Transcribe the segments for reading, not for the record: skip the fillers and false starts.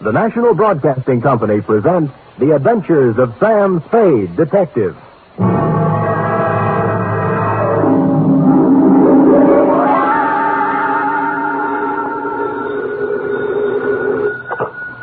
The National Broadcasting Company presents The Adventures of Sam Spade, Detective.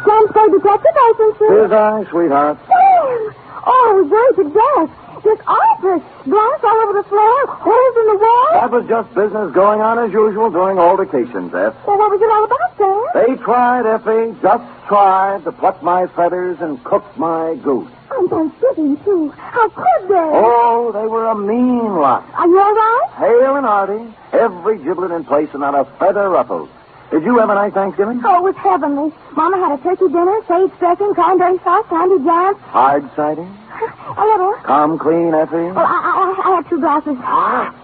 Sam Spade Detective Agency. Here's I, sweetheart. Sam! Oh, I was worried to death. This office, glass all over the floor, holes in the wall. That was just business going on as usual during altercations, F. Well, what was it all about, Sam? They tried, Effie, just tried to pluck my feathers and cook my goose. On Thanksgiving, too. How could they? Oh, they were a mean lot. Are you all right? Hale and hearty, every giblet in place and not a feather ruffled. Did you have a nice Thanksgiving? Oh, it was heavenly. Mama had a turkey dinner, sage dressing, cranberry sauce, candy jams. Hard cider? A little. Come clean, Effie? Well, I had 2 glasses.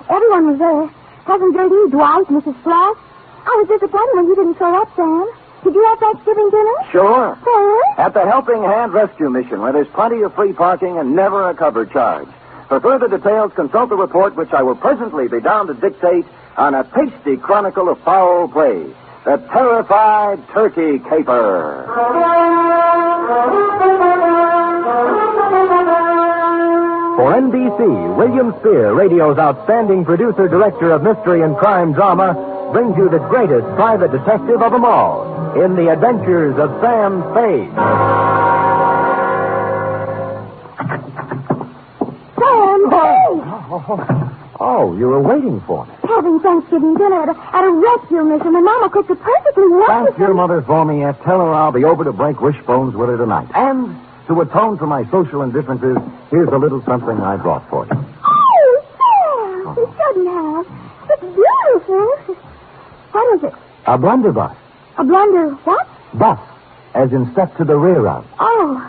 Everyone was there. Cousin Gertie, Dwight, Mrs. Floss. I was disappointed when you didn't show up, Sam. Did you have Thanksgiving dinner? Sure. Sam? At the Helping Hand Rescue Mission, where there's plenty of free parking and never a cover charge. For further details, consult the report, which I will presently be down to dictate on a tasty chronicle of foul play. The Terrified Turkey Caper. For NBC, William Spier, radio's outstanding producer-director of mystery and crime drama, brings you the greatest private detective of them all in The Adventures of Sam Spade. Sam, hey! Oh, you were waiting for me. Having Thanksgiving dinner at a rescue mission, and Mama cooked it perfectly wonderful. Thank your mother for me, F. Tell her I'll be over to break wishbones with her tonight. And to atone for my social indifferences, here's a little something I brought for you. Oh, Sam! You shouldn't have. It's beautiful. What is it? A blunderbuss. A blunder what? Bus, as in step to the rear of. Oh.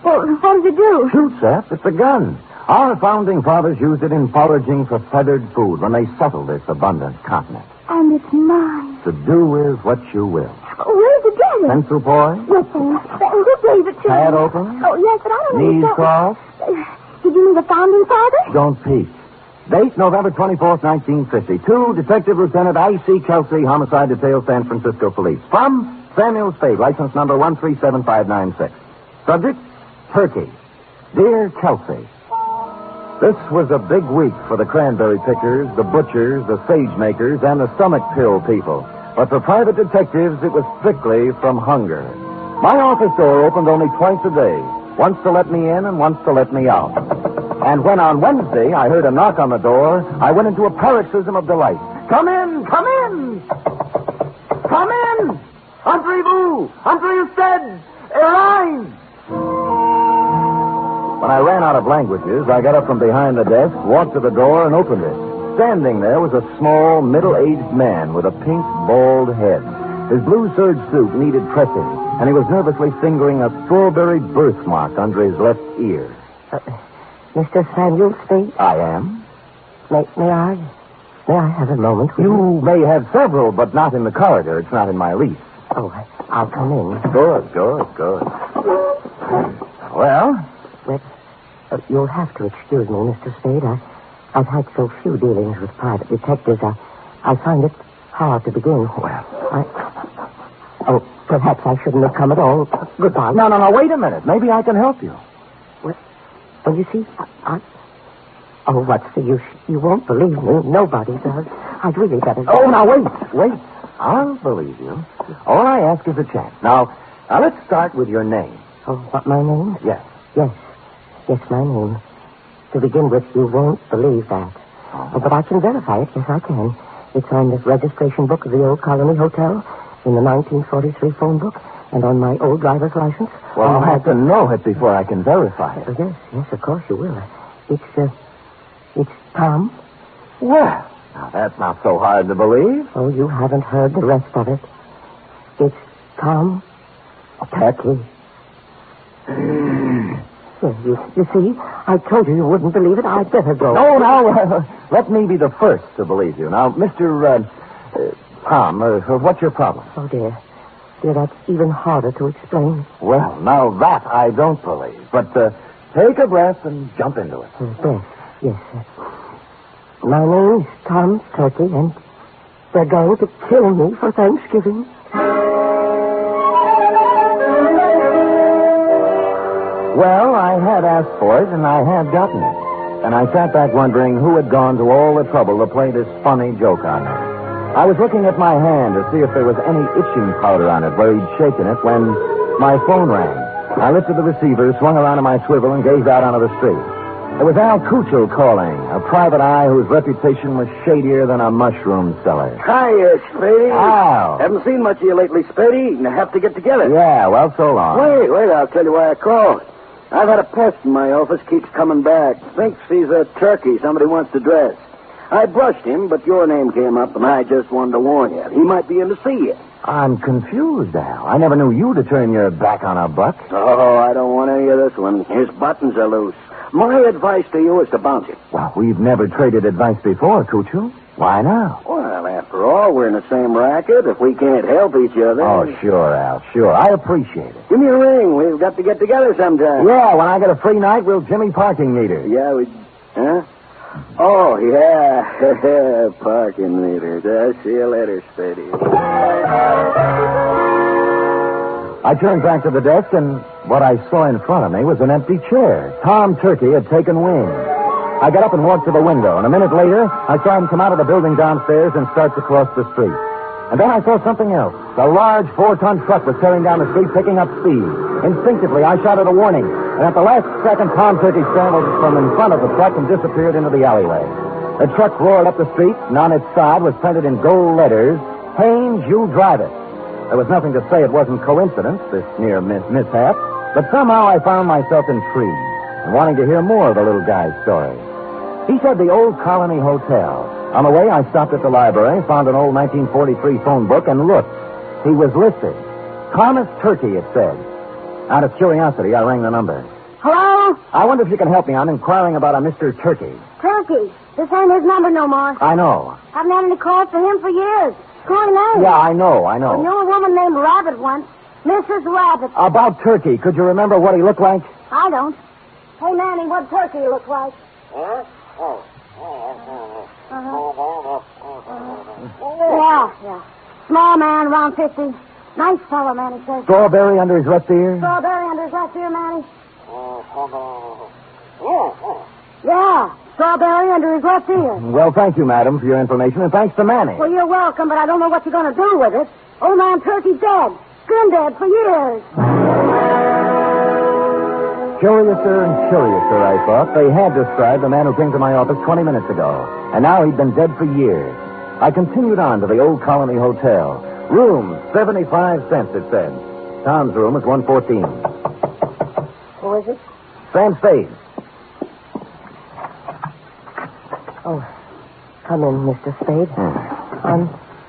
Well, what does it do? Shoots, F. It's a gun. Our founding fathers used it in foraging for feathered food when they settled this abundant continent. And it's mine. To do with what you will. Where did you get it? Pencil boy? Yes, Sam. Who gave it to Pad me? open? Oh, yes, but I don't know. Knees crossed? Did you mean the founding fathers? Don't peek. Date, November 24th, 1950. To Detective Lieutenant I.C. Kelsey, Homicide Detail, San Francisco Police. From Samuel Spade, license number 137596. Subject, Turkey. Dear Kelsey, this was a big week for the cranberry pickers, the butchers, the sage makers, and the stomach pill people. But for private detectives, it was strictly from hunger. My office door opened only twice a day, once to let me in and once to let me out. And when on Wednesday I heard a knock on the door, I went into a paroxysm of delight. Come in! Come in! Come in! Entrez-vous! Entrez-vous! Arise! When I ran out of languages, I got up from behind the desk, walked to the door, and opened it. Standing there was a small, middle-aged man with a pink, bald head. His blue serge suit needed pressing, and he was nervously fingering a strawberry birthmark under his left ear. Mr. Samuel Spade? I am. May I have a moment? You may have several, but not in the corridor. It's not in my lease. Oh, I'll come in. Good. Well? You'll have to excuse me, Mr. Spade. I've had so few dealings with private detectives. I find it hard to begin. Well. Perhaps I shouldn't have come at all. Goodbye. No, wait a minute. Maybe I can help you. Well, you see, Oh, what's the use? You won't believe me. Nobody does. I'd really better... Oh, now, wait. I'll believe you. All I ask is a chance. Now, let's start with your name. Oh, what, my name? Yes. Yes, my name. To begin with, you won't believe that. Oh, but I can verify it. Yes, I can. It's on the registration book of the old Colony Hotel, in the 1943 phone book, and on my old driver's license. Well, I'll have to know it before I can verify it. Yes, of course you will. It's Tom. Well, now that's not so hard to believe. Oh, you haven't heard the rest of it. It's Tom Turkey. You see, I told you wouldn't believe it. I'd better go. No, now, let me be the first to believe you. Now, Mr. Tom, what's your problem? Oh, dear, that's even harder to explain. Well, now that I don't believe. But take a breath and jump into it. Yes. My name's Tom Turkey, and they're going to kill me for Thanksgiving. Well, I had asked for it, and I had gotten it. And I sat back wondering who had gone to all the trouble to play this funny joke on me. I was looking at my hand to see if there was any itching powder on it where he'd shaken it when my phone rang. I lifted the receiver, swung around in my swivel, and gazed out onto the street. It was Al Cuccio calling, a private eye whose reputation was shadier than a mushroom cellar. Hiya, Spade. Al. Haven't seen much of you lately, Spade. You have to get together. Yeah, well, so long. Wait, I'll tell you why I called. I've had a pest in my office, keeps coming back. Thinks he's a turkey somebody wants to dress. I brushed him, but your name came up, and I just wanted to warn you. He might be in to see you. I'm confused, Al. I never knew you to turn your back on a buck. Oh, I don't want any of this one. His buttons are loose. My advice to you is to bounce it. Well, we've never traded advice before, Cuccio. Why now? Well, after all, we're in the same racket. If we can't help each other... Oh, sure, Al, sure. I appreciate it. Give me a ring. We've got to get together sometime. Yeah, when I get a free night, we'll Jimmy parking meter. Yeah, we... Huh? Oh, yeah. Parking meter. See you later, Spady. I turned back to the desk, and what I saw in front of me was an empty chair. Tom Turkey had taken wing. I got up and walked to the window, and a minute later, I saw him come out of the building downstairs and start to cross the street. And then I saw something else. A large 4-ton truck was tearing down the street, picking up speed. Instinctively, I shouted a warning, and at the last second, Tom Turkey scrambled from in front of the truck and disappeared into the alleyway. The truck roared up the street, and on its side was printed in gold letters, "Haynes, you drive it." There was nothing to say it wasn't coincidence, this near mishap, but somehow I found myself intrigued and wanting to hear more of the little guy's story. He said the Old Colony Hotel. On the way, I stopped at the library, found an old 1943 phone book, and looked. He was listed. Thomas Turkey, it said. Out of curiosity, I rang the number. Hello? I wonder if you can help me. I'm inquiring about a Mr. Turkey. Turkey. This ain't his number no more. I know. Haven't had any calls for him for years. Screwy name. Yeah, I know. I knew a woman named Rabbit once. Mrs. Rabbit. About Turkey, could you remember what he looked like? I don't. Hey, Manny, what Turkey look like? Yeah. Small man, around 50. Nice fellow, Manny says. Strawberry under his left ear? Strawberry under his left ear, Manny? Yeah, strawberry under his left ear. Well, thank you, madam, for your information, and thanks to Manny. Well, you're welcome, but I don't know what you're going to do with it. Old man Turkey's dead. Been dead for years. Curiouser and curiouser, I thought. They had described the man who came to my office 20 minutes ago, and now he'd been dead for years. I continued on to the Old Colony Hotel. Room, 75 cents, it said. Tom's room is 114. Who is it? Sam Spade. Oh, come in, Mr. Spade.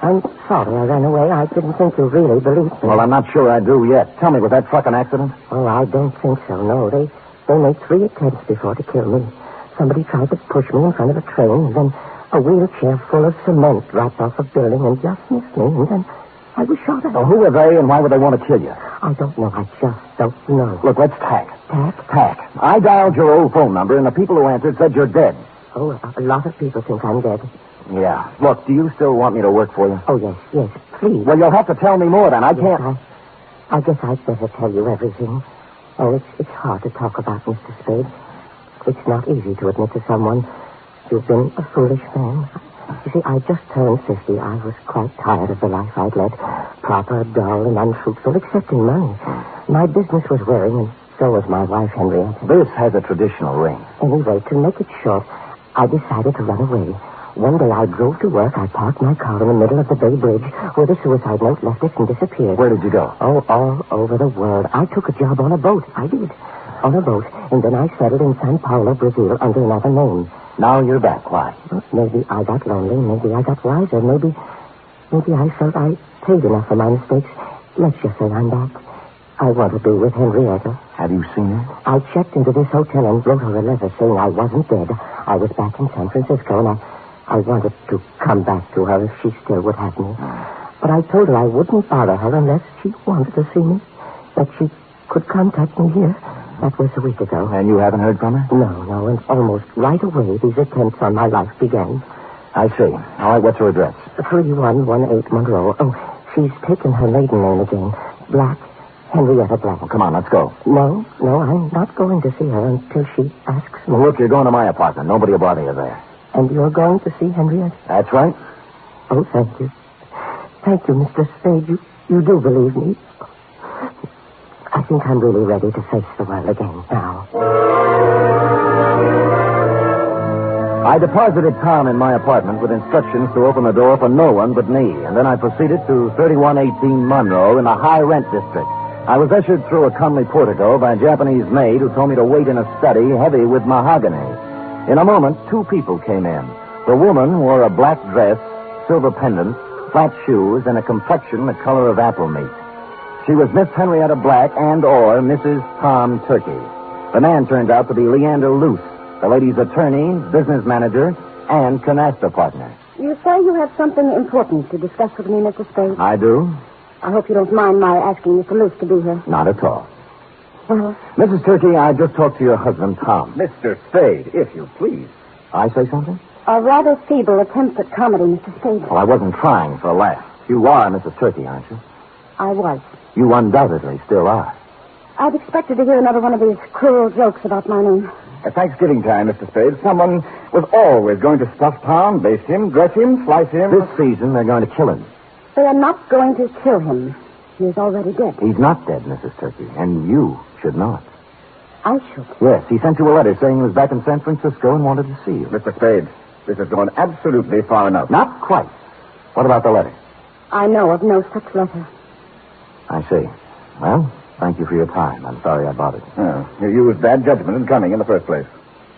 I'm sorry I ran away. I didn't think you really believed me. Well, I'm not sure I do yet. Tell me, was that truck an accident? Oh, I don't think so, no. They made 3 attempts before to kill me. Somebody tried to push me in front of a train, and then a wheelchair full of cement dropped off a building and just missed me, and then I was shot at. Well, who are they, and why would they want to kill you? I don't know. I just don't know. Look, let's tack. Tack? Tack. I dialed your old phone number, and the people who answered said you're dead. Oh, a lot of people think I'm dead. Yeah. Look, do you still want me to work for you? Oh, yes, please. Well, you'll have to tell me more, then. I can't... I guess I'd better tell you everything. Oh, it's hard to talk about, Mr. Spade. It's not easy to admit to someone you've been a foolish man. You see, I just turned 50. I was quite tired of the life I'd led. Proper, dull, and unfruitful, except in money. My business was wearing, and so was my wife, Henrietta. This has a traditional ring. Anyway, to make it short, I decided to run away. One day I drove to work. I parked my car in the middle of the Bay Bridge where the suicide note left it and disappeared. Where did you go? Oh, all over the world. I took a job on a boat. I did. On a boat. And then I settled in Sao Paulo, Brazil, under another name. Now you're back. Why? Well, maybe I got lonely. Maybe I got wiser. Maybe I felt I paid enough for my mistakes. Let's just say I'm back. I want to be with Henrietta. Have you seen her? I checked into this hotel and wrote her a letter saying I wasn't dead. I was back in San Francisco, and I wanted to come back to her if she still would have me. But I told her I wouldn't bother her unless she wanted to see me, that she could contact me here. That was a week ago. And you haven't heard from her? No, and almost right away these attempts on my life began. I see. All right, what's her address? 3118 Monroe. Oh, she's taken her maiden name again. Black, Henrietta Black. Well, come on, let's go. No, I'm not going to see her until she asks me. Well, look, you're going to my apartment. Nobody will bother you there. And you're going to see Henrietta? That's right. Oh, thank you. Thank you, Mr. Spade. You do believe me. I think I'm really ready to face the world again now. I deposited Tom in my apartment with instructions to open the door for no one but me, and then I proceeded to 3118 Monroe in the high-rent district. I was ushered through a comely portico by a Japanese maid who told me to wait in a study heavy with mahogany. In a moment, two people came in. The woman wore a black dress, silver pendant, flat shoes, and a complexion the color of apple meat. She was Miss Henrietta Black and/or Mrs. Tom Turkey. The man turned out to be Leander Luce, the lady's attorney, business manager, and canasta partner. You say you have something important to discuss with me, Mr. Spade? I do? I hope you don't mind my asking Mr. Luce to be here. Not at all. Well, Mrs. Turkey, I just talked to your husband, Tom. Mr. Spade, if you please. I say something? a rather feeble attempt at comedy, Mr. Spade. Well, I wasn't trying for a laugh. You are Mrs. Turkey, aren't you? I was. You undoubtedly still are. I'd expected to hear another one of these cruel jokes about my name. At Thanksgiving time, Mr. Spade, someone was always going to stuff Tom, baste him, dress him, slice him. This season, they're going to kill him. They are not going to kill him. He is already dead. He's not dead, Mrs. Turkey, and you should not. I should. Yes, he sent you a letter saying he was back in San Francisco and wanted to see you. Mr. Spade, this has gone absolutely far enough. Not quite. What about the letter? I know of no such letter. I see. Well, thank you for your time. I'm sorry I bothered you. Oh, you used bad judgment in coming in the first place.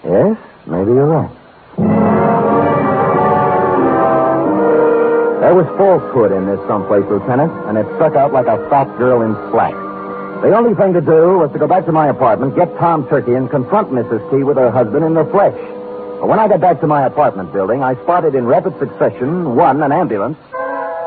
Yes, maybe you're right. There was falsehood in this someplace, Lieutenant, and it stuck out like a fat girl in slack. The only thing to do was to go back to my apartment, get Tom Turkey, and confront Mrs. T with her husband in the flesh. But when I got back to my apartment building, I spotted in rapid succession, 1, an ambulance,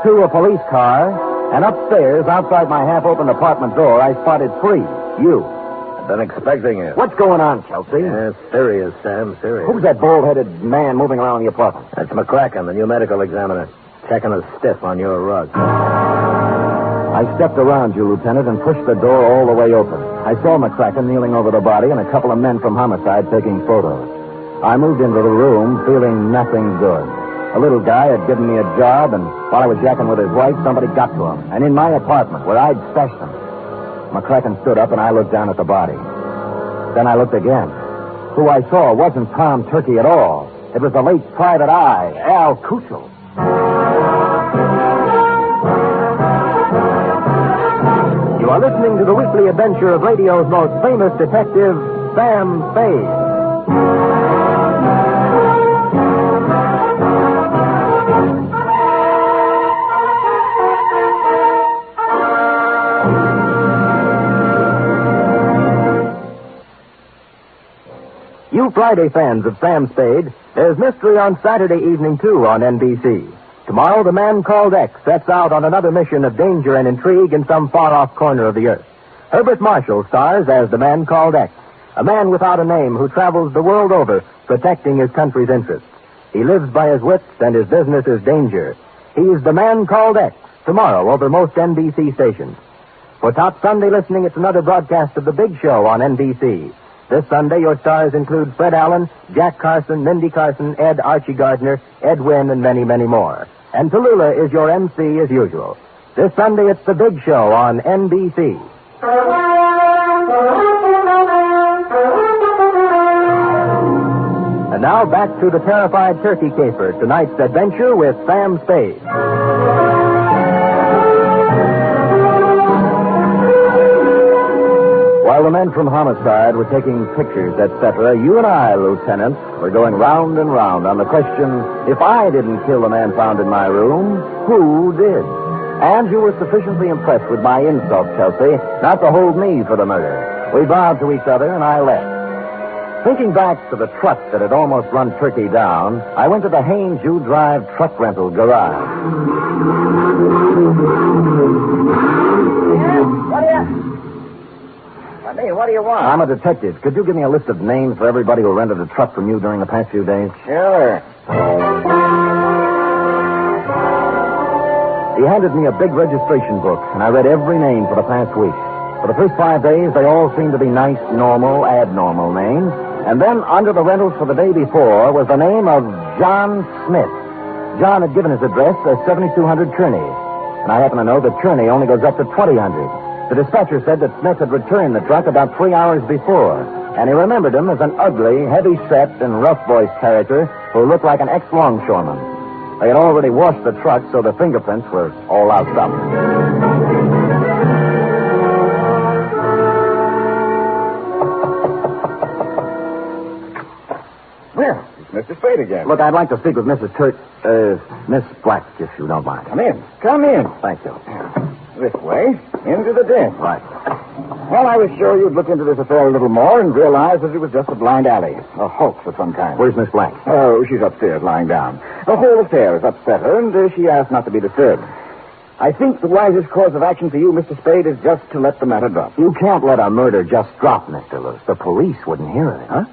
2, a police car, and upstairs, outside my half-opened apartment door, I spotted 3, you. I've been expecting it. What's going on, Chelsea? Yes, serious, Sam, serious. Who's that bald-headed man moving around the apartment? That's McCracken, the new medical examiner. Checking the stiff on your rug. I stepped around you, Lieutenant, and pushed the door all the way open. I saw McCracken kneeling over the body and a couple of men from homicide taking photos. I moved into the room feeling nothing good. A little guy had given me a job, and while I was yakking with his wife, somebody got to him. And in my apartment, where I'd stashed him. McCracken stood up, and I looked down at the body. Then I looked again. Who I saw wasn't Tom Turkey at all. It was the late private eye, Al Tuttle. You are listening to the weekly adventure of radio's most famous detective, Sam Spade. You Friday fans of Sam Spade, there's mystery on Saturday evening, too, on NBC. Tomorrow, the man called X sets out on another mission of danger and intrigue in some far-off corner of the earth. Herbert Marshall stars as the man called X, a man without a name who travels the world over protecting his country's interests. He lives by his wits, and his business is danger. He's the man called X, tomorrow over most NBC stations. For Top Sunday listening, it's another broadcast of The Big Show on NBC. This Sunday, your stars include Fred Allen, Jack Carson, Mindy Carson, Ed Archie Gardner, Ed Wynn, and many, many more. And Tallulah is your MC as usual. This Sunday, it's The Big Show on NBC. And now back to the terrified turkey caper, tonight's adventure with Sam Spade. While the men from homicide were taking pictures, etc., you and I, Lieutenant, were going round and round on the question, if I didn't kill the man found in my room, who did? And you were sufficiently impressed with my insult, Chelsea, not to hold me for the murder. We bowed to each other, and I left. Thinking back to the truck that had almost run Turkey down, I went to the Haynes U Drive truck rental garage. What do you want? I'm a detective. Could you give me a list of names for everybody who rented a truck from you during the past few days? Sure. He handed me a big registration book, and I read every name for the past week. For the first 5 days, they all seemed to be nice, normal, abnormal names. And then, under the rentals for the day before, was the name of John Smith. John had given his address as 7200 Kearney. And I happen to know that Kearney only goes up to 2000. The dispatcher said that Smith had returned the truck about 3 hours before. And he remembered him as an ugly, heavy-set, and rough-voiced character who looked like an ex-longshoreman. They had already washed the truck, so the fingerprints were all loused up. Well, it's Mr. Spade again. Look, I'd like to speak with Miss Black, if you don't mind. Come in. Come in. Thank you. This way. Into the den. Right. Well, I was sure you'd look into this affair a little more and realize that it was just a blind alley. A hoax of some kind. Where's Miss Black? Oh, she's upstairs, lying down. The whole affair has upset her, and she asked not to be disturbed. I think the wisest course of action for you, Mr. Spade, is just to let the matter drop. You can't let a murder just drop, Mr. Lewis. The police wouldn't hear of it. Huh?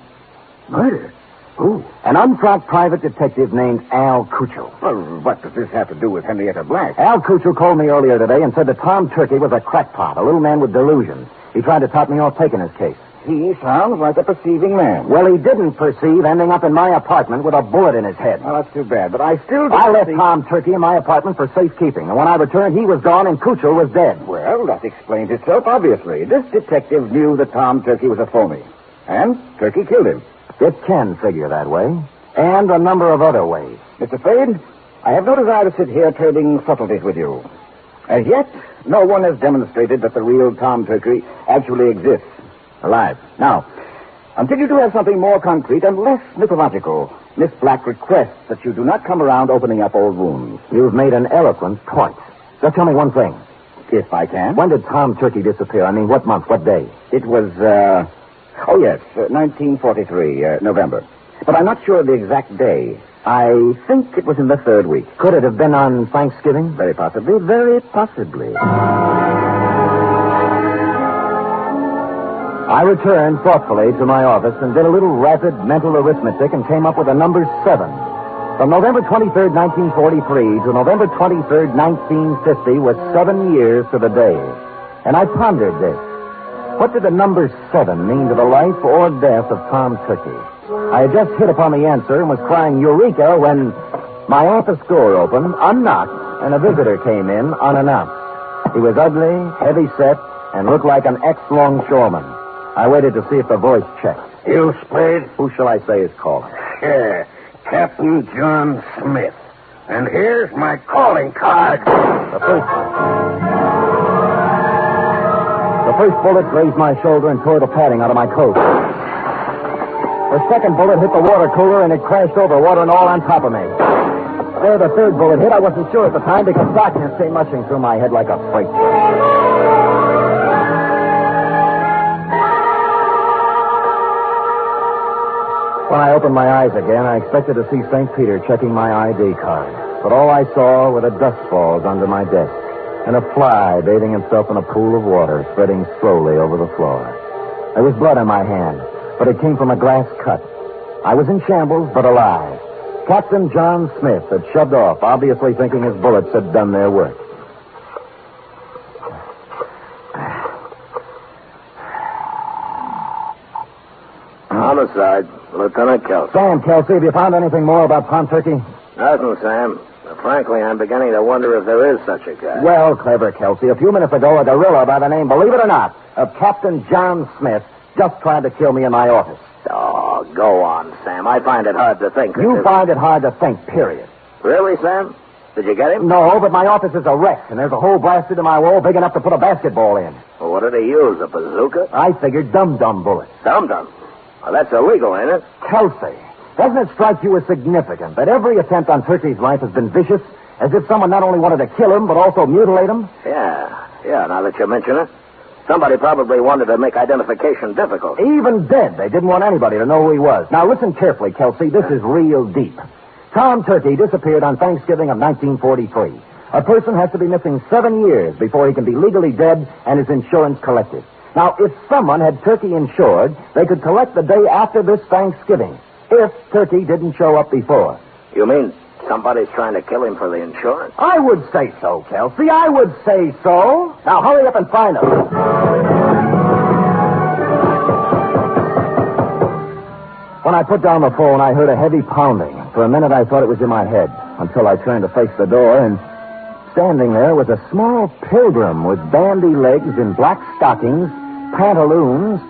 Murder? Who? An untracked private detective named Al Cuccio. Well, what does this have to do with Henrietta Black? Al Cuccio called me earlier today and said that Tom Turkey was a crackpot, a little man with delusions. He tried to top me off taking his case. He sounds like a perceiving man. Well, he didn't perceive ending up in my apartment with a bullet in his head. Well, that's too bad, but I still don't I left see... Tom Turkey in my apartment for safekeeping, and when I returned, he was gone and Cuccio was dead. Well, that explains itself, obviously. This detective knew that Tom Turkey was a phony, and Turkey killed him. It can figure that way, and a number of other ways. Mr. Spade, I have no desire to sit here trading subtleties with you. As yet, no one has demonstrated that the real Tom Turkey actually exists, alive. Now, until you do have something more concrete and less mythological, Miss Black requests that you do not come around opening up old wounds. You've made an eloquent point. Just tell me one thing. If I can. When did Tom Turkey disappear? I mean, what month, what day? It was, 1943, November. But I'm not sure of the exact day. I think it was in the 3rd week. Could it have been on Thanksgiving? Very possibly, very possibly. I returned thoughtfully to my office and did a little rapid mental arithmetic and came up with the number 7. From November 23rd, 1943 to November 23rd, 1950 was 7 years to the day. And I pondered this. What did the number 7 mean to the life or death of Tom Turkey? I had just hit upon the answer and was crying Eureka when my office door opened, unlocked, and a visitor came in unannounced. He was ugly, heavy-set, and looked like an ex-longshoreman. I waited to see if the voice checked. You, Spade? Who shall I say is calling? Yeah, Captain John Smith. And here's my calling card. The first bullet grazed my shoulder and tore the padding out of my coat. The second bullet hit the water cooler and it crashed over, water and all on top of me. Where the third bullet hit, I wasn't sure at the time because darkness came rushing through my head like a freight train. When I opened my eyes again, I expected to see St. Peter checking my ID card. But all I saw were the dust balls under my desk and a fly bathing himself in a pool of water spreading slowly over the floor. There was blood on my hand, but it came from a glass cut. I was in shambles, but alive. Captain John Smith had shoved off, obviously thinking his bullets had done their work. Homicide, Lieutenant Kelsey. Sam, Kelsey, have you found anything more about Tom Turkey? Nothing, Sam. Frankly, I'm beginning to wonder if there is such a guy. Well, clever, Kelsey. A few minutes ago, a gorilla by the name, believe it or not, of Captain John Smith just tried to kill me in my office. Oh, go on, Sam. I find it hard to think. You find it hard to think, period. Really, Sam? Did you get him? No, but my office is a wreck, and there's a hole blasted in my wall big enough to put a basketball in. Well, what did he use, a bazooka? I figured dum-dum bullets. Dum-dum? Well, that's illegal, ain't it? Kelsey, doesn't it strike you as significant that every attempt on Turkey's life has been vicious, as if someone not only wanted to kill him, but also mutilate him? Yeah, now that you mention it. Somebody probably wanted to make identification difficult. Even dead, they didn't want anybody to know who he was. Now, listen carefully, Kelsey. This is real deep. Tom Turkey disappeared on Thanksgiving of 1943. A person has to be missing 7 years before he can be legally dead and his insurance collected. Now, if someone had Turkey insured, they could collect the day after this Thanksgiving, if Turkey didn't show up before. You mean somebody's trying to kill him for the insurance? I would say so, Kelsey. I would say so. Now, hurry up and find him. When I put down the phone, I heard a heavy pounding. For a minute, I thought it was in my head, until I turned to face the door, and standing there was a small pilgrim with bandy legs in black stockings, pantaloons,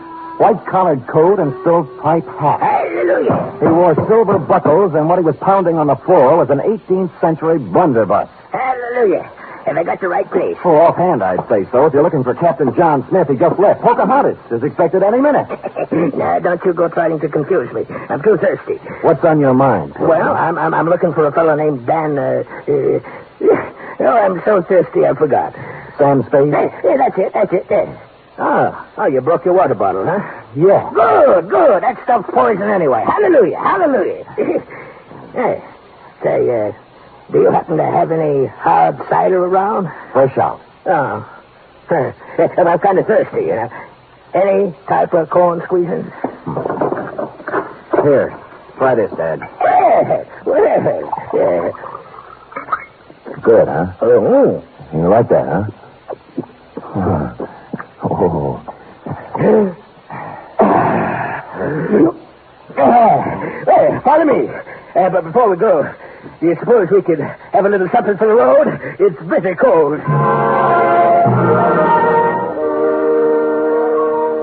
white-collared coat, and stovepipe hat. Hallelujah. He wore silver buckles, and what he was pounding on the floor was an 18th century blunderbuss. Hallelujah. Have I got the right place? Oh, offhand, I'd say so. If you're looking for Captain John Smith, he just left. Pocahontas is expected any minute. Now, don't you go trying to confuse me. I'm too thirsty. What's on your mind? Well, I'm looking for a fellow named Dan, I'm so thirsty I forgot. Sam Spade? Yeah, that's it. There. Oh, you broke your water bottle, huh? Yeah. Good. That stuff's poison anyway. Hallelujah. Hey, say, do you happen to have any hard cider around? Fresh out. Oh. I'm kind of thirsty, you know. Any type of corn squeezing? Here, try this, Dad. Well. Good, huh? Oh. You like that, huh? Oh. Follow me. But before we go, do you suppose we could have a little something for the road? It's bitter cold.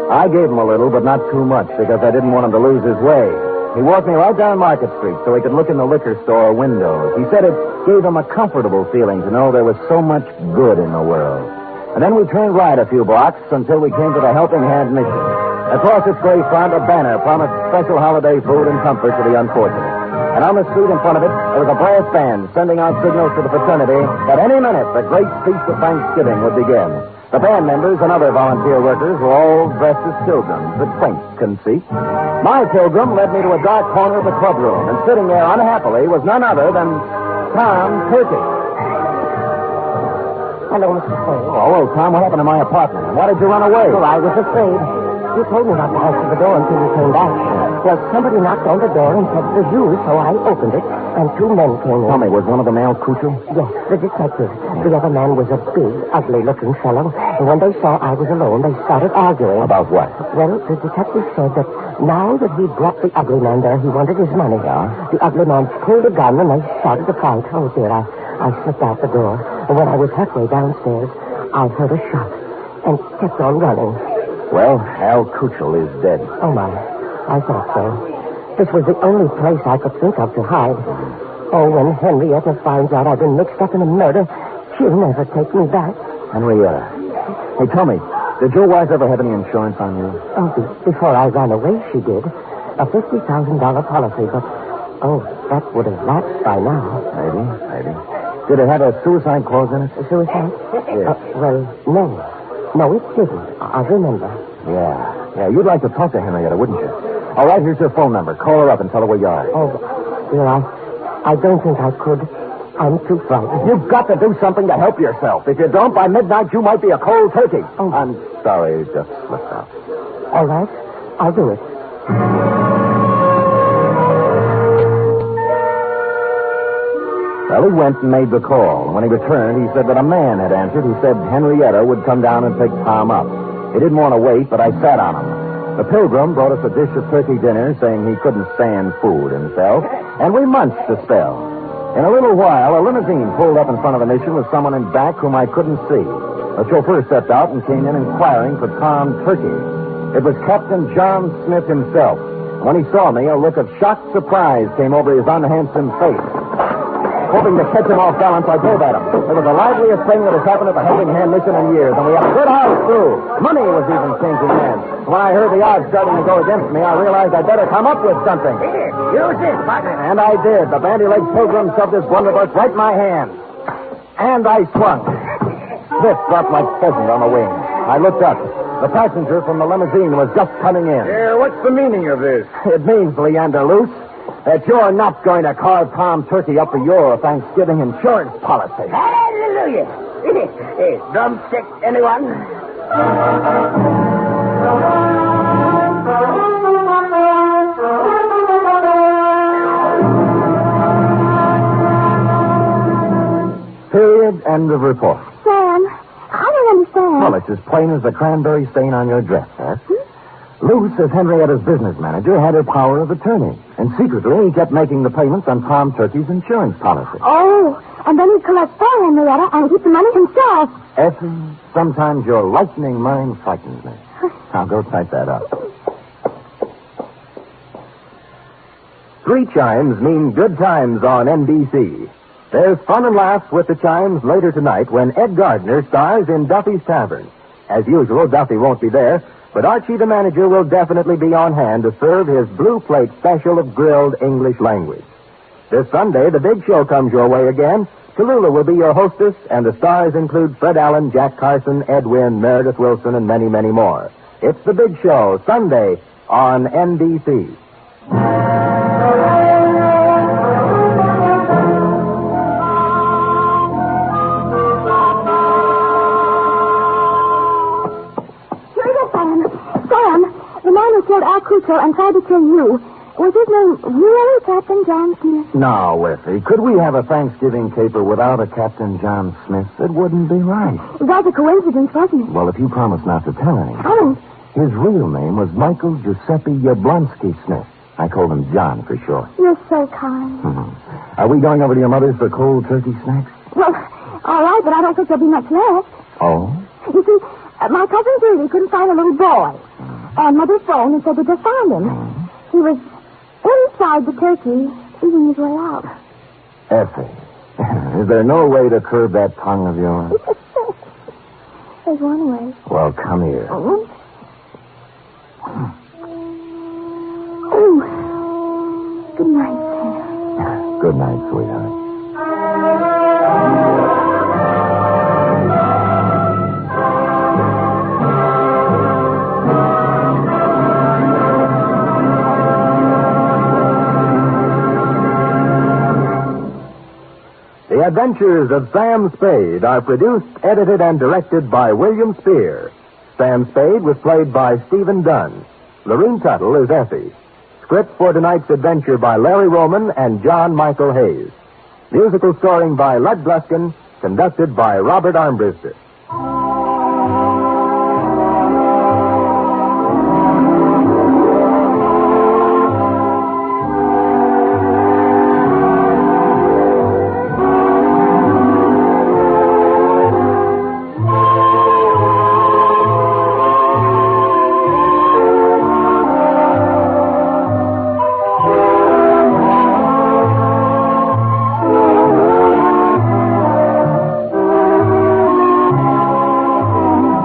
I gave him a little, but not too much, because I didn't want him to lose his way. He walked me right down Market Street so he could look in the liquor store windows. He said it gave him a comfortable feeling to know there was so much good in the world. And then we turned right a few blocks until we came to the Helping Hand Mission. Across its gray front, a banner promised special holiday food and comfort to the unfortunate. And on the street in front of it, there was a brass band sending out signals to the fraternity that any minute the great feast of Thanksgiving would begin. The band members and other volunteer workers were all dressed as pilgrims, a quaint conceit. My pilgrim led me to a dark corner of the clubroom, and sitting there unhappily was none other than Tom Turkey. Hello, Mr. Spade. Oh, well, Tom, what happened to my apartment? Why did you run away? Well, I was afraid. You told me not to answer the door until you came back. Well, somebody knocked on the door and said it was you, so I opened it, and two men came in. Tell me, was one of them Al Cuccio? Yes, the detective. The other man was a big, ugly-looking fellow, and when they saw I was alone, they started arguing. About what? Well, the detective said that now that he brought the ugly man there, he wanted his money. Yeah? The ugly man pulled a gun, and they started to fight. Oh, dear, I slipped out the door, and when I was halfway downstairs, I heard a shot and kept on running. Well, Al Cuccio is dead. Oh, my. I thought so. This was the only place I could think of to hide. Oh, when Henrietta finds out I've been mixed up in a murder, she'll never take me back. Henrietta. Hey, tell me, did your wife ever have any insurance on you? Oh, before I ran away, she did. A $50,000 policy, but, that would have lapsed by now. Maybe. Did it have a suicide clause in it? A suicide? Yes. Well, no. No, it didn't. I remember. Yeah, you'd like to talk to Henrietta, wouldn't you? All right, here's your phone number. Call her up and tell her where you are. Oh, dear, I don't think I could. I'm too frightened. You've got to do something to help yourself. If you don't, by midnight, you might be a cold turkey. Oh. I'm sorry, it just slipped out. All right, I'll do it. Well, he went and made the call. When he returned, he said that a man had answered who said Henrietta would come down and pick Tom up. He didn't want to wait, but I sat on him. The pilgrim brought us a dish of turkey dinner, saying he couldn't stand food himself, and we munched a spell. In a little while, a limousine pulled up in front of the mission with someone in back whom I couldn't see. The chauffeur stepped out and came in inquiring for Tom Turkey. It was Captain John Smith himself. When he saw me, a look of shocked surprise came over his unhandsome face. Hoping to catch him off balance, I drove at him. It was the liveliest thing that has happened at the Helping Hand Mission in years, and we had a good house, too. Money was even changing hands. When I heard the odds starting to go against me, I realized I'd better come up with something. Here, use this, partner. And I did. The bandy-legged pilgrim shoved his blunderbuss right in my hand. And I swung. This dropped like pheasant on the wing. I looked up. The passenger from the limousine was just coming in. What's the meaning of this? It means, Leander Luce, that you're not going to carve Tom Turkey up for your Thanksgiving insurance policy. Hallelujah. Drumstick, anyone? Period. End of report. Sam, I don't understand. Well, it's as plain as the cranberry stain on your dress, huh? Luce, as Henrietta's business manager, had her power of attorney. And secretly, he kept making the payments on Tom Turkey's insurance policy. Oh, and then he'd collect for Henrietta and keep the money himself. Effie, sometimes your lightning mind frightens me. Now, go type that up. 3 chimes mean good times on NBC. There's fun and laughs with the chimes later tonight when Ed Gardner stars in Duffy's Tavern. As usual, Duffy won't be there, but Archie the manager will definitely be on hand to serve his blue plate special of grilled English language. This Sunday, the big show comes your way again. Tallulah will be your hostess, and the stars include Fred Allen, Jack Carson, Ed Wynn, Meredith Wilson, and many, many more. It's the big show, Sunday on NBC. Killed Al Crusoe and tried to kill you. Was his name really Captain John Smith? No, Effie. Could we have a Thanksgiving caper without a Captain John Smith? It wouldn't be right. It was a coincidence, wasn't it? Well, if you promise not to tell anyone. I won't. His real name was Michael Giuseppe Yablonsky Smith. I called him John for short. You're so kind. Mm-hmm. Are we going over to your mother's for cold turkey snacks? Well, all right, but I don't think there'll be much left. Oh? You see, my cousin Judy couldn't find a little boy. And Mother phoned and said they just found him. He was inside the turkey, eating his way out. Effie, is there no way to curb that tongue of yours? There's one way. Well, come here. Oh, good night, Sam. Good night, sweetheart. The Adventures of Sam Spade are produced, edited, and directed by William Spier. Sam Spade was played by Stephen Dunne. Lurene Tuttle is Effie. Script for tonight's adventure by Larry Roman and John Michael Hayes. Musical scoring by Lud Gluskin, conducted by Robert Armbruster.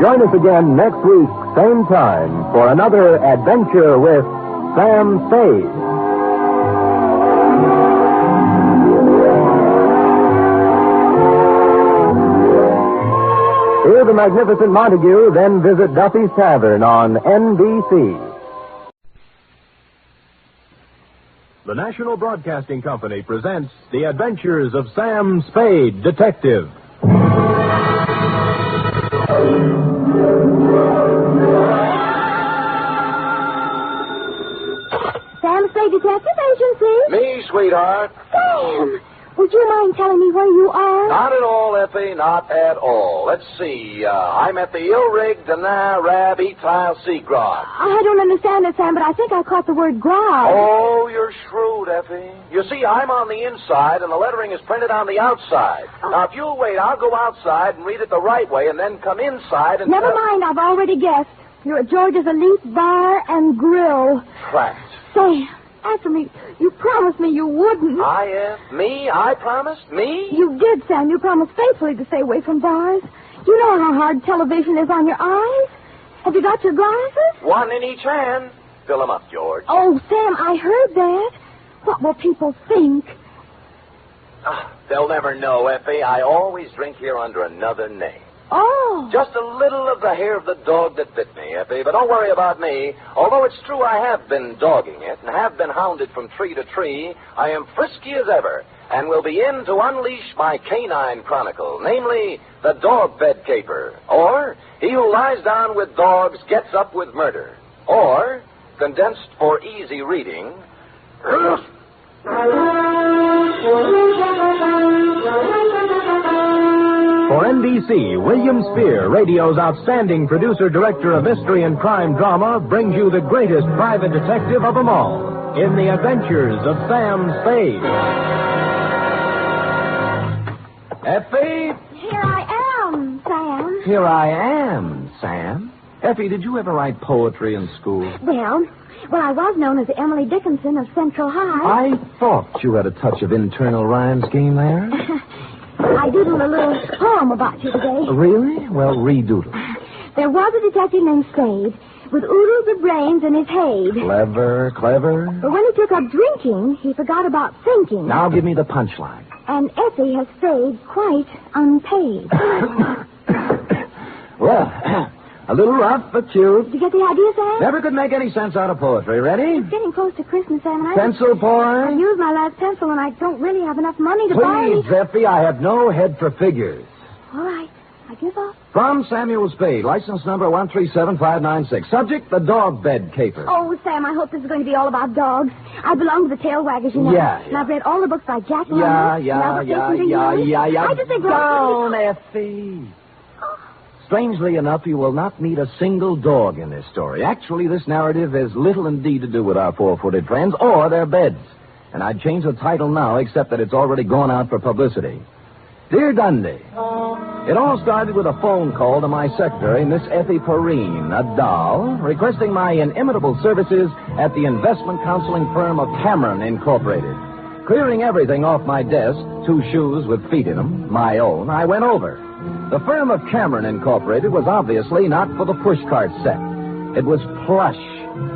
Join us again next week, same time, for another adventure with Sam Spade. Hear the magnificent Montague, then visit Duffy's Tavern on NBC. The National Broadcasting Company presents The Adventures of Sam Spade, Detective. Sam Spade Detective Agency? Me, sweetheart. Sam, would you mind telling me where you are? Not at all, Effie, not at all. Let's see. I'm at the ill-rigged Dunne Rab Etile Sea Grog. I don't understand it, Sam, but I think I caught the word grog. Oh, you're shrewd, Effie. You see, I'm on the inside, and the lettering is printed on the outside. Now, if you'll wait, I'll go outside and read it the right way, and then come inside and... Never mind, I've already guessed. You're at George's Elite Bar and Grill. Trapped. Say, answer me. You promised me you wouldn't. I am? Me? I promised? Me? You did, Sam. You promised faithfully to stay away from bars. You know how hard television is on your eyes. Have you got your glasses? One in each hand. Fill them up, George. Oh, Sam, I heard that. What will people think? They'll never know, Effie. I always drink here under another name. Oh. Just a little of the hair of the dog that bit me, Effie. But don't worry about me. Although it's true I have been dogging it and have been hounded from tree to tree, I am frisky as ever and will be in to unleash my canine chronicle, namely the dog bed caper, or he who lies down with dogs gets up with murder, or, condensed for easy reading, For NBC, William Spier, radio's outstanding producer-director of mystery and crime drama, brings you the greatest private detective of them all in the Adventures of Sam Spade. Effie? Here I am, Sam. Here I am, Sam. Effie, did you ever write poetry in school? Well, I was known as Emily Dickinson of Central High. I thought you had a touch of internal rhyme scheme there. I doodled a little poem about you today. Really? Well, redoodle. There was a detective named Spade with oodles of brains in his head. Clever, clever. But when he took up drinking, he forgot about thinking. Now give me the punchline. And Effie has stayed quite unpaid. Well, a little rough, but cute. Did you get the idea, Sam? Never could make any sense out of poetry. Ready? It's getting close to Christmas, Sam, and Pencil I've point. used my last pencil, and I don't really have enough money to buy Please, any. Effie, I have no head for figures. All right, I give up. From Samuel Spade, license number 137596. Subject, the dog bed caper. Oh, Sam, I hope this is going to be all about dogs. I belong to the tail waggers, you know. Yeah. And I've read all the books by Jack London. Yeah. I just think... Down, Effie. Strangely enough, you will not meet a single dog in this story. Actually, this narrative has little indeed to do with our four-footed friends or their beds. And I'd change the title now, except that it's already gone out for publicity. Dear Dundee, it all started with a phone call to my secretary, Miss Effie Perrine, a doll, requesting my inimitable services at the investment counseling firm of Cameron Incorporated. Clearing everything off my desk, 2 shoes with feet in them, my own, I went over. The firm of Cameron Incorporated was obviously not for the pushcart set. It was plush,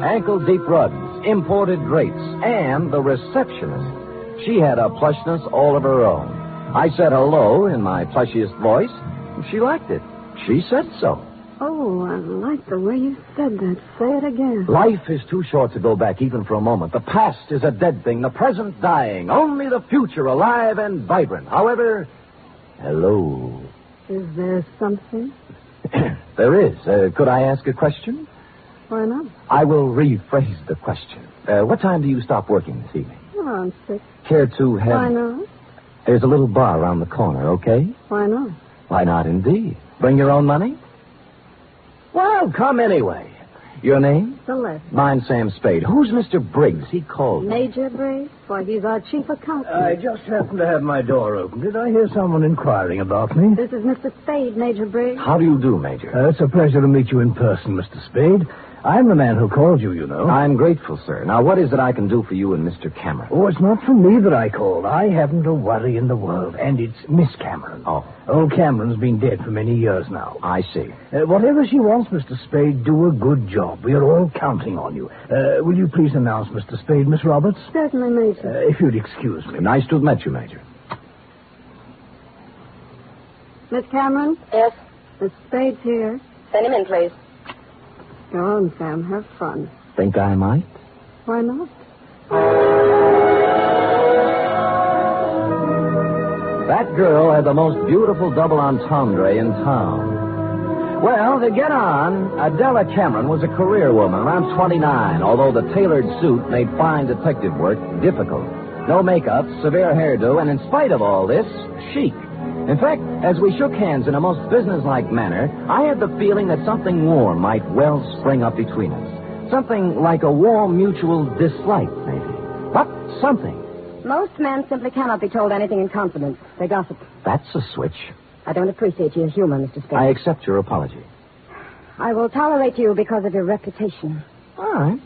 ankle-deep rugs, imported drapes, and the receptionist. She had a plushness all of her own. I said hello in my plushiest voice, and she liked it. She said so. Oh, I like the way you said that. Say it again. Life is too short to go back even for a moment. The past is a dead thing, the present dying. Only the future alive and vibrant. However, hello. Is there something? There is. Could I ask a question? Why not? I will rephrase the question. What time do you stop working this evening? Around 6. Care to have... Why not? There's a little bar around the corner, okay? Why not? Why not, indeed? Bring your own money? Well, come anyway. Your name? Celeste. Mine's Sam Spade. Who's Mr. Briggs? He called me. Major Briggs? Why, he's our chief accountant. I just happened to have my door open. Did I hear someone inquiring about me? This is Mr. Spade, Major Briggs. How do you do, Major? It's a pleasure to meet you in person, Mr. Spade. I'm the man who called you, you know. I'm grateful, sir. Now, what is it I can do for you and Mr. Cameron? Oh, it's not for me that I called. I haven't a worry in the world, and it's Miss Cameron. Oh. Old Cameron's been dead for many years now. I see. Whatever she wants, Mr. Spade, do a good job. We are all counting on you. Will you please announce Mr. Spade, Miss Roberts? Certainly, Major. If you'd excuse me. Nice to have met you, Major. Miss Cameron? Yes? Miss Spade's here. Send him in, please. Go on, Sam. Have fun. Think I might? Why not? That girl had the most beautiful double entendre in town. Well, to get on, Adela Cameron was a career woman, around 29, although the tailored suit made fine detective work difficult. No makeup, severe hairdo, and in spite of all this, chic. In fact, as we shook hands in a most businesslike manner, I had the feeling that something warm might well spring up between us. Something like a warm mutual dislike, maybe. But something. Most men simply cannot be told anything in confidence. They gossip. That's a switch. I don't appreciate your humor, Mr. Spade. I accept your apology. I will tolerate you because of your reputation. All right.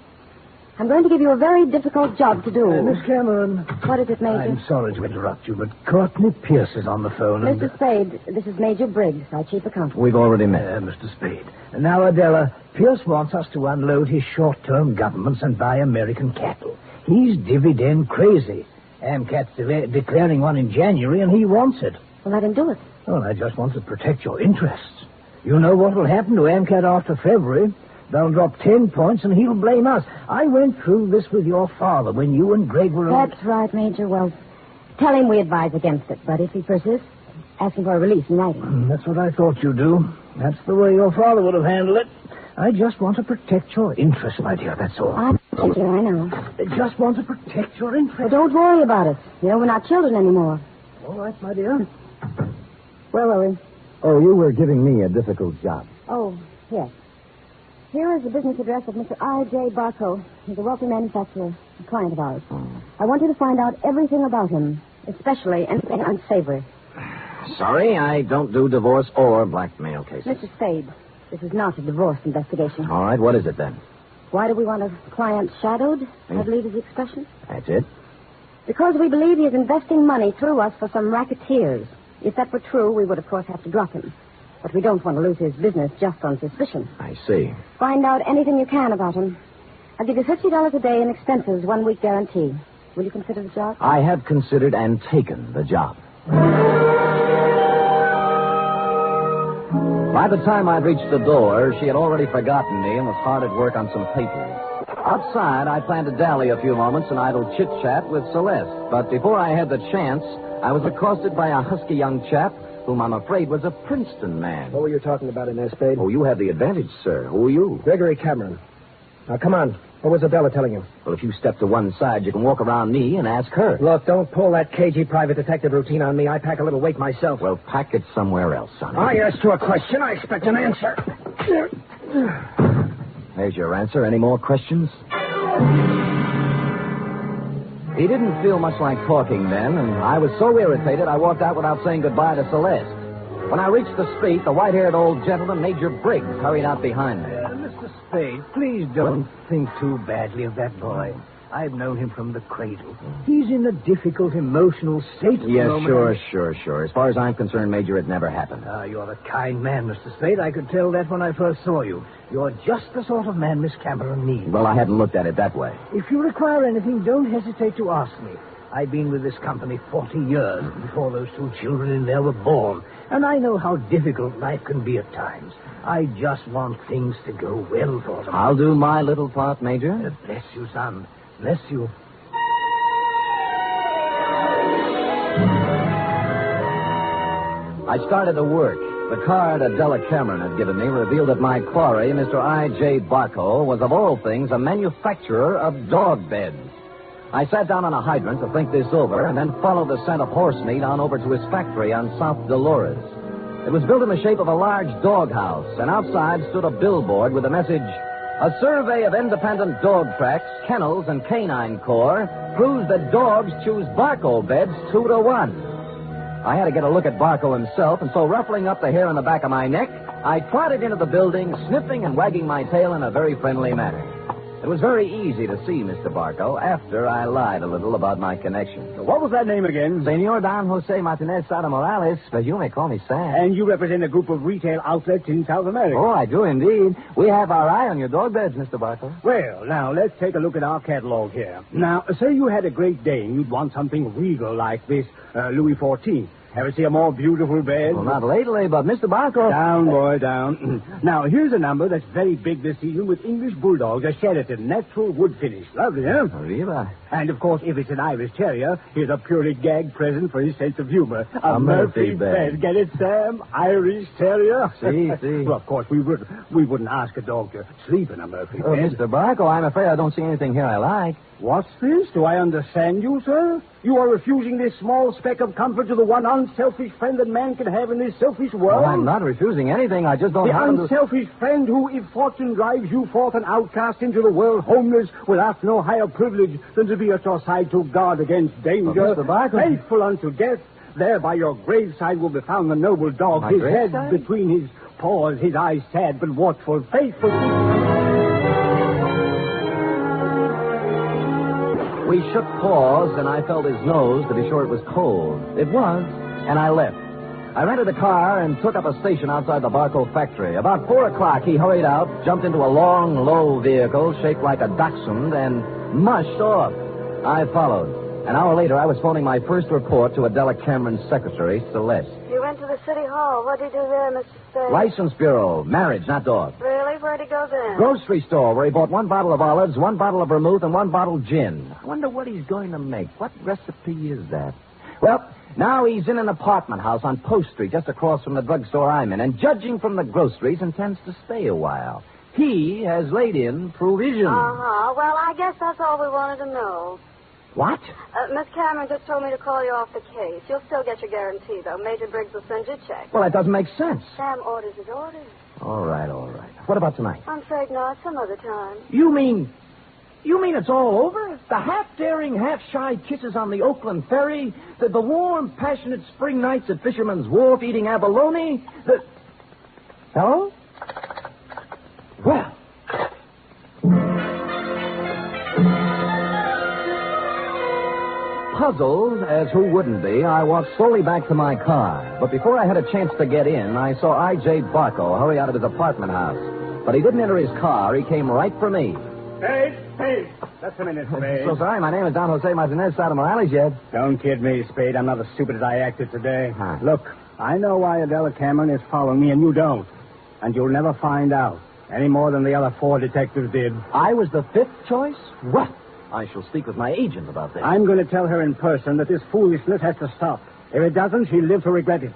I'm going to give you a very difficult job to do. Miss Cameron. What is it, Major? I'm sorry to interrupt you, but Courtney Pierce is on the phone. Mr. Spade, this is Major Briggs, our chief accountant. We've already met. Mr. Spade. Now, Adela, Pierce wants us to unload his short-term governments and buy American cattle. He's dividend crazy. AMCAT's declaring one in January, and he wants it. Well, let him do it. Well, I just want to protect your interests. You know what will happen to AMCAT after February. They'll drop 10 points, and he'll blame us. I went through this with your father when you and Greg were... That's right, Major. Well, tell him we advise against it. But if he persists, ask him for a release in writing. That's what I thought you'd do. That's the way your father would have handled it. I just want to protect your interests, my dear, that's all. I know. I just want to protect your interests. Well, don't worry about us. You know, we're not children anymore. All right, my dear. Where were we? Oh, you were giving me a difficult job. Oh, yes. Here is the business address of Mr. I.J. Barco. He's a wealthy manufacturer, a client of ours. I want you to find out everything about him, especially anything unsavory. Sorry, I don't do divorce or blackmail cases. Mr. Spade, this is not a divorce investigation. All right, what is it then? Why do we want a client shadowed, I believe is the expression? That's it? Because we believe he is investing money through us for some racketeers. If that were true, we would, of course, have to drop him. But we don't want to lose his business just on suspicion. I see. Find out anything you can about him. I'll give you $50 a day in expenses, 1 week guarantee. Will you consider the job? I have considered and taken the job. By the time I'd reached the door, she had already forgotten me and was hard at work on some papers. Outside, I planned to dally a few moments in idle chit-chat with Celeste. But before I had the chance, I was accosted by a husky young chap whom I'm afraid was a Princeton man. What were you talking about in there, Spade? Oh, you have the advantage, sir. Who are you? Gregory Cameron. Now, come on. What was Adela telling you? Well, if you step to one side, you can walk around me and ask her. Look, don't pull that cagey private detective routine on me. I pack a little weight myself. Well, pack it somewhere else, sonny. I asked you a question. I expect an answer. There's your answer. Any more questions? He didn't feel much like talking then, and I was so irritated I walked out without saying goodbye to Celeste. When I reached the street, the white-haired old gentleman, Major Briggs, hurried out behind me. Mr. Spade, please don't think too badly of that boy. I've known him from the cradle. He's in a difficult emotional state. Yes, sure. As far as I'm concerned, Major, it never happened. You're a kind man, Mr. Spade. I could tell that when I first saw you. You're just the sort of man Miss Cameron needs. Well, I hadn't looked at it that way. If you require anything, don't hesitate to ask me. I've been with this company 40 years before those 2 children in there were born, and I know how difficult life can be at times. I just want things to go well for them. I'll do my little part, Major. Bless you, son. Bless you. I started to work. The card Adela Cameron had given me revealed that my quarry, Mr. I.J. Barco, was of all things a manufacturer of dog beds. I sat down on a hydrant to think this over and then followed the scent of horse meat on over to his factory on South Dolores. It was built in the shape of a large doghouse, and outside stood a billboard with the message, "A survey of independent dog tracks, kennels, and canine corps proves that dogs choose Barco beds 2-1. I had to get a look at Barco himself, and so ruffling up the hair on the back of my neck, I trotted into the building, sniffing and wagging my tail in a very friendly manner. It was very easy to see Mr. Barco after I lied a little about my connection. What was that name again? Senor Don Jose Martinez Sada Morales, but you may call me Sam. And you represent a group of retail outlets in South America. Oh, I do indeed. We have our eye on your dog beds, Mr. Barco. Well, now, let's take a look at our catalog here. Now, say you had a Great Dane. You'd want something regal like this Louis XIV. Ever see a more beautiful bed? Well, not lately, but Mr. Barco... Down, boy, down. Now, here's a number that's very big this season with English Bulldogs, a Sheraton, natural wood finish. Lovely, huh? Arriba. And, of course, if it's an Irish Terrier, here's a purely gag present for his sense of humor. A Murphy bed. Get it, Sam? Irish Terrier? See. Well, of course, we wouldn't ask a dog to sleep in a Murphy bed. Mr. Barco, I'm afraid I don't see anything here I like. What's this? Do I understand you, sir? You are refusing this small speck of comfort to the one unselfish friend that man can have in this selfish world? Well, I'm not refusing anything. I just don't The happen to... unselfish friend who, if fortune drives you forth an outcast into the world, homeless, will ask no higher privilege than to be at your side to guard against danger. But Mr. Barco... Faithful unto death, there by your graveside will be found the noble dog, My his graveside? head between his paws, his eyes sad but watchful, faithful... We shook paws, and I felt his nose to be sure it was cold. It was, and I left. I rented a car and took up a station outside the Barco factory. About 4 o'clock, he hurried out, jumped into a long, low vehicle shaped like a dachshund, and mushed off. I followed. An hour later, I was phoning my first report to Adela Cameron's secretary, Celeste. You went to the city hall. What did you do there, Mr. Spade? License bureau. Marriage, not dog. Really? Where'd he go then? Grocery store, where he bought 1 bottle of olives, 1 bottle of vermouth, and 1 bottle gin. I wonder what he's going to make. What recipe is that? Well, now he's in an apartment house on Post Street, just across from the drugstore I'm in, and judging from the groceries, intends to stay a while. He has laid in provisions. Uh-huh. Well, I guess that's all we wanted to know. What? Miss Cameron just told me to call you off the case. You'll still get your guarantee, though. Major Briggs will send you a check. Well, that doesn't make sense. Sam orders his orders. All right. What about tonight? I'm afraid not. Some other time. You mean it's all over? The half-daring, half-shy kisses on the Oakland ferry? The warm, passionate spring nights at Fisherman's Wharf eating abalone? Hello? Well. Puzzled, as who wouldn't be, I walked slowly back to my car. But before I had a chance to get in, I saw I.J. Barco hurry out of his apartment house. But he didn't enter his car. He came right for me. Spade. Just a minute, Spade. So sorry, my name is Don Jose Martinez Sada Morales, yet. Don't kid me, Spade. I'm not as stupid as I acted today. Huh. Look, I know why Adela Cameron is following me, and you don't. And you'll never find out, any more than the other 4 detectives did. I was the 5th choice? What? I shall speak with my agent about this. I'm going to tell her in person that this foolishness has to stop. If it doesn't, she'll live to regret it.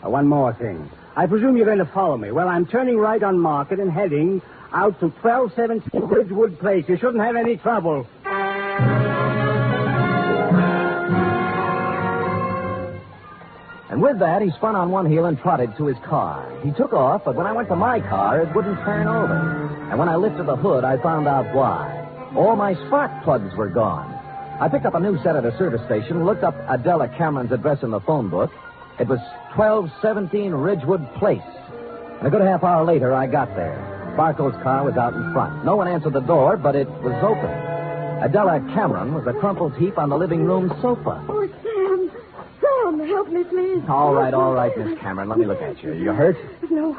One more thing. I presume you're going to follow me. Well, I'm turning right on Market and heading out to 1217 Ridgewood Place. You shouldn't have any trouble. And with that, he spun on one heel and trotted to his car. He took off, but when I went to my car, it wouldn't turn over. And when I lifted the hood, I found out why. All my spark plugs were gone. I picked up a new set at a service station, looked up Adela Cameron's address in the phone book. It was 1217 Ridgewood Place. And a good half hour later, I got there. Barco's car was out in front. No one answered the door, but it was open. Adela Cameron was a crumpled heap on the living room sofa. Oh, Sam. Sam, help me, please. All right, Miss Cameron. Let me look at you. You hurt? No,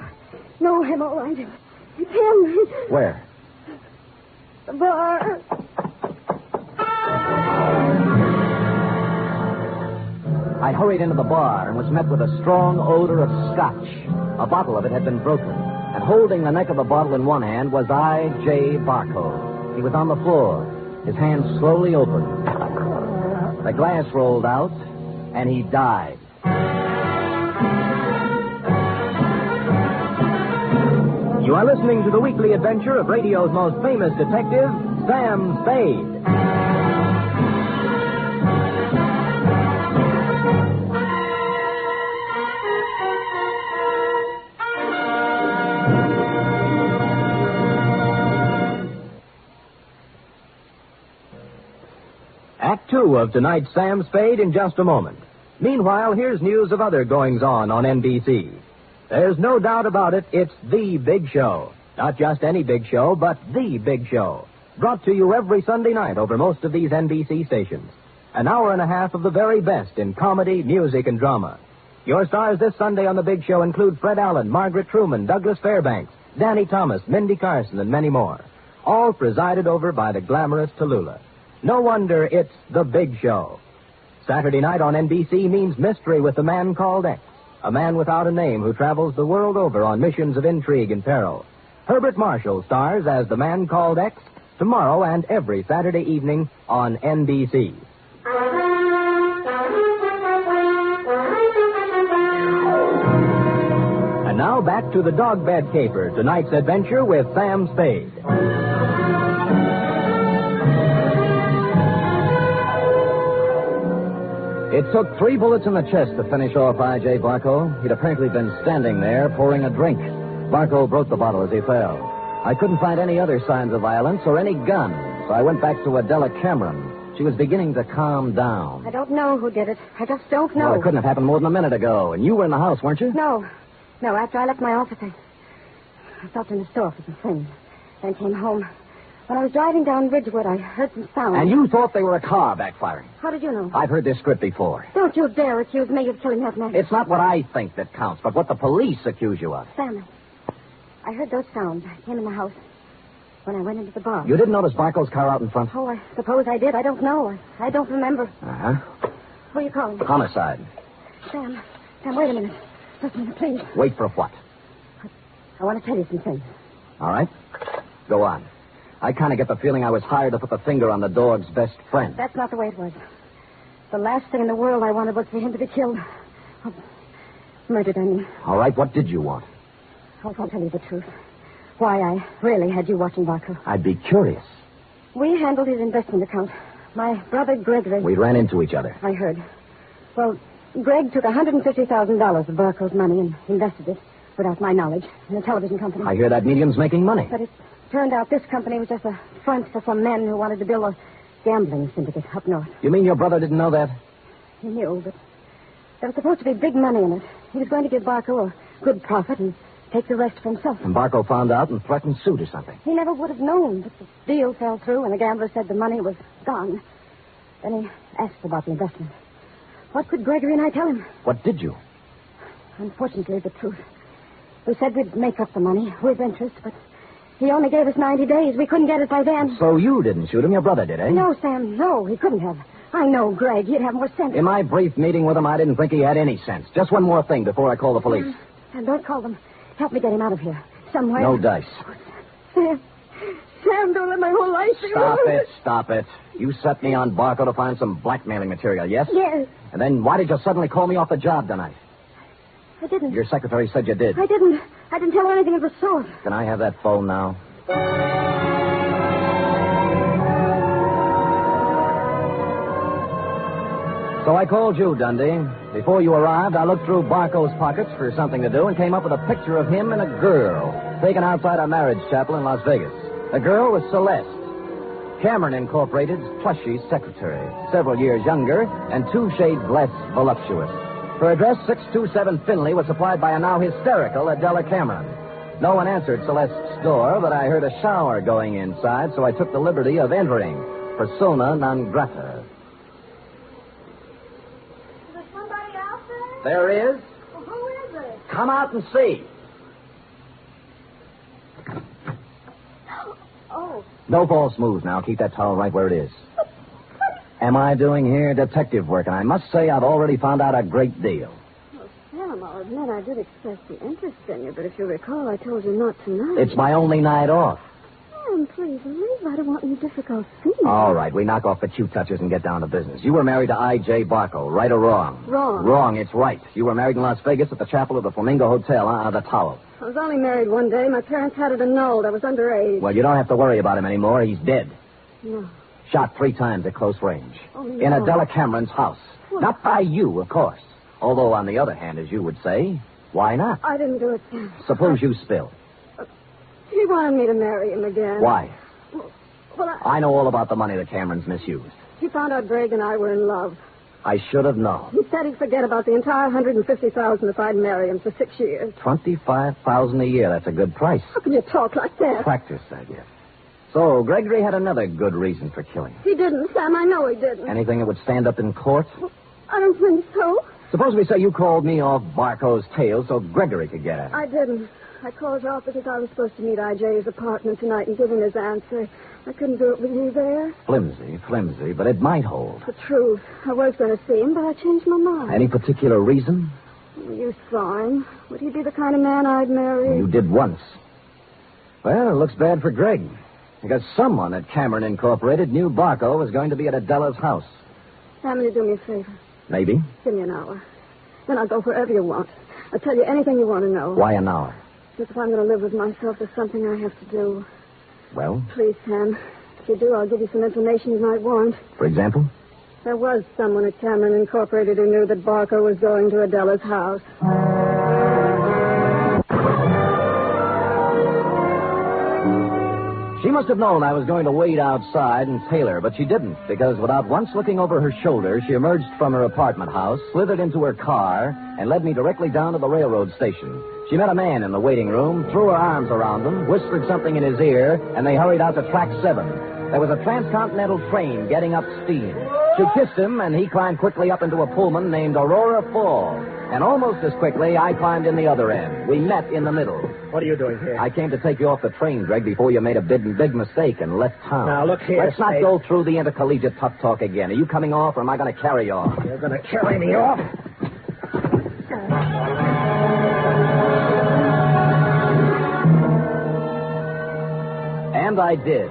I'm all right. It's him. Where? The bar. I hurried into the bar and was met with a strong odor of scotch. A bottle of it had been broken, and holding the neck of the bottle in one hand was I.J. Barco. He was on the floor, his hand slowly opened. The glass rolled out, and he died. You are listening to the weekly adventure of radio's most famous detective, Sam Spade. Act 2 of tonight's Sam Spade in just a moment. Meanwhile, here's news of other goings-on on NBC. There's no doubt about it, it's the big show. Not just any big show, but the big show. Brought to you every Sunday night over most of these NBC stations. An hour and a half of the very best in comedy, music, and drama. Your stars this Sunday on the big show include Fred Allen, Margaret Truman, Douglas Fairbanks, Danny Thomas, Mindy Carson, and many more. All presided over by the glamorous Tallulah. No wonder it's the big show. Saturday night on NBC means mystery with the man called X. A man without a name who travels the world over on missions of intrigue and peril. Herbert Marshall stars as the man called X tomorrow and every Saturday evening on NBC. And now back to the dog bed caper, tonight's adventure with Sam Spade. It took 3 bullets in the chest to finish off I.J. Barco. He'd apparently been standing there pouring a drink. Barco broke the bottle as he fell. I couldn't find any other signs of violence or any gun, so I went back to Adela Cameron. She was beginning to calm down. I don't know who did it. I just don't know. Well, it couldn't have happened more than a minute ago, and you were in the house, weren't you? No, after I left my office, I stopped in the store for some things. Then came home. When I was driving down Ridgewood, I heard some sound. And you thought they were a car backfiring? How did you know? I've heard this script before. Don't you dare accuse me of killing that man. It's not what I think that counts, but what the police accuse you of. Sam, I heard those sounds. I came in the house when I went into the bar. You didn't notice Barco's car out in front? Oh, I suppose I did. I don't know. I don't remember. Uh-huh. Who are you calling? Homicide. Sam, wait a minute. Listen, please. Wait for what? I want to tell you some things. All right. Go on. I kind of get the feeling I was hired to put the finger on the dog's best friend. That's not the way it was. The last thing in the world I wanted was for him to be killed. Oh, murdered, I mean. All right, what did you want? I'll tell you the truth. Why I really had you watching Barco. I'd be curious. We handled his investment account. My brother Gregory. We ran into each other. I heard. Well, Greg took $150,000 of Barco's money and invested it, without my knowledge, in a television company. I hear that medium's making money. But it turned out this company was just a front for some men who wanted to build a gambling syndicate up north. You mean your brother didn't know that? He knew, but there was supposed to be big money in it. He was going to give Barco a good profit and take the rest for himself. And Barco found out and threatened suit or something. He never would have known, but the deal fell through and the gambler said the money was gone. Then he asked about the investment. What could Gregory and I tell him? What did you? Unfortunately, the truth. We said we'd make up the money with interest, but he only gave us 90 days. We couldn't get it by then. So you didn't shoot him, your brother did, eh? No, Sam, no, he couldn't have. I know Greg. He'd have more sense. In my brief meeting with him, I didn't think he had any sense. Just one more thing before I call the police. Sam, don't call them. Help me get him out of here. Somewhere. No dice. Sam, don't let my whole life be Stop it. You set me on Barco to find some blackmailing material, yes? Yes. And then why did you suddenly call me off the job tonight? I didn't. Your secretary said you did. I didn't tell her anything of the sort. Can I have that phone now? So I called you, Dundee. Before you arrived, I looked through Barco's pockets for something to do and came up with a picture of him and a girl taken outside a marriage chapel in Las Vegas. The girl was Celeste, Cameron Incorporated's plushy secretary, several years younger and 2 shades less voluptuous. Her address, 627 Finley, was supplied by a now hysterical Adela Cameron. No one answered Celeste's door, but I heard a shower going inside, so I took the liberty of entering, persona non grata. Is there somebody out there? There is. Well, who is it? Come out and see. Oh. No false moves now. Keep that towel right where it is. Am I doing here detective work? And I must say I've already found out a great deal. Well, Sam, I'll admit I did express the interest in you, but if you recall, I told you not tonight. It's my only night off. Sam, please, leave. I don't want any difficult scenes. All right, we knock off the cute touches and get down to business. You were married to I.J. Barco, right or wrong? Wrong. Wrong, it's right. You were married in Las Vegas at the chapel of the Flamingo Hotel, the Tuttle. I was only married one day. My parents had it annulled. I was underage. Well, you don't have to worry about him anymore. He's dead. No. Shot 3 times at close range. Oh, no. In Adela Cameron's house. What? Not by you, of course. Although, on the other hand, as you would say, why not? I didn't do it, Sam. Suppose you spill. He wanted me to marry him again. Why? Well, I know all about the money the Camerons misused. he found out Greg and I were in love. I should have known. He said he'd forget about the entire $150,000 if I'd marry him for 6 years. $25,000 a year. That's a good price. How can you talk like that? Practice, I guess. So, Gregory had another good reason for killing him. He didn't, Sam. I know he didn't. Anything that would stand up in court? I don't think so. Suppose we say you called me off Barco's tail so Gregory could get at it. I didn't. I called you off because I was supposed to meet I.J.'s apartment tonight and give him his answer. I couldn't do it with you there. Flimsy, but it might hold. The truth. I was going to see him, but I changed my mind. Any particular reason? You saw him. Would he be the kind of man I'd marry? You did once. Well, it looks bad for Greg. Because someone at Cameron Incorporated knew Barco was going to be at Adela's house. Sam, will you do me a favor? Maybe. Give me an hour. Then I'll go wherever you want. I'll tell you anything you want to know. Why an hour? Because if I'm going to live with myself, there's something I have to do. Well? Please, Sam. If you do, I'll give you some information you might want. For example? There was someone at Cameron Incorporated who knew that Barco was going to Adela's house. She must have known I was going to wait outside and tail her, but she didn't, because without once looking over her shoulder, she emerged from her apartment house, slithered into her car, and led me directly down to the railroad station. She met a man in the waiting room, threw her arms around him, whispered something in his ear, and they hurried out to track 7. There was a transcontinental train getting up steam. She kissed him, and he climbed quickly up into a Pullman named Aurora Fall. And almost as quickly, I climbed in the other end. We met in the middle. What are you doing here? I came to take you off the train, Greg, before you made a big mistake and left town. Now, look here, Let's not Spade. go through the intercollegiate tough talk again. Are you coming off, or am I going to carry you off? You're going to carry me off? And I did.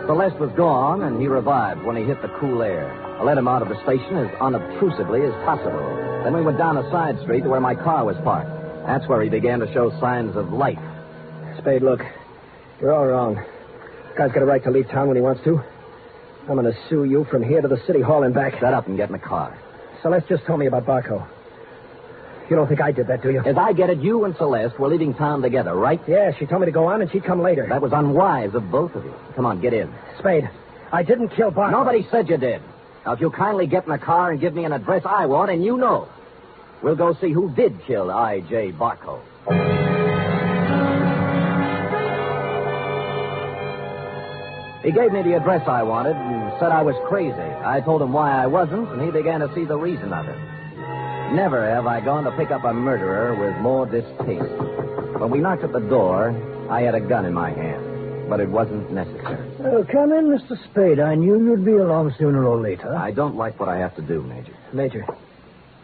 Celeste was gone, and he revived when he hit the cool air. I let him out of the station as unobtrusively as possible. Then we went down a side street to where my car was parked. That's where he began to show signs of life. Spade, look. You're all wrong. Guy's got a right to leave town when he wants to. I'm going to sue you from here to the city hall and back. Shut up and get in the car. Celeste just told me about Barco. You don't think I did that, do you? As I get it, you and Celeste were leaving town together, right? Yeah, she told me to go on and she'd come later. That was unwise of both of you. Come on, get in. Spade, I didn't kill Barco. Nobody said you did. Now, if you'll kindly get in the car and give me an address I want, and you know, we'll go see who did kill I.J. Barco. He gave me the address I wanted and said I was crazy. I told him why I wasn't, and he began to see the reason of it. Never have I gone to pick up a murderer with more distaste. When we knocked at the door, I had a gun in my hand, but it wasn't necessary. Oh, come in, Mr. Spade. I knew you'd be along sooner or later. I don't like what I have to do, Major. Major,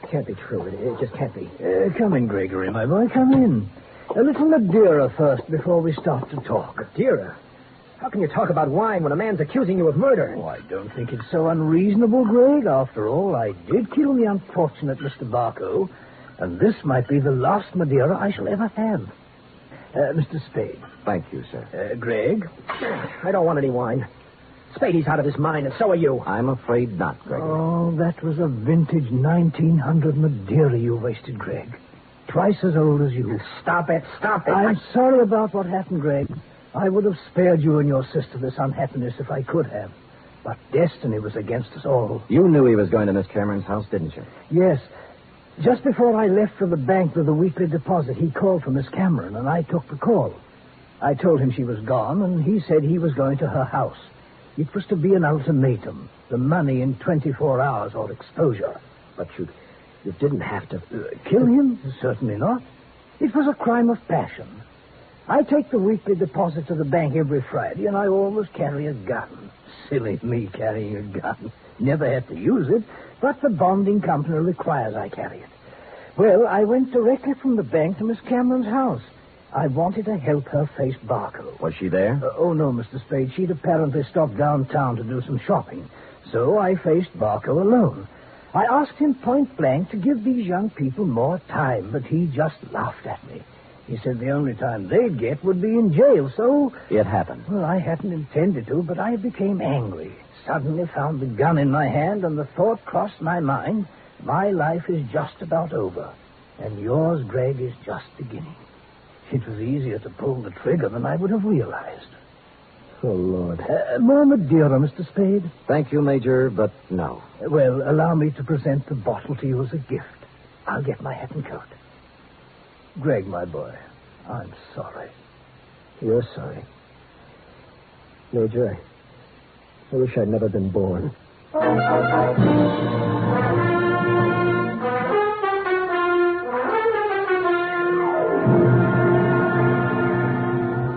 it can't be true. It just can't be. Come in, Gregory, my boy. Come in. A little Madeira first before we start to talk. Madeira? How can you talk about wine when a man's accusing you of murder? Oh, I don't think it's so unreasonable, Greg. After all, I did kill the unfortunate Mr. Barco, and this might be the last Madeira I shall ever have. Mr. Spade. Thank you, sir. Greg? I don't want any wine. Spadey's out of his mind, and so are you. I'm afraid not, Gregory. Oh, that was a vintage 1900 Madeira you wasted, Greg. Twice as old as you. Stop it. Stop it. I'm sorry about what happened, Greg. I would have spared you and your sister this unhappiness if I could have. But destiny was against us all. You knew he was going to Miss Cameron's house, didn't you? Yes. Just before I left for the bank with the weekly deposit, he called for Miss Cameron, and I took the call. I told him she was gone, and he said he was going to her house. It was to be an ultimatum. The money in 24 hours or exposure. But you didn't have to... Kill him? Certainly not. It was a crime of passion. I take the weekly deposit to the bank every Friday, and I always carry a gun. Silly me carrying a gun. Never had to use it, but the bonding company requires I carry it. Well, I went directly from the bank to Miss Cameron's house. I wanted to help her face Barco. Was she there? Oh, no, Mr. Spade. She'd apparently stopped downtown to do some shopping. So I faced Barco alone. I asked him point blank to give these young people more time, but he just laughed at me. He said the only time they'd get would be in jail, so... It happened. Well, I hadn't intended to, but I became angry. Suddenly found the gun in my hand, and the thought crossed my mind, my life is just about over, and yours, Greg, is just beginning. It was easier to pull the trigger than I would have realized. Oh, Lord. More Madeira, Mr. Spade? Thank you, Major, but no. Well, allow me to present the bottle to you as a gift. I'll get my hat and coat. Greg, my boy, I'm sorry. You're sorry. Major, I wish I'd never been born.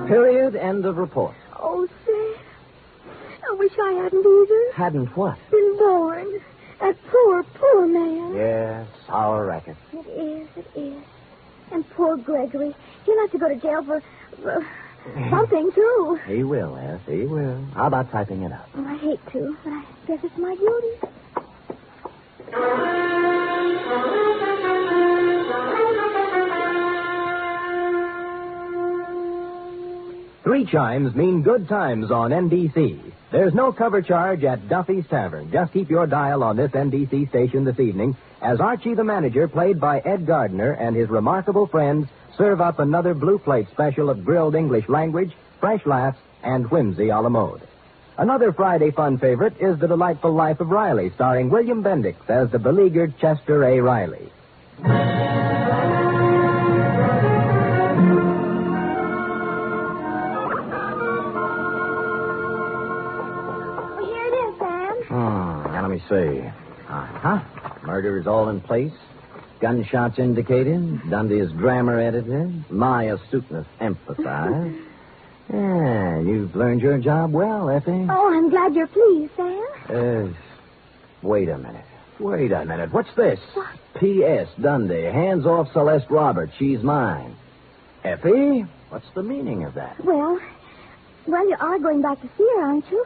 Period. End of report. Oh, Sam, I wish I hadn't either. Hadn't what? Been born. That poor, poor man. Yes, our racket. It is. And poor Gregory. He'll have to go to jail for something, too. He will, yes, he will. How about typing it up? Well, I hate to, but I guess it's my duty. Three chimes mean good times on NBC. There's no cover charge at Duffy's Tavern. Just keep your dial on this NBC station this evening as Archie the Manager, played by Ed Gardner, and his remarkable friends serve up another Blue Plate special of grilled English language, fresh laughs, and whimsy a la mode. Another Friday fun favorite is The Delightful Life of Riley, starring William Bendix as the beleaguered Chester A. Riley. Here it is, Sam. Now let me see. Murder is all in place. Gunshots indicated. Dundee's grammar edited. My astuteness emphasized. Yeah, you've learned your job well, Effie. Oh, I'm glad you're pleased, Sam. Wait a minute. What's this? What? P.S. Dundee, hands off Celeste Roberts. She's mine. Effie, what's the meaning of that? Well, you are going back to see her, aren't you?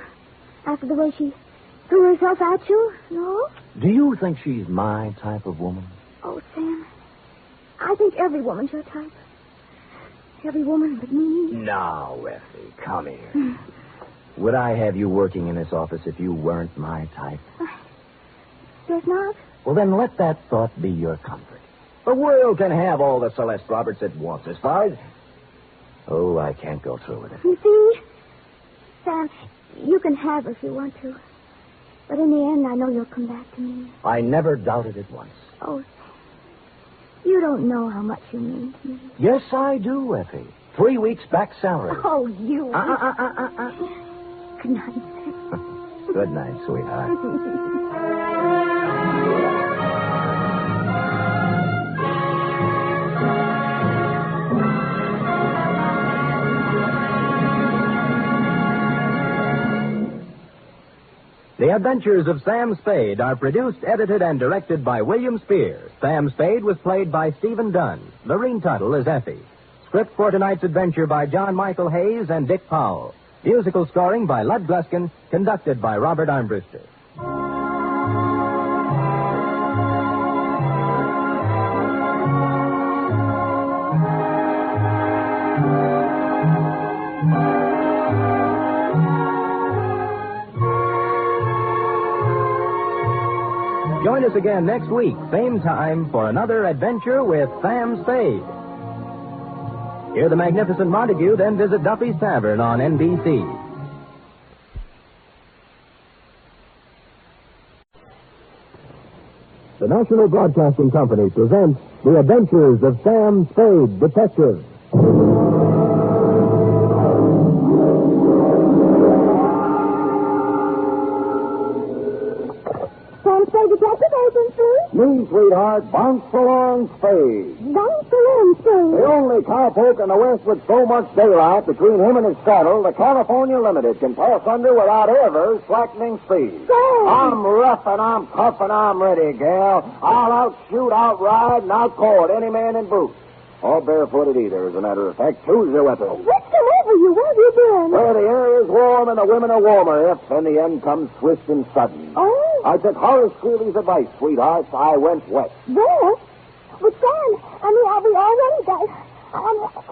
After the way she threw herself at you, no? Do you think she's my type of woman? Oh, Sam, I think every woman's your type. Every woman but me. Now, Effie, come here. Would I have you working in this office if you weren't my type? Guess not. Well, then let that thought be your comfort. The world can have all the Celeste Roberts it wants as far as... Oh, I can't go through with it. You see, Sam, you can have her if you want to. But in the end, I know you'll come back to me. I never doubted it once. Oh, you don't know how much you mean to me. Yes, I do, Effie. 3 weeks back salary. Oh, you. Good night. Good night, sweetheart. The Adventures of Sam Spade are produced, edited, and directed by William Spier. Sam Spade was played by Stephen Dunne. Lurene Tuttle is Effie. Script for tonight's adventure by John Michael Hayes and Dick Powell. Musical scoring by Lud Gluskin, conducted by Robert Armbruster. Join us again next week, same time, for another adventure with Sam Spade. Hear the magnificent Montague, then visit Duffy's Tavern on NBC. The National Broadcasting Company presents The Adventures of Sam Spade, Detective. Sam Spade Detective Agency? Me, sweetheart, bounce along Spade. Bounce along, Spade. The only cowpoke in the West with so much daylight between him and his saddle, the California Limited, can pass under without ever slackening speed. Sam! I'm rough and I'm tough and I'm ready, gal. I'll outshoot, outride, and outcourt any man in boots. Or barefooted either, as a matter of fact. Choose your weapon. What's come over you? Where have you been? Where the air is warm and the women are warmer, if then the end comes swift and sudden. Oh? I took Horace Greeley's advice, sweetheart. I went west. Where? But Sam, I'll be all ready.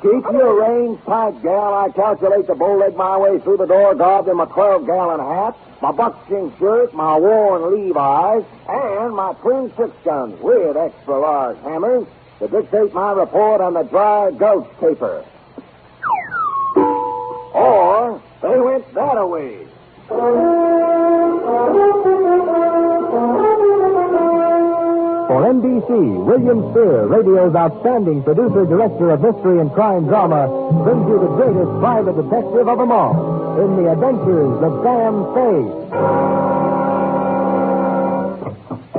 Keep your reins tight, gal. I calculate to bow-leg my way through the door, garbed in my 12-gallon hat, my buckskin shirt, my worn Levi's, and my twin six-guns with extra-large hammers to dictate my report on the Dry Gulch caper. Or they went that-a-way. For NBC, William Spier, radio's outstanding producer, director of mystery and crime drama, brings you the greatest private detective of them all in The Adventures of Sam Spade.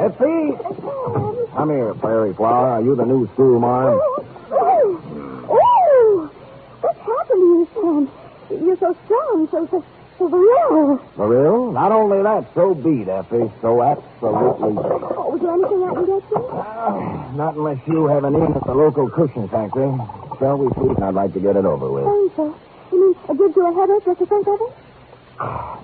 Effie? Come here, Fairy Flower. Are you the new school marm? Oh! What's happened to you, Sam? You're so strong, so real. For real? Not only that, so beat, Effie. So absolutely. Oh, is there anything I can get you? Not unless you have an in at the local cushion factory. Shall we, sweet? I'd like to get it over with. Thanks, sir. You mean it gives you a headache just to think of it?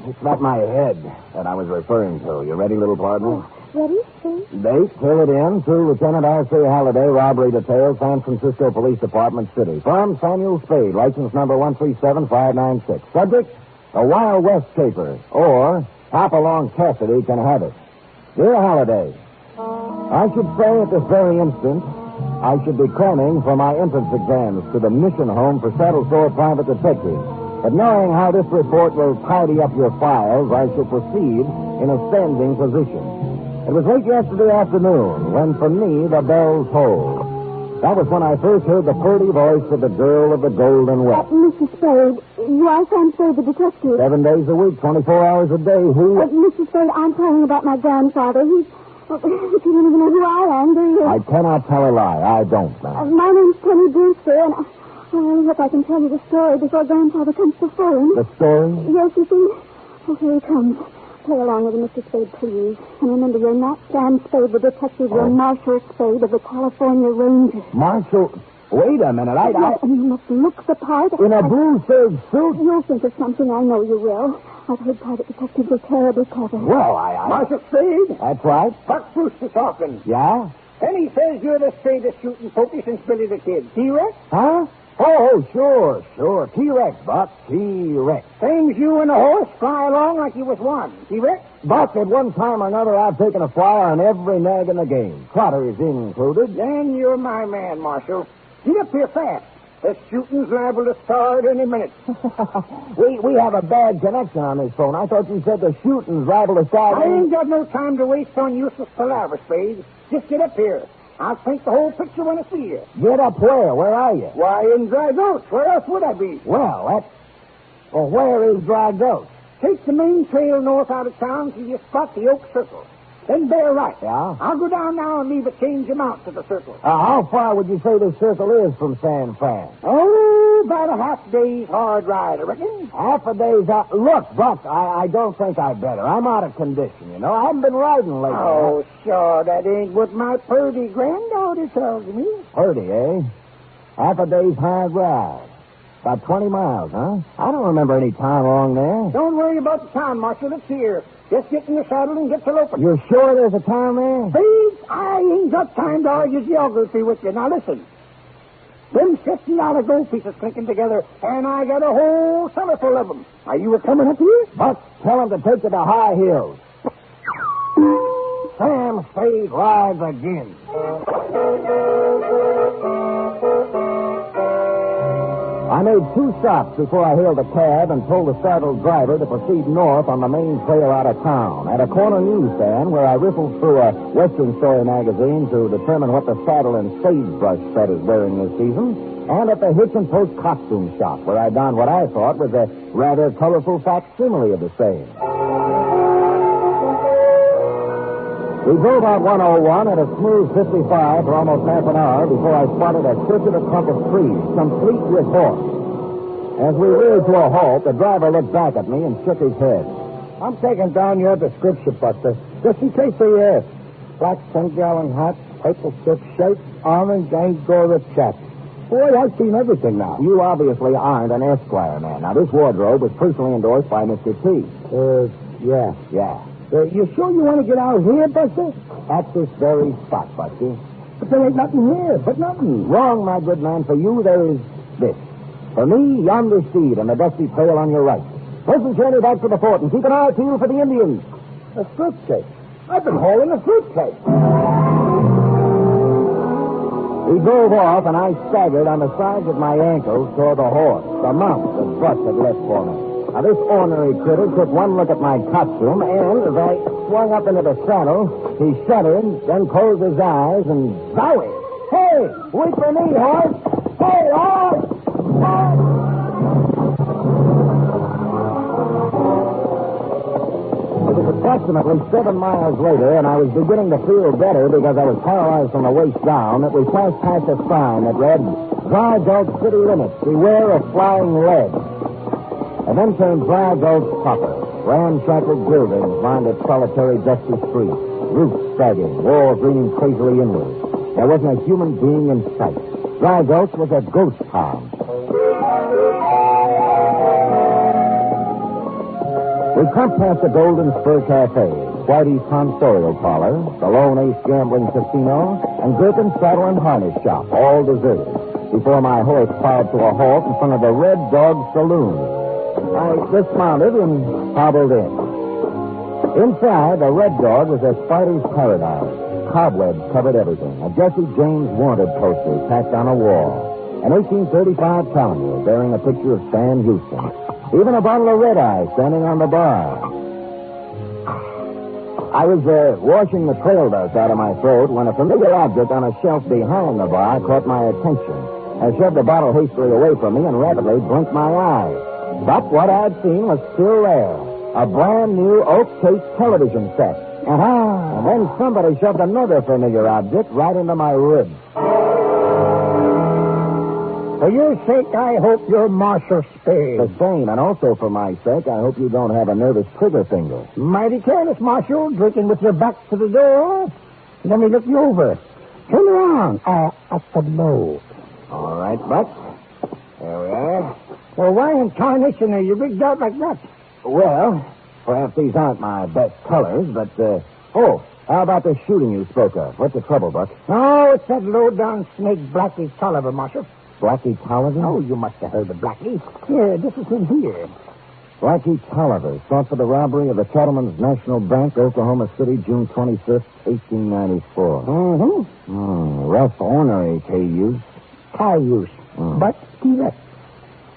It's not my head that I was referring to. You ready, little partner? Ready, sir? Date, fill it in, to Lieutenant R.C. Halliday, robbery detail, San Francisco Police Department, City. Firm, Samuel Spade, license number 137596. Subject, a Wild West caper, or Hopalong Cassidy can have it. Dear Halliday, I should say at this very instant, I should be cramming for my entrance exams to the mission home for saddle sore private detectives. But knowing how this report will tidy up your files, I shall proceed in a standing position. It was late yesterday afternoon when, for me, the bells tolled. That was when I first heard the purty voice of the girl of the Golden West. Mrs. Spade, you are Sam Spade, the detective. 7 days a week, 24 hours a day. Who? Mrs. Spade, I'm telling about my grandfather. You don't even know who I am, do you? I cannot tell a lie. I don't, ma'am. My name's Penny Brewster, and I really hope I can tell you the story before Grandfather comes to phone. The story? Yes, you see. Oh, here he comes. Play along with him, Mr. Spade, please. And remember, you're not Sam Spade, the detective. You're Marshal Spade of the California Rangers. Marshal? Wait a minute. And you must look the part. In a blue serge suit? You'll think of something. I know you will. I've heard private detectives are terribly clever. Well, Marshal Spade? That's right. Buck Brewster talking. Yeah? Penny says you're the straightest shooting focus since Billy the Kid. See you, Rex? Huh? Oh, sure. T-Rex, Buck. T-Rex. Things you and the horse fly along like you was one. T-Rex? Buck, at one time or another, I've taken a flyer on every nag in the game. Trotters included. Then you're my man, Marshal. Get up here fast. The shooting's liable to start any minute. We have a bad connection on this phone. I thought you said the shooting's liable to start. I ain't got no time to waste on useless palaver, Spade. Just get up here. I'll paint the whole picture when I see you. Get up where? Where are you? Why, in Dry Gulch. Where else would I be? Well, where is Dry Gulch? Take the main trail north out of town till you spot the Oak Circle. Then bear right. Yeah? I'll go down now and leave a change amount to the circle. How far would you say this circle is from San Fran? Oh, about a half day's hard ride, I reckon. Half a day's out. Look, Buck, I don't think I'd better. I'm out of condition, you know. I haven't been riding lately. Oh, sure, that ain't what my purdy granddaughter tells me. Purdy, eh? Half a day's hard ride. About 20 miles, huh? I don't remember any time along there. Don't worry about the time, Marshal. It's here. Just get in the saddle and get to loping. You're sure there's a town there? Please, I ain't got time to argue geography with you. Now, listen. Them $50 gold pieces clinking together, and I got a whole cellar full of them. Are you coming up here? Buck, tell him to take you to High Hills. Sam Spade rides again. I made 2 stops before I hailed a cab and told the saddled driver to proceed north on the main trail out of town. At a corner newsstand where I riffled through a Western Story magazine to determine what the saddle and sagebrush set is wearing this season, and at the Hitch and Post costume shop where I donned what I thought was a rather colorful facsimile of the same. We drove out 101 at a smooth 55 for almost half an hour before I spotted a circular clump of trees, complete with horse. As we reared to a halt, the driver looked back at me and shook his head. I'm taking down your description, Buster, just in case they ask. Black sun-gallon hat, purple silk shirt, orange Angora chaps. Boy, I've seen everything now. You obviously aren't an Esquire man. Now, this wardrobe was personally endorsed by Mr. T. Yeah. You sure you want to get out of here, Buster? At this very spot, Buster. But there ain't nothing here, but nothing. Wrong, my good man. For you, there is this. For me, yonder steed and the dusty trail on your right. Pleasant journey back to the fort, and keep an eye peeled for the Indians. A fruitcake. I've been hauling a fruitcake. He drove off, and I staggered on the sides of my ankles toward the horse, the mount that Buck had left for me. Now, this ornery critter took one look at my costume, and as I swung up into the saddle, he shuddered, then closed his eyes, and zowie! Hey, wait for me, horse! Hey, horse! It was approximately 7 miles later, and I was beginning to feel better because I was paralyzed from the waist down, that we passed past a sign that read, Dry Gulch City Limits, beware of flying lead. And then came Dry Gulch proper. Ramshackle buildings lined its solitary, dusty streets. Roofs sagging, walls leaning crazily inward. There wasn't a human being in sight. Dry Gulch was a ghost town. We crept past the Golden Spur Cafe, Whitey's Tonsorial Parlor, the Lone Ace Gambling Casino, and Gherkin's Saddle and Harness Shop, all deserted, before my horse plowed to a halt in front of the Red Dog Saloon. I dismounted and hobbled in. Inside, the Red Dog was a spider's paradise. Cobwebs covered everything. A Jesse James wanted poster tacked on a wall. An 1835 calendar bearing a picture of Stan Houston. Even a bottle of red eye standing on the bar. I was washing the trail dust out of my throat when a familiar object on a shelf behind the bar caught my attention. I shoved the bottle hastily away from me and rapidly blinked my eye. But what I'd seen was still there. A brand new oak case television set. And then somebody shoved another familiar object right into my ribs. For your sake, I hope you're Marshal Spade. The same, and also for my sake, I hope you don't have a nervous trigger finger. Mighty careless, Marshal, drinking with your back to the door. Let me look you over. Turn around. At the low. All right, Buck. There we are. Well, why in tarnation are you rigged out like that? Well, perhaps these aren't my best colors, but, how about the shooting you spoke of? What's the trouble, Buck? Oh, it's that low-down snake Blackie Tolliver, Marshal. Blackie Tolliver? Oh, you must have heard of Blackie. Here, this is him here. Blackie Tolliver, sought for the robbery of the Cattlemen's National Bank, Oklahoma City, June 25th, 1894. Rough ornery cayuse. But he left.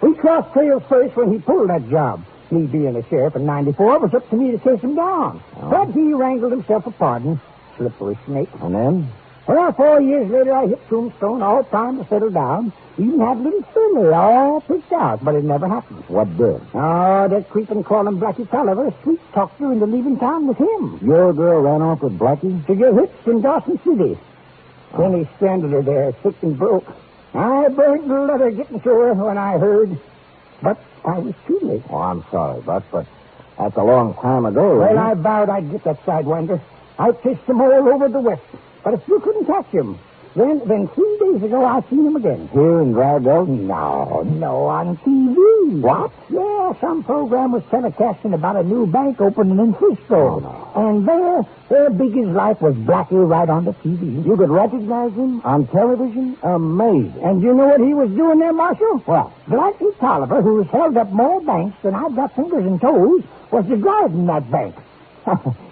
We crossed trails first when he pulled that job. Me being a sheriff in 94, it was up to me to chase him down. But he wrangled himself a pardon. Slippery snake. And then? Well, 4 years later, I hit Tombstone, all trying to settle down. Even had little Philly all picked out, but it never happened. What did? Oh, that creeping crawling Blackie Tolliver sweet-talked her into leaving town with him. Your girl ran off with Blackie? To get hitched in Dawson City. Then he stranded her there, sick and broke. I burned the letter getting to her when I heard. But I was too late. Oh, I'm sorry, Buck, but that's a long time ago. Well, I vowed I'd get that sidewinder. I chased him all over the West. But if you couldn't catch him, then 3 days ago I seen him again. Here in Dry Gulch? No, on TV. What? Yeah, some program was telecasting about a new bank opening in Frisco. Oh, no. And there big as life, was Blackie right on the TV. You could recognize him on television? Amazing. And you know what he was doing there, Marshal? What? Blackie Tolliver, who's held up more banks than I've got fingers and toes, was the guard in that bank.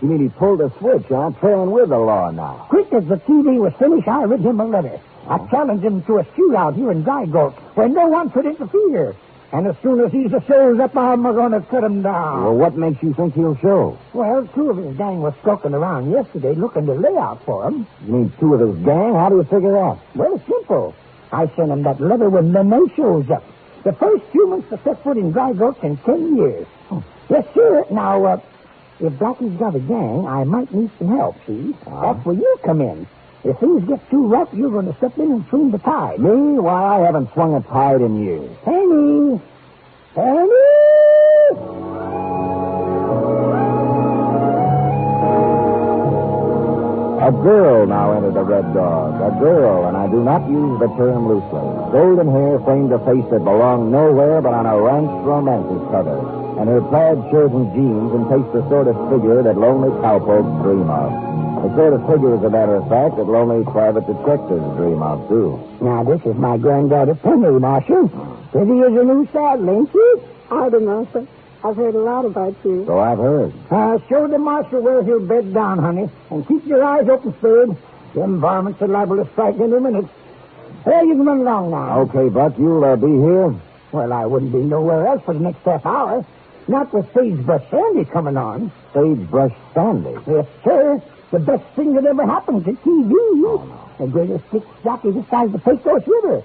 You mean he pulled a switch, huh? Trailing with the law now. Quick as the TV was finished, I read him a letter. I challenged him to a shootout here in Dry Gulch where no one could interfere. And as soon as he shows up, I'm going to cut him down. Well, what makes you think he'll show? Well, 2 of his gang was skulking around yesterday looking to lay out for him. You mean 2 of his gang? How do you figure that? Well, it's simple. I sent him that letter when Lurene shows up. The first humans to set foot in Dry Gulch in 10 years. Yes, sir. Now, if Blackie's got a gang, I might need some help, see? That's where you come in. If things get too rough, you're going to step in and swing the tide. Me? Why, I haven't swung a tide in years. Penny! A girl now entered the Red Dog. A girl, and I do not use the term loosely. Golden hair framed a face that belonged nowhere but on a ranch romantic cover. And her plaid shirt and jeans encased the sort of figure that lonely cowpokes dream of. The sort of figure, as a matter of fact, that lonely private detectives dream of, too. Now, this is my granddaughter, Penny, Marshal. Pretty as a new saddle, ain't she? Howdy, Marshal. I've heard a lot about you. So I've heard. Show the Marshal where he'll bed down, honey. And keep your eyes open, Spade. Them varmints are liable to strike any minute. Hey, you can run along now. Okay, Buck, you'll be here? Well, I wouldn't be nowhere else for the next half hour. Not with Sagebrush Sandy coming on. Sagebrush Sandy? Yes, sir. The best thing that ever happened to TV. Oh, no. The greatest stick jockey decides to take those with her.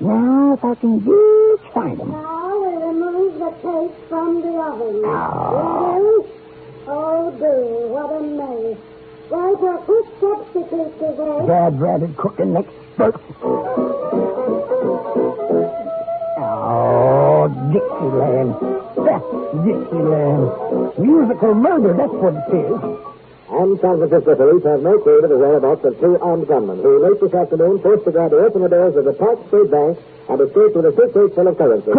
Now, if I can just find him. Now we remove the cake from the oven. Oh. Oh, dear, what a mess. Why, for quick substitute today. Dad-ratted cooking expert. Oh, Dixieland. That's Dixieland. Musical murder, that's what it is. And San Francisco police have no clue to the whereabouts of 2 armed gunmen who late this afternoon forced the guard to open the doors of the Park State Bank and escaped with a suitcase full of currency.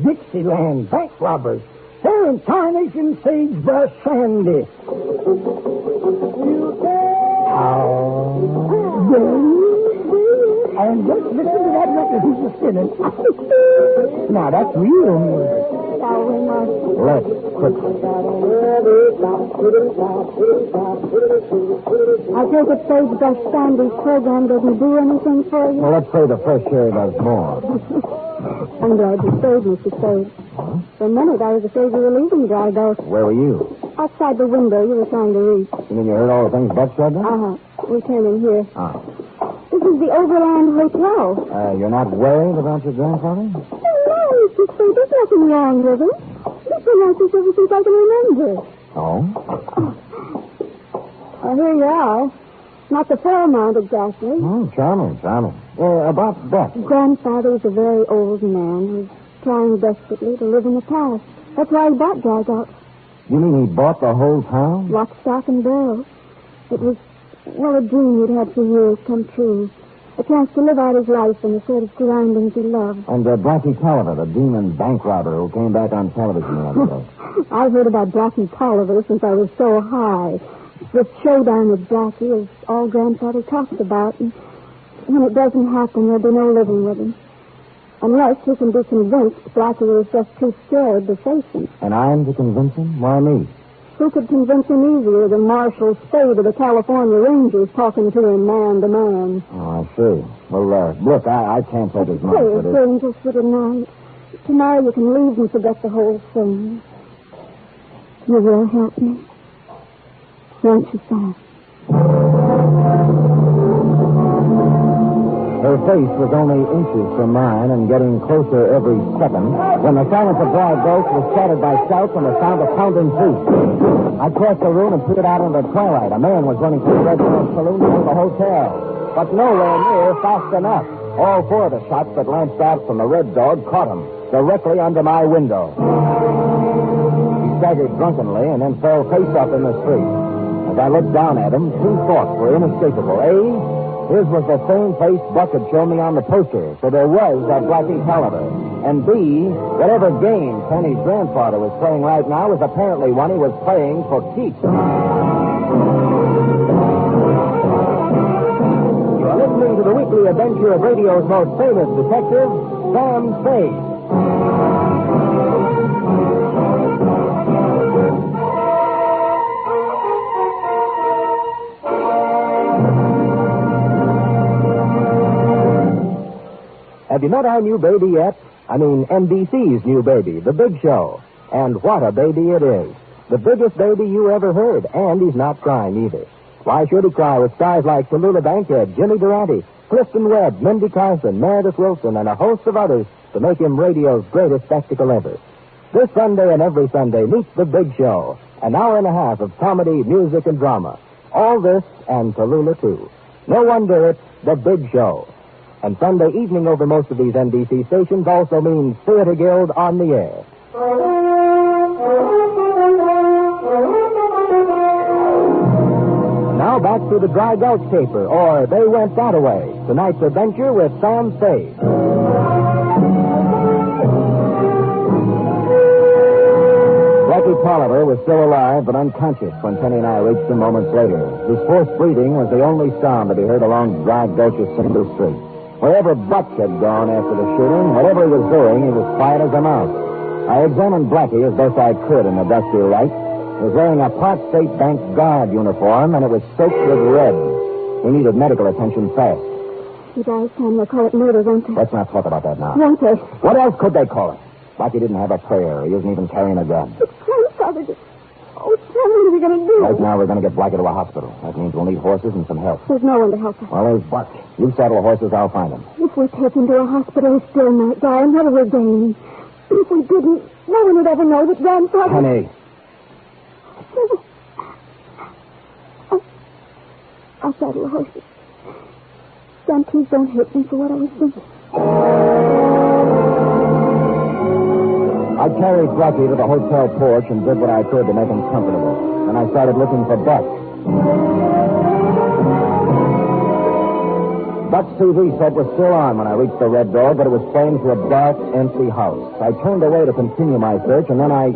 Dixieland, bank robbers. Her incarnation, Sagebrush Sandy. And just listen to that record he's just spinning. Now, that's real music. Let's quickly. I take it Sagebrush Sandy's program doesn't do anything for you? Well, let's say the fresh air does more. I'm glad you stayed, Mr. Spade. For a minute, I was afraid you were leaving Dry Gulch. Where were you? Outside the window you were trying to reach. You mean you heard all the things Buck said then? We came in here. Oh. This is the Overland Hotel. You're not worried about your grandfather? No, Mr. Spade, there's nothing wrong with him. He's been like this ever since I can remember. Oh? Well, here you are. Not the Fairmount, exactly. Oh, charming. About Buck. Grandfather is a very old man who's trying desperately to live in the past. That's why he bought Dry Gulch. You mean he bought the whole town? Lock, stock, and barrel. It was, a dream he'd had for years come true. A chance to live out his life in the sort of surroundings he loved. And Blackie Tolliver, the demon bank robber who came back on television the other day. I've heard about Blackie Tolliver since I was so high. This showdown with Blackie is all Grandfather talked about. And when it doesn't happen, there'll be no living with him. Unless he can be convinced Blackie was just too scared to face him. And I'm to convince him? Why me? Who could convince him easier than Marshal Spade of the California Rangers talking to him man to man? Oh, I see. Well, look, I can't take his money. Please, Jane, just for tonight. Tomorrow you can leave and forget the whole thing. You will help me. Won't you, Sam? Her face was only inches from mine and getting closer every second when the silence of Dry Gulch was shattered by shouts and the sound of pounding feet. I crossed the room and peered out into the twilight. A man was running through the Red Dog saloon toward the hotel, but nowhere near fast enough. All four of the shots that lanced out from the Red Dog caught him directly under my window. He staggered drunkenly and then fell face up in the street. As I looked down at him, two thoughts were inescapable. A, his was the same face Buck had shown me on the poster, so there was that Blackie caliber. And B, whatever game Penny's grandfather was playing right now was apparently one he was playing for keeps. You're listening to the weekly adventure of radio's most famous detective, Sam Spade. Have you met our new baby yet? I mean, NBC's new baby, The Big Show. And what a baby it is. The biggest baby you ever heard, and he's not crying either. Why should he cry with stars like Tallulah Bankhead, Jimmy Durante, Clifton Webb, Mindy Carson, Meredith Wilson, and a host of others to make him radio's greatest spectacle ever? This Sunday and every Sunday, meet The Big Show, an hour and a half of comedy, music, and drama. All this and Tallulah, too. No wonder it's The Big Show. And Sunday evening over most of these NBC stations also means Theater Guild on the air. Now back to the Dry Gulch caper, or They Went That-A-Way. Tonight's adventure with Sam Spade. Blackie Tolliver was still alive but unconscious when Penny and I reached him moments later. His forced breathing was the only sound to be heard along Dry Gulch's single street. Wherever Buck had gone after the shooting, whatever he was doing, he was quiet as a mouse. I examined Blackie as best I could in the dusty light. He was wearing a Park State Bank guard uniform, and it was soaked with red. He needed medical attention fast. You guys, Sam, they'll call it murder, won't they? Let's not talk about that now. Won't they? What else could they call it? Blackie didn't have a prayer. He isn't even carrying a gun. It's grandfather. Oh, Sam, what are we going to do? Right now, we're going to get Blackie to a hospital. That means we'll need horses and some help. There's no one to help us. Well, there's Buck. You saddle horses, I'll find him. If we take him to a hospital, he still might die, and what do we gain? If we didn't, no one would ever know that grandfather... Penny. I'll saddle the horses. Sam, please don't hurt me for what I was thinking. I carried Blackie to the hotel porch and did what I could to make him comfortable. Then I started looking for Buck. Buck's TV set was still on when I reached the Red Dog, but it was playing to a dark, empty house. I turned away to continue my search, and then I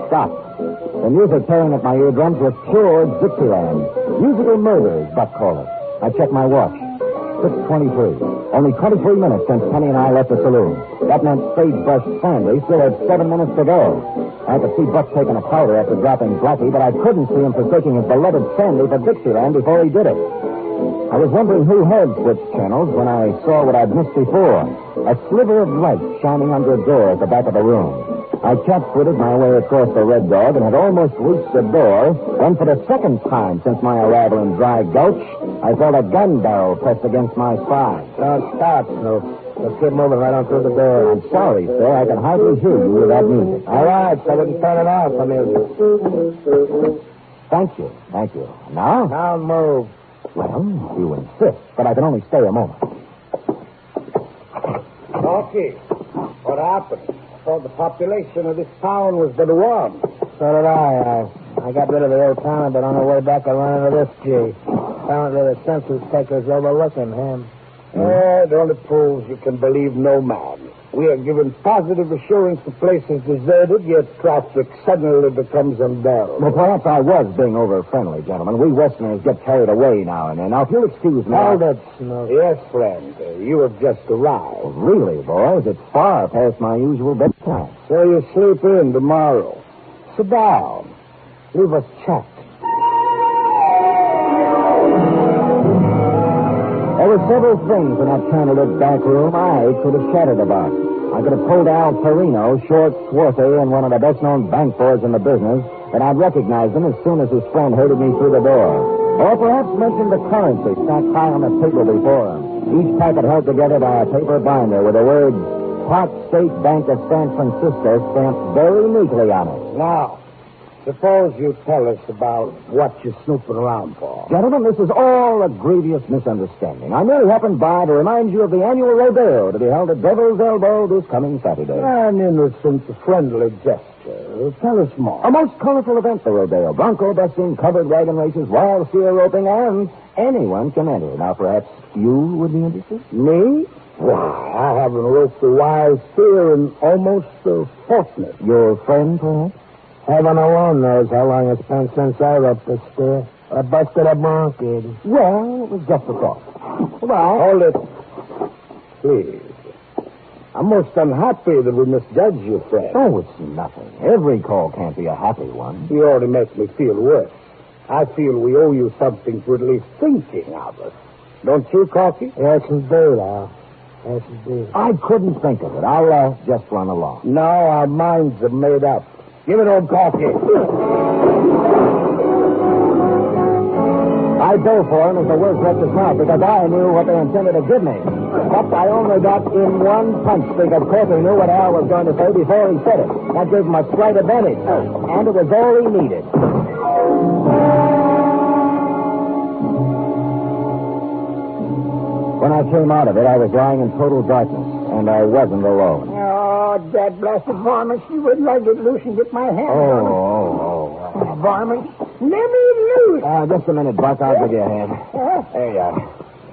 stopped. The music tearing at my eardrums was pure Dixieland. Musical murder, as Buck called it. I checked my watch. 6:23. Only 23 minutes since Penny and I left the saloon. That meant Sagebrush Sandy still had 7 minutes to go. I could see Buck taking a powder after dropping Blackie, but I couldn't see him forsaking his beloved Sandy for Dixieland before he did it. I was wondering who had switched channels when I saw what I'd missed before. A sliver of light shining under a door at the back of the room. I cat-footed my way across the Red Dog and had almost reached the door when, for the second time since my arrival in Dry Gulch, I felt a gun barrel pressed against my thigh. Don't stop, Snoop. Just keep moving right on through the door. I'm sorry, sir. I can hardly hear you without music. All right, so we can turn it off for music. Thank you. Now? Now move. Well, you insist, but I can only stay a moment. Okay. What happened? I thought the population of this town was the one. So did I. I got rid of the old town, but on the way back I ran into this G. Apparently the census taker's overlooking him. It only proves you can believe no man. We are given positive assurance the place is deserted, yet traffic suddenly becomes unbearable. Well, perhaps I was being over-friendly, gentlemen. We Westerners get carried away now and then. Now, if you'll excuse me... Now that's not... Yes, friend. You have just arrived. Well, really, boys, it's far past my usual bedtime. So you sleep in tomorrow. Sit down. Leave us chat. There were several things in that candlelit back room I could have chatted about. I could have pulled Al Torino, short, swarthy, and one of the best-known bank boys in the business, and I'd recognize him as soon as his friend herded me through the door. Or perhaps mentioned the currency stacked high on the table before him, each packet held together by a paper binder with the words, Park State Bank of San Francisco stamped very neatly on it. Now, suppose you tell us about what you're snooping around for. Gentlemen, this is all a grievous misunderstanding. I merely happened by to remind you of the annual rodeo to be held at Devil's Elbow this coming Saturday. An innocent, friendly gesture. Tell us more. A most colorful event, the rodeo. Bronco busting, covered wagon races, wild steer roping, and anyone can enter. Now, perhaps you would be interested? Me? Why, I haven't roped a wild steer in almost a fortnight. Your friend, perhaps? Heaven alone knows how long it's been since I roped a steer. I busted a bronco. Well, it was just a thought. Well, hold it. Please. I'm most unhappy that we misjudged you, friend. Oh, it's nothing. Every call can't be a happy one. You already make me feel worse. I feel we owe you something for at least thinking of us. Don't you, Corky? Yes, indeed, Al. Yes, indeed. I couldn't think of it. I'll just run along. No, our minds are made up. Give it old Corky. I dove for him as the words left his mouth because I knew what they intended to give me. But I only got in one punch because Corky knew what Al was going to say before he said it. That gave him a slight advantage. And it was all he needed. When I came out of it, I was lying in total darkness, and I wasn't alone. Oh, that blasted varmints. You wouldn't like to get loose and get my hands on them. Oh. Varmints. Let me loose. Just a minute, Buck. I'll give you a hand. There you are.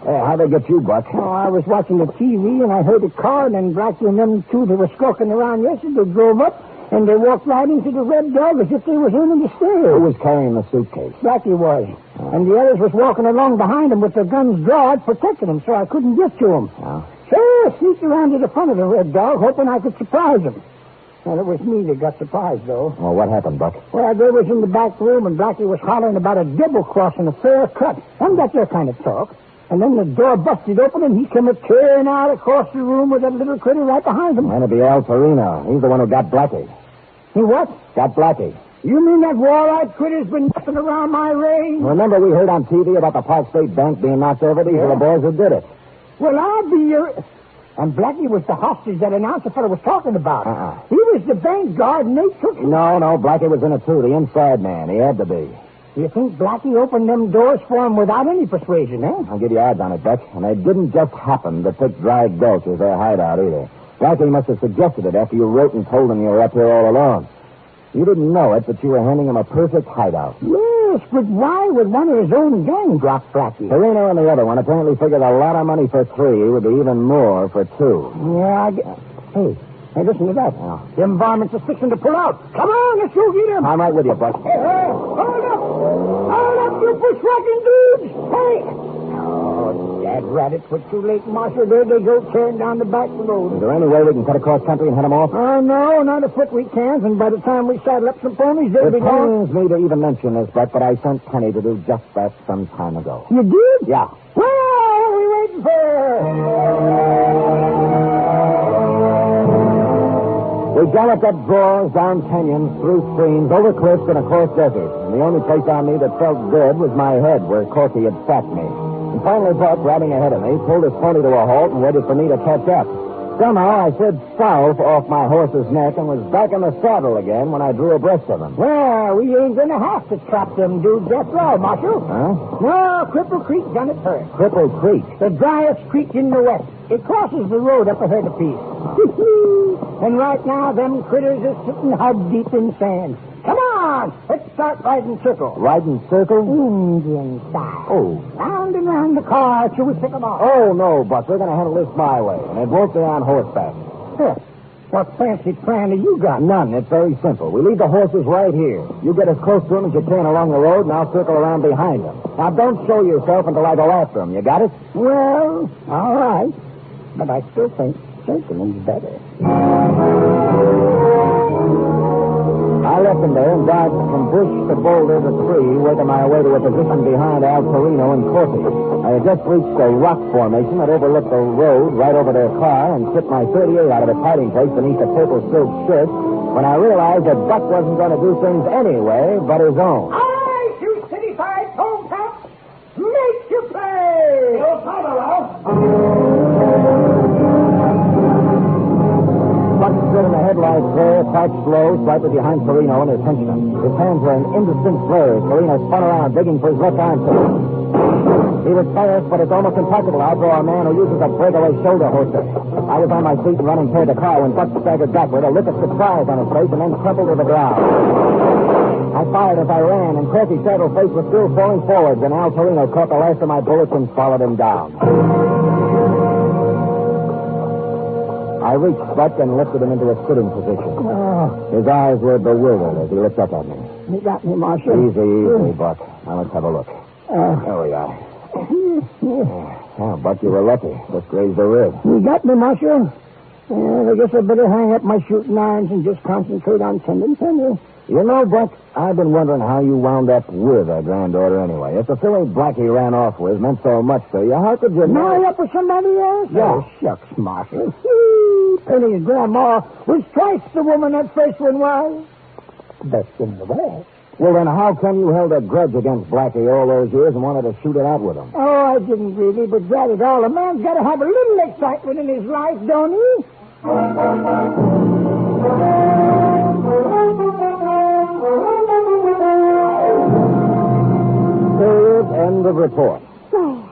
Hey, how'd they get you, Buck? Oh, I was watching the TV, and I heard a car, and then Blackie and them two that were skulking around yesterday drove up, and they walked right into the Red Dog as if they was in the stairs. Who was carrying the suitcase? Blackie was. And the others was walking along behind him with their guns drawn, protecting him, so I couldn't get to him. Oh. So I sneaked around to the front of the Red Dog, hoping I could surprise him. Well, it was me that got surprised, though. Well, what happened, Buck? Well, they was in the back room, and Blackie was hollering about a double cross and a fair cut. I'm got their kind of talk. And then the door busted open, and he came tearing out across the room with that little critter right behind him. That'd be Al Torino. He's the one who got Blackie. He what? Got Blackie. You mean that wall-eyed critter's been messing around my range? Remember we heard on TV about the Park State Bank being knocked over? These are the boys who did it. Well, I'll be your... And Blackie was the hostage that announcer fellow was talking about. He was the bank guard, and they took him. No, Blackie was in it, too. The inside man. He had to be. You think Blackie opened them doors for him without any persuasion, eh? I'll give you odds on it, Buck. And they didn't just happen to pick Dry Gulch as their hideout, either. Blackie must have suggested it after you wrote and told him you were up here all alone. You didn't know it, but you were handing him a perfect hideout. Yes, but why would one of his own gang drop Blackie? Torino and the other one apparently figured a lot of money for 3 would be even more for 2. Yeah, I guess... Hey, listen to that. Oh. Them varmints are fixing to pull out. Come on, let's go get them. I'm right with you, Buck. Hey, hold up. Hold up, you bushwhacking dudes. Hey. Oh, dad rat, it was too late, Marshal. There they go, tearing down the back road. Is there any way we can cut across country and head them off? Oh, no, not afoot we can. And by the time we saddle up some ponies, they'll be gone. It pains me to even mention this, Buck, but I sent Penny to do just that some time ago. You did? Yeah. Well, what are we waiting for? We galloped up draws, down canyons, through streams, over cliffs, and across deserts. And the only place on me that felt good was my head, where Corky had sacked me. And finally, Buck, riding ahead of me, pulled his pony to a halt and waited for me to catch up. Somehow, I slid south off my horse's neck and was back in the saddle again when I drew abreast of him. Well, we ain't going to have to trap them dudes after all, Marshal. Huh? No, Cripple Creek done it first. Cripple Creek? The driest creek in the west. It crosses the road up ahead a piece. And right now, them critters are sitting hub deep in sand. Come on, let's start riding circle. Riding circle? Indian style. Oh. Round and round the car till we pick them off. Oh, no, Buck. We're going to handle this my way, and it won't be on horseback. Huh. What fancy plan have you got? None. It's very simple. We leave the horses right here. You get as close to them as you can along the road, and I'll circle around behind them. Now, don't show yourself until I go after them. You got it? Well, all right. But I still think circling's better. I left them there and dodged from bush to boulder to tree, working my way to a position behind Al Torino and Corky. I had just reached a rock formation that overlooked the road right over their car and slipped my .38 out of its hiding place beneath the purple silk shirt when I realized that Buck wasn't going to do things anyway but his own. All right, you city-fied tometops, make your play! No problem, Buck stood in the headlights there, parked slow, slightly behind Torino and his henchman. His hands were in indistinct blurs. Torino spun around, digging for his left arm. He was fast, but it's almost impossible to outdraw a man who uses a breakaway shoulder holster. I was on my feet and running toward the car when Buck staggered backward, a look of surprise on his face, and then crumpled to the ground. I fired as I ran, and Corky's saddle face was still falling forwards, and Al Torino caught the last of my bullets and followed him down. I reached Buck and lifted him into a sitting position. His eyes were bewildered as he looked up at me. You got me, Marshal. Easy, Buck. Now let's have a look. There we are. Buck, you were lucky. Just grazed the rib. You got me, Marshal. I guess I better hang up my shooting irons and just concentrate on tending Penny. You know, Buck, I've been wondering how you wound up with a granddaughter anyway. If the filly Blackie ran off with meant so much to you, how could you... Marry up with somebody else? Yeah. Oh, shucks, Marshal. Penny's grandma was twice the woman that first one was. Best in the West. Well, then how come you held a grudge against Blackie all those years and wanted to shoot it out with him? Oh, I didn't really, but drat it all, a man's got to have a little excitement in his life, don't he? Period. End of report. Sam.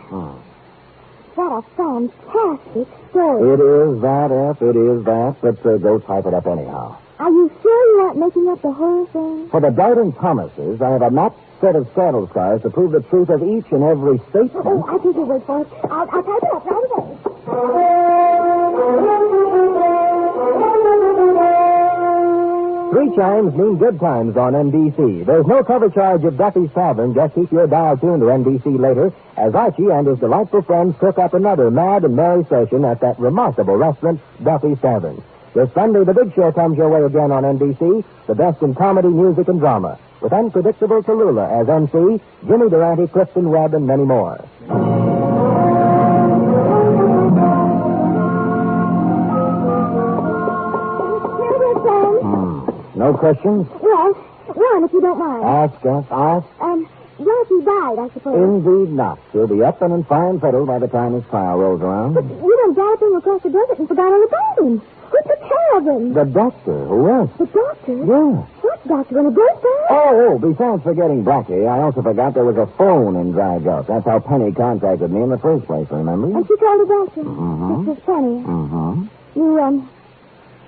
What a fantastic story. It is that, F. It is that. But go type it up anyhow. Are you sure you aren't making up the whole thing? For the Doubting Thomases, I have a matched set of saddle scars to prove the truth of each and every statement. Oh, I think you'll wait for it. I'll type it up right away. Three chimes mean good times on NBC. There's no cover charge of Duffy's Tavern. Just keep your dial tuned to NBC later as Archie and his delightful friends cook up another mad and merry session at that remarkable restaurant, Duffy's Tavern. This Sunday, the big show comes your way again on NBC, the best in comedy, music, and drama, with unpredictable Tallulah as MC, Jimmy Durante, Clifton Webb, and many more. Here it is, Sam. No questions? Yes, one, if you don't mind. Ask us, ask. Blackie died, I suppose. Indeed not. He'll be up and in fine fettle by the time his trial rolls around. But you went galloping across the desert and forgot all about him. Who took care of him? The doctor. Who else? The doctor? Yeah. What doctor? In a ghost town? Oh, besides forgetting Blackie, I also forgot there was a phone in Dry Gulch. That's how Penny contacted me in the first place, remember? And she called the doctor. Mm-hmm. This was Penny. Mm-hmm. You,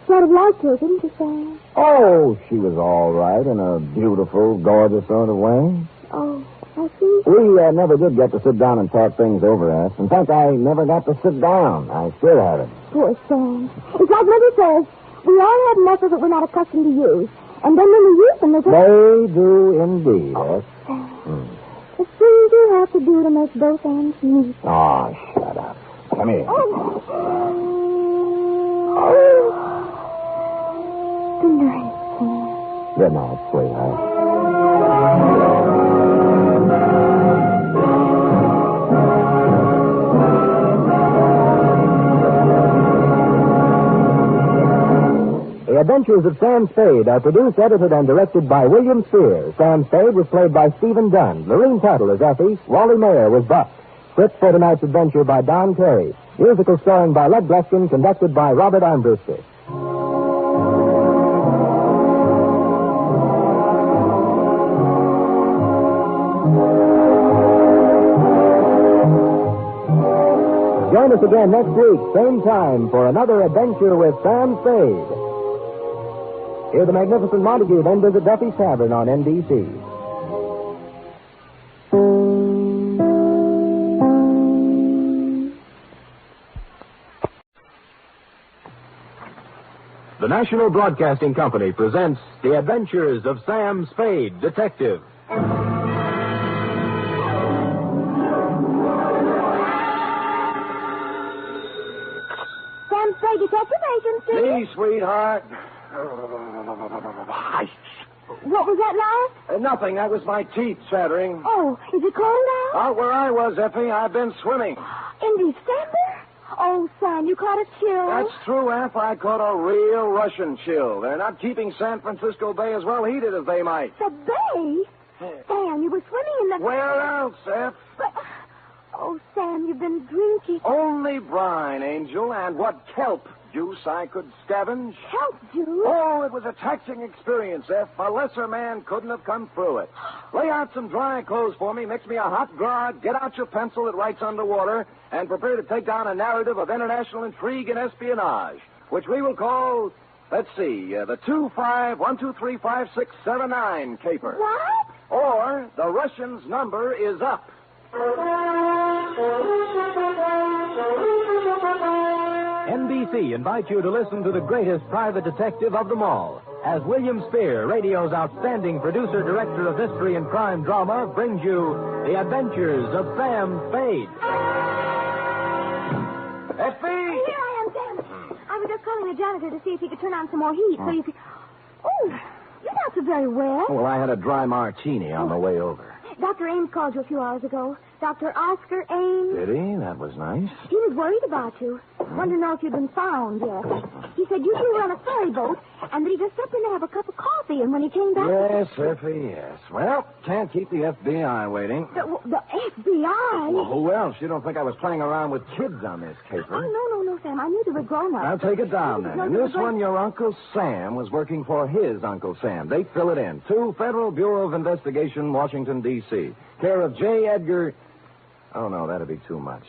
sort of liked her, didn't you, Sam? Oh, she was all right in a beautiful, gorgeous sort of way. Oh, I see. We never did get to sit down and talk things over, us. In fact, I never got to sit down. I still haven't. Poor Sam. It's like Mother says. We all have muscles that we're not accustomed to use. And then when we use them, they do indeed, yes. The things you have to do to make both ends meet. Oh, shut up. Come here. Good night, Sam. Good night, sweetheart. The Adventures of Sam Spade are produced, edited, and directed by William Spier. Sam Spade was played by Stephen Dunne. Lurene Tuttle as Effie. Wally Mayer was Buck. Script for tonight's adventure by Don Carey. Musical scoring by Led Gluskin, conducted by Robert Armbruster. Join us again next week, same time, for another adventure with Sam Spade. Hear the magnificent Montague, then visit Duffy's Tavern on NBC. National Broadcasting Company presents The Adventures of Sam Spade, Detective. Sam Spade, Detective Agency. Me, sweetheart. What was that, Lars? Nothing. That was my teeth chattering. Oh, is it cold now? Out where I was, Effie, I've been swimming. In December? Oh, Sam, you caught a chill. That's true, Eff. I caught a real Russian chill. They're not keeping San Francisco Bay as well heated as they might. The bay? Sam, you were swimming in the... Where else, Eff? But... Oh, Sam, you've been drinking. Only brine, Angel, and what kelp juice I could scavenge. Kelp juice? Oh, it was a taxing experience, Eff. A lesser man couldn't have come through it. Lay out some dry clothes for me, mix me a hot grog, get out your pencil that writes underwater, and prepare to take down a narrative of international intrigue and espionage, which we will call, let's see, the 25123569 caper. What? Or the Russian's number is up. NBC invites you to listen to the greatest private detective of them all, as William Spier, radio's outstanding producer-director of mystery and crime drama, brings you The Adventures of Sam Spade. Effie! Here I am, Sam. I was just calling the janitor to see if he could turn on some more heat, so you could... Oh, you're not so very well. Well, I had a dry martini on the way over. Dr. Ames called you a few hours ago. Dr. Oscar Ames. Did he? That was nice. He was worried about you. Wanted to know if you'd been found yet. He said you two were on a ferry boat, and that he just stepped in to have a cup of coffee, and when he came back... Yes, Effie, yes. Well, can't keep the FBI waiting. The FBI? Well, who else? You don't think I was playing around with kids on this caper? Oh, no, Sam. I knew they were grown-ups. Now, take it down, then. In this one, your Uncle Sam was working for his Uncle Sam. They fill it in. To Federal Bureau of Investigation, Washington, D.C. Care of J. Edgar... Oh, no, that'd be too much.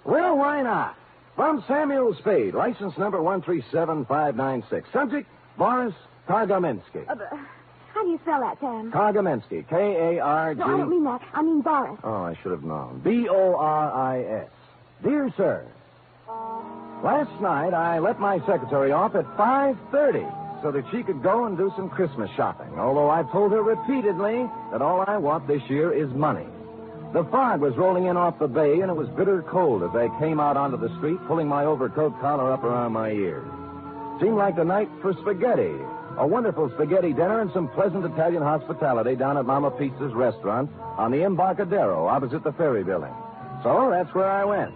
Well, why not? From Samuel Spade, license number 137596. Subject, Boris Kargamensky. How do you spell that, Sam? Kargamensky, K-A-R-G... No, I don't mean that. I mean Boris. Oh, I should have known. B-O-R-I-S. Dear Sir, last night I let my secretary off at 5:30 so that she could go and do some Christmas shopping, although I've told her repeatedly that all I want this year is money. The fog was rolling in off the bay, and it was bitter cold as I came out onto the street, pulling my overcoat collar up around my ears. Seemed like the night for spaghetti. A wonderful spaghetti dinner and some pleasant Italian hospitality down at Mama Pizza's restaurant on the Embarcadero opposite the ferry building. So that's where I went.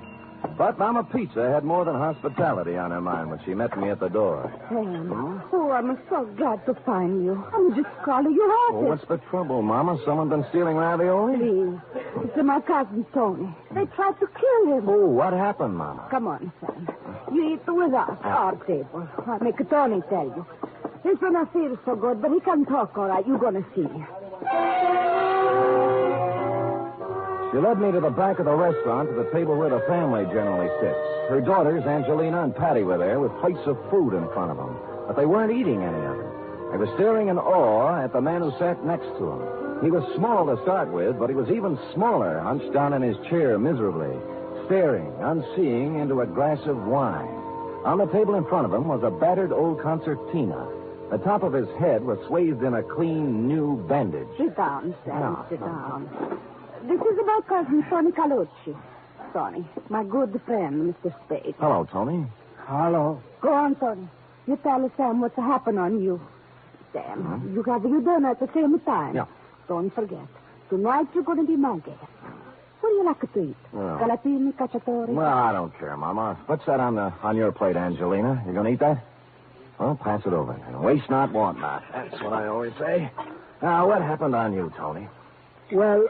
But Mama Pizza had more than hospitality on her mind when she met me at the door. Sam, oh, I'm so glad to find you. I'm just calling your office. Well, what's the trouble, Mama? Someone been stealing ravioli? Please. It's my cousin, Tony. They tried to kill him. Oh, what happened, Mama? Come on, Sam. You eat with us. Our table. I'll make Tony tell you. He's gonna feel so good, but he can talk all right. You're gonna see. She led me to the back of the restaurant to the table where the family generally sits. Her daughters, Angelina and Patty, were there with plates of food in front of them, but they weren't eating any of it. They were staring in awe at the man who sat next to him. He was small to start with, but he was even smaller, hunched down in his chair miserably, staring, unseeing, into a glass of wine. On the table in front of him was a battered old concertina. The top of his head was swathed in a clean, new bandage. Sit down, Sam. No. Sit down. This is my cousin, Tony Calucci. Tony, my good friend, Mr. Spade. Hello, Tony. Hello. Go on, Tony. You tell Sam what's happened on you. Sam, you have your dinner at the same time. Yeah. Don't forget. Tonight you're going to be my guest. What do you like to eat? Well. Galatini, cacciatore? Well, I don't care, Mama. What's that on your plate, Angelina? You gonna eat that? Well, pass it over. Waste not, want not. That's what I always say. Now, what happened on you, Tony? Well,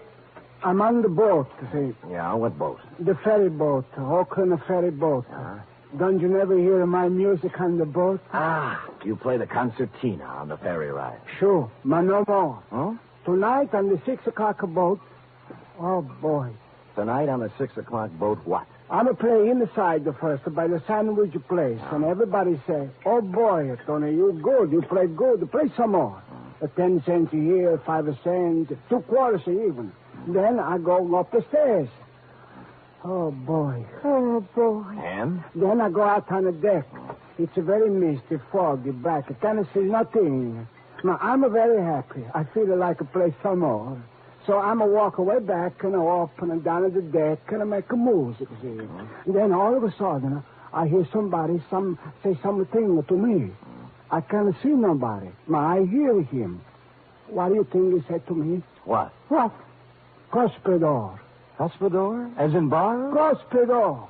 I'm on the boat, see. Yeah, what boat? The ferry boat, Oakland ferry boat. Don't you never hear my music on the boat? Ah, you play the concertina on the ferry ride. Sure, but no more. Huh? Tonight on the 6 o'clock boat. Oh, boy. Tonight on the 6 o'clock boat, what? I'm a play inside the first by the sandwich place, and everybody say, "Oh boy, Tony, you good. You play good. Play some more." 10 cents a year, 5 cents, 2 quarters even. Then I go up the stairs. Oh, boy. Oh, boy. And? Then I go out on the deck. It's a very misty, foggy, black. I can't see nothing. Now, I'm very happy. I feel like I play some more. So I'm a walk away back and up and down at the deck and I make a music, see. And then all of a sudden, I hear somebody say something to me. I can't see nobody. Now, I hear him. What do you think he said to me? What? What? Cospedor. Hospodor? As in bar? Cospedor.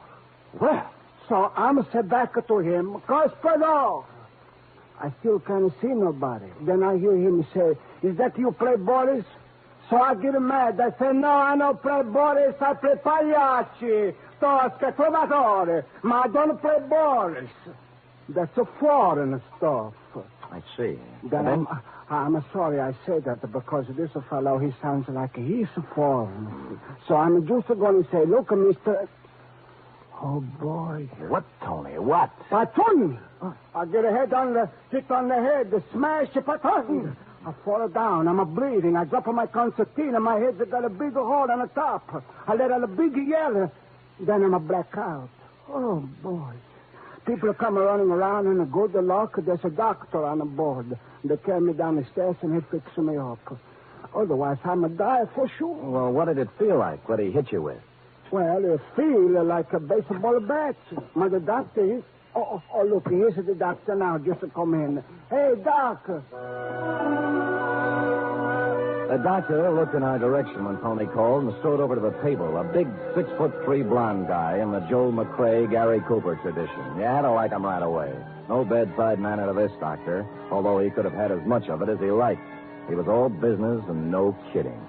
Well. So I'm say back to him, Cospedor. I still can't see nobody. Then I hear him say, is that you play Boris? So I get mad. I say, no, I don't play Boris. I play Pagliacci, Tosca, Trovatore. But I don't play Boris. That's a foreign stuff. I see. Then I'm sorry I say that because this fellow, he sounds like he's foreign. So I'm just going to say, look, Mr. Oh, boy. What, Tony? What? Patun! I get a hit on the head, smash the patun. I fall down. I'm bleeding. I drop on my concertina. My head's got a big hole on the top. I let out a big yell. Then I'm a blackout. Oh, boy. People come running around and good luck. There's a doctor on the board. They carry me down the stairs and he fixes me up. Otherwise, I'm a die for sure. Well, what did it feel like? What did he hit you with? Well, it feels like a baseball bat. But the doctor is... Oh, look, here's the doctor now, just to come in. Hey, Doc. The doctor looked in our direction when Tony called and strode over to the table. A big 6'3" blonde guy in the Joe McCrae, Gary Cooper tradition. You had to like him right away. No bedside manner to this doctor, although he could have had as much of it as he liked. He was all business and no kidding.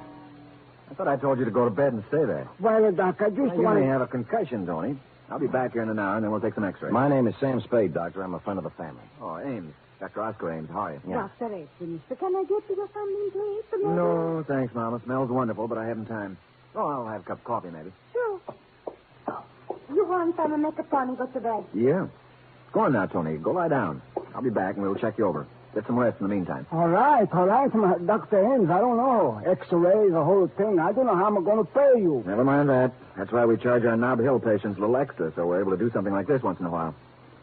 I thought I told you to go to bed and stay there. Well, Doc, I just You want may have a concussion, Tony. I'll be back here in an hour, and then we'll take some x-rays. My name is Sam Spade, Doctor. I'm a friend of the family. Oh, Ames. Dr. Oscar Ames. How are you? Yeah. Dr. Ames, mister, can I get you something, please? No, thanks, Mama. Smells wonderful, but I haven't time. Oh, I'll have a cup of coffee, maybe. Sure. You want some to make a fun and go to bed? Yeah. Go on now, Tony. Go lie down. I'll be back, and we'll check you over. Get some rest in the meantime. All right, Dr. Ames, I don't know. X-rays, the whole thing. I don't know how I'm going to pay you. Never mind that. That's why we charge our Nob Hill patients a little extra, so we're able to do something like this once in a while.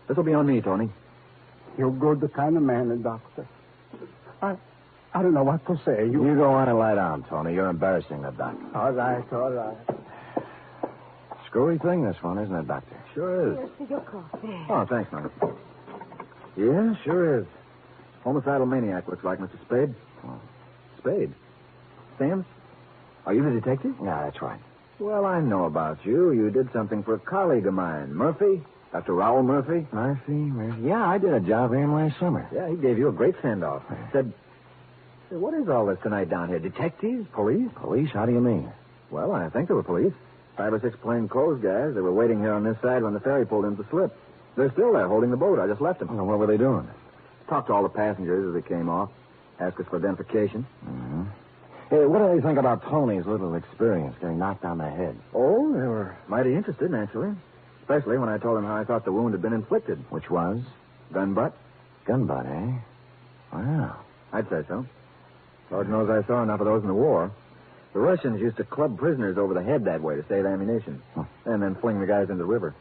This will be on me, Tony. You're good kind of man, Doctor. I don't know what to say. You go on and lie down, Tony. You're embarrassing the doctor. All right. Screwy thing, this one, isn't it, Doctor? Sure is. Here's for your coffee. Oh, thanks, Mama. Yeah, sure is. Homicidal maniac, looks like, Mr. Spade. Oh. Spade? Sam? Are you the detective? Yeah, that's right. Well, I know about you. You did something for a colleague of mine. Murphy? Dr. Raoul Murphy? Murphy? Yeah, I did a job for him last summer. Yeah, he gave you a great send-off. Said, what is all this tonight down here? Detectives? Police? Police? How do you mean? Well, I think they were police. 5 or 6 plainclothes guys. They were waiting here on this side when the ferry pulled into the slip. They're still there holding the boat. I just left them. Well, what were they doing? Talked to all the passengers as they came off. Asked us for identification. Mm-hmm. Hey, what do they think about Tony's little experience getting knocked on the head? Oh, they were mighty interested, naturally. Especially when I told them how I thought the wound had been inflicted. Which was? Gun butt. Gun butt, eh? Wow. I'd say so. Lord knows I saw enough of those in the war. The Russians used to club prisoners over the head that way to save ammunition. And then fling the guys into the river.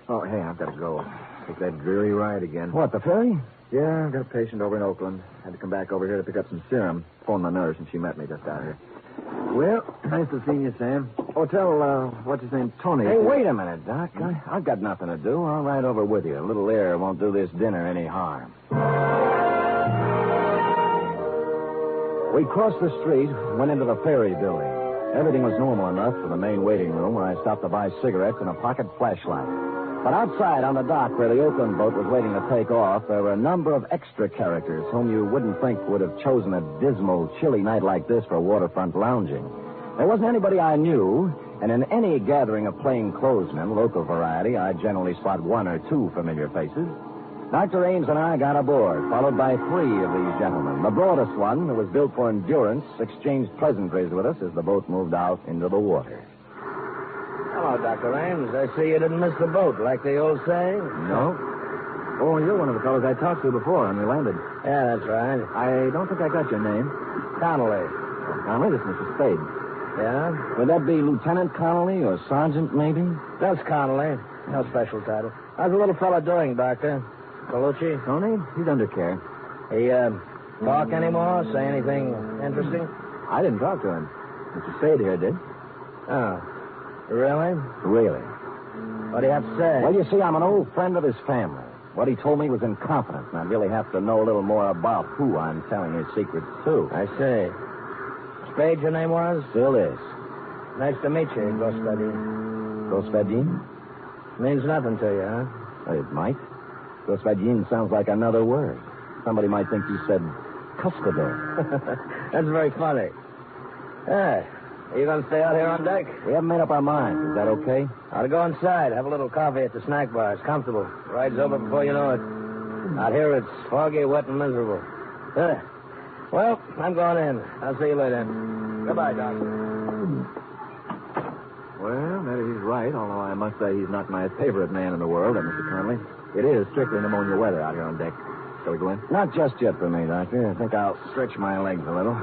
Oh, hey, I've got to go. Take that dreary ride again. What, the ferry? Yeah, I've got a patient over in Oakland. Had to come back over here to pick up some serum. Phoned my nurse, and she met me just out here. Well, nice to see you, Sam. Oh, tell, what's his name, Tony. Hey, wait a minute, Doc. I've got nothing to do. I'll ride over with you. A little air won't do this dinner any harm. We crossed the street, went into the ferry building. Everything was normal enough for the main waiting room where I stopped to buy cigarettes and a pocket flashlight. But outside on the dock where the Oakland boat was waiting to take off, there were a number of extra characters whom you wouldn't think would have chosen a dismal, chilly night like this for waterfront lounging. There wasn't anybody I knew, and in any gathering of plainclothesmen, local variety, I generally spot 1 or 2 familiar faces. Dr. Ames and I got aboard, followed by 3 of these gentlemen. The broadest one, who was built for endurance, exchanged pleasantries with us as the boat moved out into the water. Hello, Dr. Ames. I see you didn't miss the boat, like the old saying. No. Oh, you're one of the fellows I talked to before when we landed. Yeah, that's right. I don't think I got your name. Connolly. Conley, this is Mr. Spade. Yeah? Would that be Lieutenant Connolly or Sergeant, maybe? That's Connolly. No special title. How's the little fella doing, Doctor? Colucci? Tony? He's under care. He, talk anymore? Say anything interesting? I didn't talk to him. Mr. Spade here did. Oh. Really? Really. What do you have to say? Well, you see, I'm an old friend of his family. What he told me was in confidence, and I really have to know a little more about who I'm telling his secrets to. I see. Spade, your name was? Still is. Nice to meet you, Gospodin. Gospodin? Means nothing to you, huh? It might. Gospodin sounds like another word. Somebody might think you said cuspidor. That's very funny. Hey, are you going to stay out here on deck? We haven't made up our minds. Is that okay? Ought to go inside. Have a little coffee at the snack bar. It's comfortable. Ride's over before you know it. Out here, it's foggy, wet, and miserable. Well, I'm going in. I'll see you later. Goodbye, Doc. Well, maybe he's right, although I must say he's not my favorite man in the world, Mr. Connolly. It is strictly pneumonia weather out here on deck. Shall we go in? Not just yet for me, Doctor. I think I'll stretch my legs a little.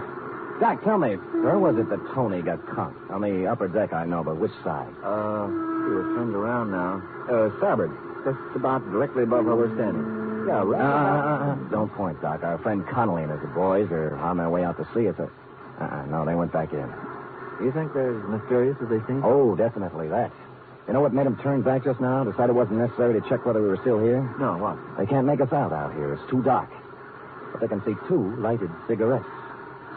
Doc, tell me, where was it that Tony got conked? On the upper deck, I know, but which side? He was turned around now. Starboard. Just about directly above where we're standing. Yeah, right. Don't point, Doc. Our friend Connolly and his boys are on their way out to sea. No, they went back in. You think they're as mysterious as they seem? Oh, definitely that. You know what made them turn back just now? Decide it wasn't necessary to check whether we were still here? No, what? They can't make us out here. It's too dark. But they can see 2 lighted cigarettes.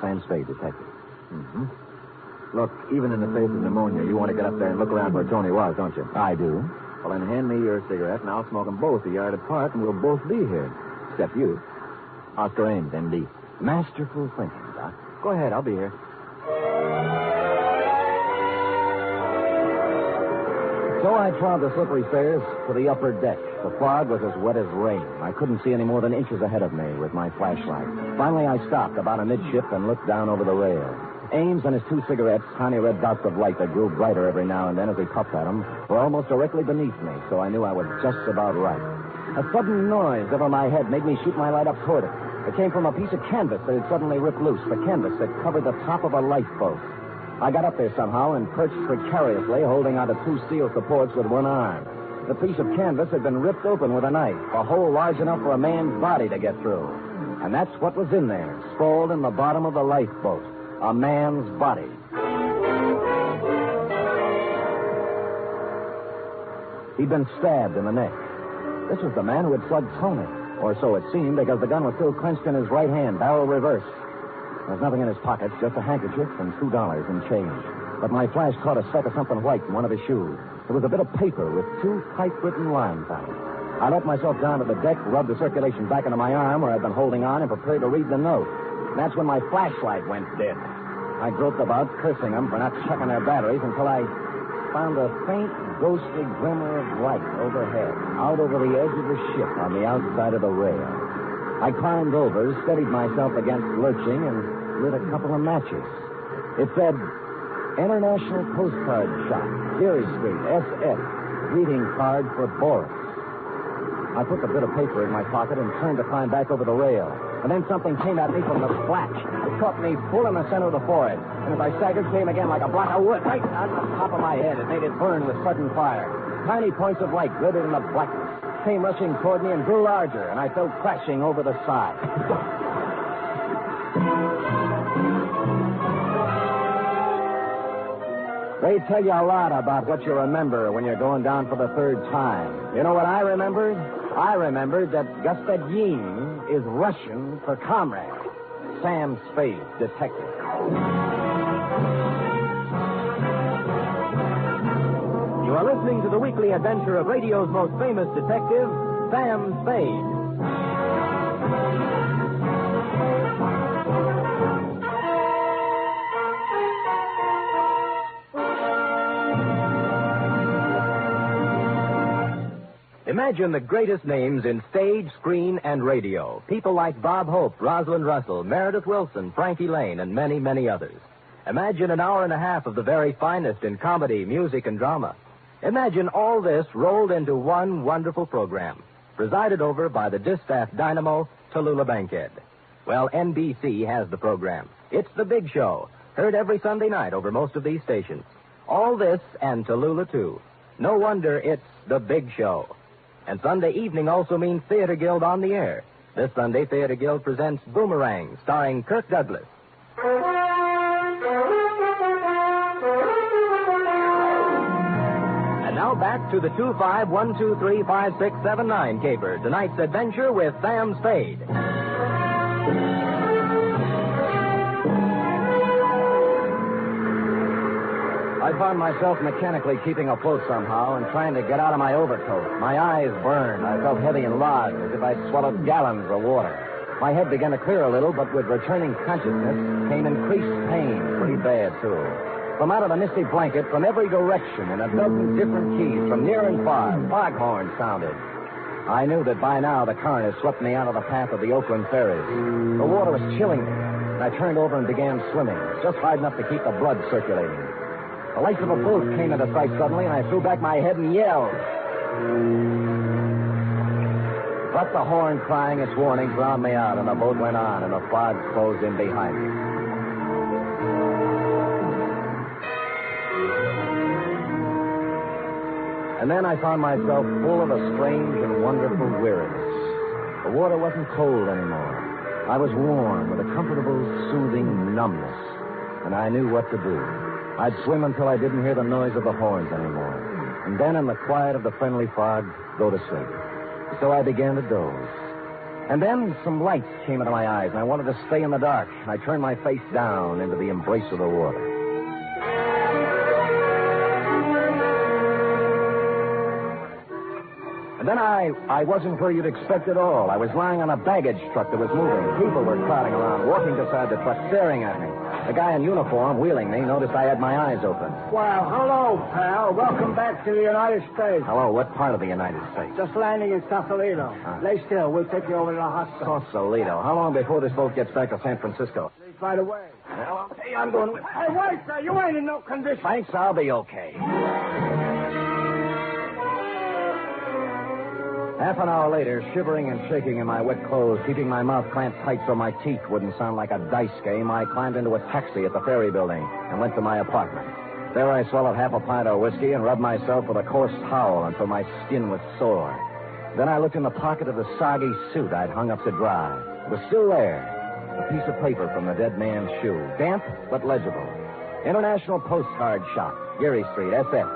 Sam Spade, detective. Mm-hmm. Look, even in the face of pneumonia, you want to get up there and look around where Tony was, don't you? I do. Well, then hand me your cigarette, and I'll smoke them both a yard apart, and we'll both be here. Except you. Oscar Ames, M.D. Masterful thinking, Doc. Go ahead, I'll be here. So I trod the slippery stairs to the upper deck. The fog was as wet as rain. I couldn't see any more than inches ahead of me with my flashlight. Finally, I stopped about amidship and looked down over the rail. Ames and his 2 cigarettes, tiny red dots of light that grew brighter every now and then as he puffed at them, were almost directly beneath me, so I knew I was just about right. A sudden noise over my head made me shoot my light up toward it. It came from a piece of canvas that had suddenly ripped loose, the canvas that covered the top of a lifeboat. I got up there somehow and perched precariously, holding onto 2 steel supports with one arm. The piece of canvas had been ripped open with a knife, a hole large enough for a man's body to get through. And that's what was in there, sprawled in the bottom of the lifeboat. A man's body. He'd been stabbed in the neck. This was the man who had slugged Tony. Or so it seemed, because the gun was still clenched in his right hand, barrel reversed. There was nothing in his pockets, just a handkerchief and $2 in change. But my flash caught a speck of something white in one of his shoes. It was a bit of paper with 2 typewritten lines on it. I let myself down to the deck, rubbed the circulation back into my arm where I'd been holding on, and prepared to read the note. And that's when my flashlight went dead. I groped about, cursing them for not checking their batteries, until I found a faint, ghostly glimmer of light overhead, out over the edge of the ship on the outside of the rail. I climbed over, steadied myself against lurching, and lit a couple of matches. It said, International Postcard Shop, Geary Street, SF. Greeting card for Boris. I put the bit of paper in my pocket and turned to climb back over the rail. And then something came at me from the flash. It caught me full in the center of the forehead. And as I staggered, came again like a block of wood right on the top of my head. It made it burn with sudden fire. Tiny points of light glittered in the blackness. Came rushing toward me and grew larger, and I fell crashing over the side. They tell you a lot about what you remember when you're going down for the 3rd time. You know what I remembered? I remembered that Господин is Russian for comrade. Sam Spade, detective. You are listening to the weekly adventure of radio's most famous detective, Sam Spade. Imagine the greatest names in stage, screen, and radio. People like Bob Hope, Rosalind Russell, Meredith Wilson, Frankie Lane, and many, many others. Imagine an hour and a half of the very finest in comedy, music, and drama. Imagine all this rolled into one wonderful program, presided over by the distaff dynamo, Tallulah Bankhead. Well, NBC has the program. It's The Big Show, Heard every Sunday night over most of these stations. All this and Tallulah, too. No wonder it's the big show. And Sunday evening also means Theater Guild on the air. This Sunday, Theater Guild presents Boomerang, starring Kirk Douglas. And now back to the 251235679 caper. Tonight's adventure with Sam Spade. I found myself mechanically keeping afloat somehow and trying to get out of my overcoat. My eyes burned. I felt heavy and lodged, as if I'd swallowed gallons of water. My head began to clear a little, but with returning consciousness came increased pain, pretty bad, too. From out of the misty blanket, from every direction, in a dozen different keys, from near and far, foghorns sounded. I knew that by now the current had swept me out of the path of the Oakland ferries. The water was chilling me, and I turned over and began swimming, just hard enough to keep the blood circulating. The lights of a boat came into sight suddenly, and I threw back my head and yelled. But the horn crying its warning drowned me out, and the boat went on, and the fog closed in behind me. And then I found myself full of a strange and wonderful weariness. The water wasn't cold anymore. I was warm with a comfortable, soothing numbness, and I knew what to do. I'd swim until I didn't hear the noise of the horns anymore. And then, in the quiet of the friendly fog, go to sleep. So I began to doze. And then some lights came into my eyes, and I wanted to stay in the dark. I turned my face down into the embrace of the water. And then I wasn't where you'd expect at all. I was lying on a baggage truck that was moving. People were crowding around, walking beside the truck, staring at me. The guy in uniform, wheeling me, noticed I had my eyes open. Well, hello, pal. Welcome back to the United States. Hello, what part of the United States? Just landing in Sausalito. Lay still. We'll take you over to the hospital. Sausalito. How long before this boat gets back to San Francisco? Right away. Well, okay, I'm going with... Hey, wait, sir. You ain't in no condition. Thanks, I'll be okay. Half an hour later, shivering and shaking in my wet clothes, keeping my mouth clamped tight so my teeth wouldn't sound like a dice game, I climbed into a taxi at the ferry building and went to my apartment. There I swallowed half a pint of whiskey and rubbed myself with a coarse towel until my skin was sore. Then I looked in the pocket of the soggy suit I'd hung up to dry. It was still there, a piece of paper from the dead man's shoe, damp but legible. International Postcard Shop, Geary Street, SF.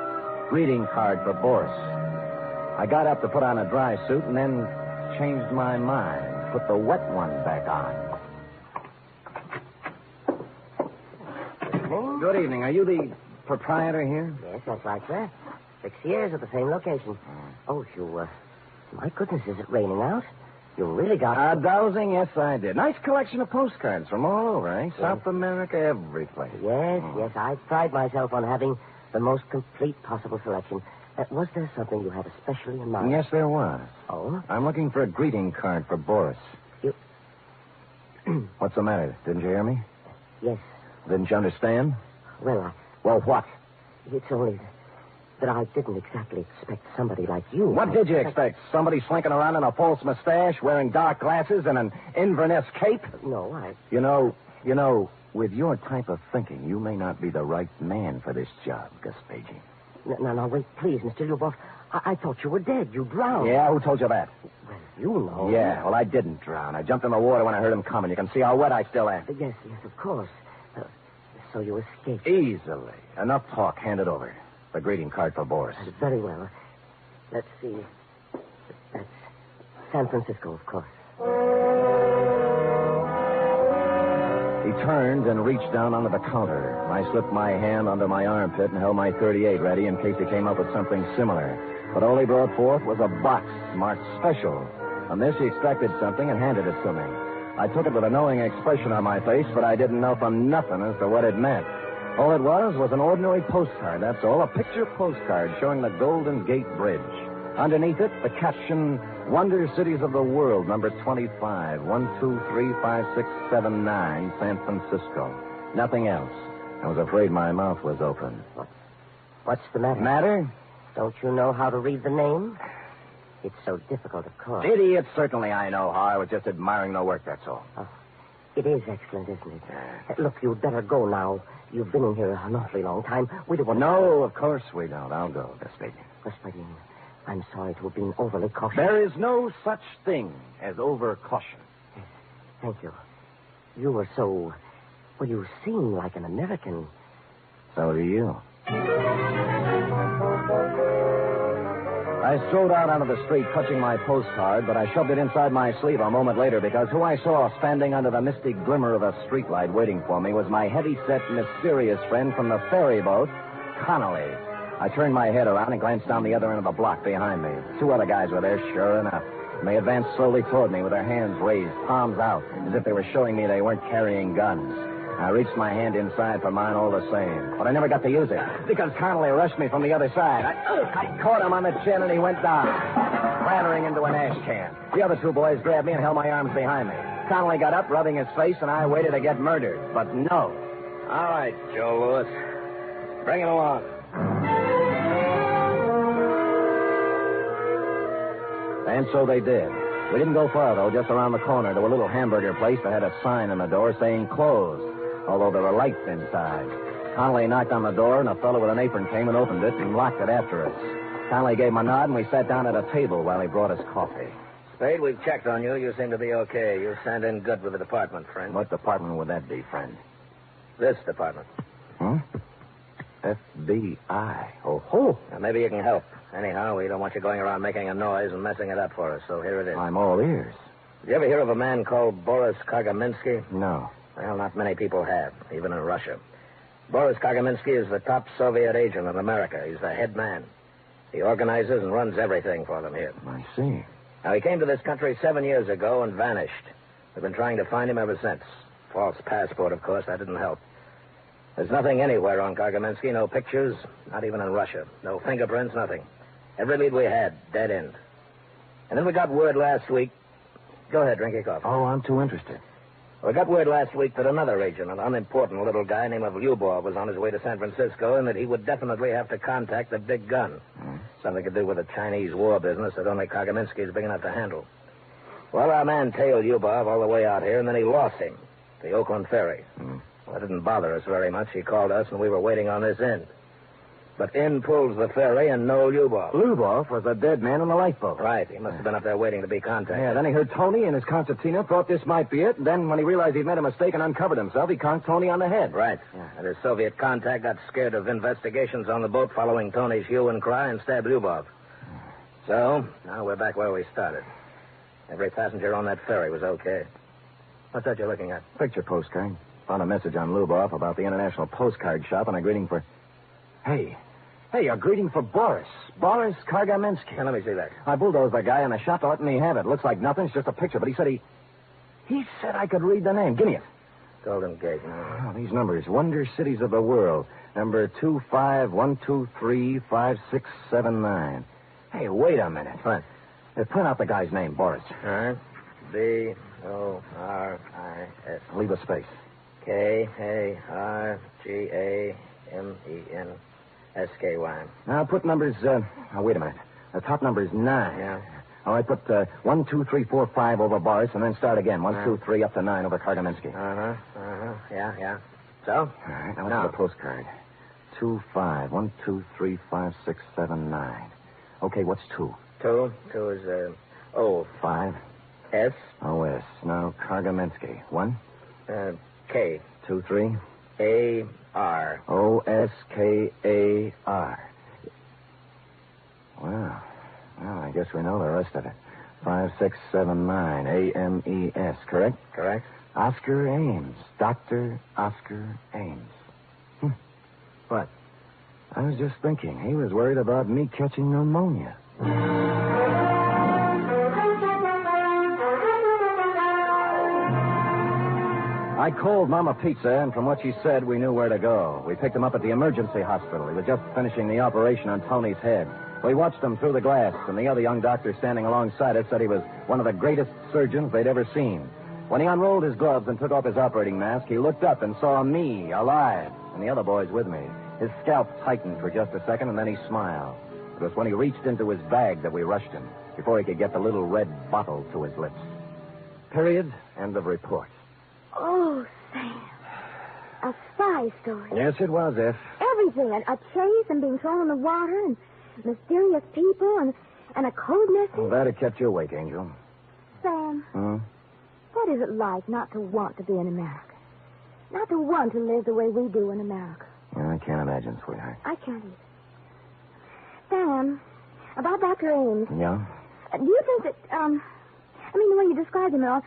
Greeting card for Boris. I got up to put on a dry suit and then changed my mind. Put the wet one back on. Good evening. Are you the proprietor here? Yes, that's right, sir. 6 years at the same location. Oh, my goodness, is it raining out? You really got... Dowsing, yes, I did. Nice collection of postcards from all over, eh? Yes. South America, every place. Yes, I pride myself on having the most complete possible selection. Was there something you had especially in mind? Yes, there was. Oh? I'm looking for a greeting card for Boris. You... What's the matter? Didn't you hear me? Yes. Didn't you understand? Well, Well, what? It's only that I didn't exactly expect somebody like you. What did you expect? Somebody slinking around in a false mustache, wearing dark glasses, and an Inverness cape? No, I... You know, with your type of thinking, you may not be the right man for this job, Gaspagey. Now, wait, please, Mr. Lubov. I thought you were dead. You drowned. Yeah, who told you that? Well, you know. Yeah, well, I didn't drown. I jumped in the water when I heard him coming. You can see how wet I still am. Yes, of course. So you escaped. Easily. Enough talk. Hand it over. The greeting card for Boris. Very well. Let's see. That's San Francisco, of course. He turned and reached down onto the counter. I slipped my hand under my armpit and held my .38 ready in case he came up with something similar. But all he brought forth was a box marked special. On this, he extracted something and handed it to me. I took it with a knowing expression on my face, but I didn't know from nothing as to what it meant. All it was an ordinary postcard, that's all. A picture postcard showing the Golden Gate Bridge. Underneath it, the caption, Wonder Cities of the World, number 25, 1235679, San Francisco. Nothing else. I was afraid my mouth was open. What's the matter? Matter? Don't you know how to read the name? It's so difficult, of course. Idiot, certainly I know how. I was just admiring the work, that's all. Oh. It is excellent, isn't it? Look, you'd better go now. You've been in here an awfully long time. We don't want No, of course we don't. I'll go, Vespasian. Vespasian, I'm sorry to have been overly cautious. There is no such thing as over-caution. Yes, thank you. You were so... Well, you seem like an American. So do you. I strode out onto the street, clutching my postcard, but I shoved it inside my sleeve a moment later because who I saw standing under the misty glimmer of a streetlight waiting for me was my heavy-set, mysterious friend from the ferry boat, Connolly. I turned my head around and glanced down the other end of the block behind me. Two other guys were there, sure enough. And they advanced slowly toward me with their hands raised, palms out, as if they were showing me they weren't carrying guns. I reached my hand inside for mine all the same, but I never got to use it because Connolly rushed me from the other side. I caught him on the chin and he went down, clattering into an ash can. The other two boys grabbed me and held my arms behind me. Connolly got up, rubbing his face, and I waited to get murdered. But no. All right, Joe Lewis. Bring it along. And so they did. We didn't go far, though, just around the corner to a little hamburger place that had a sign on the door saying closed, although there were lights inside. Connolly knocked on the door, and a fellow with an apron came and opened it and locked it after us. Connolly gave him a nod, and we sat down at a table while he brought us coffee. Spade, we've checked on you. You seem to be okay. You stand in good with the department, friend. What department would that be, friend? This department. Huh? FBI. Oh. Now, maybe you can help. Anyhow, we don't want you going around making a noise and messing it up for us, so here it is. I'm all ears. Did you ever hear of a man called Boris Kagaminsky? No. Well, not many people have, even in Russia. Boris Kagaminsky is the top Soviet agent in America. He's the head man. He organizes and runs everything for them here. I see. Now, he came to this country 7 years ago and vanished. We've been trying to find him ever since. False passport, of course. That didn't help. There's nothing anywhere on Kagaminsky. No pictures, not even in Russia. No fingerprints, nothing. Every lead we had, dead end. And then we got word last week... Go ahead, drink your coffee. Oh, I'm too interested. We got word last week that another agent, an unimportant little guy named Lyubov, was on his way to San Francisco and that he would definitely have to contact the big gun. Something to do with the Chinese war business that only Kagaminsky is big enough to handle. Well, our man tailed Lyubov all the way out here, and then he lost him. The Oakland ferry. Well, it didn't bother us very much. He called us, and we were waiting on this end. But in pulls the ferry, and no Lyubov. Lyubov was a dead man on the lifeboat. Right. He must have been up there waiting to be contacted. Yeah, then he heard Tony and his concertina, thought this might be it, and then when he realized he'd made a mistake and uncovered himself, he conked Tony on the head. Right. Yeah. And his Soviet contact got scared of investigations on the boat following Tony's hue and cry and stabbed Lyubov. So, now we're back where we started. Every passenger on that ferry was okay. What's that you're looking at? Picture postcard. Found a message on Lyubov about the International Postcard Shop and a greeting for... Hey, a greeting for Boris. Boris Kagaminsky. Now, let me see that. I bulldozed the guy in the shop to let me have it. Looks like nothing. It's just a picture. But he said he said I could read the name. Give me it. Golden Gate. No. Oh, these numbers. Wonder Cities of the World. Number 251235679. Hey, wait a minute. What? Print out the guy's name, Boris. All right. B-O-R-I-S. Leave a space. K-A-R-G-A-M-E-N-S-K-Y. Now, put numbers, wait a minute. The top number is 9. Yeah. All right, put 1, 2, 3, 4, 5 over Boris, and then start again. 1, 2, 3, up to 9 over Kagaminsky. Yeah. So? All right, now what's the postcard? 2, 5, 1, 2, 3, 5, 6, 7, 9. Okay, what's 2? 2 is, O. 5. S. O-S. Now, Kagaminsky. 1. K. 2, 3. A-R. O-S-K-A-R. Well, I guess we know the rest of it. 5, 6, 7, 9. A-M-E-S, correct? Correct. Oscar Ames. Dr. Oscar Ames. What? I was just thinking. He was worried about me catching pneumonia. I called Mama Pizza, and from what she said, we knew where to go. We picked him up at the emergency hospital. He was just finishing the operation on Tony's head. We watched him through the glass, and the other young doctor standing alongside us said he was one of the greatest surgeons they'd ever seen. When he unrolled his gloves and took off his operating mask, he looked up and saw me, alive, and the other boys with me. His scalp tightened for just a second, and then he smiled. It was when he reached into his bag that we rushed him, before he could get the little red bottle to his lips. Period. End of report. Oh, Sam. A spy story. Yes, it was, F. Everything. A chase and being thrown in the water and mysterious people and a code message. Well, that had kept you awake, Angel. Sam, what is it like not to want to be in America? Not to want to live the way we do in America? Yeah, I can't imagine, sweetheart. I can't either. Sam, about Dr. Ames. Yeah? Do you think that, the way you described him and all,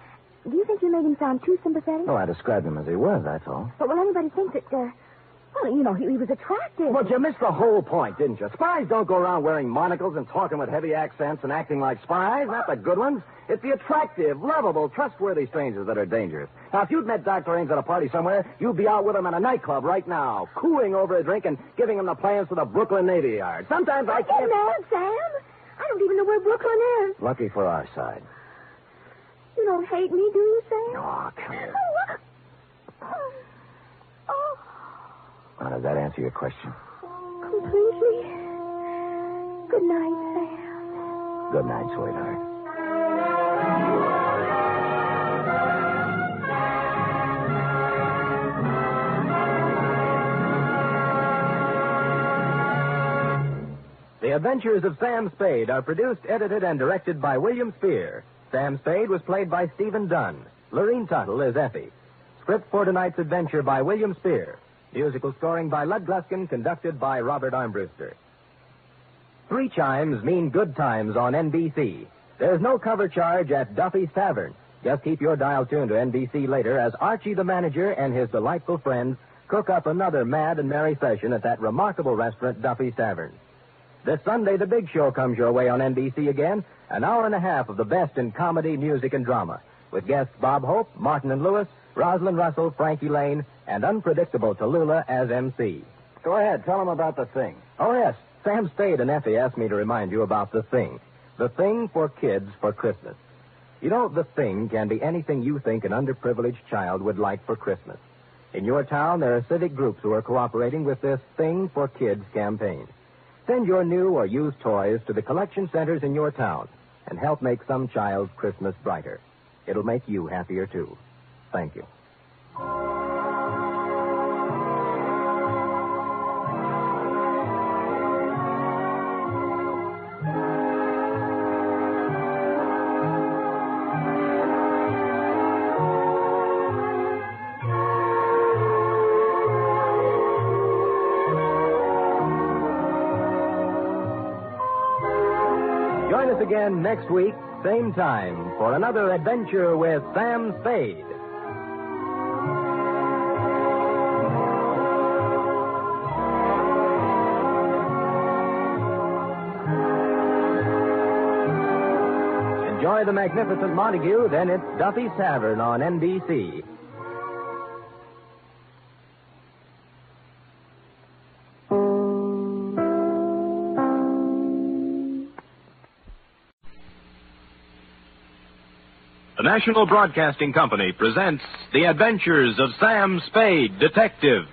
do you think you made him sound too sympathetic? Well, I described him as he was, that's all. But will anybody think that, he was attractive? But you missed the whole point, didn't you? Spies don't go around wearing monocles and talking with heavy accents and acting like spies, not the good ones. It's the attractive, lovable, trustworthy strangers that are dangerous. Now, if you'd met Dr. Ames at a party somewhere, you'd be out with him at a nightclub right now, cooing over a drink and giving him the plans for the Brooklyn Navy Yard. Sometimes I can't... Get mad, Sam. I don't even know where Brooklyn is. Lucky for our side. You don't hate me, do you, Sam? Oh, come here. Oh. Now, does that answer your question? Completely. Good night, Sam. Good night, sweetheart. The Adventures of Sam Spade are produced, edited, and directed by William Spier. Sam Spade was played by Stephen Dunne. Lurene Tuttle is Effie. Script for tonight's adventure by William Spier. Musical scoring by Lud Gluskin, conducted by Robert Armbruster. 3 chimes mean good times on NBC. There's no cover charge at Duffy's Tavern. Just keep your dial tuned to NBC later as Archie the manager and his delightful friends cook up another mad and merry session at that remarkable restaurant, Duffy's Tavern. This Sunday, the big show comes your way on NBC again, an hour and a half of the best in comedy, music, and drama, with guests Bob Hope, Martin and Lewis, Rosalind Russell, Frankie Lane, and unpredictable Tallulah as MC. Go ahead. Tell them about The Thing. Oh, yes. Sam Spade and Effie asked me to remind you about The Thing. The Thing for kids for Christmas. You know, The Thing can be anything you think an underprivileged child would like for Christmas. In your town, there are civic groups who are cooperating with this Thing for Kids campaign. Send your new or used toys to the collection centers in your town and help make some child's Christmas brighter. It'll make you happier, too. Thank you. Join us again next week, same time, for another adventure with Sam Spade. Enjoy the magnificent Montague, then it's Duffy's Tavern on NBC. The National Broadcasting Company presents The Adventures of Sam Spade, Detective.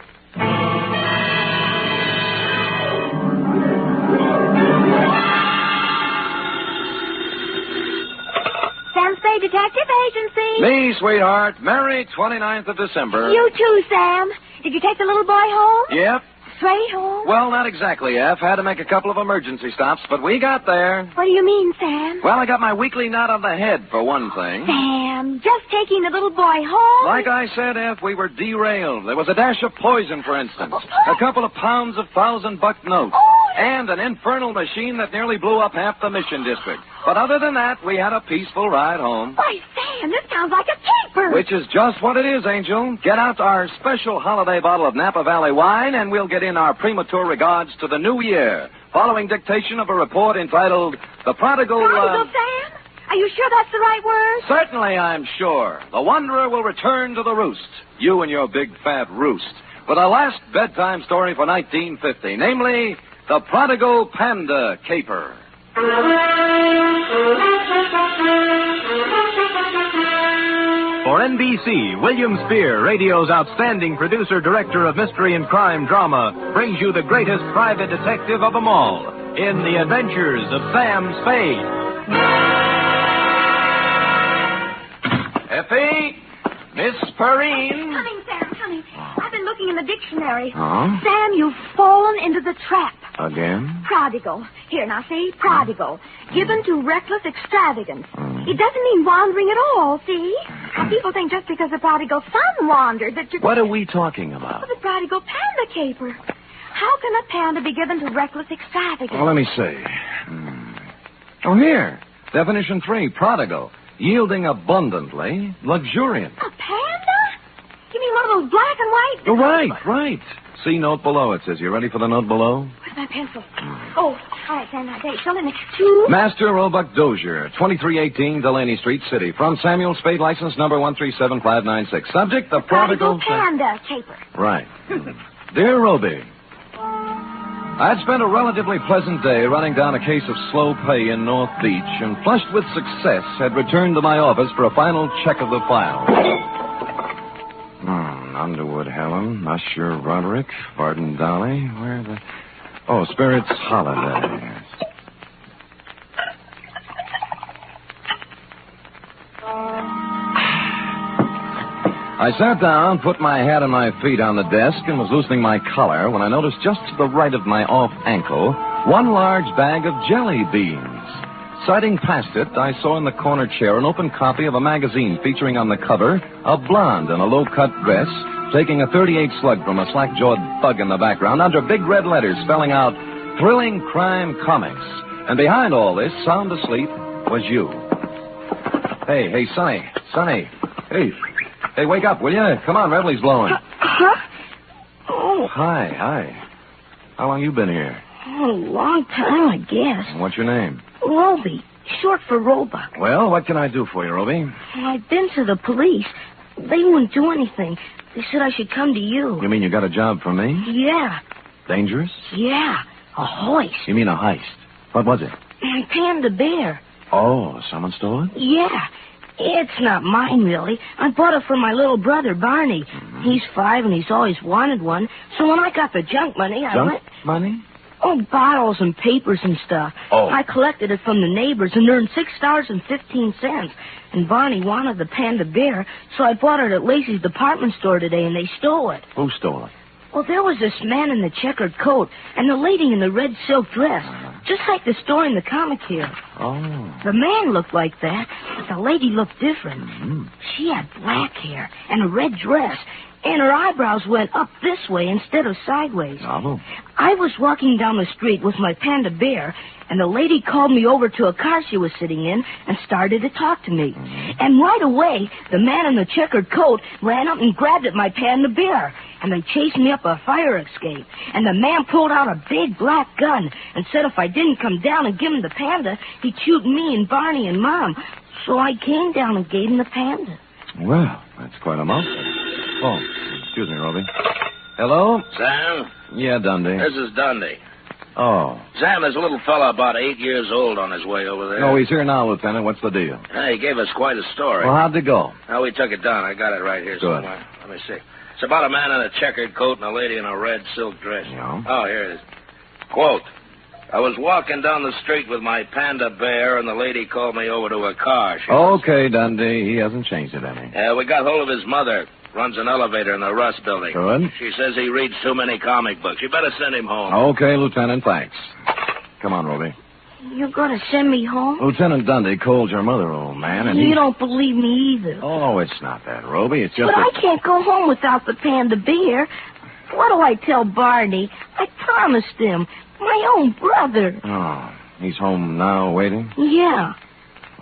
Sam Spade Detective Agency. Me, sweetheart. Merry 29th of December. You too, Sam. Did you take the little boy home? Yep. Straight home? Well, not exactly, F. Had to make a couple of emergency stops, but we got there. What do you mean, Sam? Well, I got my weekly knot on the head, for one thing. Sam, just taking the little boy home? Like I said, F, we were derailed. There was a dash of poison, for instance. A couple of pounds of $1,000 notes. And an infernal machine that nearly blew up half the Mission District. But other than that, we had a peaceful ride home. Why, Sam, this sounds like a caper. Which is just what it is, Angel. Get out our special holiday bottle of Napa Valley wine, and we'll get in our premature regards to the new year, following dictation of a report entitled The Prodigal... Prodigal, Sam? Are you sure that's the right word? Certainly, I'm sure. The Wanderer will return to the roost. You and your big fat roost. With a last bedtime story for 1950, namely... The Prodigal Panda Caper. For NBC, William Spier, radio's outstanding producer-director of mystery and crime drama, brings you the greatest private detective of them all in The Adventures of Sam Spade. Effie? Miss Perrine. Coming, Sam, coming. I've been looking in the dictionary. Huh? Sam, you've fallen into the trap. Again? Prodigal. Here, now, see? Prodigal. Given to reckless extravagance. It doesn't mean wandering at all, see? Now, people think just because the prodigal son wandered that you... What are we talking about? Oh, the prodigal panda caper. How can a panda be given to reckless extravagance? Well, let me see. Oh, here. Definition 3, prodigal. Yielding abundantly, luxuriant. A panda? You mean one of those black and white? Oh, right. See note below, it says. You ready for the note below? Where's my pencil? Oh, all right, Sam, now, Dave, fill in it. 2. Master Roebuck Dozier, 2318 Delaney Street, City. From Samuel Spade, license number 137596. Subject, the prodigal panda caper. Right. Dear Roby, I'd spent a relatively pleasant day running down a case of slow pay in North Beach and, flushed with success, had returned to my office for a final check of the file. Underwood Helen, Usher Roderick, Varden Dolly, where the... Oh, Spirit's Holiday. I sat down, put my hat and my feet on the desk, and was loosening my collar when I noticed just to the right of my off ankle one large bag of jelly beans. Sighting past it, I saw in the corner chair an open copy of a magazine featuring on the cover a blonde in a low-cut dress taking a .38 slug from a slack-jawed thug in the background under big red letters spelling out Thrilling Crime Comics. And behind all this, sound asleep, was you. Hey, Sonny. Hey, wake up, will you? Come on, Revelie's blowing. Huh? Oh. Hi. How long you been here? Oh, a long time, I guess. What's your name? Roby, short for Roebuck. Well, what can I do for you, Roby? I've been to the police. They wouldn't do anything. They said I should come to you. You mean you got a job for me? Yeah. Dangerous? Yeah, a hoist. You mean a heist? What was it? Panda bear. Oh, someone stole it? Yeah. It's not mine, really. I bought it for my little brother, Barney. Mm-hmm. He's 5 and he's always wanted one. So when I got the junk money, I went... Money? Oh, bottles and papers and stuff. Oh. I collected it from the neighbors and earned $6.15. And Barney wanted the panda bear, so I bought it at Lacey's department store today, and they stole it. Who stole it? Well, there was this man in the checkered coat and the lady in the red silk dress, just like the story in the comic here. Oh. The man looked like that, but the lady looked different. Mm-hmm. She had black hair and a red dress, and her eyebrows went up this way instead of sideways. Oh. I was walking down the street with my panda bear, and the lady called me over to a car she was sitting in and started to talk to me. Mm-hmm. And right away, the man in the checkered coat ran up and grabbed at my panda bear, and they chased me up a fire escape. And the man pulled out a big black gun and said if I didn't come down and give him the panda, he'd shoot me and Barney and Mom. So I came down and gave him the panda. Well, that's quite a mouthful. Oh, excuse me, Roby. Hello? Sam? Yeah, Dundee. This is Dundee. Oh. Sam, there's a little fella about 8 years old on his way over there. No, he's here now, Lieutenant. What's the deal? He gave us quite a story. Well, how'd it go? We took it down. I got it right here Good. somewhere. Let me see. It's about a man in a checkered coat and a lady in a red silk dress. Yeah. Oh, here it is. Quote, I was walking down the street with my panda bear, and the lady called me over to her car. Okay, Dundee. He hasn't changed it any. We got hold of his mother. Runs an elevator in the Russ building. Good. She says he reads too many comic books. You better send him home. Okay, Lieutenant, thanks. Come on, Roby. You're going to send me home? Lieutenant Dundee called your mother, old man, and You don't believe me either. Oh, it's not that, Roby. It's just But I can't go home without the panda bear. What do I tell Barney? I promised him. My own brother. Oh, he's home now waiting? Yeah.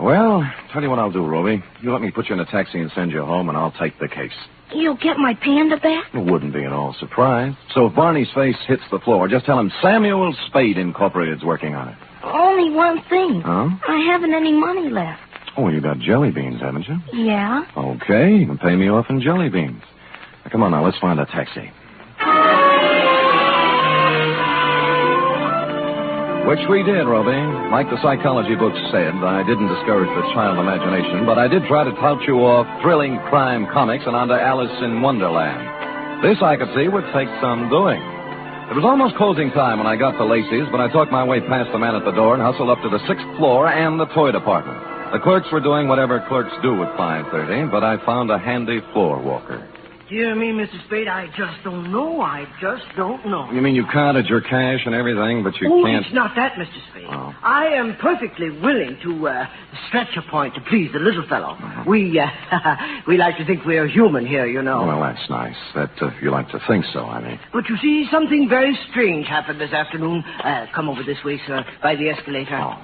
Well, tell you what I'll do, Roby. You let me put you in a taxi and send you home, and I'll take the case. You'll get my panda back? It wouldn't be at all surprised. So if Barney's face hits the floor, just tell him Samuel Spade Incorporated's working on it. Only one thing. Huh? I haven't any money left. Oh, you got jelly beans, haven't you? Yeah. Okay, you can pay me off in jelly beans. Now, come on now, let's find a taxi. Which we did, Roby. Like the psychology books said, I didn't discourage the child imagination, but I did try to tout you off thrilling crime comics and onto Alice in Wonderland. This, I could see, would take some doing. It was almost closing time when I got to Lacey's, but I talked my way past the man at the door and hustled up to the 6th floor and the toy department. The clerks were doing whatever clerks do at 5:30, but I found a handy floor walker. Dear me, Mr. Spade, I just don't know. I just don't know. You mean you counted your cash and everything, but you can't... It's not that, Mr. Spade. Oh. I am perfectly willing to stretch a point to please the little fellow. We like to think we're human here, you know. Well, that's nice. That you like to think so, I mean. But you see, something very strange happened this afternoon. Come over this way, sir, by the escalator. Oh.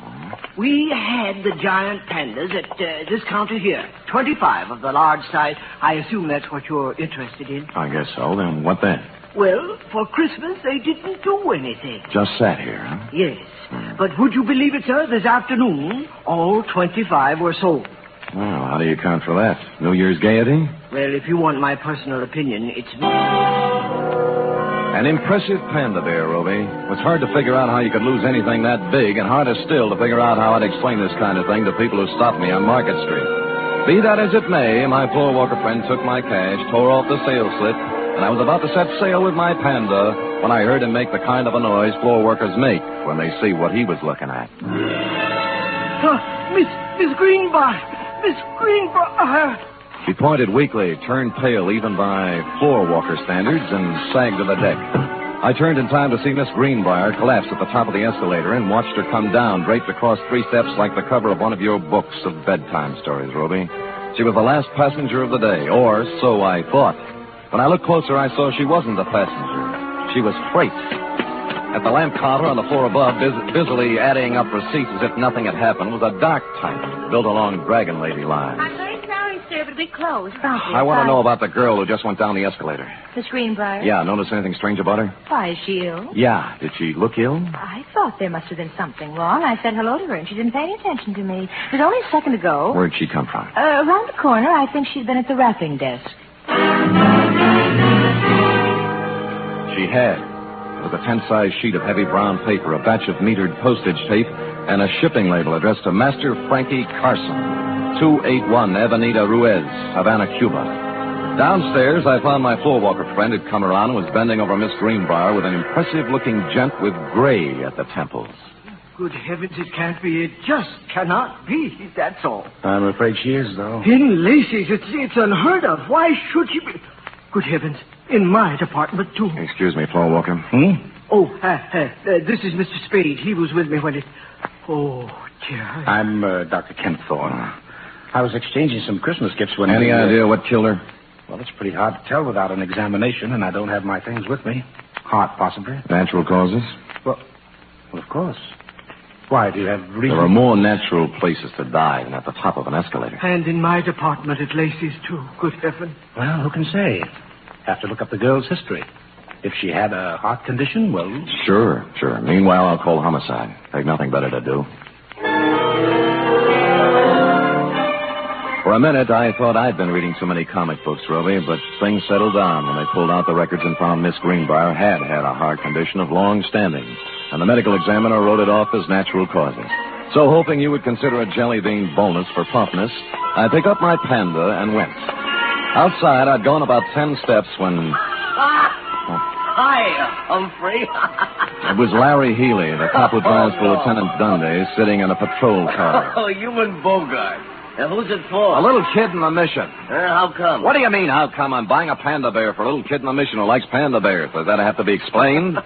We had the giant pandas at this counter here. 25 of the large size. I assume that's what you're interested in. I guess so. Then what then? Well, for Christmas, they didn't do anything. Just sat here, huh? Yes. But would you believe it, sir? This afternoon, all 25 were sold. Well, how do you account for that? New Year's gaiety? Well, if you want my personal opinion, it's me. An impressive panda bear, Roby. It was hard to figure out how you could lose anything that big, and harder still to figure out how I'd explain this kind of thing to people who stopped me on Market Street. Be that as it may, my floor walker friend took my cash, tore off the sales slip, and I was about to set sail with my panda when I heard him make the kind of a noise floor workers make when they see what he was looking at. Miss Greenbar! Miss Greenbar! She pointed weakly, turned pale even by floor walker standards, and sagged to the deck. I turned in time to see Miss Greenbrier collapse at the top of the escalator and watched her come down, draped across 3 steps like the cover of one of your books of bedtime stories, Roby. She was the last passenger of the day, or so I thought. When I looked closer, I saw she wasn't a passenger. She was freight. At the lamp counter on the floor above, busily adding up receipts as if nothing had happened, was a dark type built along Dragon Lady lines. I'm very sorry, sir, but we closed. I want to know about the girl who just went down the escalator. Miss Greenbrier? Yeah, notice anything strange about her? Why, is she ill? Yeah. Did she look ill? I thought there must have been something wrong. I said hello to her, and she didn't pay any attention to me. It was only a second ago. Where'd she come from? Around the corner. I think she'd been at the wrapping desk. She had. With a 10-size sheet of heavy brown paper, a batch of metered postage tape, and a shipping label addressed to Master Frankie Carson, 281 Avenida Ruiz, Havana, Cuba. Downstairs, I found my floor walker friend had come around and was bending over Miss Greenbrier with an impressive-looking gent with gray at the temples. Good heavens, it can't be. It just cannot be. That's all. I'm afraid she is, though. In Lacey's, it's unheard of. Why should she be? Good heavens. In my department, too. Excuse me, floor walker. Oh, this is Mr. Spade. He was with me when it... Oh, dear. I'm Dr. Kent Thorne. I was exchanging some Christmas gifts when... Any idea what killed her? Well, it's pretty hard to tell without an examination, and I don't have my things with me. Heart, possibly. Natural causes? Well, of course. Why, do you have reason? There are more natural places to die than at the top of an escalator. And in my department at Lacey's, too. Good heaven. Well, who can say? Have to look up the girl's history. If she had a heart condition, well... Sure. Meanwhile, I'll call homicide. They've nothing better to do. For a minute, I thought I'd been reading too many comic books, Roby, but things settled down when they pulled out the records and found Miss Greenbrier had a heart condition of long standing, and the medical examiner wrote it off as natural causes. So, hoping you would consider a jelly bean bonus for promptness, I picked up my panda and went. Outside, I'd gone about 10 steps when... Hi, Humphrey. It was Larry Healy, the cop who drives for Lieutenant Dunne, sitting in a patrol car. Oh, you and Bogart. Who's it for? A little kid in the mission. How come? What do you mean, how come? I'm buying a panda bear for a little kid in the mission who likes panda bears. Does that have to be explained?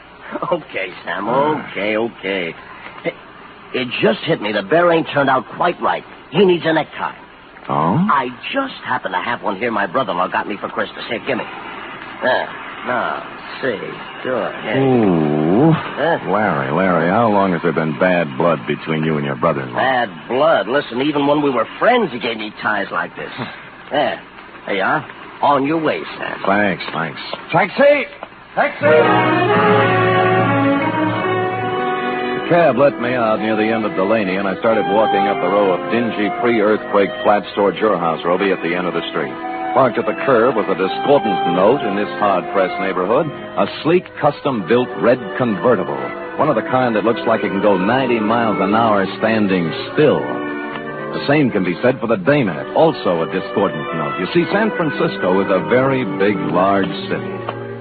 Okay, Sam, okay. Hey, it just hit me. The bear ain't turned out quite right. He needs a necktie. Oh? I just happen to have one here my brother-in-law got me for Christmas. Here, give me. There. Now, see. Sure. Ooh. Larry, how long has there been bad blood between you and your brother-in-law? Bad blood? Listen, even when we were friends, he gave me ties like this. There you are. On your way, Sam. Thanks. Taxi! The cab let me out near the end of Delaney, and I started walking up the row of dingy pre-earthquake flats towards your house, Roby, at the end of the street. Parked at the curb with a discordant note in this hard-pressed neighborhood, a sleek, custom-built red convertible, one of the kind that looks like it can go 90 miles an hour standing still. The same can be said for the dame in it, also a discordant note. You see, San Francisco is a very big, large city.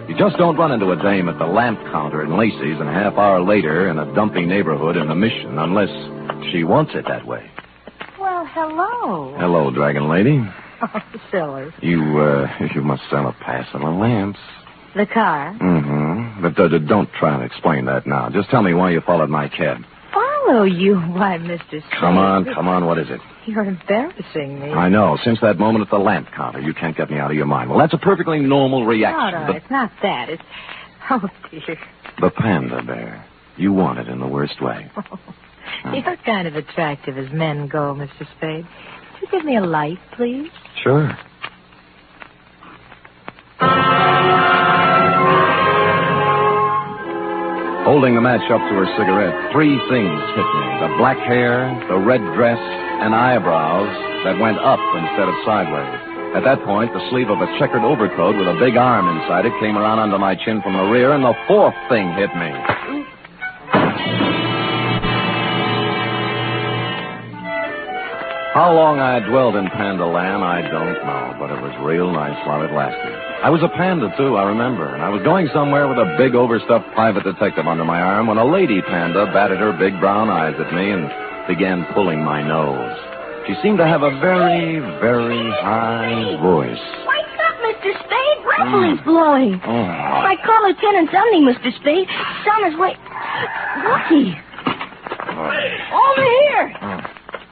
You just don't run into a dame at the lamp counter in Lacey's and a half hour later in a dumpy neighborhood in the Mission unless she wants it that way. Well, hello. Hello, Dragon Lady. Oh, silly. You must sell a passel of lamps. The car? Mm-hmm. But don't try to explain that now. Just tell me why you followed my cab. Follow you? Why, Mr. Spade. Come on, what is it? You're embarrassing me. I know. Since that moment at the lamp counter, you can't get me out of your mind. Well, that's a perfectly normal reaction. No, it's not that. It's... Oh, dear. The panda bear. You want it in the worst way. You're kind of attractive as men go, Mr. Spade. Could you give me a light, please? Sure. Holding the match up to her cigarette, three things hit me. The black hair, the red dress, and eyebrows that went up instead of sideways. At that point, the sleeve of a checkered overcoat with a big arm inside it came around under my chin from the rear, and the fourth thing hit me. How long I dwelled in Panda Land, I don't know, but it was real nice while it lasted. I was a panda, too, I remember, and I was going somewhere with a big overstuffed private detective under my arm when a lady panda batted her big brown eyes at me and began pulling my nose. She seemed to have a very, very high voice. Wake up, Mr. Spade. Reveling's blowing. I call Lieutenant Dunne, Mr. Spade. Son is wait. Lucky. Over here.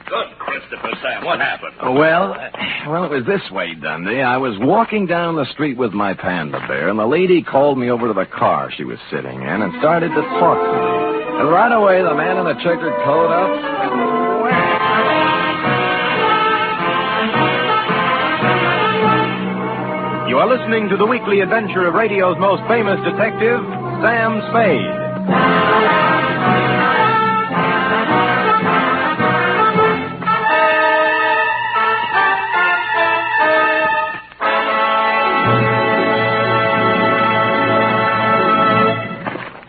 Good, Christopher, Sam. What happened? Well, it was this way, Dundee. I was walking down the street with my panda bear, and the lady called me over to the car she was sitting in and started to talk to me. And right away, the man in the checkered coat up. You are listening to the weekly adventure of radio's most famous detective, Sam Spade.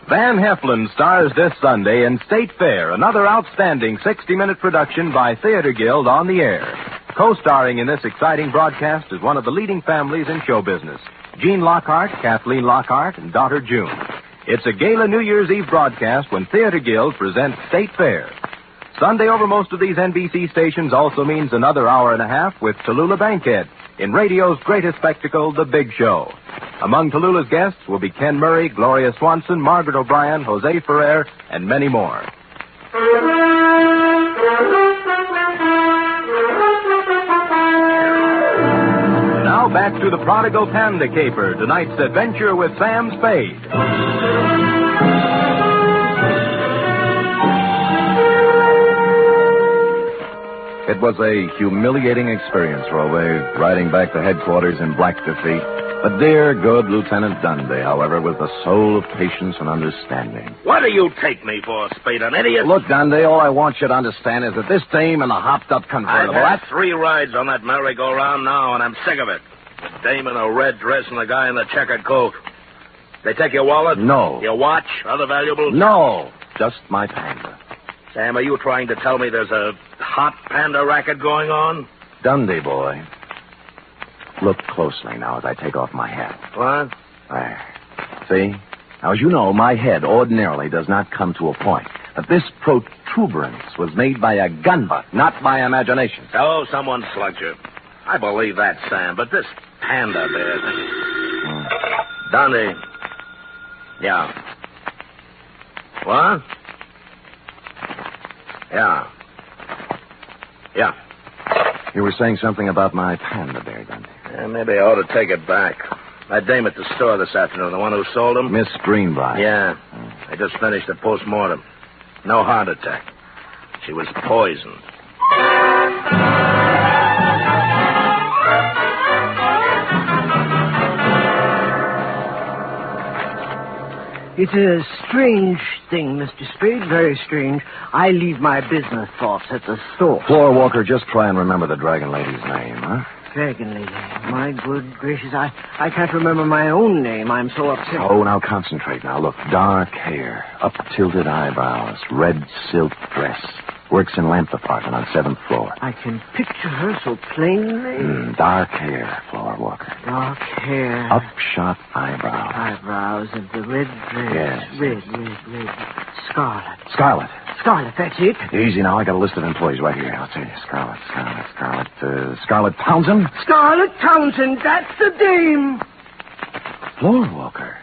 Van Heflin stars this Sunday in State Fair, another outstanding 60-minute production by Theater Guild on the air. Co-starring in this exciting broadcast is one of the leading families in show business, Jean Lockhart, Kathleen Lockhart, and daughter June. It's a gala New Year's Eve broadcast when Theater Guild presents State Fair. Sunday over most of these NBC stations also means another hour and a half with Tallulah Bankhead in radio's greatest spectacle, The Big Show. Among Tallulah's guests will be Ken Murray, Gloria Swanson, Margaret O'Brien, Jose Ferrer, and many more. Now back to the Prodigal Panda caper, tonight's adventure with Sam Spade. It was a humiliating experience, Roe, riding back to headquarters in black defeat. But dear, good Lieutenant Dundee, however, was the soul of patience and understanding. What do you take me for, Spade, an idiot? Look, Dundee, all I want you to understand is that this dame in the hopped-up convertible... I've had 3 rides on that merry-go-round now, and I'm sick of it. The dame in a red dress and the guy in the checkered coat. They take your wallet? No. Your watch? Other valuables? No. Just my panda. Sam, are you trying to tell me there's a hot panda racket going on? Dundee, boy. Look closely now as I take off my hat. What? There. See? Now, as you know, my head ordinarily does not come to a point. But this protuberance was made by a gun butt, not by imagination. Oh, someone slugged you. I believe that, Sam, but this panda bear thing... Dundee. Yeah. What? Yeah. Yeah. You were saying something about my panda bear, Dundee. Yeah, maybe I ought to take it back. That dame at the store this afternoon, the one who sold him? Miss Greenbrier. Yeah. I just finished the post-mortem. No heart attack. She was poisoned. It's a strange thing, Mr. Spade, very strange. I leave my business thoughts at the store. Floor Walker, just try and remember the Dragon Lady's name, huh? Dragon Lady. My good gracious, I can't remember my own name. I'm so upset. Oh, now concentrate now. Look, dark hair, up-tilted eyebrows, red silk dress. Works in lamp department on 7th floor. I can picture her so plainly. Dark hair, floor walker. Dark hair. Upshot eyebrows. Eyebrows and the red dress. Yes. Red. Scarlet. Scarlet, that's it. Easy now. I got a list of employees right here. I'll tell you. Scarlet Townsend. Scarlet Townsend, that's the dame. Floor walker.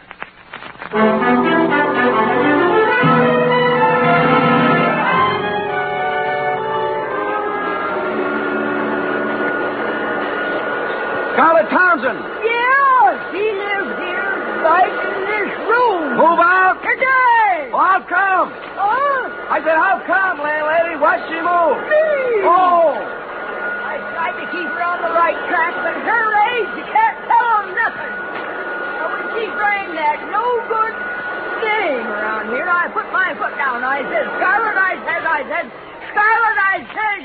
Scarlet Townsend! Yeah, he lives here, right in this room. Move out! Today! Well, how come? I said, how come, landlady? Why'd she move? Me! Oh! I tried to keep her on the right track, but her age, you can't tell her nothing. Now, when she drank that no good thing around here, I put my foot down. I said, Scarlet,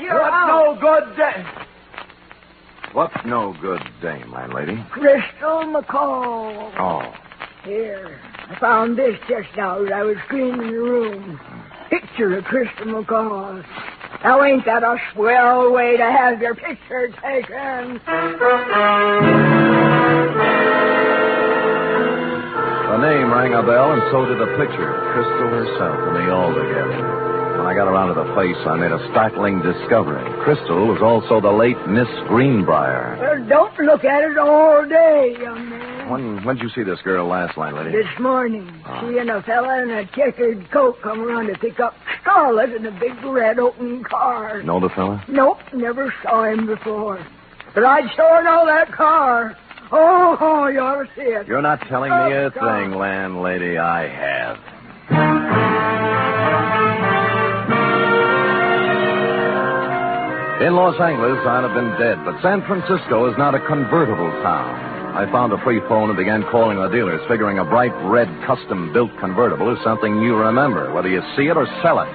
you're What's out. no good day? What's no good dame, landlady? Crystal McCall. Oh. Here, I found this just now as I was cleaning the room. Picture of Crystal McCall. Now, ain't that a swell way to have your picture taken? The name rang a bell, and so did the picture. Crystal herself and me all together. When I got around to the place, I made a startling discovery. Crystal was also the late Miss Greenbrier. Well, don't look at it all day, young man. When'd you see this girl last, landlady? This morning, she and a fella in a checkered coat come around to pick up Scarlet in a big red open car. Know the fella? Nope, never saw him before. But I'd sure know that car. Oh, you ought to see it. You're not telling me a thing, landlady. I have. In Los Angeles, I'd have been dead, but San Francisco is not a convertible town. I found a free phone and began calling the dealers, figuring a bright red custom-built convertible is something you remember, whether you see it or sell it.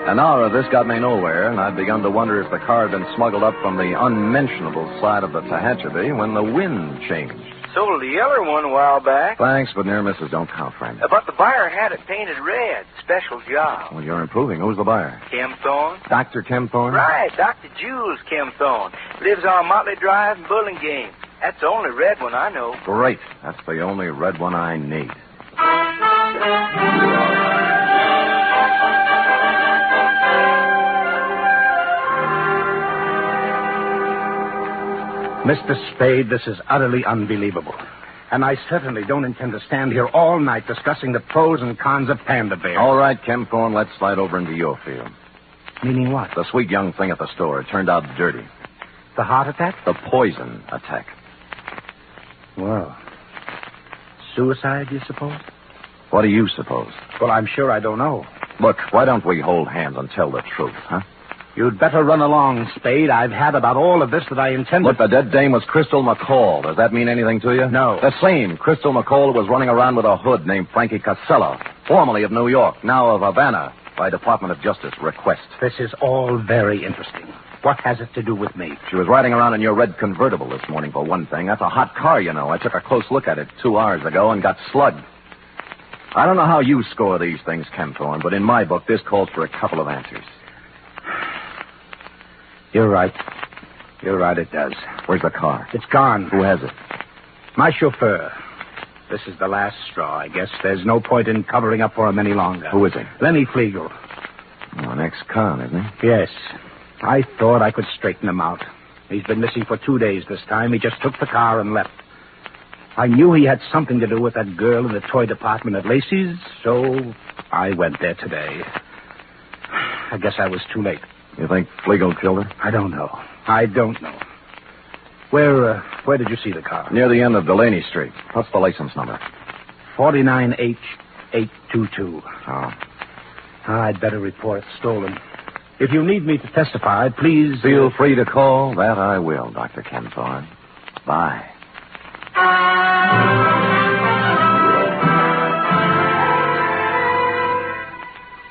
An hour of this got me nowhere, and I'd begun to wonder if the car had been smuggled up from the unmentionable side of the Tehachapi when the wind changed. Sold the yellow one a while back. Thanks, but near misses don't count, friend. But the buyer had it painted red. Special job. Well, you're improving. Who's the buyer? Kim Thorne. Dr. Kim Thorne? Right, Dr. Jules Kim Thorne. Lives on Motley Drive in Burlingame. That's the only red one I know. Great. That's the only red one I need. Mr. Spade, this is utterly unbelievable. And I certainly don't intend to stand here all night discussing the pros and cons of panda bears. All right, Kim Thorne, let's slide over into your field. Meaning what? The sweet young thing at the store. It turned out dirty. The heart attack? The poison attack. Well, suicide, you suppose? What do you suppose? Well, I'm sure I don't know. Look, why don't we hold hands and tell the truth, huh? You'd better run along, Spade. I've had about all of this that I intended. Look, the dead dame was Crystal McCall. Does that mean anything to you? No. The same Crystal McCall who was running around with a hood named Frankie Casella, formerly of New York, now of Havana, by Department of Justice request. This is all very interesting. What has it to do with me? She was riding around in your red convertible this morning, for one thing. That's a hot car, you know. I took a close look at it 2 hours ago and got slugged. I don't know how you score these things, Ken Thorne, but in my book, this calls for a couple of answers. You're right. You're right, it does. Where's the car? It's gone. Who has it? My chauffeur. This is the last straw, I guess. There's no point in covering up for him any longer. Who is he? Lenny Flegel. Oh, an ex-con, isn't he? Yes. I thought I could straighten him out. He's been missing for 2 days this time. He just took the car and left. I knew he had something to do with that girl in the toy department at Lacey's, so I went there today. I guess I was too late. You think Flegel killed her? I don't know. I don't know. Where did you see the car? Near the end of Delaney Street. What's the license number? 49H822. Oh. I'd better report it stolen. If you need me to testify, please... Feel free to call. That I will, Dr. Ken Thorne. Bye.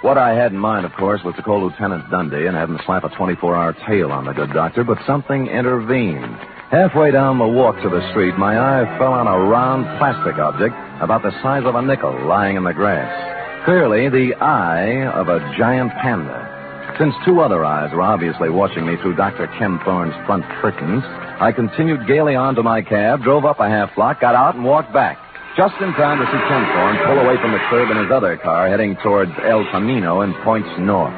What I had in mind, of course, was to call Lieutenant Dundee and have him slap a 24-hour tail on the good doctor, but something intervened. Halfway down the walk to the street, my eye fell on a round plastic object about the size of a nickel lying in the grass. Clearly, the eye of a giant panda. Since two other eyes were obviously watching me through Dr. Kem Thorne's front curtains, I continued gaily on to my cab, drove up a half block, got out, and walked back. Just in time to see Kem Thorne pull away from the curb in his other car, heading towards El Camino and points north.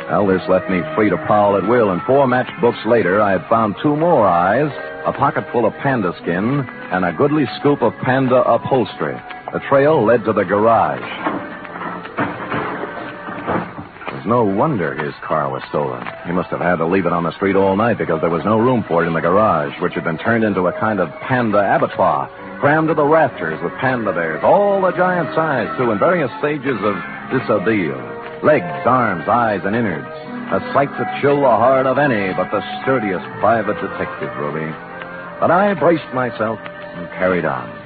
Well, this left me free to prowl at will, and 4 matched books later, I had found 2 more eyes, a pocket full of panda skin, and a goodly scoop of panda upholstery. The trail led to the garage. No wonder his car was stolen. He must have had to leave it on the street all night because there was no room for it in the garage, which had been turned into a kind of panda abattoir, crammed to the rafters with panda bears, all the giant size, too, in various stages of dishabille. Legs, arms, eyes, and innards. A sight to chill the heart of any but the sturdiest private detective, Ruby. But I braced myself and carried on.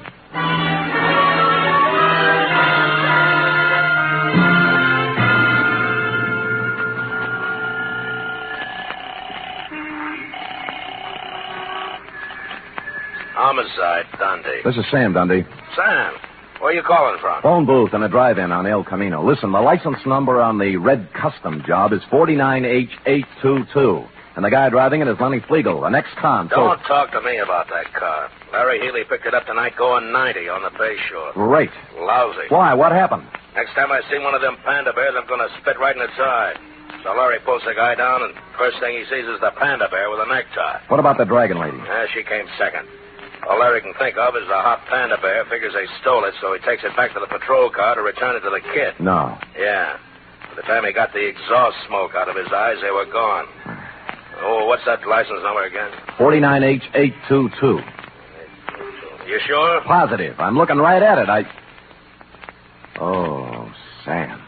Homicide, Dundee. This is Sam, Dundee. Sam, where you calling from? Phone booth in a drive-in on El Camino. Listen, the license number on the red custom job is 49H822. And the guy driving it is Lenny Flegel, an ex-con. Don't talk to me about that car. Larry Healy picked it up tonight going 90 on the Bay Shore. Great. Lousy. Why? What happened? Next time I see one of them panda bears, I'm going to spit right in its eye. So Larry pulls the guy down, and first thing he sees is the panda bear with a necktie. What about the dragon lady? She came second. All Larry can think of is the hot panda bear. Figures they stole it, so he takes it back to the patrol car to return it to the kid. No. Yeah. By the time he got the exhaust smoke out of his eyes, they were gone. Oh, what's that license number again? 49H822. You sure? Positive. I'm looking right at it. Oh, Sam.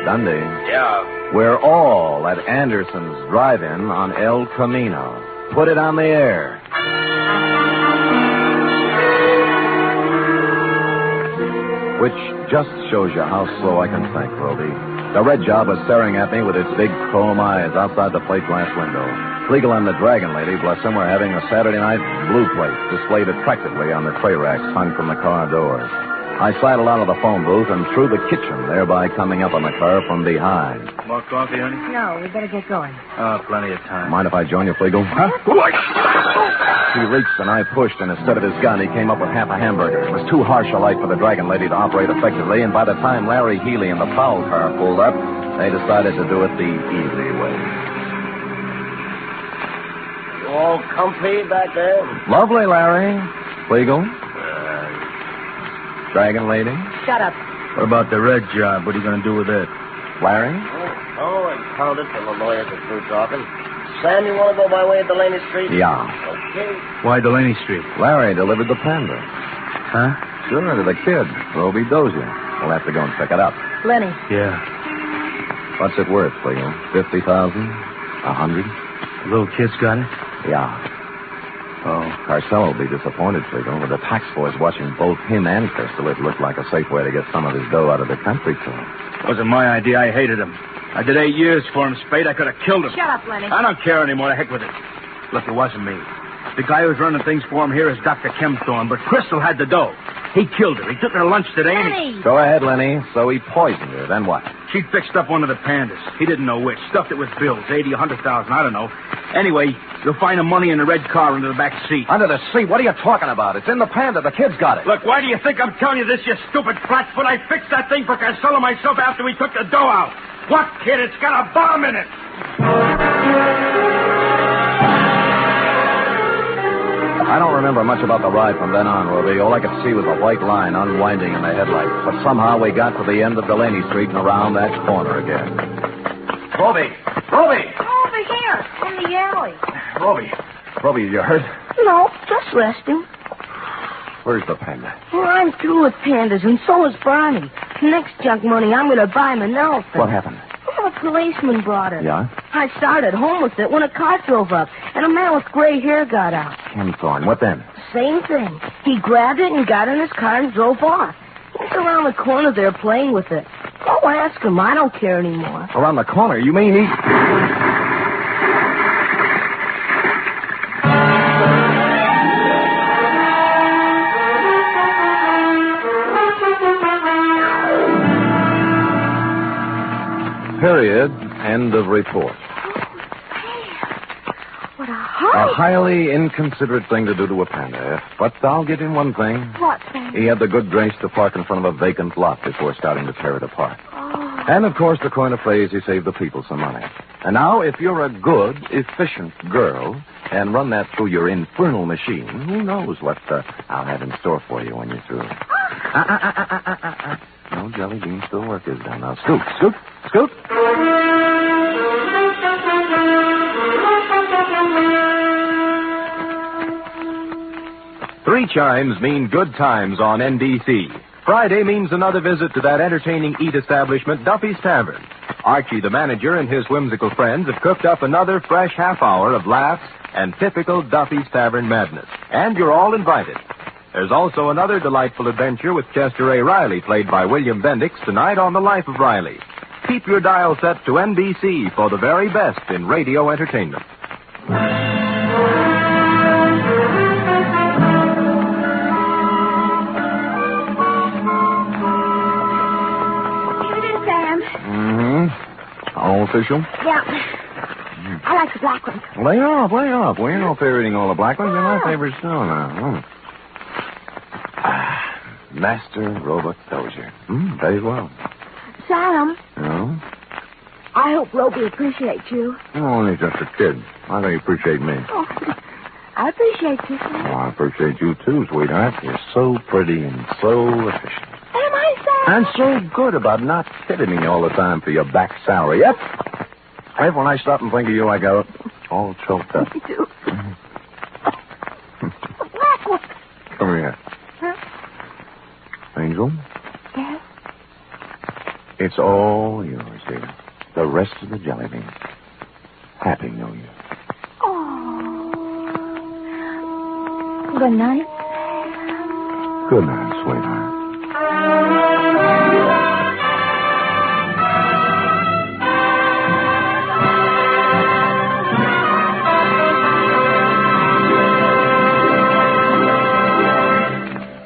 Dundee. Yeah. We're all at Anderson's drive-in on El Camino. Put it on the air. Which just shows you how slow I can think, Roby. The red job was staring at me with its big chrome eyes outside the plate glass window. Flegel and the dragon lady, bless them, were having a Saturday night blue plate displayed attractively on the tray racks hung from the car doors. I sidled out of the phone booth and through the kitchen, thereby coming up on the car from behind. More coffee, honey? No, we better get going. Oh, plenty of time. Mind if I join you, Flegel? Huh? He reached and I pushed, and instead of his gun, he came up with half a hamburger. It was too harsh a light for the dragon lady to operate effectively, and by the time Larry Healy and the foul car pulled up, they decided to do it the easy way. You all comfy back there? Lovely, Larry. Flegel? Dragon lady? Shut up. What about the red job? What are you going to do with it? Larry? Oh, I found it till the lawyers are through talking. Sam, you want to go by way of Delaney Street? Yeah. Okay. Why Delaney Street? Larry delivered the panda. Huh? Sure, to the kid, Rowdy Dowser. We'll have to go and pick it up. Lenny. Yeah. What's it worth, Flegel? 50,000? 100? The little kid's got it? Yeah. Oh, Carcel will be disappointed, Flegel. With the tax force watching both him and Crystal, it looked like a safe way to get some of his dough out of the country club. Wasn't my idea. I hated him. I did 8 years for him, Spade. I could have killed him. Shut up, Lenny. I don't care anymore. The heck with it. Look, it wasn't me. The guy who's running things for him here is Dr. Kem Thorne, but Crystal had the dough. He killed her. He took her to lunch today. Lenny! Go ahead, Lenny. So he poisoned her. Then what? She fixed up one of the pandas. He didn't know which. Stuffed it with bills, 80, 100,000, I don't know. Anyway, you'll find the money in the red car under the back seat. Under the seat? What are you talking about? It's in the panda. The kid's got it. Look, why do you think I'm telling you this, you stupid flatfoot? I fixed that thing for Carcel myself after we took the dough out. What, kid? It's got a bomb in it. I don't remember much about the ride from then on, Ruby. All I could see was a white line unwinding in the headlights. But somehow we got to the end of Delaney Street and around that corner again. Ruby! Ruby! Over here, in the alley. Ruby, you hurt? No, just resting. Where's the panda? Well, I'm through with pandas, and so is Barney. Next junk money, I'm going to buy him an elephant. What happened? Well, a policeman brought it. Yeah? I started home with it when a car drove up, and a man with gray hair got out. Kem Thorne. What then? Same thing. He grabbed it and got in his car and drove off. He's around the corner there playing with it. Go ask him. I don't care anymore. Around the corner? You mean he... Period. End of report. What a A hurry. highly inconsiderate thing to do to a panda, but I'll give him one thing. What, Sam? He had the good grace to park in front of a vacant lot before starting to tear it apart. Oh. And, of course, to coin a phrase, he saved the people some money. And now, if you're a good, efficient girl and run that through your infernal machine, who knows what I'll have in store for you when you're through. No jelly bean still work is done. Now, scoot, scoot, scoot. Three chimes mean good times on NBC. Friday means another visit to that entertaining eat establishment, Duffy's Tavern. Archie, the manager, and his whimsical friends have cooked up another fresh half hour of laughs and typical Duffy's Tavern madness. And you're all invited. There's also another delightful adventure with Chester A. Riley, played by William Bendix, tonight on The Life of Riley. Keep your dial set to NBC for the very best in radio entertainment. All official? Yeah. I like the black one. Lay off. We're no favoriting all the black ones. They're my favorites too now. Master Robot Dozier. Very well. Sam, No? I hope Roby appreciates you. Only just a kid. How do you appreciate me? Oh, I appreciate you, Sam. Oh, I appreciate you too, sweetheart. You're so pretty and so efficient. Am I, Sam? And so good about not hitting me all the time for your back salary. Yep. Right when I stop and think of you, I go all choked up. Me too. Come here. Huh? Angel, Yes? it's all yours, dear. The rest of the jelly beans. Happy New Year. Oh. Good night. Good night, sweetheart.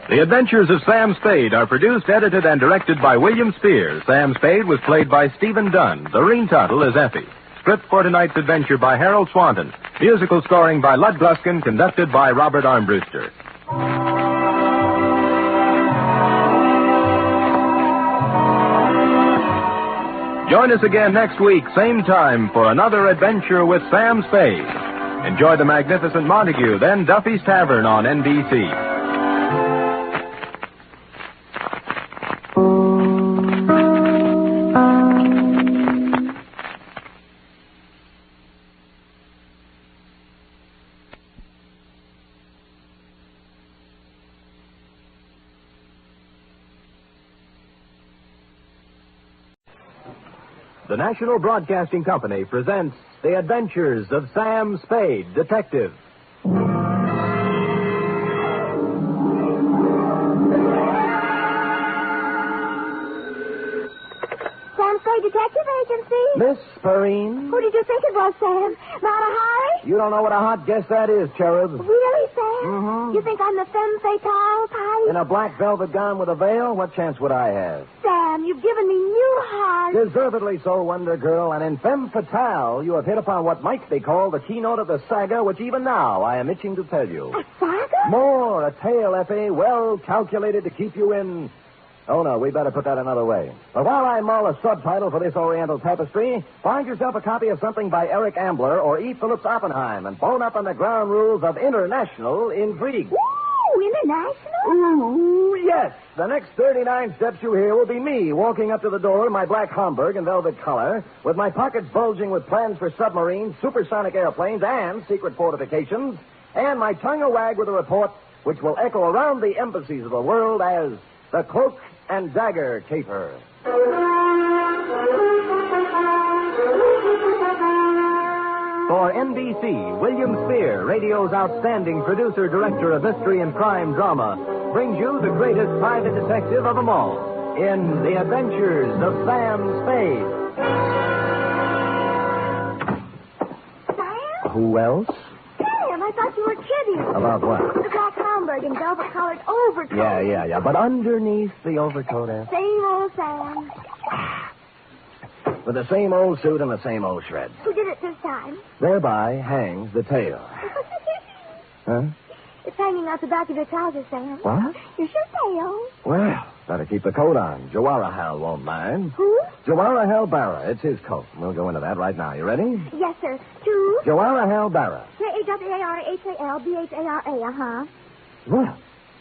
The Adventures of Sam Spade are produced, edited, and directed by William Spier. Sam Spade was played by Stephen Dunne. Lurene Tuttle is Effie. Script for tonight's adventure by Harold Swanton. Musical scoring by Lud Gluskin, conducted by Robert Armbruster. Join us again next week, same time, for another adventure with Sam Spade. Enjoy the magnificent Montague, then Duffy's Tavern on NBC. The National Broadcasting Company presents The Adventures of Sam Spade, Detective. Sam Spade Detective Agency? Miss Perrine? Who did you think it was, Sam? Not a Harry? You don't know what a hot guess that is, Cherub. Really, Sam? Mm-hmm. You think I'm the femme fatale type? In a black velvet gown with a veil? What chance would I have? Sam, you've given me new heart. Deservedly so, Wonder Girl, and in femme fatale, you have hit upon what might be called the keynote of the saga, which even now I am itching to tell you. A saga? More, a tale, Effie, well calculated to keep you in... Oh, no, we better put that another way. But while I mull a subtitle for this Oriental tapestry, find yourself a copy of something by Eric Ambler or E. Phillips Oppenheim and bone up on the ground rules of international intrigue. Ooh, international? Ooh, yes. The next 39 steps you hear will be me walking up to the door in my black Homburg and velvet collar, with my pockets bulging with plans for submarines, supersonic airplanes, and secret fortifications, and my tongue a wag with a report which will echo around the embassies of the world as the Cloak and Dagger Caper. For NBC, William Spier, radio's outstanding producer-director of mystery and crime drama, brings you the greatest private detective of them all in The Adventures of Sam Spade. Sam? Who else? Sam, I thought you were kidding. About what? The black Homburg and velvet-colored overcoat. Yeah. But underneath the overcoat, Same old Sam. with the same old suit and the same old shreds. Who did it this time? Thereby hangs the tale. Huh? It's hanging out the back of your trousers, Sam. What? Your shirt tail. Well, better keep the coat on. Jawaharlal won't mind. Who? Jawaharlal Barra. It's his coat. We'll go into that right now. You ready? Yes, sir. To Jawaharlal Barra. Jawaharlal, Well,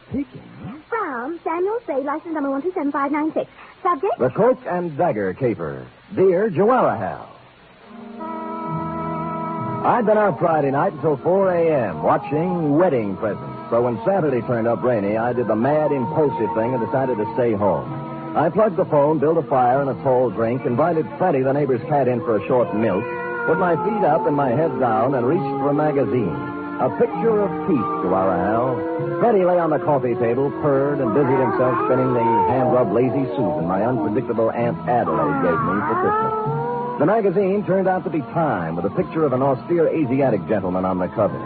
speaking. From Samuel Spade, license number 127596. Subject? The Cloak and Dagger caper. Dear Jawaharlal. I'd been out Friday night until 4 a.m. watching wedding presents. So when Saturday turned up rainy, I did the mad, impulsive thing and decided to stay home. I plugged the phone, built a fire and a tall drink, invited Freddie, the neighbor's cat, in for a short milk, put my feet up and my head down, and reached for a magazine. A picture of peace, Jawaharlal. Freddie lay on the coffee table, purred, and busied himself spinning the hand-rubbed Lazy Susan my unpredictable Aunt Adelaide gave me for Christmas. The magazine turned out to be Time, with a picture of an austere Asiatic gentleman on the cover.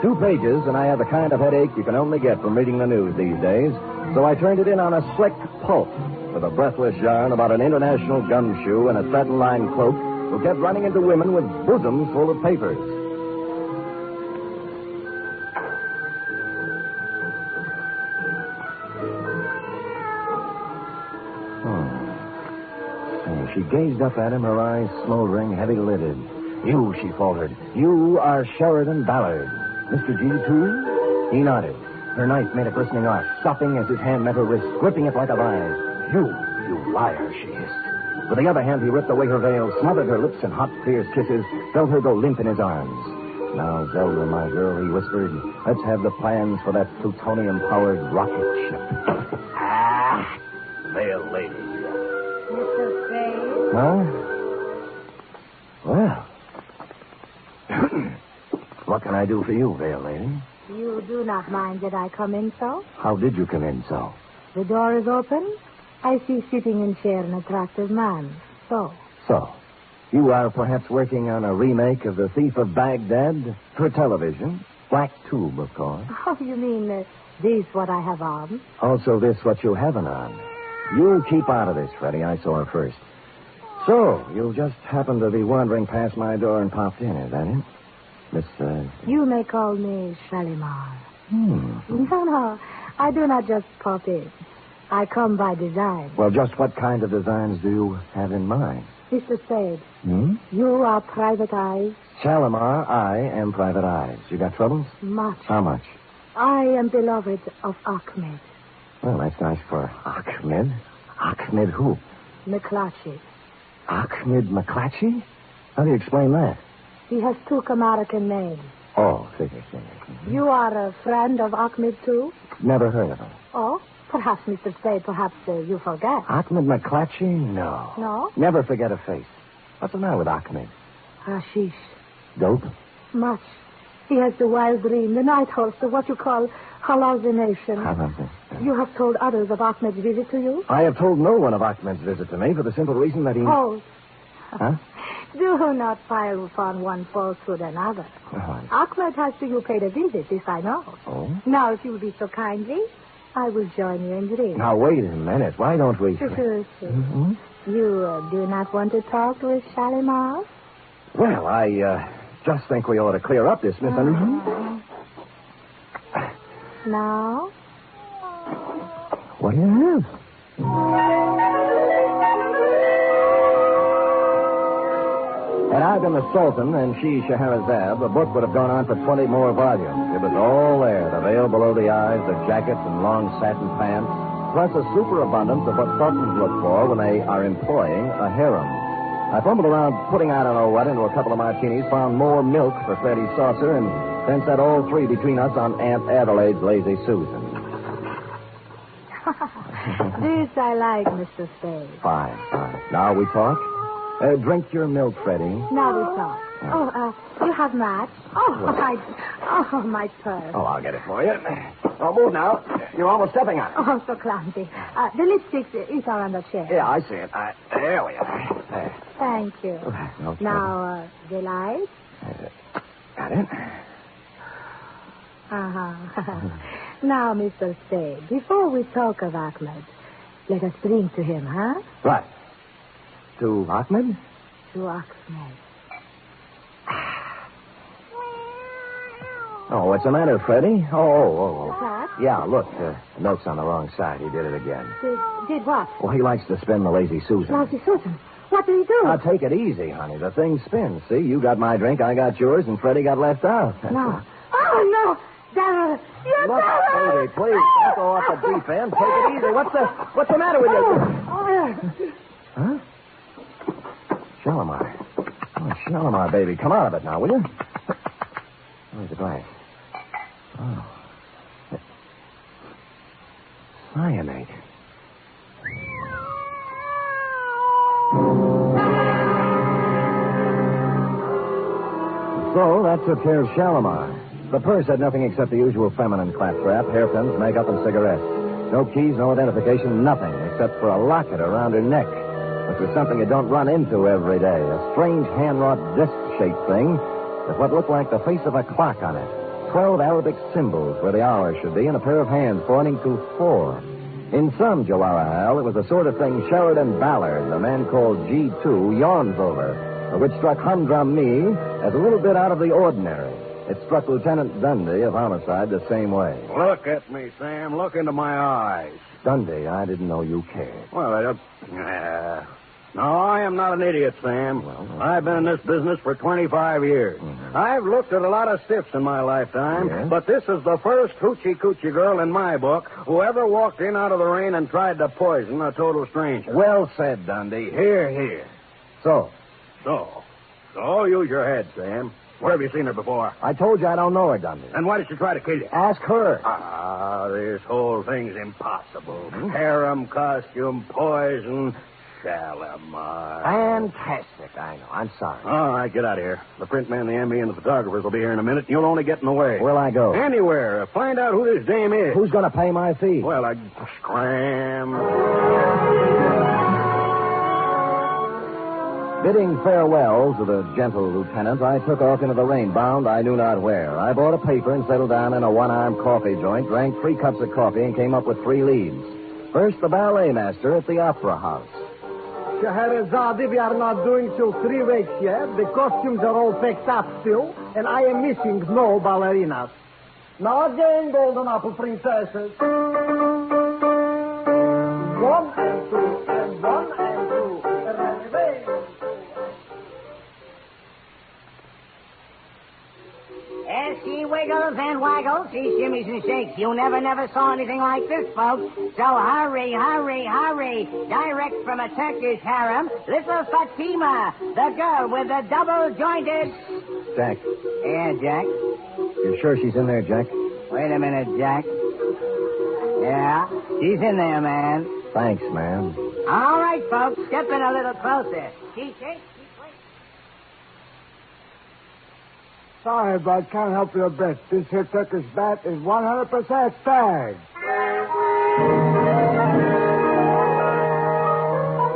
2 pages, and I had the kind of headache you can only get from reading the news these days, so I turned it in on a slick pulp, with a breathless yarn about an international gumshoe and a satin-lined cloak who kept running into women with bosoms full of papers. She gazed up at him, her eyes smoldering, heavy-lidded. You, she faltered. You are Sheridan Ballard. Mr. G, too? He nodded. Her knife made a glistening arc, stopping as his hand met her wrist, gripping it like a vise. You liar, she hissed. With the other hand, he ripped away her veil, smothered her lips in hot, fierce kisses, felt her go limp in his arms. Now, Zelda, my girl, he whispered, let's have the plans for that plutonium-powered rocket ship. Veil lady. Mr. Spade? Huh? Well. What can I do for you, Veil Lady? You do not mind that I come in so? How did you come in so? The door is open. I see sitting in chair an attractive man. So? You are perhaps working on a remake of The Thief of Baghdad for television? Black tube, of course. Oh, you mean this what I have on? Also this what you haven't on. You keep out of this, Freddie. I saw her first. So, you just happened to be wandering past my door and popped in, is that it? Miss, You may call me Shalimar. No, I do not just pop in. I come by design. Well, just what kind of designs do you have in mind? Mr. Spade, you are Private Eyes? Shalimar, I am Private Eyes. You got troubles? Much. How much? I am beloved of Ahmed. Well, that's nice for Ahmed. Ahmed who? McClatchy. Ahmed McClatchy? How do you explain that? He has 2 American names. Oh, figure. You are a friend of Ahmed, too? Never heard of him. Oh, perhaps, Mr. Spade, perhaps you forget. Ahmed McClatchy? No. No? Never forget a face. What's the matter with Ahmed? Hashish. Dope? Much. He has the wild dream, the night horse, the what you call hallucination. You have told others of Ahmed's visit to you? I have told no one of Ahmed's visit to me for the simple reason that he... Oh. Huh? Do not pile upon one falsehood another. Ahmed has to you paid a visit, this I know. Oh? Now, if you will be so kindly, I will join you in dream. Now, wait a minute. Why don't we... You do not want to talk with Shalimar? Well, I just think we ought to clear up this misunderstanding. Now? What do you have? Had I been the Sultan and she Scheherazade, the book would have gone on for 20 more volumes. It was all there, the veil below the eyes, the jackets and long satin pants, plus a superabundance of what sultans look for when they are employing a harem. I fumbled around putting I don't know what into a couple of martinis, found more milk for Freddie's saucer, and then set all 3 between us on Aunt Adelaide's Lazy Susan. This I like, Mr. Spade. Fine. Now we talk? Drink your milk, Freddie. Now we talk. You have match? My purse. Oh, I'll get it for you. Oh, move now. You're almost stepping on it. Oh, so clumsy. The lipstick is on the chair. Yeah, I see it. There we are. There. Thank you. Okay. Now, the light? Got it. Now, Mr. Spade, before we talk of Ahmed, let us bring to him, huh? What? To Ahmed? to Oxnard. Oh, what's the matter, Freddie? Oh. What? Yeah, look, the note's on the wrong side. He did it again. Did what? Well, he likes to spin the Lazy Susan. Lazy Susan. What did he do? Now, take it easy, honey. The thing spins. See, you got my drink, I got yours, and Freddie got left out. No. Oh, no. Darrell. You Look, baby, please, don't go off the deep end. Take it easy. What's the matter with you? Huh? Shalimar. Oh, Shalimar, baby. Come out of it now, will you? Where's the glass? Oh. Cyanide. So, that took care of Shalimar. The purse had nothing except the usual feminine claptrap, hairpins, makeup, and cigarettes. No keys, no identification, nothing except for a locket around her neck, which was something you don't run into every day. A strange hand-wrought disc-shaped thing with what looked like the face of a clock on it. 12 Arabic symbols where the hour should be, and a pair of hands pointing to 4. In some Jallarahal, it was the sort of thing Sheridan Ballard, the man called G2, yawns over, which struck humdrum me as a little bit out of the ordinary. It struck Lieutenant Dundee of Homicide the same way. Look at me, Sam. Look into my eyes. Dundee, I didn't know you cared. Well, no, I am not an idiot, Sam. I've been in this business for 25 years. Mm-hmm. I've looked at a lot of stiffs in my lifetime, Yeah? but this is the first hoochie-coochie girl in my book who ever walked in out of the rain and tried to poison a total stranger. Well said, Dundee. Here. So, use your head, Sam. Where have you seen her before? I told you I don't know her, Dundee. Then why did she try to kill you? Ask her. This whole thing's impossible. Harem costume, poison, Shalimar. Fantastic, I know. I'm sorry. All right, get out of here. The print man, the ME, and the photographers will be here in a minute. You'll only get in the way. Where'll I go? Anywhere. Find out who this dame is. Who's going to pay my fee? Well, scram. Bidding farewell to the gentle lieutenant, I took off into the rain, bound I knew not where. I bought a paper and settled down in a one-armed coffee joint, drank 3 cups of coffee, and came up with 3 leads. First, the ballet master at the Opera House. Scheherazade, we are not doing till 3 weeks yet. The costumes are all picked up still, and I am missing no ballerinas. Now again, golden apple princesses. 1 and 2, and 1 and 2. As she wiggles and waggles, she shimmies and shakes. You never saw anything like this, folks. So hurry. Direct from a Turkish harem, little Fatima, the girl with the double-jointed... Jack. Yeah, Jack? You sure she's in there, Jack? Wait a minute, Jack. Yeah, she's in there, man. Thanks, man. All right, folks, step in a little closer. She shakes. Sorry, but can't help you a bit. This here Turkish bat is 100% tagged.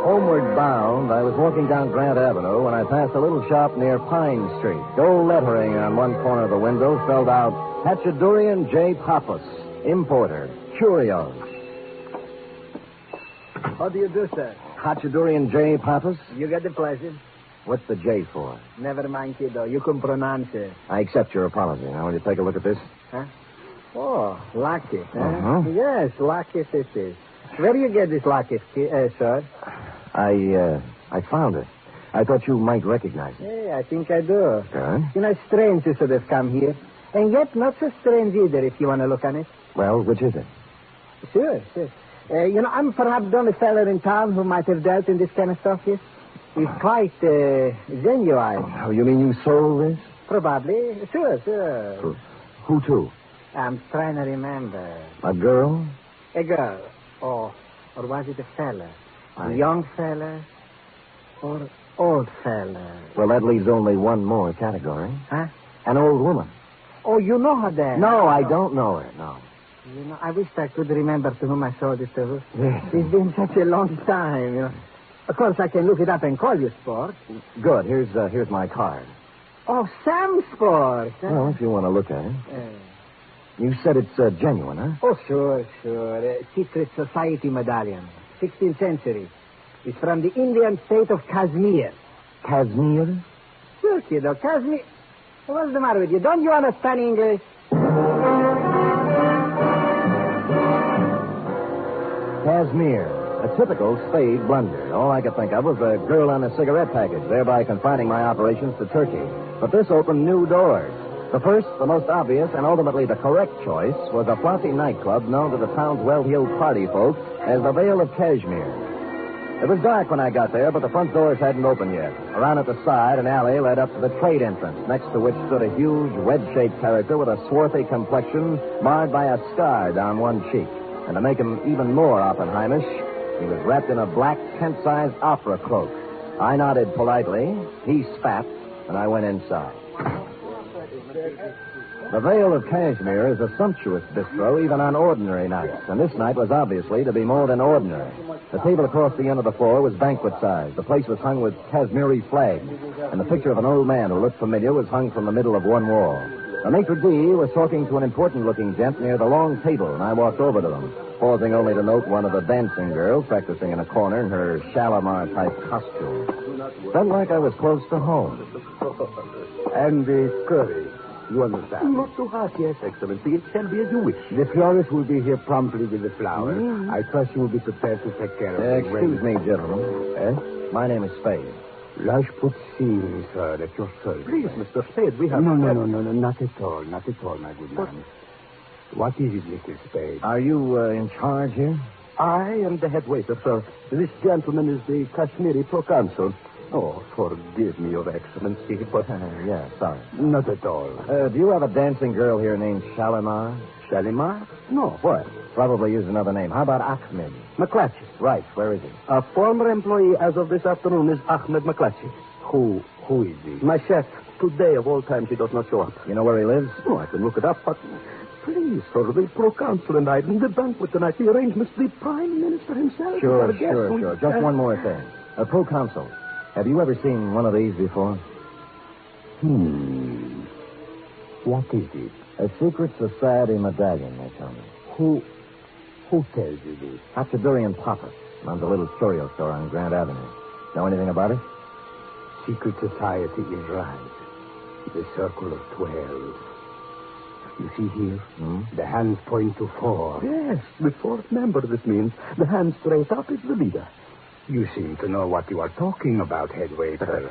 Homeward bound, I was walking down Grant Avenue when I passed a little shop near Pine Street. Gold lettering on one corner of the window spelled out, Hatchadurian J. Pappas, importer, curios. How do you do, sir? Hatchadurian J. Pappas? You get the pleasure. What's the J for? Never mind, kiddo. You can pronounce it. I accept your apology. Now, will you take a look at this? Huh? Oh, lucky. Uh-huh. Yes, lucky it is. Where do you get this lucky, sir? I found it. I thought you might recognize it. Yeah, I think I do. Good. You know, strange you should have come here. And yet not so strange either, if you want to look on it. Well, which is it? Sure. I'm perhaps the only fellow in town who might have dealt in this kind of stuff here. He's quite genuine. Oh, you mean you sold this? Probably. Sure. Who to? I'm trying to remember. A girl? A girl. Or was it a fella? A young fella? Or old fella? Well, that leaves only one more category. Huh? An old woman. Oh, you know her then? No, I don't know her, no. You know, I wish I could remember to whom I sold it to. Yes. It's been such a long time, you know. Of course, I can look it up and call you, Sport. Good. Here's my card. Oh, Sam Sport. Well, if you want to look at it. You said it's genuine, huh? Oh, sure. Secret Society medallion. 16th century. It's from the Indian state of Kashmir. Casimir? Sure, kiddo. Casimir. What's the matter with you? Don't you understand English? Casimir. A typical Spade blunder. All I could think of was a girl on a cigarette package, thereby confining my operations to Turkey. But this opened new doors. The first, the most obvious, and ultimately the correct choice was a flossy nightclub known to the town's well-heeled party folk as the Vale of Cashmere. It was dark when I got there, but the front doors hadn't opened yet. Around at the side, an alley led up to the trade entrance, next to which stood a huge, wedge-shaped character with a swarthy complexion marred by a scar down one cheek. And to make him even more Oppenheimish, he was wrapped in a black, tent-sized opera cloak. I nodded politely, he spat, and I went inside. The Vale of Cashmere is a sumptuous bistro even on ordinary nights, and this night was obviously to be more than ordinary. The table across the end of the floor was banquet size. The place was hung with Kashmiri flags, and the picture of an old man who looked familiar was hung from the middle of one wall. The maitre d' was talking to an important-looking gent near the long table, and I walked over to them, pausing only to note one of the dancing girls practicing in a corner in her Shalimar-type costume. Felt like I was close to home. And the curry. You understand? Not too hot, yes, Excellency. It shall be as you wish. The florist will be here promptly with the flowers. I trust you will be prepared to take care of them. Excuse me, gentlemen. My name is Spade. Lashputzini, sir, at your service. Please, Mr. Spade, we have... No, not at all, my good man. What is it, Mr. Spade? Are you in charge here? I am the head waiter, sir. This gentleman is the Kashmiri proconsul. Oh, forgive me, Your Excellency, but... yeah, sorry. Not at all. Do you have a dancing girl here named Shalimar? Shalimar? No. What? Probably use another name. How about Ahmed? McClatchy. Right. Where is he? A former employee as of this afternoon is Ahmed McClatchy. Who is he? My chef. Today, of all times, he does not show up. You know where he lives? Oh, I can look it up, but... Please, sir, the proconsul and I, in the banquet tonight, the arrangements, the Prime Minister himself. Sure. Just one more thing. A proconsul. Have you ever seen one of these before? What is it? A secret society medallion, they tell me. Who tells you this? Hachadurian Papa runs a little curio store on Grand Avenue. Know anything about it? Secret society is right. The Circle of 12. You see here? The hands point to 4. Yes, the fourth member, this means. The hand straight up is the leader. You seem to know what you are talking about, head waiter.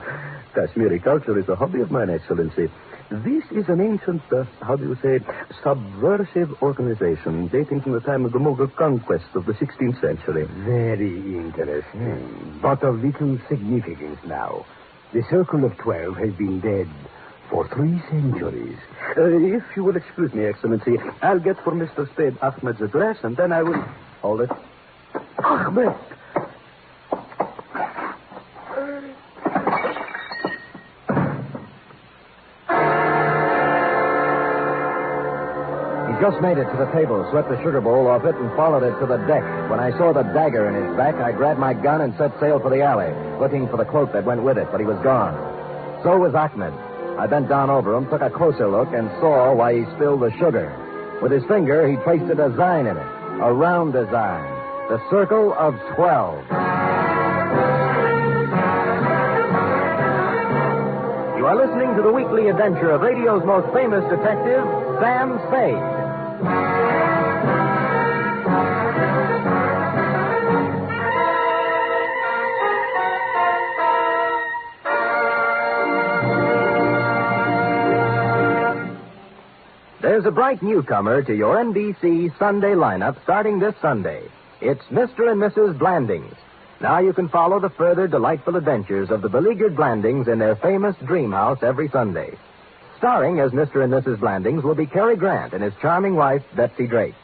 Kashmiri culture is a hobby of mine, Excellency. This is an ancient, subversive organization dating from the time of the Mughal conquest of the 16th century. Very interesting. But of little significance now. The Circle of 12 has been dead for 3 centuries. If you will excuse me, Excellency, I'll get for Mr. Spade Ahmed's address, and then I will... Hold it. Ahmed! Just made it to the table, swept the sugar bowl off it, and followed it to the deck. When I saw the dagger in his back, I grabbed my gun and set sail for the alley, looking for the cloak that went with it, but he was gone. So was Ahmed. I bent down over him, took a closer look, and saw why he spilled the sugar. With his finger, he traced a design in it, a round design, the Circle of 12. You are listening to the weekly adventure of radio's most famous detective, Sam Spade. There's a bright newcomer to your NBC Sunday lineup starting this Sunday. It's Mr. and Mrs. Blandings. Now you can follow the further delightful adventures of the beleaguered Blandings in their famous dream house every Sunday. Starring as Mr. and Mrs. Blandings will be Cary Grant and his charming wife, Betsy Drake.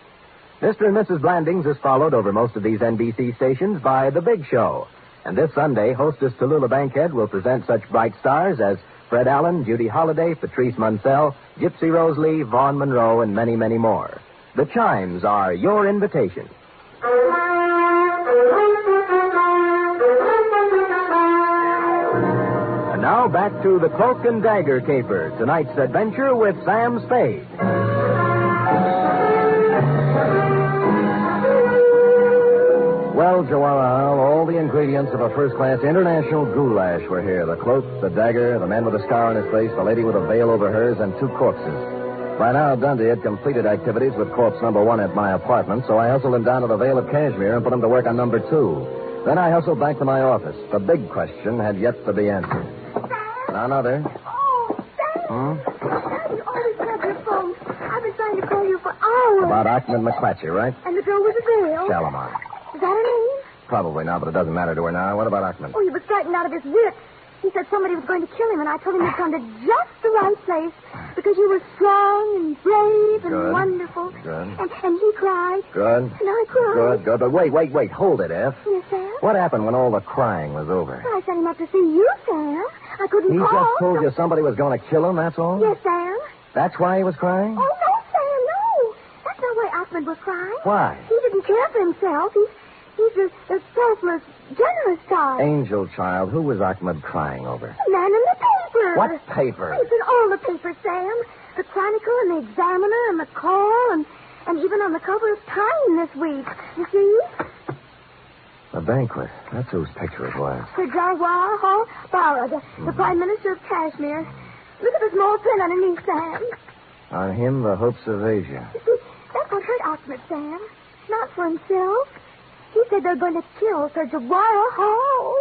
Mr. and Mrs. Blandings is followed over most of these NBC stations by The Big Show. And this Sunday, hostess Tallulah Bankhead will present such bright stars as Fred Allen, Judy Holliday, Patrice Munsell, Gypsy Rose Lee, Vaughn Monroe, and many, many more. The chimes are your invitation. And now back to the Cloak and Dagger caper, tonight's adventure with Sam Spade. Well, Well, Jawara, all the ingredients of a first-class international goulash were here. The cloak, the dagger, the man with a scar on his face, the lady with a veil over hers, and 2 corpses. By now, Dunne had completed activities with corpse number 1 at my apartment, so I hustled him down to the Vale of Cashmere and put him to work on number 2. Then I hustled back to my office. The big question had yet to be answered. Now, there. Oh, Sam. You always have your phone. I've been trying to call you for hours. About Ahmed McClatchy, right? And the girl with the veil. Shalimar. Is that her name? Probably not, but it doesn't matter to her now. What about Ahmed? Oh, he was frightened out of his wits. He said somebody was going to kill him, and I told him he'd come to just the right place because you were strong and brave and Good. wonderful. Good. And he cried. Good. And I cried. Good. But wait. Hold it, F. Yes, Sam? What happened when all the crying was over? Well, I sent him up to see you, Sam. I couldn't He call. just told you somebody was going to kill him, that's all? Yes, Sam. That's why he was crying? Oh, no, Sam, no. That's not why Ahmed was crying. Why? He didn't care for himself. He's a selfless, generous guy. Angel child, who was Ahmed crying over? The man in the paper. What paper? It's in all the papers, Sam. The Chronicle and the Examiner and the Call and even on the cover of Time this week. You see? The banquet. That's whose picture it was. Sir Jawara Hall Bara, the Prime Minister of Kashmir. Look at the small print underneath, Sam. On him, the hopes of Asia. You see, that's what hurt Ahmed, Sam. Not for himself. He said they're going to kill Sir Jawara Hall.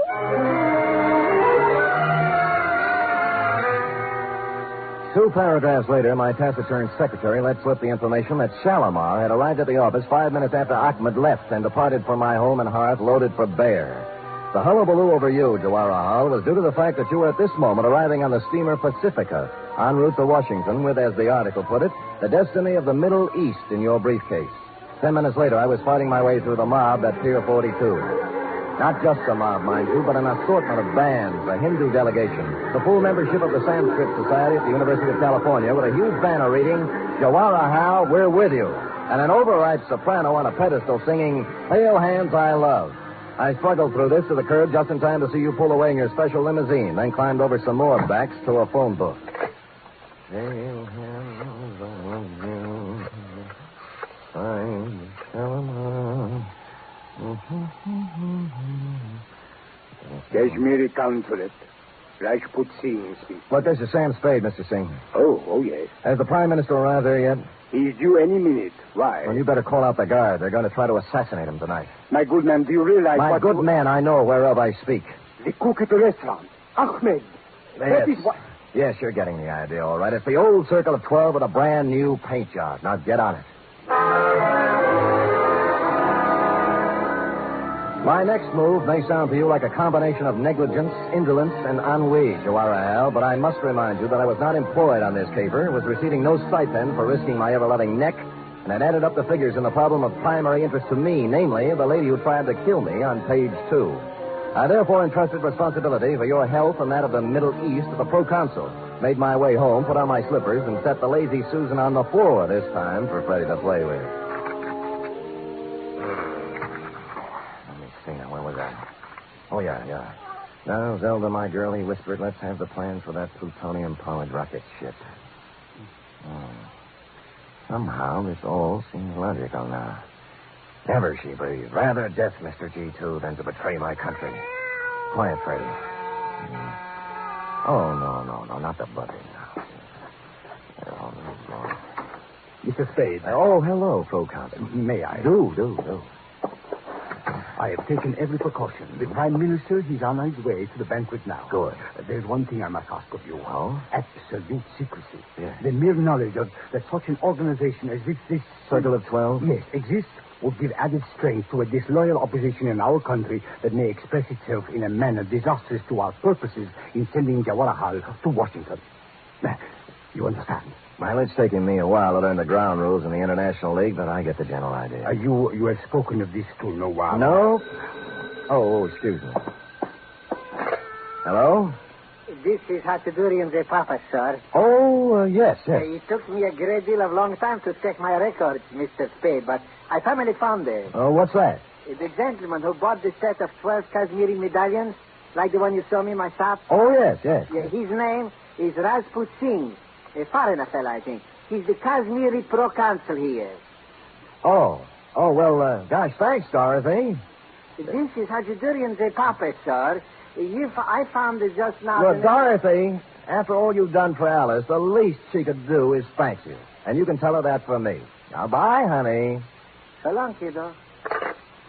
2 paragraphs later, my taciturn secretary let slip the information that Shalimar had arrived at the office 5 minutes after Ahmed left and departed for my home and hearth loaded for bear. The hullabaloo over you, Jawara Hall, was due to the fact that you were at this moment arriving on the steamer Pacifica, en route to Washington with, as the article put it, the destiny of the Middle East in your briefcase. 10 minutes later, I was fighting my way through the mob at Pier 42. Not just a mob, mind you, but an assortment of bands, a Hindu delegation, the full membership of the Sanskrit Society at the University of California with a huge banner reading, Jawara Hal, we're with you, and an overripe soprano on a pedestal singing, Hail Hands I Love. I struggled through this to the curb just in time to see you pull away in your special limousine, then climbed over some more backs to a phone booth. Hail hands I love you. Kashmiri Consulate. Rajput Singh speaks. Look, this is Sam Spade, Mr. Singh. Oh, yes. Has the Prime Minister arrived there yet? He's due any minute. Why? Well, you better call out the guard. They're going to try to assassinate him tonight. My good man, do you realize My good man, I know whereof I speak. The cook at the restaurant. Ahmed. That is what... Yes, you're getting the idea, all right. It's the old Circle of 12 with a brand new paint job. Now get on it. My next move may sound to you like a combination of negligence, indolence, and ennui, Jawara Hal, but I must remind you that I was not employed on this caper, was receiving no stipend for risking my ever-loving neck, and had added up the figures in the problem of primary interest to me, namely, the lady who tried to kill me on page 2. I therefore entrusted responsibility for your health and that of the Middle East to the proconsul, made my way home, put on my slippers, and set the lazy Susan on the floor this time for Freddie to play with. Where was I? Oh, yeah. Now, Zelda, my girl, he whispered, let's have the plans for that plutonium-powered rocket ship. Somehow, this all seems logical now. Never, she breathed. Rather death, Mr. G2, than to betray my country. Quiet, Freddie. Oh, no, not the buddy. Mr. Spade. Oh, hello, proconsul. May I? Do. I have taken every precaution. The Prime Minister, he's on his way to the banquet now. Good. There's one thing I must ask of you. Oh? Absolute secrecy. Yes. The mere knowledge of that such an organization as this... Circle of 12? Yes, exists would give added strength to a disloyal opposition in our country that may express itself in a manner disastrous to our purposes in sending Jawara Hal to Washington. You understand? Well, it's taken me a while to learn the ground rules in the International League, but I get the general idea. You have spoken of this to no one. No? Oh, excuse me. Hello? This is Hatudurian the Papa, sir. Oh, yes. It took me a great deal of long time to check my records, Mr. Spade, but I finally found them. Oh, what's that? The gentleman who bought the set of 12 Kashmiri medallions, like the one you saw me in my shop. Oh, yes. His name is Rajput Singh. A foreigner fellow, I think. He's the Kashmiri proconsul here. Oh, well, gosh, thanks, Dorothy. This is Hajidurian the puppet, sir. I found it just now. Look, Dorothy, after all you've done for Alice, the least she could do is thank you. And you can tell her that from me. Now, bye, honey. So long, kiddo.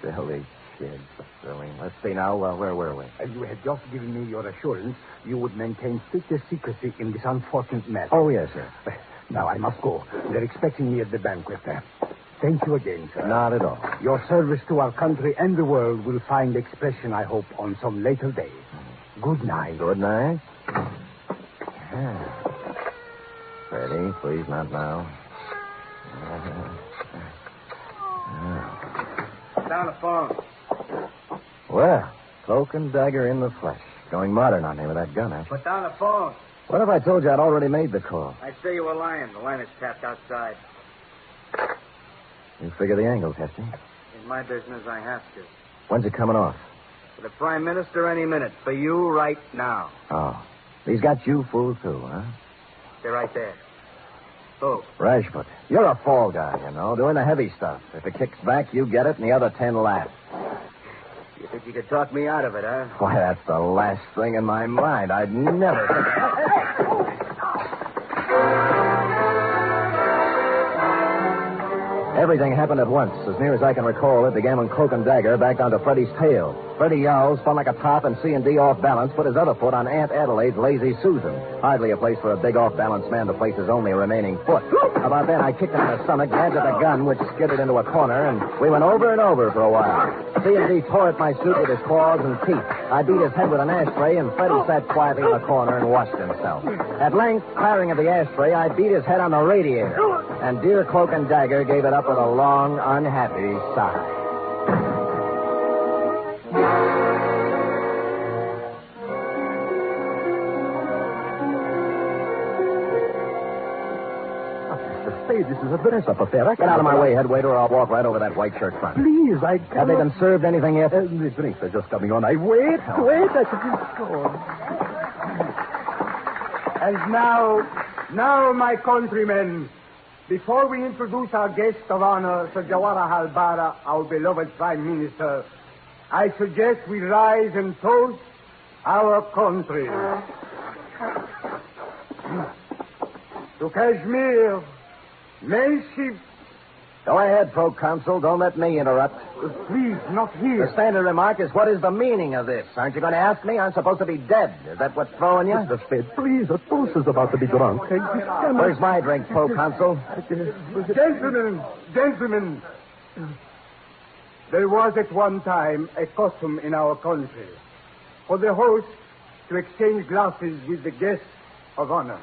Silly kid. Silly. Let's see now. Where were we? You had just given me your assurance you would maintain strictest secrecy in this unfortunate matter. Oh, yes, sir. Now, I must go. They're expecting me at the banquet. Thank you again, sir. Not at all. Your service to our country and the world will find expression, I hope, on some later day. Good night. Good night. Freddie, please, not now. Put down the phone. Well, Cloak and Dagger in the flesh. Going modern on me with that gun, eh? Put down the phone. What if I told you I'd already made the call? I say you were lying. The line is tapped outside. You figure the angle, Testy. In my business, I have to. When's it coming off? For the Prime Minister, any minute. For you, right now. Oh. He's got you fooled, too, huh? They're right there. Who? Rashford. You're a fall guy, you know, doing the heavy stuff. If it kicks back, you get it, and the other 10 laugh. You think you could talk me out of it, huh? Why, that's the last thing in my mind. I'd never... Everything happened at once. As near as I can recall, it began when Cloak and Dagger backed onto Freddie's tail. Freddie yowls, spun like a top, and C&D off balance, put his other foot on Aunt Adelaide's lazy Susan. Hardly a place for a big off-balance man to place his only remaining foot. About then, I kicked him in the stomach, grabbed at the gun, which skidded into a corner, and we went over and over for a while. C&D tore at my suit with his claws and teeth. I beat his head with an ashtray, and Freddie sat quietly in the corner and washed himself. At length, firing at the ashtray, I beat his head on the radiator. And dear Cloak and Dagger gave it up with a long, unhappy sigh. Spade, this is a dress-up affair. Get out of my way, head waiter, or I'll walk right over that white shirt front. Please, I cannot... Have they been served anything yet? The drinks are just coming on. Wait, that's a good score. And now, my countrymen, before we introduce our guest of honor, Sir Jawaharlal Bara, our beloved Prime Minister, I suggest we rise and toast our country. To Kashmir, may she... Go ahead, Proconsul. Don't let me interrupt. Please, not here. The standard remark is, what is the meaning of this? Aren't you going to ask me? I'm supposed to be dead. Is that what's throwing you? Mr. Spade, please, a toast is about to be drunk. Where's my drink, Proconsul? Gentlemen, there was at one time a custom in our country for the host to exchange glasses with the guests of honor.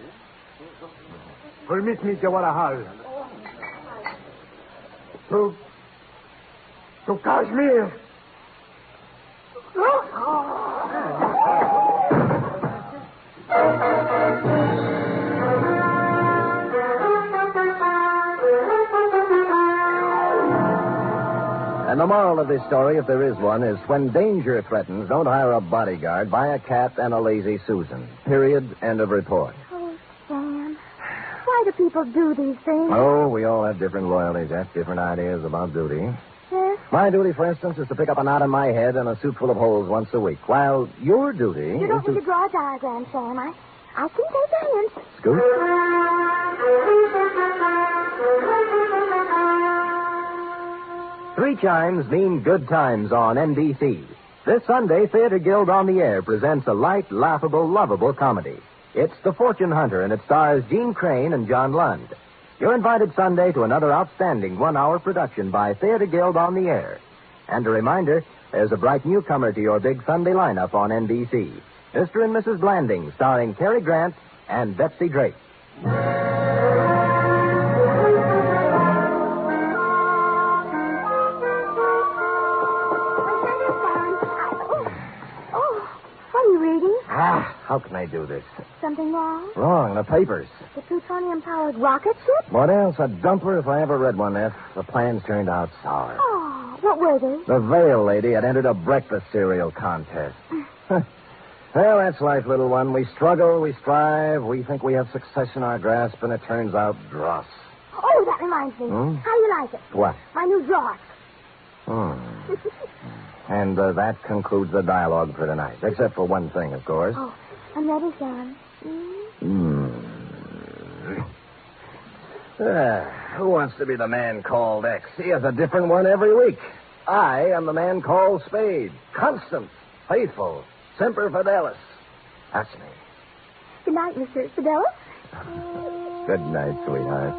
Permit me, Jawaharlal. To Kashmir. And the moral of this story, if there is one, is when danger threatens, don't hire a bodyguard, buy a cat and a lazy Susan. Period. End of report. Oh, Sam. Why do people do these things? Oh, we all have different loyalties, have different ideas about duty. Yes? My duty, for instance, is to pick up a knot in my head and a suit full of holes once a week, while your duty You don't need to draw a diagram, Sam. I can take a hint. Scoot? Three chimes mean good times on NBC. This Sunday, Theater Guild on the Air presents a light, laughable, lovable comedy. It's The Fortune Hunter, and it stars Gene Crane and John Lund. You're invited Sunday to another outstanding one-hour production by Theater Guild on the Air. And a reminder, there's a bright newcomer to your big Sunday lineup on NBC. Mr. and Mrs. Blanding, starring Cary Grant and Betsy Drake. How can I do this? Something wrong? Wrong, the papers. The plutonium-powered rocket ship? What else? A dumper if I ever read one, F. The plans turned out sour. Oh, what were they? The Vale lady had entered a breakfast cereal contest. Well, that's life, little one. We struggle, we strive, we think we have success in our grasp, and it turns out dross. Oh, that reminds me. How do you like it? What? My new dross. And that concludes the dialogue for tonight. Except for one thing, of course. Oh, another song. Who wants to be the man called X? He has a different one every week. I am the man called Spade. Constant, faithful, semper fidelis. That's me. Good night, Mr. Fidelis. Good night, sweetheart.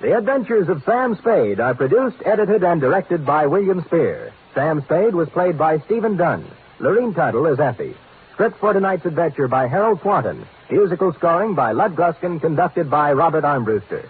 The Adventures of Sam Spade are produced, edited, and directed by William Spier. Sam Spade was played by Stephen Dunne. Lurene Tuttle as Effie. Script for tonight's adventure by Harold Swanton. Musical scoring by Lud Gluskin, conducted by Robert Armbruster.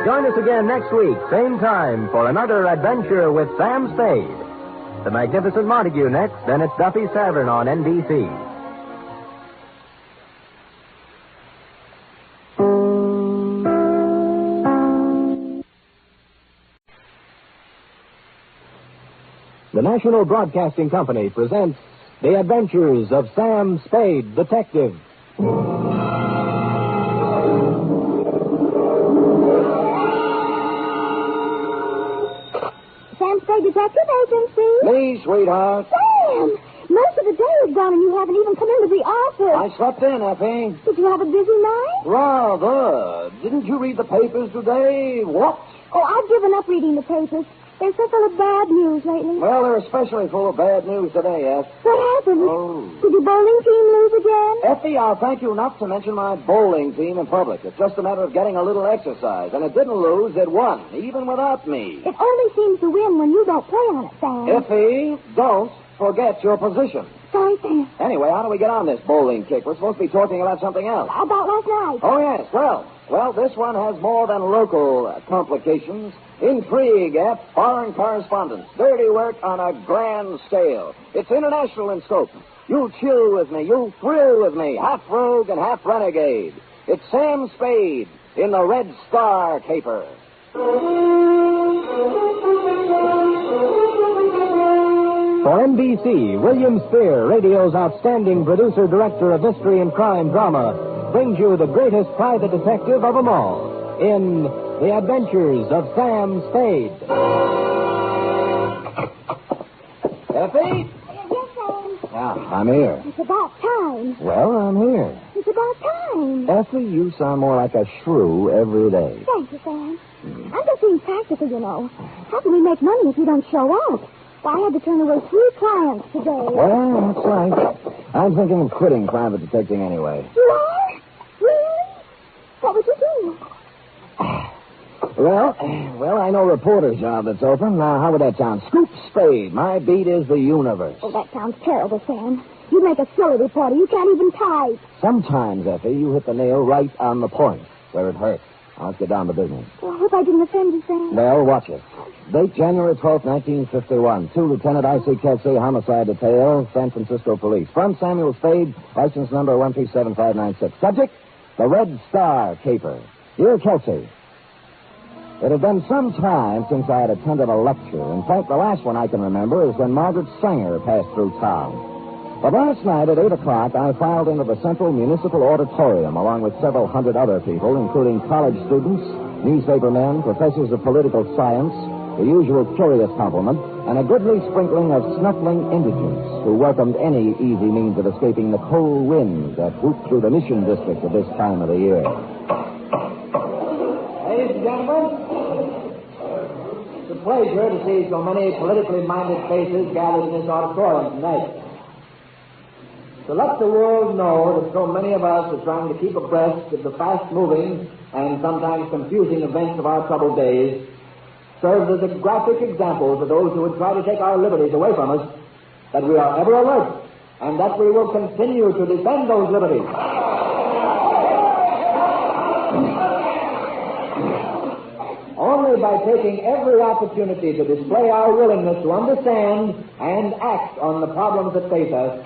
Join us again next week, same time, for another adventure with Sam Spade. The Magnificent Montague next, then it's Duffy's Tavern on NBC. The National Broadcasting Company presents The Adventures of Sam Spade, Detective. Sam Spade Detective Agency. Me, sweetheart. Sam! Most of the day is gone and you haven't even come into the office. I slept in, Effie. Did you have a busy night? Rather. Didn't you read the papers today? What? Oh, I've given up reading the papers. They're so full of bad news lately. Well, they're especially full of bad news today, Effie. What happened? Oh. Did your bowling team lose again? Effie, I'll thank you not to mention my bowling team in public. It's just a matter of getting a little exercise. And it didn't lose, it won, even without me. It only seems to win when you don't play on it, Sam. Effie, don't forget your position. Sorry, Sam. Anyway, how do we get on this bowling kick? We're supposed to be talking about something else. About last night. Oh, yes. Well, this one has more than local complications. Intrigue, foreign correspondence, dirty work on a grand scale. It's international in scope. You'll chill with me, you'll thrill with me, half rogue and half renegade. It's Sam Spade in the Red Star caper. For NBC, William Spier, radio's outstanding producer-director of mystery and crime drama, brings you the greatest private detective of them all in The Adventures of Sam Spade. Effie? Yes, Sam. Yeah, I'm here. It's about time. Well, I'm here. It's about time. Effie, you sound more like a shrew every day. Thank you, Sam. I'm just being practical, you know. How can we make money if you don't show up? Well, I had to turn away 3 clients today. Well, that's right. I'm thinking of quitting private detecting anyway. You are? Really? What would you do? Well, I know a reporter job that's open. Now, how would that sound? Scoop Spade. My beat is the universe. Oh, that sounds terrible, Sam. You make a silly reporter. You can't even type. Sometimes, Effie, you hit the nail right on the point, where it hurts. Now, let's get down to business. Well, I hope I didn't offend you, Sam. Well, watch it. Date January 12th, 1951. To Lieutenant I.C. Kelsey, Homicide Detail, San Francisco Police. From Samuel Spade, license number 1375596. Subject, the Red Star caper. Dear Kelsey, it had been some time since I had attended a lecture. In fact, the last one I can remember is when Margaret Sanger passed through town. But last night at 8 o'clock, I filed into the Central Municipal Auditorium along with several hundred other people, including college students, newspaper men, professors of political science, the usual curious complement, and a goodly sprinkling of snuffling indigents who welcomed any easy means of escaping the cold winds that whoop through the Mission District at this time of the year. Ladies and gentlemen, it's a pleasure to see so many politically minded faces gathered in this auditorium tonight. To let the world know that so many of us are trying to keep abreast of the fast-moving and sometimes confusing events of our troubled days serves as a graphic example to those who would try to take our liberties away from us, that we are ever alert and that we will continue to defend those liberties. Only only by taking every opportunity to display our willingness to understand and act on the problems that face us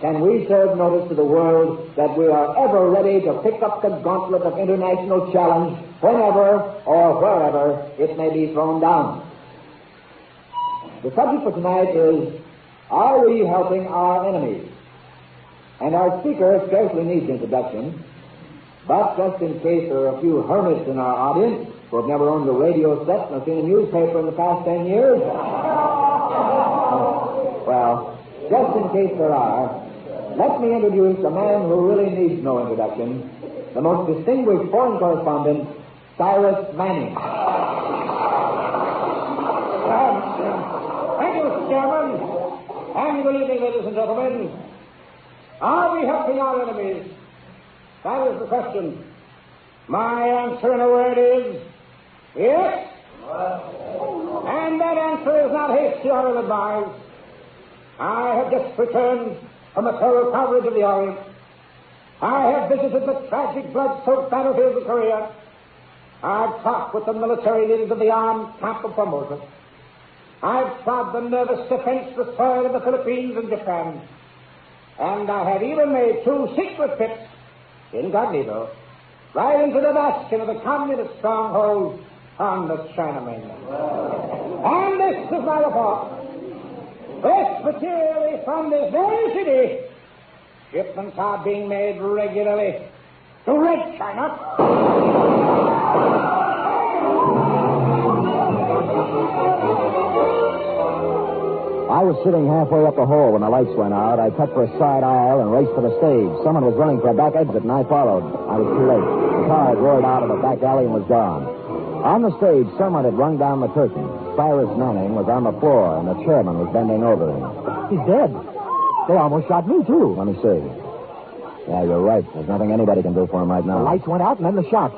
can we serve notice to the world that we are ever ready to pick up the gauntlet of international challenge whenever or wherever it may be thrown down. The subject for tonight is, are we helping our enemies? And our speaker scarcely needs introduction, but just in case there are a few hermits in our audience who have never owned a radio set nor seen a newspaper in the past 10 years, well, just in case there are, let me introduce a man who really needs no introduction, the most distinguished foreign correspondent, Cyrus Manning. Thank you, Mr. Chairman. And good evening, ladies and gentlemen. Are we helping our enemies? That is the question. My answer in a word is yes. And that answer is not hasty or ill-advised. I have just returned from the thorough coverage of the Orient. I have visited the tragic blood-soaked battlefields of Korea. I've talked with the military leaders of the armed camp of Formosa. I've trod the nervous, defenseless soil of the Philippines and Japan. And I have even made 2 secret trips, incognito, right into the bastion of the communist stronghold on the China mainland. And this is my report. This material is from this very city. Shipments are being made regularly to Red China. I was sitting halfway up the hall when the lights went out. I cut for a side aisle and raced for the stage. Someone was running for a back exit, and I followed. I was too late. The car had roared out of a back alley and was gone. On the stage, someone had rung down the curtain. Cyrus Manning was on the floor, and the chairman was bending over him. He's dead. They almost shot me, too. Let me see. Yeah, you're right. There's nothing anybody can do for him right now. The lights went out, and then the shot.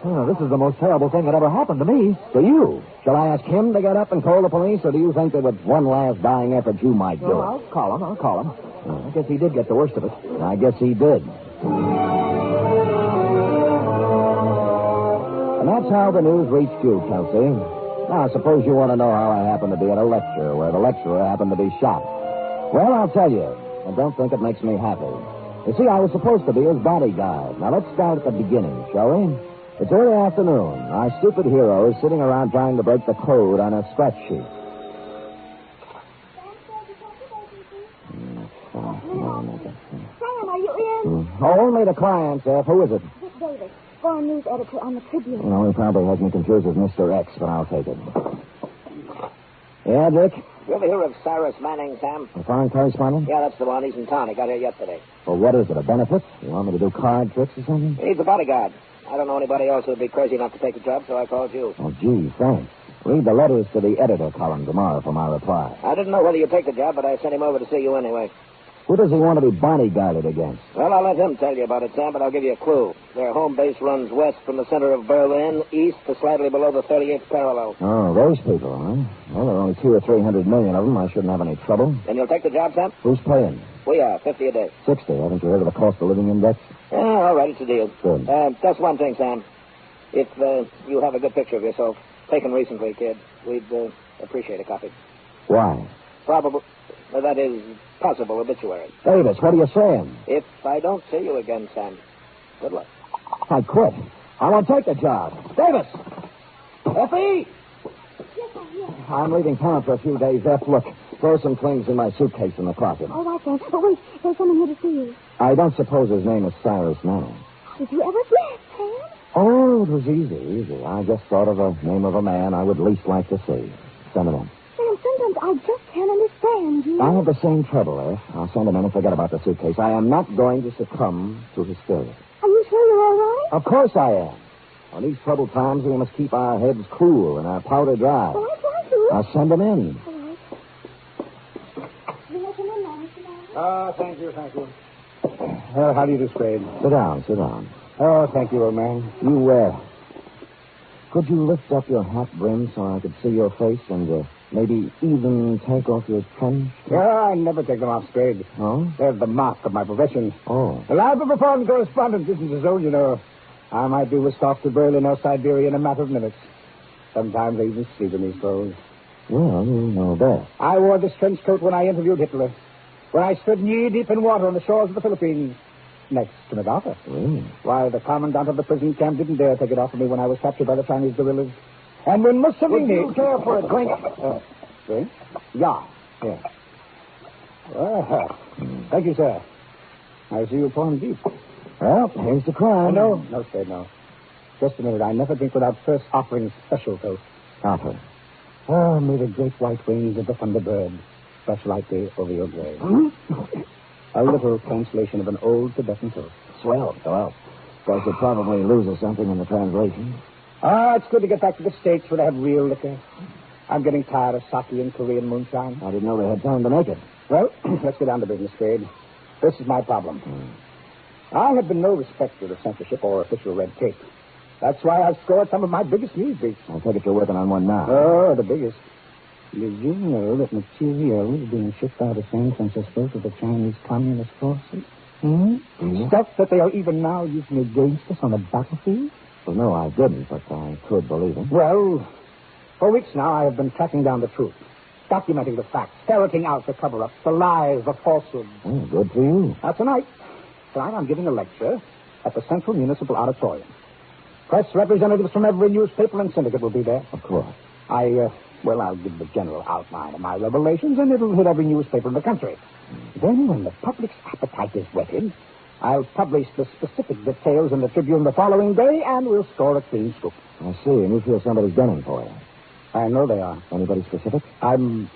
Oh, this is the most terrible thing that ever happened to me. To you? Shall I ask him to get up and call the police, or do you think that with one last dying effort you might do it? I'll call him. I guess he did get the worst of it. I guess he did. And that's how the news reached you, Kelsey. Now, suppose you want to know how I happened to be at a lecture where the lecturer happened to be shot. Well, I'll tell you. I don't think it makes me happy. You see, I was supposed to be his bodyguard. Now, let's start at the beginning, shall we? It's early afternoon. Our stupid hero is sitting around trying to break the code on a scratch sheet. Sam, are you in? Only the client, Seth. Who is it? Dick Davis, foreign news editor on the Tribune. Well, he probably has me confused with Mr. X, but I'll take it. Yeah, Dick? You ever hear of Cyrus Manning, Sam? A foreign correspondent? Yeah, that's the one. He's in town. He got here yesterday. Well, what is it, a benefit? You want me to do card tricks or something? He needs a bodyguard. I don't know anybody else who'd be crazy enough to take the job, so I called you. Oh, gee, thanks. Read the letters to the editor column tomorrow for my reply. I didn't know whether you'd take the job, but I sent him over to see you anyway. Who does he want to be bodyguarded against? Well, I'll let him tell you about it, Sam, but I'll give you a clue. Their home base runs west from the center of Berlin, east to slightly below the 38th parallel. Oh, those people, huh? Well, there are only 200 or 300 million of them. I shouldn't have any trouble. Then you'll take the job, Sam? Who's paying? We are, 50 a day. 60. Haven't you heard of the cost of living index? Yeah, all right, it's a deal. Good. Just one thing, Sam. If you have a good picture of yourself, taken recently, kid, we'd appreciate a copy. Why? Probable. That is, possible obituary. Davis, what are you saying? If I don't see you again, Sam, good luck. I quit. I won't take the job. Davis! Effie! Yes, I'm here. I'm leaving town for a few days, F. Look, throw some things in my suitcase in the closet. All right, then. But wait, there's someone here to see you. I don't suppose his name is Cyrus Manning. Did you ever guess, Sam? Oh, it was easy. I just thought of the name of a man I would least like to see. Send him in. Sam, sometimes I just can't understand you. I have the same trouble, I'll send him in and forget about the suitcase. I am not going to succumb to hysteria. Are you sure you're all right? Of course I am. On these troubled times, we must keep our heads cool and our powder dry. Well, I try to. I'll send him in. All right. You let him in now, Mr. Thank you. How do you do, Spade? Sit down. Oh, thank you, old man. Could you lift up your hat brim so I could see your face and maybe even take off your trench? I never take them off, Spade. Oh? They're the mark of my profession. Oh. The life of a foreign correspondent isn't his own, you know. I might be whisked off to Berlin or Siberia in a matter of minutes. Sometimes I even sleep in these clothes. Well, you know best. I wore this trench coat when I interviewed Hitler. When I stood knee-deep in water on the shores of the Philippines. Next to MacArthur. Really? Why, the commandant of the prison camp didn't dare take it off of me when I was captured by the Chinese guerrillas. And when Mussolini... Would you care for a drink? Drink? Yeah. Well, thank you, sir. I see you pouring deep. Well, here's the crime. No, Spade, no. Just a minute. I never drink without first offering special toast. Offer. Oh, may the great white wings of the thunderbird brush lightly over your grave. A little translation of an old Tibetan toast. Swell. Well, guess it probably loses something in the translation. It's good to get back to the States where they have real liquor. I'm getting tired of sake and Korean moonshine. I didn't know they had time to make it. Well, let's get down to business, Spade. This is my problem. I have been no respecter of censorship or official red tape. That's why I've scored some of my biggest news beats. I take it you're working on one now. Oh, the biggest. Did you know that material is being shipped out of San Francisco to the Chinese Communist forces? Stuff that they are even now using against us on the battlefield? Well, no, I didn't, but I could believe it. Well, for weeks now I have been tracking down the truth, documenting the facts, ferreting out the cover-ups, the lies, the falsehoods. Oh, good for you. Tonight I'm giving a lecture at the Central Municipal Auditorium. Press representatives from every newspaper and syndicate will be there. Of course. I'll give the general outline of my revelations, and it'll hit every newspaper in the country. Then, when the public's appetite is whetted, I'll publish the specific details in the Tribune the following day, and we'll score a clean scoop. I see, and you feel somebody's gunning for you. I know they are. Anybody specific? I'm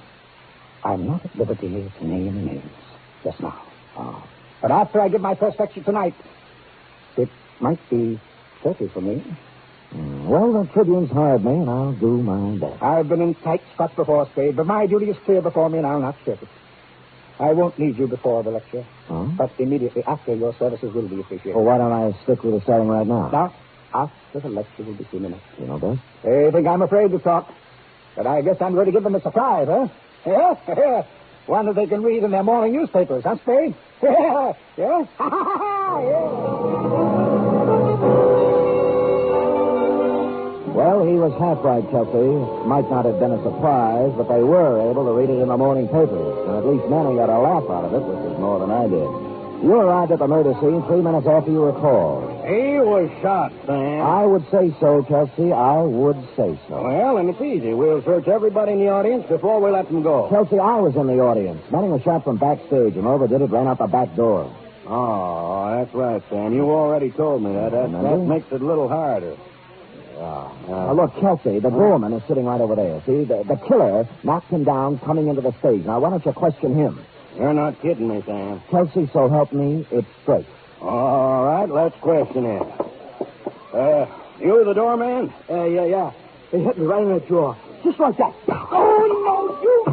not at liberty to name names just now. Oh. But after I give my first lecture tonight, it might be 30 for me. Well, the Tribune's hired me, and I'll do my best. I've been in tight spots before, Spade, but my duty is clear before me, and I'll not shirk it. I won't need you before the lecture, but immediately after your services will be appreciated. Well, why don't I stick with the starting right now? Now, after the lecture will be 2 minutes. You know best? They think I'm afraid to talk, but I guess I'm going to give them a surprise, huh? Yeah? One that they can read in their morning newspapers, huh, Spade? Yeah? Yeah? Well, he was half right, Chelsea. Might not have been a surprise, but they were able to read it in the morning papers. And at least Manning got a laugh out of it, which is more than I did. You arrived at the murder scene 3 minutes after you were called. He was shot, Sam. I would say so, Chelsea. I would say so. Well, then it's easy. We'll search everybody in the audience before we let them go. Chelsea, I was in the audience. Manning was shot from backstage, and over did it, ran out the back door. Oh, that's right, Sam. You already told me that. That makes it a little harder. Look, Chelsea, the doorman is sitting right over there. See, the killer knocked him down coming into the stage. Now, why don't you question him? You're not kidding me, Sam. Chelsea, so help me, it's straight. All right, let's question him. You the doorman? Yeah. They hit me right in the jaw. Just like that. Oh, no, you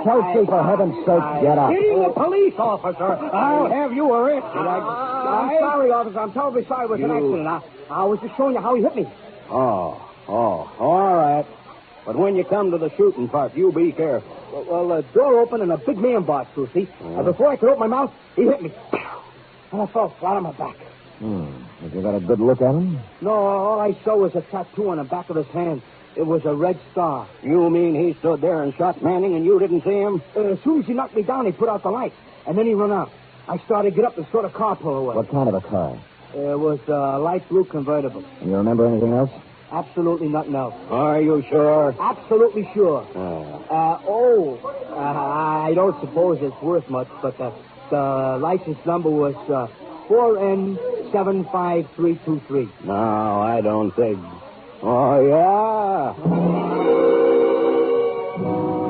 Chelsea, for heaven's sake, get up. Hitting a police officer. I'll have you arrested. I'm sorry, officer. I'm terribly sorry it was an accident. I was just showing you how he hit me. Oh, all right. But when you come to the shooting part, you be careful. Well, the door opened and a big man barked through, see? Before I could open my mouth, he hit me. And I fell flat on my back. Have you got a good look at him? No, all I saw was a tattoo on the back of his hand. It was a red star. You mean he stood there and shot Manning and you didn't see him? As soon as he knocked me down, he put out the light. And then he ran out. I started to get up and saw the car pull away. What kind of a car? It was a light blue convertible. And you remember anything else? Absolutely nothing else. Are you sure? Absolutely sure. I don't suppose it's worth much, but the license number was 4N75323. No, I don't think. Oh, yeah.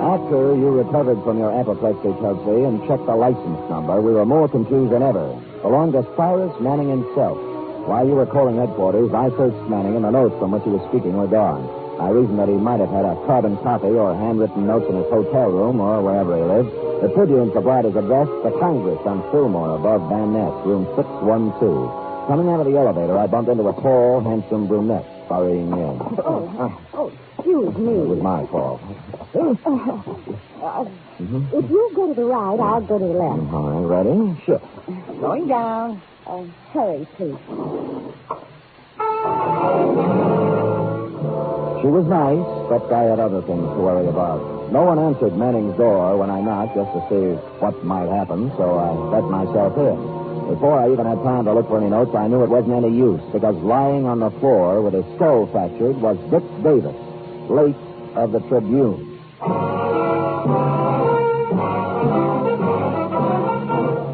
After you recovered from your apoplexy, Chelsea, and checked the license number, we were more confused than ever. Belonged to Cyrus Manning himself. While you were calling headquarters, I searched Manning, and the notes from which he was speaking were gone. I reasoned that he might have had a carbon copy or handwritten notes in his hotel room or wherever he lived. The Tribune supplied his address, the Congress on Fillmore, above Van Ness, room 612. Coming out of the elevator, I bumped into a tall, handsome brunette hurrying in. Excuse me. It was my fault. If you go to the right, I'll go to the left. All right, ready? Sure. Going down. Hurry, please. She was nice, but I had other things to worry about. No one answered Manning's door when I knocked just to see what might happen, so I let myself in. Before I even had time to look for any notes, I knew it wasn't any use, because lying on the floor with his skull fractured was Dick Davis, late of the Tribune.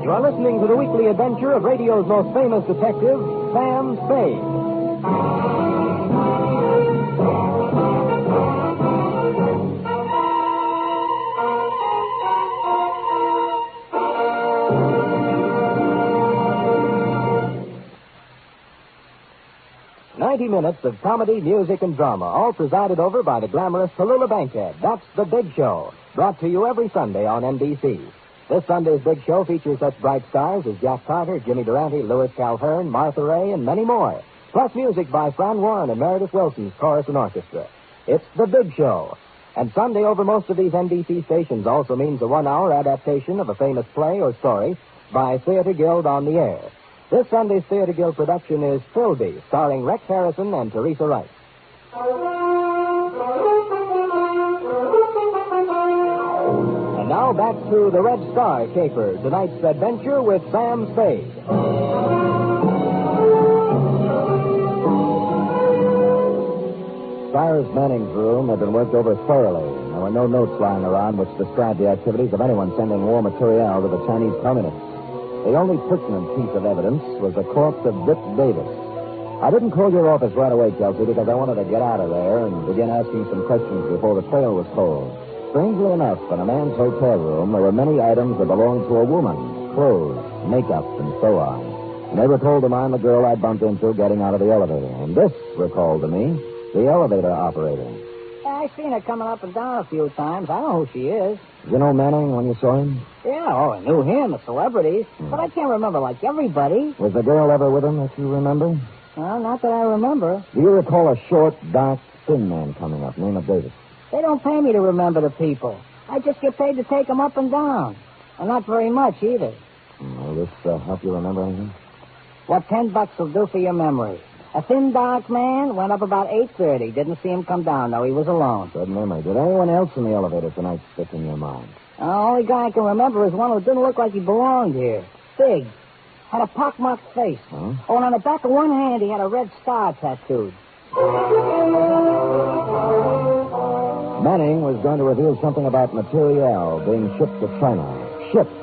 You're listening to the weekly adventure of radio's most famous detective, Sam Spade. 90 minutes of comedy, music, and drama, all presided over by the glamorous Tallulah Bankhead. That's The Big Show, brought to you every Sunday on NBC. This Sunday's Big Show features such bright stars as Jack Carter, Jimmy Durante, Louis Calhern, Martha Ray, and many more. Plus music by Fran Warren and Meredith Wilson's chorus and orchestra. It's The Big Show. And Sunday over most of these NBC stations also means a 1-hour adaptation of a famous play or story by Theater Guild on the air. This Sunday's Theater Guild production is Philby, starring Rex Harrison and Teresa Wright. And now back to the Red Star caper, tonight's adventure with Sam Spade. Cyrus Manning's room had been worked over thoroughly. There were no notes lying around which described the activities of anyone sending war material to the Chinese communists. The only pertinent piece of evidence was the corpse of Dick Davis. I didn't call your office right away, Kelsey, because I wanted to get out of there and begin asking some questions before the trail was cold. Strangely enough, in a man's hotel room, there were many items that belonged to a woman. Clothes, makeup, and so on. And they recalled to mind the girl I'd bumped into getting out of the elevator. And this recalled to me the elevator operator. I seen her coming up and down a few times. I know who she is. You know Manning when you saw him? Yeah, I knew him, the celebrities. But I can't remember like everybody. Was the girl ever with him that you remember? Well, not that I remember. Do you recall a short, dark, thin man coming up, name of Davis? They don't pay me to remember the people. I just get paid to take them up and down. And not very much either. Will this help you remember anything? What $10 will do for your memory. A thin, dark man went up about 8:30. Didn't see him come down, though. He was alone. Good memory. Did anyone else in the elevator tonight stick in your mind? The only guy I can remember is one who didn't look like he belonged here. Big. Had a pockmarked face. Huh? Oh, and on the back of one hand, he had a red star tattooed. Manning was going to reveal something about material being shipped to China. Shipped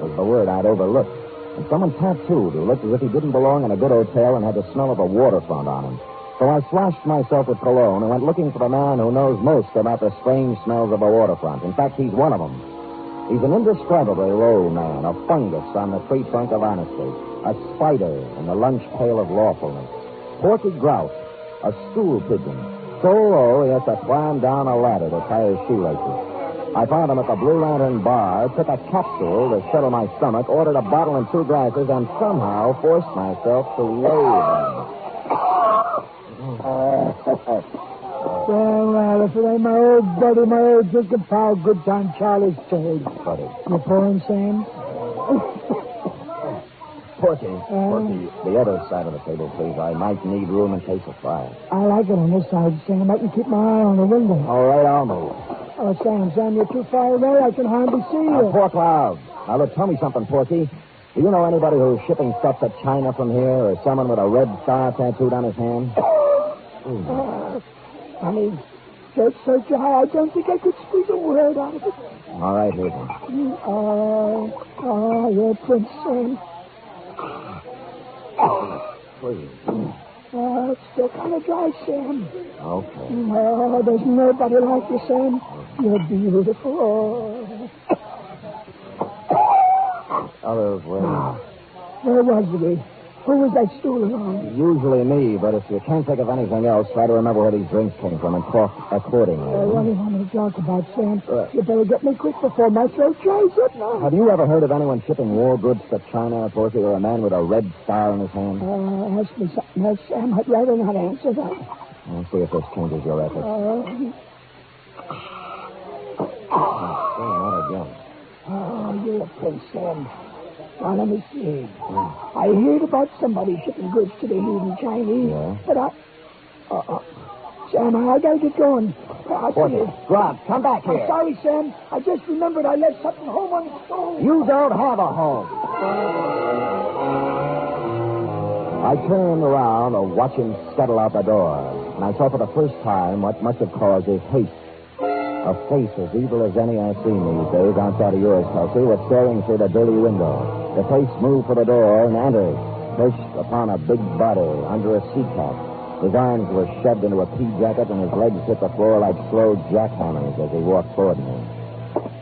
was the word I'd overlooked. And someone tattooed who looked as if he didn't belong in a good hotel and had the smell of a waterfront on him. So I sloshed myself with cologne and went looking for the man who knows most about the strange smells of a waterfront. In fact, he's one of them. He's an indescribably low man, a fungus on the tree trunk of honesty, a spider in the lunch pail of lawfulness, porky grouse, a stool pigeon, so low he has to climb down a ladder to tie his shoelaces. I found him at the Blue Lantern bar, took a capsule to settle my stomach, ordered a bottle and 2 glasses, and somehow forced myself to loathe him. Well, if it ain't my old buddy, my old drinking pal, Good Time Charlie's Spade. Buddy. You pouring, Sam? Porky, the other side of the table, please. I might need room in case of fire. I like it on this side, Sam. I can keep my eye on the window. All right, I'll move. Oh, Sam, you're too far away. I can hardly see you. Poor Cloud. Now, look, tell me something, Porky. Do you know anybody who's shipping stuff to China from here, or someone with a red star tattooed on his hand? Honey, just so dry, I don't think I could squeeze a word out of it. All right, here's one. Oh, you're Prince Sam. Please. Oh, it's still kind of dry, Sam. Okay. No, there's nobody like you, Sam. You're beautiful. Where was we? Who was that stooling on? Usually me, but if you can't think of anything else, try to remember where these drinks came from and talk accordingly. What do you want me to talk about, Sam? You better get me quick before my throat dries up now. Have you ever heard of anyone shipping war goods to China, Porky, or a man with a red star in his hand? Ask me something else, Sam. I'd rather not answer that. I'll see if this changes your efforts. Not again. Oh, you're a Prince, Sam. Now, let me see. I heard about somebody shipping goods to the heathen Chinese. Yeah? But Sam, I gotta get going. I'll see you. Rob, come back here. I'm sorry, Sam. I just remembered I left something home on the stove. You don't have a home. I turned around to watch him scuttle out the door, and I saw for the first time what must have caused his haste. A face as evil as any I've seen these days outside of yours, Kelsey, was staring through the dirty window. The face moved for the door and entered, perched upon a big body under a sea cap. His arms were shoved into a pea jacket, and his legs hit the floor like slow jackhammers as he walked toward me.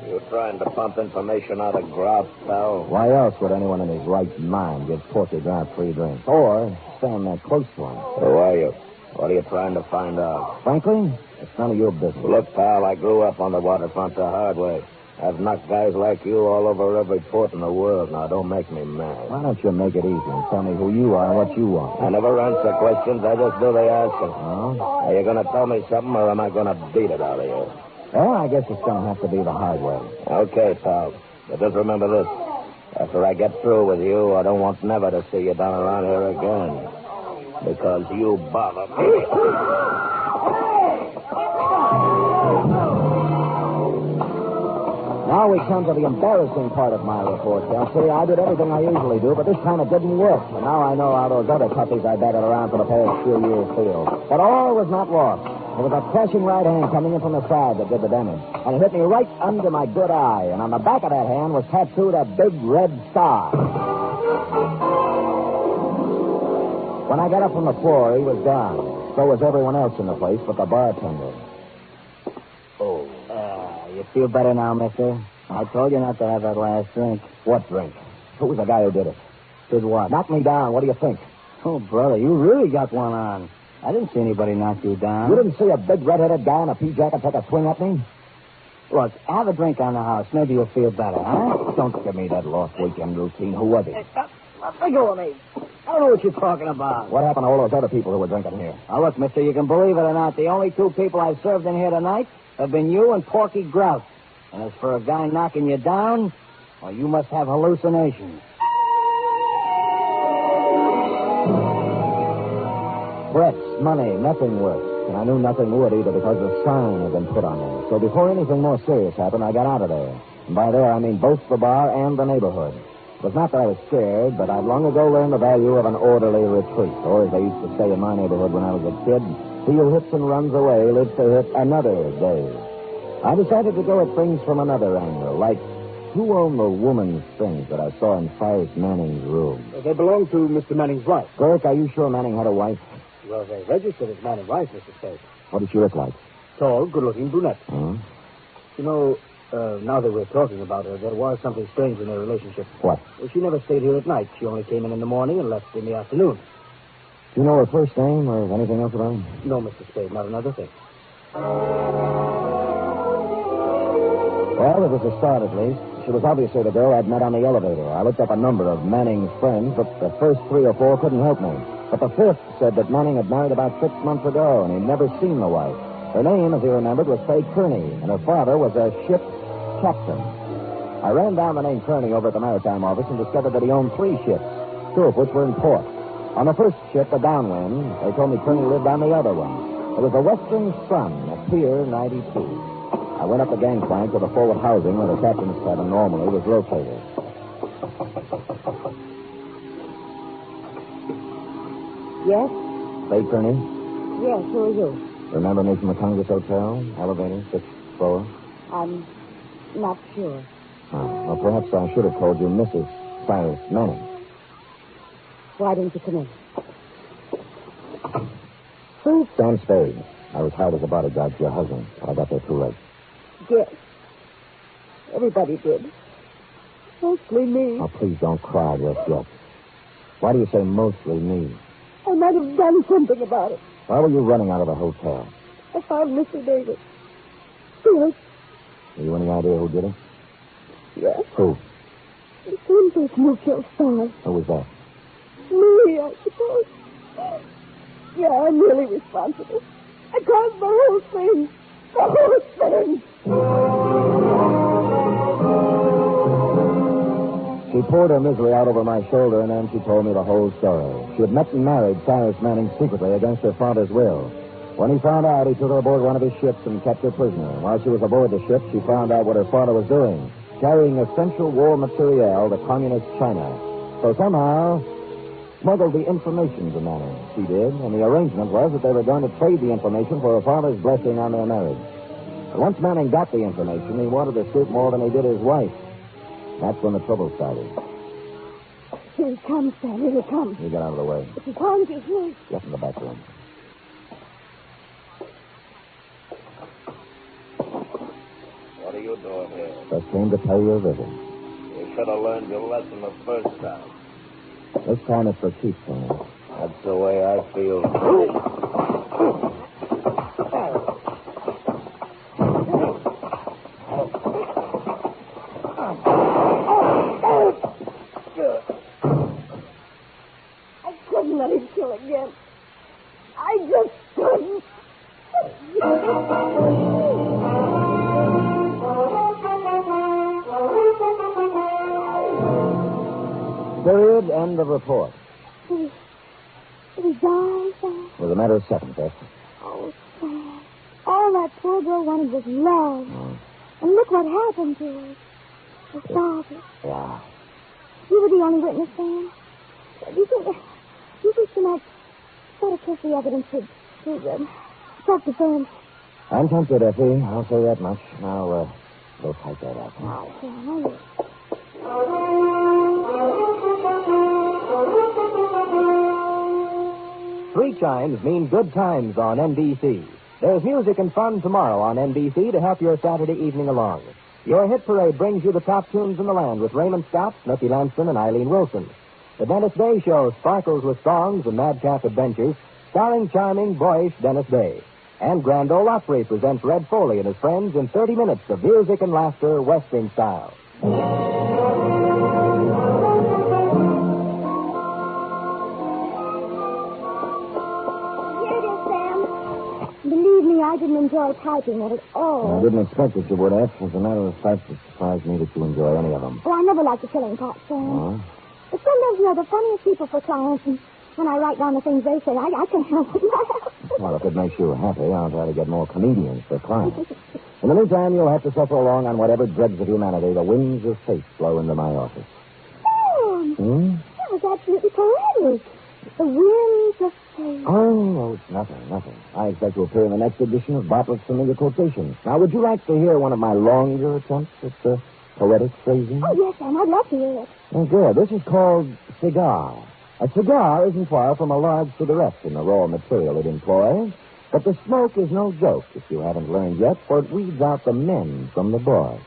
You trying to pump information out of Groff, pal? Why else would anyone in his right mind give Porky Groff free drinks? Or stand that close to him? Who are you? What are you trying to find out? Frankly, it's none of your business. Look, pal, I grew up on the waterfront the hard way. I've knocked guys like you all over every port in the world. Now, don't make me mad. Why don't you make it easy and tell me who you are and what you want? I never answer questions. I just do the asking. Oh? Are you going to tell me something, or am I going to beat it out of you? Well, I guess it's going to have to be the hard way. Okay, pal. But just remember this. After I get through with you, I don't want never to see you down around here again. Because you bother me. Now we come to the embarrassing part of my report, Kelsey. I did everything I usually do, but this time it didn't work. And now I know how those other puppies I batted around for the past few years feel. But all was not lost. There was a crashing right hand coming in from the side that did the damage. And it hit me right under my good eye. And on the back of that hand was tattooed a big red star. When I got up from the floor, he was gone. So was everyone else in the place but the bartender. Oh. You feel better now, mister? I told you not to have that last drink. What drink? Who was the guy who did it? Did what? Knock me down. What do you think? Oh, brother, you really got one on. I didn't see anybody knock you down. You didn't see a big red-headed guy in a pea jacket take a swing at me? Look, have a drink on the house. Maybe you'll feel better, huh? Don't give me that lost weekend routine. Who was he? Let go of me. I don't know what you're talking about. What happened to all those other people who were drinking here? Now, look, mister, you can believe it or not, the only two people I've served in here tonight have been you and Porky Grouse. And as for a guy knocking you down, well, you must have hallucinations. Threats, money, nothing worked. And I knew nothing would either because the sign had been put on me. So before anything more serious happened, I got out of there. And by there, I mean both the bar and the neighborhood. It was not that I was scared, but I'd long ago learned the value of an orderly retreat. Or, as they used to say in my neighborhood when I was a kid, he who hits and runs away lives to hit another day. I decided to go at things from another angle, like who owned the woman's things that I saw in Cyrus Manning's room? They belong to Mr. Manning's wife. Burke, are you sure Manning had a wife? Well, they registered as man and wife, Mr. Spade. What did she look like? Tall, good-looking brunette. Hmm? You know, now that we're talking about her, there was something strange in their relationship. What? Well, she never stayed here at night. She only came in the morning and left in the afternoon. Do you know her first name or anything else about her? No, Mr. Spade, not another thing. Well, it was a start, at least. She was obviously the girl I'd met on the elevator. I looked up a number of Manning's friends, but the first 3 or 4 couldn't help me. But the 5th said that Manning had married about 6 months ago, and he'd never seen the wife. Her name, as he remembered, was Fay Kearney, and her father was a ship's captain. I ran down the name Kearney over at the maritime office and discovered that he owned 3 ships, 2 of which were in port. On the first ship, the Downwind, they told me Kearney lived on the other one. It was the Western Sun at Pier 92. I went up the gangplank to the forward housing where the captain's cabin normally was located. Yes? Fay Kearney? Yes, who are you? Remember me from the Congress Hotel? Elevator, 6th floor? I'm not sure. Oh, well, perhaps I should have told you Mrs. Cyrus Manning. Why didn't you come in? Who? Sam Spade. I was hired as a bodyguard for your husband, but I got there too late. Yes. Everybody did. Mostly me. Oh, please don't cry just yet. Why do you say mostly me? I might have done something about it. Why were you running out of the hotel? I found Mr. Davis. Yes. Have you any idea who did it? Yes. Who? The same person who killed Star. Who was that? Me, I suppose. Yeah, I'm really responsible. I caused the whole thing. The whole thing. She poured her misery out over my shoulder, and then she told me the whole story. She had met and married Cyrus Manning secretly against her father's will. When he found out, he took her aboard one of his ships and kept her prisoner. And while she was aboard the ship, she found out what her father was doing, carrying essential war materiel to communist China. So somehow, smuggled the information to Manning. She did, and the arrangement was that they were going to trade the information for her father's blessing on their marriage. But once Manning got the information, he wanted to shoot more than he did his wife. That's when the trouble started. Here he comes, Sam. Here he comes. You get out of the way. If he's going to be here. Get in the back room. What are you doing here? Just came to pay you a visit. You should have learned your lesson the first time. This time it's for keeps, Sam. That's the way I feel. I couldn't let him kill again. I just couldn't. Period. End of report. Did he die, Sam? It was a matter of seconds, Beth. Oh, Sam. All that poor girl wanted was love. And look what happened to her. Her father. Yeah. You were the only witness, Sam. Do you think you might sort of test the evidence to self-defense? I'm tempted, Effie. I'll say that much. Now, go type that up. Oh, Sam, I will. Three chimes mean good times on NBC. There's music and fun tomorrow on NBC to help your Saturday evening along. Your hit parade brings you the top tunes in the land with Raymond Scott, Snooky Lanston, and Eileen Wilson. The Dennis Day Show sparkles with songs and madcap adventures, starring charming, boyish Dennis Day. And Grand Ole Opry presents Red Foley and his friends in 30 minutes of music and laughter, Western style. Believe me, I didn't enjoy typing it at all. I didn't expect that you would, F. As a matter of fact, it surprised me that you enjoy any of them. Oh, I never liked the killing part, Sam. But sometimes you're the funniest people for clients, and when I write down the things they say, I can't help but laugh. Well, if it makes you happy, I'll try to get more comedians for clients. In the meantime, you'll have to suffer along on whatever dregs of humanity the winds of fate blow into my office. Sam, that was absolutely poetic. The winds of fate. Oh, it's nothing. I expect to appear in the next edition of Bartlett's Familiar Quotations. Now, would you like to hear one of my longer attempts at poetic phrasing? Oh, yes, Sam, I'd love to hear it. Oh, good. This is called cigar. A cigar isn't far from a large cigarette in the raw material it employs, but the smoke is no joke, if you haven't learned yet, for it weeds out the men from the boys.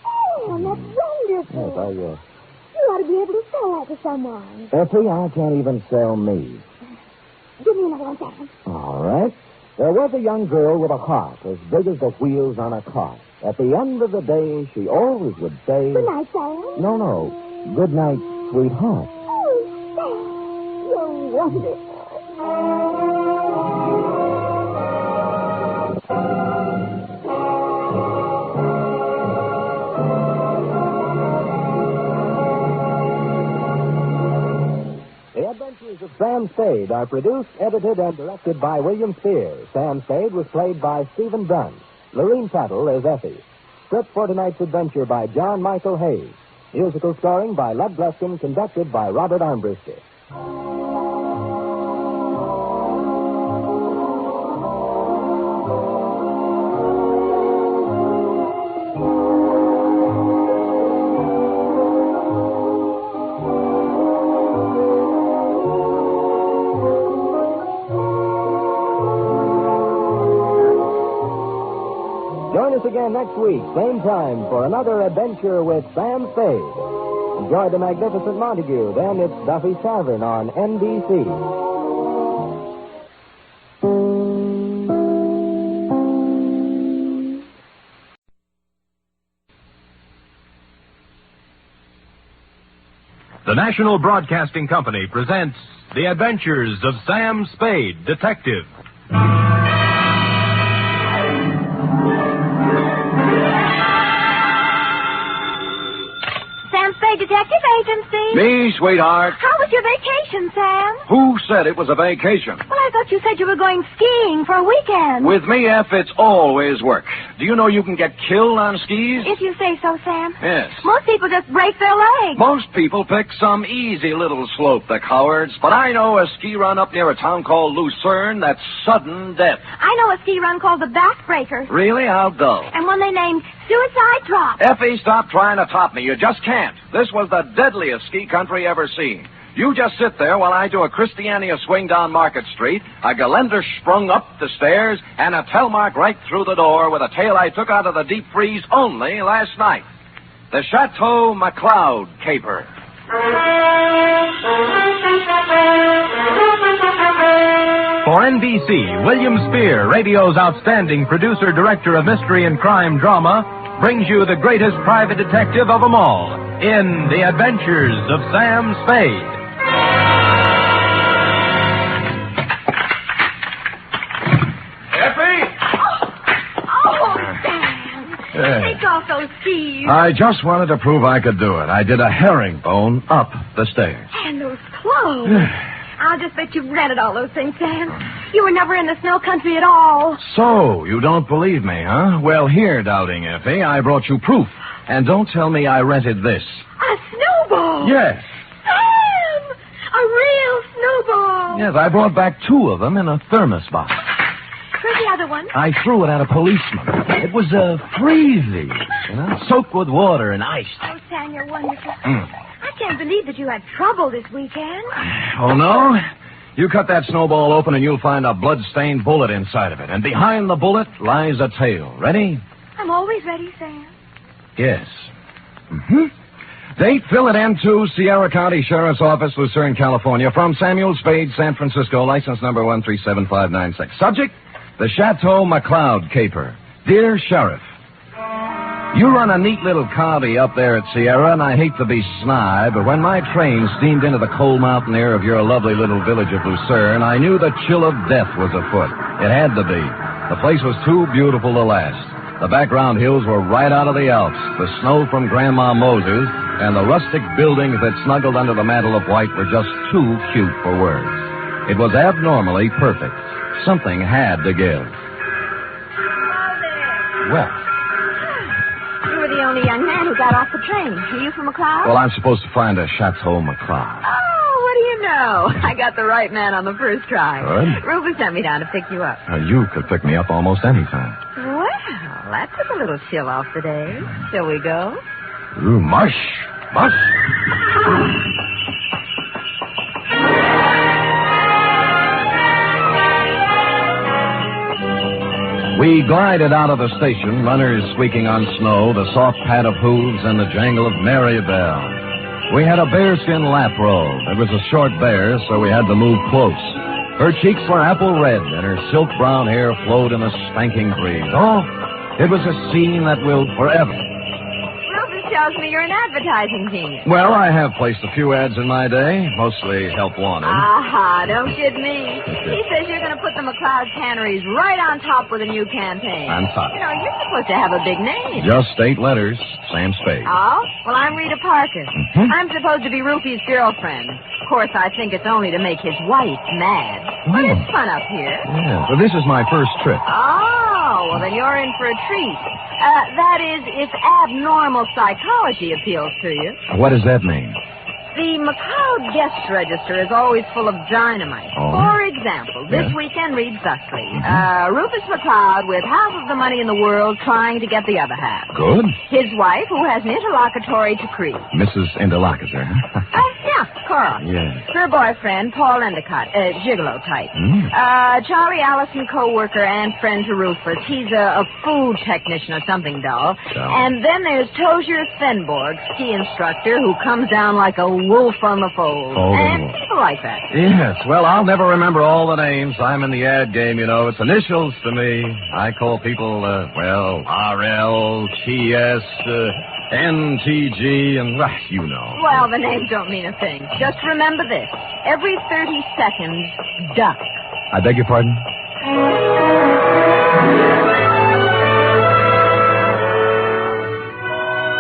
Oh, Sam, that's wonderful. Yes, You ought to be able to sell that to someone. Effie, I can't even sell me. Give me another one, Sam. All right. There was a young girl with a heart as big as the wheels on a cart. At the end of the day, she always would say... Good night, Sam. No. Good night, sweetheart. Oh, Sam, you're wonderful. The Adventures of Sam Spade are produced, edited, and directed by William Spier. Sam Spade was played by Stephen Dunne. Lurene Tuttle as Effie. Script for tonight's adventure by John Michael Hayes. Musical scoring by Lud Gluskin, conducted by Robert Armbruster. Join us again next week, same time, for another adventure with Sam Spade. Enjoy the magnificent Montague. Then it's Duffy's Tavern on NBC. The National Broadcasting Company presents The Adventures of Sam Spade, Detective. Sam Spade, Detective, agency? Me, sweetheart. How was your vacation, Sam? Who said it was a vacation? Well, I thought you said you were going skiing for a weekend. With me, F, it's always work. Do you know you can get killed on skis? If you say so, Sam. Yes. Most people just break their legs. Most people pick some easy little slope, the cowards. But I know a ski run up near a town called Lucerne that's sudden death. I know a ski run called the Backbreakers. Really? How dull. And one they named Suicide Drop. Effie, stop trying to top me. You just can't. This was the deadliest ski country ever seen. You just sit there while I do a Christiania swing down Market Street, a Geländersprung sprung up the stairs, and a Telmark right through the door with a tale I took out of the deep freeze only last night. The Chateau Mcleod caper. For NBC, William Spier, radio's outstanding producer-director of mystery and crime drama, brings you the greatest private detective of them all in The Adventures of Sam Spade. Take off those skis. I just wanted to prove I could do it. I did a herringbone up the stairs. And those clothes. I'll just bet you've rented all those things, Sam. You were never in the snow country at all. So, you don't believe me, huh? Well, here, doubting Effie, I brought you proof. And don't tell me I rented this. A snowball. Yes. Sam! A real snowball. Yes, I brought back 2 of them in a thermos box. Where's the other one? I threw it at a policeman. It was freezy, soaked with water and iced. Oh, Sam, you're wonderful. I can't believe that you had trouble this weekend. Oh, no? You cut that snowball open and you'll find a blood-stained bullet inside of it. And behind the bullet lies a tale. Ready? I'm always ready, Sam. Yes. Date, fill it in to Sierra County Sheriff's Office, Lucerne, California. From Samuel Spade, San Francisco, license number 137596. Subject, the Chateau Mcleod caper. Dear Sheriff, you run a neat little cobby up there at Sierra, and I hate to be snide, but when my train steamed into the cold mountain air of your lovely little village of Lucerne, I knew the chill of death was afoot. It had to be. The place was too beautiful to last. The background hills were right out of the Alps, the snow from Grandma Moses, and the rustic buildings that snuggled under the mantle of white were just too cute for words. It was abnormally perfect. Something had to give. Well, you were the only young man who got off the train. Are you from McLeod? Well, I'm supposed to find a Chateau Mcleod. Oh, what do you know? I got the right man on the first try. Good. Rufus sent me down to pick you up. You could pick me up almost any time. Well, that took a little chill off the day. Shall we go? Ooh, mush. Mush. We glided out of the station, runners squeaking on snow, the soft pad of hooves, and the jangle of merry bells. We had a bearskin lap robe. It was a short bear, so we had to move close. Her cheeks were apple red, and her silk brown hair flowed in a spanking breeze. Oh, it was a scene that will forever. Rufus tells me you're an advertising genius. Well, I have placed a few ads in my day, mostly help wanted. Aha, don't kid me. He says you're going to put the McLeod canneries right on top with a new campaign. On top. You know, you're supposed to have a big name. Just 8 letters, Sam Spade. Oh? Well, I'm Rita Parker. I'm supposed to be Rufy's girlfriend. Of course, I think it's only to make his wife mad. But it's fun up here. Yeah, well, this is my first trip. Oh, well, then you're in for a treat. That is, if abnormal psychology appeals to you. What does that mean? The McLeod guest register is always full of dynamite. Oh. For example, this weekend reads thusly. Rufus McLeod with half of the money in the world trying to get the other half. Good. His wife, who has an interlocutory decree. Mrs. Interlocutor. Yeah, Cora. Yes. Her boyfriend, Paul Endicott, gigolo type. Charlie Allison, co-worker and friend to Rufus. He's a food technician or something dull. And then there's Tozier Fenborg, ski instructor, who comes down like a wolf on the fold. Oh. And people like that. Yes, well, I'll never remember all the names. I'm in the ad game, you know. It's initials to me. I call people, RL, TS, NTG, and, you know. Well, the names don't mean a thing. Just remember this. Every 30 seconds, duck. I beg your pardon?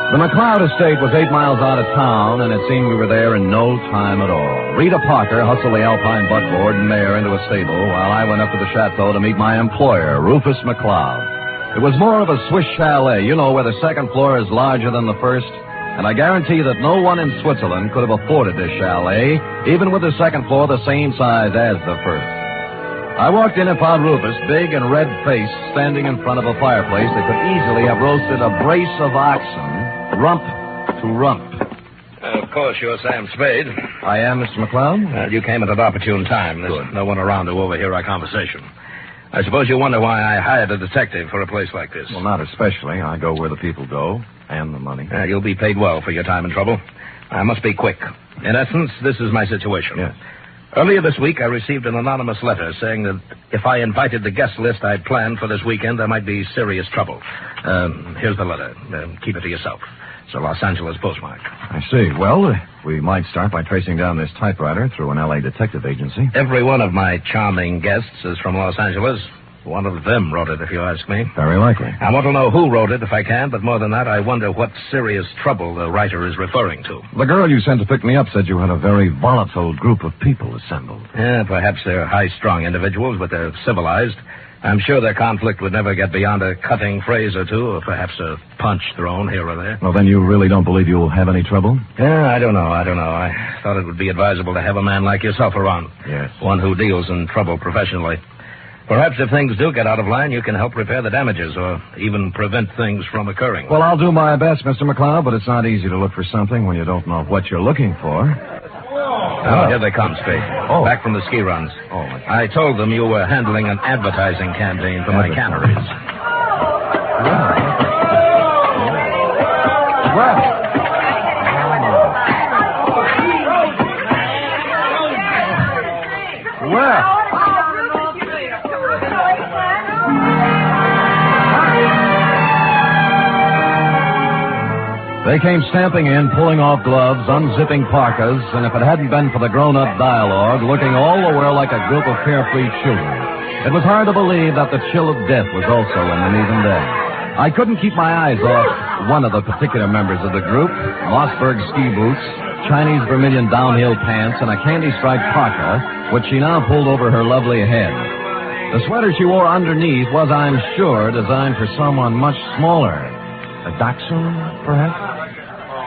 The Mcleod estate was 8 miles out of town, and it seemed we were there in no time at all. Rita Parker hustled the Alpine buckboard and mare into a stable while I went up to the chateau to meet my employer, Rufus Mcleod. It was more of a Swiss chalet, where the second floor is larger than the first, and I guarantee that no one in Switzerland could have afforded this chalet, even with the second floor the same size as the first. I walked in and found Rufus, big and red-faced, standing in front of a fireplace that could easily have roasted a brace of oxen, rump to rump. Of course, you're Sam Spade. I am, Mr. McLeod. You came at an opportune time. There's no one around to overhear our conversation. I suppose you wonder why I hired a detective for a place like this. Well, not especially. I go where the people go, and the money. You'll be paid well for your time and trouble. I must be quick. In essence, this is my situation. Yes. Earlier this week, I received an anonymous letter saying that if I invited the guest list I'd planned for this weekend, there might be serious trouble. Here's the letter. Keep it to yourself. It's a Los Angeles postmark. I see. Well, we might start by tracing down this typewriter through an L.A. detective agency. Every one of my charming guests is from Los Angeles. One of them wrote it, if you ask me. Very likely. I want to know who wrote it, if I can, but more than that, I wonder what serious trouble the writer is referring to. The girl you sent to pick me up said you had a very volatile group of people assembled. Yeah, perhaps they're high-strung individuals, but they're civilized. I'm sure their conflict would never get beyond a cutting phrase or two, or perhaps a punch thrown here or there. Well, then you really don't believe you'll have any trouble? Yeah, I don't know. I thought it would be advisable to have a man like yourself around. Yes. One who deals in trouble professionally. Perhaps if things do get out of line, you can help repair the damages or even prevent things from occurring. Well, I'll do my best, Mr. McLeod, but it's not easy to look for something when you don't know what you're looking for. Oh, here they come, Spade. Oh. Back from the ski runs. Oh, I told them you were handling an advertising campaign for my canneries. Well. They came stamping in, pulling off gloves, unzipping parkas, and if it hadn't been for the grown-up dialogue, looking all the while like a group of carefree children, it was hard to believe that the chill of death was also in them even then. I couldn't keep my eyes off one of the particular members of the group, Mossberg ski boots, Chinese vermilion downhill pants, and a candy-striped parka, which she now pulled over her lovely head. The sweater she wore underneath was, I'm sure, designed for someone much smaller. A dachshund, perhaps?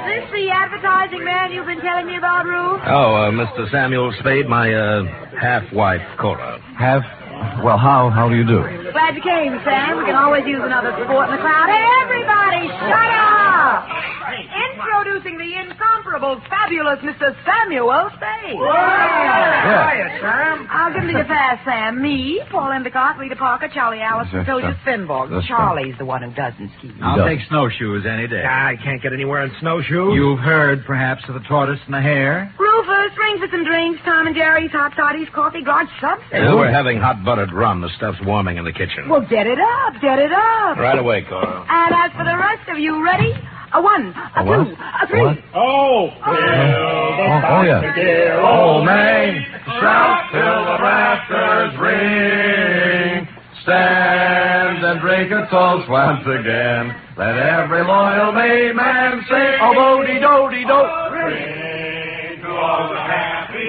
Is this the advertising man you've been telling me about, Rue? Oh, Mr. Samuel Spade, my half-wife, Cora. Well, how do you do? Glad you came, Sam. We can always use another sport in the crowd. Hey, everybody, shut up! Introducing the incomparable, fabulous Mr. Samuel Spade. Hiya, Sam. I'll give me the pass, Sam. Me, Paul Endicott, Rita Parker, Charlie Allison, Toja Finborg. Charlie's the one who doesn't ski. I'll take snowshoes any day. I can't get anywhere in snowshoes. You've heard, perhaps, of the tortoise and the hare? Rufus, ring for some drinks. Tom and Jerry's, hot toddies, coffee, garage, something. We're having hot buttered rum. The stuff's warming in the kitchen. Well, get it up, get it up. Right away, Cora. And as for the rest of you, ready? A one, a two, a three. What? Oh, yeah. Old Main, shout till the rafters ring. Stand and drink a toast once again. Let every loyal Maine man sing. Oh, bo-de-do-de-do.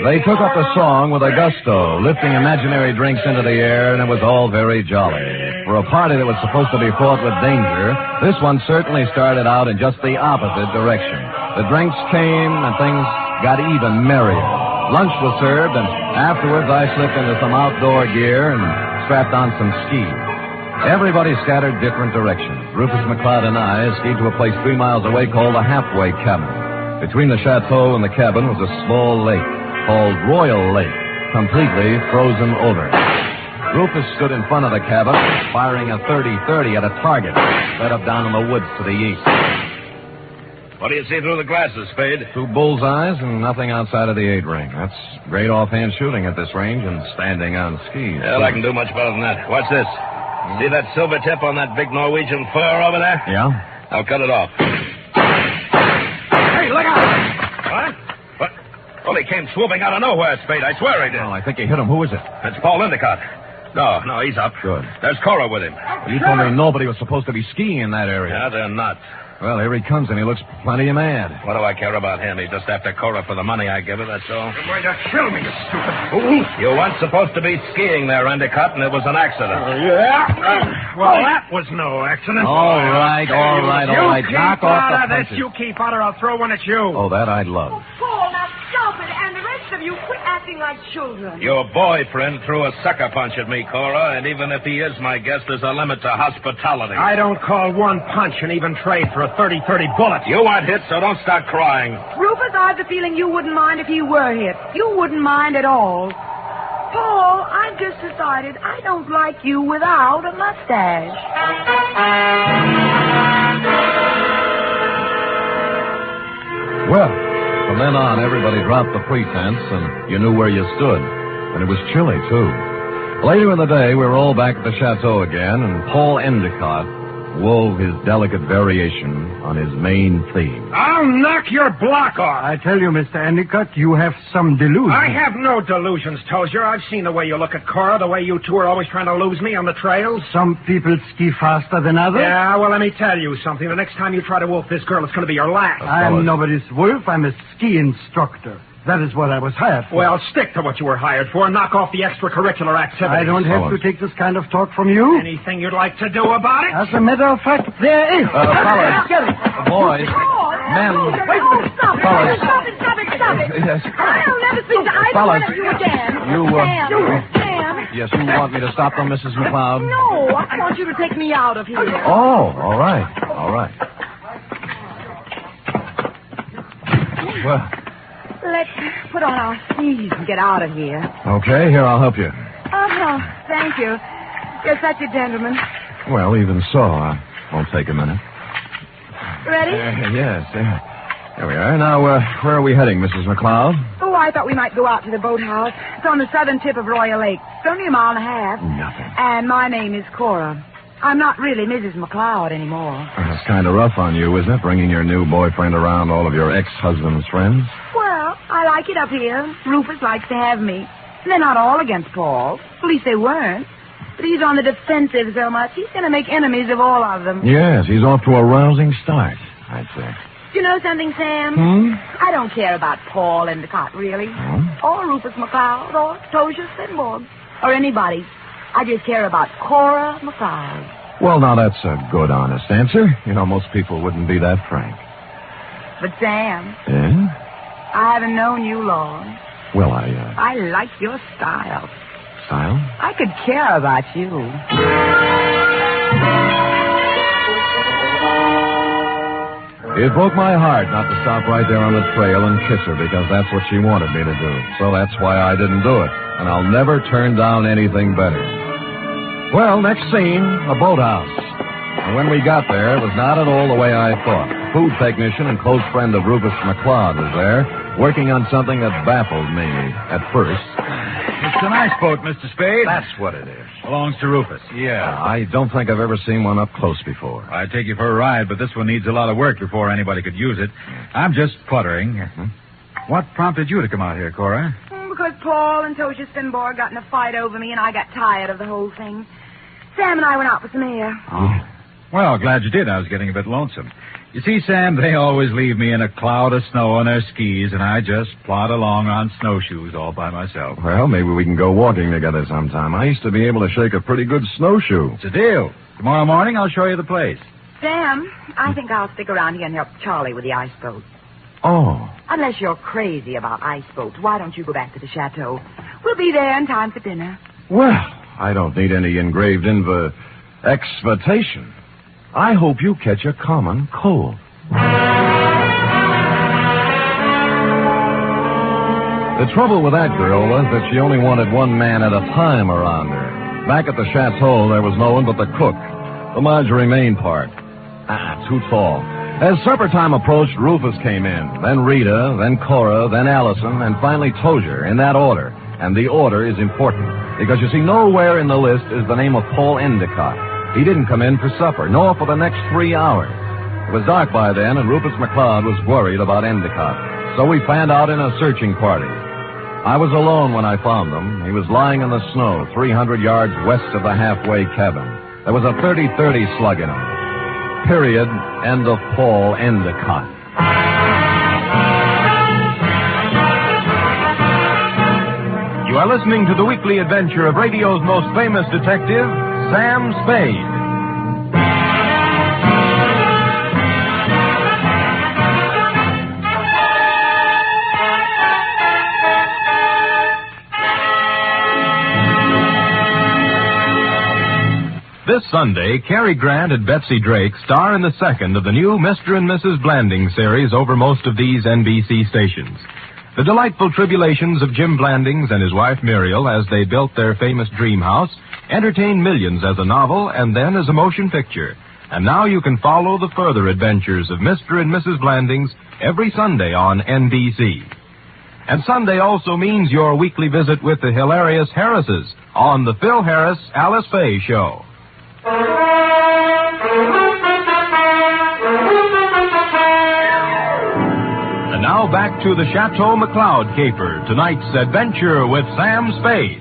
They took up the song with a gusto, lifting imaginary drinks into the air, and it was all very jolly. For a party that was supposed to be fought with danger, this one certainly started out in just the opposite direction. The drinks came, and things got even merrier. Lunch was served, and afterwards I slipped into some outdoor gear and strapped on some skis. Everybody scattered different directions. Rufus Mcleod and I skied to a place 3 miles away called the Halfway Cabin. Between the chateau and the cabin was a small lake called Royal Lake, completely frozen over. Rufus stood in front of the cabin, firing a .30-30 at a target set up down in the woods to the east. What do you see through the glasses, Spade? 2 bullseyes and nothing outside of the 8-ring. That's great offhand shooting at this range and standing on skis. Well, I can do much better than that. Watch this. See that silver tip on that big Norwegian fur over there? Yeah? I'll cut it off. Hey, look out! What? Well, he came swooping out of nowhere, Spade. I swear he did. Oh, I think you hit him. Who is it? It's Paul Endicott. No, he's up. Good. There's Cora with him. Well, you told me nobody was supposed to be skiing in that area. Yeah, they're not. Well, here he comes, and he looks plenty mad. What do I care about him? He's just after Cora for the money I give her, that's all. You're going to kill me, you stupid fool. You weren't supposed to be skiing there, Endicott, and it was an accident. Well, that was no accident. All right. Knock off the punches. You keep out, or I'll throw one at you. Oh, that I'd love. Paul, now stop it. And the rest of you, quit acting like children. Your boyfriend threw a sucker punch at me, Cora, and even if he is my guest, there's a limit to hospitality. I don't call one punch an even trade for a 30-30 bullet. You weren't hit, so don't start crying. Rufus, I have the feeling you wouldn't mind if he were hit. You wouldn't mind at all. Paul, I've just decided I don't like you without a mustache. Well, from then on, everybody dropped the pretense, and you knew where you stood. And it was chilly, too. Later in the day, we were all back at the chateau again, and Paul Endicott wove his delicate variation on his main theme. I'll knock your block off. I tell you, Mr. Endicott, you have some delusions. I have no delusions, Tozier. I've seen the way you look at Cora, the way you two are always trying to lose me on the trails. Some people ski faster than others. Yeah, well, let me tell you something. The next time you try to wolf this girl, it's going to be your last. I'm nobody's wolf. I'm a ski instructor. That is what I was hired for. Well, stick to what you were hired for and knock off the extracurricular activities. I don't have to take this kind of talk from you. Anything you'd like to do about it? As a matter of fact, there is. Fellas. Get it. Boys. Men. Wait a minute. Stop it. Stop it. Yes. I'll never speak to either one of you again. Sam. Yes, you want me to stop them, Mrs. McLeod? No, I want you to take me out of here. Oh, all right. Well, Let's put on our skis and get out of here. okay, here, I'll help you. Oh, thank you. You're such a gentleman. Well, even so, won't take a minute. Ready? Yes. Here we are. Now, where are we heading, Mrs. McLeod? Oh, I thought we might go out to the boathouse. It's on the southern tip of Royal Lake. It's only a mile and a half. Nothing. And my name is Cora. I'm not really Mrs. McLeod anymore. That's kind of rough on you, isn't it, bringing your new boyfriend around all of your ex-husband's friends? Well, I like it up here. Rufus likes to have me. They're not all against Paul. At least they weren't. But he's on the defensive so much, he's going to make enemies of all of them. Yes, he's off to a rousing start, I'd say. Do you know something, Sam? I don't care about Paul Endicott, really. Or Rufus McLeod, or Tozier Spenborg, or anybody. I just care about Cora McLeod. Well, now, that's a good, honest answer. You know, most people wouldn't be that frank. But, Sam, Yeah? I haven't known you long. Well, I like your style. Style? I could care about you. It broke my heart not to stop right there on the trail and kiss her because that's what she wanted me to do. So that's why I didn't do it. And I'll never turn down anything better. Well, next scene, a boathouse. And when we got there, it was not at all the way I thought. The food technician and close friend of Rufus McLeod was there, working on something that baffled me at first. It's an ice boat, Mr. Spade. That's what it is. Belongs to Rufus. Yeah, I don't think I've ever seen one up close before. I'd take you for a ride, but this one needs a lot of work before anybody could use it. I'm just puttering. What prompted you to come out here, Cora? Because Paul and Tozier Spenborg got in a fight over me, and I got tired of the whole thing. Sam and I went out for some air. Oh. Well, glad you did. I was getting a bit lonesome. You see, Sam, they always leave me in a cloud of snow on their skis, and I just plod along on snowshoes all by myself. Well, maybe we can go walking together sometime. I used to be able to shake a pretty good snowshoe. It's a deal. Tomorrow morning, I'll show you the place. Sam, I think I'll stick around here and help Charlie with the ice boat. Oh. Unless you're crazy about ice boats, why don't you go back to the chateau? We'll be there in time for dinner. Well, I don't need any engraved exvitation. I hope you catch a common cold. The trouble with that girl was that she only wanted one man at a time around her. Back at the chateau, there was no one but the cook, the Marjorie Main part. Too tall. As supper time approached, Rufus came in, then Rita, then Cora, then Allison, and finally Tozier, in that order. And the order is important, because you see, nowhere in the list is the name of Paul Endicott. He didn't come in for supper, nor for the next 3 hours. It was dark by then, and Rufus McLeod was worried about Endicott. So we fanned out in a searching party. I was alone when I found him. He was lying in the snow, 300 yards west of the halfway cabin. There was a .30-30 slug in him. Period. End of Paul Endicott. You are listening to the weekly adventure of radio's most famous detective, Sam Spade. This Sunday, Cary Grant and Betsy Drake star in the second of the new Mr. and Mrs. Blanding series over most of these NBC stations. The delightful tribulations of Jim Blandings and his wife Muriel as they built their famous dream house entertained millions as a novel and then as a motion picture. And now you can follow the further adventures of Mr. and Mrs. Blandings every Sunday on NBC. And Sunday also means your weekly visit with the hilarious Harrises on the Phil Harris Alice Faye Show. And now back to the Chateau Mcleod caper, tonight's adventure with Sam Spade.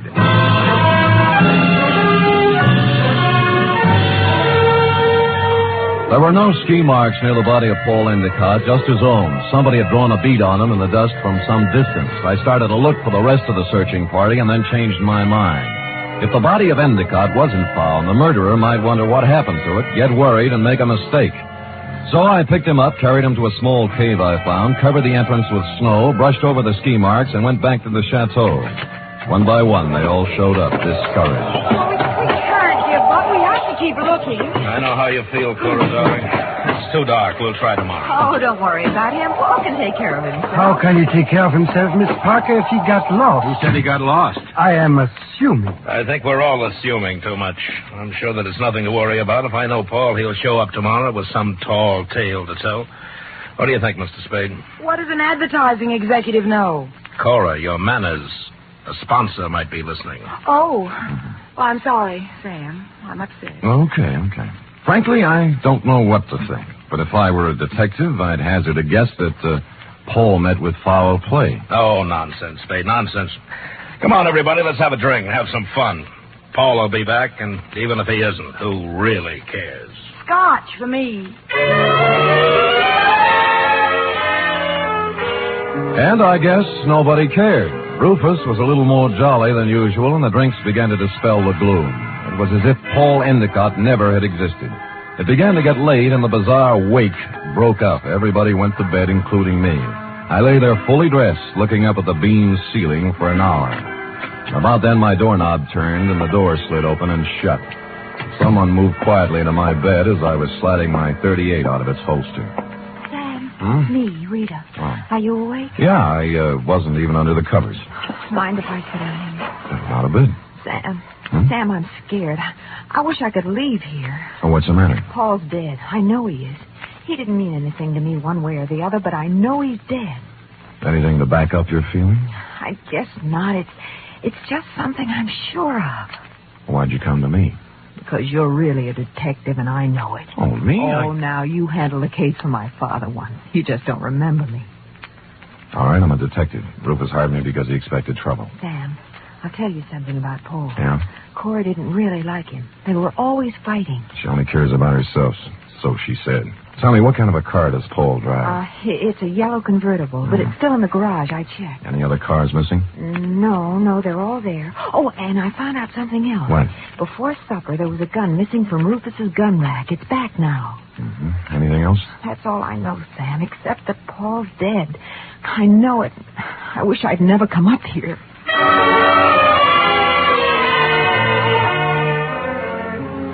There were no ski marks near the body of Paul Endicott, just his own. Somebody had drawn a bead on him in the dust from some distance. I started to look for the rest of the searching party and then changed my mind. If the body of Endicott wasn't found, the murderer might wonder what happened to it, get worried, and make a mistake. So I picked him up, carried him to a small cave I found, covered the entrance with snow, brushed over the ski marks, and went back to the chateau. One by one, they all showed up, discouraged. We can't give up. We have to keep looking. I know how you feel, Cora, darling. It's too dark. We'll try tomorrow. Oh, don't worry about him. Paul can take care of himself. How can he take care of himself, Miss Parker, if he got lost? Who said he got lost? I am assuming. I think we're all assuming too much. I'm sure that it's nothing to worry about. If I know Paul, he'll show up tomorrow with some tall tale to tell. What do you think, Mr. Spade? What does an advertising executive know? Cora, your manners. A sponsor might be listening. Oh. Well, I'm sorry, Sam. I'm upset. Okay. Frankly, I don't know what to think. But if I were a detective, I'd hazard a guess that Paul met with foul play. Oh, nonsense, Spade, nonsense. Come on, everybody, let's have a drink and have some fun. Paul will be back, and even if he isn't, who really cares? Scotch for me. And I guess nobody cared. Rufus was a little more jolly than usual, and the drinks began to dispel the gloom. It was as if Paul Endicott never had existed. It began to get late, and the bizarre wake broke up. Everybody went to bed, including me. I lay there fully dressed, looking up at the beamed ceiling for an hour. About then, my doorknob turned, and the door slid open and shut. Someone moved quietly into my bed as I was sliding my .38 out of its holster. Sam, me, Rita. Oh. Are you awake? Yeah, I wasn't even under the covers. Mind if I sit down here? Not a bit. Sam, Sam, I'm scared. I wish I could leave here. Oh, what's the matter? Paul's dead. I know he is. He didn't mean anything to me one way or the other, but I know he's dead. Anything to back up your feeling? I guess not. It's just something I'm sure of. Why'd you come to me? Because you're really a detective, and I know it. Oh, me? Oh, now, you handled the case for my father once. You just don't remember me. All right, I'm a detective. Rufus hired me because he expected trouble. Sam, I'll tell you something about Paul. Yeah? Cora didn't really like him. They were always fighting. She only cares about herself, so she said. Tell me, what kind of a car does Paul drive? It's a yellow convertible, but it's still in the garage. I checked. Any other cars missing? No, they're all there. Oh, and I found out something else. What? Before supper, there was a gun missing from Rufus's gun rack. It's back now. Mm-hmm. Anything else? That's all I know, Sam, except that Paul's dead. I know it. I wish I'd never come up here.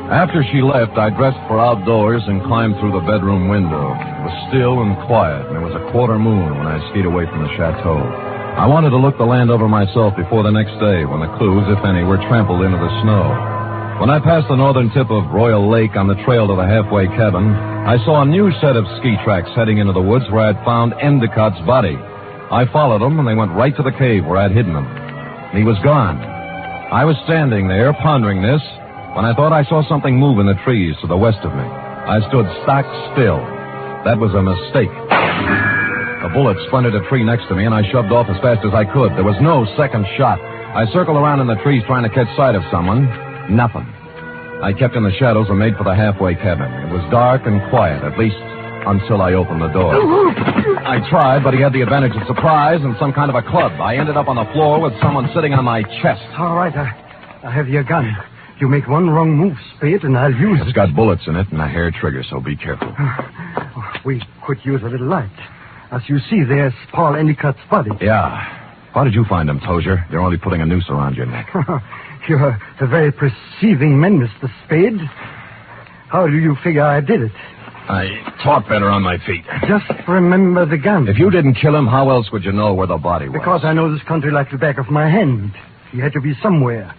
After she left, I dressed for outdoors and climbed through the bedroom window. It was still and quiet, and it was a quarter moon when I skied away from the chateau. I wanted to look the land over myself before the next day, when the clues, if any, were trampled into the snow. When I passed the northern tip of Royal Lake on the trail to the halfway cabin, I saw a new set of ski tracks heading into the woods where I'd found Endicott's body. I followed them, and they went right to the cave where I'd hidden him. He was gone. I was standing there, pondering this, when I thought I saw something move in the trees to the west of me. I stood stock still. That was a mistake. A bullet splintered a tree next to me, and I shoved off as fast as I could. There was no second shot. I circled around in the trees trying to catch sight of someone. Nothing. I kept in the shadows and made for the halfway cabin. It was dark and quiet, at least until I opened the door. I tried, but he had the advantage of surprise and some kind of a club. I ended up on the floor with someone sitting on my chest. All right, I have your gun. You make one wrong move, Spade, and I'll use it. It's got bullets in it and a hair trigger, so be careful. We could use a little light. As you see, there's Paul Endicott's body. Yeah. How did you find him, Tozier? They're only putting a noose around your neck. You're a very perceiving man, Mr. Spade. How do you figure I did it? I talk better on my feet. Just remember the gun. If you didn't kill him, how else would you know where the body was? Because I know this country like the back of my hand. He had to be somewhere.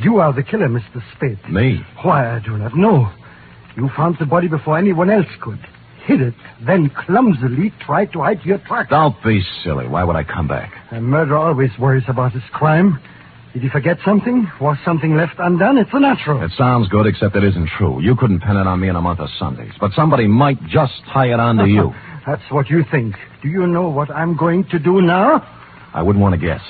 You are the killer, Mr. Spade. Me? Why, I do not know. You found the body before anyone else could. Hid it, then clumsily tried to hide your tracks. Don't be silly. Why would I come back? A murderer always worries about his crime. Did he forget something? Was something left undone? It's natural. It sounds good, except it isn't true. You couldn't pin it on me in a month of Sundays. But somebody might just tie it on to you. That's what you think. Do you know what I'm going to do now? I wouldn't want to guess.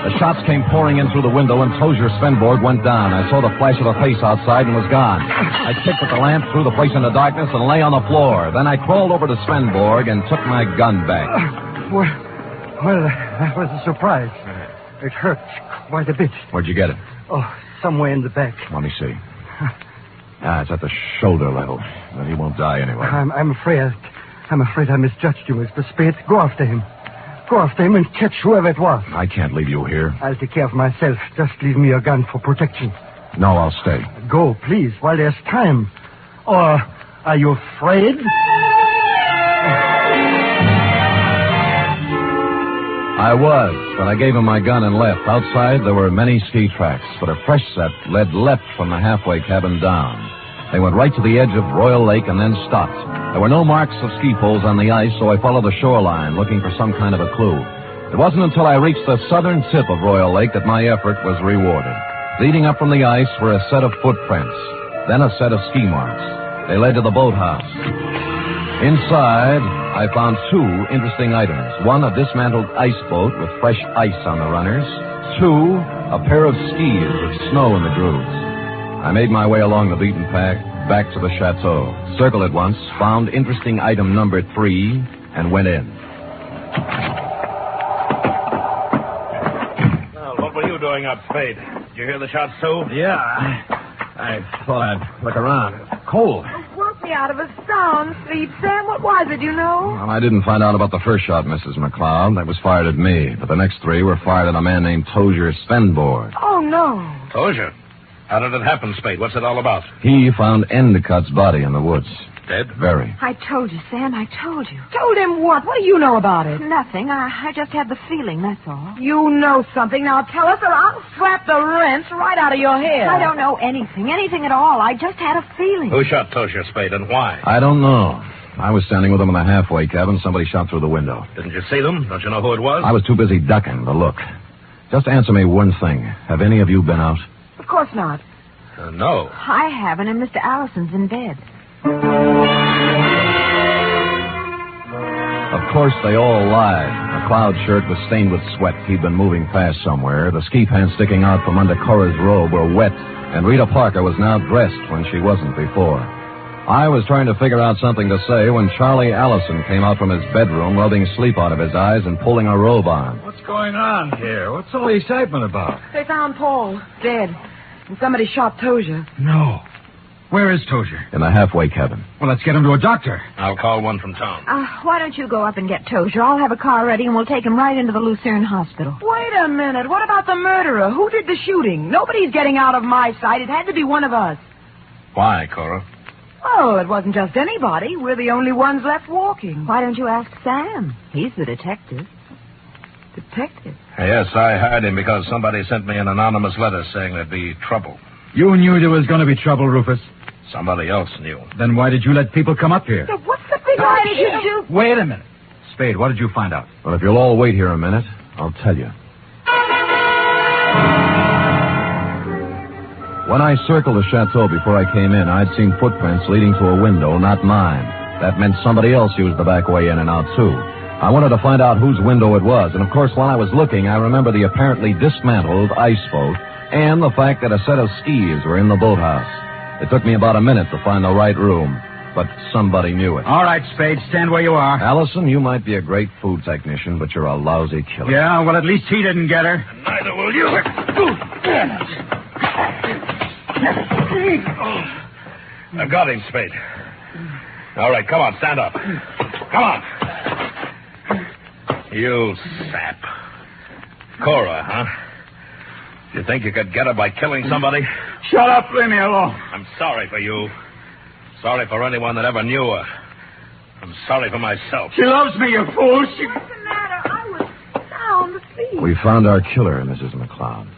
The shots came pouring in through the window, and Tozier Svenborg went down. I saw the flash of a face outside and was gone. I kicked at the lamp, threw the place into darkness, and lay on the floor. Then I crawled over to Svenborg and took my gun back. Well, that was a surprise. It hurt quite a bit. Where'd you get it? Oh, somewhere in the back. Let me see. It's at the shoulder level. But he won't die anyway. I'm afraid I misjudged you, Mr. Spade. Go after him. Go after him and catch whoever it was. I can't leave you here. I'll take care of myself. Just leave me your gun for protection. No, I'll stay. Go, please, while there's time. Or are you afraid? I was, but I gave him my gun and left. Outside, there were many ski tracks, but a fresh set led left from the halfway cabin down. They went right to the edge of Royal Lake and then stopped. There were no marks of ski poles on the ice, so I followed the shoreline, looking for some kind of a clue. It wasn't until I reached the southern tip of Royal Lake that my effort was rewarded. Leading up from the ice were a set of footprints, then a set of ski marks. They led to the boathouse. Inside, I found two interesting items. One, a dismantled ice boat with fresh ice on the runners. Two, a pair of skis with snow in the grooves. I made my way along the beaten path back to the chateau. Circled it once, found interesting item number 3, and went in. Well, what were you doing up, Spade? Did you hear the shots, too? Yeah, I thought I'd look around. It's cold. Woke me out of a sound sleep, Sam. What was it, you know? Well, I didn't find out about the first shot, Mrs. McLeod. That was fired at me. But the next 3 were fired at a man named Tozier Svenborg. Oh, no. Tozier? How did it happen, Spade? What's it all about? He found Endicott's body in the woods. Dead? Very. I told you, Sam. I told you. Told him what? What do you know about it? Nothing. I just had the feeling, that's all. You know something. Now tell us or I'll slap the rents right out of your head. I don't know anything at all. I just had a feeling. Who shot Tozier, Spade, and why? I don't know. I was standing with him in the halfway cabin. Somebody shot through the window. Didn't you see them? Don't you know who it was? I was too busy ducking to look. Just answer me one thing. Have any of you been out? Of course not. No. I haven't, and Mr. Allison's in bed. Of course, they all lied. McLeod's shirt was stained with sweat. He'd been moving fast somewhere. The ski pants sticking out from under Cora's robe were wet, and Rita Parker was now dressed when she wasn't before. I was trying to figure out something to say when Charlie Allison came out from his bedroom, rubbing sleep out of his eyes and pulling a robe on. What's going on here? What's all the excitement about? They found Paul dead, and somebody shot Tozier. No. Where is Tozier? In the halfway cabin. Well, let's get him to a doctor. I'll call one from town. Why don't you go up and get Tozier? I'll have a car ready, and we'll take him right into the Lurene hospital. Wait a minute. What about the murderer? Who did the shooting? Nobody's getting out of my sight. It had to be one of us. Why, Cora? Oh, it wasn't just anybody. We're the only ones left walking. Why don't you ask Sam? He's the detective. Detective? Yes, I hired him because somebody sent me an anonymous letter saying there'd be trouble. You knew there was going to be trouble, Rufus. Somebody else knew. Then why did you let people come up here? So what's the big idea? Did you do? Wait a minute. Spade, what did you find out? Well, if you'll all wait here a minute, I'll tell you. When I circled the chateau before I came in, I'd seen footprints leading to a window, not mine. That meant somebody else used the back way in and out, too. I wanted to find out whose window it was, and of course, while I was looking, I remember the apparently dismantled ice boat and the fact that a set of skis were in the boathouse. It took me about a minute to find the right room, but somebody knew it. All right, Spade, stand where you are. Allison, you might be a great food technician, but you're a lousy killer. Yeah, well, at least he didn't get her. Neither will you. I've got him, Spade. All right, come on, stand up. Come on. You sap. Cora, huh? You think you could get her by killing somebody? Shut up, leave me alone. I'm sorry for you. Sorry for anyone that ever knew her. I'm sorry for myself. She loves me, you fool. What's the matter? I was sound asleep. We found our killer, Mrs. McLeod.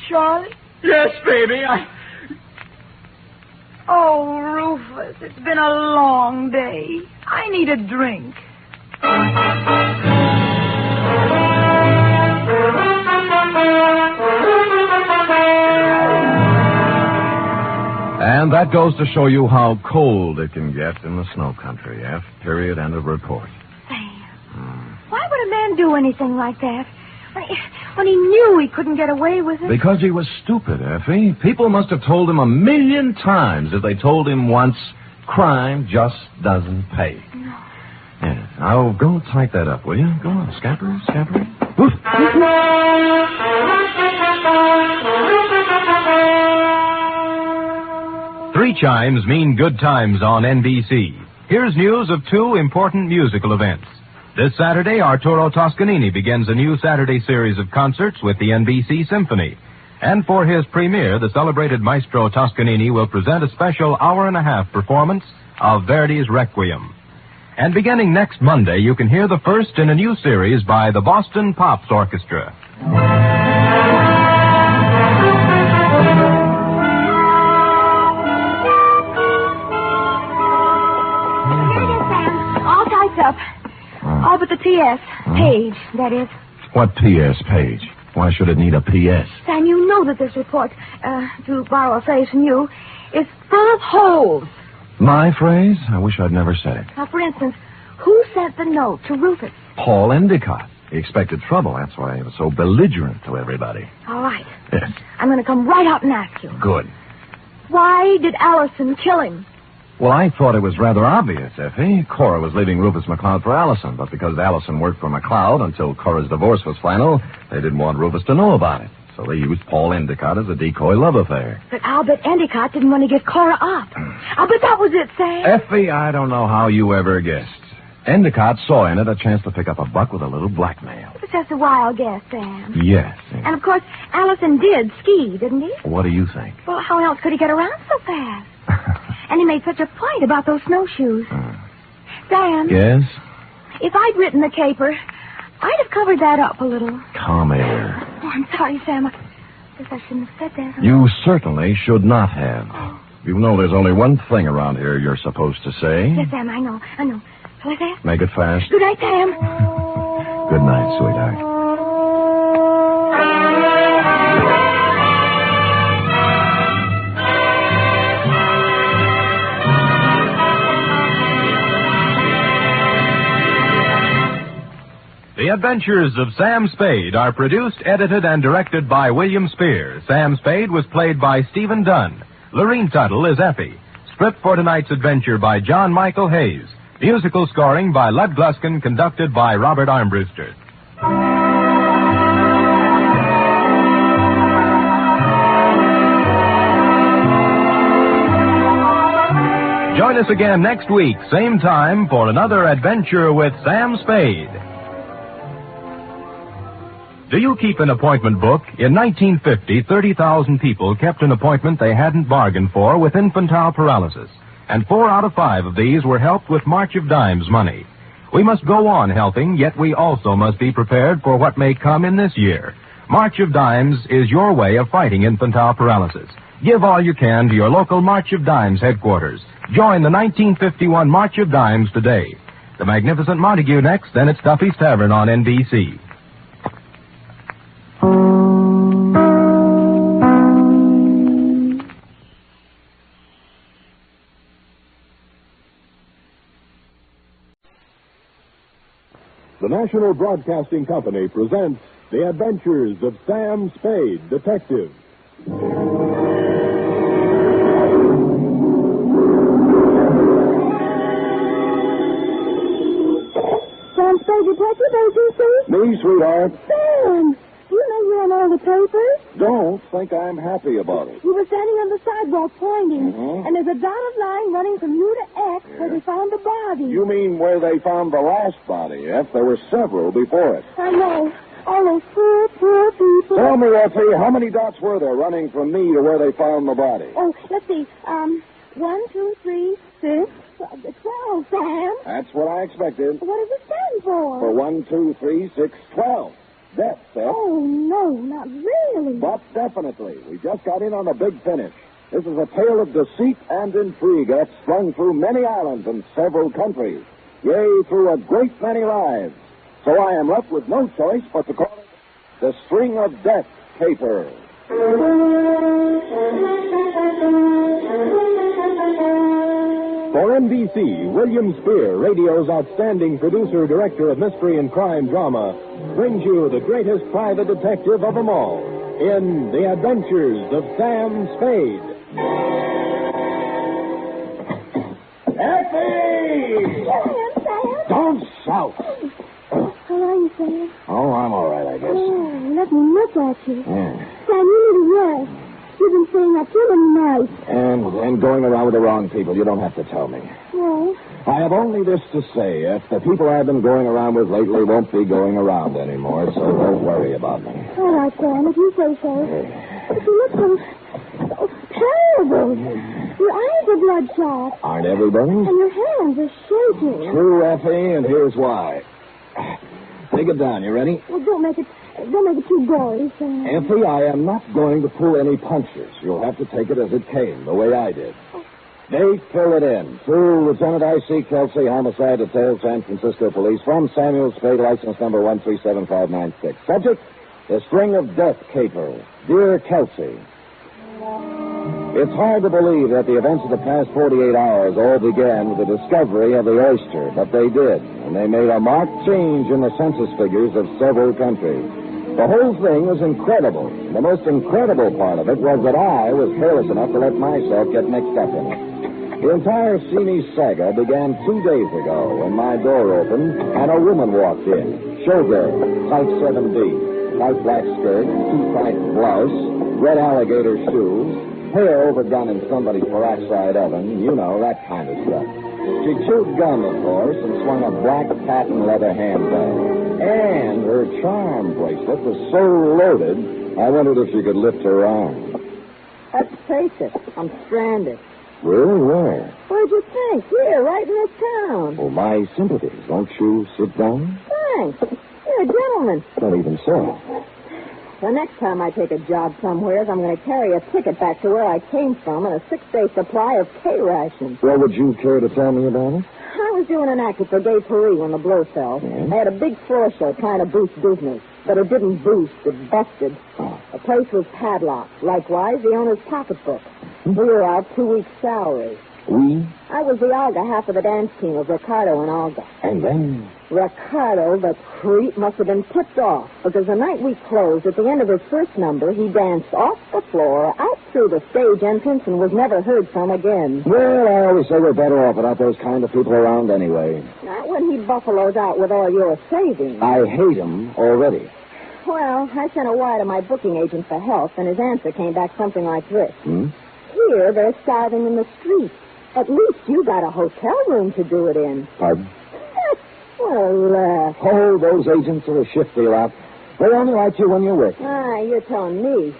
Charlie? Yes, baby, Oh, Rufus, it's been a long day. I need a drink. And that goes to show you how cold it can get in the snow country. F. Period. End of report. Sam, why would a man do anything like that? When he knew he couldn't get away with it? Because he was stupid, Effie. People must have told him 1,000,000 times if they told him once, crime just doesn't pay. No. Yeah. Now, go type that up, will you? Go on, scamper. Oof. 3 chimes mean good times on NBC. Here's news of 2 important musical events. This Saturday, Arturo Toscanini begins a new Saturday series of concerts with the NBC Symphony. And for his premiere, the celebrated maestro Toscanini will present a special hour-and-a-half performance of Verdi's Requiem. And beginning next Monday, you can hear the first in a new series by the Boston Pops Orchestra. All typed up. All but the T.S. page, that is. What P.S. page? Why should it need a P.S.? Sam, you know that this report, to borrow a phrase from you, is full of holes. My phrase? I wish I'd never said it. Now, for instance, who sent the note to Rufus? Paul Endicott. He expected trouble. That's why he was so belligerent to everybody. All right. Yes. I'm going to come right out and ask you. Good. Why did Allison kill him? Well, I thought it was rather obvious, Effie. Cora was leaving Rufus McLeod for Allison, but because Allison worked for McLeod until Cora's divorce was final, they didn't want Rufus to know about it. So they used Paul Endicott as a decoy love affair. But I'll bet Endicott didn't want to give Cora up. I'll bet that was it, Sam. Effie, I don't know how you ever guessed. Endicott saw in it a chance to pick up a buck with a little blackmail. It was just a wild guess, Sam. Yes. And, of course, Allison did ski, didn't he? What do you think? Well, how else could he get around so fast? And he made such a fight about those snowshoes. Sam? Yes? If I'd written the caper, I'd have covered that up a little. Come here. Oh, I'm sorry, Sam. I guess I shouldn't have said that. You certainly should not have. You know there's only one thing around here you're supposed to say. Yes, Sam, I know. Shall I say it? Make it fast. Good night, Sam. Good night, sweetheart. The Adventures of Sam Spade are produced, edited, and directed by William Spier. Sam Spade was played by Stephen Dunne. Lurene Tuttle is Effie. Script for tonight's adventure by John Michael Hayes. Musical scoring by Lud Gluskin, conducted by Robert Armbruster. Join us again next week, same time, for another adventure with Sam Spade. Do you keep an appointment book? In 1950, 30,000 people kept an appointment they hadn't bargained for with infantile paralysis. And 4 out of 5 of these were helped with March of Dimes money. We must go on helping, yet we also must be prepared for what may come in this year. March of Dimes is your way of fighting infantile paralysis. Give all you can to your local March of Dimes headquarters. Join the 1951 March of Dimes today. The Magnificent Montague next, then it's Duffy's Tavern on NBC. the National Broadcasting Company presents The Adventures of Sam Spade, Detective. Sam Spade, Detective Agency? Me, sweetheart. Sam! You know you're on all the papers? Don't think I'm happy about it. You were standing on the sidewalk pointing, Mhm. and there's a dotted line running from you to X where they found the body. You mean where they found the last body, F? There were several before it. I know. All those poor, poor people. Tell me, Effie, how many dots were there running from me to where they found the body? Oh, let's see. 1, 2, 3, 6, 12, Sam. That's what I expected. What does it stand for? For 1, 2, 3, 6, 12. Death, F. Oh, no, not really. But definitely. We just got in on the big finish. This is a tale of deceit and intrigue that's strung through many islands and several countries. Yea, through a great many lives. So I am left with no choice but to call it The String of Death Caper. For NBC, William Spier, radio's outstanding producer-director of mystery and crime drama, brings you the greatest private detective of them all in The Adventures of Sam Spade. Effie! Sam! Don't shout! How are you, Sam? Oh, I'm all right, I guess. Oh, let me look at you. Yeah. Sam, you need to rest. You've been staying up too many nights. And going around with the wrong people. You don't have to tell me. Well, I have only this to say. If the people I've been going around with lately won't be going around anymore, so don't worry about me. all right, Sam, if you say so. But you look so terrible. Your eyes are bloodshot. Aren't everybody? And your hands are shaking. True, Effie, and here's why. Take it down. You ready? Well, don't make it too gory, Sam. Effie, I am not going to pull any punches. You'll have to take it as it came, the way I did. Date, fill it in. To Lieutenant I.C. Kelsey, Homicide Detail, San Francisco Police, from Samuel Spade, license number 1375596. Subject, The String of Death Caper. Dear Kelsey, it's hard to believe that the events of the past 48 hours all began with the discovery of the oyster, but they did, and they made a marked change in the census figures of several countries. The whole thing was incredible. The most incredible part of it was that I was careless enough to let myself get mixed up in it. The entire seamy saga began 2 days ago when my door opened and a woman walked in. Showgirl, size 7B, light black skirt, too tight blouse, red alligator shoes, hair overdone in somebody's peroxide oven, you know, that kind of stuff. She chewed gum, of course, and swung a black patent leather handbag. And her charm bracelet was so loaded, I wondered if she could lift her arm. Let's face it, I'm stranded. Really? Where? Where'd you think? Here, right in this town. Oh, my sympathies. Won't you sit down? Thanks. You're a gentleman. Not even so. The next time I take a job somewhere, I'm going to carry a ticket back to where I came from and a 6-day supply of K-rations. Well, would you care to tell me about it? I was doing an act at the Gay Paris when the blow fell. Yeah. I had a big floor show trying to boost business, but it didn't boost. It busted. The place was padlocked. Likewise, the owner's pocketbook. We were out 2 weeks' salary. We? I was the Olga half of the dance team of Ricardo and Olga. And then? Ricardo, the creep, must have been tipped off, because the night we closed, at the end of his first number, he danced off the floor, out through the stage entrance, and was never heard from again. Well, I always say we're better off without those kind of people around anyway. Not when he buffaloes out with all your savings. I hate him already. Well, I sent a wire to my booking agent for help, and his answer came back something like this. Hmm? Here, they're starving in the streets. At least you got a hotel room to do it in. Pardon? Well, Oh, those agents are a shifty lot. They only like you when you're with them. you're telling me.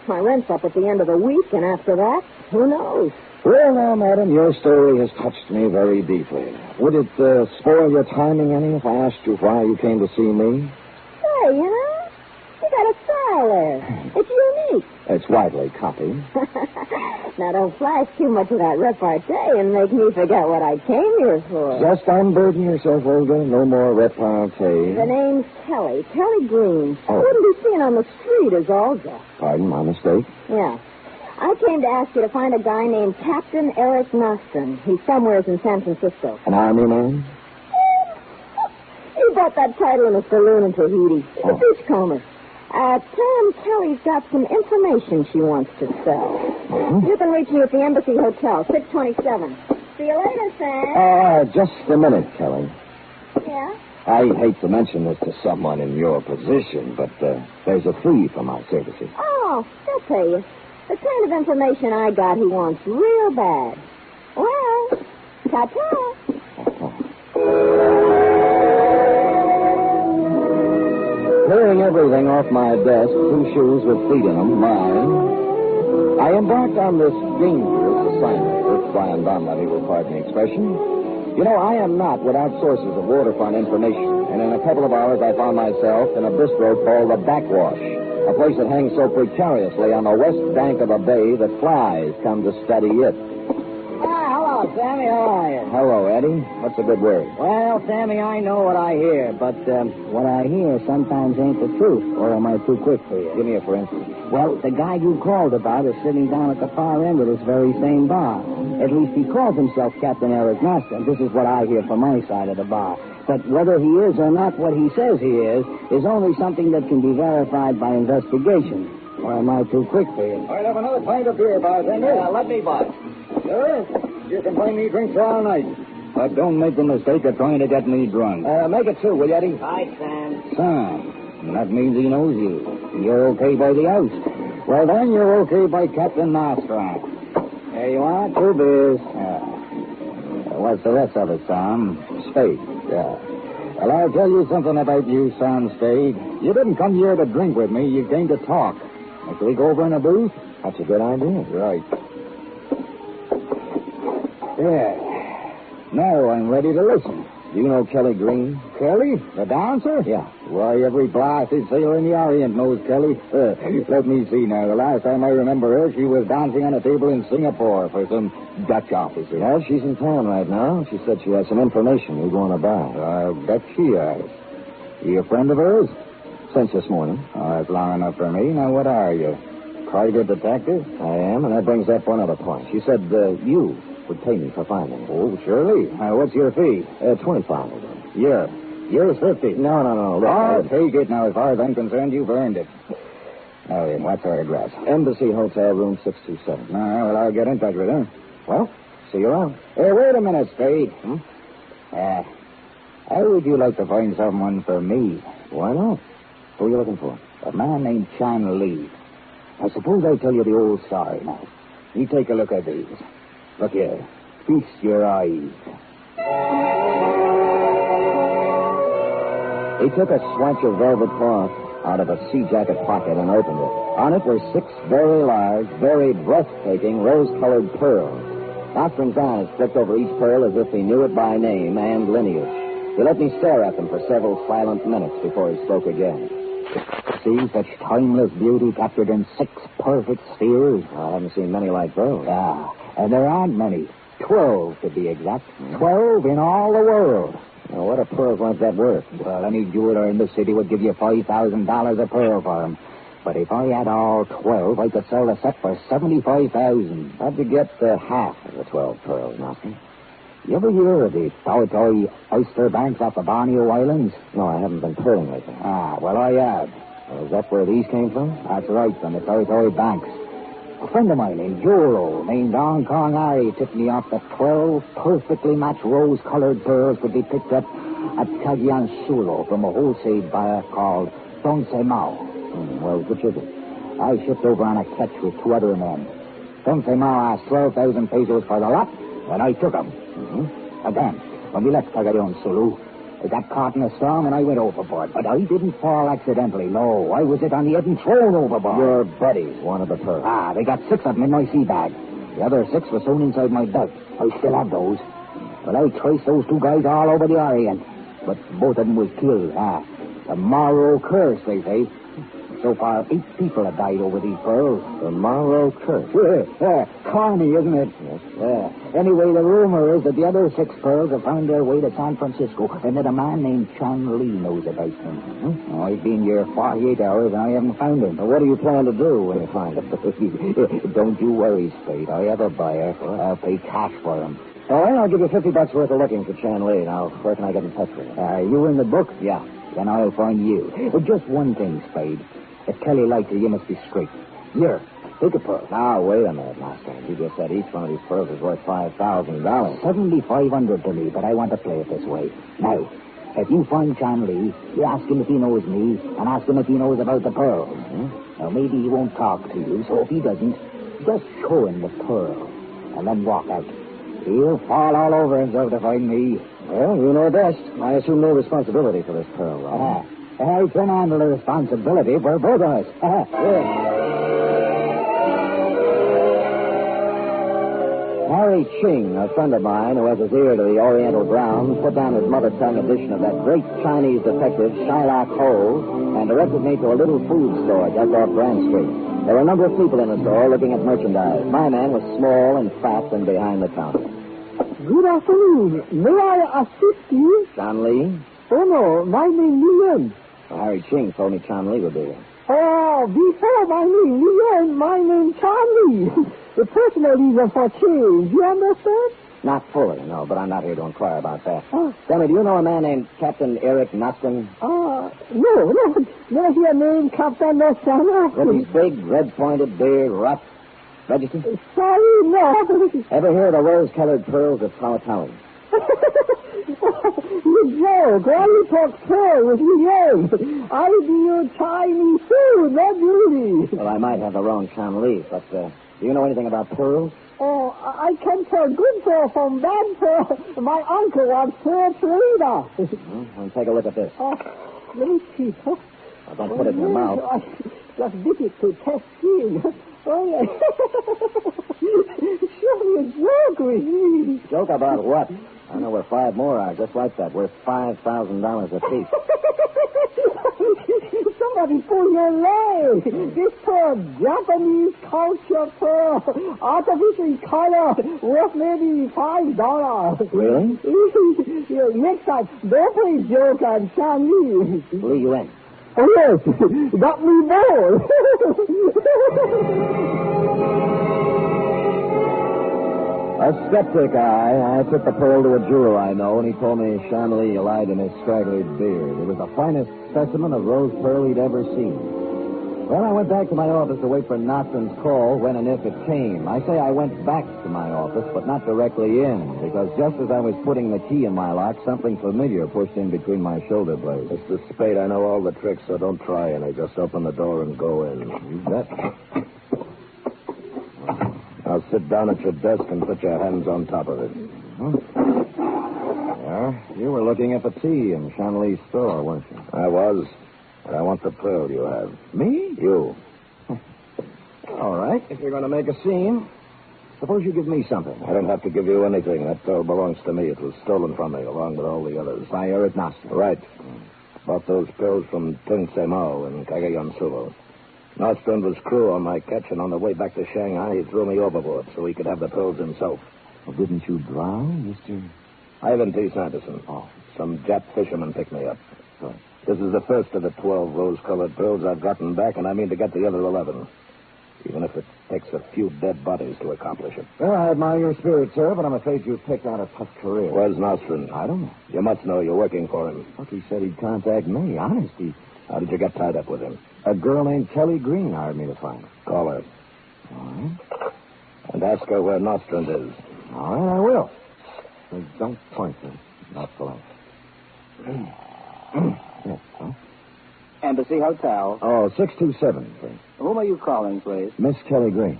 My rent's up at the end of the week, and after that, who knows? Well, now, madam, your story has touched me very deeply. Would it spoil your timing any if I asked you why you came to see me? Say, you know, you got a style there. It's unique. It's widely copied. Now, don't flash too much of that repartee and make me forget what I came here for. Just unburden yourself, Olga. No more repartee. The name's Kelly. Kelly Green. Oh. Wouldn't be seen on the street as Olga. Pardon, my mistake. Yeah. I came to ask you to find a guy named Captain Eric Nostrum. He's somewhere in San Francisco. An army man? He bought that title in a saloon in Tahiti. She's a beachcomber. Tell him Kelly's got some information she wants to sell. Mm-hmm. You can reach me at the Embassy Hotel, 627. See you later, Sam. Just a minute, Kelly. Yeah? I hate to mention this to someone in your position, but there's a fee for my services. Oh, they'll pay you. The kind of information I got he wants real bad. Well, ta-ta. Clearing everything off my desk, 2 shoes with feet in them, mine, I embarked on this dangerous assignment, if Brian Donlevy will pardon the expression. You know, I am not without sources of waterfront information, and in a couple of hours I found myself in a bistro called the Backwash, a place that hangs so precariously on the west bank of a bay that flies come to study it. Hello, Sammy. How are you? Hello, Eddie. What's a good word? Well, Sammy, I know what I hear, but what I hear sometimes ain't the truth, or am I too quick for you? Give me a for instance. Well, the guy you called about is sitting down at the far end of this very same bar. At least he calls himself Captain Eric Master, and this is what I hear from my side of the bar. But whether he is or not what he says he is only something that can be verified by investigation. Or am I too quick for you? I'll have another pint of beer, bartender. Let me buy. Sure. You can buy me drinks all night. But don't make the mistake of trying to get me drunk. Make it 2, will you, Eddie? Hi, Sam. Sam. That means he knows you. You're okay by the house. Well, then you're okay by Captain Nostra. There you are, 2 beers. What's the rest of it, Sam? Spade. Yeah. Well, I'll tell you something about you, Sam Spade. You didn't come here to drink with me. You came to talk. Shall we go over in a booth? That's a good idea. Right. Yeah. Now I'm ready to listen. Do you know Kelly Green? Kelly? The dancer? Yeah. Why, every blasted sailor in the Orient knows Kelly. Let me see now. The last time I remember her, she was dancing on a table in Singapore for some Dutch officer. Yeah, she's in town right now. She said she has some information we want to buy. I bet she has. You a friend of hers? Since this morning. Oh, that's long enough for me. Now, what are you? Private detective? I am, and that brings up one other point. She said you would pay me for finding her. Oh, surely. What's your fee? $25. Yours 50. No. Look, I'll take it now. As far as I'm concerned, you've earned it. Now, then, what's our address? Embassy Hotel, room 627. Well, I'll get in touch with her. Well, see you around. Hey, wait a minute, Spade. How would you like to find someone for me? Why not? Who are you looking for? A man named Chan Lee. I suppose I'll tell you the old story now. You take a look at these. Look here. Feast your eyes. He took a swatch of velvet cloth out of a sea jacket pocket and opened it. On it were 6 very large, very breathtaking, rose-colored pearls. Nostram's eyes flicked over each pearl as if he knew it by name and lineage. He let me stare at them for several silent minutes before he spoke again. See such timeless beauty captured in 6 perfect spheres? I haven't seen many like those. Yeah, and there aren't many. 12, to be exact. 12 in all the world. Now, what are pearls like that worth? Well, any jeweler in the city would give you $5,000 a pearl for them. But if I had all 12, I could sell the set for $75,000. How'd you get half of the 12 pearls, Nostram? You ever hear of the Tautoi oyster banks off the Borneo Islands? No, I haven't been pearling lately. Well, I have. Is that where these came from? That's right, from the Tautoi banks. A friend of mine in Jolo, named Hong Kong Ari, tipped me off that 12 perfectly matched rose-colored pearls could be picked up at Cagayan Sulo from a wholesale buyer called Dong Se Mao. Well, which is it? I shipped over on a catch with 2 other men. Dong Se Mao asked 12,000 pesos for the lot, and I took them. Again, when we left Cagayan Sulo, I got caught in a storm and I went overboard. But I didn't fall accidentally. No, I was hit on the head and thrown overboard. Your buddies wanted the pearls. They got 6 of them in my sea bag. The other 6 were sewn inside my belt. I still have those. But I traced those 2 guys all over the Orient. But both of them was killed. The Morrow curse, they say. So far, 8 people have died over these pearls. The Morrow curse? Corny, isn't it? Yes. Anyway, the rumor is that the other 6 pearls have found their way to San Francisco, and that a man named Chan Lee knows about them. I've been here 48 hours, and I haven't found him. Well, what do you plan to do when you find him? Don't you worry, Spade. I have a buyer. I'll pay cash for him. All right, I'll give you $50 worth of looking for Chan Lee. Now, where can I get in touch with her? You in the book? Yeah. Then I'll find you. Just one thing, Spade. If Kelly likes you, you must be straight. Here, take a pearl. Now, wait a minute, Master. You just said each one of these pearls is worth $5,000. $7,500 to me, but I want to play it this way. Now, if you find Chan Lee, you ask him if he knows me, and ask him if he knows about the pearl. Mm-hmm. Now, maybe he won't talk to you, so if he doesn't, just show him the pearl, and then walk out. He'll fall all over himself to find me. Well, you know best. I assume no responsibility for this pearl, Rob. I can handle the responsibility for both of us. Harry Ching, a friend of mine who has his ear to the Oriental grounds, put down his mother tongue edition of that great Chinese detective, Shylock Holmes, and directed me to a little food store just off Grand Street. There were a number of people in the store looking at merchandise. My man was small and fat and behind the counter. Good afternoon. May I assist you? Chan Lee? Oh, no. My name is Lurene. Well, Harry Ching told me Chan Lee would be here. Oh, before my name Lurene, my name Charlie. The personal reason for change. You understand? Not fully, no, but I'm not here to inquire about that. Tell me, do you know a man named Captain Eric Nostin? No. Never hear name Captain Nostin. With his big, red-pointed beard, rough. Registered? Sorry, no. Ever hear of the rose-colored pearls of Powhatan? You joke. Why you talk pearl with me? I do your Chinese food, not beauty. Well, I might have the wrong Chan Lee, but do you know anything about pearls? Oh, I can tell good pearl from bad pearl. My uncle was pearl trader. Well, take a look at this. Let me see. Well, don't put it in your mouth. I just dip it to test skin. Oh, yeah. Sure, you joke with me. Joke about what? I know where 5 more are just like that, worth $5,000 apiece. Somebody pull your leg. This pearl, Japanese culture pearl, artificial color, worth maybe $5. Really? Next time, don't play joke on Chinese. Lee, you in? Oh, yes. Got me bored. A skeptic, I took the pearl to a jeweler I know, and he told me Chan Lee lied in his straggly beard. It was the finest specimen of rose pearl he'd ever seen. Well, I went back to my office to wait for Nostin's call when and if it came. I say I went back to my office, but not directly in, because just as I was putting the key in my lock, something familiar pushed in between my shoulder blades. Mr. Spade, I know all the tricks, so don't try any. Just open the door and go in. You bet. Now sit down at your desk and put your hands on top of it. Yeah, you were looking at the tea in Chan Lee's store, weren't you? I was. But I want the pearl you have. Me? You. All right. If you're going to make a scene, suppose you give me something. I don't have to give you anything. That pearl belongs to me. It was stolen from me, along with all the others. By Eric Nostin. Right. Bought those pearls from Tung Se Mao in Cagayan Suvo. Nostin was crew on my catch, and on the way back to Shanghai, he threw me overboard so he could have the pearls himself. Well, didn't you drown, Mr. Ivan T. Sanderson. Oh. Some Jap fisherman picked me up. Good. This is the first of the 12 rose-colored pearls I've gotten back, and I mean to get the other 11. Even if it takes a few dead bodies to accomplish it. Well, I admire your spirit, sir, but I'm afraid you've picked out a tough career. Where's Nostin? I don't know. You must know you're working for him. Look, he said he'd contact me. Honest, How did you get tied up with him? A girl named Kelly Green hired me to find her. Call her. All right. And ask her where Nostin is. All right, I will. But don't point, sir. Not polite. Yes, huh? Embassy Hotel. Oh, 627, please. Whom are you calling, please? Miss Kelly Green.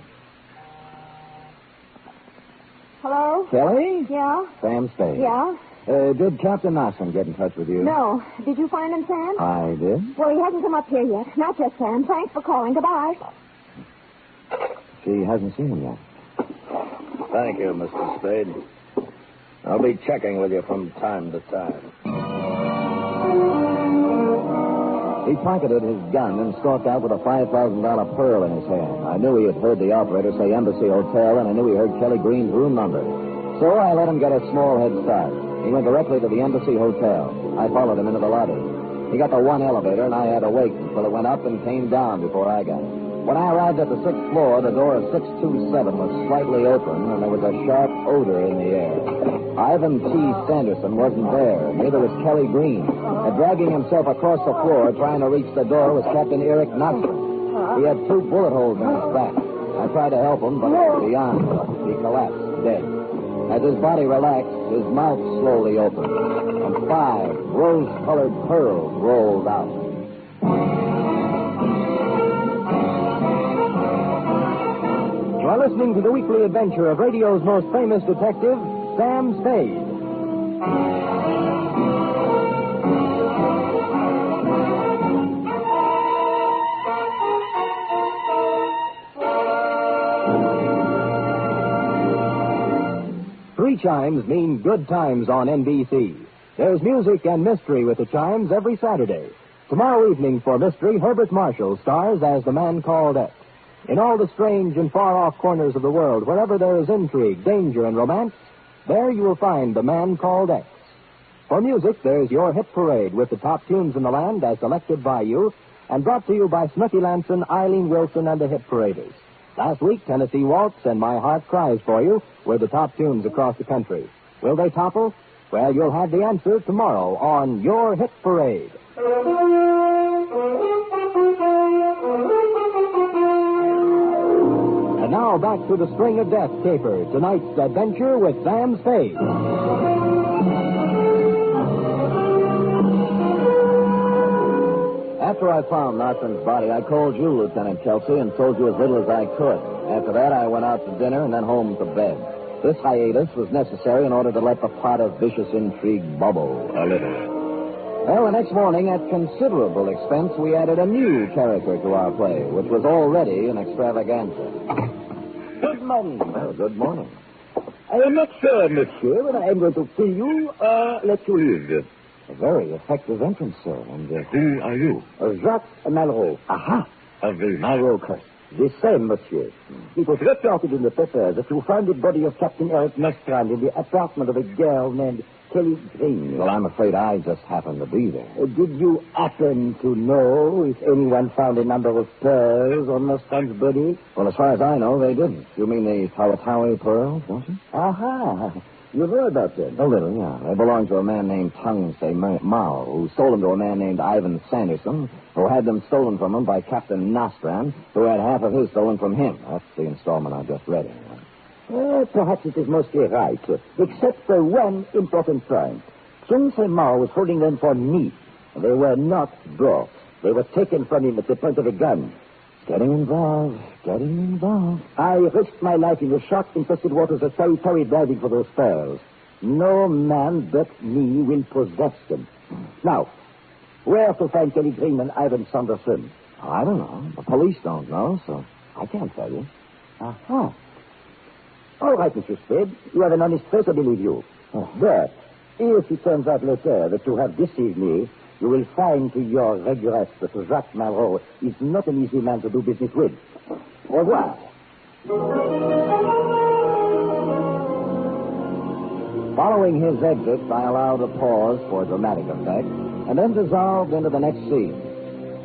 Hello? Kelly? Yeah? Sam Spade. Yeah? Did Captain Nostin get in touch with you? No. Did you find him, Sam? I did. Well, he hasn't come up here yet. Not yet, Sam. Thanks for calling. Goodbye. She hasn't seen him yet. Thank you, Mr. Spade. I'll be checking with you from time to time. He pocketed his gun and stalked out with a $5,000 pearl in his hand. I knew he had heard the operator say Embassy Hotel, and I knew he heard Kelly Green's room number. So I let him get a small head start. He went directly to the Embassy Hotel. I followed him into the lobby. He got the one elevator, and I had to wait until it went up and came down before I got it. When I arrived at the 6th floor, the door of 627 was slightly open, and there was a sharp odor in the air. Ivan T. Sanderson wasn't there. Neither was Kelly Green. And dragging himself across the floor, trying to reach the door, was Captain Eric Knoxon. He had 2 bullet holes in his back. I tried to help him, but beyond help. He collapsed, dead. As his body relaxed, his mouth slowly opened, and 5 rose-colored pearls rolled out. You're listening to the weekly adventure of radio's most famous detective, Sam Spade. Three chimes mean good times on NBC. There's music and mystery with the chimes every Saturday. Tomorrow evening for mystery, Herbert Marshall stars as the man called X. In all the strange and far-off corners of the world, wherever there is intrigue, danger, and romance, there you will find the man called X. For music, there's your hit parade with the top tunes in the land as selected by you and brought to you by Snooky Lanson, Eileen Wilson, and the Hit Paraders. Last week, Tennessee Waltz and My Heart Cries for You were the top tunes across the country. Will they topple? Well, you'll have the answer tomorrow on Your Hit Parade. And now back to the String of Death caper, tonight's adventure with Sam Spade. After I found Knoxon's body, I called you, Lieutenant Kelsey, and told you as little as I could. After that, I went out to dinner and then home to bed. This hiatus was necessary in order to let the pot of vicious intrigue bubble a little. Well, the next morning, at considerable expense, we added a new character to our play, which was already an extravaganza. Good morning. Well, good morning. I am not sure, monsieur, whether I am going to kill you or let you live. A very effective entrance, sir. And who are you? Jacques Malraux. Aha! Of the Malraux curse. The same, monsieur. It was reported in the paper that you found the body of Captain Eric Nostrand in the apartment of a girl named Kelly Green. Well, I'm afraid I just happened to be there. Did you happen to know if anyone found a number of pearls on Nostrand's body? Well, as far as I know, they didn't. You mean the Tawatawi pearls, don't you? Aha. You know about them? A little, yeah. They belonged to a man named Tungse Mao, who stole them to a man named Ivan Sanderson, who had them stolen from him by Captain Nostrand, who had half of his stolen from him. That's the installment I just read, anyway. Perhaps it is mostly right, except for one important point. Tungse Mao was holding them for me. They were not brought. They were taken from him at the point of a gun. Getting involved. I risked my life in the shark-infested waters of Territory diving for those pearls. No man but me will possess them. Now, where to find Kelly Green and Ivan Sanderson? I don't know. The police don't know, so I can't tell you. Aha. All right, Mr. Spade. You have an honest face, I believe you. But if it turns out later that you have deceived me, you will find to your regret that Jacques Malraux is not an easy man to do business with. Au revoir. Following his exit, I allowed a pause for dramatic effect, and then dissolved into the next scene.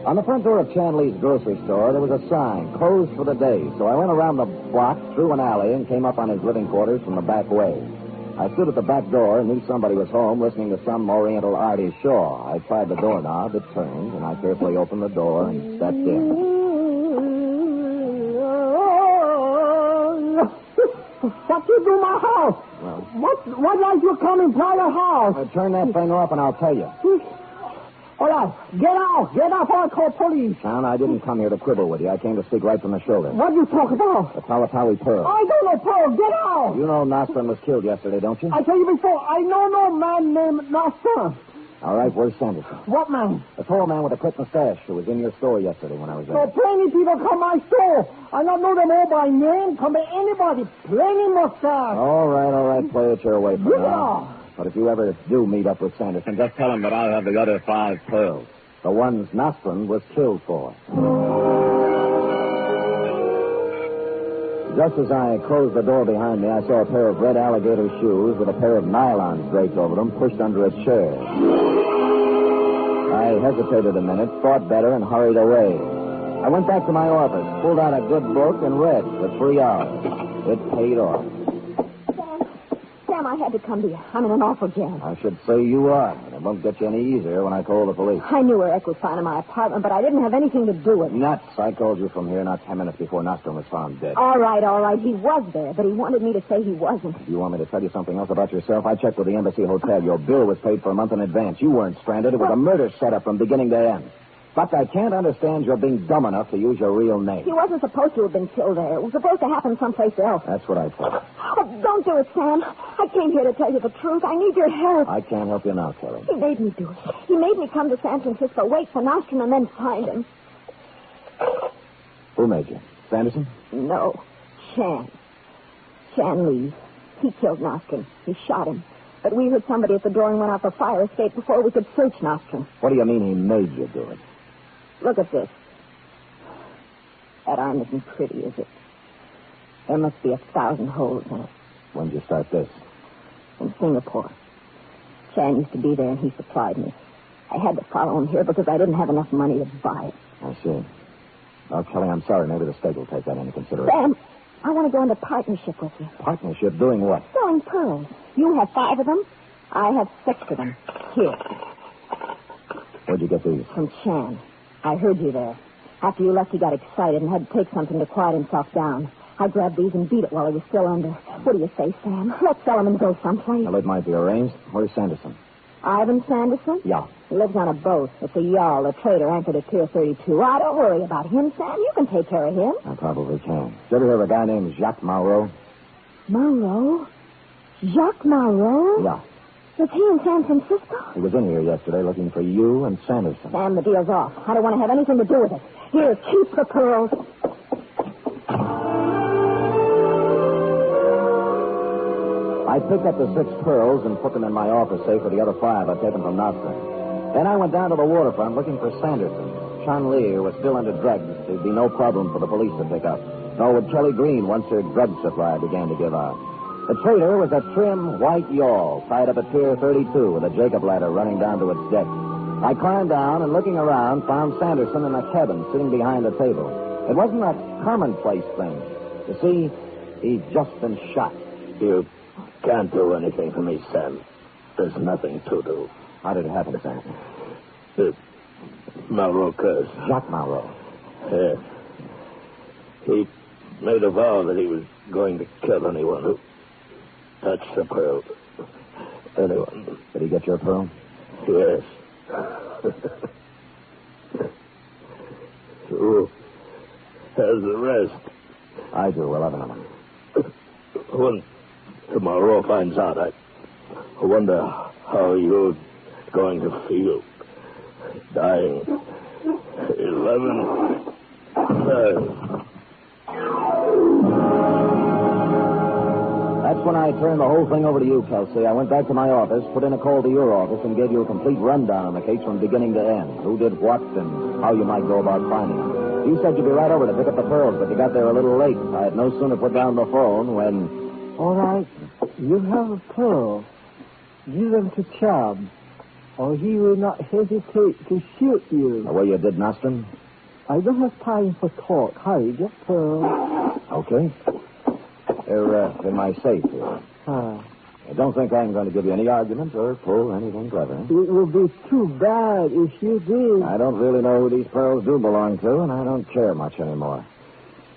On the front door of Chanley's grocery store, there was a sign, closed for the day, so I went around the block, through an alley, and came up on his living quarters from the back way. I stood at the back door and knew somebody was home listening to some Oriental artist show. I tried the doorknob, it turned, and I carefully opened the door and stepped in. What you do my house? Well, what like you come in private house? Turn that thing off and I'll tell you. All right, get out or I call police. John, I didn't come here to quibble with you. I came to speak right from the shoulder. What you talk about? The Tawatawi pearl. I don't know pearl. Get out. You know Nostrand was killed yesterday, don't you? I tell you before, I know no man named Nostrand. All right, where's Sanderson? What man? The tall man with a quick mustache who was in your store yesterday when I was there. So plenty people come my store. I not know them all by name. Come by anybody. Plenty mustache. All right. Play it your way for Get now. off. But if you ever do meet up with Sanderson, just tell him that I have the other 5 pearls. The ones Nostrand was killed for. Just as I closed the door behind me, I saw a pair of red alligator shoes with a pair of nylons draped over them pushed under a chair. I hesitated a minute, thought better, and hurried away. I went back to my office, pulled out a good book, and read for 3 hours. It paid off. Sam, I had to come to you. I'm in an awful jam. I should say you are, and it won't get you any easier when I call the police. I knew where Eck was found in my apartment, but I didn't have anything to do with it. Nuts. I called you from here not 10 minutes before Nostrum was found dead. All right. He was there, but he wanted me to say he wasn't. Do you want me to tell you something else about yourself? I checked with the Embassy Hotel. Your bill was paid for a month in advance. You weren't stranded. It was a murder setup from beginning to end. But I can't understand your being dumb enough to use your real name. He wasn't supposed to have been killed there. It was supposed to happen someplace else. That's what I thought. Oh, don't do it, Sam. I came here to tell you the truth. I need your help. I can't help you now, Kelly. He made me do it. He made me come to San Francisco, wait for Nostrum, and then find him. Who made you? Sanderson? No. Chan Lee. He killed Nostrum. He shot him. But we heard somebody at the door and went out for fire escape before we could search Nostrum. What do you mean he made you do it? Look at this. That arm isn't pretty, is it? There must be 1,000 holes in it. When did you start this? In Singapore. Chan used to be there, and he supplied me. I had to follow him here because I didn't have enough money to buy it. I see. Well, Kelly, I'm sorry. Maybe the state will take that into consideration. Sam, I want to go into partnership with you. Partnership? Doing what? Selling pearls. You have 5 of them. I have 6 of them. Here. Where'd you get these? From Chan. I heard you there. After you left, he got excited and had to take something to quiet himself down. I grabbed these and beat it while he was still under. What do you say, Sam? Let's sell them and go someplace. Well, it might be arranged. Where's Sanderson? Ivan Sanderson? Yeah. He lives on a boat. It's a yawl, a trader anchored at Pier 32. Oh, don't worry about him, Sam. You can take care of him. I probably can. Did you ever hear of a guy named Jacques Malraux? Malraux? Jacques Malraux? Yeah. Was he in San Francisco? He was in here yesterday looking for you and Sanderson. Sam, the deal's off. I don't want to have anything to do with it. Here, keep the pearls. I picked up the 6 pearls and put them in my office safe with the other 5 I'd taken from Nostrum. Then I went down to the waterfront looking for Sanderson. Chan Lee was still under drugs. There'd be no problem for the police to pick up. Nor would Kelly Green once her drug supply began to give out. The trader was a trim, white yawl tied up at Pier 32 with a Jacob ladder running down to its deck. I climbed down and, looking around, found Sanderson in a cabin sitting behind the table. It wasn't a commonplace thing. You see, he'd just been shot. You can't do anything for me, Sam. There's nothing to do. How did it happen, Sanderson? Malraux curse. Jacques Malraux. Yes. He made a vow that he was going to kill anyone who touched the pearl. Anyone. Did he get your pearl? Yes. Who has the rest? I do, 11 of them. When tomorrow finds out, I wonder how you're going to feel. Dying. 11. 5. That's when I turned the whole thing over to you, Kelsey. I went back to my office, put in a call to your office, and gave you a complete rundown on the case from beginning to end. Who did what and how you might go about finding them. You said you'd be right over to pick up the pearls, but you got there a little late. I had no sooner put down the phone when... All right. You have a pearl. Give them to Chubb, or he will not hesitate to shoot you. The way you did Nostrum? I don't have time for talk. Hurry, get pearls. Okay. They're in my safe here. I don't think I'm going to give you any argument or pull anything clever. It would be too bad if you did. I don't really know who these pearls do belong to, and I don't care much anymore.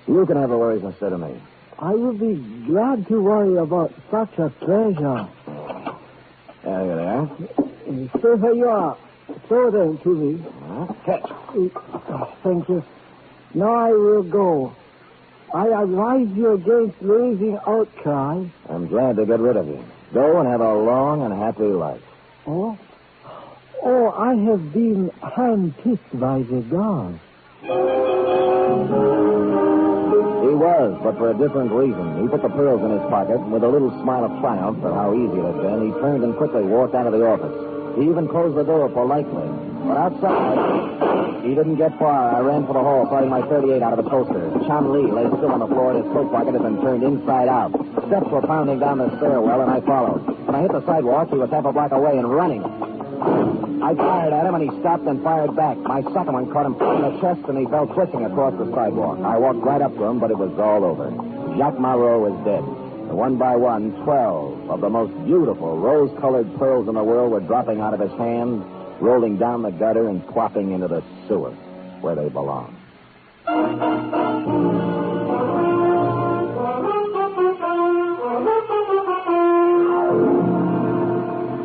You can have the worries instead of me. I would be glad to worry about such a treasure. There you are. Stay where you are. Throw them to me. Catch. Thank you. Now I will go. I advise you against raising outcry. I'm glad to get rid of you. Go and have a long and happy life. Oh? Oh, I have been hand-picked by the gods. He was, but for a different reason. He put the pearls in his pocket, and with a little smile of triumph at how easy it had been, he turned and quickly walked out of the office. He even closed the door politely. But outside, he didn't get far. I ran for the hall, firing my .38 out of the holster. Chan Lee lay still on the floor, and his coat pocket had been turned inside out. Steps were pounding down the stairwell, and I followed. When I hit the sidewalk, he was half a block away and running. I fired at him, and he stopped and fired back. My second one caught him in the chest, and he fell twitching across the sidewalk. I walked right up to him, but it was all over. Jacques Marot was dead. And one by one, 12 of the most beautiful rose-colored pearls in the world were dropping out of his hand, rolling down the gutter, and plopping into the sewer, where they belong.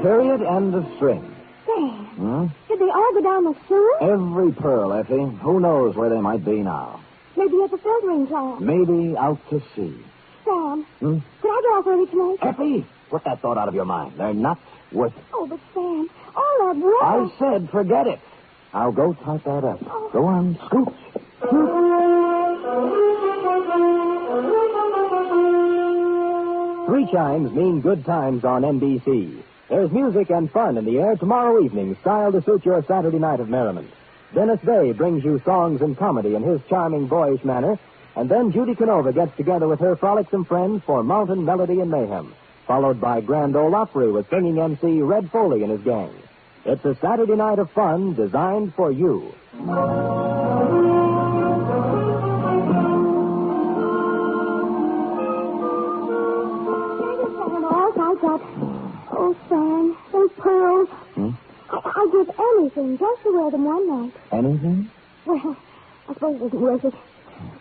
Period. End of string. Sam, did they all go down the sewer? Every pearl, Effie. Who knows where they might be now? Maybe at the filtering plant. Maybe out to sea. Sam, could I get off early tonight? Effie, put that thought out of your mind. They're not worth it. Oh, but Sam, all that work. I said forget it. I'll go type that up. Oh. Go on, scoot. 3 chimes mean good times on NBC. There's music and fun in the air tomorrow evening, styled to suit your Saturday night of merriment. Dennis Day brings you songs and comedy in his charming boyish manner, and then Judy Canova gets together with her frolicsome friends for Mountain Melody and Mayhem, followed by Grand Ole Opry with singing MC Red Foley and his gang. It's a Saturday night of fun designed for you. Oh, Sam, those pearls. I'd give anything just to wear them one night. Anything? Well, I suppose it isn't worth it.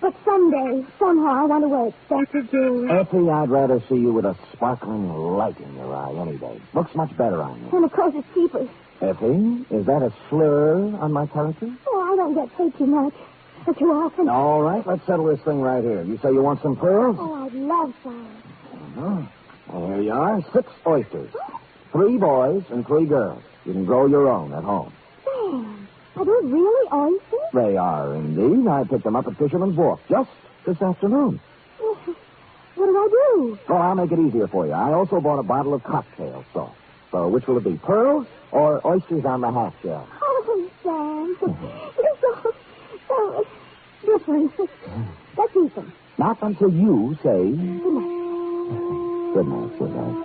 But someday, somehow, I want to wear expensive jewelry. Effie, I'd rather see you with a sparkling light in your eye any day. Looks much better on you. And, of course, it's cheaper. Effie, is that a slur on my character? Oh, I don't get paid too much. Or too often. All right, let's settle this thing right here. You say you want some pearls? Oh, I'd love some. Well, here you are. 6 oysters. 3 boys and 3 girls. You can grow your own at home. Sam, are they really oysters? They are, indeed. I picked them up at Fisherman's Wharf just this afternoon. What do I do? Well, I'll make it easier for you. I also bought a bottle of cocktail sauce. So which will it be, pearls or oysters on the half shell? Oh, Sam, you're so different. Let's eat them. Not until you say... Good night. Good night, sweetheart.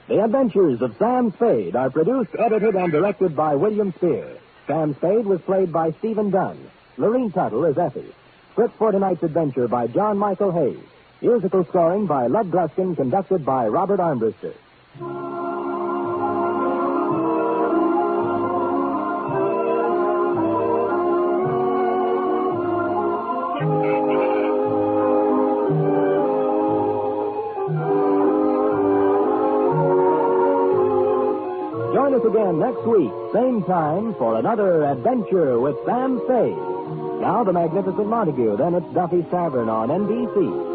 The Adventures of Sam Spade are produced, edited, and directed by William Spier. Sam Spade was played by Stephen Dunne. Lurene Tuttle is Effie. Script for tonight's adventure by John Michael Hayes. Musical scoring by Lud Gluskin, conducted by Robert Armbruster. Join us again next week, same time, for another adventure with Sam Spade. Now the Magnificent Montague, then it's Duffy's Tavern on NBC.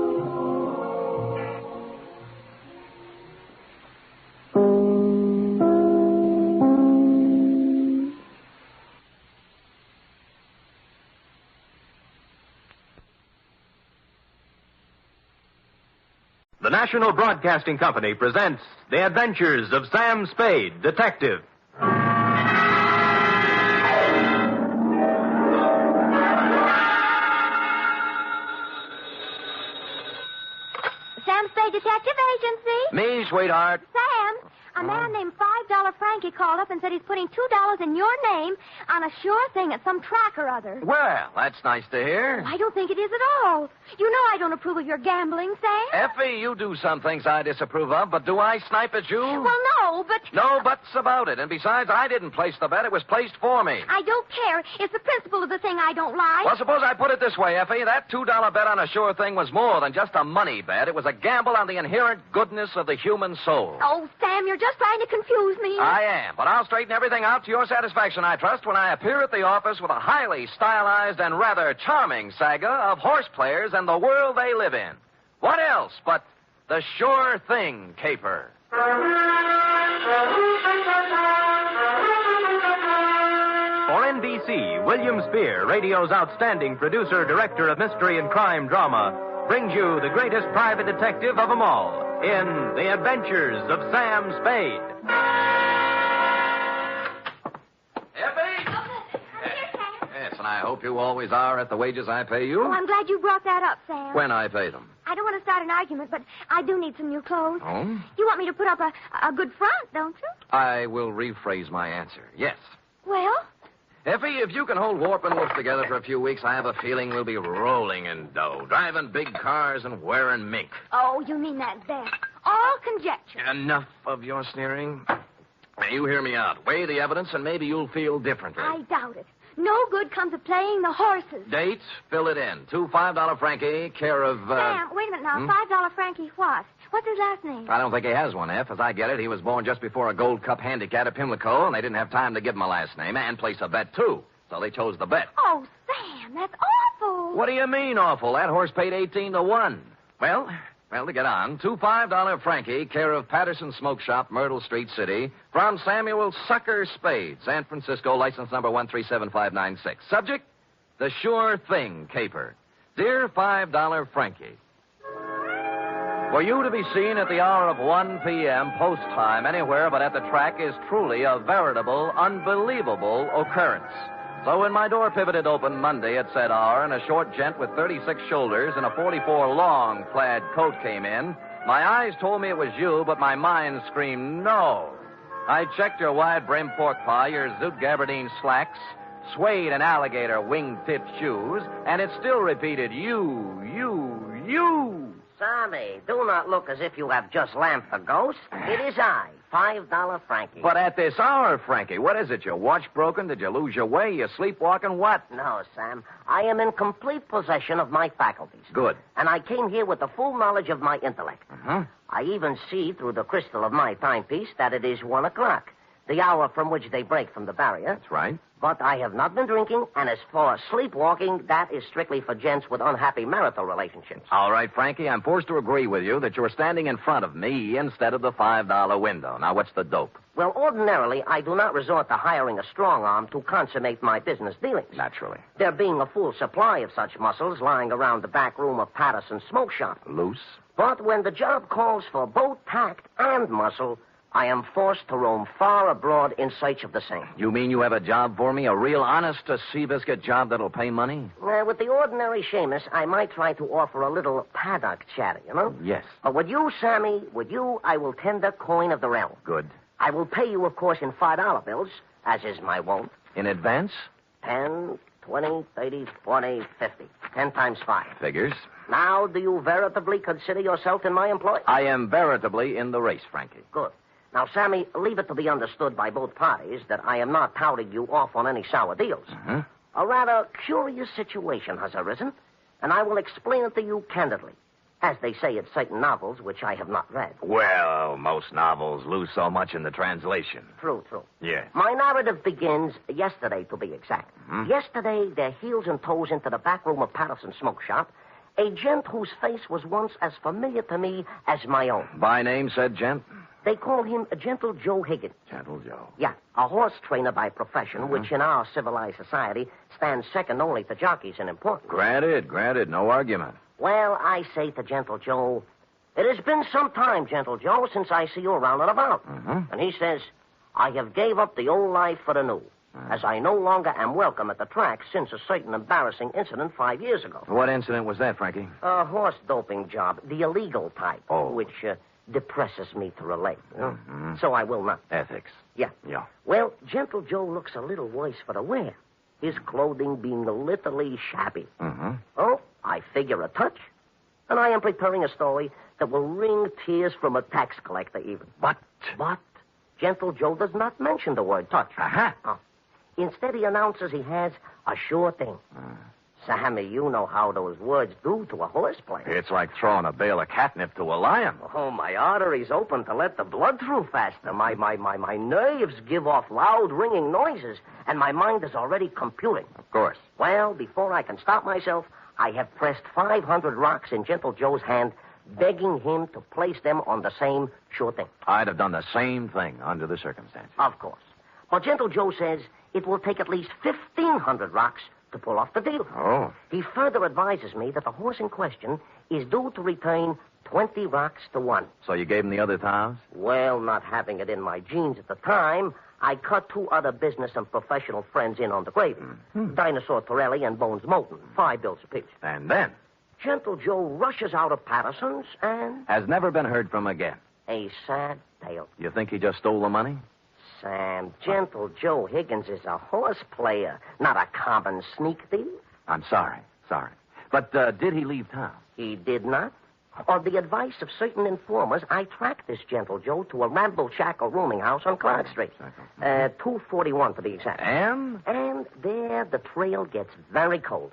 The National Broadcasting Company presents The Adventures of Sam Spade, Detective. Sam Spade Detective Agency? Me, sweetheart. Sam, a man named $5 Frankie called up and said he's putting $2 in your name on a sure thing at some track or other. Well, that's nice to hear. I don't think it is at all. You know I don't approve of your gambling, Sam. Effie, you do some things I disapprove of, but do I snipe at you? Well, no, but... No buts about it. And besides, I didn't place the bet. It was placed for me. I don't care. It's the principle of the thing I don't like. Well, suppose I put it this way, Effie. That $2 bet on a sure thing was more than just a money bet. It was a gamble on the inherent goodness of the human soul. Oh, Sam, you're just trying to confuse me. I am, but I'll straighten everything out to your satisfaction, I trust, when I appear at the office with a highly stylized and rather charming saga of horse players and the world they live in. What else but the sure thing caper? For NBC, William Spier, radio's outstanding producer, director of mystery and crime drama, brings you the greatest private detective of them all in The Adventures of Sam Spade. Effie? and I hope you always are at the wages I pay you. Oh, I'm glad you brought that up, Sam. When I pay them. I don't want to start an argument, but I do need some new clothes. Oh? You want me to put up a good front, don't you? I will rephrase my answer. Yes. Well? Effie, if you can hold Warp and Wolf together for a few weeks, I have a feeling we'll be rolling in dough, driving big cars and wearing mink. Oh, you mean that best. All conjecture. Enough of your sneering. Now, you hear me out. Weigh the evidence, and maybe you'll feel differently. I doubt it. No good comes of playing the horses. Date, fill it in. 2 $5 Frankie, care of... Sam, wait a minute now. $5 Frankie what? What's his last name? I don't think he has one, F. As I get it, he was born just before a Gold Cup handicap at Pimlico, and they didn't have time to give him a last name and place a bet, too. So they chose the bet. Oh, Sam, that's awful. What do you mean, awful? That horse paid 18 to 1. Well, to get on, 2 $5 Frankie, care of Patterson Smoke Shop, Myrtle Street City, from Samuel Sucker Spade, San Francisco, license number 1375596. Subject, the Sure Thing Caper. Dear $5 Frankie, for you to be seen at the hour of 1 p.m. post time anywhere but at the track is truly a veritable, unbelievable occurrence. So when my door pivoted open Monday at said hour and a short gent with 36 shoulders and a 44 long plaid coat came in, my eyes told me it was you, but my mind screamed no. I checked your wide-brimmed pork pie, your zoot gabardine slacks, suede and alligator wing-tipped shoes, and it still repeated you. Sammy, do not look as if you have just lamped the ghost. It is I, $5 Frankie. But at this hour, Frankie, what is it? Your watch broken? Did you lose your way? You sleepwalking? What? No, Sam. I am in complete possession of my faculties. Good. And I came here with the full knowledge of my intellect. Uh-huh. I even see through the crystal of my timepiece that it is 1 o'clock, the hour from which they break from the barrier. That's right. But I have not been drinking, and as for sleepwalking, that is strictly for gents with unhappy marital relationships. All right, Frankie, I'm forced to agree with you that you're standing in front of me instead of the $5 window. Now, what's the dope? Well, ordinarily, I do not resort to hiring a strong arm to consummate my business dealings. Naturally. There being a full supply of such muscles lying around the back room of Patterson's smoke shop. Loose? But when the job calls for both tact and muscle, I am forced to roam far abroad in search of the same. You mean you have a job for me? A real honest-to-sea-biscuit job that'll pay money? With the ordinary Seamus, I might try to offer a little paddock chatter, you know? Yes. But with you, Sammy, I will tender coin of the realm. Good. I will pay you, of course, in $5 bills, as is my wont. In advance? 10, 20, 30, 40, 50. 10 times 5. Figures. Now, do you veritably consider yourself in my employ? I am veritably in the race, Frankie. Good. Now, Sammy, leave it to be understood by both parties that I am not touting you off on any sour deals. Uh-huh. A rather curious situation has arisen, and I will explain it to you candidly, as they say in certain novels which I have not read. Well, most novels lose so much in the translation. True. Yes. My narrative begins yesterday, to be exact. Mm-hmm. Yesterday, their heels and toes into the back room of Patterson's smoke shop, a gent whose face was once as familiar to me as my own. By name, said gent? They call him Gentle Joe Higgins. Gentle Joe. Yeah, a horse trainer by profession, which in our civilized society stands second only to jockeys in importance. Granted, no argument. Well, I say to Gentle Joe, it has been some time, Gentle Joe, since I see you around and about. Mm-hmm. And he says, I have gave up the old life for the new, as I no longer am welcome at the track since a certain embarrassing incident 5 years ago. What incident was that, Frankie? A horse doping job, the illegal type, which depresses me to relate. You know? Mm-hmm. So I will not. Ethics. Yeah. Yeah. Well, Gentle Joe looks a little worse for the wear, his clothing being literally shabby. Mm-hmm. Oh, I figure a touch, and I am preparing a story that will wring tears from a tax collector even. But Gentle Joe does not mention the word touch. Uh-huh. Instead, he announces he has a sure thing. Sammy, you know how those words do to a horse player. It's like throwing a bale of catnip to a lion. Oh, my arteries open to let the blood through faster. My nerves give off loud, ringing noises, and my mind is already computing. Of course. Well, before I can stop myself, I have pressed 500 rocks in Gentle Joe's hand, begging him to place them on the same sure thing. I'd have done the same thing under the circumstances. Of course. But Gentle Joe says it will take at least 1,500 rocks to pull off the deal. Oh. He further advises me that the horse in question is due to return 20 rocks to 1. So you gave him the other 1,000? Well, not having it in my genes at the time, I cut 2 other business and professional friends in on the gravy. Dinosaur Torelli and Bones Moulton, 5 bills apiece. And then? Gentle Joe rushes out of Patterson's and... Has never been heard from again. A sad tale. You think he just stole the money? Sam, Gentle Joe Higgins is a horse player, not a common sneak thief. I'm sorry. But did he leave town? He did not. On the advice of certain informers, I tracked this Gentle Joe to a ramble-shackle rooming house on Clark Street. 241 to be exact. And? And there the trail gets very cold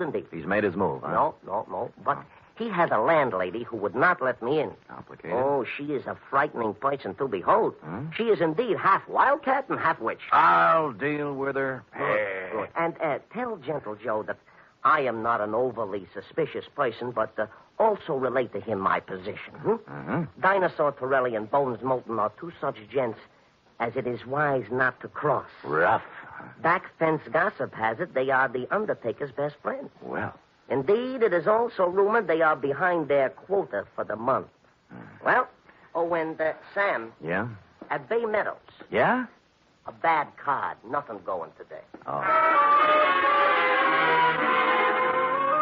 indeed. He's made his move, huh? No. But he had a landlady who would not let me in. Complicated. Oh, she is a frightening person to behold. She is indeed half wildcat and half witch. I'll deal with her. Good. And tell Gentle Joe that I am not an overly suspicious person, but also relate to him my position. Dinosaur Torelli and Bones Moulton are 2 such gents as it is wise not to cross. Rough. Back fence gossip has it they are the Undertaker's best friends. Well. Indeed, it is also rumored they are behind their quota for the month. Well, and Sam. Yeah? At Bay Meadows. Yeah? A bad card. Nothing going today.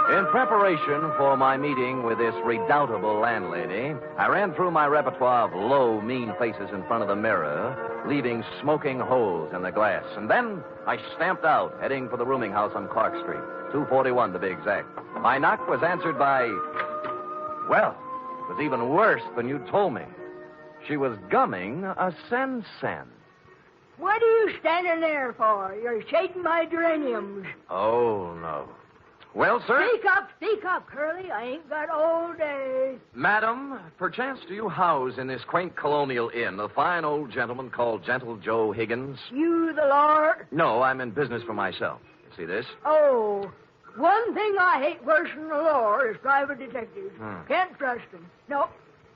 In preparation for my meeting with this redoubtable landlady, I ran through my repertoire of low, mean faces in front of the mirror, leaving smoking holes in the glass. And then I stamped out, heading for the rooming house on Clark Street, 241 to be exact. My knock was answered by... Well, it was even worse than you told me. She was gumming a sen-sen. What are you standing there for? You're shading my geraniums. Oh, no. Well, sir? Speak up, Curly. I ain't got all day. Madam, perchance do you house in this quaint colonial inn a fine old gentleman called Gentle Joe Higgins? You the Lord? No, I'm in business for myself. You see this? Oh, one thing I hate worse than the law is private detectives. Can't trust them. No.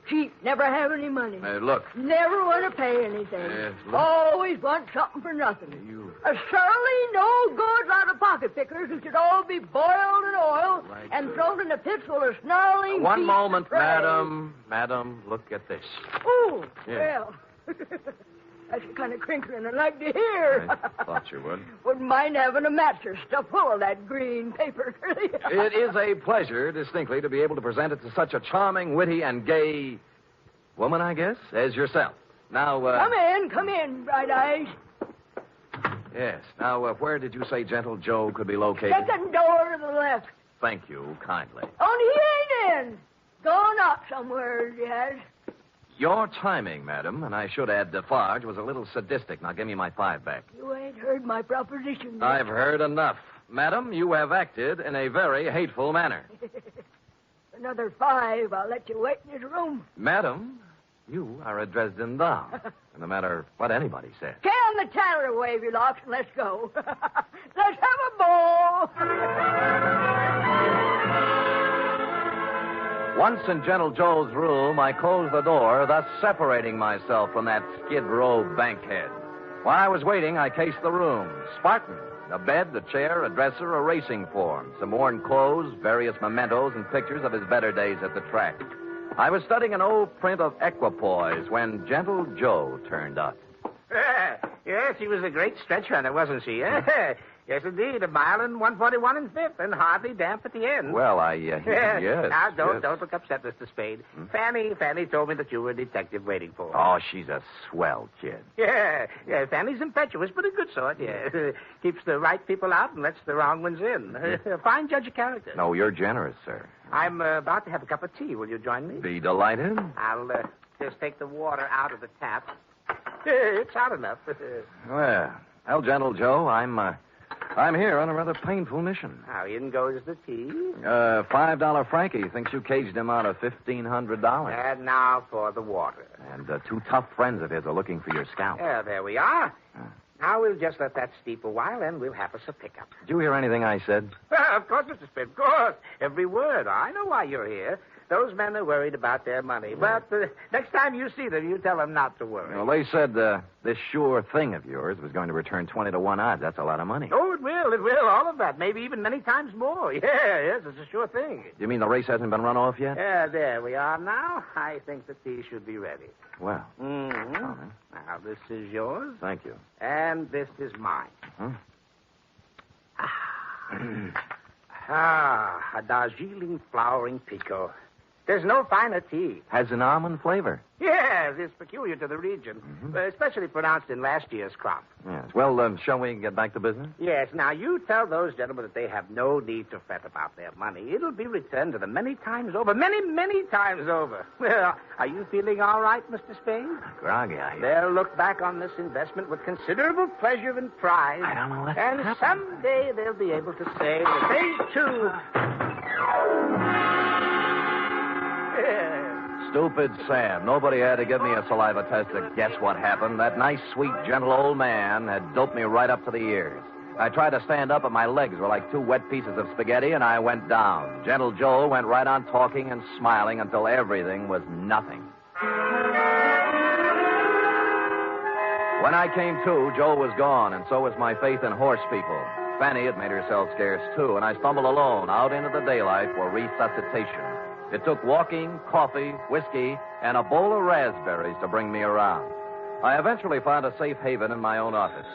Cheap, never have any money. Look. Never want to pay anything. Look. Always want something for nothing. A surly, no good lot of pocket pickers who should all be boiled in oil and thrown in the pits full of snarling One beasts moment, of prey. Madam, look at this. Oh, Yeah. well. That's the kind of crinkling I'd like to hear. I thought you would. Wouldn't mind having a mattress stuffed full of that green paper. It is a pleasure, distinctly, to be able to present it to such a charming, witty, and gay woman, I guess, as yourself. Now, Come in, Bright Eyes. Yes. Now, where did you say Gentle Joe could be located? Second door to the left. Thank you, kindly. Only he ain't in. Gone out somewhere, he has. Your timing, madam, and I should add Defarge, was a little sadistic. Now, give me my 5 back. You ain't heard my proposition yet. I've heard enough. Madam, you have acted in a very hateful manner. Another 5, I'll let you wait in his room. Madam, you are a Dresden doll. No matter what anybody says. Can the tanner wave you lost and let's go. Let's have a ball. Once in Gentle Joe's room, I closed the door, thus separating myself from that skid row bankhead. While I was waiting, I cased the room. Spartan. A bed, a chair, a dresser, a racing form, some worn clothes, various mementos, and pictures of his better days at the track. I was studying an old print of Equipoise when Gentle Joe turned up. Yes, she was a great stretch runner, wasn't she? Yes, indeed. A mile and 141 and 5th, and hardly damp at the end. Well, yes. Now, don't yes. look upset, Mr. Spade. Fanny told me that you were a detective waiting for her. Oh, she's a swell kid. Yeah, Fanny's impetuous, but a good sort, yeah. Keeps the right people out and lets the wrong ones in. A fine judge of character. No, you're generous, sir. I'm about to have a cup of tea. Will you join me? Be delighted. I'll just take the water out of the tap. It's hot enough. Well, Gentle Joe, I'm here on a rather painful mission. How in goes the tea? $5 Frankie thinks you caged him out of $1,500. And now for the water. And 2 tough friends of his are looking for your scalp. Yeah, there we are. Now we'll just let that steep a while, and we'll have us a pickup. Did you hear anything I said? Well, of course, Mr. Spade, of course. Every word. I know why you're here. those men are worried about their money. But next time you see them, you tell them not to worry. Well, they said this sure thing of yours was going to return 20 to 1 odds. That's a lot of money. Oh, it will, all of that. Maybe even many times more. Yes, it's a sure thing. You mean the race hasn't been run off yet? Yeah, there we are now. I think that these should be ready. Well. Mm-hmm. Now, this is yours. Thank you. And this is mine. Huh? A Darjeeling flowering pekoe. There's no finer tea. Has an almond flavor. Yes, it's peculiar to the region, especially pronounced in last year's crop. Yes. Well, shall we get back to business? Yes. Now, you tell those gentlemen that they have no need to fret about their money. It'll be returned to them many times over. Many, many times over. Well, are you feeling all right, Mr. Spade? Groggy, They'll look back on this investment with considerable pleasure and pride. I don't know what And happened. someday they'll be able to say that they, too... Stupid Sam. Nobody had to give me a saliva test to guess what happened. That nice, sweet, gentle old man had doped me right up to the ears. I tried to stand up, but my legs were like 2 wet pieces of spaghetti, and I went down. Gentle Joe went right on talking and smiling until everything was nothing. When I came to, Joe was gone, and so was my faith in horse people. Fanny had made herself scarce, too, and I stumbled alone out into the daylight for resuscitation. It took walking, coffee, whiskey, and a bowl of raspberries to bring me around. I eventually found a safe haven in my own office.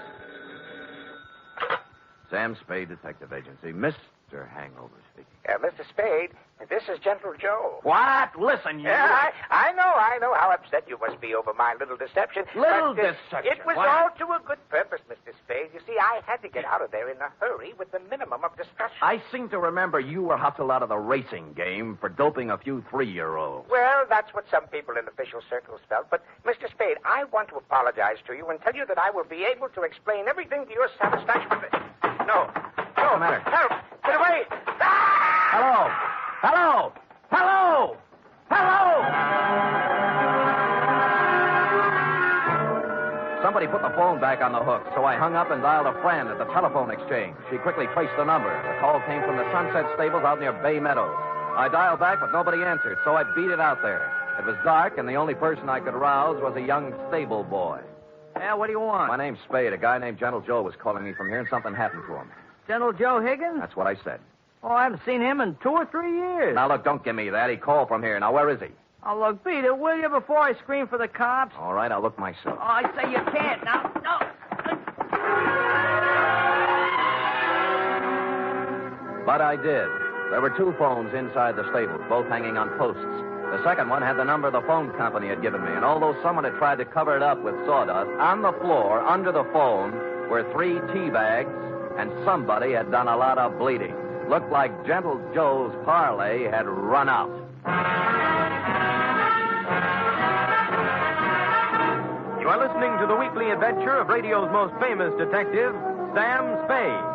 Sam Spade Detective Agency. Mr. Hangover speaking. Mr. Spade, this is Gentle Joe. What? Listen, you... I know how upset you must be over my little deception. Deception? It was What? all to a good purpose, Mr. Spade. You see, I had to get out of there in a hurry with the minimum of discussion. I seem to remember you were hustled out of the racing game for doping a few 3-year-olds. Well, that's what some people in official circles felt. But, Mr. Spade, I want to apologize to you and tell you that I will be able to explain everything to your satisfaction. No. What's the matter? Help! Get away! Hello! Hello! Hello! Hello! Somebody put the phone back on the hook, so I hung up and dialed a friend at the telephone exchange. She quickly traced the number. The call came from the Sunset Stables out near Bay Meadows. I dialed back, but nobody answered, so I beat it out there. It was dark, and the only person I could rouse was a young stable boy. Yeah, what do you want? My name's Spade. A guy named Gentle Joe was calling me from here, and something happened to him. Gentle Joe Higgins? That's what I said. Oh, I haven't seen him in 2 or 3 years. Now, look, don't give me that. He called from here. Now, where is he? Oh, look, beat it, will you, before I scream for the cops? All right, I'll look myself. Oh, I say you can't. Now, no. But I did. There were 2 phones inside the stable, both hanging on posts. The second one had the number the phone company had given me, and although someone had tried to cover it up with sawdust, on the floor, under the phone, were 3 tea bags, and somebody had done a lot of bleeding. Looked like Gentle Joe's parlay had run out. You are listening to the weekly adventure of radio's most famous detective, Sam Spade.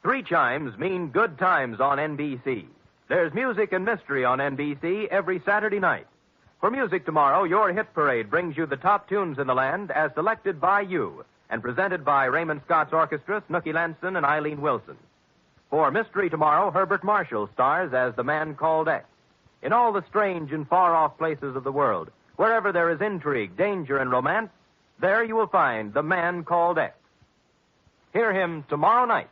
Three chimes mean good times on NBC. There's music and mystery on NBC every Saturday night. For music tomorrow, your hit parade brings you the top tunes in the land as selected by you and presented by Raymond Scott's Orchestra, Snooky Lanston, and Eileen Wilson. For mystery tomorrow, Herbert Marshall stars as the man called X. In all the strange and far-off places of the world, wherever there is intrigue, danger, and romance, there you will find the man called X. Hear him tomorrow night.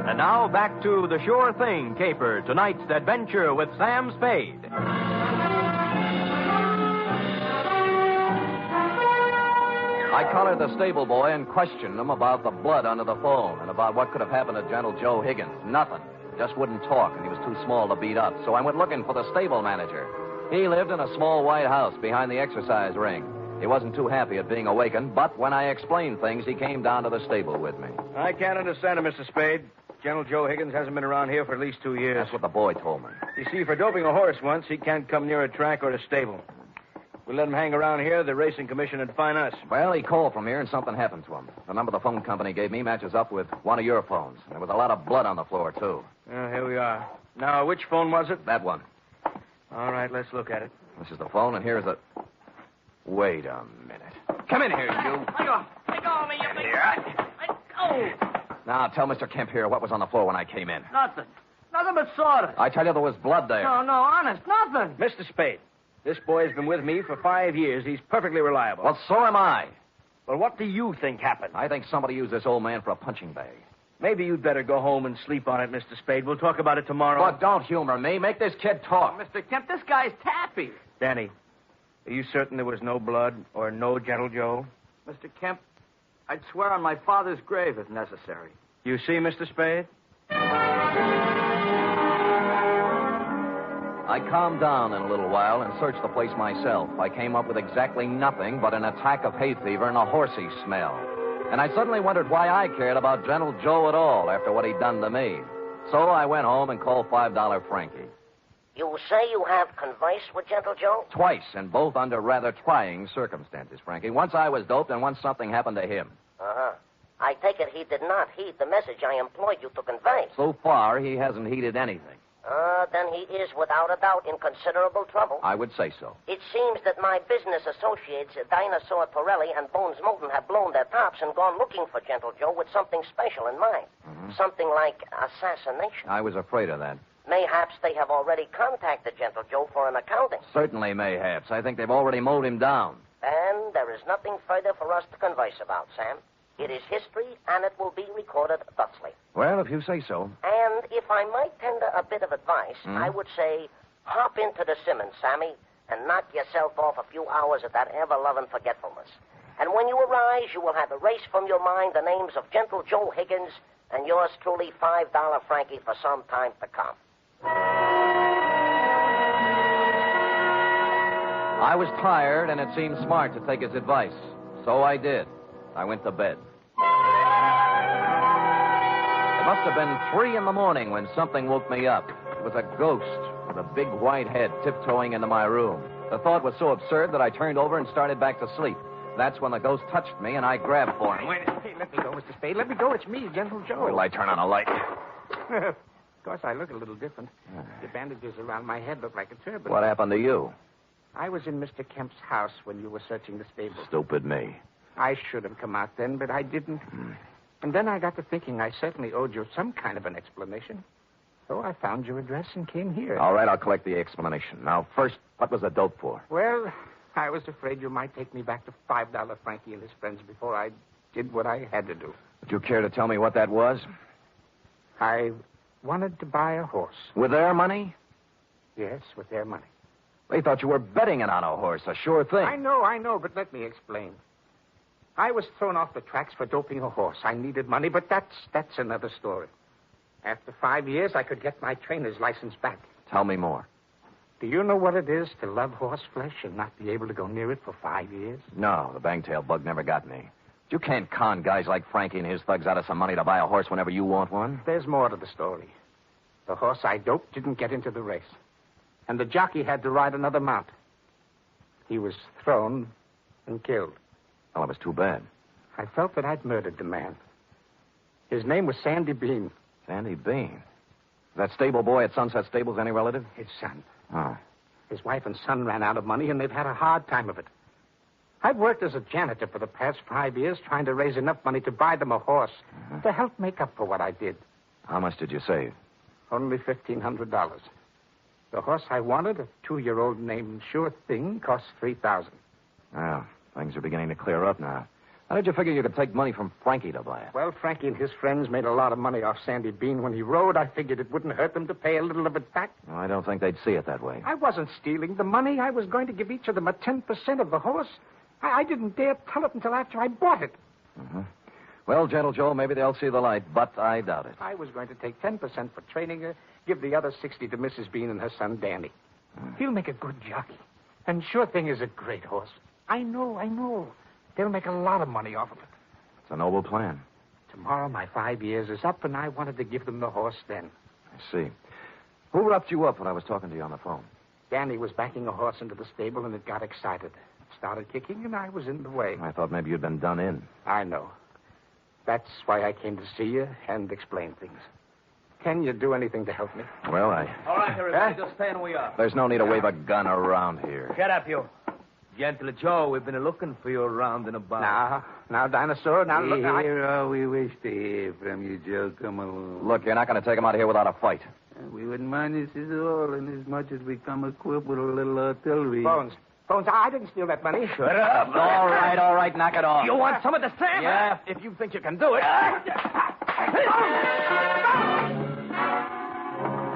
And now back to the Sure Thing caper, tonight's adventure with Sam Spade. I collared the stable boy and questioned him about the blood under the phone and about what could have happened to Gentle Joe Higgins. Nothing. Just wouldn't talk, and he was too small to beat up. So I went looking for the stable manager. He lived in a small white house behind the exercise ring. He wasn't too happy at being awakened, but when I explained things, he came down to the stable with me. I can't understand it, Mr. Spade. Gentle Joe Higgins hasn't been around here for at least 2 years. That's what the boy told me. You see, for doping a horse once, he can't come near a track or a stable. We let him hang around here, the racing commission would fine us. Well, he called from here and something happened to him. The number the phone company gave me matches up with one of your phones. There was a lot of blood on the floor, too. Here we are. Now, which phone was it? That one. All right, let's look at it. This is the phone, and here's the... Wait a minute. Come in here, you. Let go of me, you big... Let go! Now, tell Mr. Kemp here what was on the floor when I came in. Nothing but sawdust. I tell you, there was blood there. No, honest, nothing. Mr. Spade, this boy's been with me for 5 years. He's perfectly reliable. Well, so am I. Well, what do you think happened? I think somebody used this old man for a punching bag. Maybe you'd better go home and sleep on it, Mr. Spade. We'll talk about it tomorrow. But don't humor me. Make this kid talk. Mr. Kemp, this guy's tappy. Danny, are you certain there was no blood or no Gentle Joe? Mr. Kemp, I'd swear on my father's grave if necessary. You see, Mr. Spade? I calmed down in a little while and searched the place myself. I came up with exactly nothing but an attack of hay fever and a horsey smell. And I suddenly wondered why I cared about Gentle Joe at all after what he'd done to me. So I went home and called $5 Frankie. You say you have conversed with Gentle Joe? Twice, and both under rather trying circumstances, Frankie. Once I was doped, and once something happened to him. Uh-huh. I take it he did not heed the message I employed you to convey. So far, he hasn't heeded anything. Then he is, without a doubt, in considerable trouble. I would say so. It seems that my business associates, Dinosaur Torelli and Bones Moulton, have blown their tops and gone looking for Gentle Joe with something special in mind. Mm-hmm. Something like assassination. I was afraid of that. Mayhaps they have already contacted Gentle Joe for an accounting. Certainly, mayhaps. I think they've already mowed him down. And there is nothing further for us to converse about, Sam. It is history, and it will be recorded thusly. Well, if you say so. And if I might tender a bit of advice, I would say, hop into the Simmons, Sammy, and knock yourself off a few hours of that ever-loving forgetfulness. And when you arise, you will have erased from your mind the names of Gentle Joe Higgins and yours truly, $5 Frankie, for some time to come. I was tired, and it seemed smart to take his advice. So I did. I went to bed. It must have been 3 a.m. when something woke me up. It was a ghost with a big white head tiptoeing into my room. The thought was so absurd that I turned over and started back to sleep. That's when the ghost touched me, and I grabbed for him. Hey, let me go, Mr. Spade. Let me go. It's me, Gentle Joe. Will I turn on a light? Of course, I look a little different. The bandages around my head look like a turban. What happened to you? I was in Mr. Kemp's house when you were searching the stable. Stupid me. I should have come out then, but I didn't. And then I got to thinking I certainly owed you some kind of an explanation. So I found your address and came here. All right, I'll collect the explanation. Now, first, what was the dope for? Well, I was afraid you might take me back to $5 Frankie and his friends before I did what I had to do. Would you care to tell me what that was? I wanted to buy a horse. With their money? Yes, with their money. They thought you were betting it on a horse, a sure thing. I know, but let me explain. I was thrown off the tracks for doping a horse. I needed money, but that's another story. After 5 years, I could get my trainer's license back. Tell me more. Do you know what it is to love horse flesh and not be able to go near it for 5 years? No, the bangtail bug never got me. You can't con guys like Frankie and his thugs out of some money to buy a horse whenever you want one. There's more to the story. The horse I doped didn't get into the race. And the jockey had to ride another mount. He was thrown and killed. Well, it was too bad. I felt that I'd murdered the man. His name was Sandy Bean. Sandy Bean? That stable boy at Sunset Stables any relative? His son. Oh. His wife and son ran out of money, and they've had a hard time of it. I've worked as a janitor for the past 5 years trying to raise enough money to buy them a horse to help make up for what I did. How much did you save? Only $1,500. The horse I wanted, a 2-year-old named Sure Thing, cost $3,000. Well, things are beginning to clear up now. How did you figure you could take money from Frankie to buy it? Well, Frankie and his friends made a lot of money off Sandy Bean when he rode. I figured it wouldn't hurt them to pay a little of it back. Well, I don't think they'd see it that way. I wasn't stealing the money. I was going to give each of them a 10% of the horse. I didn't dare tell it until after I bought it. Mm-hmm. Well, Gentle Joe, maybe they'll see the light, but I doubt it. I was going to take 10% for training her, give the other 60 to Mrs. Bean and her son, Danny. He'll make a good jockey. And Sure Thing is a great horse. I know. They'll make a lot of money off of it. It's a noble plan. Tomorrow my 5 years is up, and I wanted to give them the horse then. I see. Who roughed you up when I was talking to you on the phone? Danny was backing a horse into the stable, and it got excited. It started kicking, and I was in the way. I thought maybe you'd been done in. I know. That's why I came to see you and explain things. Can you do anything to help me? Well, All right, everybody, just stay where we are. There's no need to wave a gun around here. Shut up, you. Gentle Joe, we've been looking for you around and about. Now, Dinosaur, now look. Here all we wish to hear from you, Joe. Come along. Look, you're not going to take him out of here without a fight. We wouldn't mind this at all, inasmuch as we come equipped with a little artillery. Bones, I didn't steal that money. Shut up. All right, knock it off. You want some of the Sam? Yeah, if you think you can do it.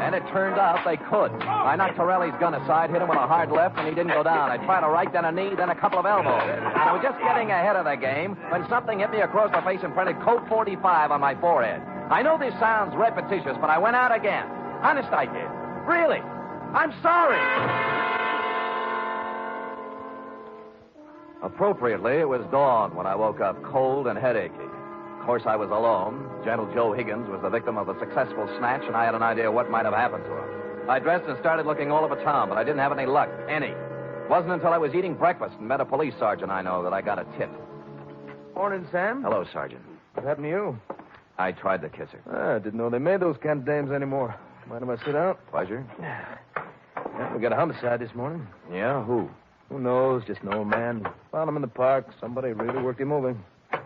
And it turned out they could. I knocked Torelli's gun aside, hit him with a hard left, and he didn't go down. I tried a right, then a knee, then a couple of elbows. And I was just getting ahead of the game when something hit me across the face and printed Code 45 on my forehead. I know this sounds repetitious, but I went out again. Honest, I did. Really. I'm sorry. Appropriately, it was dawn when I woke up cold and headachy. Of course, I was alone. Gentle Joe Higgins was the victim of a successful snatch, and I had an idea what might have happened to him. I dressed and started looking all over town, but I didn't have any luck. Any. It wasn't until I was eating breakfast and met a police sergeant I know that I got a tip. Morning, Sam. Hello, Sergeant. What happened to you? I tried to kiss her. I didn't know they made those kind of dames anymore. Mind if I sit down? Pleasure. Yeah, we got a homicide this morning. Yeah, who? Who knows? Just an old man. Found him in the park. Somebody really worked him over.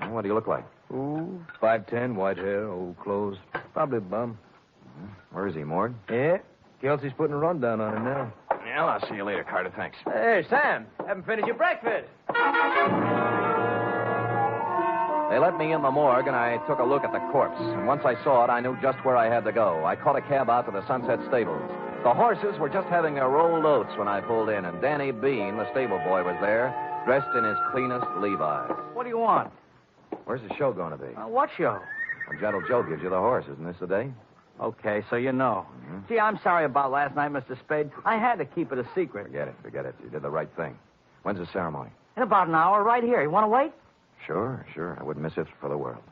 What do you look like? Ooh, 5'10", white hair, old clothes. Probably a bum. Where is he, Mord? Yeah. Kelsey's putting a rundown on him now. Yeah, I'll see you later, Carter. Thanks. Hey, Sam. Haven't finished your breakfast. They let me in the morgue, and I took a look at the corpse. And once I saw it, I knew just where I had to go. I caught a cab out to the Sunset Stables. The horses were just having their rolled oats when I pulled in, and Danny Bean, the stable boy, was there, dressed in his cleanest Levi's. What do you want? Where's the show going to be? What show? Well, Gentle Joe gives you the horse. Isn't this the day? Okay, so you know. Mm-hmm. Gee, I'm sorry about last night, Mr. Spade. I had to keep it a secret. Forget it. You did the right thing. When's the ceremony? In about an hour, right here. You want to wait? Sure. I wouldn't miss it for the world.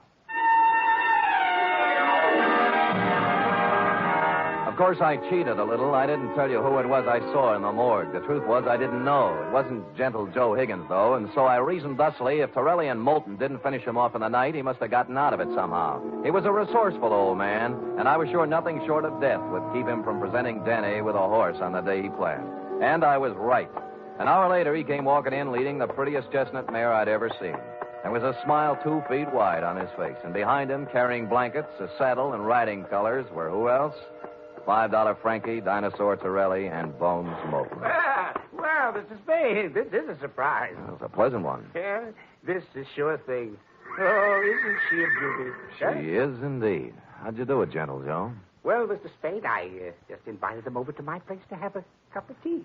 Of course, I cheated a little. I didn't tell you who it was I saw in the morgue. The truth was I didn't know. It wasn't Gentle Joe Higgins, though, and so I reasoned thusly if Torelli and Moulton didn't finish him off in the night, he must have gotten out of it somehow. He was a resourceful old man, and I was sure nothing short of death would keep him from presenting Denny with a horse on the day he planned. And I was right. An hour later, he came walking in leading the prettiest chestnut mare I'd ever seen. There was a smile 2 feet wide on his face, and behind him, carrying blankets, a saddle, and riding colors, were who else? $5 Frankie, Dinosaur Torelli, and Bones Moulton. Well, Mr. Spade, this is a surprise. It was a pleasant one. Yeah, this is sure thing. Oh, isn't she a beauty? She is indeed. How'd you do it, Gentle Joe? Well, Mr. Spade, I just invited them over to my place to have a cup of tea.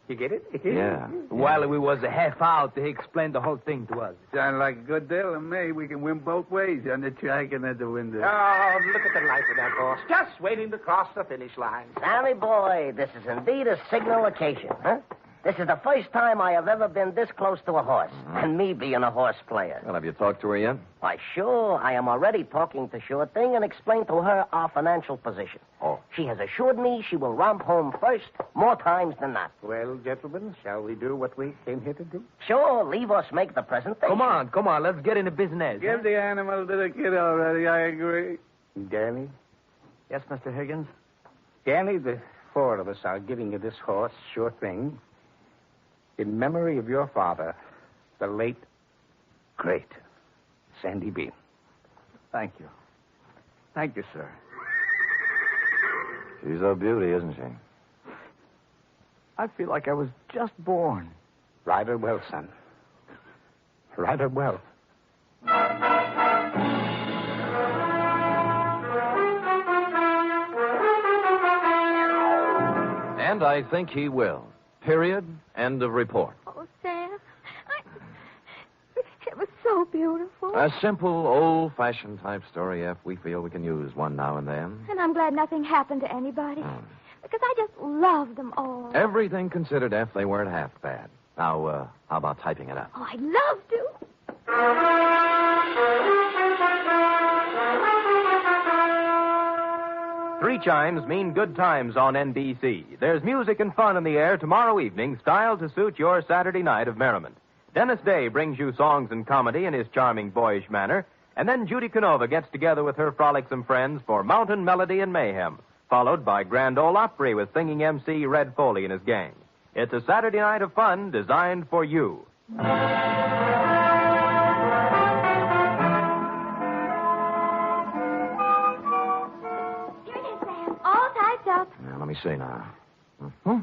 You get it? Yeah. While we was half out, he explained the whole thing to us. Sound like a good deal to me. We can win both ways, on the track and at the window. Oh, look at the life of that horse. Just waiting to cross the finish line. Sammy boy, this is indeed a signal occasion, huh? This is the first time I have ever been this close to a horse, and me being a horse player. Well, have you talked to her yet? Why, sure. I am already talking to Sure Thing and explained to her our financial position. Oh. She has assured me she will romp home first more times than not. Well, gentlemen, shall we do what we came here to do? Sure, leave us make the presentation. Come on, let's get into business. Give the animal to the kid already, I agree. Danny? Yes, Mr. Higgins? Danny, the four of us are giving you this horse, Sure Thing, in memory of your father, the late, great Sandy Bean. Thank you. Thank you, sir. She's a beauty, isn't she? I feel like I was just born. Ride her well, son. Ride her well. And I think he will. Period. End of report. Oh, Sam, it was so beautiful. A simple, old-fashioned type story, F. We feel we can use one now and then. And I'm glad nothing happened to anybody. Because I just love them all. Everything considered, F, they weren't half bad. Now, how about typing it up? Oh, I'd love to. 3 chimes mean good times on NBC. There's music and fun in the air tomorrow evening, styled to suit your Saturday night of merriment. Dennis Day brings you songs and comedy in his charming boyish manner, and then Judy Canova gets together with her frolicsome friends for Mountain Melody and Mayhem, followed by Grand Ole Opry with singing MC Red Foley and his gang. It's a Saturday night of fun designed for you. All typed up. Now, let me see now. Mm-hmm.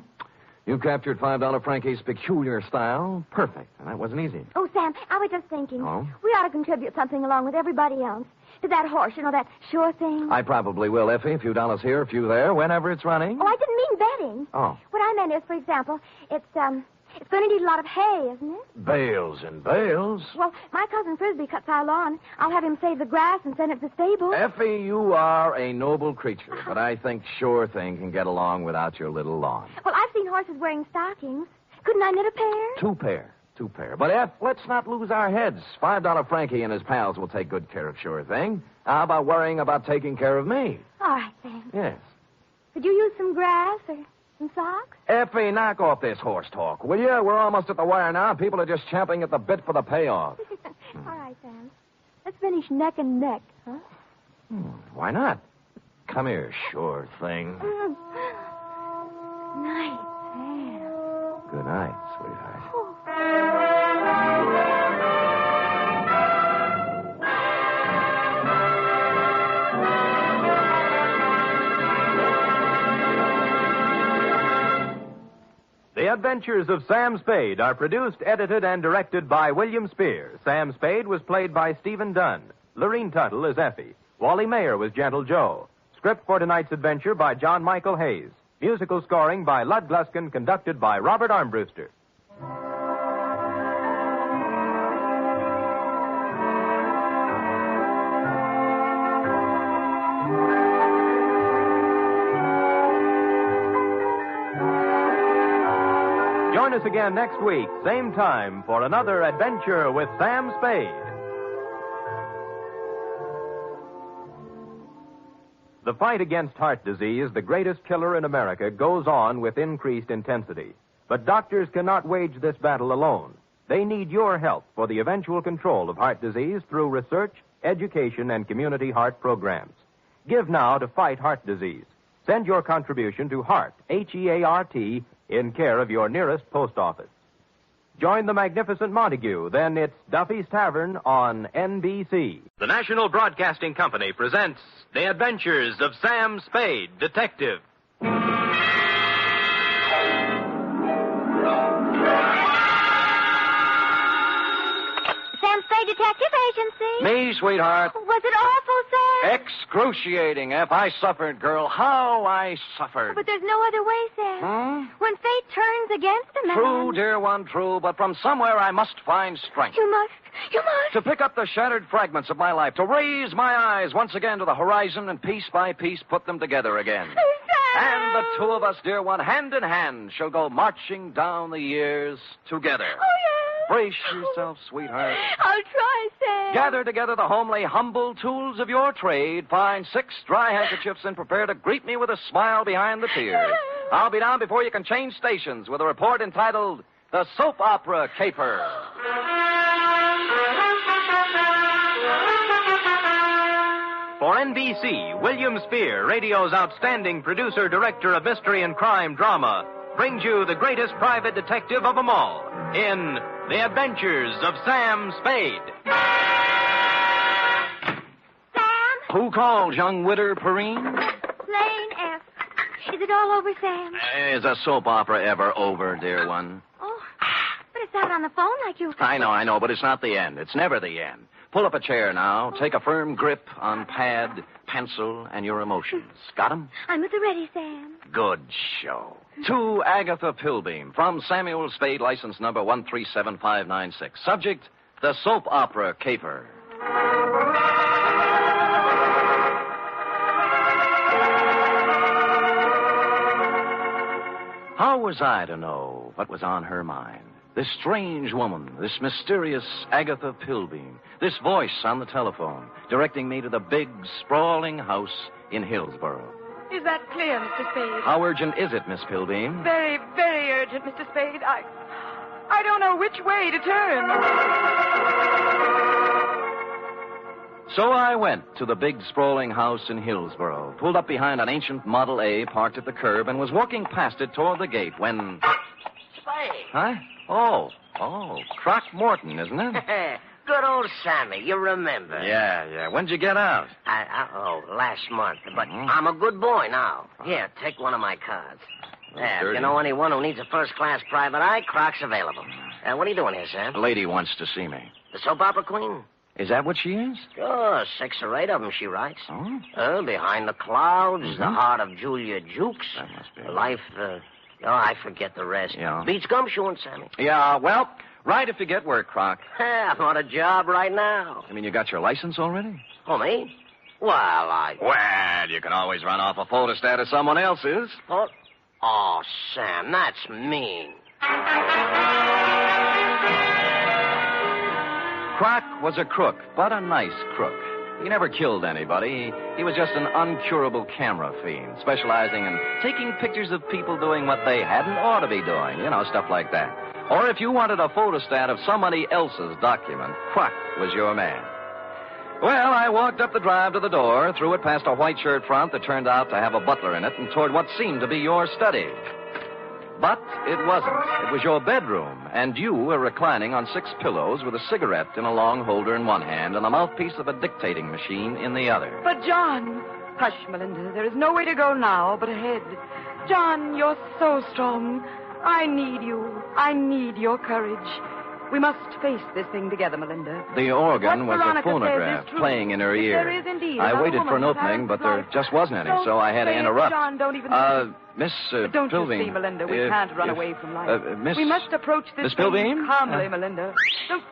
You captured $5 Frankie's peculiar style. Perfect. And that wasn't easy. Oh, Sam, I was just thinking. Oh? We ought to contribute something along with everybody else. To that horse, that sure thing. I probably will, Effie. A few dollars here, a few there, whenever it's running. Oh, I didn't mean betting. Oh. What I meant is, for example, it's going to need a lot of hay, isn't it? Bales and bales. Well, my cousin Frisbee cuts our lawn. I'll have him save the grass and send it to the stable. Effie, you are a noble creature, but I think Sure Thing can get along without your little lawn. Well, I've seen horses wearing stockings. Couldn't I knit a pair? 2 pair. 2 pair. But, Eff, let's not lose our heads. $5 Frankie and his pals will take good care of Sure Thing. How about worrying about taking care of me? All right, Sam. Yes. Could you use some grass or some socks? Effie, knock off this horse talk, will you? We're almost at the wire now. People are just champing at the bit for the payoff. All right, Sam. Let's finish neck and neck, huh? Why not? Come here, Sure Thing. Night, Sam. Good night, sweetheart. The Adventures of Sam Spade are produced, edited, and directed by William Spier. Sam Spade was played by Stephen Dunne. Lurene Tuttle is Effie. Wally Mayer was Gentle Joe. Script for tonight's adventure by John Michael Hayes. Musical scoring by Lud Gluskin, conducted by Robert Armbruster. Join us again next week, same time, for another adventure with Sam Spade. The fight against heart disease, the greatest killer in America, goes on with increased intensity. But doctors cannot wage this battle alone. They need your help for the eventual control of heart disease through research, education, and community heart programs. Give now to fight heart disease. Send your contribution to HEART, H-E-A-R-T, in care of your nearest post office. Join the magnificent Montague. Then it's Duffy's Tavern on NBC. The National Broadcasting Company presents The Adventures of Sam Spade, Detective. Sam Spade Detective Agency. Me, sweetheart. Was it awful, Sam? Excruciating, F. I suffered, girl. How I suffered. But there's no other way, Sam. When fate turns against a man. True, dear one, true. But from somewhere I must find strength. You must. To pick up the shattered fragments of my life. To raise my eyes once again to the horizon and piece by piece put them together again. Sam! And the two of us, dear one, hand in hand, shall go marching down the years together. Oh, yes. Brace yourself, sweetheart. I'll try, Sam. Gather together the homely, humble tools of your trade. Find 6 dry handkerchiefs and prepare to greet me with a smile behind the tears. I'll be down before you can change stations with a report entitled The Soap Opera Caper. For NBC, William Spier, radio's outstanding producer, director of mystery and crime drama, brings you the greatest private detective of them all in The Adventures of Sam Spade. Sam? Who called, young widder Perrine? Lane F. Is it all over, Sam? Is a soap opera ever over, dear one? Oh, but it's out on the phone like you... I know, but it's not the end. It's never the end. Pull up a chair now. Take a firm grip on pad, pencil, and your emotions. Got 'em? I'm at the ready, Sam. Good show. To Agatha Pilbeam, from Samuel Spade, license number 137596. Subject, the soap opera caper. How was I to know what was on her mind? This strange woman, this mysterious Agatha Pilbeam, this voice on the telephone, directing me to the big, sprawling house in Hillsborough. Is that clear, Mr. Spade? How urgent is it, Miss Pilbeam? Very, very urgent, Mr. Spade. I don't know which way to turn. So I went to the big, sprawling house in Hillsboro, pulled up behind an ancient Model A parked at the curb, and was walking past it toward the gate when... Spade. Huh? Oh, Croc Morton, isn't it? Good old Sammy, you remember. Yeah. When'd you get out? Last month. But I'm a good boy now. Here, take one of my cards. There, if you know anyone who needs a first-class private eye, Croc's available. What are you doing here, Sam? A lady wants to see me. The soap opera queen? Is that what she is? Sure, 6 or 8 of them she writes. Oh? Behind the Clouds, The Heart of Julia Jukes. That must be Life, I forget the rest. Yeah. Beats gumshoeing, Sammy. Yeah, well, right if you get work, Croc. I'm on a job right now. You mean you got your license already? Oh, me? Well, you can always run off a photostat of someone else's. Oh, Sam, that's mean. Croc was a crook, but a nice crook. He never killed anybody. He was just an uncurable camera fiend, specializing in taking pictures of people doing what they hadn't ought to be doing. Stuff like that. Or if you wanted a photostat of somebody else's document, Croc was your man. Well, I walked up the drive to the door, threw it past a white shirt front that turned out to have a butler in it, and toward what seemed to be your study. But it wasn't. It was your bedroom, and you were reclining on 6 pillows with a cigarette in a long holder in one hand and the mouthpiece of a dictating machine in the other. But, John... Hush, Melinda. There is no way to go now but ahead. John, you're so strong. I need you. I need your courage. We must face this thing together, Melinda. The organ What was a Veronica phonograph says is true. playing in her ear. There is indeed. I Another waited for an woman opening, but there life. just wasn't any, Don't so I had to say it, interrupt. John, don't even Miss But don't Pilbeam. you see, Melinda, we can't run away from life. Miss... We must approach this Miss thing Pilbeam? calmly, Melinda. Don't...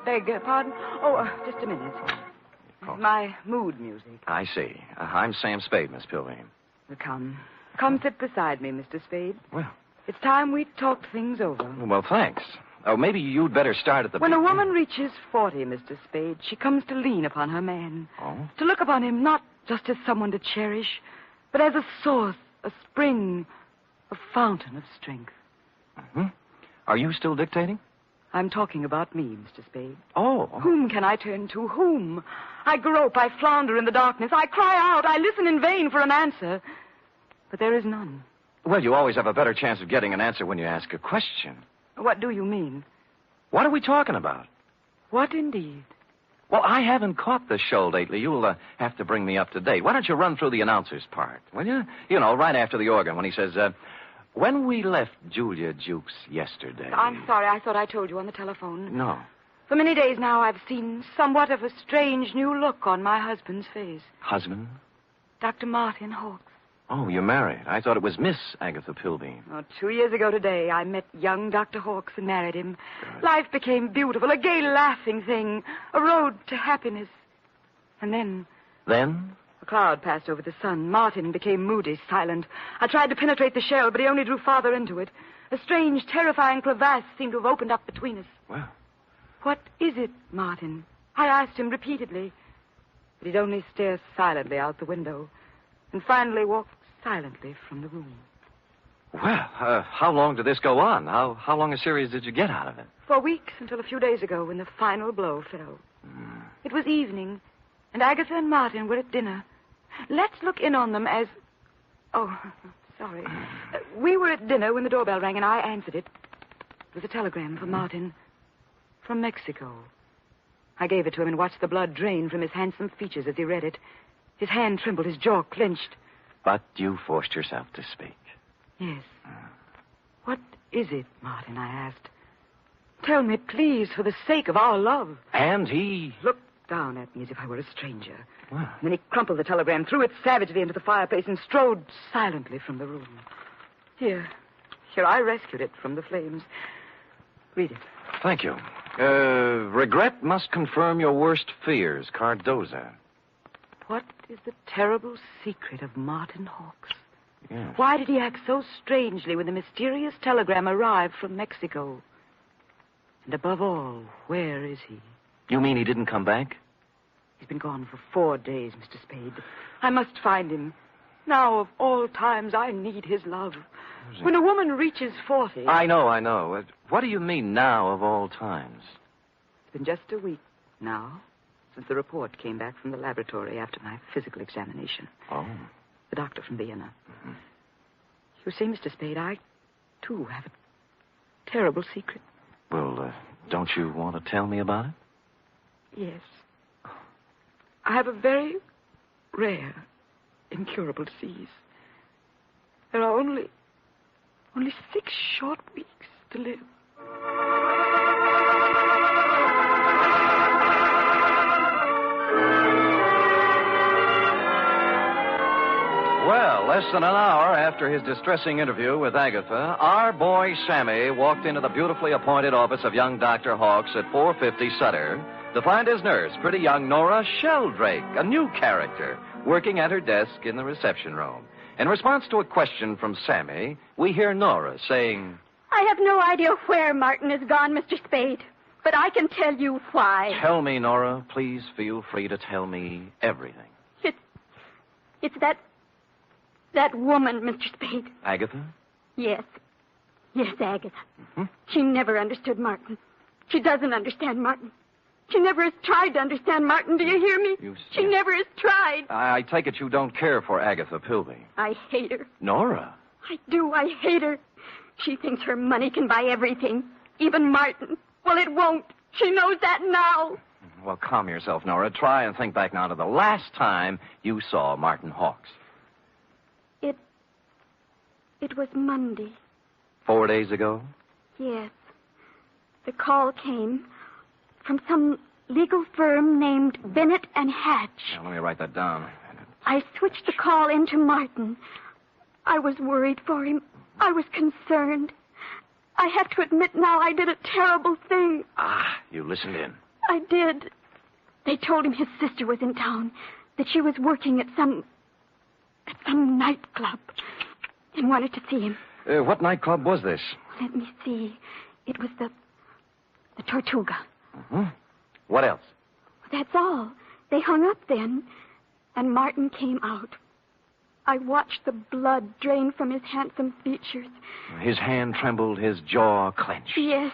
beg pardon? Just a minute. My mood music. I see. I'm Sam Spade, Miss Pilbeam. Come sit beside me, Mr. Spade. Well. It's time we talked things over. Well, thanks. Oh, maybe you'd better start at the When a beginning. woman reaches 40, Mr. Spade, she comes to lean upon her man. Oh? To look upon him not just as someone to cherish, but as a source, a spring, a fountain of strength. Mm-hmm. Are you still dictating? I'm talking about me, Mr. Spade. Oh. Whom can I turn to? Whom? I grope, I flounder in the darkness. I cry out, I listen in vain for an answer. But there is none. Well, you always have a better chance of getting an answer when you ask a question. What do you mean? What are we talking about? What indeed? Well, I haven't caught the show lately. You'll have to bring me up to date. Why don't you run through the announcer's part, will you? Right after the organ when he says, when we left Julia Jukes yesterday... I'm sorry. I thought I told you on the telephone. No. For many days now, I've seen somewhat of a strange new look on my husband's face. Husband? Dr. Martin Hawkes. Oh, you're married. I thought it was Miss Agatha Pilbeam. 2 years ago today, I met young Dr. Hawkes and married him. Good. Life became beautiful, a gay, laughing thing, a road to happiness. And then... Then? A cloud passed over the sun. Martin became moody, silent. I tried to penetrate the shell, but he only drew farther into it. A strange, terrifying crevasse seemed to have opened up between us. Well... What is it, Martin? I asked him repeatedly. But he'd only stare silently out the window. And finally walked silently from the room. Well, how long did this go on? How long a series did you get out of it? For weeks, until a few days ago when the final blow fell. It was evening, and Agatha and Martin were at dinner. Let's look in on them as... Oh, sorry. We were at dinner when the doorbell rang, and I answered it. It was a telegram from Martin. From Mexico. I gave it to him and watched the blood drain from his handsome features as he read it. His hand trembled, his jaw clenched. But you forced yourself to speak. Yes. What is it, Martin, I asked. Tell me, please, for the sake of our love. And he... Looked down at me as if I were a stranger. Well. And then he crumpled the telegram, threw it savagely into the fireplace, and strode silently from the room. Here, I rescued it from the flames. Read it. Thank you. Regret must confirm your worst fears, Cardoza. What is the terrible secret of Martin Hawkes? Yes. Why did he act so strangely when the mysterious telegram arrived from Mexico? And above all, where is he? You mean he didn't come back? He's been gone for 4 days, Mr. Spade. I must find him. Now, of all times, I need his love. When a woman reaches 40... I know. What do you mean, now of all times? It's been just a week now since the report came back from the laboratory after my physical examination. Oh. The doctor from Vienna. Mm-hmm. You see, Mr. Spade, I, too, have a terrible secret. Well, don't you want to tell me about it? Yes. I have a very rare, incurable disease. There are only 6 short weeks to live. Well, less than an hour after his distressing interview with Agatha, our boy Sammy walked into the beautifully appointed office of young Dr. Hawkes at 450 Sutter to find his nurse, pretty young Nora Sheldrake, a new character, working at her desk in the reception room. In response to a question from Sammy, we hear Nora saying, I have no idea where Martin has gone, Mr. Spade, but I can tell you why. Tell me, Nora. Please feel free to tell me everything. It's that woman, Mr. Spade. Agatha? Yes, Agatha. Mm-hmm. She never understood Martin. She doesn't understand Martin. She never has tried to understand Martin. Do you hear me? She never has tried. I take it you don't care for Agatha Pilby. I hate her. Nora? I do. I hate her. She thinks her money can buy everything, even Martin. Well, it won't. She knows that now. Well, calm yourself, Nora. Try and think back now to the last time you saw Martin Hawkes. It was Monday. 4 days ago? Yes. The call came from some legal firm named Bennett and Hatch. Now, let me write that down. I switched the call into Martin. I was worried for him. I was concerned. I have to admit now I did a terrible thing. You listened in. I did. They told him his sister was in town, that she was working at some nightclub, and wanted to see him. What nightclub was this? Let me see. It was the Tortuga. Mm-hmm. What else? That's all. They hung up then, and Martin came out. I watched the blood drain from his handsome features. His hand trembled, his jaw clenched. Yes.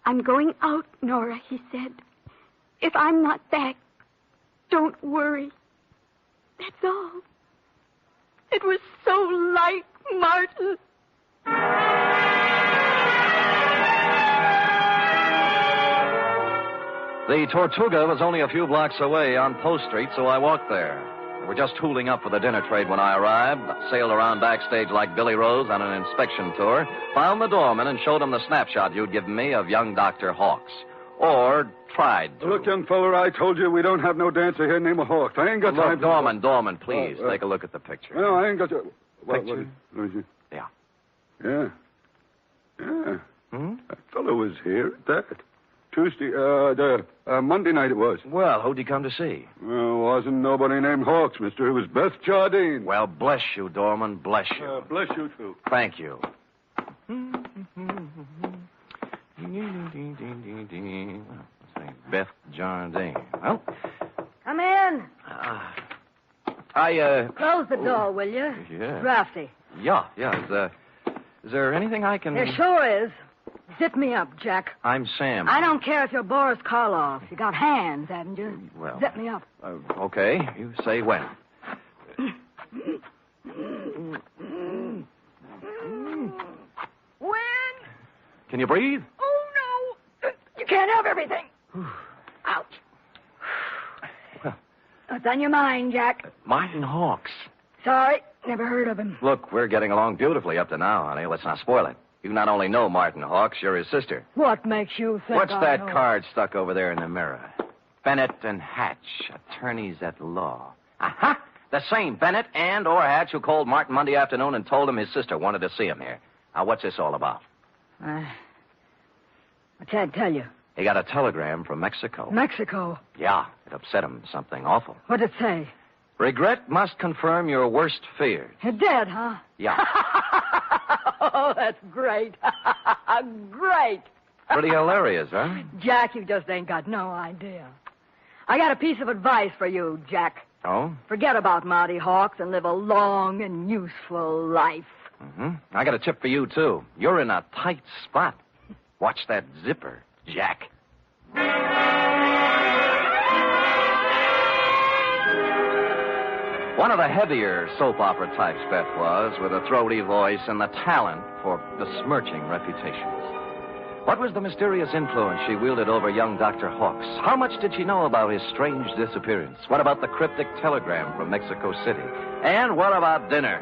I'm going out, Nora, he said. If I'm not back, don't worry. That's all. It was so like Martin. The Tortuga was only a few blocks away on Post Street, so I walked there. We were just tooling up for the dinner trade when I arrived, sailed around backstage like Billy Rose on an inspection tour, found the doorman and showed him the snapshot you'd given me of young Dr. Hawkes. Or tried to. Look, young feller, I told you we don't have no dancer here named Hawkes. I ain't got time to... Doorman, please, take a look at the picture. No, I ain't got to... Picture? What is it? Yeah. Yeah. Hmm? That fellow was here at that. Tuesday, Monday night it was. Well, who'd he come to see? Well, wasn't nobody named Hawkes, mister. It was Beth Jardine. Well, bless you, Doorman, bless you. Bless you, too. Thank you. Beth Jardine. Well? Come in. Close the door, will you? Yeah. Drafty. Yeah. Is there anything I can... There sure is. Zip me up, Jack. I'm Sam. I don't care if you're Boris Karloff. You got hands, haven't you? Well... Zip me up. Okay. You say when. When? Can you breathe? Oh, no. You can't have everything. Ouch. What's on your mind, Jack? Martin Hawkes. Sorry, never heard of him. Look, we're getting along beautifully up to now, honey. Let's not spoil it. You not only know Martin Hawkes, you're his sister. What makes you think What's I that know? card stuck over there in the mirror? Bennett and Hatch, attorneys at law. Aha! The same Bennett and or Hatch who called Martin Monday afternoon and told him his sister wanted to see him here. Now, what's this all about? I can't tell you. He got a telegram from Mexico. Mexico? Yeah, it upset him. Something awful. What'd it say? Regret must confirm your worst fears. You're dead, huh? Yeah. Oh, that's great. Great. Pretty hilarious, huh? Jack, you just ain't got no idea. I got a piece of advice for you, Jack. Oh? Forget about Marty Hawks and live a long and useful life. Mm-hmm. I got a tip for you, too. You're in a tight spot. Watch that zipper, Jack. One of the heavier soap opera types, Beth was, with a throaty voice and the talent for besmirching reputations. What was the mysterious influence she wielded over young Dr. Hawks? How much did she know about his strange disappearance? What about the cryptic telegram from Mexico City? And what about dinner?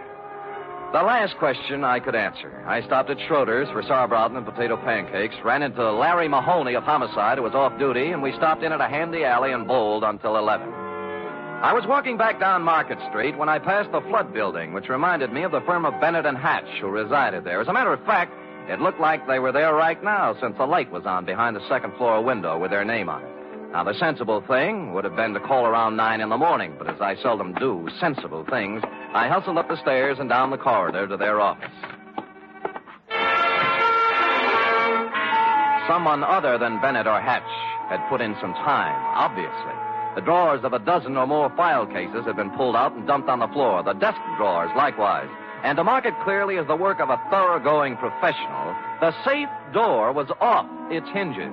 The last question I could answer. I stopped at Schroeder's for sauerbraten and potato pancakes, ran into Larry Mahoney of Homicide, who was off duty, and we stopped in at a handy alley and bowled until 11. I was walking back down Market Street when I passed the Flood Building, which reminded me of the firm of Bennett and Hatch, who resided there. As a matter of fact, it looked like they were there right now, since the light was on behind the second-floor window with their name on it. Now, the sensible thing would have been to call around 9 in the morning, but as I seldom do sensible things, I hustled up the stairs and down the corridor to their office. Someone other than Bennett or Hatch had put in some time, obviously. The drawers of a dozen or more file cases had been pulled out and dumped on the floor. The desk drawers, likewise. And to mark it clearly as the work of a thoroughgoing professional, the safe door was off its hinges.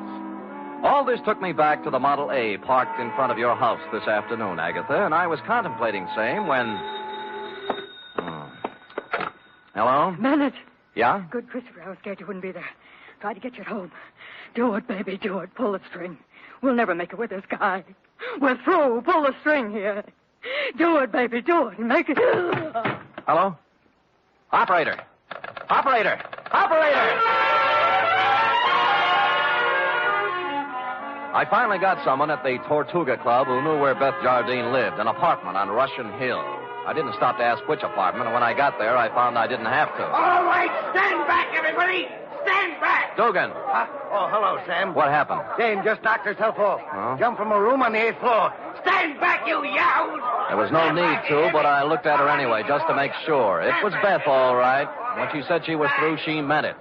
All this took me back to the Model A parked in front of your house this afternoon, Agatha, and I was contemplating same when... Hello? Bennett. Yeah? Good, Christopher. I was scared you wouldn't be there. Tried to get you at home. Do it, baby, do it. Pull the string. We'll never make it with this guy. We're through. Pull the string here. Do it, baby, do it. Make it... Hello? Operator! Operator! Operator! I finally got someone at the Tortuga Club who knew where Beth Jardine lived, an apartment on Russian Hill. I didn't stop to ask which apartment, and when I got there, I found I didn't have to. All right, stand back, everybody! Stand back! Dugan! Oh, hello, Sam. What happened? Dame just knocked herself off. Huh? Jumped from a room on the 8th floor. Stand back, you yahoos! There was no need to, but I looked at her anyway, just to make sure. It was Beth, all right. When she said she was through, she meant it.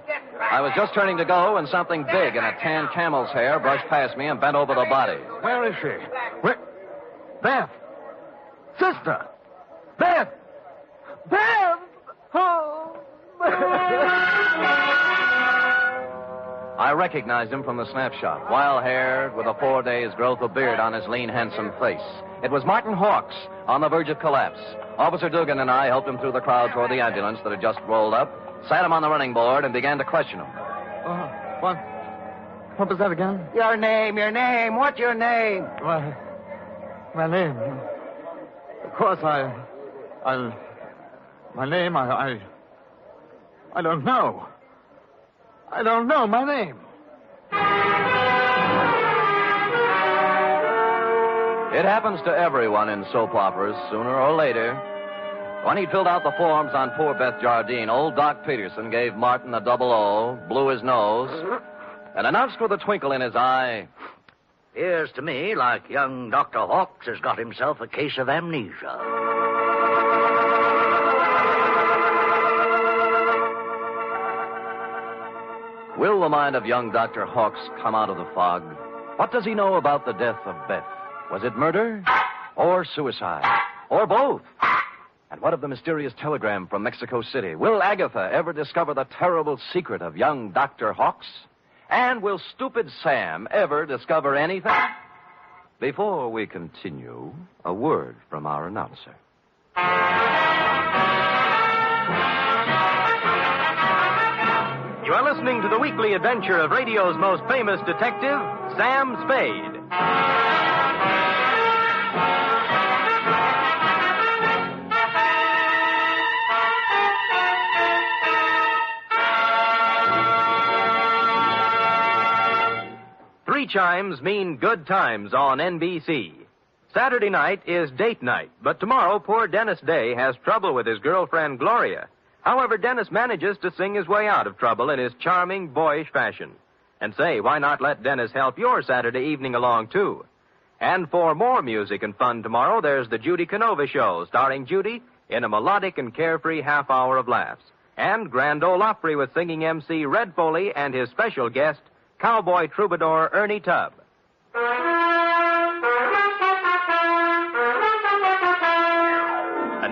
I was just turning to go when something big in a tan camel's hair brushed past me and bent over the body. Where is she? Where? Beth! Sister! Beth! Beth! Oh! I recognized him from the snapshot. Wild-haired, with a 4 days' growth of beard on his lean, handsome face. It was Martin Hawks, on the verge of collapse. Officer Dugan and I helped him through the crowd toward the ambulance that had just rolled up, sat him on the running board, and began to question him. What was that again? Your name. What's your name? My name. Of course, my name, I don't know. I don't know my name. It happens to everyone in soap operas, sooner or later. When he filled out the forms on poor Beth Jardine, old Doc Peterson gave Martin a double O, blew his nose, and announced with a twinkle in his eye, "Appears to me like young Dr. Hawks has got himself a case of amnesia." Will the mind of young Dr. Hawks come out of the fog? What does he know about the death of Beth? Was it murder? Or suicide? Or both? And what of the mysterious telegram from Mexico City? Will Agatha ever discover the terrible secret of young Dr. Hawks? And will stupid Sam ever discover anything? Before we continue, a word from our announcer. You are listening to the weekly adventure of radio's most famous detective, Sam Spade. Three chimes mean good times on NBC. Saturday night is date night, but tomorrow poor Dennis Day has trouble with his girlfriend Gloria. However, Dennis manages to sing his way out of trouble in his charming, boyish fashion. And say, why not let Dennis help your Saturday evening along, too? And for more music and fun tomorrow, there's the Judy Canova Show, starring Judy in a melodic and carefree half hour of laughs. And Grand Ole Opry with singing MC Red Foley and his special guest, cowboy troubadour Ernie Tubb.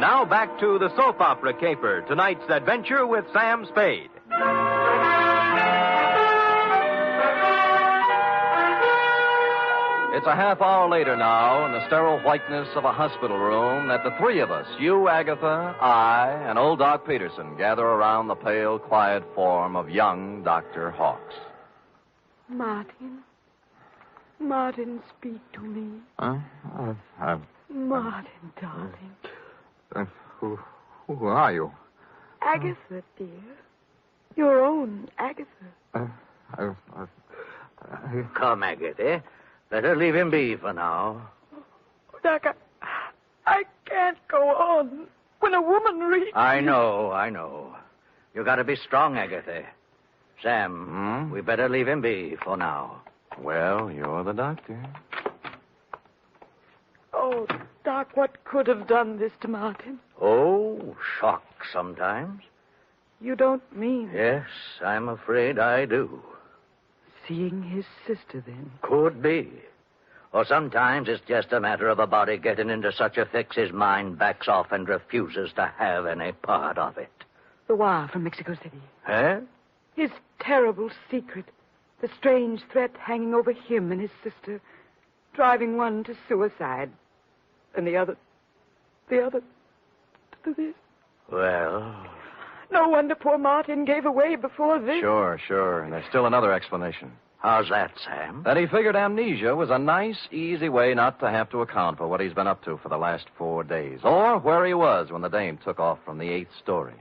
And now back to the soap opera caper, tonight's adventure with Sam Spade. It's a half hour later now, in the sterile whiteness of a hospital room, that the three of us, you, Agatha, I, and old Doc Peterson, gather around the pale, quiet form of young Dr. Hawks. Martin, speak to me. Martin, darling. Who are you? Agatha, dear. Your own Agatha. Come, Agatha. Better leave him be for now. Doc, I can't go on. When a woman reaches... I know. You gotta be strong, Agatha. Sam, we better leave him be for now. Well, you're the doctor. Oh, Doc, what could have done this to Martin? Oh, shock sometimes. You don't mean... Yes, I'm afraid I do. Seeing his sister, then? Could be. Or sometimes it's just a matter of a body getting into such a fix his mind backs off and refuses to have any part of it. The wire from Mexico City. Huh? His terrible secret. The strange threat hanging over him and his sister. Driving one to suicide. And the other to this. Well... No wonder poor Martin gave away before this. Sure. And there's still another explanation. How's that, Sam? That he figured amnesia was a nice, easy way not to have to account for what he's been up to for the last 4 days. Or where he was when the dame took off from the 8th story.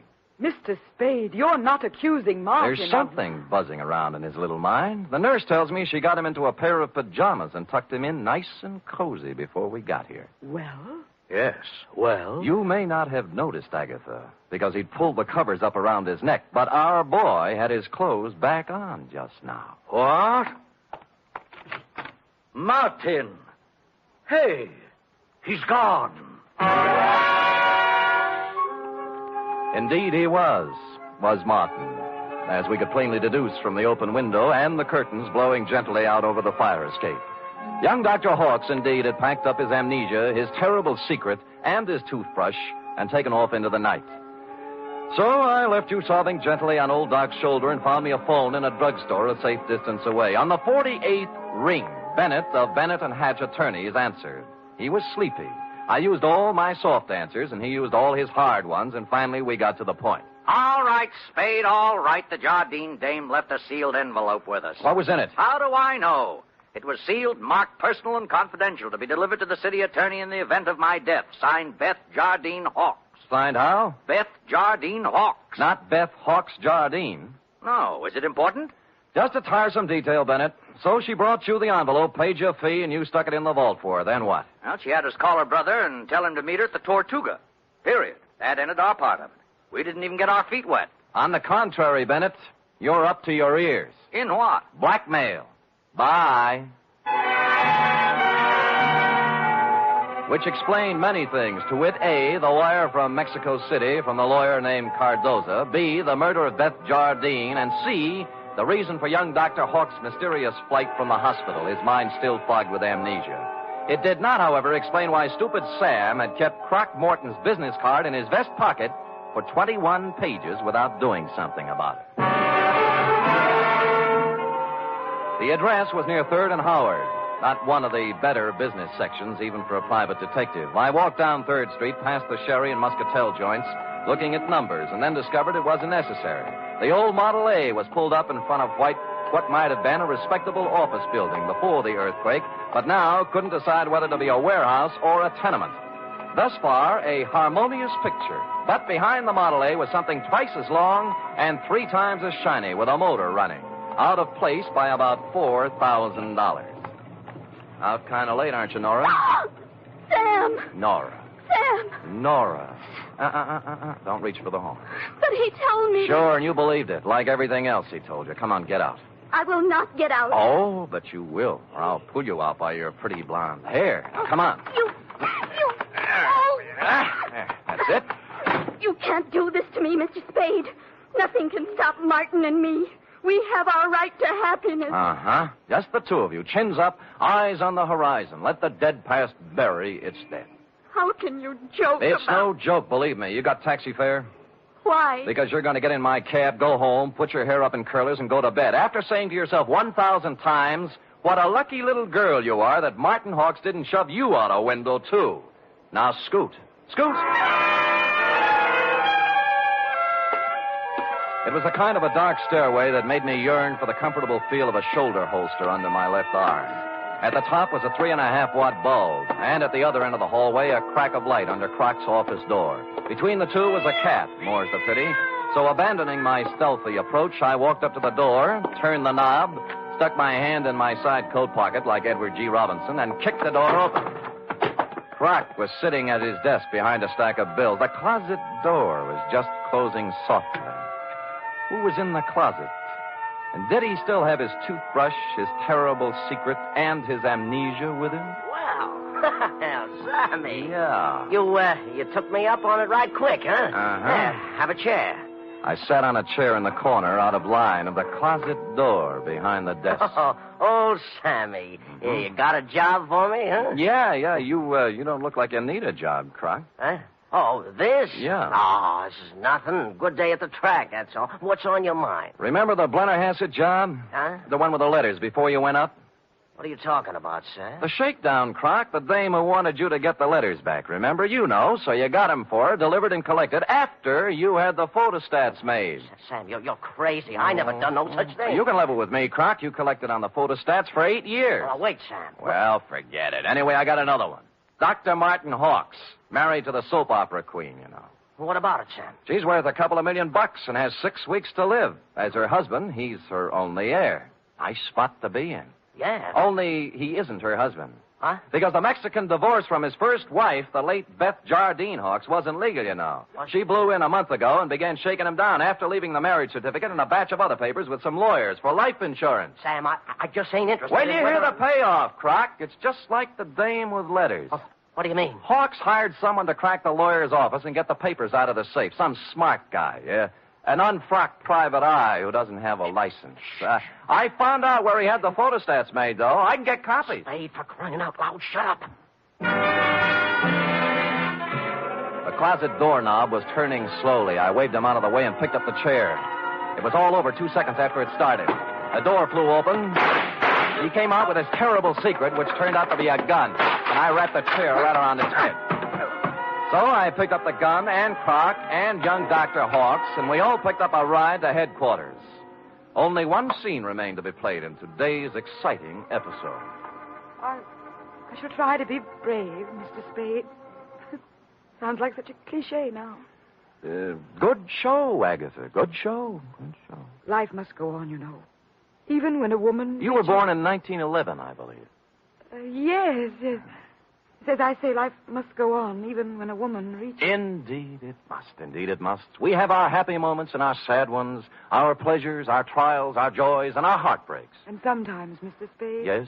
Mr. Spade, you're not accusing Martin. There's something buzzing around in his little mind. The nurse tells me she got him into a pair of pajamas and tucked him in nice and cozy before we got here. Well? Yes, well... You may not have noticed, Agatha, because he'd pulled the covers up around his neck, but our boy had his clothes back on just now. What? Martin! Hey, he's gone. Indeed he was Martin, as we could plainly deduce from the open window and the curtains blowing gently out over the fire escape. Young Dr. Hawks, indeed, had packed up his amnesia, his terrible secret, and his toothbrush, and taken off into the night. So I left you sobbing gently on old Doc's shoulder and found me a phone in a drugstore a safe distance away. On the 48th ring, Bennett of Bennett and Hatch attorneys answered. He was sleepy. I used all my soft answers, and he used all his hard ones, and finally we got to the point. All right, Spade, all right. The Jardine dame left a sealed envelope with us. What was in it? How do I know? It was sealed, marked personal and confidential, to be delivered to the city attorney in the event of my death. Signed, Beth Jardine Hawks. Signed how? Beth Jardine Hawks. Not Beth Hawks Jardine. No. Is it important? Just a tiresome detail, Bennett. So she brought you the envelope, paid your fee, and you stuck it in the vault for her. Then what? Well, she had us call her brother and tell him to meet her at the Tortuga. Period. That ended our part of it. We didn't even get our feet wet. On the contrary, Bennett, you're up to your ears. In what? Blackmail. Bye. Which explained many things. To wit, A, the wire from Mexico City from the lawyer named Cardoza. B, the murder of Beth Jardine. And C, the reason for young Dr. Hawks' mysterious flight from the hospital, his mind still fogged with amnesia. It did not, however, explain why stupid Sam had kept Croc Morton's business card in his vest pocket for 21 pages without doing something about it. The address was near 3rd and Howard, not one of the better business sections, even for a private detective. I walked down 3rd Street, past the sherry and muscatel joints, looking at numbers, and then discovered it wasn't necessary. The old Model A was pulled up in front of what might have been a respectable office building before the earthquake, but now couldn't decide whether to be a warehouse or a tenement. Thus far, a harmonious picture. But behind the Model A was something twice as long and 3 times as shiny, with a motor running. Out of place by about $4,000. Out kind of late, aren't you, Nora? Sam! Nora. Sam! Nora. Don't reach for the horn. But he told me... Sure, and you believed it, like everything else he told you. Come on, get out. I will not get out. Oh, but you will, or I'll pull you out by your pretty blonde hair. Now, come on. Oh! That's it. You can't do this to me, Mr. Spade. Nothing can stop Martin and me. We have our right to happiness. Uh-huh. Just the two of you. Chins up, eyes on the horizon. Let the dead past bury its dead. How can you joke It's about... no joke, believe me. You got taxi fare? Why? Because you're going to get in my cab, go home, put your hair up in curlers, and go to bed. After saying to yourself 1,000 times, what a lucky little girl you are that Martin Hawks didn't shove you out a window, too. Now, scoot. Scoot! It was a kind of a dark stairway that made me yearn for the comfortable feel of a shoulder holster under my left arm. At the top was a 3.5-watt bulb, and at the other end of the hallway, a crack of light under Croc's office door. Between the two was a cat, more's the pity. So abandoning my stealthy approach, I walked up to the door, turned the knob, stuck my hand in my side coat pocket like Edward G. Robinson, and kicked the door open. Croc was sitting at his desk behind a stack of bills. The closet door was just closing softly. Who was in the closet? And did he still have his toothbrush, his terrible secret, and his amnesia with him? Well, Sammy. Yeah. You took me up on it right quick, huh? Uh-huh. Yeah, have a chair. I sat on a chair in the corner out of line of the closet door behind the desk. Oh, Sammy. Yeah, you got a job for me, huh? Yeah. You don't look like you need a job, Croc. Huh? Oh, this? Yeah. Oh, this is nothing. Good day at the track, that's all. What's on your mind? Remember the Blennerhassett job? Huh? The one with the letters before you went up? What are you talking about, Sam? The shakedown, Croc. The dame who wanted you to get the letters back. Remember? You know, so you got them for her, delivered and collected after you had the photostats made. Sam, you're crazy. I never done no such thing. You can level with me, Croc. You collected on the photostats for 8 years. Oh, wait, Sam. Well, forget it. Anyway, I got another one. Dr. Martin Hawks, married to the soap opera queen, you know. What about it, Sam? She's worth a couple of $1 million and has 6 weeks to live. As her husband, he's her only heir. Nice spot to be in. Yeah. Only he isn't her husband. Huh? Because the Mexican divorce from his first wife, the late Beth Jardine Hawks, wasn't legal, you know. What? She blew in a month ago and began shaking him down after leaving the marriage certificate and a batch of other papers with some lawyers for life insurance. Sam, I just ain't interested When in you hear whether... the payoff, Croc, it's just like the dame with letters. Oh, what do you mean? Hawks hired someone to crack the lawyer's office and get the papers out of the safe. Some smart guy, yeah. An unfrocked private eye who doesn't have a license. I found out where he had the photostats made, though. I can get copies. Spade, for crying out loud, shut up. The closet doorknob was turning slowly. I waved him out of the way and picked up the chair. It was all over 2 seconds after it started. The door flew open. He came out with his terrible secret, which turned out to be a gun. And I wrapped the chair right around his head. So I picked up the gun and Croc and young Dr. Hawks, and we all picked up a ride to headquarters. Only one scene remained to be played in today's exciting episode. I shall try to be brave, Mr. Spade. Sounds like such a cliche now. Good show, Agatha. Good show. Good show. Life must go on, you know. Even when a woman... You were born in 1911, I believe. Yes. As I say, life must go on, even when a woman reaches... Indeed it must. Indeed it must. We have our happy moments and our sad ones, our pleasures, our trials, our joys, and our heartbreaks. And sometimes, Mr. Spade... Yes?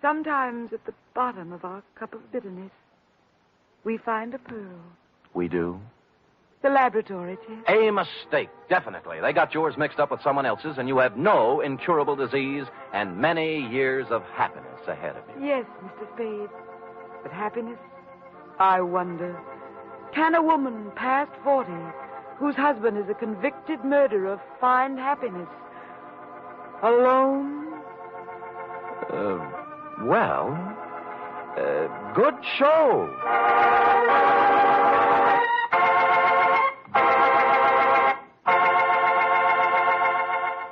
Sometimes at the bottom of our cup of bitterness, we find a pearl. We do? The laboratory test. A mistake, definitely. They got yours mixed up with someone else's, and you have no incurable disease and many years of happiness ahead of you. Yes, Mr. Spade. But happiness? I wonder. Can a woman past 40, whose husband is a convicted murderer, find happiness? Alone? Good show.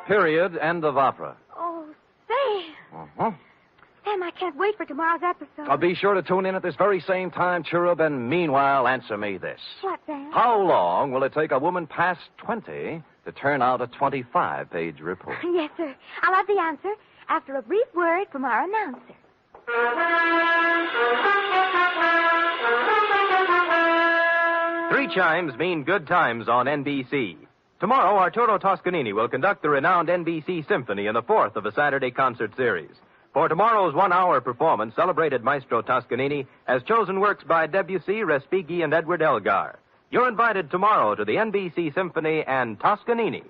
Period. End of opera. Oh, say. Uh-huh. Sam, I can't wait for tomorrow's episode. Be sure to tune in at this very same time, Cherub, and meanwhile, answer me this. What, Sam? How long will it take a woman past 20 to turn out a 25-page report? Yes, sir. I'll have the answer after a brief word from our announcer. 3 chimes mean good times on NBC. Tomorrow, Arturo Toscanini will conduct the renowned NBC Symphony in the 4th of a Saturday concert series. For tomorrow's 1-hour performance, celebrated Maestro Toscanini has chosen works by Debussy, Respighi, and Edward Elgar. You're invited tomorrow to the NBC Symphony and Toscanini.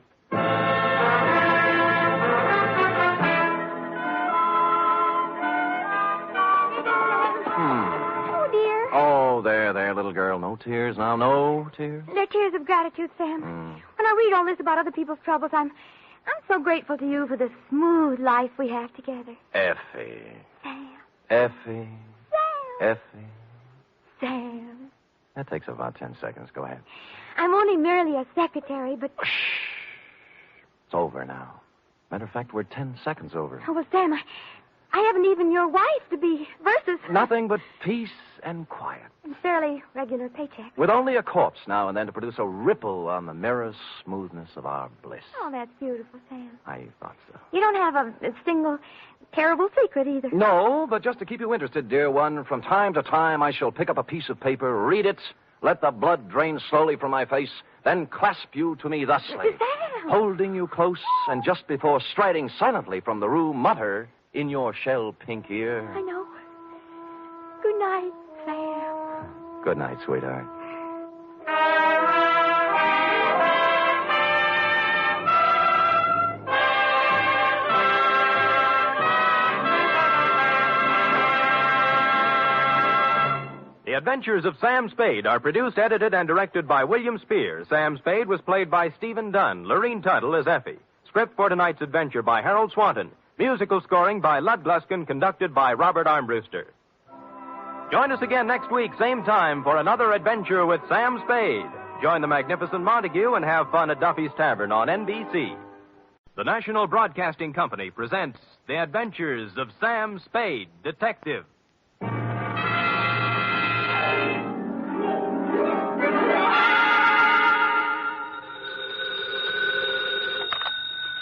Oh, dear. Oh, Oh, there, little girl. No tears now. No tears. They're tears of gratitude, Sam. When I read all this about other people's troubles, I'm so grateful to you for the smooth life we have together. Effie. Sam. Effie. Sam. Effie. Sam. That takes about 10 seconds. Go ahead. I'm only merely a secretary, but... It's over now. Matter of fact, we're 10 seconds over. Oh, well, Sam, I haven't even your wife to be versus... Nothing but peace and quiet. And fairly regular paycheck. With only a corpse now and then to produce a ripple on the mirror smoothness of our bliss. Oh, that's beautiful, Sam. I thought so. You don't have a single terrible secret either. No, but just to keep you interested, dear one, from time to time I shall pick up a piece of paper, read it, let the blood drain slowly from my face, then clasp you to me thusly. Sam! Holding you close, and just before striding silently from the room, mutter in your shell-pink ear. I know. Good night, Sam. Good night, sweetheart. The Adventures of Sam Spade are produced, edited, and directed by William Spier. Sam Spade was played by Stephen Dunne. Lurene Tuttle as Effie. Script for tonight's adventure by Harold Swanton. Musical scoring by Lud Gluskin, conducted by Robert Armbruster. Join us again next week, same time, for another adventure with Sam Spade. Join the magnificent Montague and have fun at Duffy's Tavern on NBC. The National Broadcasting Company presents The Adventures of Sam Spade, Detective.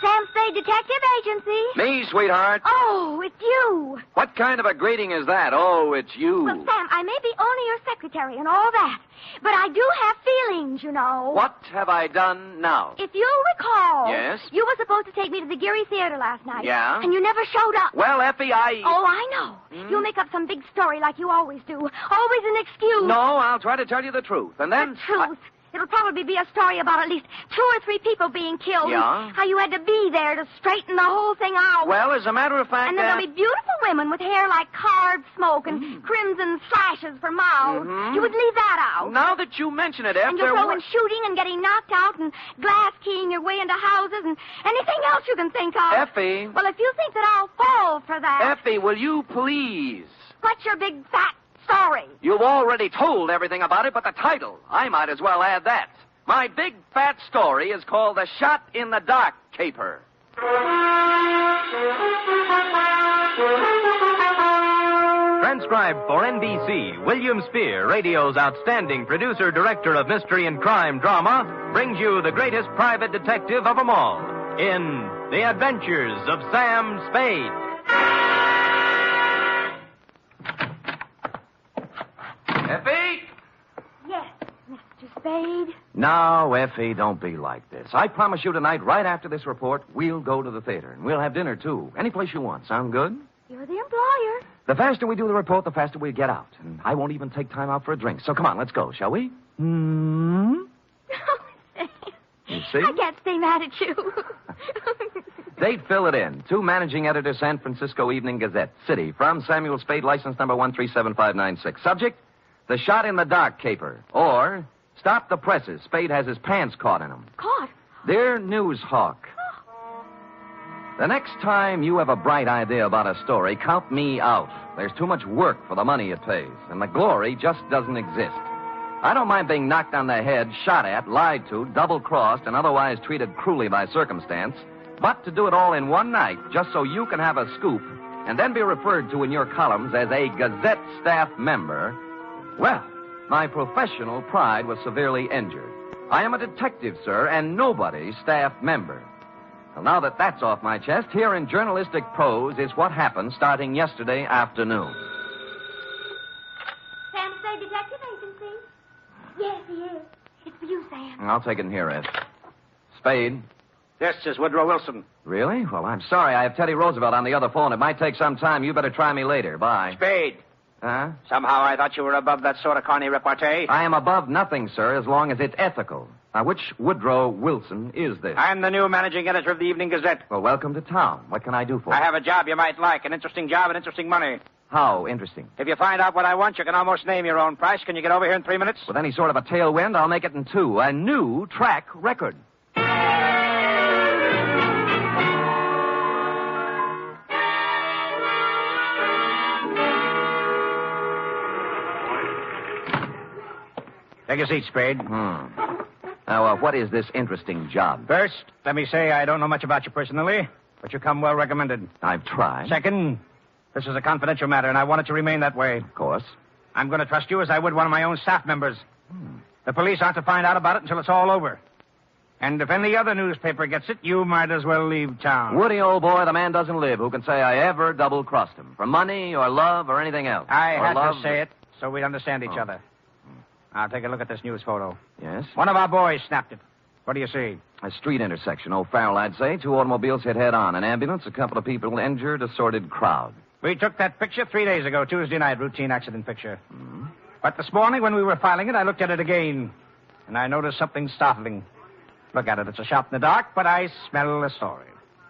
Sam Spade Detective Agency. Me, sweetheart. Oh, it's you. What kind of a greeting is that? Oh, it's you. Well, Sam, I may be only your secretary and all that, but I do have feelings, you know. What have I done now? If you'll recall... Yes? You were supposed to take me to the Geary Theater last night. Yeah? And you never showed up. Well, Effie, Oh, I know. You'll make up some big story like you always do. Always an excuse. No, I'll try to tell you the truth. And then... The truth. It'll probably be a story about at least 2 or 3 people being killed. Yeah? How you had to be there to straighten the whole thing out. Well, as a matter of fact... And then there'll be beautiful women with hair like carved smoke and crimson slashes for mouths. You would leave that out. Now that you mention it, Effie... And you'll throw in shooting and getting knocked out and glass keying your way into houses and anything else you can think of. Effie... Well, if you think that I'll fall for that... Effie, will you please... What's your big fat story? You've already told everything about it, but the title, I might as well add that. My big fat story is called The Shot in the Dark Caper. Transcribed for NBC, William Spier, radio's outstanding producer, director of mystery and crime drama, brings you the greatest private detective of them all in The Adventures of Sam Spade. Effie? Yes, Mr. Spade. Now, Effie, don't be like this. I promise you tonight, right after this report, we'll go to the theater. And we'll have dinner, too. Any place you want. Sound good? You're the employer. The faster we do the report, the faster we get out. And I won't even take time out for a drink. So come on, let's go, shall we? You see? I can't stay mad at you. Date, fill it in. To Managing Editor, San Francisco Evening Gazette. City. From Samuel Spade, license number 137596. Subject, The Shot in the Dark Caper. Or, Stop the Presses. Spade has his pants caught in them. Caught? Dear News Hawk. The next time you have a bright idea about a story, count me out. There's too much work for the money it pays, and the glory just doesn't exist. I don't mind being knocked on the head, shot at, lied to, double-crossed, and otherwise treated cruelly by circumstance, but to do it all in one night just so you can have a scoop and then be referred to in your columns as a Gazette staff member, well, my professional pride was severely injured. I am a detective, sir, and nobody's staff member. Well, now that that's off my chest, here in journalistic prose is what happened starting yesterday afternoon. Sam Spade Detective Agency? Yes, he is. It's for you, Sam. I'll take it in here, Ed. Spade. This is Woodrow Wilson. Really? Well, I'm sorry. I have Teddy Roosevelt on the other phone. It might take some time. You better try me later. Bye. Spade. Huh? Somehow I thought you were above that sort of corny repartee. I am above nothing, sir, as long as it's ethical. Now, which Woodrow Wilson is this? I'm the new managing editor of the Evening Gazette. Well, welcome to town. What can I do for you? I have a job you might like, an interesting job and interesting money. How interesting? If you find out what I want, you can almost name your own price. Can you get over here in 3 minutes? With any sort of a tailwind, I'll make it in 2. A new track record. Take a seat, Spade. Now, what is this interesting job? First, let me say I don't know much about you personally, but you come well recommended. I've tried. Second, this is a confidential matter, and I want it to remain that way. Of course. I'm going to trust you as I would one of my own staff members. The police aren't to find out about it until it's all over. And if any other newspaper gets it, you might as well leave town. Woody, old boy, the man doesn't live who can say I ever double-crossed him. For money or love or anything else. I had to say it so we'd understand each other. Now, take a look at this news photo. Yes? One of our boys snapped it. What do you see? A street intersection. Old Fairwell, I'd say. 2 automobiles hit head-on. An ambulance, a couple of people injured, a sordid crowd. We took that picture 3 days ago, Tuesday night, routine accident picture. But this morning, when we were filing it, I looked at it again, and I noticed something startling. Look at it. It's a shot in the dark, but I smell a story.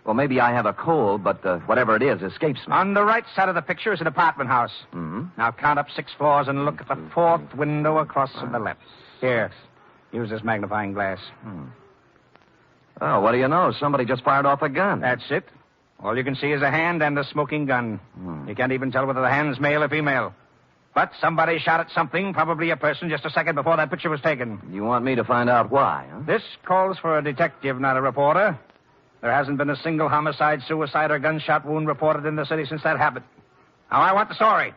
Well, maybe I have a cold, but whatever it is escapes me. On the right side of the picture is an apartment house. Now count up 6 floors and look at the 4th window across to the left. Here, use this magnifying glass. Oh, what do you know? Somebody just fired off a gun. That's it. All you can see is a hand and a smoking gun. You can't even tell whether the hand's male or female. But somebody shot at something, probably a person, just a second before that picture was taken. You want me to find out why, huh? This calls for a detective, not a reporter. There hasn't been a single homicide, suicide, or gunshot wound reported in the city since that happened. Now, I want the story.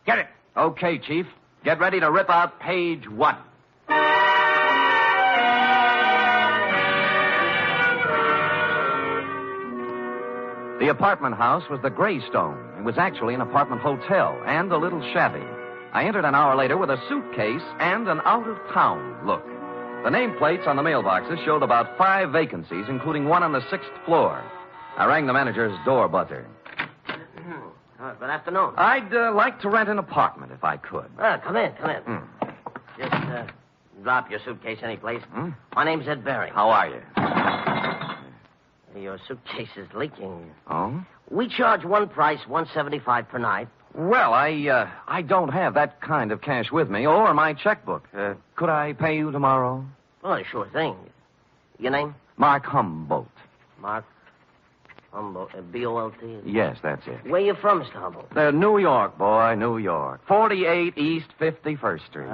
Get it. Okay, Chief. Get ready to rip out page 1. The apartment house was the Greystone. It was actually an apartment hotel and a little shabby. I entered an hour later with a suitcase and an out-of-town look. The nameplates on the mailboxes showed about 5 vacancies, including one on the 6th floor. I rang the manager's door buzzer. Good afternoon. I'd like to rent an apartment if I could. Come in. Just drop your suitcase anyplace. My name's Ed Berry. How are you? Your suitcase is leaking. Oh? We charge one price, $175 per night. Well, I don't have that kind of cash with me, or my checkbook. Could I pay you tomorrow? Oh, sure thing. Your name? Mark Humboldt. Mark Humboldt, B-O-L-T? Yes, that's it. Where you from, Mr. Humboldt? New York, boy, New York. 48 East 51st Street.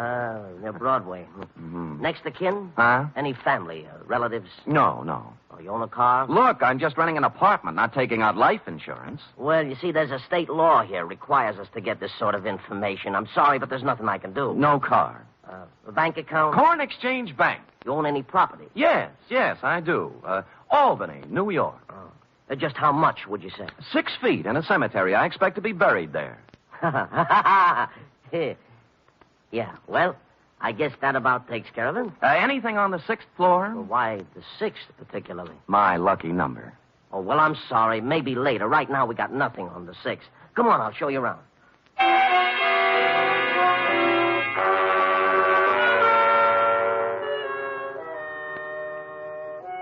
Near Broadway. Next to kin? Huh? Any family, relatives? No. Oh, you own a car? Look, I'm just renting an apartment, not taking out life insurance. Well, you see, there's a state law here requires us to get this sort of information. I'm sorry, but there's nothing I can do. No car. A bank account? Corn Exchange Bank. You own any property? Yes, I do. Albany, New York. Just how much, would you say? 6 feet in a cemetery. I expect to be buried there. Yeah, well, I guess that about takes care of it. Anything on the 6th floor? Well, why the 6th particularly? My lucky number. Oh, well, I'm sorry. Maybe later. Right now, we got nothing on the 6th. Come on, I'll show you around.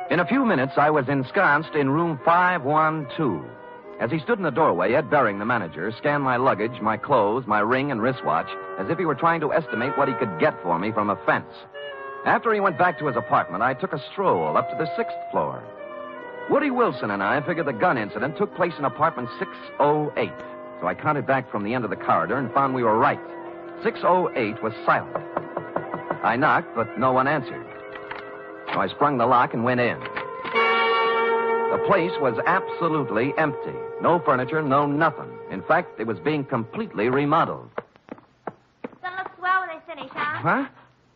In a few minutes, I was ensconced in room 512. As he stood in the doorway, Ed Bering, the manager, scanned my luggage, my clothes, my ring and wristwatch, as if he were trying to estimate what he could get for me from a fence. After he went back to his apartment, I took a stroll up to the 6th floor. Woody Wilson and I figured the gun incident took place in apartment 608. So I counted back from the end of the corridor and found we were right. 608 was silent. I knocked, but no one answered. So I sprung the lock and went in. The place was absolutely empty. No furniture, no nothing. In fact, it was being completely remodeled. It's gonna look swell when they finish, huh? Huh?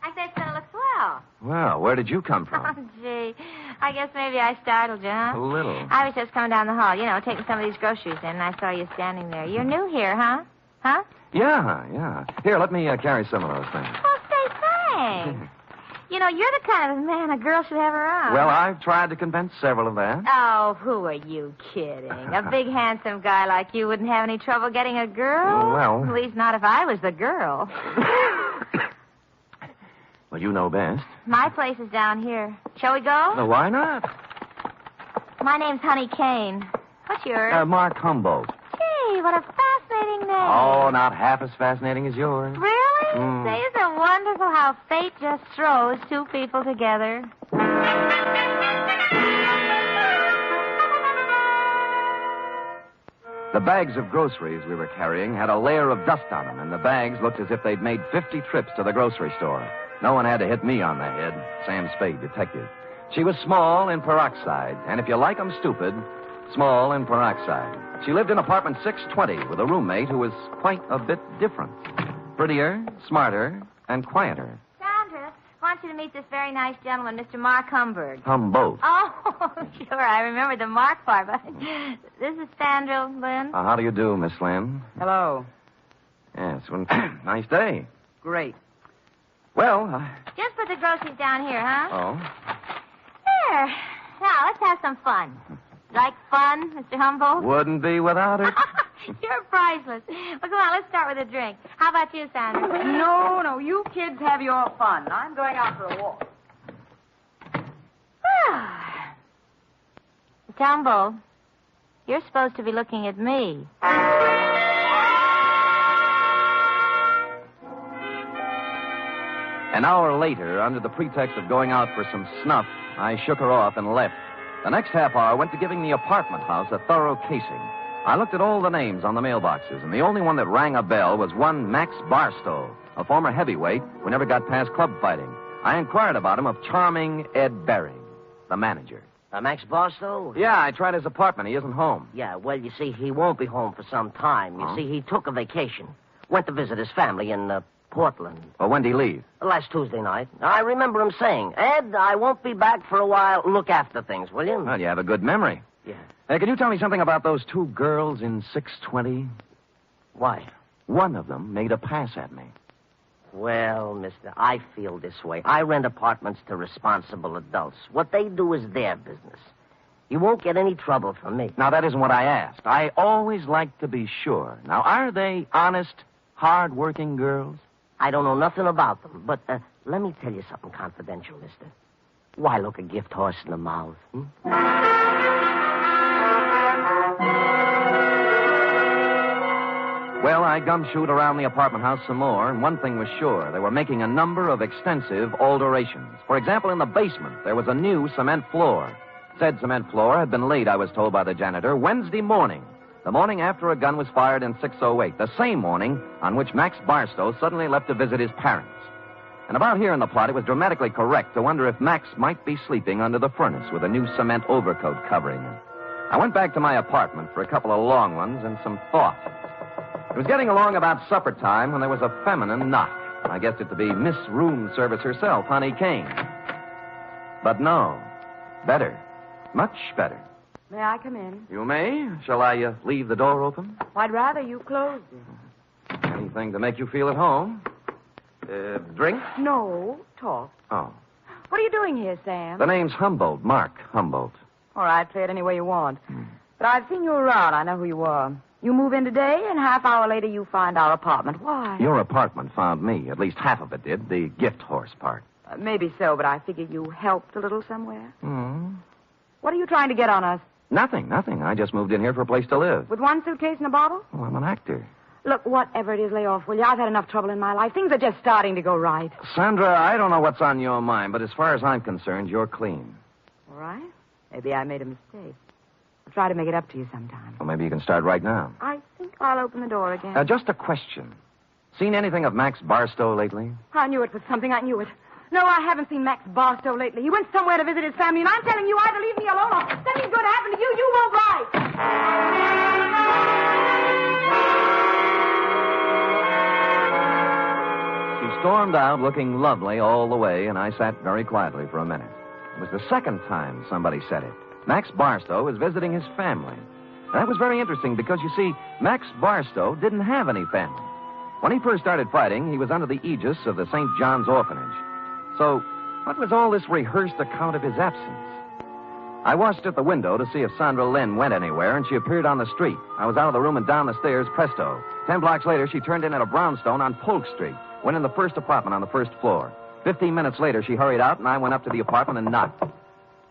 I said it's gonna look swell. Well, where did you come from? Oh, gee. I guess maybe I startled you, huh? A little. I was just coming down the hall, taking some of these groceries in, and I saw you standing there. You're new here, huh? Huh? Yeah. Here, let me carry some of those things. Well, say thanks. You're the kind of man a girl should have around. Well, I've tried to convince several of that. Oh, who are you kidding? A big, handsome guy like you wouldn't have any trouble getting a girl? Well... At least not if I was the girl. Well, you know best. My place is down here. Shall we go? Well, why not? My name's Honey Kane. What's yours? Mark Humboldt. Gee, what a fascinating name. Oh, not half as fascinating as yours. Really? Say, isn't it wonderful how fate just throws two people together? The bags of groceries we were carrying had a layer of dust on them, and the bags looked as if they'd made 50 trips to the grocery store. No one had to hit me on the head. Sam Spade, detective. She was small in peroxide, and if you like 'em stupid, small in peroxide. She lived in apartment 620 with a roommate who was quite a bit different. Prettier, smarter, and quieter. Sandra, I want you to meet this very nice gentleman, Mr. Mark Humberg. Humboldt. Oh, sure, I remember the Mark part, but this is Sandra Lynn. How do you do, Miss Lynn? Hello. Yes, well, nice day. Great. Well, Just put the groceries down here, huh? Oh? There. Now, let's have some fun. Like fun, Mr. Humboldt? Wouldn't be without it. You're priceless. Well, come on, let's start with a drink. How about you, Sandra? No, you kids have your fun. I'm going out for a walk. Mr. Humboldt, you're supposed to be looking at me. An hour later, under the pretext of going out for some snuff, I shook her off and left. The next half hour went to giving the apartment house a thorough casing. I looked at all the names on the mailboxes, and the only one that rang a bell was one Max Barstow, a former heavyweight who never got past club fighting. I inquired about him of charming Ed Bering, the manager. Max Barstow? Yeah, I tried his apartment. He isn't home. Yeah, well, you see, he won't be home for some time. You see, he took a vacation. Went to visit his family in Portland. Well, when did he leave? Last Tuesday night. I remember him saying, Ed, I won't be back for a while. Look after things, will you? Well, you have a good memory. Yeah. Hey, can you tell me something about those two girls in 620? Why? One of them made a pass at me. Well, mister, I feel this way. I rent apartments to responsible adults. What they do is their business. You won't get any trouble from me. Now, that isn't what I asked. I always like to be sure. Now, are they honest, hard-working girls? I don't know nothing about them, but let me tell you something confidential, mister. Why look a gift horse in the mouth? Well, I gumshoed around the apartment house some more, and one thing was sure. They were making a number of extensive alterations. For example, in the basement, there was a new cement floor. Said cement floor had been laid, I was told by the janitor, Wednesday morning. The morning after a gun was fired in 608. The same morning on which Max Barstow suddenly left to visit his parents. And about here in the plot, it was dramatically correct to wonder if Max might be sleeping under the furnace with a new cement overcoat covering him. I went back to my apartment for a couple of long ones and some thought. It was getting along about supper time when there was a feminine knock. I guessed it to be Miss Room Service herself, Honey Kane. But no. Better. Much better. May I come in? You may. Shall I leave the door open? I'd rather you closed it. Anything to make you feel at home. Drink? No, talk. Oh. What are you doing here, Sam? The name's Humboldt, Mark Humboldt. All right, play it any way you want. But I've seen you around. I know who you are. You move in today, and half hour later you find our apartment. Why? Your apartment found me. At least half of it did. The gift horse part. Maybe so, but I figure you helped a little somewhere. Hmm. What are you trying to get on us? Nothing. I just moved in here for a place to live. With one suitcase and a bottle? Oh, I'm an actor. Look, whatever it is, lay off, will you? I've had enough trouble in my life. Things are just starting to go right. Sandra, I don't know what's on your mind, but as far as I'm concerned, you're clean. All right. Maybe I made a mistake. I'll try to make it up to you sometime. Well, maybe you can start right now. I think I'll open the door again. Just a question. Seen anything of Max Barstow lately? I knew it was something. I knew it. No, I haven't seen Max Barstow lately. He went somewhere to visit his family, and I'm telling you, either leave me alone or something good happened to you. You won't lie. She stormed out looking lovely all the way, and I sat very quietly for a minute. It was the second time somebody said it. Max Barstow is visiting his family. That was very interesting because, you see, Max Barstow didn't have any family. When he first started fighting, he was under the aegis of the St. John's Orphanage. So, what was all this rehearsed account of his absence? I watched at the window to see if Sandra Lynn went anywhere, and she appeared on the street. I was out of the room and down the stairs, presto. 10 blocks later, she turned in at a brownstone on Polk Street, went in the first apartment on the first floor. 15 minutes later, she hurried out, and I went up to the apartment and knocked.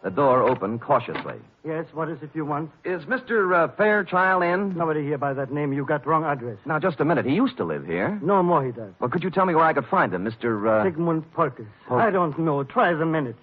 The door opened cautiously. Yes, what is it you want? Is Mr. Fairchild in? Nobody here by that name. You got wrong address. Now, just a minute. He used to live here. No more he does. Well, could you tell me where I could find him, Mr. Sigmund Polkus. I don't know. Try the manager.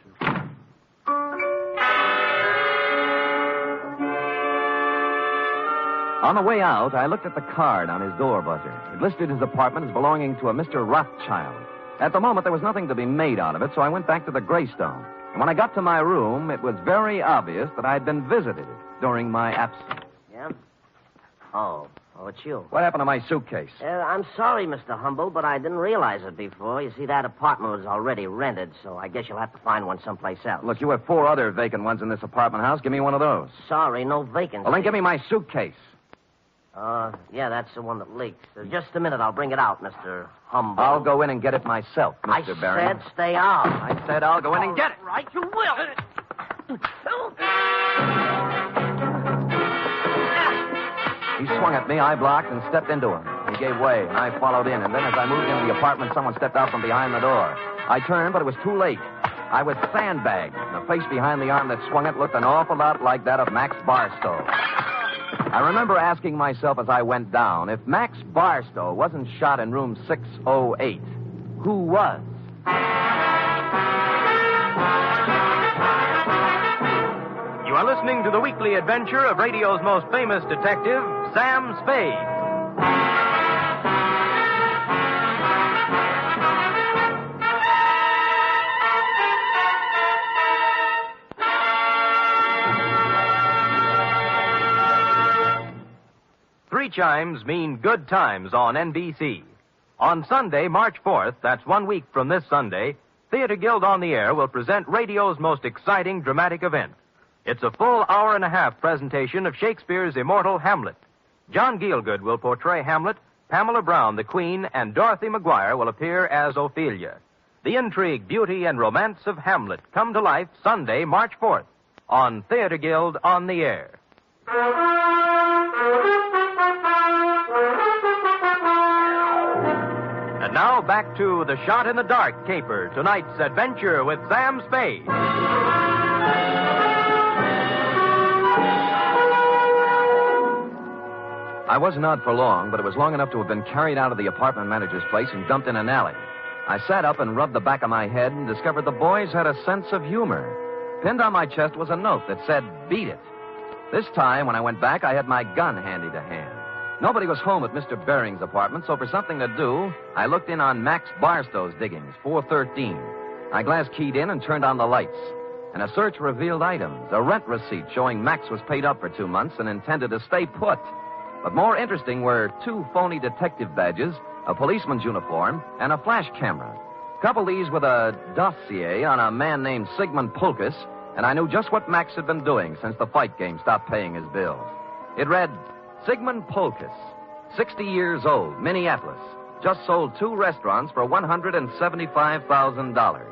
On the way out, I looked at the card on his door buzzer. It listed his apartment as belonging to a Mr. Rothschild. At the moment, there was nothing to be made out of it, so I went back to the Greystone. And when I got to my room, it was very obvious that I'd been visited during my absence. Yeah? Oh, it's you. What happened to my suitcase? I'm sorry, Mr. Humble, but I didn't realize it before. You see, that apartment was already rented, so I guess you'll have to find one someplace else. Look, you have 4 other vacant ones in this apartment house. Give me one of those. Sorry, no vacancy. Well, then give me my suitcase. Yeah, that's the one that leaks. Just a minute, I'll bring it out, Mr. Humble. I'll go in and get it myself, Mr. Barry. I said stay out. I said I'll go in and get it. Right, you will. He swung at me, I blocked, and stepped into him. He gave way, and I followed in. And then as I moved into the apartment, someone stepped out from behind the door. I turned, but it was too late. I was sandbagged, and the face behind the arm that swung it looked an awful lot like that of Max Barstow. I remember asking myself as I went down, if Max Barstow wasn't shot in room 608, who was? You are listening to the weekly adventure of radio's most famous detective, Sam Spade. Three chimes mean good times on NBC. On Sunday, March 4th, that's 1 week from this Sunday, Theater Guild on the Air will present radio's most exciting dramatic event. It's a full hour-and-a-half presentation of Shakespeare's immortal Hamlet. John Gielgud will portray Hamlet, Pamela Brown, the Queen, and Dorothy McGuire will appear as Ophelia. The intrigue, beauty, and romance of Hamlet come to life Sunday, March 4th, on Theater Guild on the Air. And now back to The Shot in the Dark caper, tonight's adventure with Sam Spade. I wasn't out for long, but it was long enough to have been carried out of the apartment manager's place and dumped in an alley. I sat up and rubbed the back of my head and discovered the boys had a sense of humor. Pinned on my chest was a note that said, "Beat it." This time, when I went back, I had my gun handy to hand. Nobody was home at Mr. Baring's apartment, so for something to do, I looked in on Max Barstow's diggings, 413. I glass keyed in and turned on the lights. And a search revealed items, a rent receipt showing Max was paid up for 2 months and intended to stay put. But more interesting were 2 phony detective badges, a policeman's uniform, and a flash camera. Couple these with a dossier on a man named Sigmund Polkus, and I knew just what Max had been doing since the fight game stopped paying his bills. It read, Sigmund Polkus, 60 years old, Minneapolis, just sold 2 restaurants for $175,000.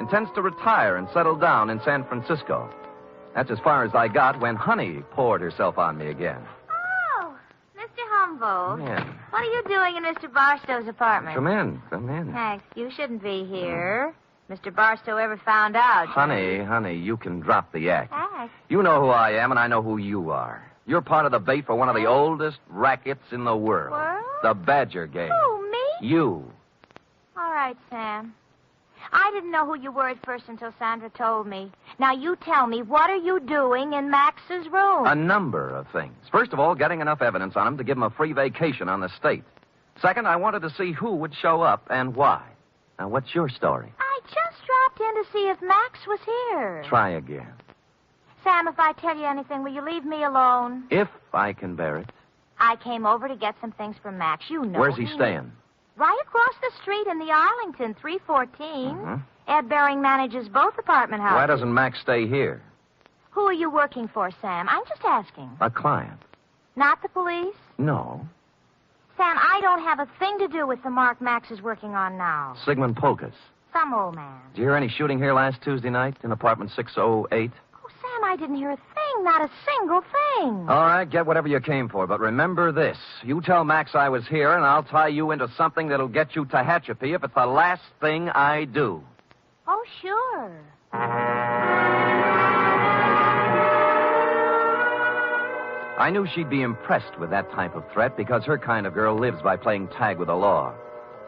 Intends to retire and settle down in San Francisco. That's as far as I got when Honey poured herself on me again. Humble. Yeah. What are you doing in Mr. Barstow's apartment? Come in. Max, you shouldn't be here. Mr. Barstow ever found out. Honey, you can drop the act. Max. You know who I am, and I know who you are. You're part of the bait for one of the oldest rackets in the world. World? The Badger game. Who, me? You. All right, Sam. I didn't know who you were at first until Sandra told me. Now, you tell me, what are you doing in Max's room? A number of things. First of all, getting enough evidence on him to give him a free vacation on the state. Second, I wanted to see who would show up and why. Now, what's your story? I just dropped in to see if Max was here. Try again. Sam, if I tell you anything, will you leave me alone? If I can bear it. I came over to get some things from Max. You know. Where's he staying? Right across the street in the Arlington, 314. Mm-hmm. Ed Baring manages both apartment houses. Why doesn't Max stay here? Who are you working for, Sam? I'm just asking. A client. Not the police? No. Sam, I don't have a thing to do with the mark Max is working on now. Sigmund Polkus. Some old man. Did you hear any shooting here last Tuesday night in apartment 608? Oh, Sam, I didn't hear a thing. Not a single thing. All right, get whatever you came for, but remember this. You tell Max I was here, and I'll tie you into something that'll get you to Tehachapi if it's the last thing I do. Oh, sure. I knew she'd be impressed with that type of threat because her kind of girl lives by playing tag with the law.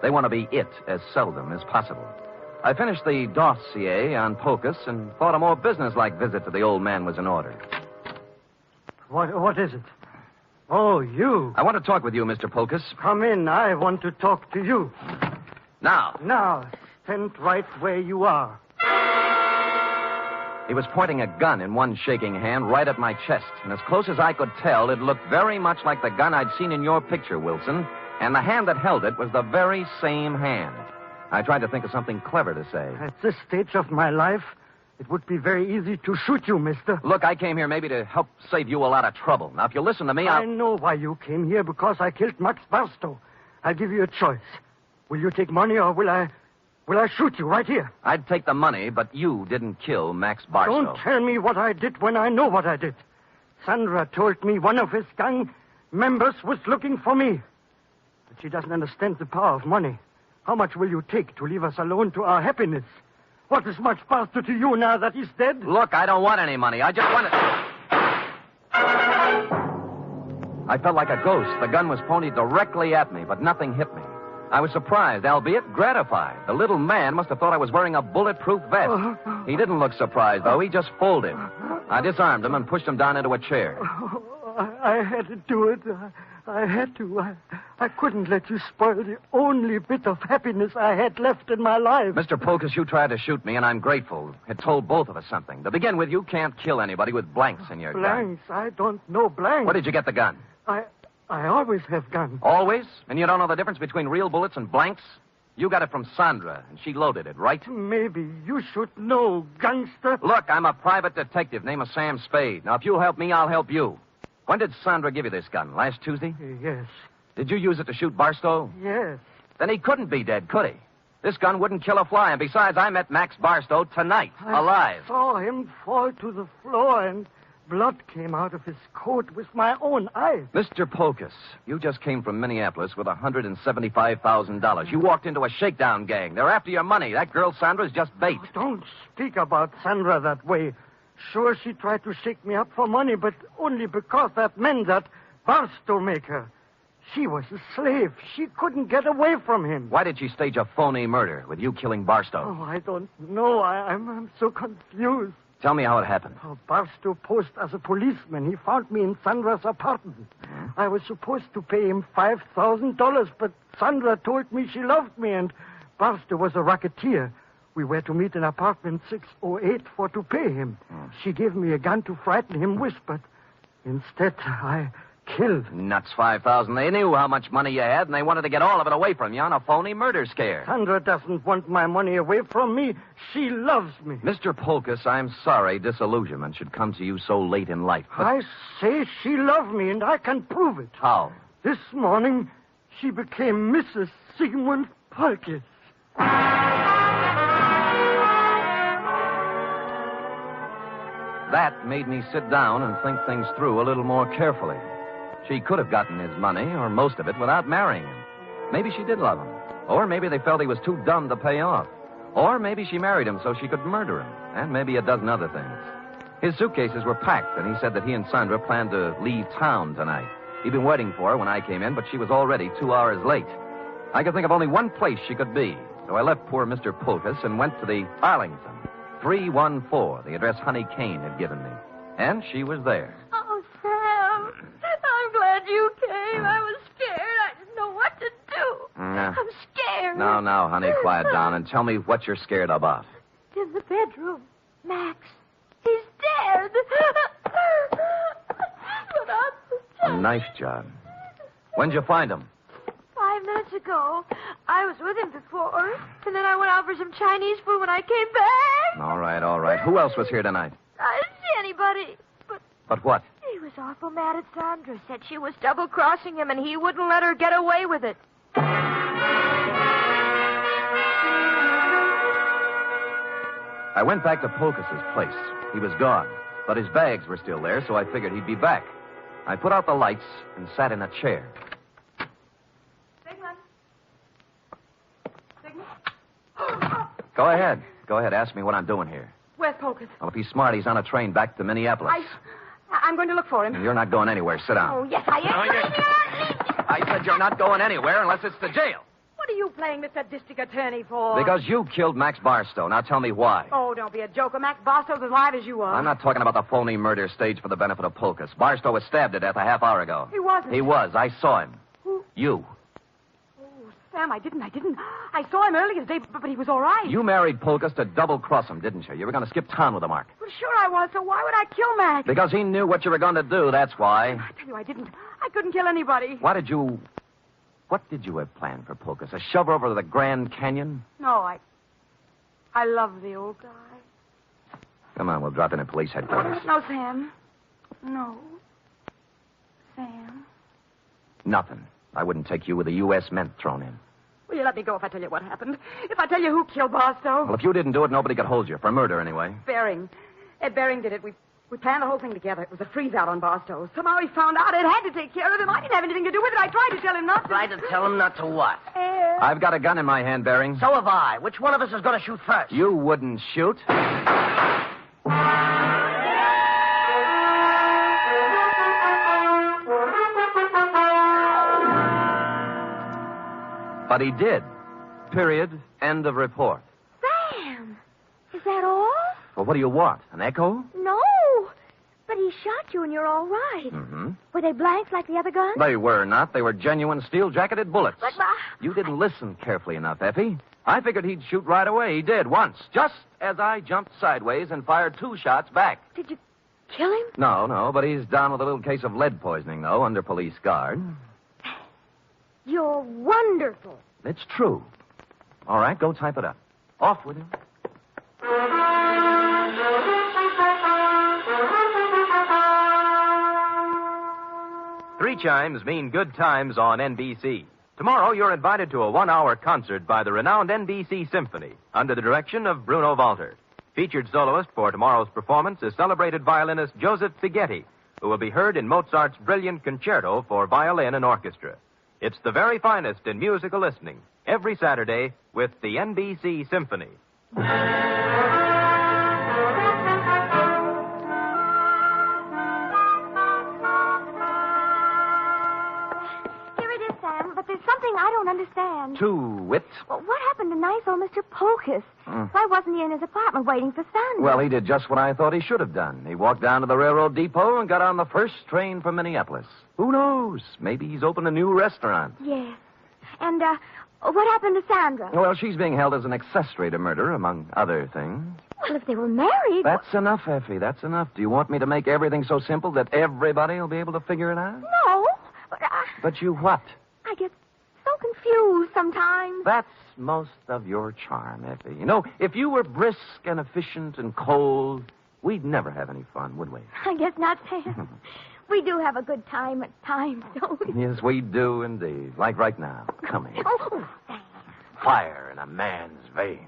They want to be it as seldom as possible. I finished the dossier on Pocus and thought a more businesslike visit to the old man was in order. What is it? Oh, you. I want to talk with you, Mr. Pocus. Come in. I want to talk to you. Now. Now, stand right where you are. He was pointing a gun in one shaking hand right at my chest, and as close as I could tell, it looked very much like the gun I'd seen in your picture, Wilson, and the hand that held it was the very same hand. I tried to think of something clever to say. At this stage of my life, it would be very easy to shoot you, mister. Look, I came here maybe to help save you a lot of trouble. Now, if you listen to me, I know why you came here, because I killed Max Barstow. I'll give you a choice. Will you take money, or will I shoot you right here? I'd take the money, but you didn't kill Max Barstow. Don't tell me what I did when I know what I did. Sandra told me one of his gang members was looking for me. But she doesn't understand the power of money. How much will you take to leave us alone to our happiness? What is Max Barstow to you now that he's dead? Look, I don't want any money. I just want it. I felt like a ghost. The gun was pointed directly at me, but nothing hit me. I was surprised, albeit gratified. The little man must have thought I was wearing a bulletproof vest. He didn't look surprised, though. He just folded. I disarmed him and pushed him down into a chair. I had to do it. I had to. I couldn't let you spoil the only bit of happiness I had left in my life. Mr. Pocus, you tried to shoot me, and I'm grateful. It told both of us something. To begin with, you can't kill anybody with blanks in your gun. Blanks? I don't know blanks. Where did you get the gun? I always have guns. Always? And you don't know the difference between real bullets and blanks? You got it from Sandra, and she loaded it, right? Maybe you should know, gangster. Look, I'm a private detective named Sam Spade. Now, if you'll help me, I'll help you. When did Sandra give you this gun? Last Tuesday? Yes. Did you use it to shoot Barstow? Yes. Then he couldn't be dead, could he? This gun wouldn't kill a fly, and besides, I met Max Barstow tonight, alive. I saw him fall to the floor, and blood came out of his coat with my own eyes. Mr. Pocus, you just came from Minneapolis with $175,000. You walked into a shakedown gang. They're after your money. That girl Sandra's just bait. Oh, don't speak about Sandra that way. Sure, she tried to shake me up for money, but only because that meant that Barstow make her. She was a slave. She couldn't get away from him. Why did she stage a phony murder with you killing Barstow? Oh, I don't know. I'm so confused. Tell me how it happened. Oh, Barstow posed as a policeman. He found me in Sandra's apartment. I was supposed to pay him $5,000, but Sandra told me she loved me, and Barstow was a racketeer. We were to meet in apartment 608 to pay him. She gave me a gun to frighten him with, but instead I killed. Nuts, $5,000. They knew how much money you had, and they wanted to get all of it away from you on a phony murder scare. Sandra doesn't want my money away from me. She loves me. Mr. Pocus, I'm sorry disillusionment should come to you so late in life. But... I say she loved me, and I can prove it. How? This morning, she became Mrs. Sigmund Pocus. That made me sit down and think things through a little more carefully. She could have gotten his money, or most of it, without marrying him. Maybe she did love him. Or maybe they felt he was too dumb to pay off. Or maybe she married him so she could murder him. And maybe a dozen other things. His suitcases were packed, and he said that he and Sandra planned to leave town tonight. He'd been waiting for her when I came in, but she was already 2 hours late. I could think of only one place she could be. So I left poor Mr. Pocus and went to the Arlington. 314, the address Honey Kane had given me. And she was there. Oh, Sam, I'm glad you came. I was scared. I didn't know what to do. I'm scared. Now, honey, quiet down and tell me what you're scared about. In the bedroom, Max, he's dead. But A knife job. When'd you find him? 5 minutes ago. I was with him before, and then I went out for some Chinese food when I came back. All right. Who else was here tonight? I didn't see anybody, But what? he was awful mad at Sandra. Said she was double-crossing him, and he wouldn't let her get away with it. I went back to Pocus's place. He was gone, but his bags were still there, so I figured he'd be back. I put out the lights and sat in a chair. Go ahead. Ask me what I'm doing here. Where's Pocus? Well, if he's smart, he's on a train back to Minneapolis. I'm going to look for him. You're not going anywhere. Sit down. Oh, yes, I am. I said you're not going anywhere unless it's to jail. What are you playing Mr. District Attorney for? Because you killed Max Barstow. Now tell me why. Oh, don't be a joker. Max Barstow's as live as you are. I'm not talking about the phony murder staged for the benefit of Polkus. Barstow was stabbed to death a half hour ago. He wasn't. He was. I saw him. Who? You. Oh, Sam, I didn't. I saw him earlier today, but he was all right. You married Polkus to double-cross him, didn't you? You were going to skip town with him, Mark. Well, sure I was, so why would I kill Max? Because he knew what you were going to do, that's why. I tell you, I didn't. I couldn't kill anybody. What did you have planned for Polkus? A shove over to the Grand Canyon? No, I love the old guy. Come on, we'll drop in at police headquarters. No, Sam. No. Sam. Nothing. I wouldn't take you with a U.S. Mint thrown in. Will you let me go if I tell you what happened? If I tell you who killed Barstow? Well, if you didn't do it, nobody could hold you. For murder, anyway. Bering. Ed Bering did it. We planned the whole thing together. It was a freeze-out on Barstow. Somehow he found out Ed had to take care of him. I didn't have anything to do with it. I tried to tell him not to. Tried to tell him not to what? I've got a gun in my hand, Bering. So have I. Which one of us is going to shoot first? You wouldn't shoot. But he did. Period. End of report. Sam! Is that all? Well, what do you want? An echo? No. But he shot you and you're all right. Mm-hmm. Were they blanks like the other guns? They were not. They were genuine steel-jacketed bullets. But, You didn't listen carefully enough, Effie. I figured he'd shoot right away. He did, once. Just as I jumped sideways and fired 2 shots back. Did you kill him? No, but he's down with a little case of lead poisoning, though, under police guard. You're wonderful. It's true. All right, go type it up. Off with him. Three chimes mean good times on NBC. Tomorrow, you're invited to a 1-hour concert by the renowned NBC Symphony under the direction of Bruno Walter. Featured soloist for tomorrow's performance is celebrated violinist Joseph Fighetti, who will be heard in Mozart's brilliant concerto for violin and orchestra. It's the very finest in musical listening, every Saturday with the NBC Symphony. Here it is, Sam, but there's something I don't understand. To wit. Well, what happened to nice old Mr. Polkus? Why wasn't he in his apartment waiting for Sandra? Well, he did just what I thought he should have done. He walked down to the railroad depot and got on the first train for Minneapolis. Who knows? Maybe he's opened a new restaurant. Yes. And, what happened to Sandra? Well, she's being held as an accessory to murder, among other things. Well, if they were married... That's enough, Effie. That's enough. Do you want me to make everything so simple that everybody will be able to figure it out? No, but But you what? I get so confused sometimes. That's most of your charm, Effie. You know, if you were brisk and efficient and cold, we'd never have any fun, would we? I guess not, Sam. We do have a good time at times, don't we? Yes, we do indeed. Like right now. Come here. Oh, Fire in a man's veins.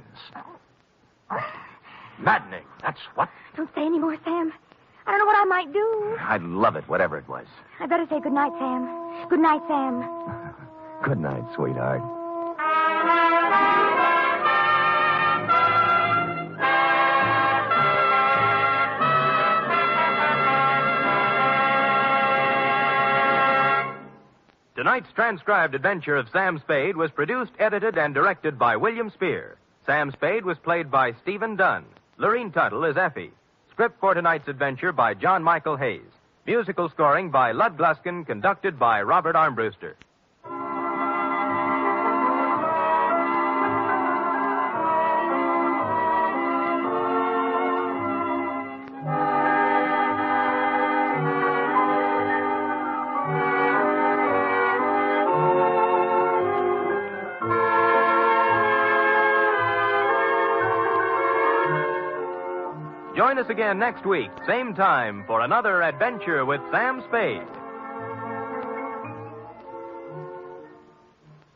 Maddening, that's what. don't say any more, Sam. I don't know what I might do. I'd love it, whatever it was. I better say good night, Sam. Good night, Sam. Good night, sweetheart. Tonight's transcribed adventure of Sam Spade was produced, edited, and directed by William Spier. Sam Spade was played by Stephen Dunne. Lurene Tuttle is Effie. Script for tonight's adventure by John Michael Hayes. Musical scoring by Lud Gluskin, conducted by Robert Armbruster. Join us again next week, same time, for another adventure with Sam Spade.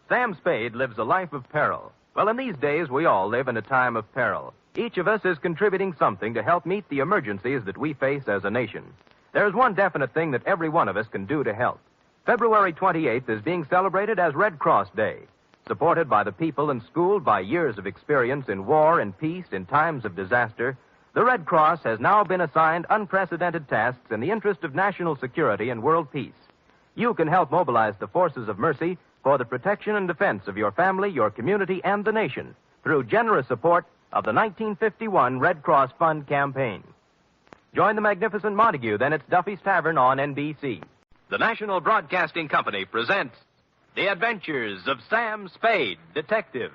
Sam Spade lives a life of peril. Well, in these days, we all live in a time of peril. Each of us is contributing something to help meet the emergencies that we face as a nation. There's one definite thing that every one of us can do to help. February 28th is being celebrated as Red Cross Day. Supported by the people and schooled by years of experience in war and peace in times of disaster, The Red Cross has now been assigned unprecedented tasks in the interest of national security and world peace. You can help mobilize the forces of mercy for the protection and defense of your family, your community, and the nation through generous support of the 1951 Red Cross Fund campaign. Join the magnificent Montague then at Duffy's Tavern on NBC. The National Broadcasting Company presents The Adventures of Sam Spade, Detective.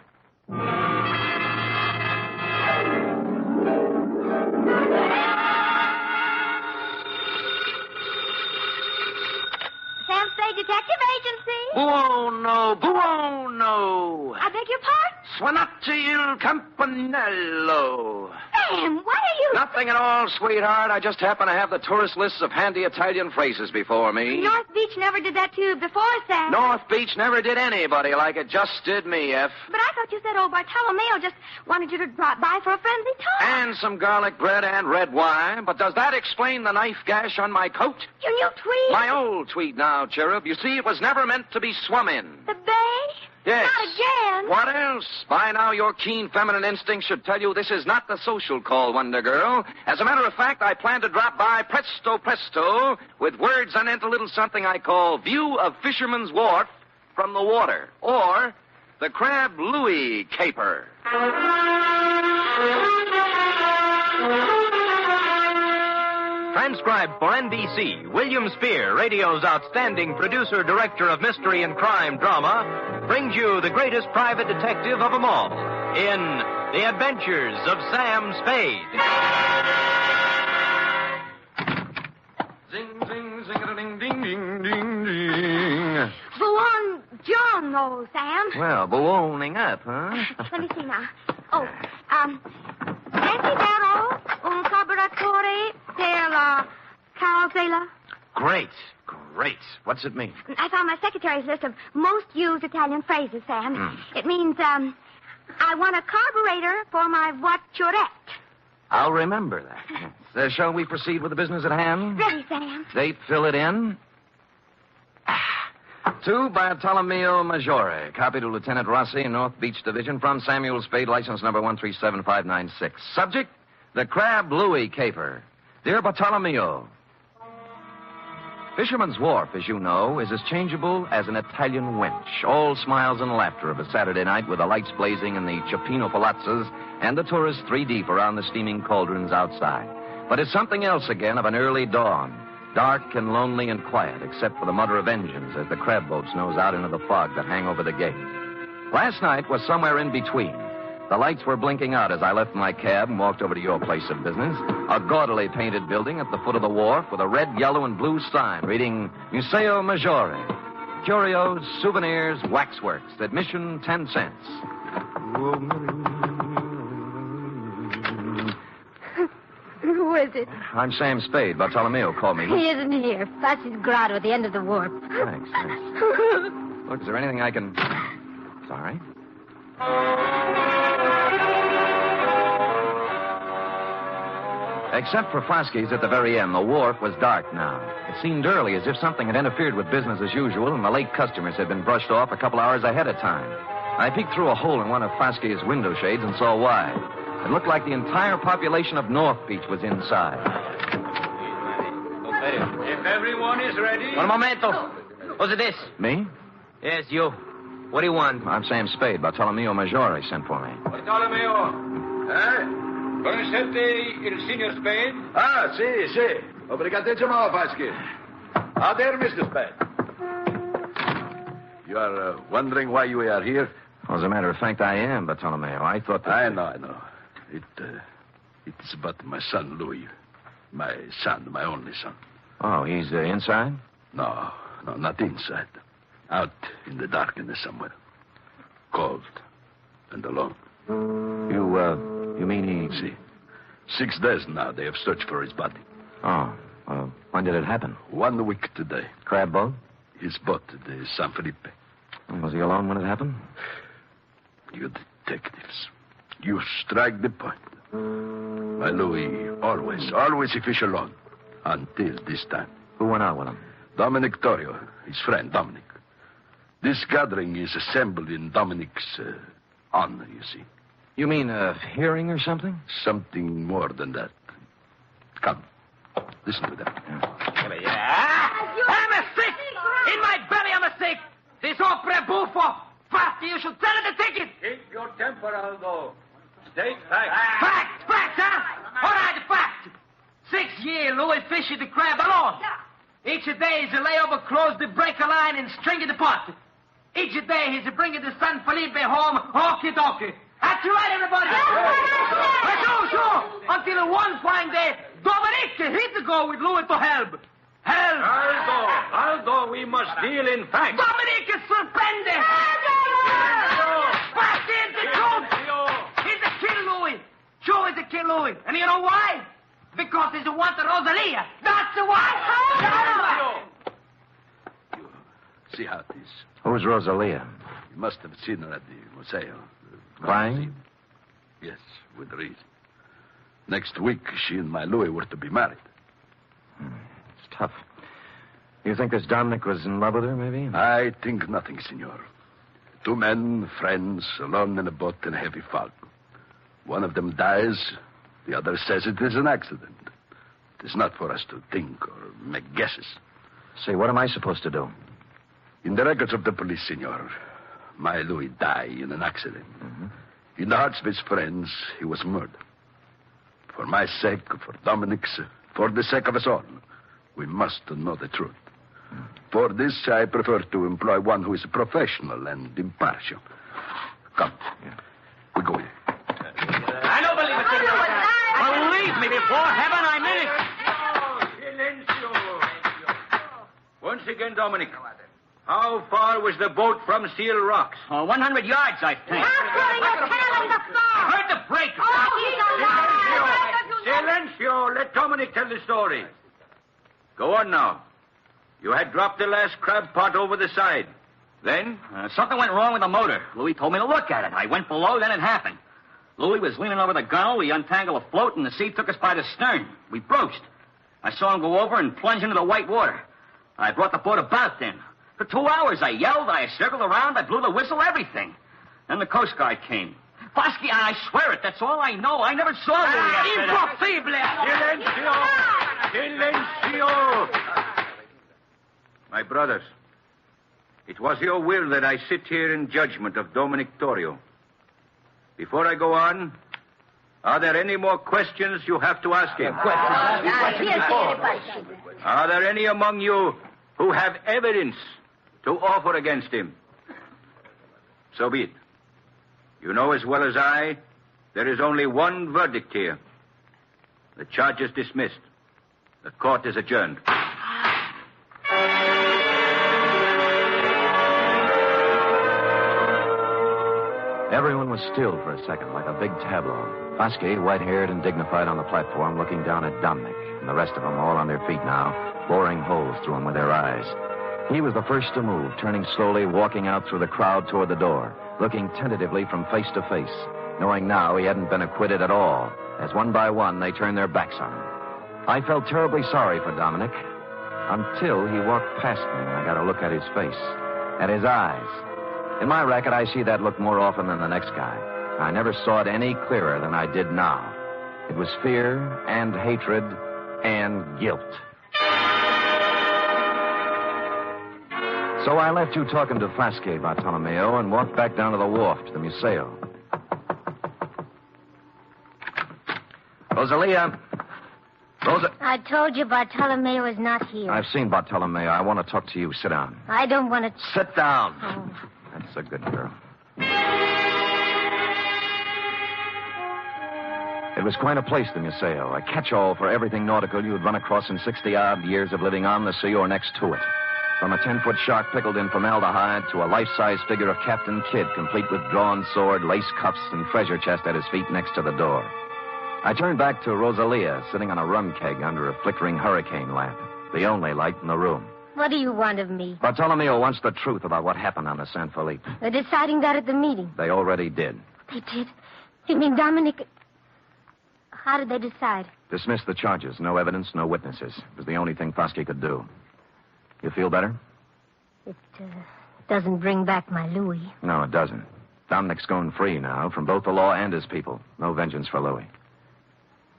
Sam Spade Detective Agency. Buono. I beg your pardon? Suonate il campanello. Sam, what are you... Nothing at all, sweetheart. I just happen to have the tourist lists of handy Italian phrases before me. North Beach never did that to you before, Sam. North Beach never did anybody like it. Just did me, F. But I thought you said old Bartolomeo just wanted you to drop by for a friendly talk. And some garlic bread and red wine. But does that explain the knife gash on my coat? Your new tweed? My old tweed now, Cherub. You see, it was never meant to be swum in. The bay? Yes. Not again. What else? By now, your keen feminine instinct should tell you this is not the social call, Wonder Girl. As a matter of fact, I plan to drop by presto, with words anent a little something I call View of Fisherman's Wharf from the Water, or the Crab Louis Caper. Transcribed for NBC, William Spier, radio's outstanding producer, director of mystery and crime drama, brings you the greatest private detective of them all in The Adventures of Sam Spade. Zing, zing, zing-a-ding-ding-ding-ding. Buongiorno, Sam. Well, ballooning up, huh? Let me see now. Oh, Desidero un carburatore per la carrozzella. Great. What's it mean? I found my secretary's list of most used Italian phrases, Sam. It means, I want a carburetor for my voiturette. I'll remember that. Shall we proceed with the business at hand? Ready, Sam. Date, fill it in. To Bartolomeo Maggiore. Copy to Lieutenant Rossi, North Beach Division, from Samuel Spade, license number 137596. Subject, the Crab Louis Caper. Dear Bartolomeo, Fisherman's Wharf, as you know, is as changeable as an Italian wench. All smiles and laughter of a Saturday night with the lights blazing in the Cioppino palazzas and the tourists 3 deep around the steaming cauldrons outside. But it's something else again of an early dawn. Dark and lonely and quiet, except for the mutter of engines as the crab boats nose out into the fog that hang over the gate. Last night was somewhere in between. The lights were blinking out as I left my cab and walked over to your place of business, a gaudily painted building at the foot of the wharf with a red, yellow, and blue sign reading Museo Maggiore. Curios, souvenirs, waxworks. Admission 10 cents. Who is it? I'm Sam Spade. Bartolomeo called me. He isn't here. Fascist grotto at the end of the wharf. Thanks. Look, is there anything I can... Sorry. Except for Foskey's at the very end, the wharf was dark now. It seemed early, as if something had interfered with business as usual, and the late customers had been brushed off a couple hours ahead of time. I peeked through a hole in one of Foskey's window shades and saw why. It looked like the entire population of North Beach was inside. If everyone is ready... Un momento. Who's this? Me? Yes, you. What do you want? I'm Sam Spade. Bartolomeo Maggiore sent for me. Bartolomeo. Conoscete il signor Spade? Ah, sì. Obrigatissimo, Vasquez. Ah, there, Mr. Spade. You are wondering why you are here? Well, as a matter of fact, I am, Bartolomeo. I thought that... I know. It's about my son, Louis. My son, my only son. Oh, he's inside? No, not inside. Out in the darkness somewhere. Cold and alone. You mean he... See. 6 days now they have searched for his body. Oh, when did it happen? 1 week today. Crab boat? His boat, the San Felipe. Was he alone when it happened? You detectives. You strike the point. My Louis, always he fish alone. Until this time. Who went out with him? Dominic Torrio, his friend Dominic. This gathering is assembled in Dominic's honor, you see. You mean a hearing or something? Something more than that. Come. Listen to them. I'm a sick! In my belly, I'm a sick! This opera buffo! Faster, you should sell the ticket! Keep your temper, Aldo. State facts. Facts, huh? All right, fact. 6 years, Louis fished the crab alone. Each day he's a layover, close the breaker line, and string the pot. Each day he's bringing the San Felipe home, okie-dokie. That's right, everybody. Sure. Until one fine day, Dominique hit the go with Louis to help. Aldo, we must deal in facts. Dominique is suspended. Fact is the truth. He's a kill Louis. Sure, he's a kill Louis. And you know why? Because he's a wanted Rosalia. That's why. See how it is. Who's Rosalia? You must have seen her at the museo. Crying? Yes, with reason. Next week, she and my Louis were to be married. It's tough. You think this Dominic was in love with her, maybe? I think nothing, senor. 2 men, friends, alone in a boat in a heavy fog. One of them dies. The other says it is an accident. It is not for us to think or make guesses. Say, what am I supposed to do? In the records of the police, senor, my Louis died in an accident. Mm-hmm. In the hearts of his friends, he was murdered. For my sake, for Dominic's, for the sake of us all, we must know the truth. For this, I prefer to employ one who is professional and impartial. Come. We go in. I don't believe it, senor. Believe me, before heaven, I mean it. Silencio. Once again, Dominic. How far was the boat from Seal Rocks? 100 yards, I think. I heard the break. Silencio. Let Dominic tell the story. Go on now. You had dropped the last crab pot over the side. Then? Something went wrong with the motor. Louis told me to look at it. I went below, then it happened. Louis was leaning over the gunwale. We untangled a float, and the sea took us by the stern. We broached. I saw him go over and plunge into the white water. I brought the boat about then. For 2 hours, I yelled, I circled around, I blew the whistle, everything. Then the Coast Guard came. Bosky, I swear it, that's all I know. I never saw Louis after that. Silencio! My brothers, it was your will that I sit here in judgment of Dominic Torrio. Before I go on, are there any more questions you have to ask him? Are there any among you who have evidence to offer against him? So be it. You know as well as I, there is only one verdict here. The charge is dismissed. The court is adjourned. Everyone was still for a second, like a big tableau. Foskey, white-haired and dignified on the platform, looking down at Dominic, and the rest of them all on their feet now, boring holes through him with their eyes. He was the first to move, turning slowly, walking out through the crowd toward the door, looking tentatively from face to face, knowing now he hadn't been acquitted at all, as one by one they turned their backs on him. I felt terribly sorry for Dominic, until he walked past me and I got a look at his face, at his eyes. In my racket, I see that look more often than the next guy. I never saw it any clearer than I did now. It was fear and hatred and guilt. So I left you talking to Fasque, Bartolomeo, and walked back down to the wharf to the Museo. Rosalia. I told you Bartolomeo is not here. I've seen Bartolomeo. I want to talk to you. Sit down. I don't want to... Sit down. Oh. That's a good girl. It was quite a place, the Museo. A catch-all for everything nautical you'd run across in 60-odd years of living on the sea or next to it. From a 10-foot shark pickled in formaldehyde to a life-size figure of Captain Kidd, complete with drawn sword, lace cuffs, and treasure chest at his feet next to the door. I turned back to Rosalia, sitting on a rum keg under a flickering hurricane lamp, the only light in the room. What do you want of me? Bartolomeo wants the truth about what happened on the San Felipe. They're deciding that at the meeting. They already did. They did? You mean Dominic... How did they decide? Dismiss the charges. No evidence, no witnesses. It was the only thing Foskey could do. You feel better? It doesn't bring back my Louis. No, it doesn't. Dominic's going free now from both the law and his people. No vengeance for Louis.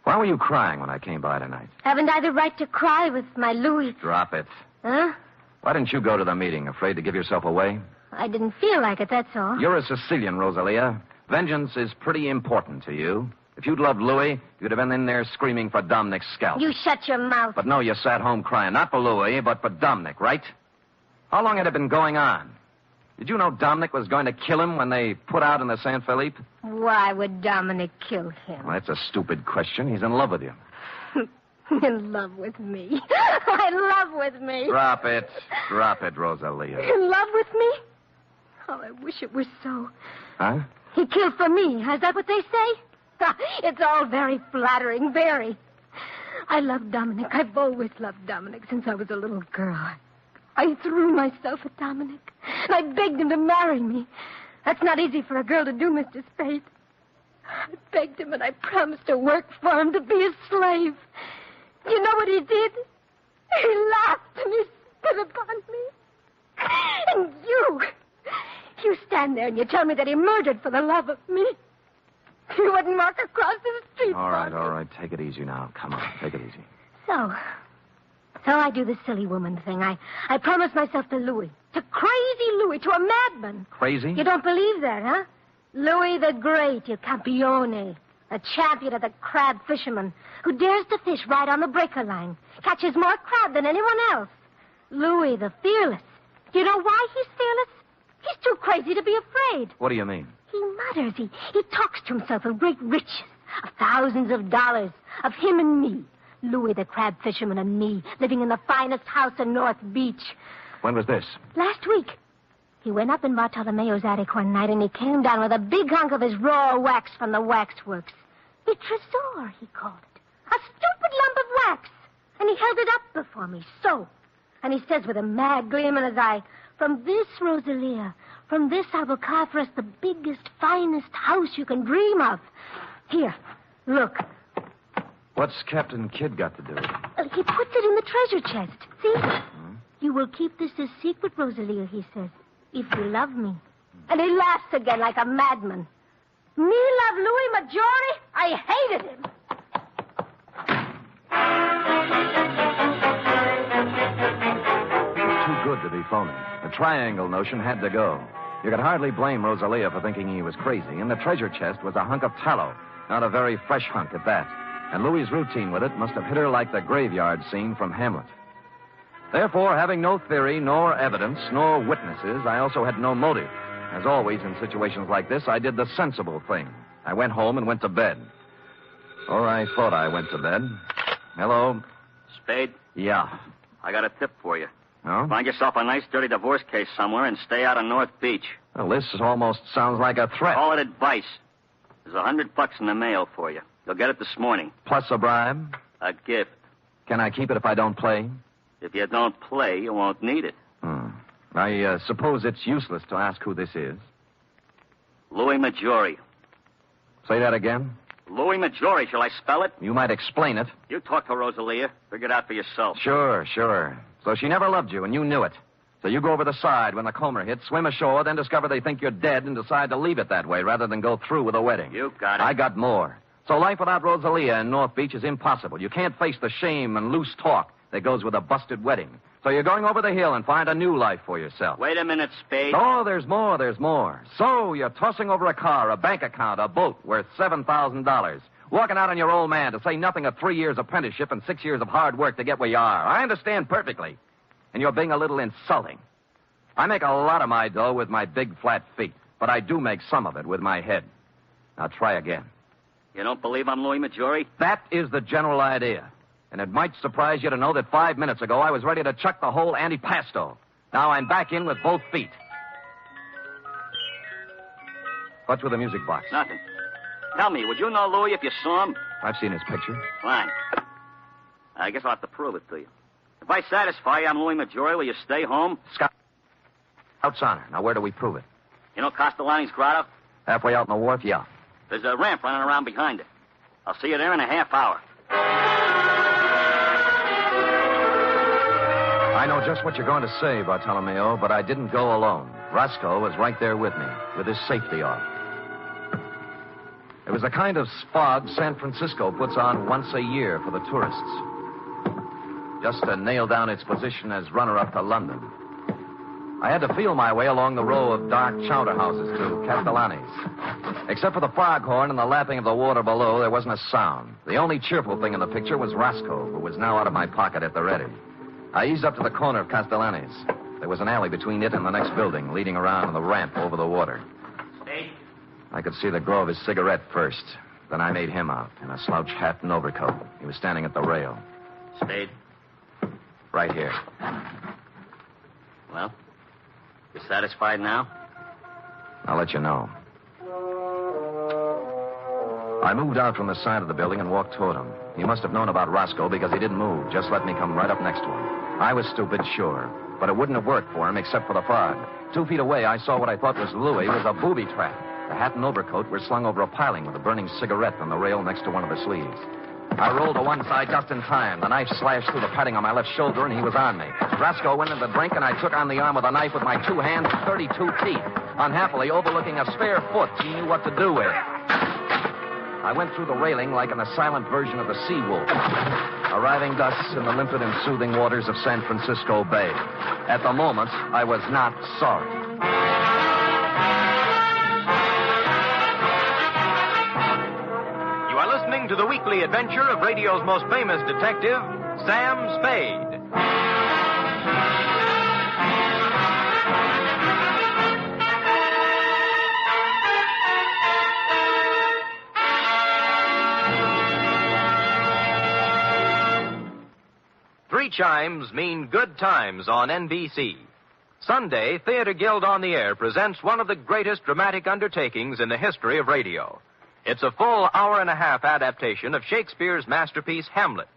Why were you crying when I came by tonight? Haven't I the right to cry with my Louis? Drop it. Huh? Why didn't you go to the meeting? Afraid to give yourself away? I didn't feel like it, that's all. You're a Sicilian, Rosalia. Vengeance is pretty important to you. If you'd loved Louis, you'd have been in there screaming for Dominic's scalp. You shut your mouth. But no, you sat home crying. Not for Louis, but for Dominic, right? How long had it been going on? Did you know Dominic was going to kill him when they put out in the San Felipe? Why would Dominic kill him? Well, that's a stupid question. He's in love with you. In love with me. In love with me. Drop it. Drop it, Rosalia. In love with me? Oh, I wish it were so. Huh? He killed for me. Is that what they say? It's all very flattering, very. I love Dominic. I've always loved Dominic since I was a little girl. I threw myself at Dominic, and I begged him to marry me. That's not easy for a girl to do, Mr. Spade. I begged him, and I promised to work for him, to be his slave. You know what he did? He laughed and he spit upon me. And you stand there and you tell me that he murdered for the love of me. You wouldn't walk across the street. All right. Take it easy now. Come on, take it easy. So I do the silly woman thing. I promise myself to Louis. To crazy Louis, to a madman. Crazy? You don't believe that, huh? Louis the Great, il Campione. A champion of the crab fishermen who dares to fish right on the breaker line. Catches more crab than anyone else. Louis the Fearless. Do you know why he's fearless? He's too crazy to be afraid. What do you mean? He mutters. He talks to himself of great riches, of thousands of dollars, of him and me. Louis the crab fisherman and me, living in the finest house in North Beach. When was this? Last week. He went up in Bartolomeo's attic one night, and he came down with a big hunk of his raw wax from the waxworks. A tresor, he called it. A stupid lump of wax. And he held it up before me, so. And he says with a mad gleam in his eye, "From this, Rosalia, from this I will carve for us the biggest, finest house you can dream of. Here, look." What's Captain Kidd got to do with it? He puts it in the treasure chest. See? You will keep this a secret, Rosalia, he says, if you love me. And he laughs again like a madman. Me love Louis Maggiore? I hated him. Too good to be phony. The triangle notion had to go. You could hardly blame Rosalia for thinking he was crazy. And the treasure chest was a hunk of tallow. Not a very fresh hunk at that. And Louis's routine with it must have hit her like the graveyard scene from Hamlet. Therefore, having no theory, nor evidence, nor witnesses, I also had no motive. As always in situations like this, I did the sensible thing. I went home and went to bed. Or I thought I went to bed. Hello? Spade? Yeah. I got a tip for you. Oh? Find yourself a nice, dirty divorce case somewhere and stay out of North Beach. Well, this almost sounds like a threat. Call it advice. There's $100 in the mail for you. You'll get it this morning. Plus a bribe? A gift. Can I keep it if I don't play? If you don't play, you won't need it. I suppose it's useless to ask who this is. Louis Maggiore. Say that again? Louis Maggiore. Shall I spell it? You might explain it. You talk to Rosalia. Figure it out for yourself. Sure. So she never loved you, and you knew it. So you go over the side when the comber hits, swim ashore, then discover they think you're dead and decide to leave it that way rather than go through with a wedding. You got it. I got more. So life without Rosalia in North Beach is impossible. You can't face the shame and loose talk that goes with a busted wedding. So you're going over the hill and find a new life for yourself. Wait a minute, Spade. Oh, there's more. So you're tossing over a car, a bank account, a boat worth $7,000. Walking out on your old man, to say nothing of 3 years apprenticeship and 6 years of hard work to get where you are. I understand perfectly. And you're being a little insulting. I make a lot of my dough with my big flat feet, but I do make some of it with my head. Now try again. You don't believe I'm Louis Maggiore? That is the general idea. And it might surprise you to know that 5 minutes ago I was ready to chuck the whole antipasto. Now I'm back in with both feet. What's with the music box? Nothing. Tell me, would you know Louis if you saw him? I've seen his picture. Fine. I guess I'll have to prove it to you. If I satisfy you I'm Louis Maggiore, will you stay home? Scout's honor. Now where do we prove it? You know Castellani's grotto? Halfway out in the wharf, yeah. There's a ramp running around behind it. I'll see you there in a half hour. I know just what you're going to say, Bartolomeo, but I didn't go alone. Roscoe was right there with me, with his safety off. It was the kind of spog San Francisco puts on once a year for the tourists, just to nail down its position as runner-up to London. I had to feel my way along the row of dark chowder houses to Castellani's. Except for the foghorn and the lapping of the water below, there wasn't a sound. The only cheerful thing in the picture was Roscoe, who was now out of my pocket at the ready. I eased up to the corner of Castellani's. There was an alley between it and the next building, leading around on the ramp over the water. Spade? I could see the glow of his cigarette first. Then I made him out in a slouch hat and overcoat. He was standing at the rail. Spade? Right here. Well, you satisfied now? I'll let you know. I moved out from the side of the building and walked toward him. He must have known about Roscoe because he didn't move, just let me come right up next to him. I was stupid, sure, but it wouldn't have worked for him except for the fog. 2 feet away, I saw what I thought was Louis was a booby trap. The hat and overcoat were slung over a piling with a burning cigarette on the rail next to one of the sleeves. I rolled to one side just in time. The knife slashed through the padding on my left shoulder, and he was on me. Roscoe went in the drink, and I took on the arm with a knife with my 2 hands and 32 teeth. Unhappily, overlooking a spare foot, he knew what to do with. I went through the railing like in a silent version of the sea wolf, arriving thus in the limpid and soothing waters of San Francisco Bay. At the moment, I was not sorry. You are listening to the weekly adventure of radio's most famous detective, Sam Spade. Three chimes mean good times on NBC. Sunday, Theater Guild on the Air presents one of the greatest dramatic undertakings in the history of radio. It's a full hour-and-a-half adaptation of Shakespeare's masterpiece, Hamlet.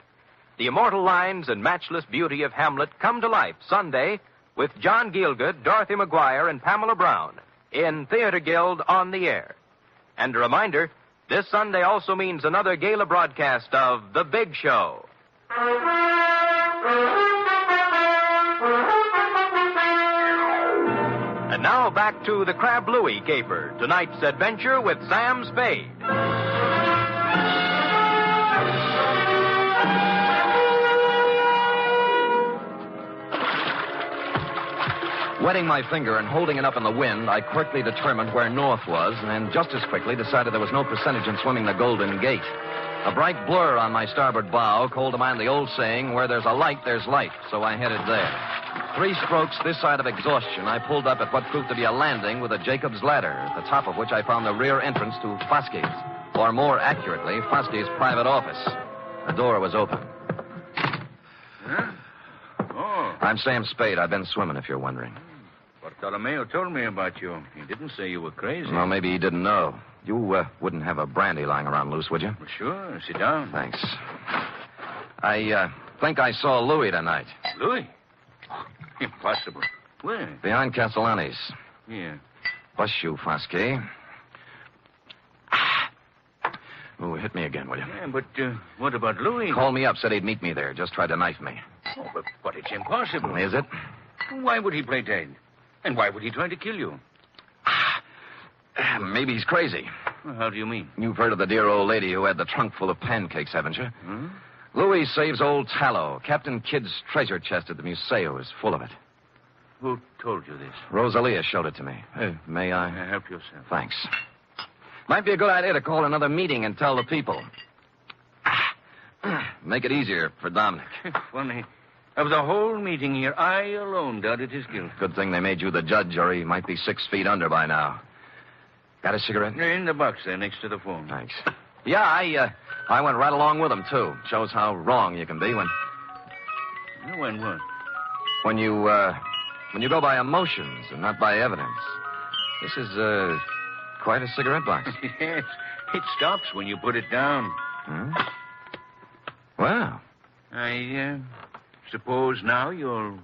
The immortal lines and matchless beauty of Hamlet come to life Sunday with John Gielgud, Dorothy McGuire, and Pamela Brown in Theater Guild on the Air. And a reminder, this Sunday also means another gala broadcast of The Big Show. And now back to the Crab Louie caper, tonight's adventure with Sam Spade. Wetting my finger and holding it up in the wind, I quickly determined where north was, and then just as quickly decided there was no percentage in swimming the Golden Gate. A bright blur on my starboard bow called to mind the old saying, where there's a light, there's light, so I headed there. 3 strokes this side of exhaustion, I pulled up at what proved to be a landing with a Jacob's ladder, at the top of which I found the rear entrance to Foskey's, or more accurately, Foskey's private office. The door was open. Huh? Oh. I'm Sam Spade. I've been swimming, if you're wondering. Bartolomeo told me about you. He didn't say you were crazy. Well, maybe he didn't know. You wouldn't have a brandy lying around loose, would you? Well, sure. Sit down. Thanks. I think I saw Louis tonight. Louis? Oh, impossible. Where? Behind Castellani's. Yeah. Bless you, Foskey. Oh, hit me again, will you? Yeah, but what about Louis? Called me up, said he'd meet me there. Just tried to knife me. Oh, but it's impossible. Is it? Why would he play dead? And why would he try to kill you? Maybe he's crazy. Well, how do you mean? You've heard of the dear old lady who had the trunk full of pancakes, haven't you? Hmm? Louis saves old tallow. Captain Kidd's treasure chest at the Museo is full of it. Who told you this? Rosalia showed it to me. May I? Help yourself. Thanks. Might be a good idea to call another meeting and tell the people. Make it easier for Dominic. Funny. Of the whole meeting here, I alone doubted his guilt. Good thing they made you the judge, or he might be 6 feet under by now. Got a cigarette? In the box there, next to the phone. Thanks. Yeah, I went right along with him, too. Shows how wrong you can be when... When what? When you go by emotions and not by evidence. This is, quite a cigarette box. Yes, it stops when you put it down. Hmm? Well. I suppose now you'll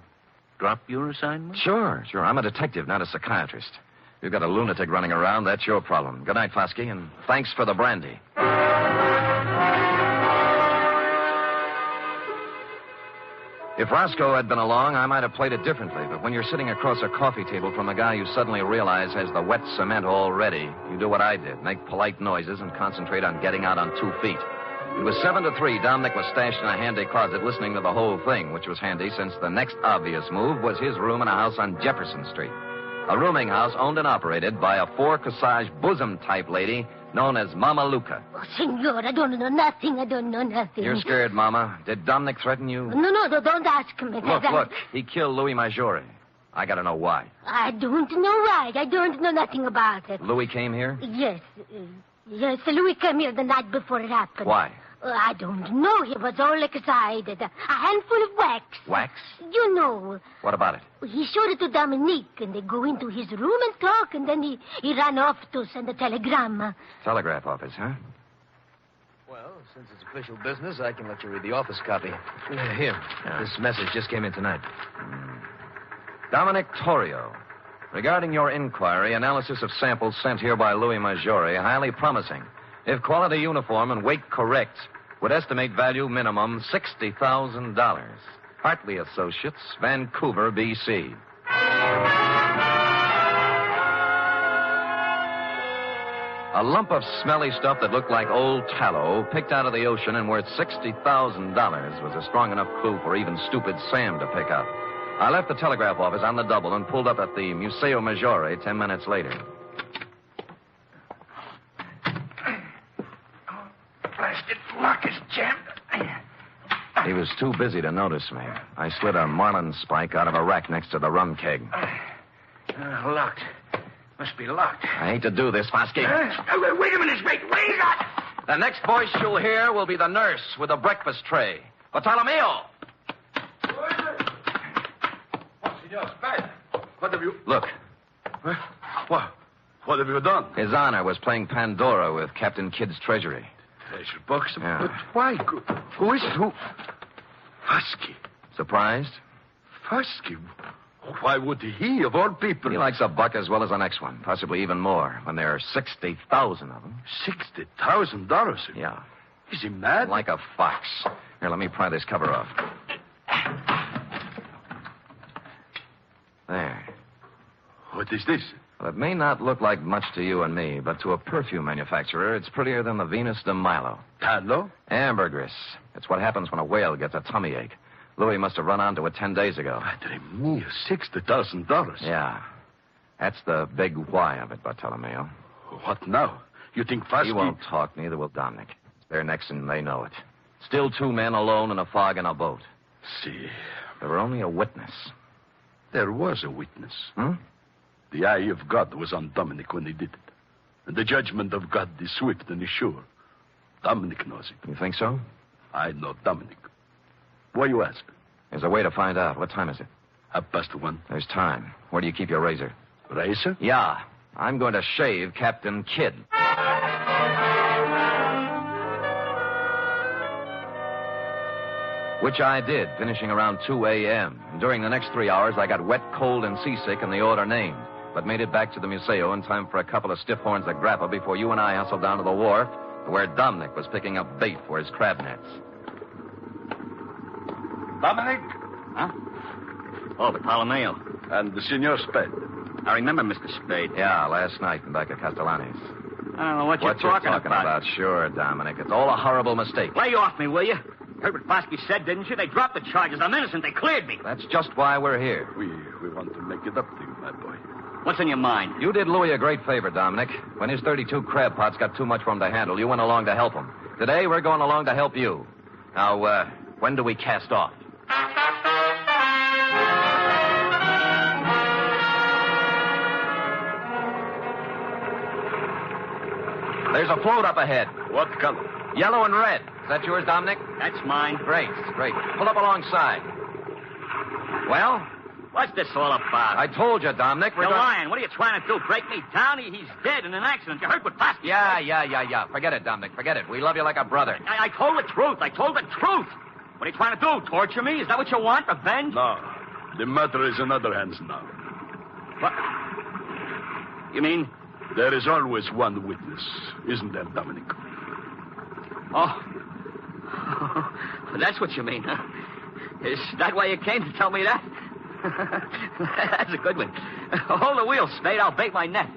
drop your assignment? Sure. I'm a detective, not a psychiatrist. You've got a lunatic running around, that's your problem. Good night, Foskey, and thanks for the brandy. If Roscoe had been along, I might have played it differently. But when you're sitting across a coffee table from a guy you suddenly realize has the wet cement all ready, you do what I did, make polite noises and concentrate on getting out on 2 feet. It was 7-3. Dominic was stashed in a handy closet listening to the whole thing, which was handy since the next obvious move was his room in a house on Jefferson Street. A rooming house owned and operated by a 4-corsage bosom-type lady known as Mama Luca. Oh, Senor, I don't know nothing. I don't know nothing. You're scared, Mama. Did Dominic threaten you? No, don't ask me. Look. He killed Louis Maggiore. I gotta know why. I don't know why. I don't know nothing about it. Louis came here? Yes. Yes, Louis came here the night before it happened. Why? I don't know. He was all excited. A handful of wax. Wax? You know. What about it? He showed it to Dominique, and they go into his room and talk, and then he ran off to send a telegram. Telegraph office, huh? Well, since it's official business, I can let you read the office copy. Here. This message just came in tonight. Dominic Torrio. Regarding your inquiry, analysis of samples sent here by Louis Maggiore, highly promising. If quality uniform and weight correct, would estimate value minimum $60,000. Hartley Associates, Vancouver, B.C. A lump of smelly stuff that looked like old tallow, picked out of the ocean and worth $60,000 was a strong enough clue for even stupid Sam to pick up. I left the telegraph office on the double and pulled up at the Museo Maggiore 10 minutes later. Blasted lock is jammed. He was too busy to notice me. I slid a marlin spike out of a rack next to the rum keg. Locked. Must be locked. I hate to do this, Fosky. Wait a minute, wait a minute. The next voice you'll hear will be the nurse with a breakfast tray. Bartolomeo! Senor Spade, what have you... Look. What have you done? His Honor was playing Pandora with Captain Kidd's treasury. Treasure box? Yeah. But why? Who is it? Who? Fosky. Surprised? Fosky? Why would he, of all people? He likes a buck as well as the next one, possibly even more, when there are 60,000 of them. $60,000? Yeah. Is he mad? Like a fox. Here, let me pry this cover off. There. What is this? Well, it may not look like much to you and me, but to a perfume manufacturer, it's prettier than the Venus de Milo. Tallow? Ambergris. It's what happens when a whale gets a tummy ache. Louis must have run onto it 10 days ago. Padre mio, $60,000. Yeah. That's the big why of it, Bartolomeo. What now? You think Fosky... He won't talk, neither will Dominic. They're next and they know it. Still 2 men alone in a fog in a boat. See. There were only a witness. There was a witness. Hmm? The eye of God was on Dominic when he did it. And the judgment of God is swift and is sure. Dominic knows it. You think so? I know Dominic. Why you ask? There's a way to find out. What time is it? 1:30. There's time. Where do you keep your razor? Razor? Yeah. I'm going to shave Captain Kidd. Which I did, finishing around 2 a.m. And during the next 3 hours, I got wet, cold, and seasick in the order named, but made it back to the Museo in time for a couple of stiff horns of grappa before you and I hustled down to the wharf where Dominic was picking up bait for his crab nets. Dominic? Huh? Oh, Bartolomeo. And the Senor Spade. I remember Mr. Spade. Yeah, last night in back at Castellani's. I don't know what you're talking about. Sure, Dominic. It's all a horrible mistake. Lay off me, will you? Heard what Fosky said, didn't you? They dropped the charges. I'm innocent. They cleared me. That's just why we're here. We want to make it up to you, my boy. What's in your mind? You did Louis a great favor, Dominic. When his 32 crab pots got too much for him to handle, you went along to help him. Today, we're going along to help you. Now, when do we cast off? There's a float up ahead. What color? Yellow and red. Is that yours, Dominic? That's mine. Great. Pull up alongside. Well? What's this all about? I told you, Dominic. You're lying. What are you trying to do? Break me down? He's dead in an accident. You heard what Fosky said? Yeah. Forget it, Dominic. Forget it. We love you like a brother. I told the truth. What are you trying to do? Torture me? Is that what you want? Revenge? No. The matter is in other hands now. What? You mean? There is always one witness, isn't there, Dominic? Oh. That's what you mean, huh? Is that why you came to tell me that? That's a good one. Hold the wheel, Spade. I'll bait my net.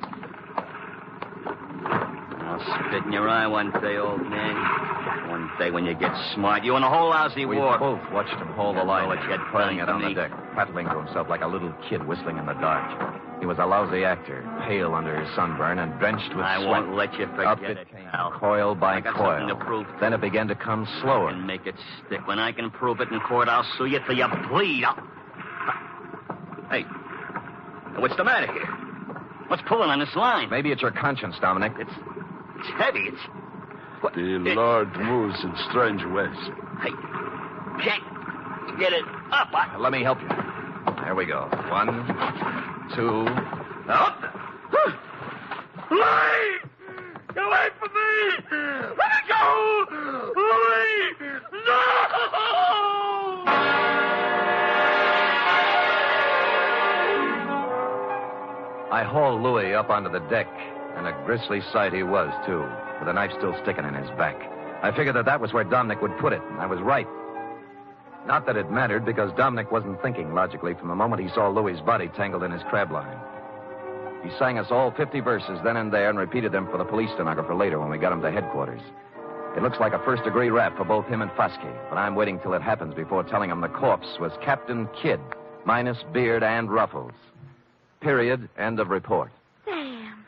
I'll spit in your eye one day, old man. One day when you get smart. You and the whole lousy We war. both watched him hold the line, what you had playing it planned on for the me. deck, prattling to himself like a little kid whistling in the dark. He was a lousy actor, pale under his sunburn and drenched with I sweat. won't let you forget Up it came, coil by I got coil. something to prove. Then it began to come slower. And make it stick. When I can prove it in court, I'll sue you till you bleed. Hey, what's the matter here? What's pulling on this line? Maybe it's your conscience, Dominic. It's heavy. It's... What? The Lord moves in strange ways. Hey, can't get it up. Let me help you. There we go. 1, 2... Up! Louie! Get away from me! Let me go! Louie! No! I hauled Louis up onto the deck, and a grisly sight he was, too, with a knife still sticking in his back. I figured that was where Dominic would put it, and I was right. Not that it mattered, because Dominic wasn't thinking logically from the moment he saw Louis's body tangled in his crab line. He sang us all 50 verses then and there and repeated them for the police stenographer later when we got him to headquarters. It looks like a first-degree rap for both him and Foskey, but I'm waiting till it happens before telling him the corpse was Captain Kidd, minus beard and ruffles. Period. End of report. Sam,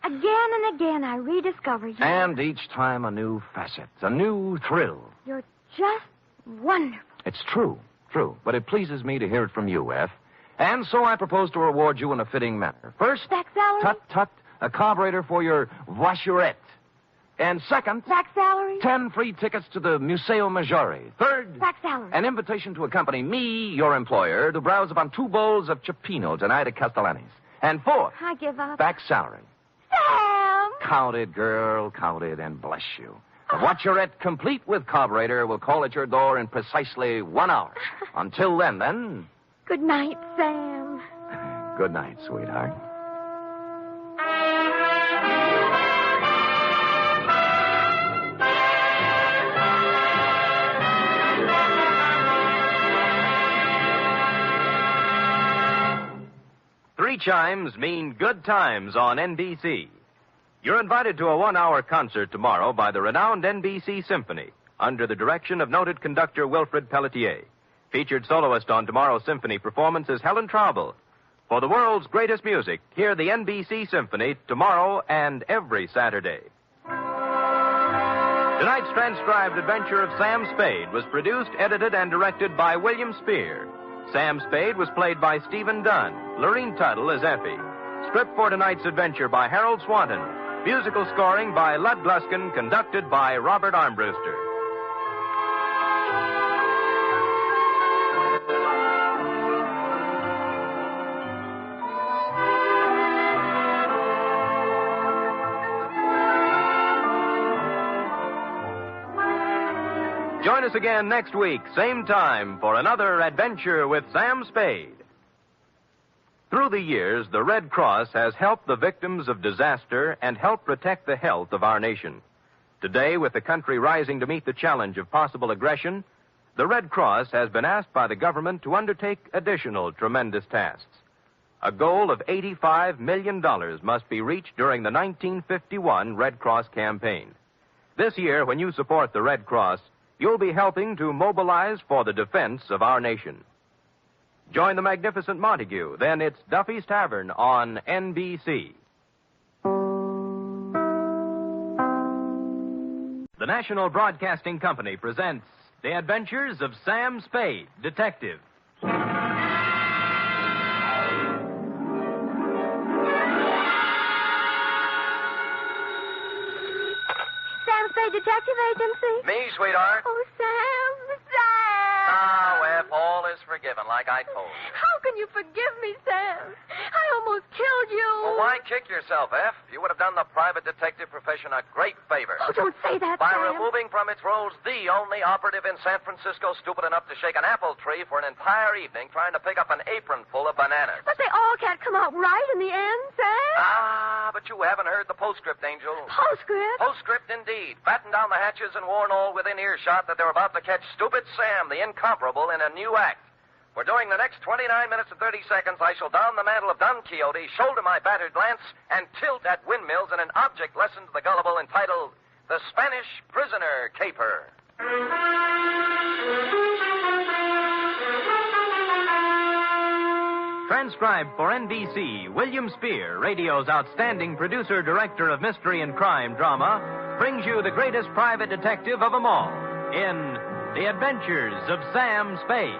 again and again I rediscover you. And each time a new facet, a new thrill. You're just wonderful. It's true, but it pleases me to hear it from you, F. And so I propose to reward you in a fitting manner. First, back salary? Tut, a carburetor for your voiturette. And second, back salary? 10 free tickets to the Museo Maggiore. Third, back salary. An invitation to accompany me, your employer, to browse upon 2 bowls of Cioppino tonight at Castellani's. And fourth, I give up. back salary. Sam! Count it, girl, count it, and bless you. The voiturette, complete with carburetor, will call at your door in precisely 1 hour. Until then... Good night, Sam. Good night, sweetheart. Three chimes mean good times on NBC. You're invited to a 1-hour concert tomorrow by the renowned NBC Symphony, under the direction of noted conductor Wilfred Pelletier. Featured soloist on tomorrow's symphony performance is Helen Traubel. For the world's greatest music, hear the NBC Symphony tomorrow and every Saturday. Tonight's transcribed Adventure of Sam Spade was produced, edited, and directed by William Spier. Sam Spade was played by Stephen Dunne. Lurene Tuttle as Effie. Script for tonight's adventure by Harold Swanton. Musical scoring by Lud Gluskin, conducted by Robert Armbruster. Join us again next week, same time, for another adventure with Sam Spade. Through the years, the Red Cross has helped the victims of disaster and helped protect the health of our nation. Today, with the country rising to meet the challenge of possible aggression, the Red Cross has been asked by the government to undertake additional tremendous tasks. A goal of $85 million must be reached during the 1951 Red Cross campaign. This year, when you support the Red Cross, you'll be helping to mobilize for the defense of our nation. Join the magnificent Montague. Then it's Duffy's Tavern on NBC. The National Broadcasting Company presents The Adventures of Sam Spade, Detective. Sam Spade Detective Agency? Me, sweetheart. Oh, Sam. Now, F, all is forgiven, like I told you. How can you forgive me, Sam? I almost killed you. Well, why kick yourself, F? You would have done the private detective profession a great favor. Oh, don't say that, By Sam. removing from its rolls the only operative in San Francisco stupid enough to shake an apple tree for an entire evening trying to pick up an apron full of bananas. But they all can't come out right in the end, Sam. Ah, but you haven't heard the postscript, Angel. Postscript? Postscript, indeed. Batten down the hatches and warn all within earshot that they're about to catch Stupid Sam, the incomparable, in a new act. For during the next 29 minutes and 30 seconds, I shall don the mantle of Dunne Quixote, shoulder my battered lance, and tilt at windmills in an object lesson to the gullible entitled The Spanish Prisoner Caper. Transcribed for NBC, William Spier, radio's outstanding producer, director of mystery and crime drama, brings you the greatest private detective of them all in The Adventures of Sam Spade.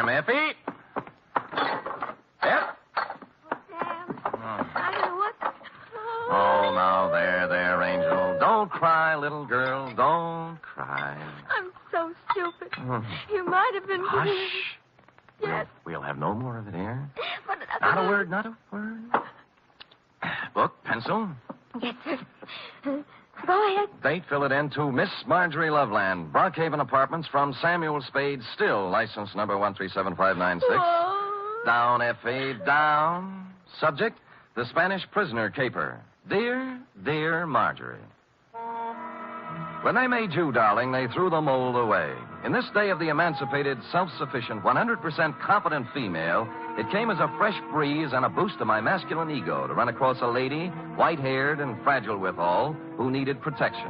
Effie? Yep. I don't know what. Oh, now, there, Angel. Don't cry, little girl. Don't cry. I'm so stupid. You might have been. Hush. Yes. We'll have no more of it here. But Not a word, not a word. Book, pencil. Yes, sir. Go ahead. Date, fill it in to Miss Marjorie Loveland, Brockhaven Apartments, from Samuel Spade, still license number 1375596. Whoa. Down, Effie, down. Subject, the Spanish prisoner caper. Dear, dear Marjorie. When they made you, darling, they threw the mold away. In this day of the emancipated, self-sufficient, 100% competent female, it came as a fresh breeze and a boost to my masculine ego to run across a lady, white-haired and fragile withal, who needed protection.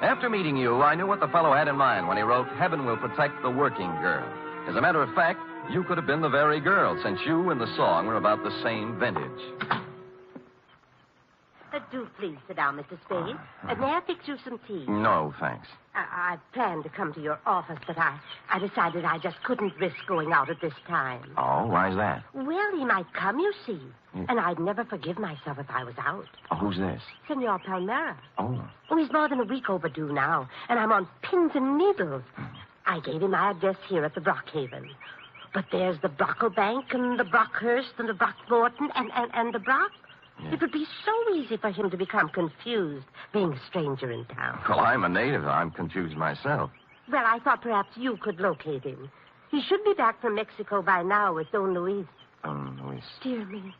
After meeting you, I knew what the fellow had in mind when he wrote, Heaven will protect the working girl. As a matter of fact, you could have been the very girl, since you and the song were about the same vintage. Do please sit down, Mr. Spade. May I fix you some tea? No, thanks. I planned to come to your office, but I decided I just couldn't risk going out at this time. Oh, why's that? Well, he might come, you see. And I'd never forgive myself if I was out. Oh, who's this? Senor Palmera. Oh. Oh, he's more than a week overdue now, and I'm on pins and needles. I gave him my address here at the Brockhaven. But there's the Brocklebank and the Brockhurst and the Brockmorton and the Brock. Yeah. It would be so easy for him to become confused, being a stranger in town. Well, I'm a native. I'm confused myself. Well, I thought perhaps you could locate him. He should be back from Mexico by now with Don Luis. Don Luis. Dear me.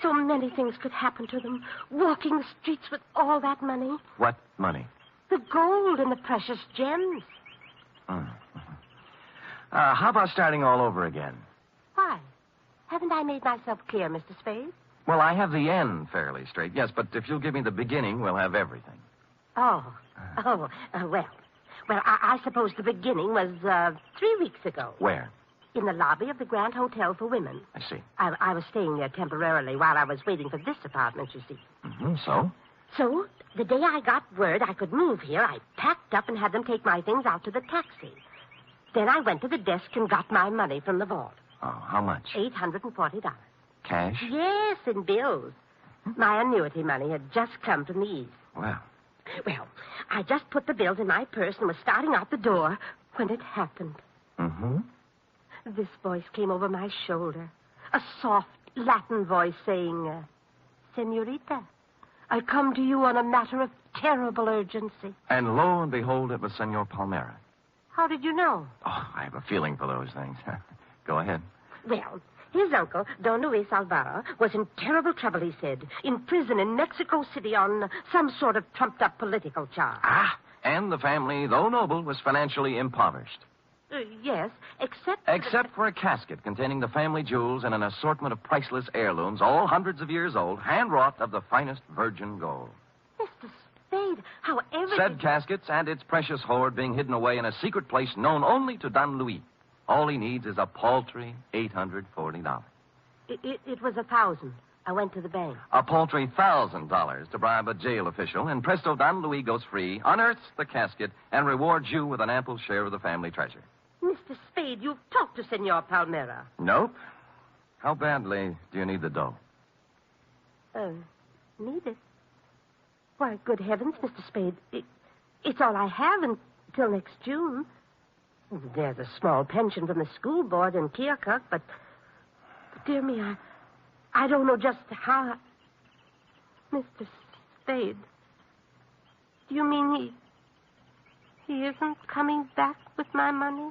So many things could happen to them. Walking the streets with all that money. What money? The gold and the precious gems. How about starting all over again? Why? Haven't I made myself clear, Mr. Spade? Well, I have the end fairly straight, yes, but if you'll give me the beginning, we'll have everything. Well, I suppose the beginning was 3 weeks ago. Where? In the lobby of the Grand Hotel for Women. I see. I was staying there temporarily while I was waiting for this apartment, you see. So? So, the day I got word I could move here, I packed up and had them take my things out to the taxi. Then I went to the desk and got my money from the vault. Oh, how much? $840. Cash? Yes, in bills. My annuity money had just come from the East. Well, I just put the bills in my purse and was starting out the door when it happened. This voice came over my shoulder. A soft Latin voice saying, Senorita, I come to you on a matter of terrible urgency. And lo and behold, it was Senor Palmera. How did you know? Oh, I have a feeling for those things. Go ahead. Well, his uncle, Don Luis Alvaro, was in terrible trouble, he said. In prison in Mexico City on some sort of trumped-up political charge. And the family, though noble, was financially impoverished. Yes, except... Except for a casket containing the family jewels and an assortment of priceless heirlooms, all hundreds of years old, hand-wrought of the finest virgin gold. Mr. Spade, however... Said caskets and its precious hoard being hidden away in a secret place known only to Don Luis. All he needs is a paltry $840. It was $1,000. I went to the bank. A paltry $1,000 to bribe a jail official, and presto, Don Luis goes free, unearths the casket, and rewards you with an ample share of the family treasure. Mr. Spade, you've talked to Senor Palmera. Nope. How badly do you need the dough? Need it? Why, good heavens, Mr. Spade. It's all I have until next June. There's a small pension from the school board in Keokuk, but dear me, I don't know just how... Mr. Spade, do you mean he isn't coming back with my money?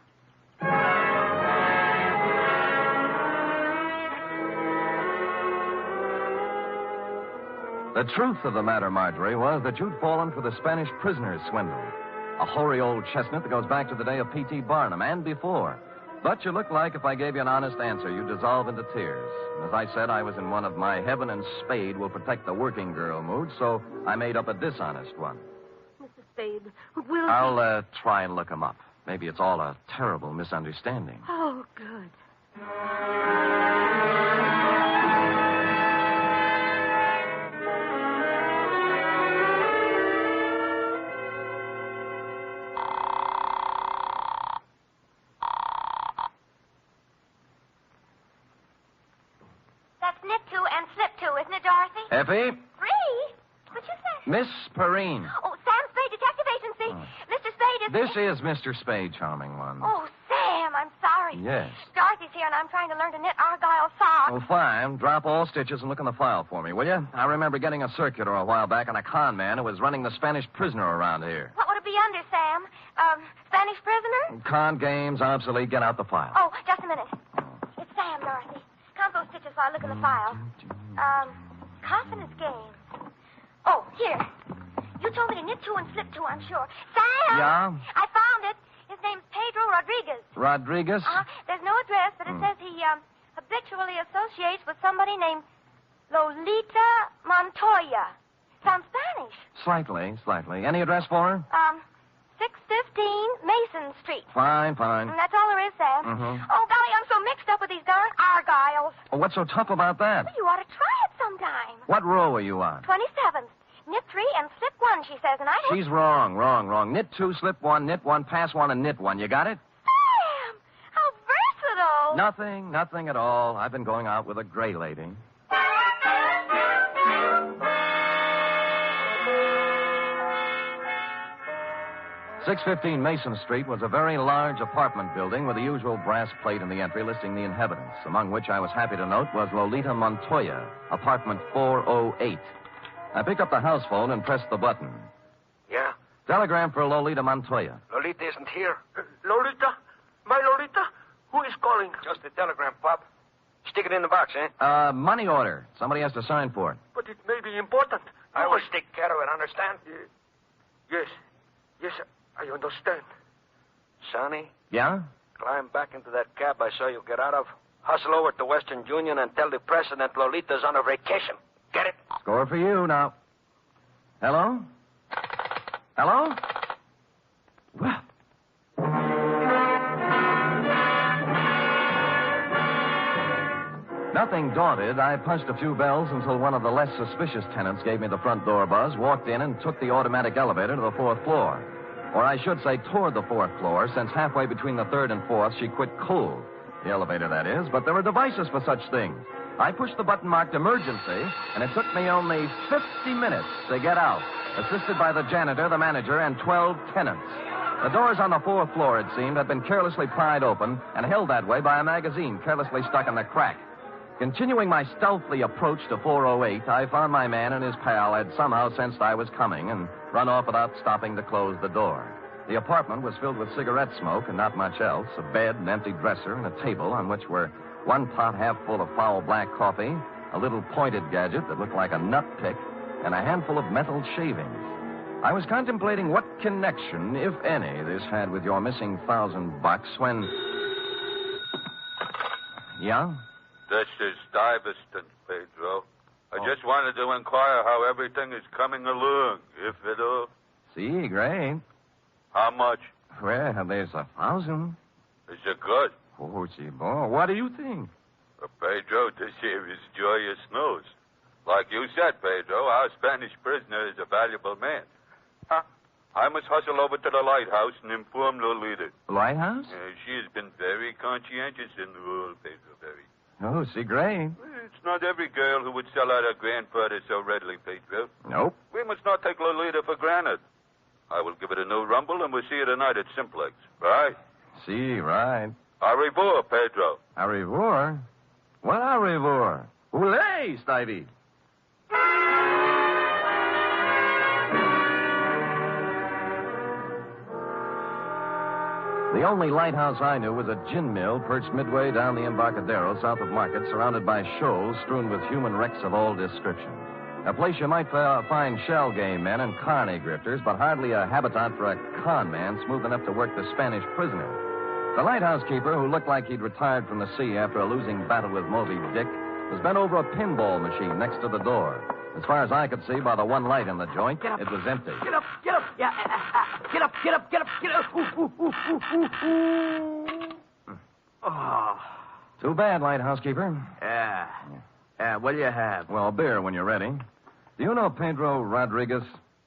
The truth of the matter, Marjorie, was that you'd fallen for the Spanish prisoner's swindle. A hoary old chestnut that goes back to the day of P.T. Barnum and before. But you look like if I gave you an honest answer, you'd dissolve into tears. And as I said, I was in one of my heaven and Spade will protect the working girl moods, so I made up a dishonest one. Mr. Spade, will I'll try and look him up. Maybe it's all a terrible misunderstanding. Oh, good. Effie? Free? What'd you say? Miss Perrine. Oh, Sam Spade, Detective Agency. Mr. Spade is... This is Mr. Spade, charming one. Oh, Sam, I'm sorry. Yes. Dorothy's here, and I'm trying to learn to knit Argyle socks. Oh, fine. Drop all stitches and look in the file for me, will you? I remember getting a circular a while back on a con man who was running the Spanish prisoner around here. What would it be under, Sam? Spanish prisoner? Con games, obsolete. Get out the file. Oh, just a minute. It's Sam, Dorothy. Count those stitches while I look in the file. Confidence games. Oh, here. You told me to knit two and slip two, I'm sure. Sam! Yeah? I found it. His name's Pedro Rodriguez. Rodriguez? There's no address, but it says he habitually associates with somebody named Lolita Montoya. Sounds Spanish. Slightly. Any address for her? 615 Mason Street. Fine. And that's all there is, Sam. Mm-hmm. Oh, golly, I'm so mixed up with these darn Argyles. Oh, what's so tough about that? Well, you ought to try it sometime. What row are you on? 27th. Knit 3 and slip 1, she says, and I... She's wrong. Knit 2, slip 1, knit 1, pass 1, and knit 1. You got it? Sam! How versatile! Nothing at all. I've been going out with a gray lady. 615 Mason Street was a very large apartment building with the usual brass plate in the entry listing the inhabitants, among which I was happy to note was Lolita Montoya, apartment 408. I picked up the house phone and pressed the button. Yeah? Telegram for Lolita Montoya. Lolita isn't here. Lolita? My Lolita? Who is calling? Just a telegram, Pop. Stick it in the box, eh? Money order. Somebody has to sign for it. But it may be important. I will take care of it, understand? Yes, I understand. Sonny? Yeah? Climb back into that cab I saw you get out of. Hustle over to Western Union and tell the president Lolita's on a vacation. Get it? Score for you now. Hello? Well. Nothing daunted, I punched a few bells until one of the less suspicious tenants gave me the front door buzz, walked in, and took the automatic elevator to the 4th floor. Or I should say toward the 4th floor, since halfway between the 3rd and 4th, she quit cold. The elevator, that is, but there are devices for such things. I pushed the button marked emergency, and it took me only 50 minutes to get out, assisted by the janitor, the manager, and 12 tenants. The doors on the 4th floor, it seemed, had been carelessly pried open and held that way by a magazine carelessly stuck in the crack. Continuing my stealthy approach to 408, I found my man and his pal had somehow sensed I was coming and run off without stopping to close the door. The apartment was filled with cigarette smoke and not much else, a bed, an empty dresser, and a table on which were one pot half full of foul black coffee, a little pointed gadget that looked like a nut pick, and a handful of metal shavings. I was contemplating what connection, if any, this had with your missing $1,000 when... Yeah? This is Stuyvesant, Pedro. I just wanted to inquire how everything is coming along, if at all. See, great. How much? Well, there's 1,000. Is it good? Oh, gee, boy, what do you think? Pedro, this here is joyous news. Like you said, Pedro, our Spanish prisoner is a valuable man. I must hustle over to the lighthouse and inform Lolita. Lighthouse? She has been very conscientious in the role, Pedro, very. Oh, see, great. It's not every girl who would sell out her grandfather so readily, Pedro. Nope. We must not take Lolita for granted. I will give it a new rumble, and we'll see you tonight at Simplex. Right? See, right. Au revoir, Pedro. Au revoir? What au revoir? Hooray, Stivey. The only lighthouse I knew was a gin mill perched midway down the Embarcadero south of Market, surrounded by shoals strewn with human wrecks of all description. A place you might find shell game men and carny grifters, but hardly a habitat for a con man smooth enough to work the Spanish prisoner. The lighthouse keeper, who looked like he'd retired from the sea after a losing battle with Moby Dick, was bent over a pinball machine next to the door. As far as I could see by the one light in the joint, it was empty. Get up, get up. Yeah, get up, get up, get up, get up. Ooh, ooh, ooh, ooh, ooh. Oh. Too bad, lighthouse keeper. Yeah. What do you have? Well, beer when you're ready. Do you know Pedro Rodriguez?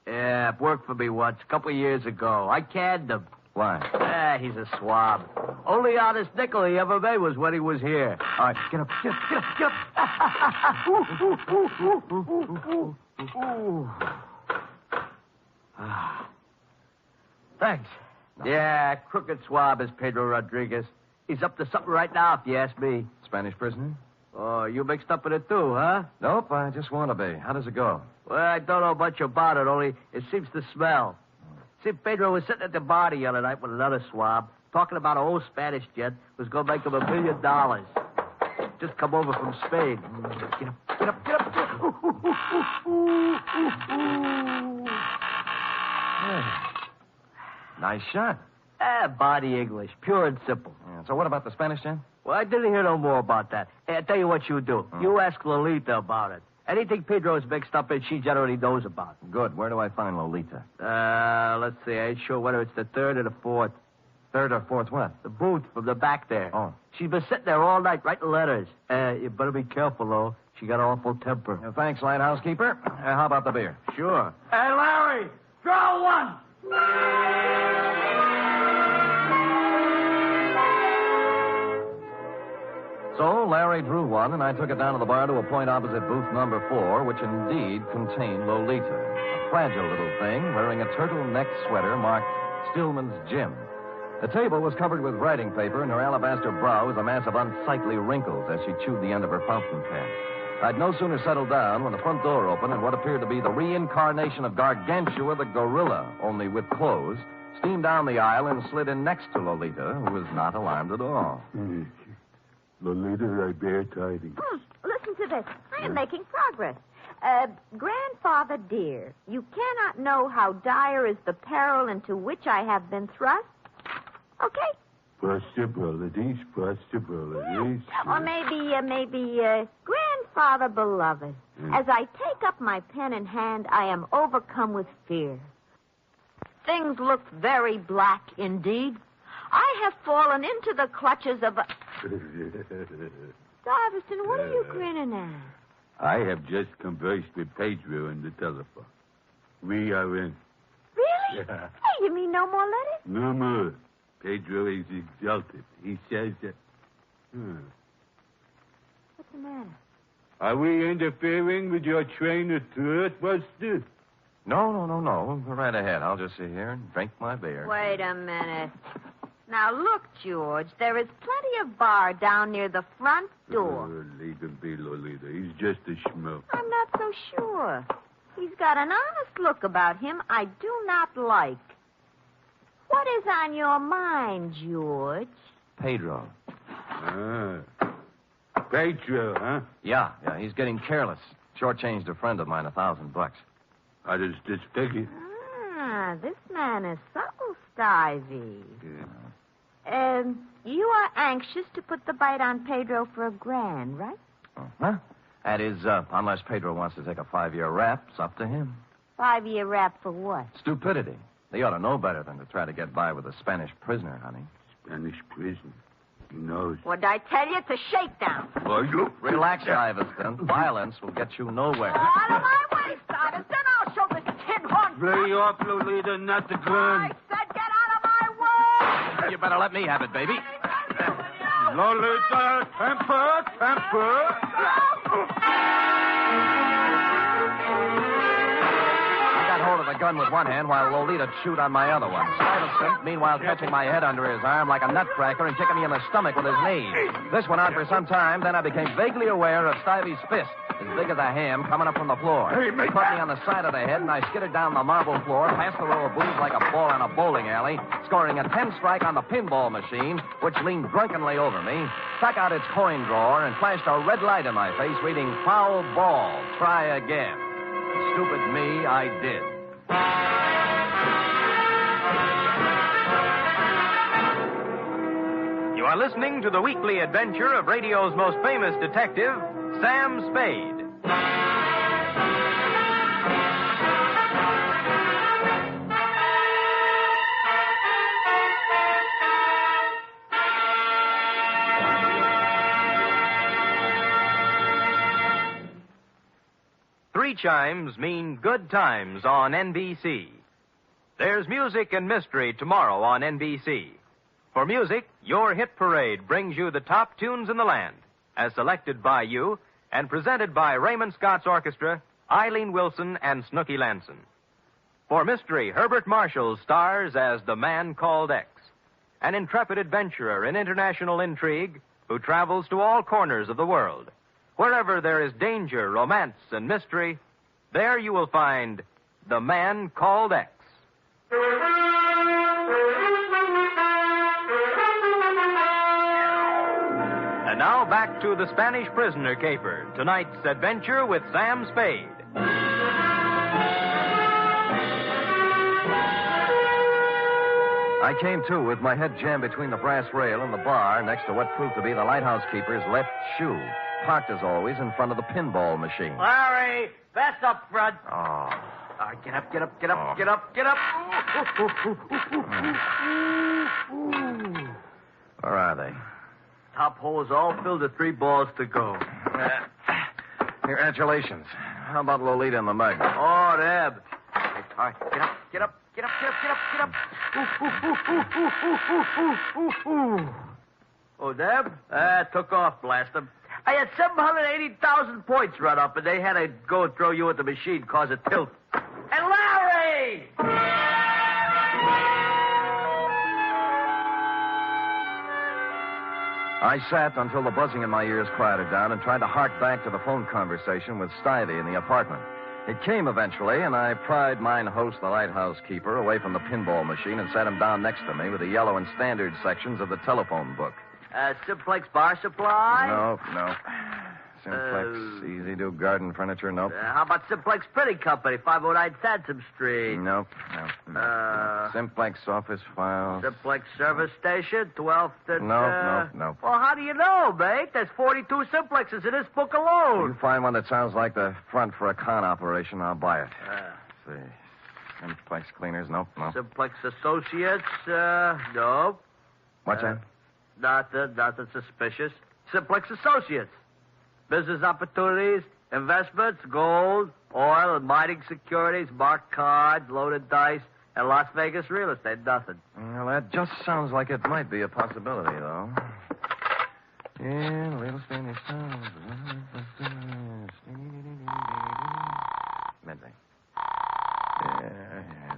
Yeah, worked for me once, a couple of years ago. I canned him. Why? He's a swab. Only honest nickel he ever made was when he was here. All right, get up, get up, get up, get up. Thanks. No. Yeah, crooked swab is Pedro Rodriguez. He's up to something right now, if you ask me. Spanish prisoner? Oh, you mixed up in it too, huh? Nope, I just want to be. How does it go? Well, I don't know much about it, only it seems to smell. See, Pedro was sitting at the bar the other night with another swab, talking about an old Spanish gent who's going to make him $1 million. Just come over from Spain. Get up, get up, get up. Nice shot. Body English, pure and simple. Yeah, so what about the Spanish gent? Well, I didn't hear no more about that. Hey, I'll tell you what you do. You ask Lolita about it. Anything Pedro's mixed up in, she generally knows about. Good. Where do I find Lolita? Let's see. I ain't sure whether it's the third or the fourth. Third or fourth what? The booth from the back there. Oh. She's been sitting there all night writing letters. You better be careful, though. She got an awful temper. Thanks, lighthouse keeper. How about the beer? Sure. Hey, Larry, draw one. So Larry drew one, and I took it down to the bar to a point opposite booth number 4, which indeed contained Lolita, a fragile little thing wearing a turtleneck sweater marked Stillman's Gym. The table was covered with writing paper, and her alabaster brow was a mass of unsightly wrinkles as she chewed the end of her fountain pen. I'd no sooner settled down when the front door opened, and what appeared to be the reincarnation of Gargantua the gorilla, only with clothes, steamed down the aisle and slid in next to Lolita, who was not alarmed at all. Lolita, I bear tidings. Listen to this. I am making progress. Grandfather dear, you cannot know how dire is the peril into which I have been thrust. Okay? Possibilities. Or maybe, Grandfather beloved. As I take up my pen in hand, I am overcome with fear. Things look very black indeed. I have fallen into the clutches of a... Stuyvesant, what are you grinning at? I have just conversed with Pedro on the telephone. We are in. Really? Yeah. Hey, you mean no more letters? No more. Pedro is exalted. He says that... What's the matter? Are we interfering with your train of thought, Buster? No. Go right ahead. I'll just sit here and drink my beer. Wait a minute. Now, look, George, there is plenty of bar down near the front door. Leave him be, Lolita. He's just a schmuck. I'm not so sure. He's got an honest look about him I do not like. What is on your mind, George? Pedro. Pedro, huh? Yeah, he's getting careless. Shortchanged a friend of mine $1,000. How does this figure? This man is subtle, Stivey. Yeah. You are anxious to put the bite on Pedro for $1,000, right? Huh? That is, unless Pedro wants to take a 5-year rap, it's up to him. 5-year rap for what? Stupidity. They ought to know better than to try to get by with a Spanish prisoner, honey. Spanish prisoner? He knows. What did I tell you? It's a shakedown. Oh, you... Relax, Stuyvesant. Violence will get you nowhere. Out of my way, Stuyvesant. I'll show this tin horn. Lay off, Lolita, not the gun. I said get out of my way. You better let me have it, baby. Lolita, temper. I got hold of the gun with one hand while Lolita chewed on my other one. Stuyvesant, meanwhile, catching my head under his arm like a nutcracker and kicking me in the stomach with his knee. This went on for some time, then I became vaguely aware of Stuyves's fist, as big as a ham, coming up from the floor. He put me on the side of the head, and I skidded down the marble floor, past the row of booths like a ball in a bowling alley, scoring a 10-strike on the pinball machine, which leaned drunkenly over me, stuck out its coin drawer, and flashed a red light in my face, reading, "Foul ball, try again." Stupid me, I did. You are listening to the weekly adventure of radio's most famous detective, Sam Spade. Three chimes mean good times on NBC. There's music and mystery tomorrow on NBC. For music, your hit parade brings you the top tunes in the land, as selected by you and presented by Raymond Scott's Orchestra, Eileen Wilson, and Snooky Lanson. For mystery, Herbert Marshall stars as the Man Called X, an intrepid adventurer in international intrigue who travels to all corners of the world. Wherever there is danger, romance, and mystery, there you will find the Man Called X. And now back to the Spanish Prisoner Caper, tonight's adventure with Sam Spade. I came to with my head jammed between the brass rail and the bar next to what proved to be the lighthouse keeper's left shoe, parked as always in front of the pinball machine. Larry, that's up front. Oh. All right, get up, get up, get up, get up, get up. Where are they? Top hole is all filled with 3 balls to go. Congratulations. How about Lolita and the mug? Oh, Deb. All right, get up, get up, get up, get up, get up, get up. Oh, Deb? Took off, blast them. I had 780,000 points run up, and they had to go throw you at the machine, cause a tilt. And Larry! I sat until the buzzing in my ears quieted down and tried to hark back to the phone conversation with Stuyvesant in the apartment. It came eventually, and I pried mine host, the lighthouse keeper, away from the pinball machine and sat him down next to me with the yellow and standard sections of the telephone book. Simplex Bar Supply? No. Simplex, Easy Do Garden Furniture, nope. How about Simplex Printing Company, 509 Sansom Street? Nope. Simplex Office Files. Simplex Service Station, 12th and... Nope. Well, how do you know, mate? There's 42 Simplexes in this book alone. You find one that sounds like the front for a con operation, I'll buy it. Let's see. Simplex Cleaners, nope. Simplex Associates, nope. What's that? Nothing suspicious. Simplex Associates. Business opportunities, investments, gold, oil, and mining securities, marked cards, loaded dice, and Las Vegas real estate. Nothing. Well, that just sounds like it might be a possibility, though. Yeah, real estate is... Midday.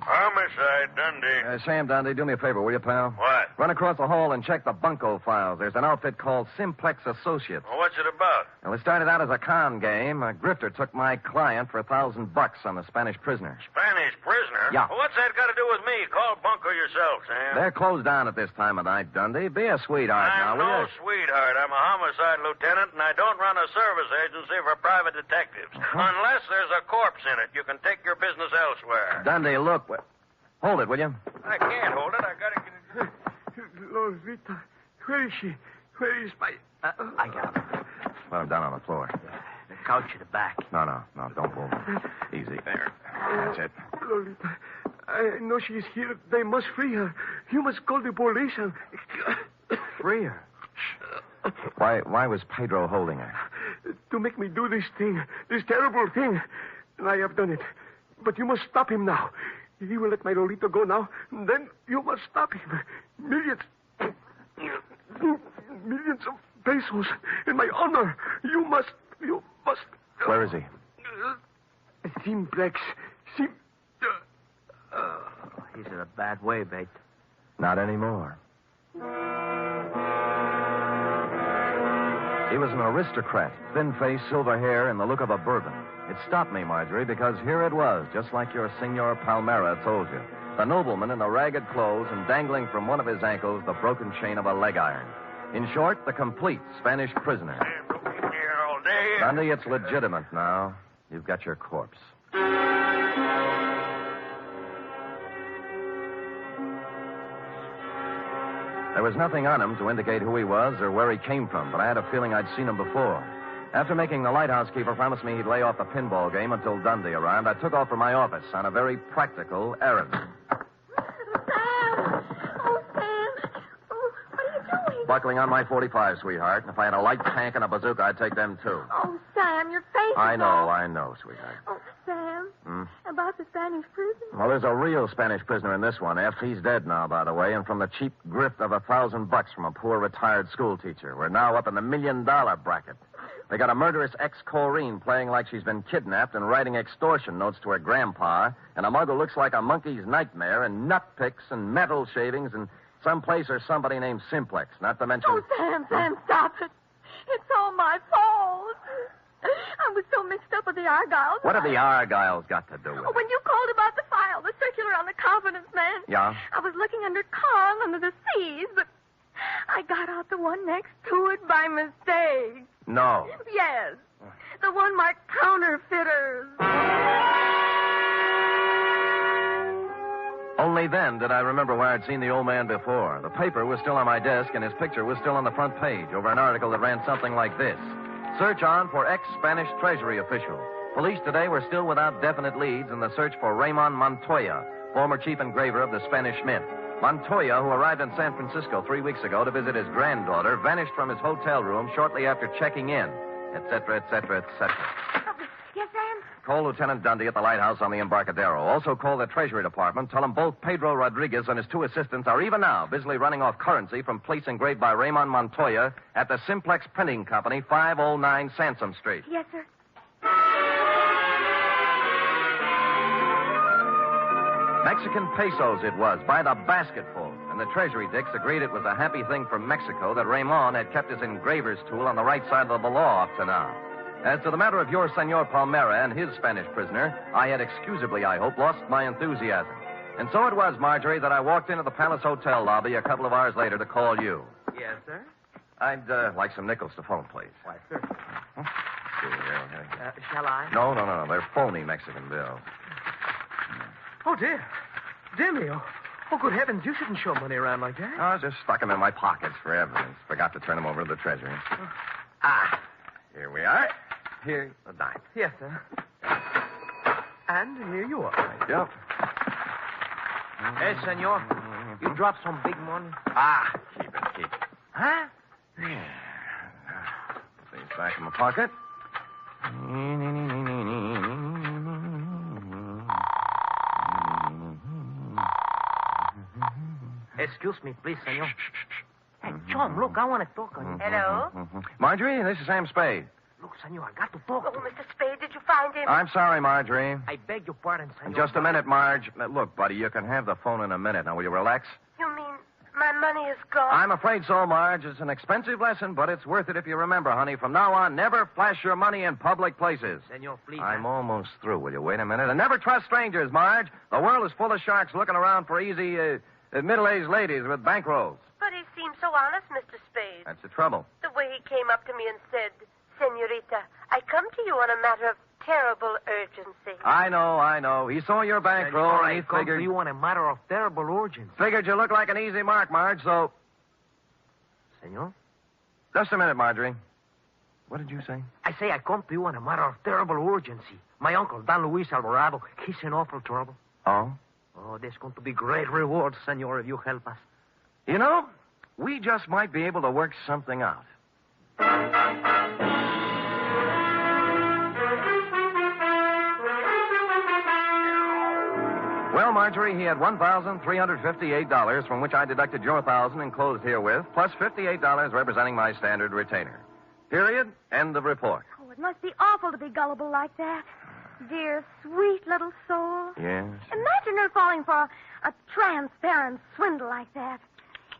Homicide, Dundee. Sam Dundee, do me a favor, will you, pal? What? Run across the hall and check the bunco files. There's an outfit called Simplex Associates. Well, what's it about? Well, it started out as a con game. A grifter took my client for $1,000 on the Spanish prisoner. Spanish prisoner? Yeah. Well, what's that got to do with me? Call Bunko yourself, Sam. They're closed down at this time of night, Dundee. Be a sweetheart now, I'm will no you? sweetheart. I'm a homicide lieutenant, and I don't run a service agency for private detectives. Unless there's a corpse in it. You can take your business elsewhere. Dundee, look. Hold it, will you? I can't hold it. I got to get it. Lolita, where is she? Where is my... I got him. Put him down on the floor. The couch in the back. No, don't move. Easy. There. That's it. Lolita, I know she's here. They must free her. You must call the police and... Free her? Why was Pedro holding her? To make me do this thing, this terrible thing. And I have done it. But you must stop him now. He will let my Lolita go now. Then you must stop him. Millions of pesos in my honor. You must. Where is he? Simplex. He's in a bad way, mate. Not anymore. He was an aristocrat, thin face, silver hair, and the look of a Bourbon. It stopped me, Marjorie, because here it was, just like your Senor Palmera told you. The nobleman in the ragged clothes and dangling from one of his ankles the broken chain of a leg iron. In short, the complete Spanish prisoner. Dunne, it's legitimate now. You've got your corpse. There was nothing on him to indicate who he was or where he came from, but I had a feeling I'd seen him before. After making the lighthouse keeper promise me he'd lay off the pinball game until Dundee arrived, I took off for my office on a very practical errand. Sam! Oh, Sam! Oh, what are you doing? Buckling on my 45, sweetheart. If I had a light tank and a bazooka, I'd take them, too. Oh, Sam, your face is I all... know, sweetheart. Oh, Sam, about the Spanish prison? Well, there's a real Spanish prisoner in this one, F. He's dead now, by the way, and from the cheap grift of $1,000 from a poor retired school teacher. We're now up in the $1 million bracket. They got a murderous ex-Corrine playing like she's been kidnapped and writing extortion notes to her grandpa, and a mug who looks like a monkey's nightmare, and nut picks and metal shavings, and someplace or somebody named Simplex, not to mention... Oh, Sam, stop it. It's all my fault. I was so mixed up with the Argyles. What have the Argyles got to do with it? When you called about the file, the circular on the confidence man. Yeah? I was looking under Kong under the C's, but I got out the one next to it by mistake. No. Yes. The one marked counterfeiters. Only then did I remember where I'd seen the old man before. The paper was still on my desk, and his picture was still on the front page over an article that ran something like this. Search on for ex-Spanish Treasury official. Police today were still without definite leads in the search for Ramon Montoya, former chief engraver of the Spanish Mint. Montoya, who arrived in San Francisco 3 weeks ago to visit his granddaughter, vanished from his hotel room shortly after checking in, etc., etc., etc. Yes, Sam? Call Lieutenant Dundee at the lighthouse on the Embarcadero. Also call the Treasury Department. Tell them both Pedro Rodriguez and his two assistants are even now busily running off currency from plates engraved by Ramon Montoya at the Simplex Printing Company, 509 Sansom Street. Yes, sir. Mexican pesos it was, by the basketful. And the Treasury dicks agreed it was a happy thing for Mexico that Ramon had kept his engraver's tool on the right side of the law up to now. As to the matter of your Senor Palmera and his Spanish prisoner, I had excusably, I hope, lost my enthusiasm. And so it was, Marjorie, that I walked into the Palace Hotel lobby a couple of hours later to call you. Yes, sir? I'd like some nickels to phone, please. Why, sir. Shall I? No. They're phony Mexican bills. Oh, dear. Dear me. Oh, good heavens. You shouldn't show money around like that. I just stuck them in my pockets for evidence. Forgot to turn them over to the Treasury. Here we are. Here's a dime. Yes, sir. And here you are. Thank you. Hey, senor. You dropped some big money. Keep it. Huh? Yeah. Put these back in my pocket. Excuse me, please, senor. Hey, Chum, look, I want to talk on you. Hello? Marjorie, this is Sam Spade. Look, senor, I got to talk to you. Mr. Spade, did you find him? I'm sorry, Marjorie. I beg your pardon, senor. Just a minute, Marge. Look, buddy, you can have the phone in a minute. Now, will you relax? You mean my money is gone? I'm afraid so, Marge. It's an expensive lesson, but it's worth it if you remember, honey. From now on, never flash your money in public places. Senor, please. I'm almost through. Will you wait a minute? And never trust strangers, Marge. The world is full of sharks looking around for easy, middle-aged ladies with bankrolls. But he seemed so honest, Mr. Spade. That's the trouble. The way he came up to me and said, Senorita, I come to you on a matter of terrible urgency. I know. He saw your bankroll, and he figured... you on a matter of terrible urgency. Figured you looked like an easy mark, Marge, so... Senor? Just a minute, Marjorie. What did you say? I say I come to you on a matter of terrible urgency. My uncle, Don Luis Alvarado, he's in awful trouble. Oh? Oh, there's going to be great rewards, senor, if you help us. You know, we just might be able to work something out. Well, Marjorie, he had $1,358, from which I deducted your $1,000 enclosed herewith, plus $58 representing my standard retainer. Period. End of report. Oh, it must be awful to be gullible like that. Dear, sweet little soul. Yes? Imagine her falling for a transparent swindle like that.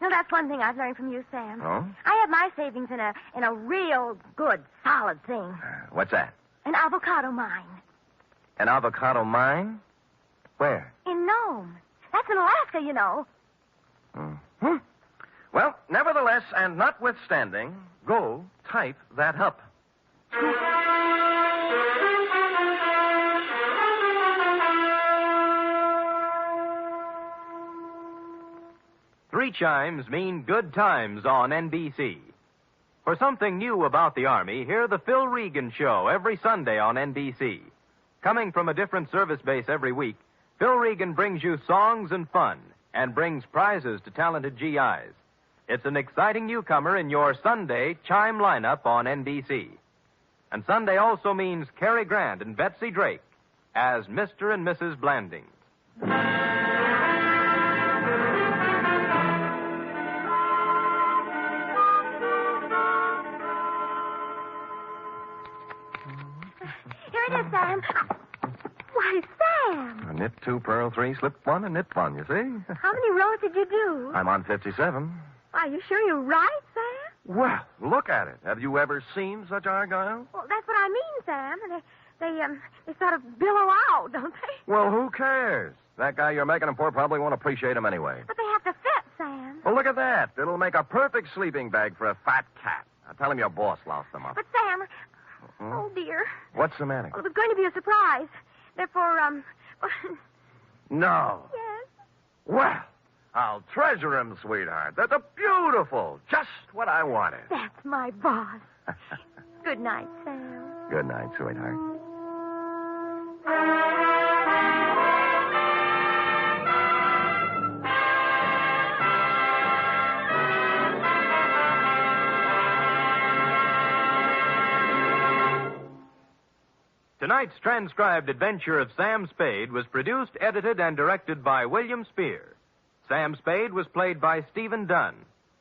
You know, that's one thing I've learned from you, Sam. Oh? I have my savings in a real good, solid thing. What's that? An avocado mine. An avocado mine? Where? In Nome. That's in Alaska, you know. Hmm. Well, nevertheless, and notwithstanding, go type that up. 3 chimes mean good times on NBC. For something new about the Army, hear the Phil Regan Show every Sunday on NBC. Coming from a different service base every week, Phil Regan brings you songs and fun and brings prizes to talented GIs. It's an exciting newcomer in your Sunday chime lineup on NBC. And Sunday also means Cary Grant and Betsy Drake as Mr. and Mrs. Blandings. Here it is, Sam. Why, Sam. A knit 2, purl 3, slip 1, and knit 1, you see? How many rows did you do? I'm on 57. Are you sure you're right, Sam? Well, look at it. Have you ever seen such argyle? Well, that's what I mean, Sam. They sort of billow out, don't they? Well, who cares? That guy you're making them for probably won't appreciate him anyway. But they have to fit, Sam. Well, look at that. It'll make a perfect sleeping bag for a fat cat. Now, tell him your boss loused them up. But, Sam... Oh, dear. What's the matter? Well, it was going to be a surprise. Therefore, No. Yes? Well, I'll treasure him, sweetheart. They're beautiful. Just what I wanted. That's my boss. Good night, Sam. Good night, sweetheart. Tonight's transcribed adventure of Sam Spade was produced, edited, and directed by William Spier. Sam Spade was played by Stephen Dunne.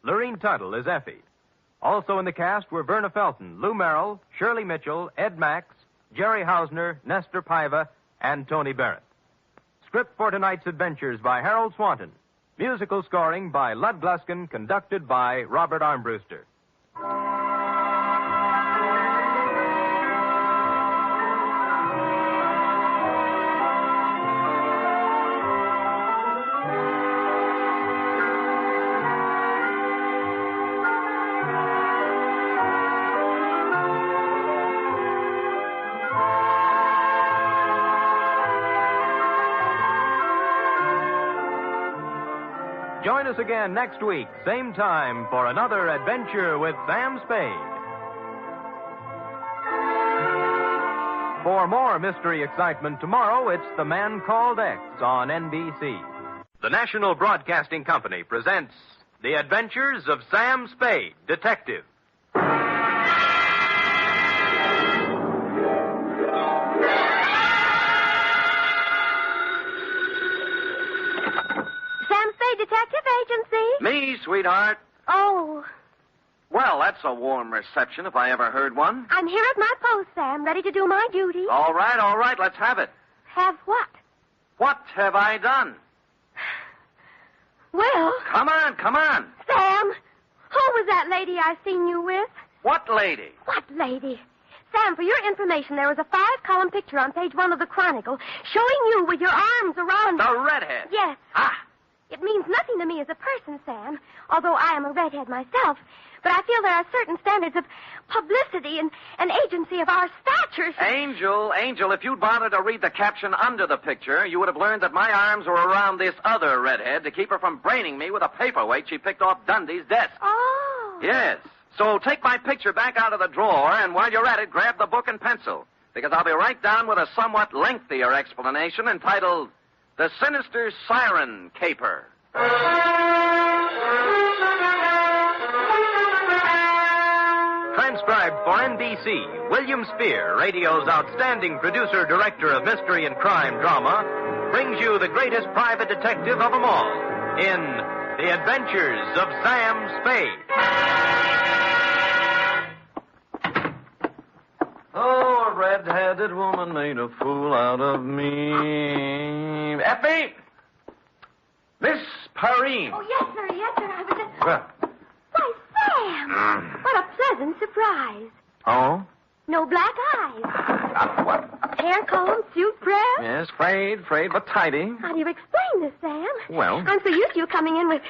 Lurene Tuttle is Effie. Also in the cast were Verna Felton, Lou Merrill, Shirley Mitchell, Ed Max, Jerry Hausner, Nestor Paiva, and Tony Barrett. Script for tonight's adventures by Harold Swanton. Musical scoring by Lud Gluskin, conducted by Robert Armbruster. Join us again next week, same time, for another adventure with Sam Spade. For more mystery excitement tomorrow, it's The Man Called X on NBC. The National Broadcasting Company presents The Adventures of Sam Spade, Detective. Detective Agency? Me, sweetheart. Oh. Well, that's a warm reception if I ever heard one. I'm here at my post, Sam, ready to do my duty. All right, let's have it. Have what? What have I done? Well... Come on. Sam, who was that lady I seen you with? What lady? What lady? Sam, for your information, there was a 5-column picture on page 1 of the Chronicle showing you with your arms around... The redhead? Yes. Ah. It means nothing to me as a person, Sam, although I am a redhead myself. But I feel there are certain standards of publicity and agency of our stature. Angel, if you'd bothered to read the caption under the picture, you would have learned that my arms were around this other redhead to keep her from braining me with a paperweight she picked off Dundee's desk. Oh. Yes. So take my picture back out of the drawer, and while you're at it, grab the book and pencil, because I'll be right down with a somewhat lengthier explanation entitled... The Sinister Siren Caper. Transcribed for NBC, William Spier, radio's outstanding producer-director of mystery and crime drama, brings you the greatest private detective of them all in The Adventures of Sam Spade. Oh, red-headed woman made a fool out of me. Effie! Miss Perrine. Oh, yes, sir. Yes, sir. I was just... Well. Why, Sam! What a pleasant surprise. Oh? No black eyes. What? Hair comb, suit press. Yes, frayed, but tidy. How do you explain this, Sam? Well. I'm so used to you coming in with...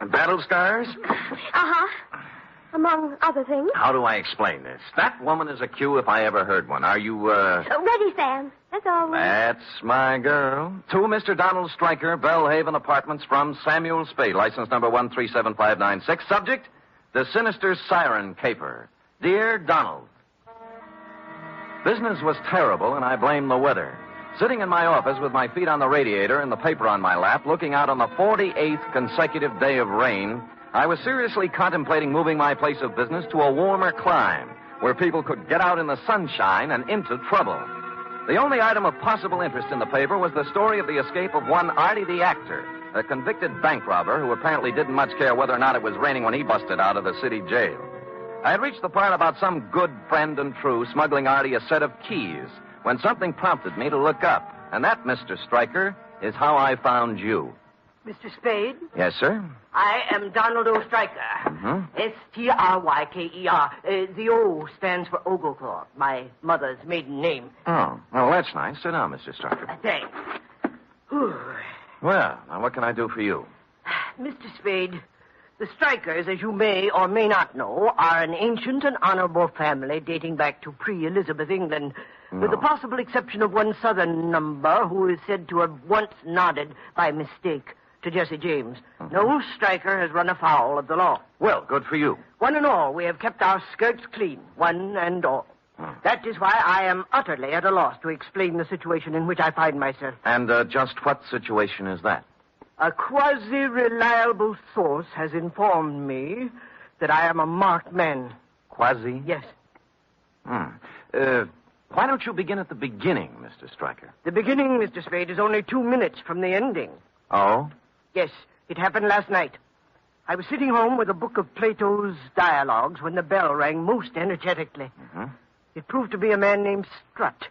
Battle scars? Uh-huh. Among other things. How do I explain this? That woman is a Q if I ever heard one. Are you, Ready, Sam. That's all. That's my girl. To Mr. Donald Stryker, Bellhaven Apartments from Samuel Spade, license number 137596. Subject, the Sinister Siren Caper. Dear Donald, business was terrible, and I blame the weather. Sitting in my office with my feet on the radiator and the paper on my lap, looking out on the 48th consecutive day of rain, I was seriously contemplating moving my place of business to a warmer clime where people could get out in the sunshine and into trouble. The only item of possible interest in the paper was the story of the escape of one Artie the actor, a convicted bank robber who apparently didn't much care whether or not it was raining when he busted out of the city jail. I had reached the part about some good friend and true smuggling Artie a set of keys when something prompted me to look up. And that, Mr. Stryker, is how I found you. Mr. Spade? Yes, sir? I am Donald O. Stryker. Mm-hmm. Stryker. The O stands for Oglethorpe, my mother's maiden name. Oh, well, that's nice. Sit down, Mr. Stryker. Thanks. Whew. Well, now what can I do for you? Mr. Spade, the Strykers, as you may or may not know, are an ancient and honorable family dating back to pre-Elizabeth England, with the possible exception of one southern number who is said to have once nodded by mistake to Jesse James. No Stryker has run afoul of the law. Well, good for you. One and all, we have kept our skirts clean, one and all. That is why I am utterly at a loss to explain the situation in which I find myself. And just what situation is that? A quasi-reliable source has informed me that I am a marked man. Quasi? Yes. Why don't you begin at the beginning, Mr. Stryker? The beginning, Mr. Spade, is only 2 minutes from the ending. Oh? Yes, it happened last night. I was sitting home with a book of Plato's dialogues when the bell rang most energetically. It proved to be a man named Strutt.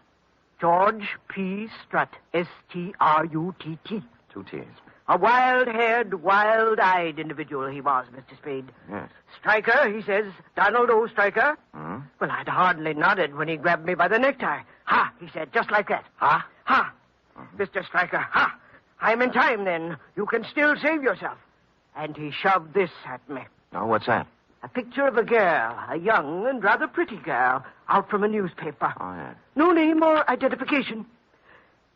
George P. Strutt. S-T-R-U-T-T. 2 T's. A wild-haired, wild-eyed individual he was, Mr. Spade. Yes. Stryker, he says. Donald O. Stryker. Well, I'd hardly nodded when he grabbed me by the necktie. Ha, he said, just like that. Ha? Ha. Mr. Stryker, ha. I'm in time, then. You can still save yourself. And he shoved this at me. Oh, what's that? A picture of a girl, a young and rather pretty girl, out from a newspaper. Oh, yeah. No name or identification.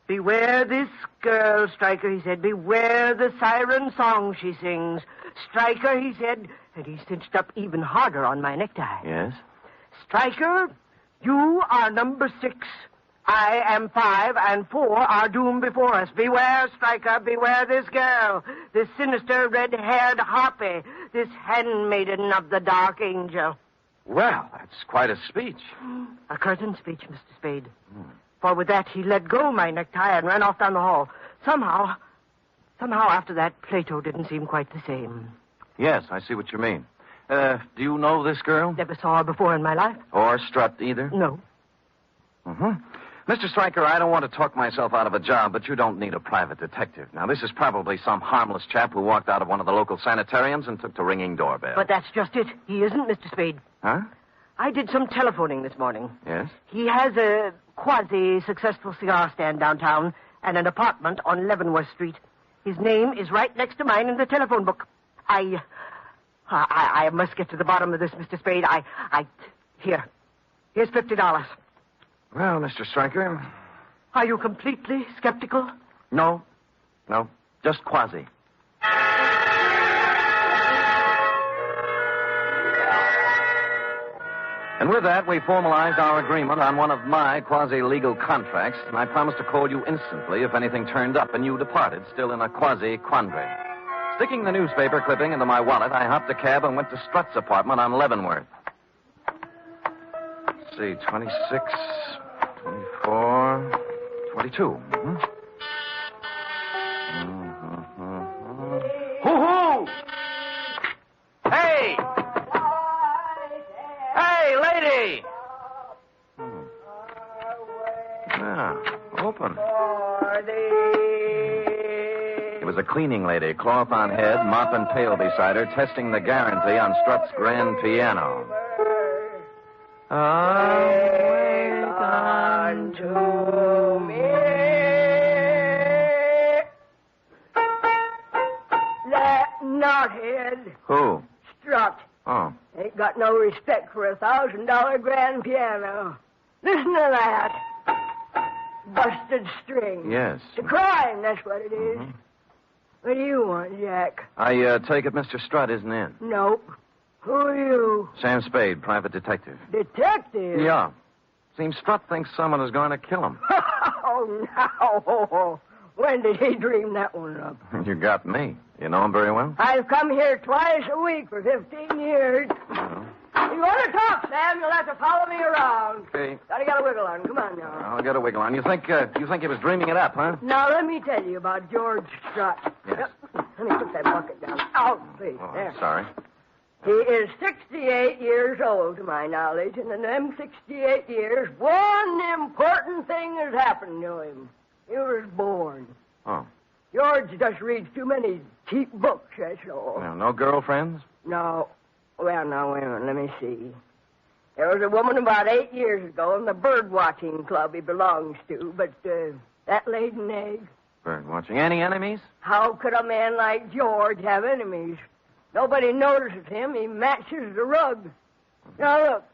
Beware this girl, Stryker, he said. Beware the siren song she sings. Stryker, he said, and he cinched up even harder on my necktie. Yes? Stryker, you are number 6. I am 5, and 4 are doomed before us. Beware, Stryker, beware this girl, this sinister red-haired harpy, this handmaiden of the dark angel. Well, that's quite a speech. A curtain speech, Mr. Spade. For with that, he let go my necktie and ran off down the hall. Somehow after that, Plato didn't seem quite the same. Yes, I see what you mean. Do you know this girl? Never saw her before in my life. Or Strutt either? No. Mr. Stryker, I don't want to talk myself out of a job, but you don't need a private detective. Now, this is probably some harmless chap who walked out of one of the local sanitariums and took the ringing doorbell. But that's just it. He isn't, Mr. Spade. Huh? I did some telephoning this morning. Yes? He has a quasi-successful cigar stand downtown and an apartment on Leavenworth Street. His name is right next to mine in the telephone book. I must get to the bottom of this, Mr. Spade. Here's $50. Well, Mr. Stryker. Are you completely skeptical? No, just quasi. And with that, we formalized our agreement on one of my quasi-legal contracts, and I promised to call you instantly if anything turned up, and you departed, still in a quasi-quandary. Sticking the newspaper clipping into my wallet, I hopped a cab and went to Strutt's apartment on Leavenworth. Let's see, 26, 24, 22. Hoo-hoo! Hey! Hey, lady! Yeah, open. For thee. It was a cleaning lady, cloth on head, mop and pail beside her, testing the guarantee on Strutt's grand piano. Wait unto me. That knothead. Who? Strutt. Oh. Ain't got no respect for $1,000 grand piano. Listen to that. Busted string. Yes. It's a crime, that's what it is. Mm-hmm. What do you want, Jack? I take it Mr. Strutt isn't in. Nope. Who are you? Sam Spade, private detective. Detective? Yeah. Seems Strutt thinks someone is going to kill him. Oh, no. When did he dream that one up? You got me. You know him very well? I've come here twice a week for 15 years. If you want to talk, Sam, you'll have to follow me around. Okay. Gotta get a wiggle on. Come on now. I'll get a wiggle on. You think he was dreaming it up, huh? Now, let me tell you about George Strutt. Yes. Let me put that bucket down. Out, please. Oh, there. sorry. He is 68 years old, to my knowledge, and in them 68 years, one important thing has happened to him. He was born. Oh. George just reads too many cheap books, that's all. Well, no girlfriends? No. Well, now, wait a minute. Let me see. There was a woman about 8 years ago in the bird-watching club he belongs to, but that laid an egg. Bird watching. Any enemies? How could a man like George have enemies? Nobody notices him. He matches the rug. Now, look.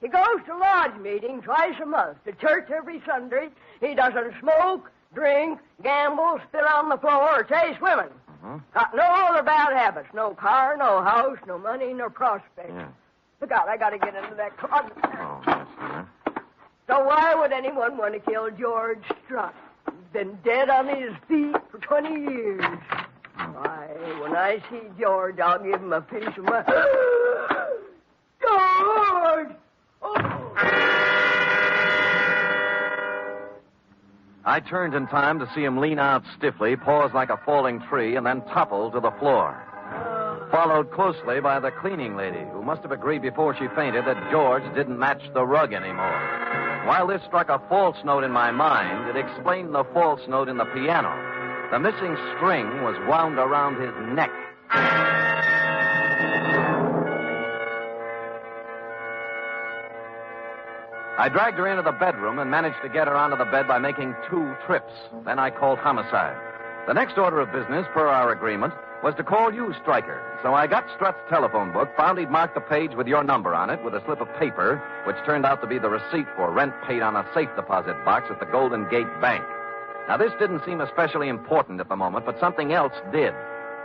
He goes to lodge meeting twice a month, to church every Sunday. He doesn't smoke, drink, gamble, spit on the floor, or chase women. Got no other bad habits. No car, no house, no money, no prospects. Yeah. Look out, I gotta get into that closet. Oh, yes, sir. So why would anyone want to kill George Strutt? He's been dead on his feet for 20 years. Why, when I see George, I'll give him a piece of my... George! I turned in time to see him lean out stiffly, pause like a falling tree, and then topple to the floor. Followed closely by the cleaning lady, who must have agreed before she fainted that George didn't match the rug anymore. While this struck a false note in my mind, it explained the false note in the piano. The missing string was wound around his neck. I dragged her into the bedroom and managed to get her onto the bed by making 2 trips. Then I called homicide. The next order of business, per our agreement, was to call you, Stryker. So I got Strutt's telephone book, found he'd marked the page with your number on it with a slip of paper, which turned out to be the receipt for rent paid on a safe deposit box at the Golden Gate Bank. Now, this didn't seem especially important at the moment, but something else did.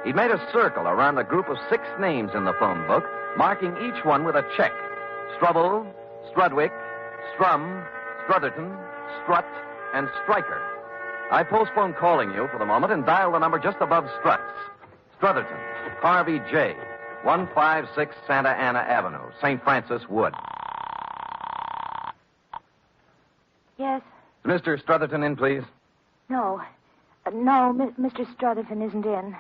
He'd made a circle around a group of 6 names in the phone book, marking each one with a check. Strubble, Strudwick, Strum, Strutherton, Strutt, and Stryker. I postponed calling you for the moment and dialed the number just above Strutt's. Strutherton, Harvey J., 156 Santa Ana Avenue, St. Francis Wood. Yes? Is Mr. Strutherton in, please? No. Mr. Strutherton isn't in.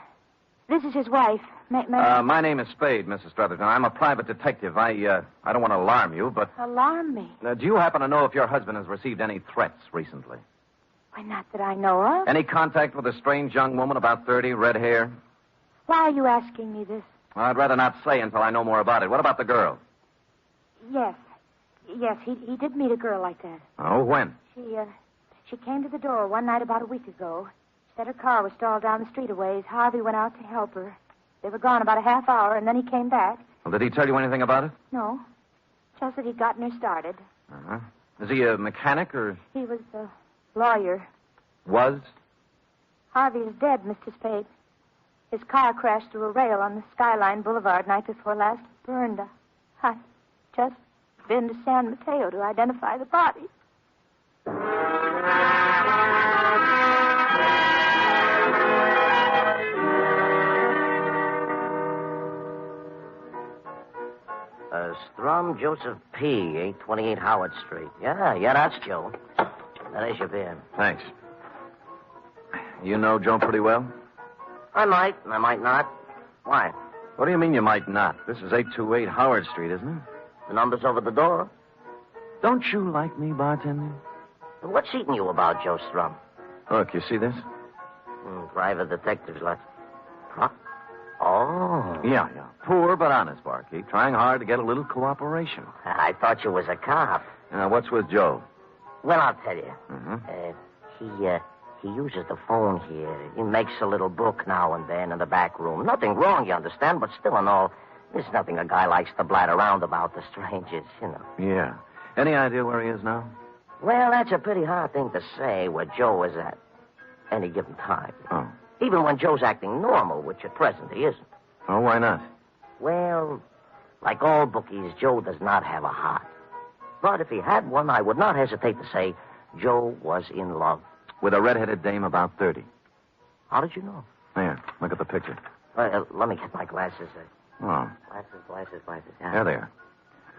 This is his wife. My name is Spade, Mrs. Strutherton. I'm a private detective. I don't want to alarm you, but... Alarm me? Do you happen to know if your husband has received any threats recently? Why, not that I know of. Any contact with a strange young woman about 30, red hair? Why are you asking me this? Well, I'd rather not say until I know more about it. What about the girl? Yes. Yes, he did meet a girl like that. Oh, when? She came to the door one night about a week ago. She said her car was stalled down the street a ways. Harvey went out to help her. They were gone about a half hour, and then he came back. Well, did he tell you anything about it? No. Just that he'd gotten her started. Uh-huh. Is he a mechanic, or...? He was a lawyer. Was? Harvey is dead, Mr. Spade. His car crashed through a rail on the Skyline Boulevard night before last. Burned. I just been to San Mateo to identify the body. Strum Joseph P., 828 Howard Street. Yeah, that's Joe. That is your bid. Thanks. You know Joe pretty well? I might, and I might not. Why? What do you mean you might not? This is 828 Howard Street, isn't it? The number's over the door. Don't you like me bartending? What's eating you about, Joe Strum? Look, you see this? Private detectives, lots. Huh? Oh. Yeah. Poor but honest, barkeep. Trying hard to get a little cooperation. I thought you was a cop. What's with Joe? Well, I'll tell you. Mm-hmm. He uses the phone here. He makes a little book now and then in the back room. Nothing wrong, you understand, but still and all, there's nothing a guy likes to blat around about the strangers, you know. Yeah. Any idea where he is now? Well, that's a pretty hard thing to say where Joe is at any given time. Oh. Even when Joe's acting normal, which at present he isn't. Oh, why not? Well, like all bookies, Joe does not have a heart. But if he had one, I would not hesitate to say Joe was in love. With a red-headed dame about 30. How did you know? There, look at the picture. Let me get my glasses. Oh. Glasses. Yeah. There they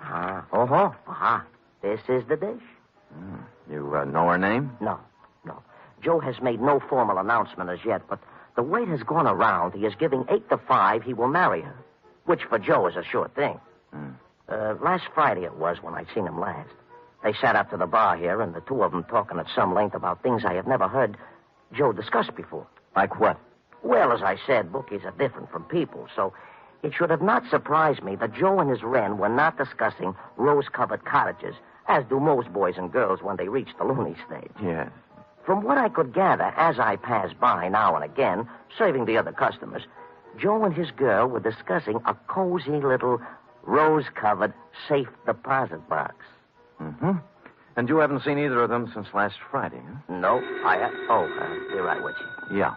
are. This is the dish. You know her name? No. Joe has made no formal announcement as yet, but the word has gone around he is giving 8 to 5 he will marry her, which for Joe is a sure thing. Last Friday it was when I seen him last. They sat up to the bar here, and the two of them talking at some length about things I have never heard Joe discuss before. Like what? Well, as I said, bookies are different from people, so it should have not surprised me that Joe and his wren were not discussing rose-covered cottages, as do most boys and girls when they reach the loony stage. Yes. From what I could gather as I passed by now and again, serving the other customers, Joe and his girl were discussing a cozy little rose-covered safe deposit box. Mm-hmm. And you haven't seen either of them since last Friday, huh? No, you're right with you. Yeah.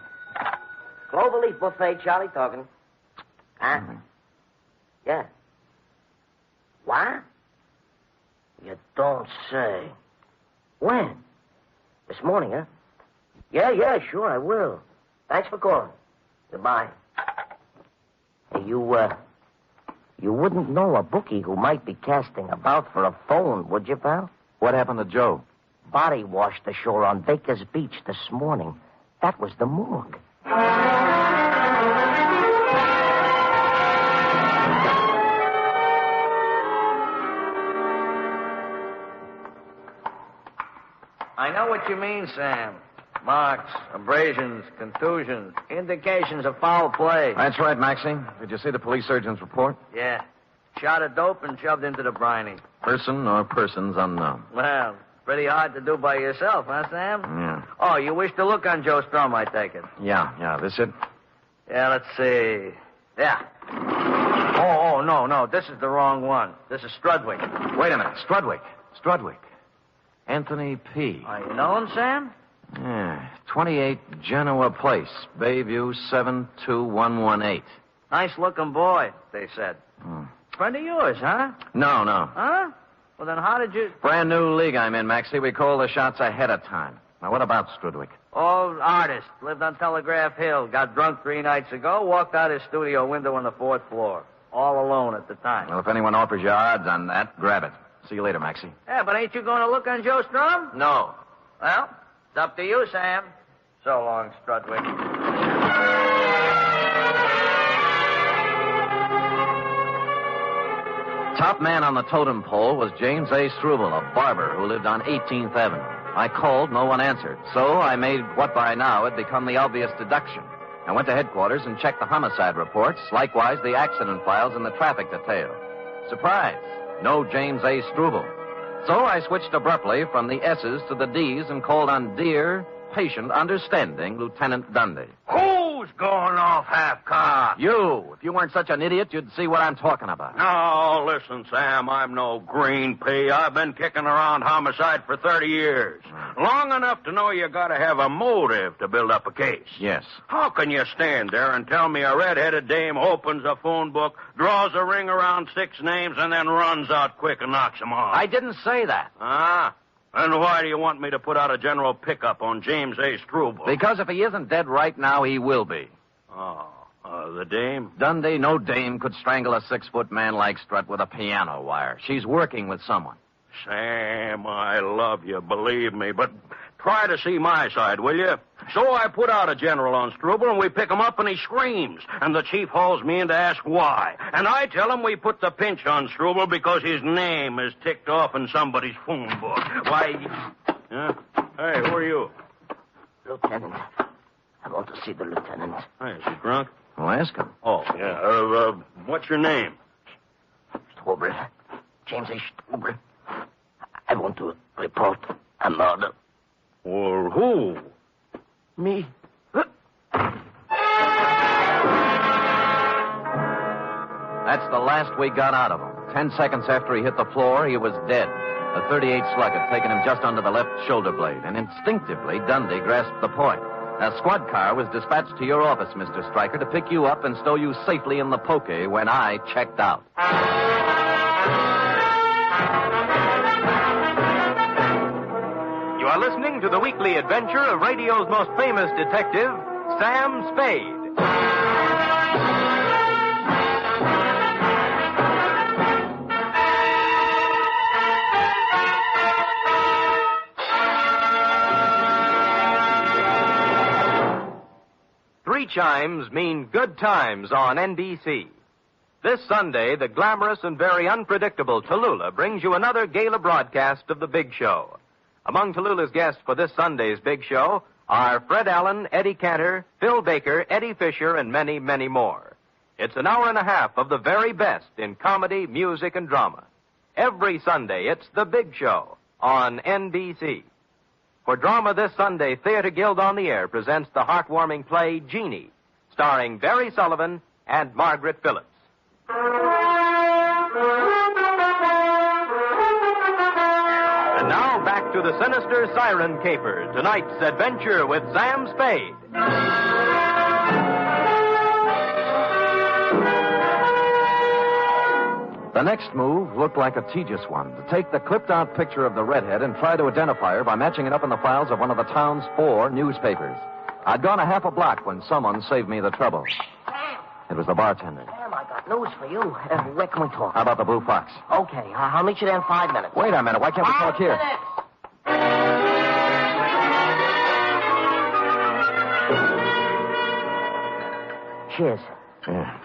Cloverleaf buffet, Charlie talking. Huh? Mm-hmm. Yeah. What? You don't say. When? This morning, huh? Yeah, sure, I will. Thanks for calling. Goodbye. Hey, you wouldn't know a bookie who might be casting about for a phone, would you, pal? What happened to Joe? Body washed ashore on Baker's Beach this morning. That was the morgue. I know what you mean, Sam. Marks, abrasions, contusions, indications of foul play. That's right, Maxie. Did you see the police surgeon's report? Yeah. Shot of dope and shoved into the briny. Person or persons unknown. Well, pretty hard to do by yourself, huh, Sam? Yeah. Oh, you wish to look on Joe Strum, I take it. Yeah. This it? Yeah, let's see. Yeah. Oh, no. This is the wrong one. This is Strudwick. Wait a minute. Strudwick. Anthony P. Are you know him, Sam? Yeah. 28 Genoa Place, Bayview 72118. Nice-looking boy, they said. Friend of yours, huh? No. Huh? Well, then how did you... Brand new league I'm in, Maxie. We call the shots ahead of time. Now, what about Strudwick? Old artist. Lived on Telegraph Hill. Got drunk 3 nights ago. Walked out his studio window on the 4th floor. All alone at the time. Well, if anyone offers you odds on that, grab it. See you later, Maxie. Yeah, but ain't you going to look on Joe Strum? No. Well, it's up to you, Sam. So long, Strudwick. Top man on the totem pole was James A. Struble, a barber who lived on 18th Avenue. I called, no one answered. So I made what by now had become the obvious deduction. I went to headquarters and checked the homicide reports, likewise the accident files and the traffic detail. Surprise! No James A. Struble. So I switched abruptly from the S's to the D's and called on dear, patient, understanding Lieutenant Dunne. Who's going off half-cocked? You. If you weren't such an idiot, you'd see what I'm talking about. No, listen, Sam, I'm no green pea. I've been kicking around homicide for 30 years. Long enough to know you gotta have a motive to build up a case. Yes. How can you stand there and tell me a red-headed dame opens a phone book, draws a ring around 6 names, and then runs out quick and knocks them off? I didn't say that. Ah? And why do you want me to put out a general pickup on James A. Struble? Because if he isn't dead right now, he will be. The dame? Dundee, no dame could strangle a 6-foot man like Strut with a piano wire. She's working with someone. Sam, I love you, believe me, but try to see my side, will you? So I put out a general on Struble, and we pick him up, and he screams. And the chief hauls me in to ask why. And I tell him we put the pinch on Struble because his name is ticked off in somebody's phone book. Why, Yeah? Hey, who are you? Lieutenant. I want to see the lieutenant. Hey, is he drunk? Well, ask him. Oh, yeah. What's your name? Stuber. James A. Stuber. I want to report a murder. Or who? Me. That's the last we got out of him. 10 seconds after he hit the floor, he was dead. A .38 slug had taken him just under the left shoulder blade, and instinctively, Dundee grasped the point. A squad car was dispatched to your office, Mr. Stryker, to pick you up and stow you safely in the poke when I checked out. You are listening to the weekly adventure of radio's most famous detective, Sam Spade. Three chimes mean good times on NBC. This Sunday, the glamorous and very unpredictable Tallulah brings you another gala broadcast of The Big Show. Among Tallulah's guests for this Sunday's Big Show are Fred Allen, Eddie Cantor, Phil Baker, Eddie Fisher, and many, many more. It's an hour and a half of the very best in comedy, music, and drama. Every Sunday, it's The Big Show on NBC. For drama this Sunday, Theater Guild on the Air presents the heartwarming play Jeannie, starring Barry Sullivan and Margaret Phillips. And now back to the Sinister Siren caper, tonight's adventure with Sam Spade. The next move looked like a tedious one. To take the clipped-out picture of the redhead and try to identify her by matching it up in the files of one of the town's 4 newspapers. I'd gone a half a block when someone saved me the trouble. It was the bartender. Sam, I got news for you. Where can we talk? How about the Blue Fox? Okay, I'll meet you there in 5 minutes. Wait a minute. Why can't we talk here? Cheers. Yeah.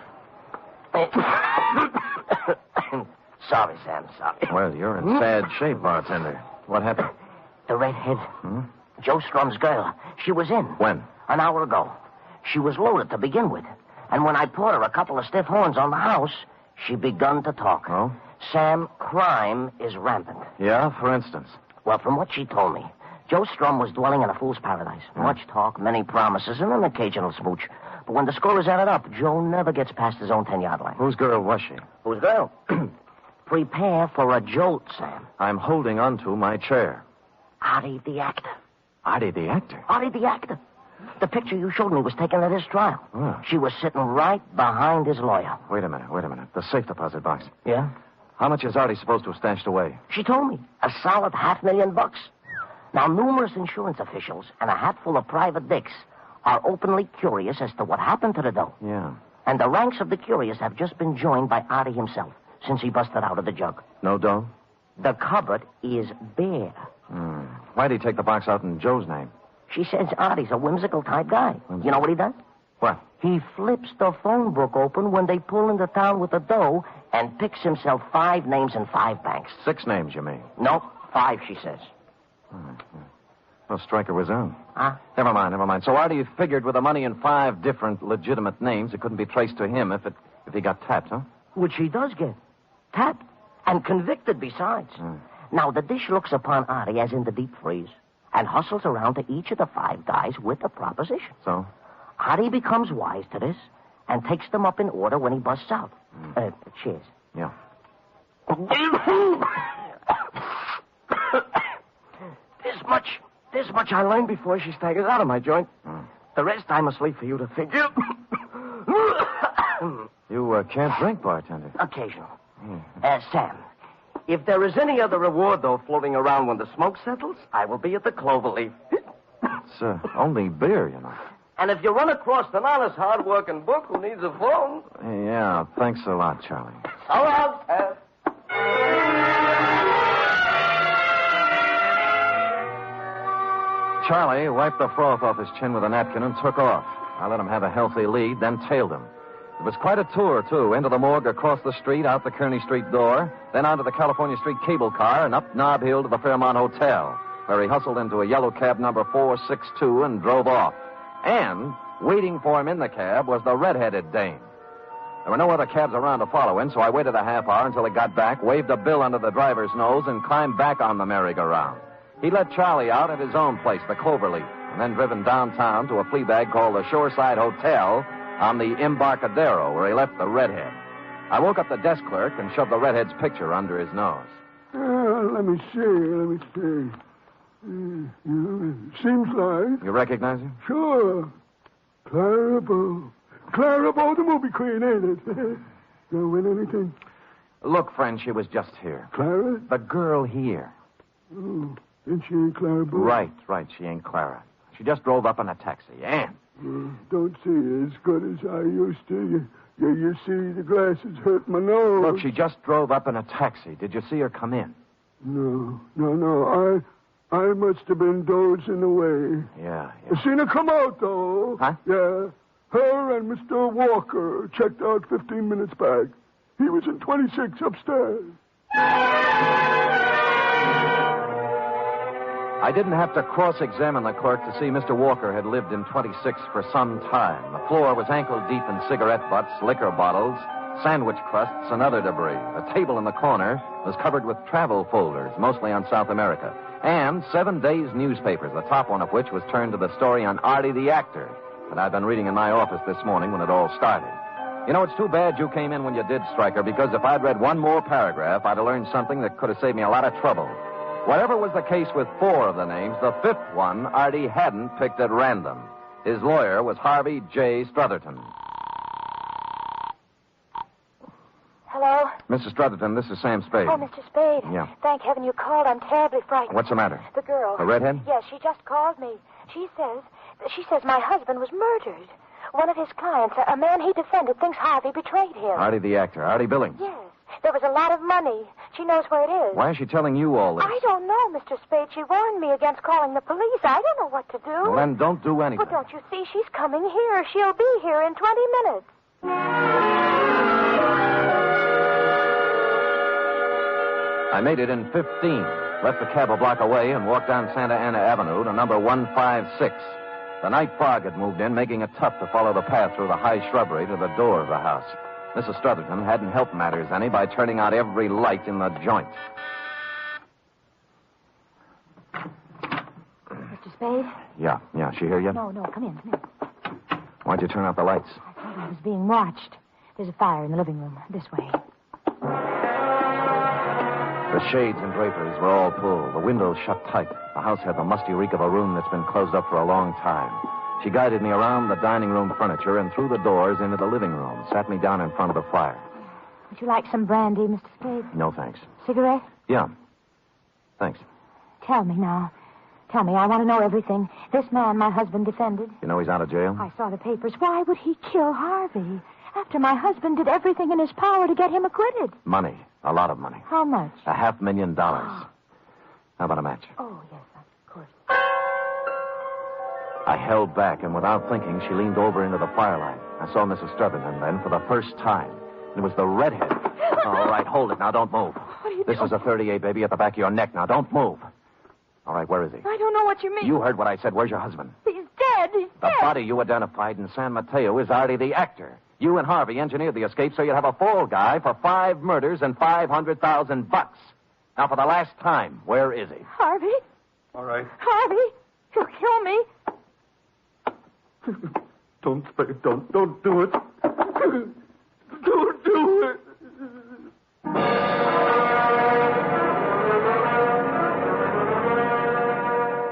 Sorry, Sam, sorry. Well, you're in sad shape, bartender. What happened? The redhead. Joe Strum's girl. She was in. When? An hour ago. She was loaded to begin with. And when I poured her a couple of stiff horns on the house, she begun to talk. Oh? Sam, crime is rampant. Yeah, for instance? Well, from what she told me, Joe Strum was dwelling in a fool's paradise. Much talk, many promises, and an occasional smooch. But when the score is added up, Joe never gets past his own 10-yard line. Whose girl was she? Whose girl? Prepare for a jolt, Sam. I'm holding onto my chair. Artie the actor. Artie the actor? Artie the actor. The picture you showed me was taken at his trial. Oh. She was sitting right behind his lawyer. Wait a minute. The safe deposit box. Yeah? How much is Artie supposed to have stashed away? She told me. A solid $500,000. Now, numerous insurance officials and a hatful of private dicks are openly curious as to what happened to the dough. Yeah. And the ranks of the curious have just been joined by Artie himself since he busted out of the jug. No dough? The cupboard is bare. Why'd he take the box out in Joe's name? She says Artie's a whimsical type guy. You know what he does? What? He flips the phone book open when they pull into town with the dough and picks himself 5 names in 5 banks. 6 names, you mean? No, 5, she says. Well, Stryker was on. Huh? Never mind. So Artie figured with the money in 5 different legitimate names, it couldn't be traced to him if he got tapped, huh? Which he does get. Tapped. And convicted besides. Now, the dish looks upon Artie as in the deep freeze and hustles around to each of the 5 guys with a proposition. So? Artie becomes wise to this and takes them up in order when he busts out. Cheers. Yeah. This much I learned before she staggers out of my joint. The rest I'm asleep for you to figure. You can't drink, bartender. Occasional. Sam, if there is any other reward, though, floating around when the smoke settles, I will be at the Cloverleaf. It's only beer, you know. And if you run across an honest, hard-working book who needs a phone... Yeah, thanks a lot, Charlie. So long, Sam. Charlie wiped the froth off his chin with a napkin and took off. I let him have a healthy lead, then tailed him. It was quite a tour, too. Into the morgue, across the street, out the Kearny Street door, then onto the California Street cable car, and up Nob Hill to the Fairmont Hotel. where he hustled into a yellow cab number 462 and drove off. And waiting for him in the cab was the red-headed dame. There were no other cabs around to follow him, so I waited a half hour until he got back, waved a bill under the driver's nose, and climbed back on the merry-go-round. He let Charlie out at his own place, the Cloverleaf, and then driven downtown to a flea bag called the Shoreside Hotel on the Embarcadero, where he left the redhead. I woke up the desk clerk and shoved the redhead's picture under his nose. Let me see. Seems like... You recognize him? Sure. Clara Bow, the movie queen, ain't it? Gonna win anything? Look, friend, she was just here. Clara? The girl here. Oh, and she ain't Clara Bow? Right. She ain't Clara. She just drove up in a taxi. And... don't see her as good as I used to. You see, the glasses hurt my nose. Look, she just drove up in a taxi. Did you see her come in? No. I must have been dozing away. Yeah. I seen her come out, though. Huh? Yeah. Her and Mr. Walker checked out 15 minutes back. He was in 26 upstairs. I didn't have to cross-examine the clerk to see Mr. Walker had lived in 26 for some time. The floor was ankle-deep in cigarette butts, liquor bottles, sandwich crusts, and other debris. The table in the corner was covered with travel folders, mostly on South America, and 7 days' newspapers, the top one of which was turned to the story on Artie the actor that I'd been reading in my office this morning when it all started. You know, it's too bad you came in when you did, Stryker, because if I'd read one more paragraph, I'd have learned something that could have saved me a lot of trouble. Whatever was the case with 4 of the names, the 5th one Artie hadn't picked at random. His lawyer was Harvey J. Strutherton. Hello? Mrs. Strutherton, this is Sam Spade. Oh, Mr. Spade. Yeah. Thank heaven you called. I'm terribly frightened. What's the matter? The girl. The redhead? Yes, she just called me. She says my husband was murdered. One of his clients, a man he defended, thinks Harvey betrayed him. Artie the actor. Artie Billings. Yes. There was a lot of money. She knows where it is. Why is she telling you all this? I don't know, Mr. Spade. She warned me against calling the police. I don't know what to do. Well, then don't do anything. But don't you see? She's coming here. She'll be here in 20 minutes. I made it in 15, left the cab a block away, and walked down Santa Ana Avenue to number 156. The night fog had moved in, making it tough to follow the path through the high shrubbery to the door of the house. Mrs. Strutherton hadn't helped matters any by turning out every light in the joint. Mr. Spade? Yeah. She here yet? No, come in. Why'd you turn out the lights? I thought I was being watched. There's a fire in the living room. This way. The shades and draperies were all pulled. The windows shut tight. The house had the musty reek of a room that's been closed up for a long time. She guided me around the dining room furniture and through the doors into the living room, sat me down in front of the fire. Would you like some brandy, Mr. Spade? No, thanks. Cigarette? Yeah. Thanks. Tell me now. Tell me, I want to know everything. This man my husband defended. You know he's out of jail? I saw the papers. Why would he kill Harvey? After my husband did everything in his power to get him acquitted. Money. A lot of money. How much? $500,000. How about a match? Oh, yes, of course. I held back, and without thinking, she leaned over into the firelight. I saw Mrs. Strutherton then for the first time. It was the redhead. All right, hold it now. Don't move. What are you This doing? is a .38, baby, at the back of your neck. Now, don't move. All right, where is he? I don't know what you mean. You heard what I said. Where's your husband? He's dead. He's The dead. body you identified in San Mateo is Artie the actor. You and Harvey engineered the escape so you'd have a fall guy for 5 murders and $500,000. Now, for the last time, where is he? Harvey? All right. Harvey? He'll kill me. Don't do it. Don't do it.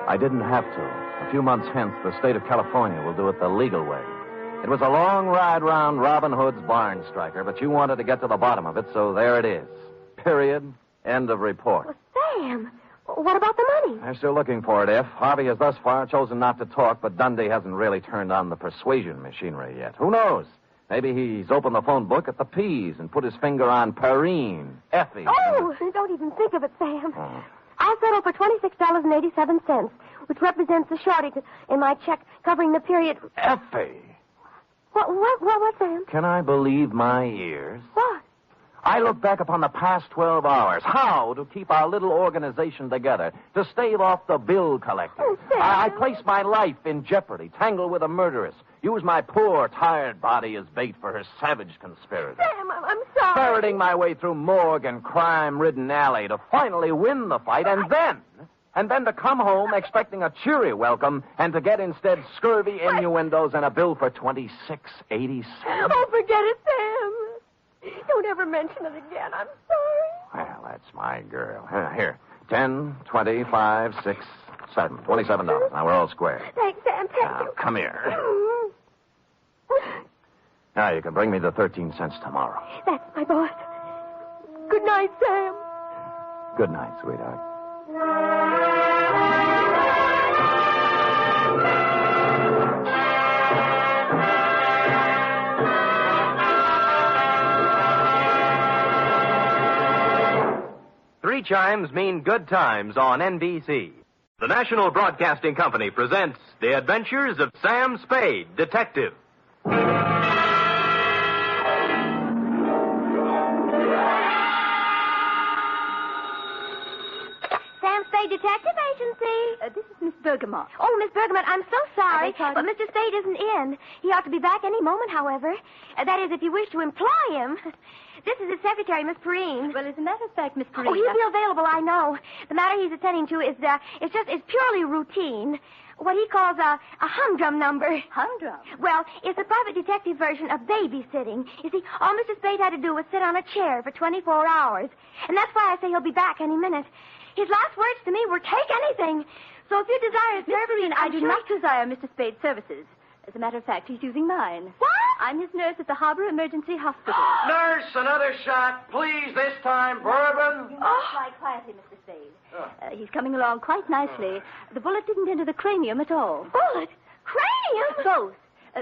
I didn't have to. A few months hence, the state of California will do it the legal way. It was a long ride round Robin Hood's barn, Stryker, but you wanted to get to the bottom of it, so there it is. Period. End of report. Well, Sam, what about the money? I'm still looking for it, F. Harvey has thus far chosen not to talk, but Dundee hasn't really turned on the persuasion machinery yet. Who knows? Maybe he's opened the phone book at the P's and put his finger on Perrine, Effie. Oh, don't even think of it, Sam. I'll settle for $26.87, which represents the shortage in my check covering the period. Effie! What, Sam? Can I believe my ears? What? I look back upon the past 12 hours. How to keep our little organization together, to stave off the bill collector. Oh, Sam. I place my life in jeopardy, tangle with a murderess, use my poor, tired body as bait for her savage conspirator. Sam, I'm sorry. Ferreting my way through morgue and crime-ridden alley to finally win the fight, and then to come expecting a cheery welcome, and to get instead scurvy innuendos and a bill for $26.87. Oh, forget it, Sam. Don't ever mention it again. I'm sorry. Well, that's my girl. Here, 10, 25, 6, 7. $27. Now we're all square. Thanks, Sam. Thank Now, you. come here. Now, you can bring me the 13 cents tomorrow. That's my boss. Good night, Sam. Good night, sweetheart. Three chimes mean good times on NBC. The National Broadcasting Company presents The Adventures of Sam Spade, Detective. Sam Spade Detective Agency. This is Miss Bergamot. Oh, Miss Bergamot, I'm so sorry, I but Mr. Spade isn't in. He ought to be back any moment, however. That is, if you wish to employ him. This is his secretary, Miss Perrine. Well, as a matter of fact, Miss Perrine... Oh, he'll be available, I know. The matter he's attending to is purely routine. What he calls a humdrum number. Humdrum? Well, it's a private detective version of babysitting. You see, all Mr. Spade had to do was sit on a chair for 24 hours. And that's why I say he'll be back any minute. His last words to me were, take anything. So if you desire his services... I do not desire Mr. Spade's services. As a matter of fact, he's using mine. What? I'm his nurse at the Harbor Emergency Hospital. Nurse, another shot. Please, this time, bourbon. You must lie quietly, Mr. Spade. He's coming along quite nicely. The bullet didn't enter the cranium at all. Bullet? Cranium? Both.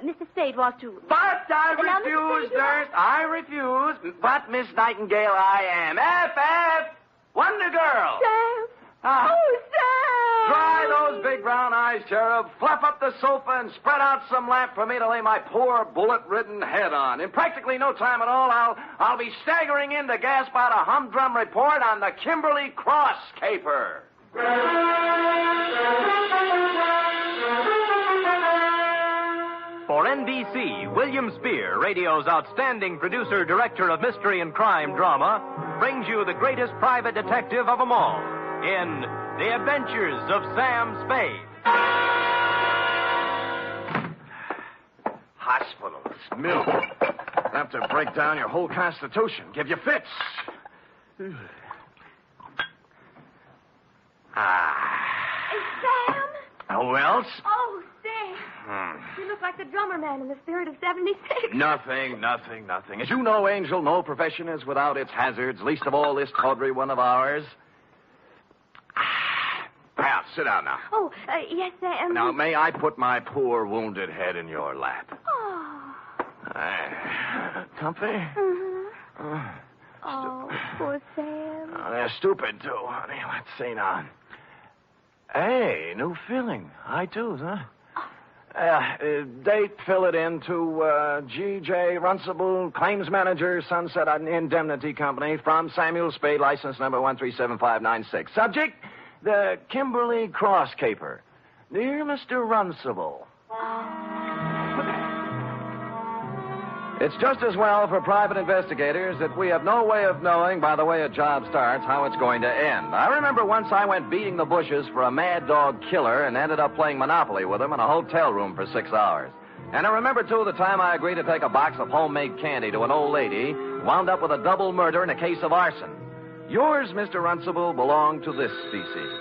Mr. Spade wants to... But I refuse, nurse. I refuse. But, Miss Nightingale, I am. F. Wonder Girl. Sam. Ah. Oh, Sam. Dry those big brown eyes, Cherub. Fluff up the sofa and spread out some lamp for me to lay my poor bullet-ridden head on. In practically no time at all, I'll be staggering in to gasp out a humdrum report on the Kimberly Cross caper. For NBC, William Spier, radio's outstanding producer, director of mystery and crime drama, brings you the greatest private detective of them all in The Adventures of Sam Spade. Hospitals, milk. Enough to break down your whole constitution, give you fits. Sam? Who else? Oh, Sam. You look like the drummer man in the Spirit of 76. Nothing. As you know, Angel, no profession is without its hazards, least of all this tawdry one of ours. Well, sit down now. Oh, yes, Sam. Now, may I put my poor wounded head in your lap? Oh. Comfy? Mm-hmm. Oh, poor Sam. Oh, they're stupid, too, honey. Let's see now. Hey, new filling. High twos, huh? Date, fill it in to G.J. Runcible, Claims Manager, Sunset Indemnity Company, from Samuel Spade, license number 137596. Subject, the Kimberly Cross caper. Dear Mr. Runcible. It's just as well for private investigators that we have no way of knowing, by the way a job starts, how it's going to end. I remember once I went beating the bushes for a mad dog killer and ended up playing Monopoly with him in a hotel room for 6 hours. And I remember, too, the time I agreed to take a box of homemade candy to an old lady, wound up with a double murder and a case of arson. Yours, Mr. Runcible, belong to this species.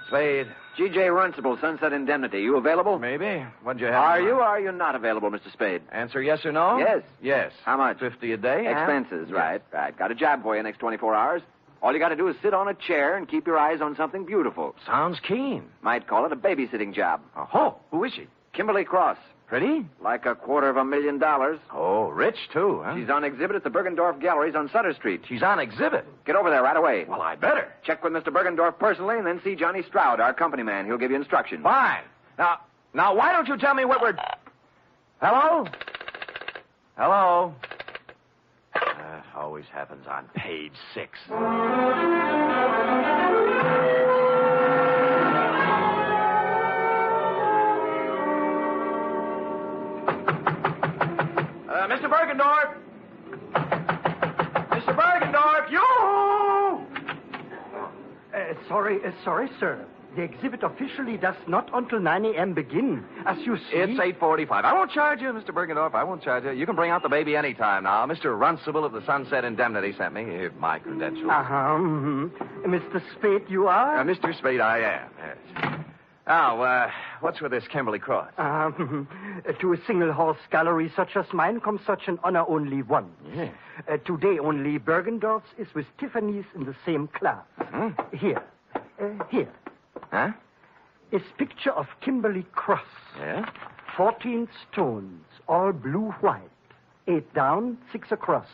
Spade. G.J. Runcible, Sunset Indemnity. You available? Maybe. What'd you have? Are you or are you not available, Mr. Spade? Answer yes or no? Yes. Yes. How much? $50 a day. Expenses, Yes. right. Got a job for you next 24 hours. All you got to do is sit on a chair and keep your eyes on something beautiful. Sounds keen. Might call it a babysitting job. Oh, who is she? Kimberly Cross. Pretty? Like $250,000. Oh, rich, too, huh? She's on exhibit at the Bergendorf Galleries on Sutter Street. She's on exhibit? Get over there right away. Well, I'd better. Check with Mr. Bergendorf personally and then see Johnny Stroud, our company man. He'll give you instructions. Fine. Now, why don't you tell me what we're... Hello? always happens on page 6. Mr. Bergendorf! Mr. Bergendorf, you! Sorry, sir. The exhibit officially does not until 9 a.m. begin. As you see... It's 8:45. I won't charge you, Mr. Bergendorf. I won't charge you. You can bring out the baby any time now. Mr. Runcible of the Sunset Indemnity sent me. Here's my credentials. Mr. Spade, you are? Mr. Spade, I am, yes. Now, what's with this Kimberly Cross? To a single-horse gallery such as mine comes such an honor only once. Yes. Today only Bergendorf's is with Tiffany's in the same class. Here. Huh? Is picture of Kimberly Cross. Yeah? 14 stones, all blue-white. 8 down, 6 across.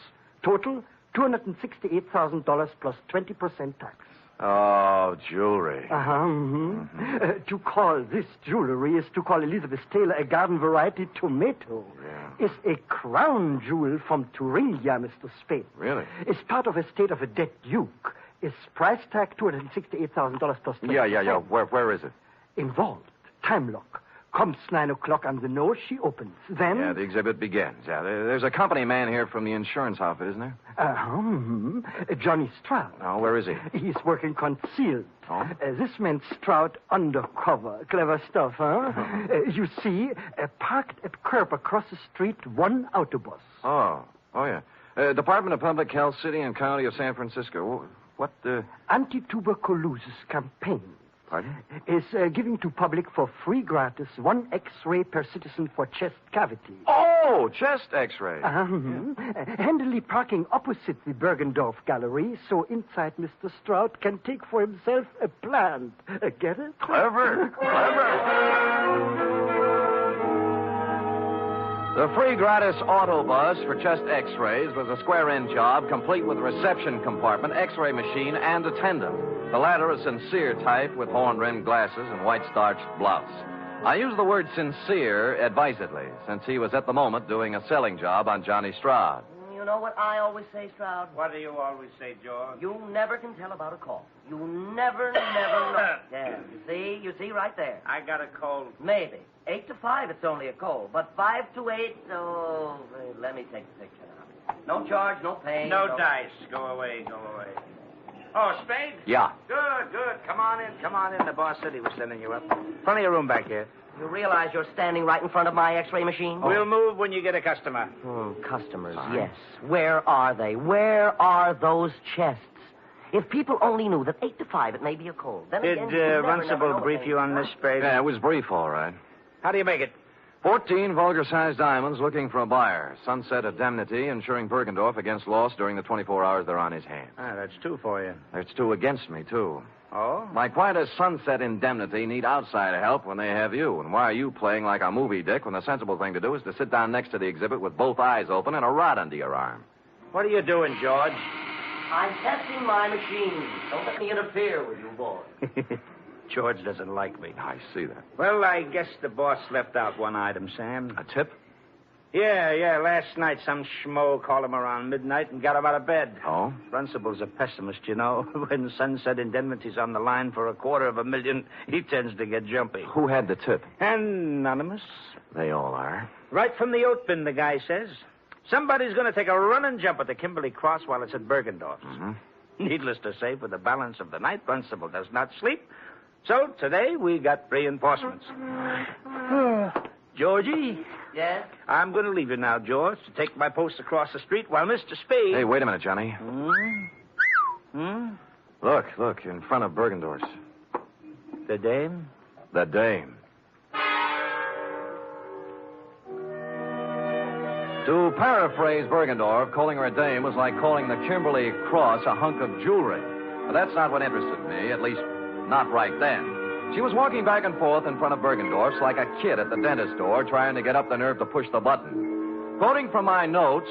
Total, $268,000 plus 20% tax. Oh, jewelry. To call this jewelry is to call Elizabeth Taylor a garden variety tomato. Yeah. Is a crown jewel from Thuringia, Mr. Spade. Really? Is part of estate of a dead duke. Is price tag $268,000 plus 20%. Yeah. Where is it? Involved. Time lock. Comes 9 o'clock on the nose, she opens. Then... Yeah, the exhibit begins. Yeah, there's a company man here from the insurance outfit, isn't there? Johnny Stroud. Oh, where is he? He's working concealed. Oh? This man Stroud undercover. Clever stuff, huh? You see, parked at curb across the street, one autobus. Oh, yeah. Department of Public Health, City and County of San Francisco. What, Anti-tuberculosis campaign. Pardon? Is giving to public for free gratis 1 X-ray per citizen for chest cavity. Oh, chest X-ray. Handily parking opposite the Bergendorf Gallery, so inside Mr. Stroud can take for himself a plant. Get it? Clever. The free gratis autobus for chest X-rays was a square-end job, complete with reception compartment, X-ray machine, and attendant. The latter a sincere type with horn-rimmed glasses and white-starched blouse. I use the word sincere advisedly, since he was at the moment doing a selling job on Johnny Stroud. You know what I always say, Stroud? What do you always say, George? You never can tell about a call. You never know. Yeah, you see right there. I got a cold. Maybe. 8 to 5, it's only a cold. But 5 to 8, let me take the picture now. No charge, no pay. No dice. Go away. Oh, Spade? Yeah. Good. Come on in. The boss said he was sending you up. Plenty of room back here. You realize you're standing right in front of my X-ray machine? We'll move when you get a customer. Customers, yes. Where are they? Where are those chests? If people only knew that 8 to 5, it may be a cold. Then Did Runcible brief you on this, Spade? Yeah, it was brief, all right. How do you make it? 14 vulgar-sized diamonds looking for a buyer. Sunset Indemnity insuring Bergendorf against loss during the 24 hours they're on his hands. That's 2 for you. That's 2 against me, too. Oh? Like, why does Sunset Indemnity need outside help when they have you? And why are you playing like a movie dick when the sensible thing to do is to sit down next to the exhibit with both eyes open and a rod under your arm? What are you doing, George? I'm testing my machine. Don't let me interfere with you, boy. George doesn't like me. I see that. Well, I guess the boss left out one item, Sam. A tip? Yeah. Last night, some schmo called him around midnight and got him out of bed. Oh? Runcible's a pessimist, you know. When Sunset Indemnity's on the line for $250,000, he tends to get jumpy. Who had the tip? Anonymous. They all are. Right from the oat bin, the guy says. Somebody's going to take a running jump at the Kimberly Cross while it's at Bergendorf's. Needless to say, for the balance of the night, Runcible does not sleep. So today we got reinforcements. Georgie? Yes? I'm going to leave you now, George, to take my post across the street while Mr. Spade... Hey, wait a minute, Johnny. Look, in front of Bergendorf's. The dame? The dame. To paraphrase Bergendorf, calling her a dame was like calling the Kimberly Cross a hunk of jewelry. But that's not what interested me, at least not right then. She was walking back and forth in front of Bergendorf's like a kid at the dentist door trying to get up the nerve to push the button. Quoting from my notes,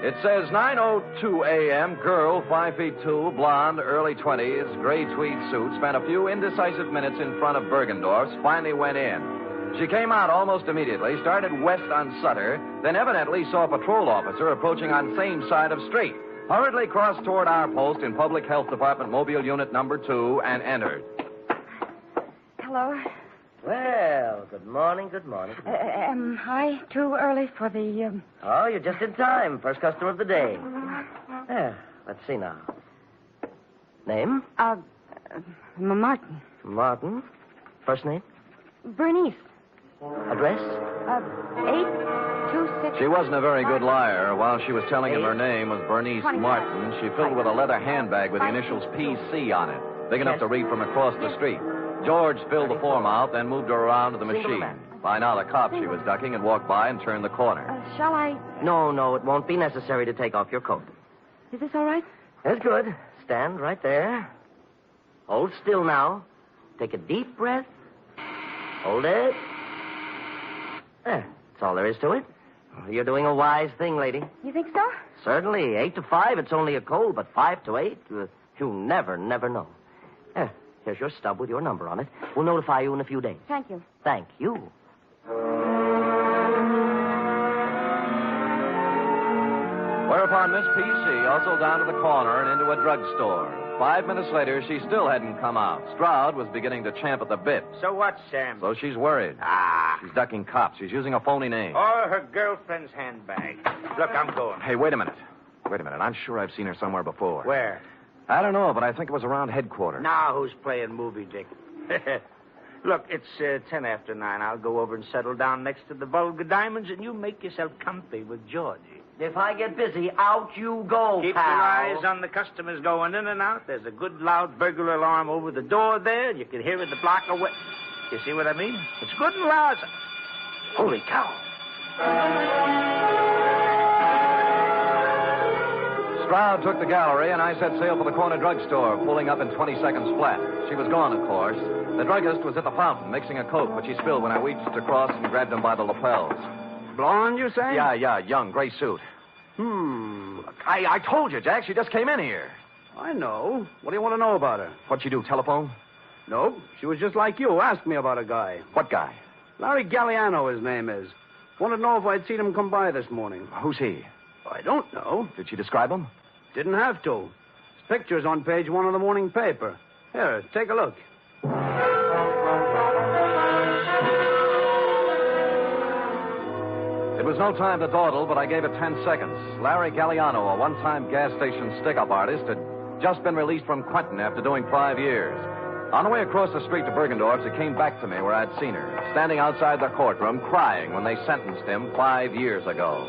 it says 9:02 a.m., girl, 5'2", blonde, early 20s, gray tweed suit, spent a few indecisive minutes in front of Bergendorf's, finally went in. She came out almost immediately, started west on Sutter, then evidently saw a patrol officer approaching on same side of street. Hurriedly crossed toward our post in Public Health Department Mobile Unit number 2 and entered. Hello. Well, good morning, good morning. Am I too early for the... Oh, you're just in time. First customer of the day. Let's see now. Name? Martin. Martin. First name? Bernice. Address? 826... She wasn't a very good liar. While she was telling him her name was Bernice Martin, she filled with a leather handbag with the initials PC on it, big enough to read from across the street. George filled the form out, then moved her around to the machine. By now, the cop she was ducking had walked by and turned the corner. Shall I... No, it won't be necessary to take off your coat. Is this all right? That's good. Stand right there. Hold still now. Take a deep breath. Hold it. There. That's all there is to it. You're doing a wise thing, lady. You think so? Certainly. 8 to 5, it's only a cold, but 5 to 8, you never know. Here's your stub with your number on it. We'll notify you in a few days. Thank you. Thank you. Whereupon Miss P.C. hustled down to the corner and into a drugstore. 5 minutes later, she still hadn't come out. Stroud was beginning to champ at the bit. So what, Sam? So she's worried. She's ducking cops. She's using a phony name. Or her girlfriend's handbag. Look, I'm going. Hey, wait a minute. I'm sure I've seen her somewhere before. Where? I don't know, but I think it was around headquarters. Now who's playing movie, Dick? Look, it's 10 after 9. I'll go over and settle down next to the Vulgar Diamonds, and you make yourself comfy with Georgie. If I get busy, out you go, Keep pal. your eyes on the customers going in and out. There's a good loud burglar alarm over the door there. You can hear it a block away. You see what I mean? It's good and loud. Holy cow. Stroud took the gallery, and I set sail for the corner drugstore, pulling up in 20 seconds flat. She was gone, of course. The druggist was at the fountain, mixing a Coke, which he spilled when I reached across and grabbed him by the lapels. Blonde, you say? Yeah, young, gray suit. I told you, Jack, she just came in here. I know. What do you want to know about her? What'd she do, telephone? No, she was just like you. Asked me about a guy. What guy? Larry Galliano, his name is. Wanted to know if I'd seen him come by this morning. Who's he? I don't know. Did she describe him? Didn't have to. His picture's on page 1 of the morning paper. Here, take a look. It was no time to dawdle, but I gave it 10 seconds. Larry Galliano, a one-time gas station stick-up artist, had just been released from Quentin after doing 5 years. On the way across the street to Bergendorf's, it came back to me where I'd seen her, standing outside the courtroom, crying when they sentenced him 5 years ago.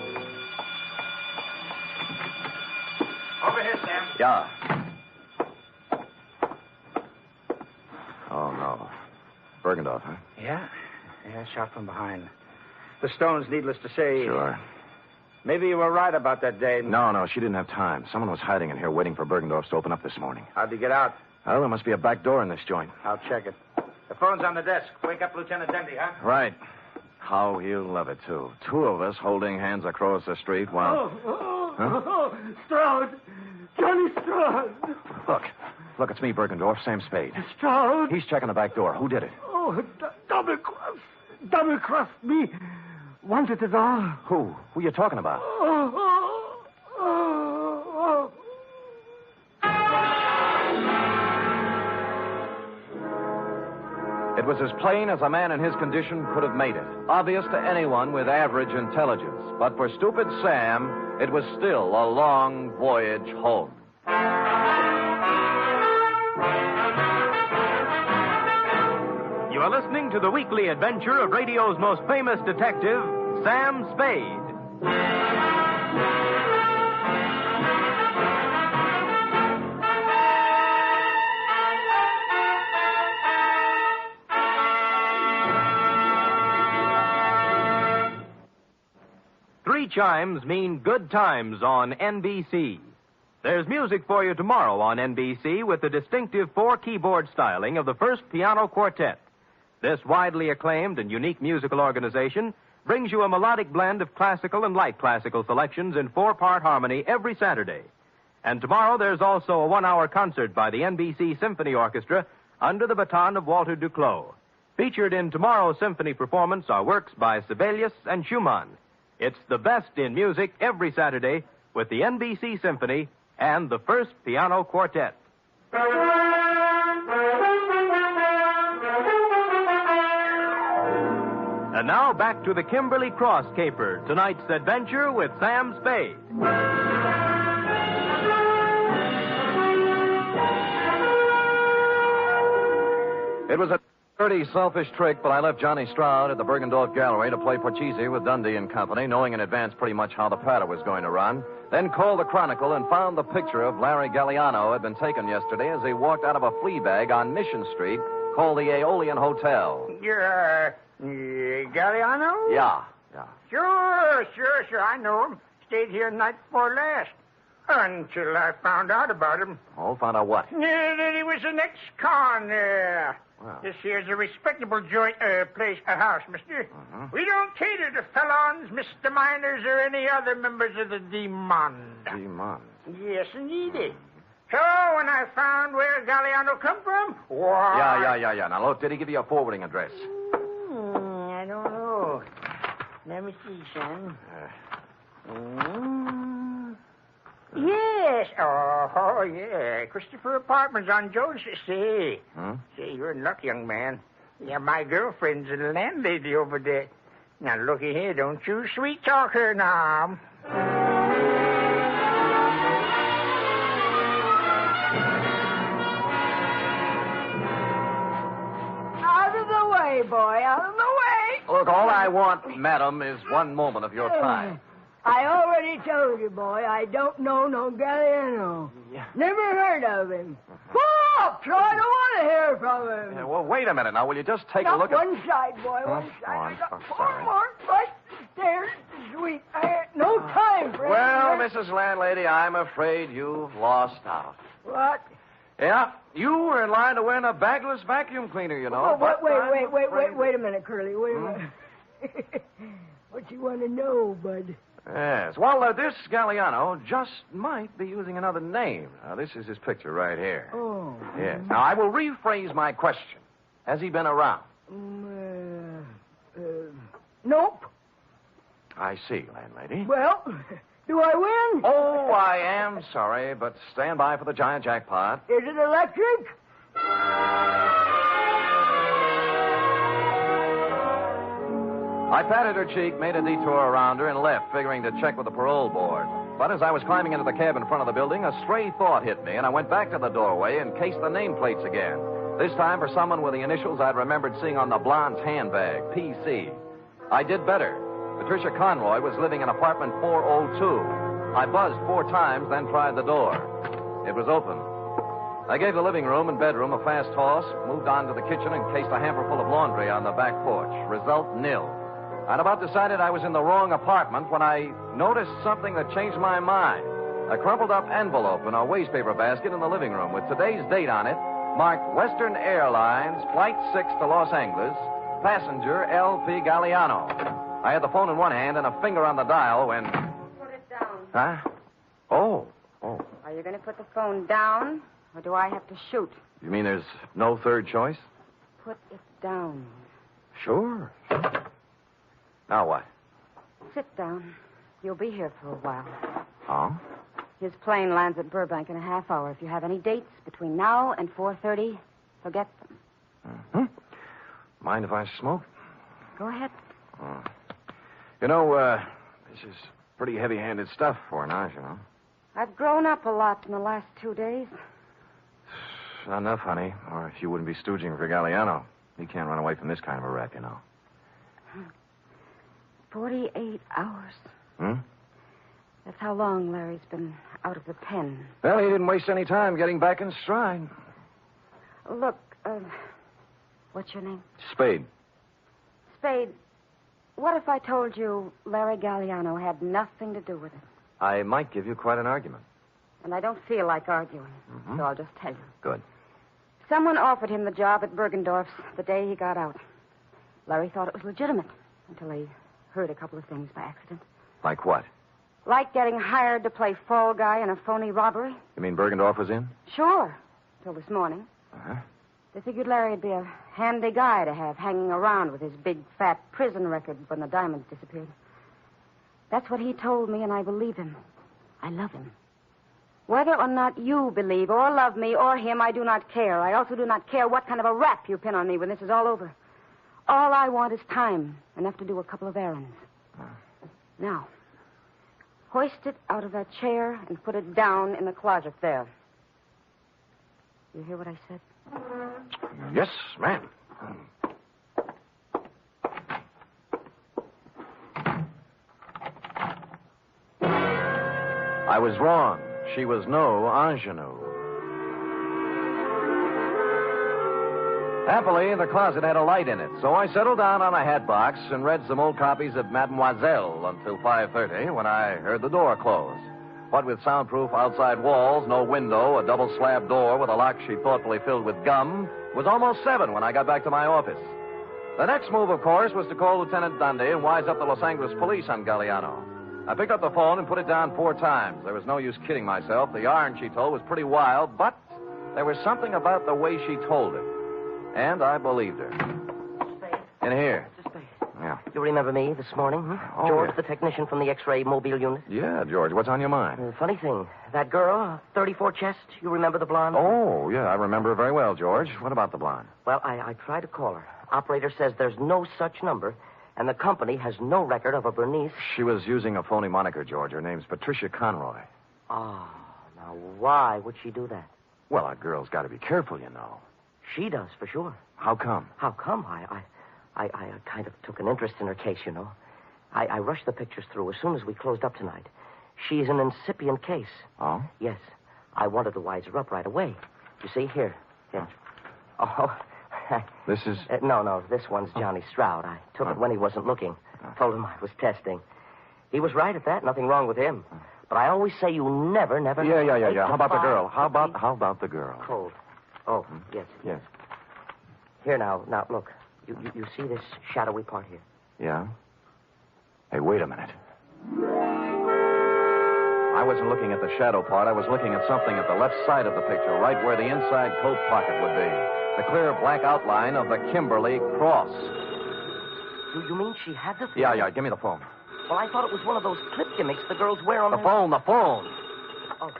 Over here, Sam. Yeah. Oh, no. Bergendorf, huh? Yeah, shot from behind. The stones, needless to say. Sure. Maybe you were right about that day. No, she didn't have time. Someone was hiding in here waiting for Bergendorf's to open up this morning. How'd you get out? Well, there must be a back door in this joint. I'll check it. The phone's on the desk. Wake up Lieutenant Dendy, huh? Right. How he'll love it, too. 2 of us holding hands across the street while... Stroud! Johnny Stroud! Look, it's me, Bergendorf, Sam Spade. Stroud? He's checking the back door. Who did it? Oh, double-crossed me. Wanted it all. Who? Who you talking about? It was as plain as a man in his condition could have made it. Obvious to anyone with average intelligence. But for stupid Sam, it was still a long voyage home. You are listening to the weekly adventure of radio's most famous detective, Sam Spade. Three chimes mean good times on NBC. There's music for you tomorrow on NBC with the distinctive 4-keyboard styling of the First Piano Quartet. This widely acclaimed and unique musical organization brings you a melodic blend of classical and light classical selections in 4-part harmony every Saturday. And tomorrow there's also a 1-hour concert by the NBC Symphony Orchestra under the baton of Walter Duclos. Featured in tomorrow's symphony performance are works by Sibelius and Schumann. It's the best in music every Saturday with the NBC Symphony and the First Piano Quartet. And now back to the Kimberly Cross caper, tonight's adventure with Sam Spade. It was a dirty, selfish trick, but I left Johnny Stroud at the Bergendorf Gallery to play Porchese with Dundee and Company, knowing in advance pretty much how the Prada was going to run. Then called the Chronicle and found the picture of Larry Galliano had been taken yesterday as he walked out of a flea bag on Mission Street called the Aeolian Hotel. You're, Galliano? Yeah. Sure. I know him. Stayed here night before last. Until I found out about him. Oh, found out what? That he was an ex-con. Wow. This here's a respectable house, mister. Uh-huh. We don't cater to felons, misdemeanors, or any other members of the Demon. Demon? Yes, indeed. So, when I found where Galliano come from, why... Yeah. Now, look, did he give you a forwarding address? I don't know. Let me see, son. Yes. Oh, yeah. Christopher Apartments on Jones. See, you're in luck, young man. Yeah, my girlfriend's a landlady over there. Now, looky here. Don't you sweet talk her now. Out of the way, boy. Out of the way. Look, all I want, madam, is one moment of your time. I already told you, boy, I don't know no Galliano. Yeah. Never heard of him. Pull up, so I don't want to hear from him. Yeah, well, wait a minute now. Will you just take Now, a look one side, boy, one side. I got four more right there. Sweet. I had no time for Well, anything. Mrs. Landlady, I'm afraid you've lost out. What? Yeah, you were in line to win a bagless vacuum cleaner, you know. Wait a minute, Curly. Wait a minute. What you want to know, bud? Yes. Well, this Galliano just might be using another name. Now, this is his picture right here. Oh. Yes. Now, I will rephrase my question. Has he been around? Nope. I see, landlady. Well, do I win? Oh, I am sorry, but stand by for the giant jackpot. Is it electric? I patted her cheek, made a detour around her, and left, figuring to check with the parole board. But as I was climbing into the cab in front of the building, a stray thought hit me, and I went back to the doorway and cased the nameplates again. This time for someone with the initials I'd remembered seeing on the blonde's handbag, PC. I did better. Patricia Conroy was living in apartment 402. I buzzed 4 times, then tried the door. It was open. I gave the living room and bedroom a fast toss, moved on to the kitchen, and cased a hamper full of laundry on the back porch. Result, nil. I'd about decided I was in the wrong apartment when I noticed something that changed my mind. A crumpled up envelope in a wastepaper basket in the living room with today's date on it, marked Western Airlines, Flight 6 to Los Angeles, passenger L.P. Galliano. I had the phone in one hand and a finger on the dial when... Put it down. Huh? Oh. Are you going to put the phone down, or do I have to shoot? You mean there's no third choice? Put it down. Sure. Now what? Sit down. You'll be here for a while. Oh? His plane lands at Burbank in a half hour. If you have any dates between now and 4:30, forget them. Mm-hmm. Mind if I smoke? Go ahead. Oh. You know, this is pretty heavy-handed stuff for an us, you know. I've grown up a lot in the last 2 days. Not enough, honey. Or if you wouldn't be stooging for Galliano. He can't run away from this kind of a rap, you know. 48 hours. Hmm? That's how long Larry's been out of the pen. Well, he didn't waste any time getting back in stride. Look, what's your name? Spade. Spade, what if I told you Larry Galliano had nothing to do with it? I might give you quite an argument. And I don't feel like arguing, so I'll just tell you. Good. Someone offered him the job at Bergendorf's the day he got out. Larry thought it was legitimate until he heard a couple of things by accident. Like what? Like getting hired to play fall guy in a phony robbery. You mean Bergendorf was in? Sure. Till this morning. Uh-huh. They figured Larry'd be a handy guy to have hanging around with his big, fat prison record when the diamonds disappeared. That's what he told me, and I believe him. I love him. Whether or not you believe or love me or him, I do not care. I also do not care what kind of a rap you pin on me when this is all over. All I want is time, enough to do a couple of errands. Now, hoist it out of that chair and put it down in the closet there. You hear what I said? Yes, ma'am. I was wrong. She was no ingenue. Happily, the closet had a light in it, so I settled down on a hat box and read some old copies of Mademoiselle until 5:30 when I heard the door close. What with soundproof outside walls, no window, a double slab door with a lock she thoughtfully filled with gum, it was almost 7 when I got back to my office. The next move, of course, was to call Lieutenant Dunne and wise up the Los Angeles police on Galliano. I picked up the phone and put it down 4 times. There was no use kidding myself. The yarn she told was pretty wild, but there was something about the way she told it. And I believed her. Spade. In here. Mr. Spade. Yeah. You remember me this morning, huh? Oh, George, yeah. the technician from the X-ray mobile unit. Yeah, George, what's on your mind? Funny thing, that girl, 34 chest, you remember the blonde? Oh, yeah, I remember her very well, George. What about the blonde? Well, I tried to call her. Operator says there's no such number, and the company has no record of a Bernice. She was using a phony moniker, George. Her name's Patricia Conroy. Oh, now why would she do that? Well, a girl's got to be careful, you know. She does, for sure. How come? How come? I kind of took an interest in her case, you know. I rushed the pictures through as soon as we closed up tonight. She's an incipient case. Oh? Yes. I wanted to wise her up right away. You see, here. Oh. This is... No, this one's Johnny Stroud. I took it when he wasn't looking. Told him I was testing. He was right at that. Nothing wrong with him. But I always say you never... Yeah. How about the girl? How about the girl? Cold. Oh, yes. Here, now, look. You see this shadowy part here? Yeah? Hey, wait a minute. I wasn't looking at the shadow part. I was looking at something at the left side of the picture, right where the inside coat pocket would be. The clear black outline of the Kimberly Cross. You mean she had the phone? Yeah. Give me the phone. Well, I thought it was one of those clip gimmicks the girls wear on the phone. Oh.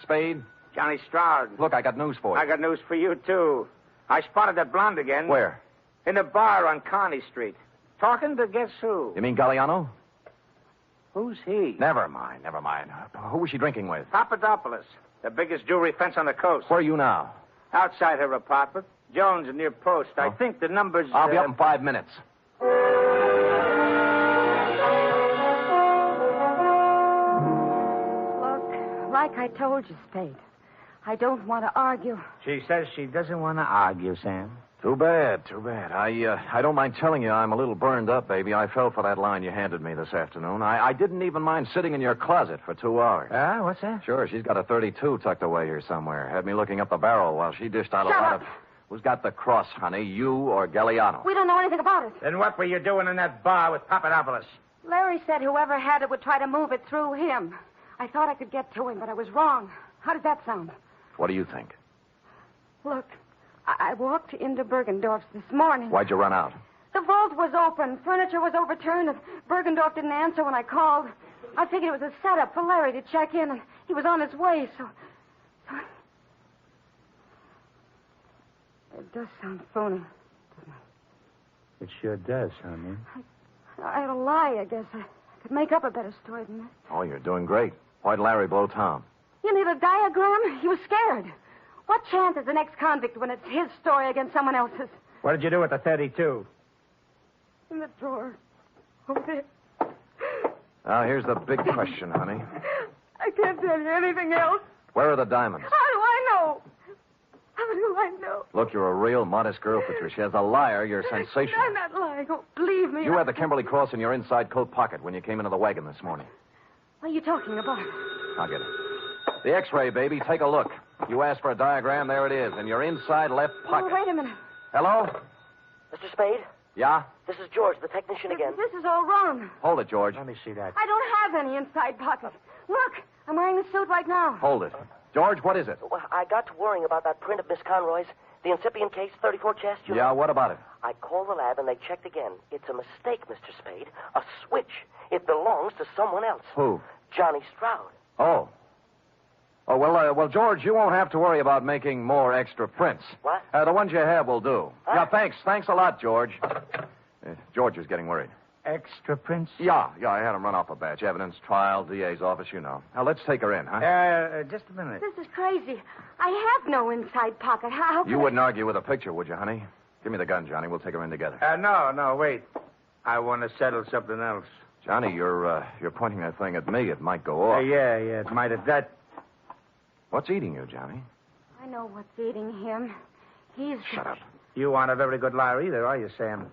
Spade? Johnny Stroud. Look, I got news for you. I got news for you, too. I spotted that blonde again. Where? In a bar on Kearney Street. Talking to guess who? You mean Galliano? Who's he? Never mind. Who was she drinking with? Papadopoulos, the biggest jewelry fence on the coast. Where are you now? Outside her apartment. Jones near Post. I think the number's... I'll be up in 5 minutes. Look, like I told you, Spade, I don't want to argue. She says she doesn't want to argue, Sam. Too bad. I don't mind telling you I'm a little burned up, baby. I fell for that line you handed me this afternoon. I didn't even mind sitting in your closet for 2 hours. What's that? Sure, she's got a 32 tucked away here somewhere. Had me looking up the barrel while she dished out a lot of... Who's got the cross, honey, you or Galliano? We don't know anything about it. Then what were you doing in that bar with Papadopoulos? Larry said whoever had it would try to move it through him. I thought I could get to him, but I was wrong. How did that sound? What do you think? Look, I walked into Bergendorf's this morning. Why'd you run out? The vault was open. Furniture was overturned, and Bergendorf didn't answer when I called. I figured it was a setup for Larry to check in, and he was on his way, so... It does sound phony, doesn't it? It sure does, honey. I had a lie, I guess. I could make up a better story than that. Oh, you're doing great. Why'd Larry blow Tom? You need a diagram? He was scared. What chance is the next convict when it's his story against someone else's? What did you do with the 32? In the drawer. Over there. Now, here's the big question, honey. I can't tell you anything else. Where are the diamonds? How do I know? How do I know? Look, you're a real modest girl, Patricia. As a liar, you're sensational. I'm not lying. Oh, believe me. You had the Kimberly Cross in your inside coat pocket when you came into the wagon this morning. What are you talking about? I'll get it. The X-ray, baby. Take a look. You asked for a diagram. There it is. In your inside left pocket. Oh, wait a minute. Hello? Mr. Spade? Yeah? This is George, the technician again. This is all wrong. Hold it, George. Let me see that. I don't have any inside pocket. Look, I'm wearing the suit right now. Hold it. George, what is it? Well, I got to worrying about that print of Miss Conroy's. The incipient case, 34 chest, you know? Yeah, what about it? I called the lab and they checked again. It's a mistake, Mr. Spade. A switch. It belongs to someone else. Who? Johnny Stroud. Oh. Oh, well, George, you won't have to worry about making more extra prints. What? The ones you have will do. Huh? Yeah, thanks. Thanks a lot, George. George is getting worried. Extra prints? Yeah, I had him run off a batch. Evidence, trial, DA's office, you know. Now, let's take her in, huh? Just a minute. This is crazy. I have no inside pocket. How You wouldn't argue with a picture, would you, honey? Give me the gun, Johnny. We'll take her in together. No, wait. I want to settle something else. Johnny, you're pointing that thing at me. It might go off. Yeah, it might have that. What's eating you, Johnny? I know what's eating him. He's... Shut up. You aren't a very good liar either, are you, Sam?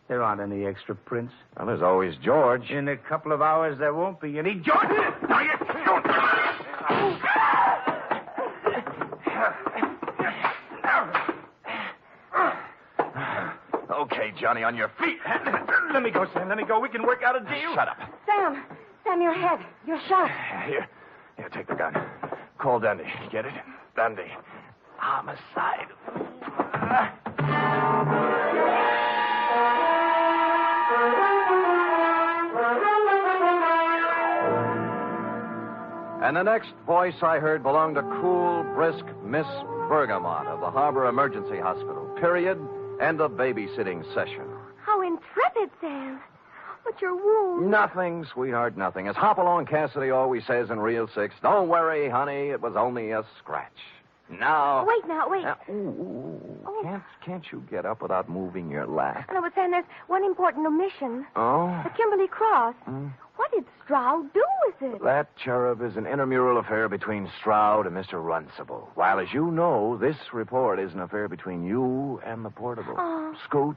There aren't any extra prints. Well, there's always George. In a couple of hours, there won't be any George. Now you don't. Okay, Johnny, on your feet. Let me go, Sam. Let me go. We can work out a deal. Shut up. Sam, your head. You're shot. Here, take the gun. Call Dundee. Get it? Dundee. Homicide. And the next voice I heard belonged to cool, brisk Miss Bergamot of the Harbor Emergency Hospital. Period. End of babysitting session. How intrepid, Sam. But your wound... Nothing, sweetheart, nothing. As Hopalong Cassidy always says in Reel 6, don't worry, honey, it was only a scratch. Now... Wait. Can't you get up without moving your lap? No, but Sam, there's one important omission. Oh? The Kimberly Cross. What did Stroud do with it? That cherub is an intramural affair between Stroud and Mr. Runcible. While, as you know, this report is an affair between you and the portable. Oh. Scoot.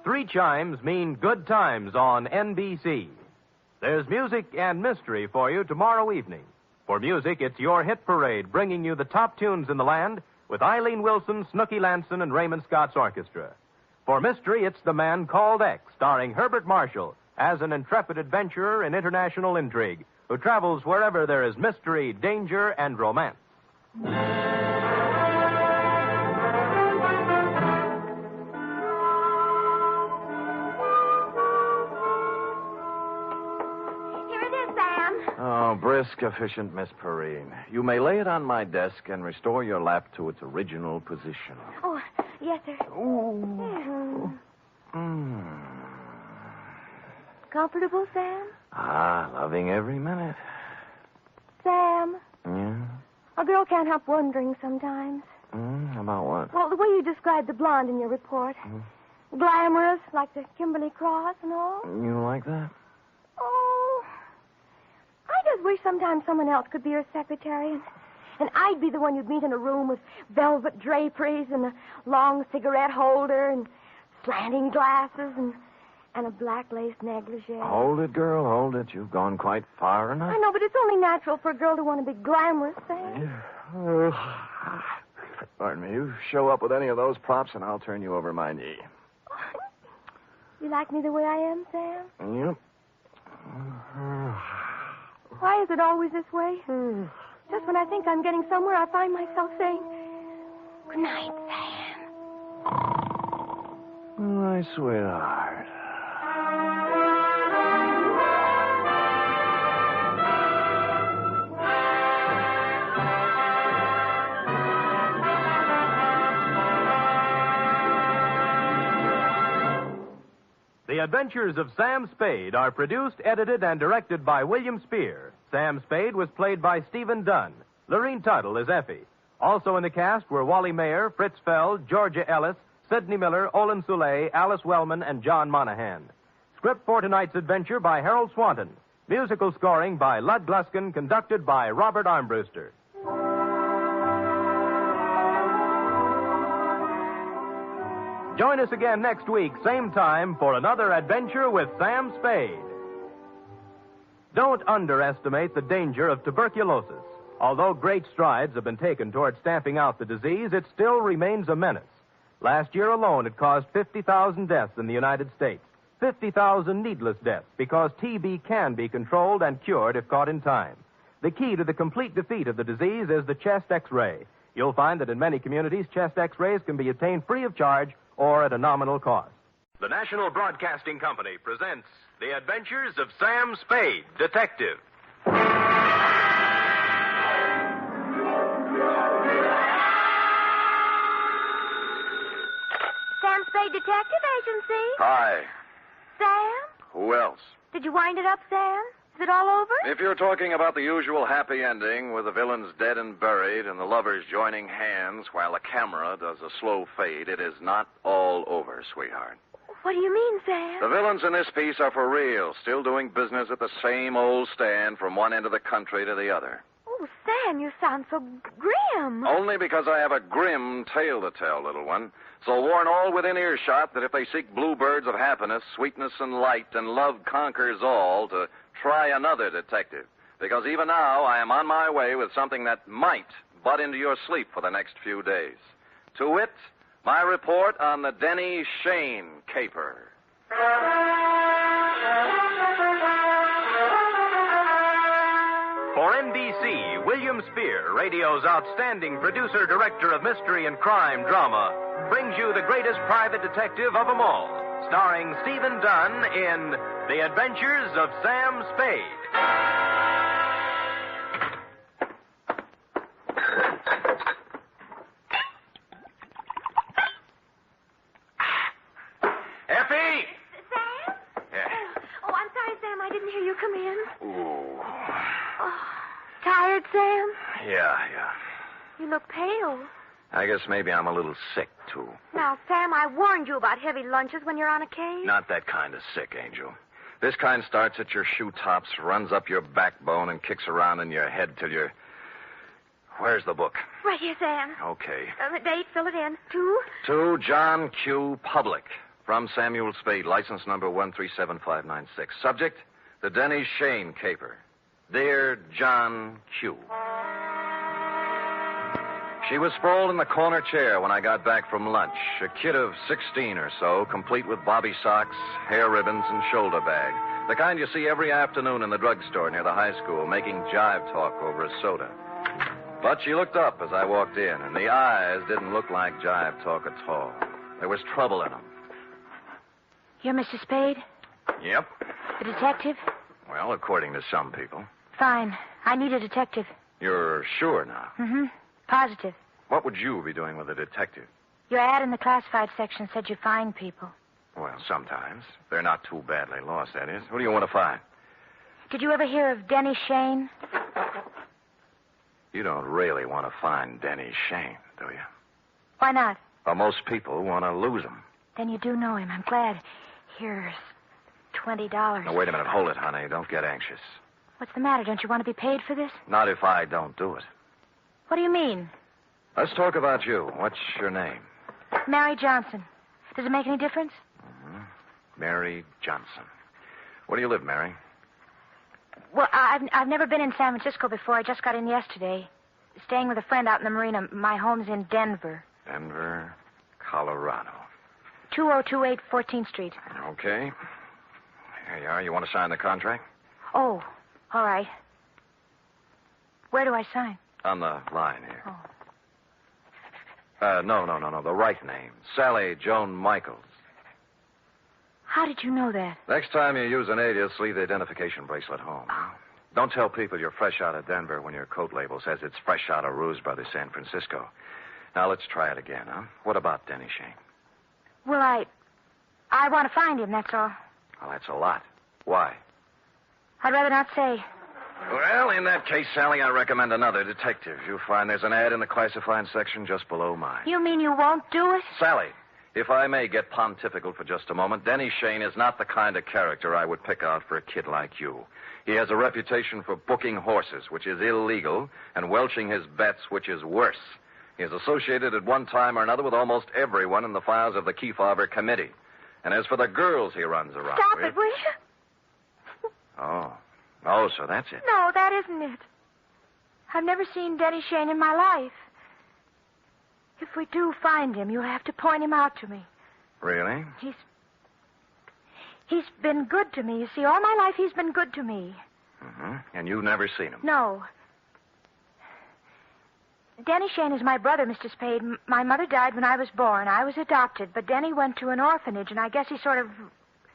3 chimes mean good times on NBC. There's music and mystery for you tomorrow evening. For music, it's your hit parade, bringing you the top tunes in the land with Eileen Wilson, Snooky Lanson, and Raymond Scott's orchestra. For mystery, it's The Man Called X, starring Herbert Marshall as an intrepid adventurer in international intrigue who travels wherever there is mystery, danger, and romance. Oh, brisk, efficient Miss Perrine. You may lay it on my desk and restore your lap to its original position. Oh, yes, sir. Ooh. Comfortable, Sam? Loving every minute. Sam, Yeah? a girl can't help wondering sometimes. About what? Well, the way you described the blonde in your report. Glamorous, like the Kimberly Cross and all. You like that? Oh, I just wish sometimes someone else could be her secretary, and I'd be the one you'd meet in a room with velvet draperies and a long cigarette holder and slanting glasses and a black lace negligee. Hold it, girl, hold it. You've gone quite far enough. I know, but it's only natural for a girl to want to be glamorous, Sam. Pardon me. You show up with any of those props, and I'll turn you over my knee. You like me the way I am, Sam? Yep. Why is it always this way? Just when I think I'm getting somewhere, I find myself saying, "Good night, Sam." My sweetheart. The Adventures of Sam Spade are produced, edited, and directed by William Spier. Sam Spade was played by Stephen Dunne. Lurene Tuttle is Effie. Also in the cast were Wally Mayer, Fritz Feld, Georgia Ellis, Sidney Miller, Olin Soule, Alice Wellman, and John Monahan. Script for tonight's adventure by Harold Swanton. Musical scoring by Lud Gluskin, conducted by Robert Armbruster. Join us again next week, same time, for another adventure with Sam Spade. Don't underestimate the danger of tuberculosis. Although great strides have been taken toward stamping out the disease, it still remains a menace. Last year alone, it caused 50,000 deaths in the United States. 50,000 needless deaths because TB can be controlled and cured if caught in time. The key to the complete defeat of the disease is the chest X-ray. You'll find that in many communities, chest X-rays can be obtained free of charge or at a nominal cost. The National Broadcasting Company presents The Adventures of Sam Spade, Detective. Sam Spade Detective Agency. Hi. Sam? Who else? Did you wind it up, Sam? Is it all over? If you're talking about the usual happy ending with the villains dead and buried and the lovers joining hands while the camera does a slow fade, it is not all over, sweetheart. What do you mean, Sam? The villains in this piece are for real, still doing business at the same old stand from one end of the country to the other. Oh, Sam, you sound so grim. Only because I have a grim tale to tell, little one. So warn all within earshot that if they seek bluebirds of happiness, sweetness and light, and love conquers all, to try another detective. Because even now I am on my way with something that might butt into your sleep for the next few days. To wit, my report on the Denny Shane caper. For NBC, William Spier, radio's outstanding producer-director of mystery and crime drama, brings you the greatest private detective of them all, starring Stephen Dunne in The Adventures of Sam Spade. Effie! Sam? Yeah. Oh, I'm sorry, Sam. I didn't hear you come in. Ooh. Oh, tired, Sam? Yeah. You look pale. I guess maybe I'm a little sick, too. Now, Sam, I warned you about heavy lunches when you're on a case. Not that kind of sick, Angel. This kind starts at your shoe tops, runs up your backbone, and kicks around in your head till you're... Where's the book? Right here, Sam. Okay. The date, fill it in. To John Q. Public. From Samuel Spade, license number 1375596. Subject, the Denny Shane caper. Dear John Q. She was sprawled in the corner chair when I got back from lunch. A kid of 16 or so, complete with bobby socks, hair ribbons, and shoulder bag. The kind you see every afternoon in the drugstore near the high school, making jive talk over a soda. But she looked up as I walked in, and the eyes didn't look like jive talk at all. There was trouble in them. You're Mr. Spade? Yep. The detective? Well, according to some people. Fine. I need a detective. You're sure now? Mm-hmm. Positive. What would you be doing with a detective? Your ad in the classified section said you find people. Well, sometimes. They're not too badly lost, that is. Who do you want to find? Did you ever hear of Denny Shane? You don't really want to find Denny Shane, do you? Why not? Well, most people want to lose him. Then you do know him. I'm glad. Here's $20. Now, wait a minute. Hold it, honey. Don't get anxious. What's the matter? Don't you want to be paid for this? Not if I don't do it. What do you mean? Let's talk about you. What's your name? Mary Johnson. Does it make any difference? Mm-hmm. Mary Johnson. Where do you live, Mary? Well, I've never been in San Francisco before. I just got in yesterday. Staying with a friend out in the marina. My home's in Denver. Denver, Colorado. 2028 14th Street. Okay. Here you are. You want to sign the contract? Oh, all right. Where do I sign? On the line here. Oh. No. The right name. Sally Joan Michaels. How did you know that? Next time you use an alias, leave the identification bracelet home. Oh. Don't tell people you're fresh out of Denver when your coat label says it's fresh out of Ruse Brothers, San Francisco. Now, let's try it again, huh? What about Denny Shane? Well, I want to find him, that's all. Well, that's a lot. Why? I'd rather not say. Well, in that case, Sally, I recommend another detective. You'll find there's an ad in the classified section just below mine. You mean you won't do it? Sally, if I may get pontifical for just a moment, Denny Shane is not the kind of character I would pick out for a kid like you. He has a reputation for booking horses, which is illegal, and welching his bets, which is worse. He is associated at one time or another with almost everyone in the files of the Kefauver Committee. And as for the girls he runs around Stop with... it, will you? Oh, so that's it. No, that isn't it. I've never seen Denny Shane in my life. If we do find him, you'll have to point him out to me. Really? He's been good to me. You see, all my life he's been good to me. Mm-hmm. And you've never seen him? No. Denny Shane is my brother, Mr. Spade. My mother died when I was born. I was adopted, but Denny went to an orphanage, and I guess he sort of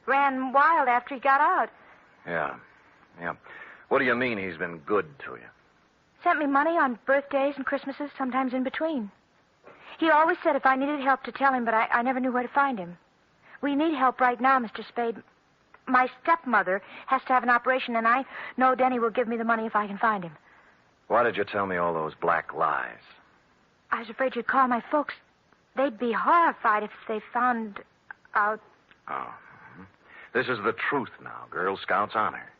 ran wild after he got out. Yeah. What do you mean he's been good to you? Sent me money on birthdays and Christmases, sometimes in between. He always said if I needed help to tell him, but I never knew where to find him. We need help right now, Mr. Spade. My stepmother has to have an operation, and I know Denny will give me the money if I can find him. Why did you tell me all those black lies? I was afraid you'd call my folks. They'd be horrified if they found out. Oh. Mm-hmm. This is the truth now. Girl Scouts honor.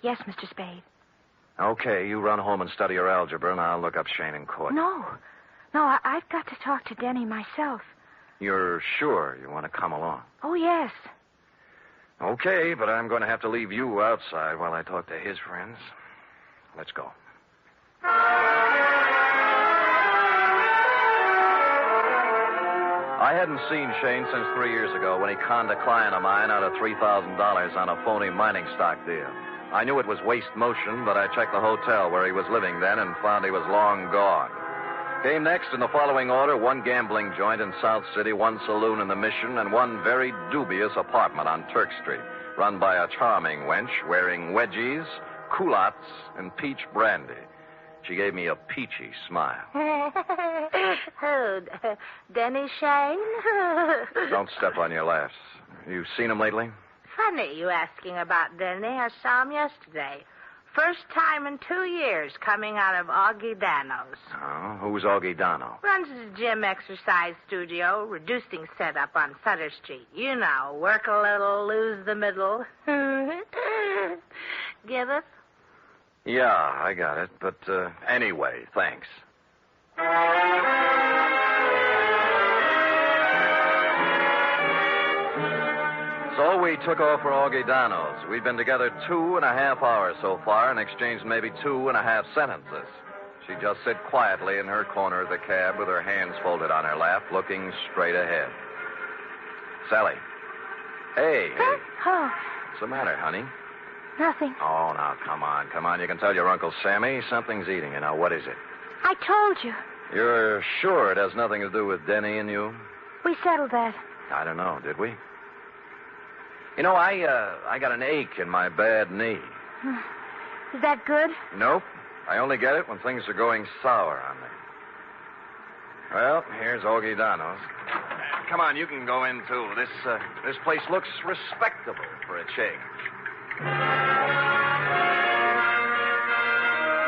Yes, Mr. Spade. Okay, you run home and study your algebra, and I'll look up Shane in court. No, I've got to talk to Denny myself. You're sure you want to come along? Oh, yes. Okay, but I'm going to have to leave you outside while I talk to his friends. Let's go. I hadn't seen Shane since 3 years ago when he conned a client of mine out of $3,000 on a phony mining stock deal. I knew it was waste motion, but I checked the hotel where he was living then and found he was long gone. Came next in the following order: one gambling joint in South City, one saloon in the Mission, and one very dubious apartment on Turk Street, run by a charming wench wearing wedgies, culottes, and peach brandy. She gave me a peachy smile. Oh, Denny Shane? Don't step on your laughs. You seen him lately? Funny you asking about Denny. I saw him yesterday. First time in 2 years coming out of Augie Dano's. Oh, who's Augie Dano? Runs his gym exercise studio, reducing setup on Sutter Street. You know, work a little, lose the middle. Get it? Yeah, I got it. But anyway, thanks. So we took off for Augie Dano's. We'd been together 2.5 hours so far and exchanged maybe 2.5 sentences. She just sit quietly in her corner of the cab with her hands folded on her lap, looking straight ahead. Sally. Hey. Oh. What's the matter, honey? Nothing. Oh, now, come on. You can tell your Uncle Sammy something's eating you. Now, what is it? I told you. You're sure it has nothing to do with Denny and you? We settled that. I don't know, did we? You know, I got an ache in my bad knee. Is that good? Nope. I only get it when things are going sour on me. Well, here's Augie Dano's. Come on, you can go in, too. This place looks respectable for a change.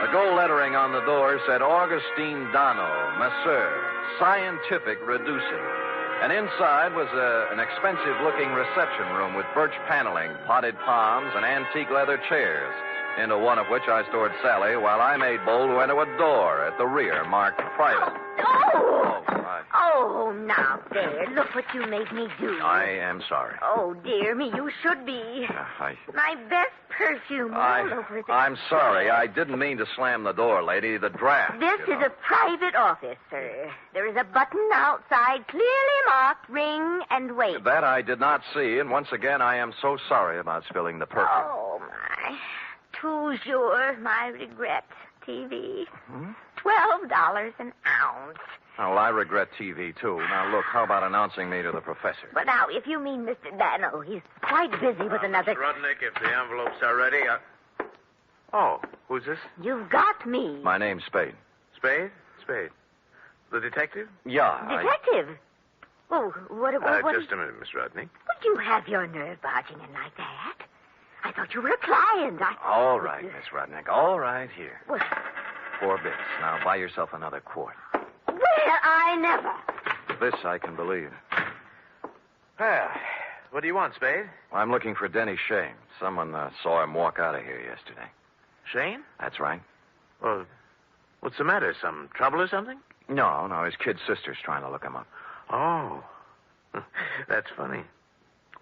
The gold lettering on the door said Augustine Dano, Masseur, Scientific Reducing. And inside was an expensive-looking reception room with birch paneling, potted palms, and antique leather chairs, into one of which I stored Sally while I made bold to enter a door at the rear marked private. Oh, now, there. Look what you made me do. I am sorry. Oh, dear me, you should be. My best perfume all over the... I'm sorry. I didn't mean to slam the door, lady. The draft. This is a private office, sir. There is a button outside clearly marked ring and wait. That I did not see, and once again, I am so sorry about spilling the perfume. Oh, my. Toujours, my regret. TV. $12 an ounce. Oh, well, I regret TV, too. Now, look, how about announcing me to the professor? But now, if you mean Mr. Dano, he's quite busy with another... Miss Rudnick, if the envelopes are ready, Oh, who's this? You've got me. My name's Spade. Spade? Spade. The detective? Yeah. Detective? Oh, what... Just a minute, Miss Rudnick. Would you have your nerve barging in like that? I thought you were a client. All right, Miss Rudnick. All right, here. Well... 4 bits. Now, buy yourself another quart. Well, I never. This I can believe. Well, what do you want, Spade? I'm looking for Denny Shane. Someone saw him walk out of here yesterday. Shane? That's right. Well, what's the matter? Some trouble or something? No. His kid sister's trying to look him up. Oh. That's funny.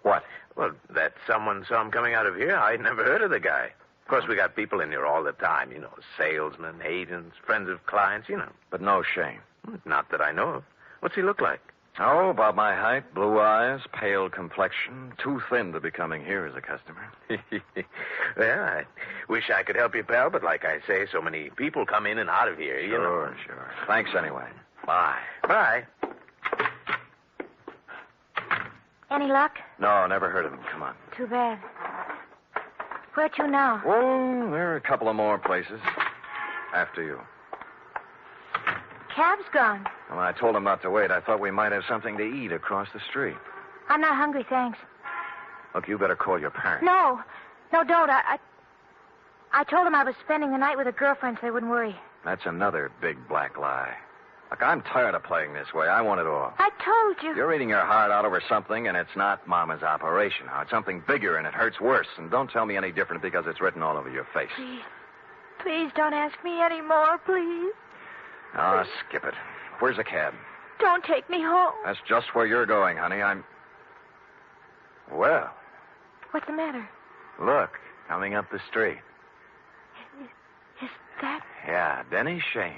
What? Well, that someone saw him coming out of here. I'd never heard of the guy. Of course, we got people in here all the time, salesmen, agents, friends of clients, But no Shane. Not that I know of. What's he look like? Oh, about my height, blue eyes, pale complexion, too thin to be coming here as a customer. Well, I wish I could help you, pal, but like I say, so many people come in and out of here, you know. Sure. Thanks anyway. Bye. Bye. Any luck? No, never heard of him. Come on. Too bad. Where to now? Oh, there are a couple of more places. After you. Cab's gone. Well, I told him not to wait. I thought we might have something to eat across the street. I'm not hungry, thanks. Look, you better call your parents. No, don't. I told them I was spending the night with a girlfriend so they wouldn't worry. That's another big black lie. Look, I'm tired of playing this way. I want it all. I told you. You're eating your heart out over something, and it's not Mama's operation. It's something bigger, and it hurts worse. And don't tell me any different because it's written all over your face. Please don't ask me any more, please. Oh, skip it. Where's the cab? Don't take me home. That's just where you're going, honey. Well, What's the matter? look, coming up the street. Is that... Yeah, Denny Shane.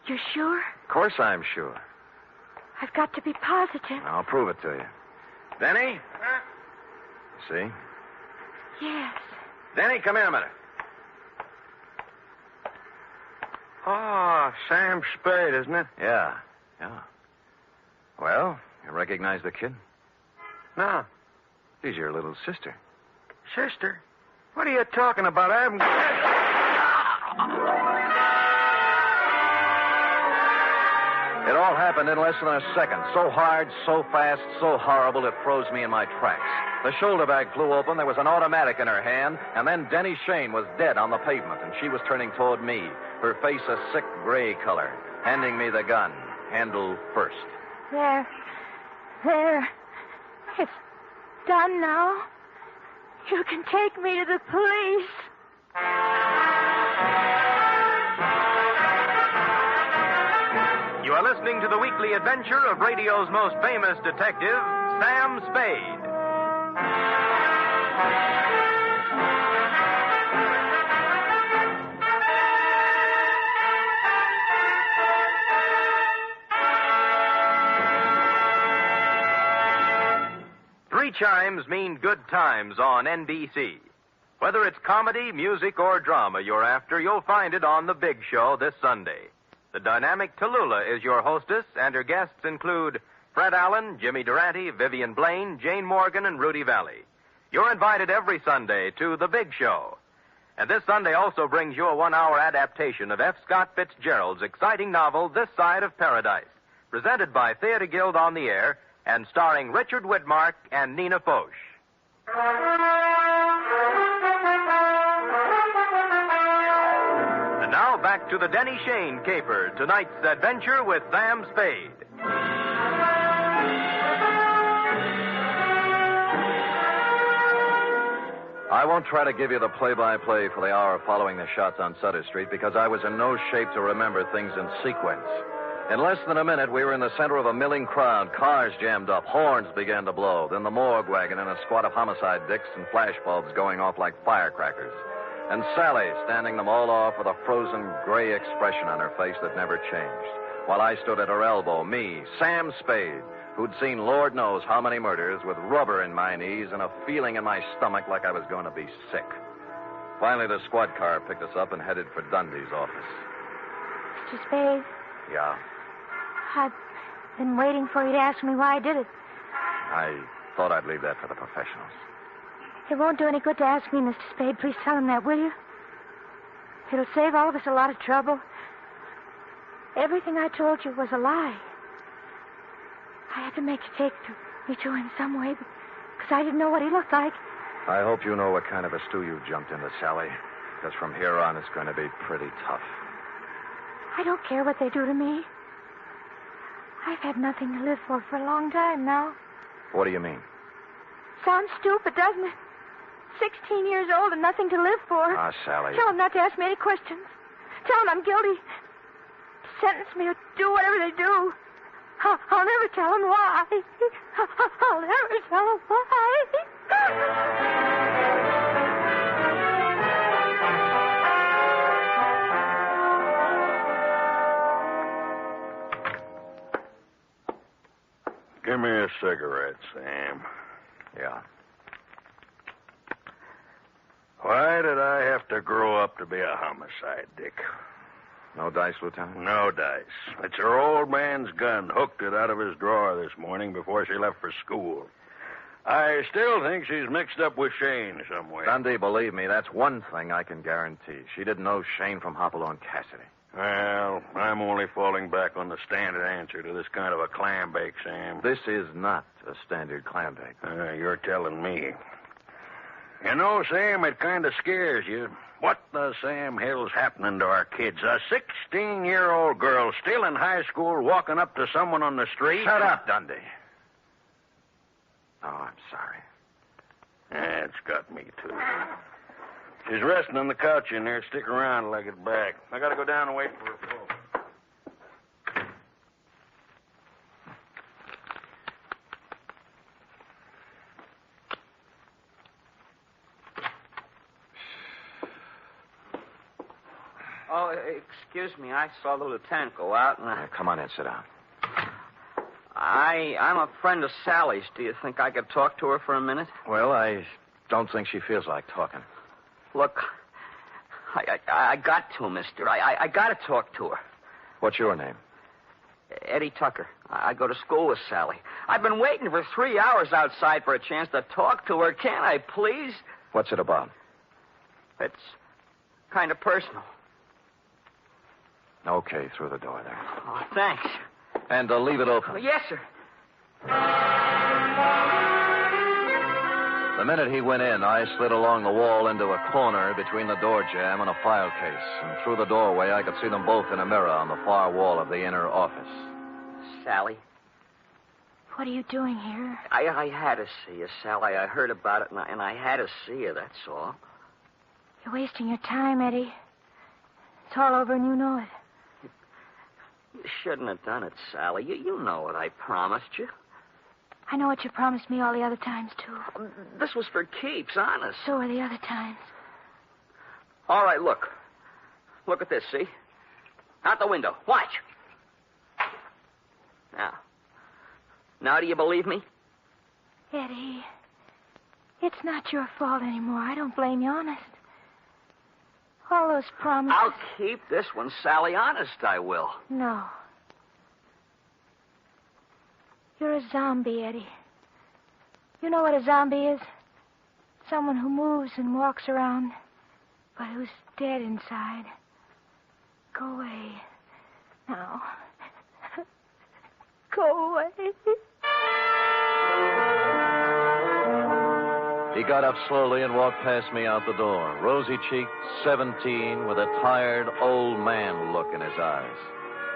You're sure? Of course I'm sure. I've got to be positive. I'll prove it to you. Denny? See? Yes. Denny, come here a minute. Oh, Sam Spade, isn't it? Yeah. Well, you recognize the kid? No. She's your little sister. Sister? What are you talking about? I haven't... It all happened in less than a second. So hard, so fast, so horrible, it froze me in my tracks. The shoulder bag flew open, there was an automatic in her hand, and then Denny Shane was dead on the pavement, and she was turning toward me, her face a sick gray color, handing me the gun, handle first. There. It's done now. You can take me to the police. You are listening to the weekly adventure of radio's most famous detective, Sam Spade. Three chimes mean good times on NBC. Whether it's comedy, music, or drama you're after, you'll find it on The Big Show this Sunday. The dynamic Tallulah is your hostess, and her guests include Fred Allen, Jimmy Durante, Vivian Blaine, Jane Morgan, and Rudy Valley. You're invited every Sunday to The Big Show. And this Sunday also brings you a 1-hour adaptation of F. Scott Fitzgerald's exciting novel, This Side of Paradise, presented by Theater Guild on the Air and starring Richard Widmark and Nina Foch. And now back to the Denny Shane caper, tonight's adventure with Sam Spade. I won't try to give you the play-by-play for the hour following the shots on Sutter Street because I was in no shape to remember things in sequence. In less than a minute, we were in the center of a milling crowd. Cars jammed up. Horns began to blow. Then the morgue wagon and a squad of homicide dicks and flashbulbs going off like firecrackers. And Sally standing them all off with a frozen gray expression on her face that never changed. While I stood at her elbow, me, Sam Spade, who'd seen Lord knows how many murders, with rubber in my knees and a feeling in my stomach like I was going to be sick. Finally, the squad car picked us up and headed for Dundee's office. Mr. Spade, Yeah. I've been waiting for you to ask me why I did it. I thought I'd leave that for the professionals. It won't do any good to ask me, Mr. Spade. Please tell him that, will you? It'll save all of us a lot of trouble. Everything I told you was a lie. I had to make you take me to him some way because I didn't know what he looked like. I hope you know what kind of a stew you jumped into, Sally, because from here on it's going to be pretty tough. I don't care what they do to me. I've had nothing to live for a long time now. What do you mean? Sounds stupid, doesn't it? 16 years old and nothing to live for. Ah, Sally. Tell them not to ask me any questions. Tell them I'm guilty. Sentence me or do whatever they do. I'll never tell them why. I'll never tell them why. Give me a cigarette, Sam. Yeah. Why did I have to grow up to be a homicide, Dick? No dice, Lieutenant? No dice. It's her old man's gun. Hooked it out of his drawer this morning before she left for school. I still think she's mixed up with Shane somewhere. Dundee, believe me, that's one thing I can guarantee. She didn't know Shane from Hopalong Cassidy. Well, I'm only falling back on the standard answer to this kind of a clam bake, Sam. This is not a standard clam bake. You're telling me. You know, Sam, it kind of scares you. What the Sam hell's happening to our kids? A 16-year-old girl still in high school walking up to someone on the street? Shut up, Dundee. Oh, I'm sorry. Yeah, it's got me, too. She's resting on the couch in there. Stick around till I get back. I gotta go down and wait for her folks. Oh, excuse me. I saw the lieutenant go out, and Come on in, sit down. I'm a friend of Sally's. Do you think I could talk to her for a minute? Well, I don't think she feels like talking. Look, I got to, mister. I got to talk to her. What's your name? Eddie Tucker. I go to school with Sally. I've been waiting for 3 hours outside for a chance to talk to her. Can't I, please? What's it about? It's kind of personal. Okay, through the door there. Oh, thanks. And leave it open. Yes, sir. The minute he went in, I slid along the wall into a corner between the door jamb and a file case. And through the doorway, I could see them both in a mirror on the far wall of the inner office. Sally. What are you doing here? I had to see you, Sally. I heard about it, and I had to see you, that's all. You're wasting your time, Eddie. It's all over and you know it. You shouldn't have done it, Sally. You know what I promised you. I know what you promised me all the other times, too. This was for keeps, honest. So are the other times. All right, look. Look at this, see? Out the window. Watch. Now do you believe me? Eddie, it's not your fault anymore. I don't blame you, honest. All those promises... I'll keep this one, Sally. Honest, I will. No. You're a zombie, Eddie. You know what a zombie is? Someone who moves and walks around, but who's dead inside. Go away. Now. Go away. He got up slowly and walked past me out the door, rosy-cheeked, 17, with a tired, old man look in his eyes.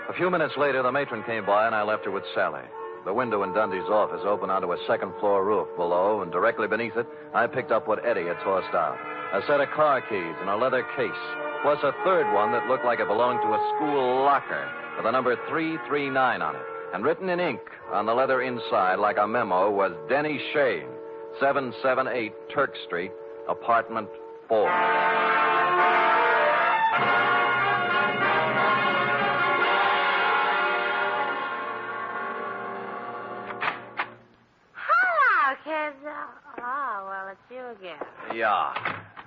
A few minutes later, the matron came by, and I left her with Sally. The window in Dundee's office opened onto a second-floor roof below, and directly beneath it, I picked up what Eddie had tossed out. A set of car keys in a leather case, plus a third one that looked like it belonged to a school locker with the number 339 on it. And written in ink on the leather inside, like a memo, was Denny Shane, 778 Turk Street, apartment 4. Hello, kids. Oh, well, it's you again. Yeah.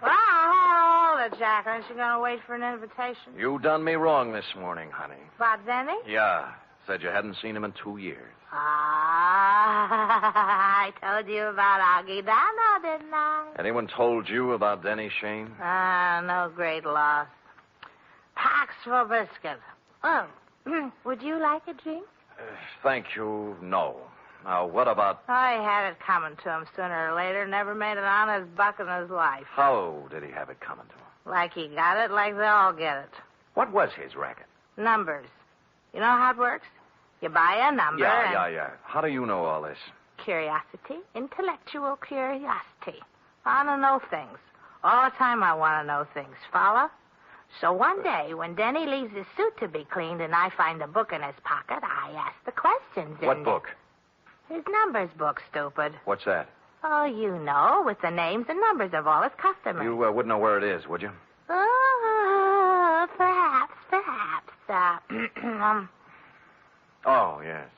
Well, hold it, Jack. Aren't you going to wait for an invitation? You done me wrong this morning, honey. About Denny? Yeah. Said you hadn't seen him in 2 years. I told you about Augie Dano, didn't I? Anyone told you about Denny Shane? No great loss. Pax for biscuit. Oh, would you like a drink? Thank you, no. Now, what about... I had it coming to him sooner or later. Never made an honest buck in his life. How did he have it coming to him? Like he got it, like they all get it. What was his racket? Numbers. You know how it works? You buy a number Yeah. How do you know all this? Curiosity. Intellectual curiosity. I want to know things. All the time I want to know things. Follow? So one day, when Denny leaves his suit to be cleaned and I find a book in his pocket, I ask the questions. What book? His numbers book, stupid. What's that? Oh, you know, with the names and numbers of all his customers. You wouldn't know where it is, would you? Perhaps. Oh, yes.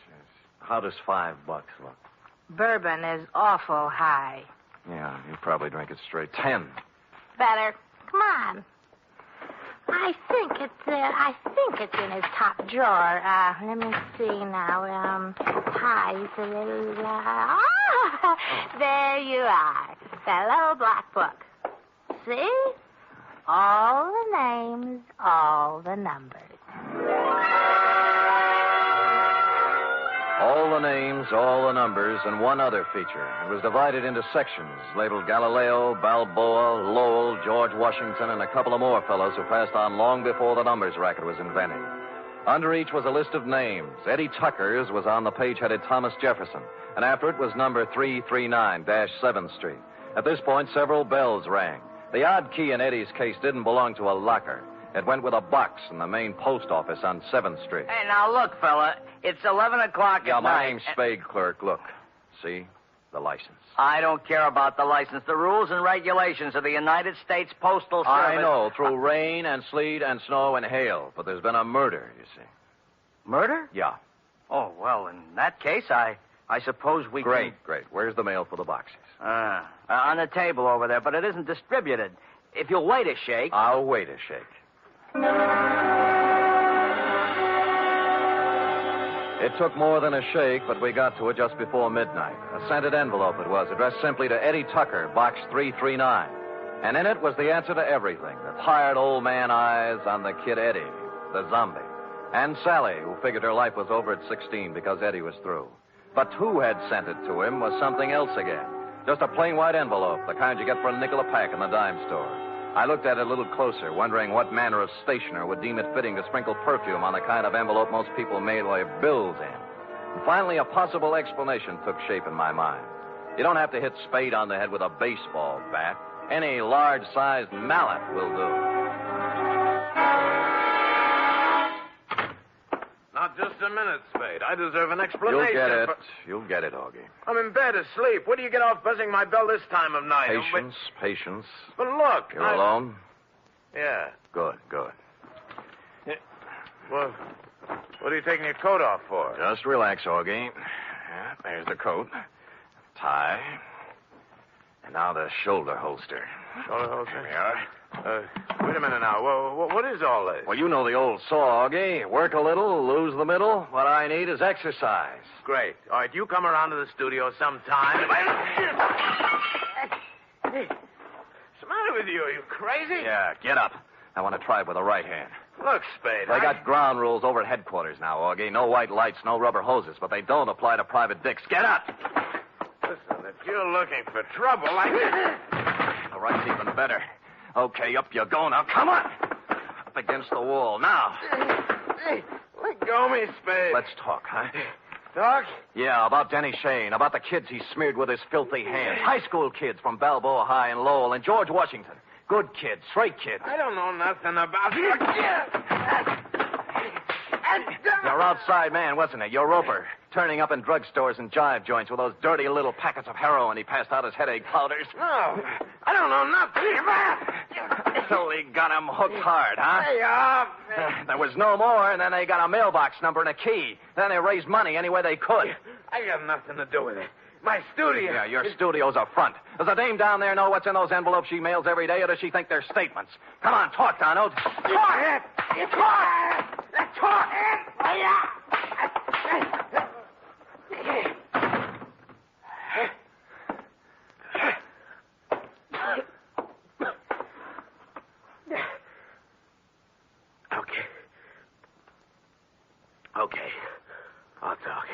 How does $5 look? Bourbon is awful high. Yeah, you probably drink it straight. 10. Better. Come on. I think it's in his top drawer. Let me see now. Pies. There you are. That little black book. See? All the names, all the numbers. All the names, all the numbers, and one other feature. It was divided into sections, labeled Galileo, Balboa, Lowell, George Washington, and a couple of more fellows who passed on long before the numbers racket was invented. Under each was a list of names. Eddie Tucker's was on the page headed Thomas Jefferson, and after it was number 339-7th Street. At this point, several bells rang. The odd key in Eddie's case didn't belong to a locker. It went with a box in the main post office on 7th Street. Hey, now look, fella. It's 11 o'clock Yeah, at my night. name's Spade, clerk. Look. See? The license. I don't care about the license. The rules and regulations of the United States Postal Service. I know, through rain and sleet and snow and hail. But there's been a murder, you see. Murder? Yeah. Oh, well, in that case, I suppose we Great. Where's the mail for the boxes? On the table over there, but it isn't distributed. If you'll wait a shake. I'll wait a shake. It took more than a shake, but we got to it just before midnight. A scented envelope it was, addressed simply to Eddie Tucker, box 339. And in it was the answer to everything. The tired old man eyes on the kid Eddie, the zombie. And Sally, who figured her life was over at 16 because Eddie was through. But who had sent it to him was something else again. Just a plain white envelope, the kind you get for a nickel a pack in the dime store. I looked at it a little closer, wondering what manner of stationer would deem it fitting to sprinkle perfume on the kind of envelope most people mail their bills in. And finally, a possible explanation took shape in my mind. You don't have to hit Spade on the head with a baseball bat. Any large-sized mallet will do. Not just a minute, Spade. I deserve an explanation. You'll get it, Augie. I'm in bed asleep. Where do you get off buzzing my bell this time of night? Patience. But look. You're alone? Yeah. Good. Yeah. Well, what are you taking your coat off for? Just relax, Augie. Yeah, there's the coat. Tie. And now the shoulder holster. Shoulder holster? There we are. Wait a minute now. What is all this? Well, you know the old saw, Augie. Work a little, lose the middle. What I need is exercise. Great. All right, you come around to the studio sometime. What's the matter with you? Are you crazy? Yeah, get up. I want to try it with the right hand. Look, Spade. They got ground rules over at headquarters now, Augie. No white lights, no rubber hoses, but they don't apply to private dicks. Get up! Listen, if you're looking for trouble, The right's even better. Okay, up you go now. Come on! Up against the wall. Now. Hey, let go me, Spade. Let's talk, huh? Talk? Yeah, about Denny Shane, about the kids he smeared with his filthy hands. High school kids from Balboa High and Lowell and George Washington. Good kids, straight kids. I don't know nothing about you. You're outside man, wasn't it? You're Roper. Turning up in drugstores and jive joints with those dirty little packets of heroin he passed out as headache powders. No, I don't know nothing about it. So he got him hooked hard, huh? Hey, off. There was no more, and then they got a mailbox number and a key. Then they raised money any way they could. I got nothing to do with it. My studio. Yeah, your studio's a front. Does the dame down there know what's in those envelopes she mails every day, or does she think they're statements? Come on, talk, Donald. Talk! Talk! Okay. I'll talk.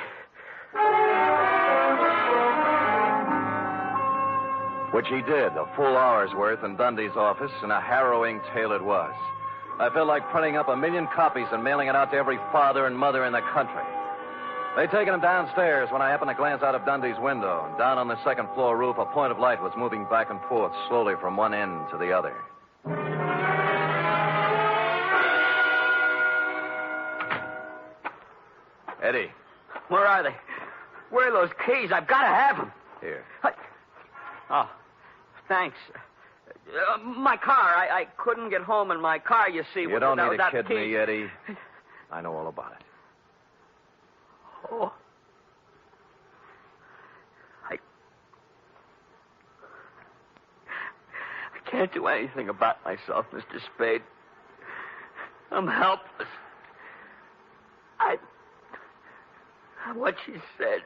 Which he did, a full hour's worth in Dundee's office, and a harrowing tale it was. I felt like printing up 1 million copies and mailing it out to every father and mother in the country. They'd taken him downstairs when I happened to glance out of Dundee's window, and down on the second floor roof, a point of light was moving back and forth slowly from one end to the other. Eddie. Where are they? Where are those keys? I've got to have them. Here. Oh, thanks. My car. I couldn't get home in my car, you see. You don't need to kid key. me, Eddie. I know all about it. Oh. can't do anything about myself, Mr. Spade. I'm helpless. What she said.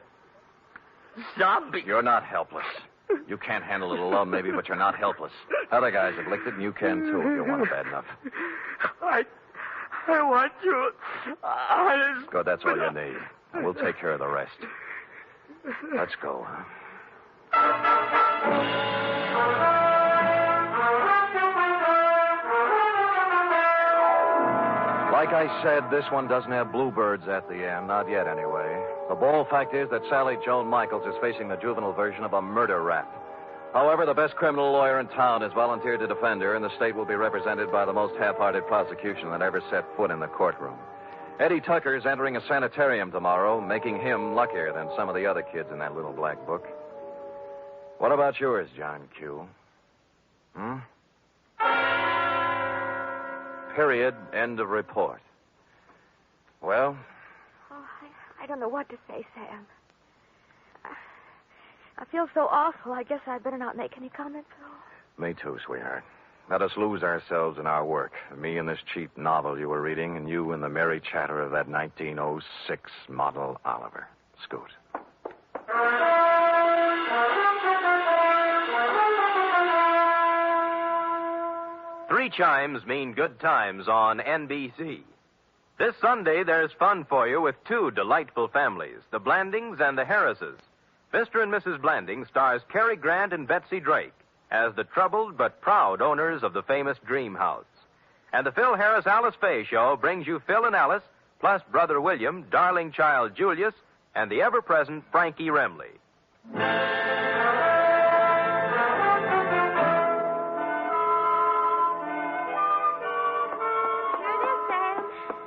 Zombie. You're not helpless. You can't handle a little love, maybe, but you're not helpless. Other guys have licked it, and you can, too, if you want it bad enough. I want you. Good, that's all you need. We'll take care of the rest. Let's go, huh? Like I said, this one doesn't have bluebirds at the end. Not yet, anyway. The bold fact is that Sally Joan Michaels is facing the juvenile version of a murder rap. However, the best criminal lawyer in town has volunteered to defend her, and the state will be represented by the most half-hearted prosecution that ever set foot in the courtroom. Eddie Tucker's entering a sanitarium tomorrow, making him luckier than some of the other kids in that little black book. What about yours, John Q? Period. End of report. Well? Oh, I don't know what to say, Sam. I feel so awful. I guess I'd better not make any comments at all. Me too, sweetheart. Let us lose ourselves in our work. Me in this cheap novel you were reading, and you in the merry chatter of that 1906 model Oliver. Scoot. 3 chimes mean good times on NBC. This Sunday, there's fun for you with 2 delightful families, the Blandings and the Harrises. Mr. and Mrs. Blanding stars Cary Grant and Betsy Drake as the troubled but proud owners of the famous Dream House. And the Phil Harris Alice Faye Show brings you Phil and Alice, plus Brother William, darling child Julius, and the ever-present Frankie Remley.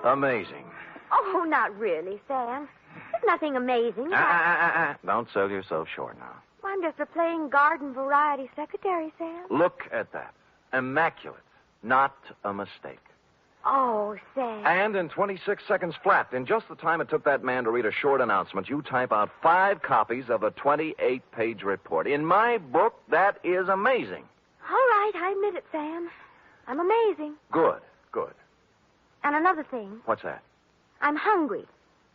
Amazing. Oh, not really, Sam. There's nothing amazing. Don't sell yourself short now. I'm just a plain garden variety secretary, Sam. Look at that. Immaculate. Not a mistake. Oh, Sam. And in 26 seconds flat, in just the time it took that man to read a short announcement, you type out 5 copies of a 28-page report. In my book, that is amazing. All right, I admit it, Sam. I'm amazing. Good, good. And another thing. What's that? I'm hungry.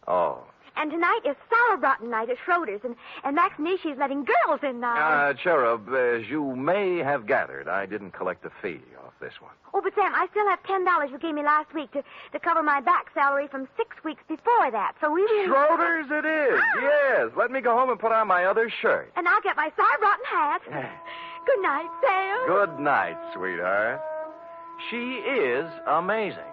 Oh. And tonight is sauerbraten night at Schroeder's, and Max Nishi's letting girls in now. Cherub, as you may have gathered, I didn't collect a fee off this one. Oh, but Sam, I still have $10 you gave me last week to cover my back salary from 6 weeks before that, so we really... Schroeder's it is, yes. Let me go home and put on my other shirt. And I'll get my sauerbraten hat. Good night, Sam. Good night, sweetheart. She is amazing.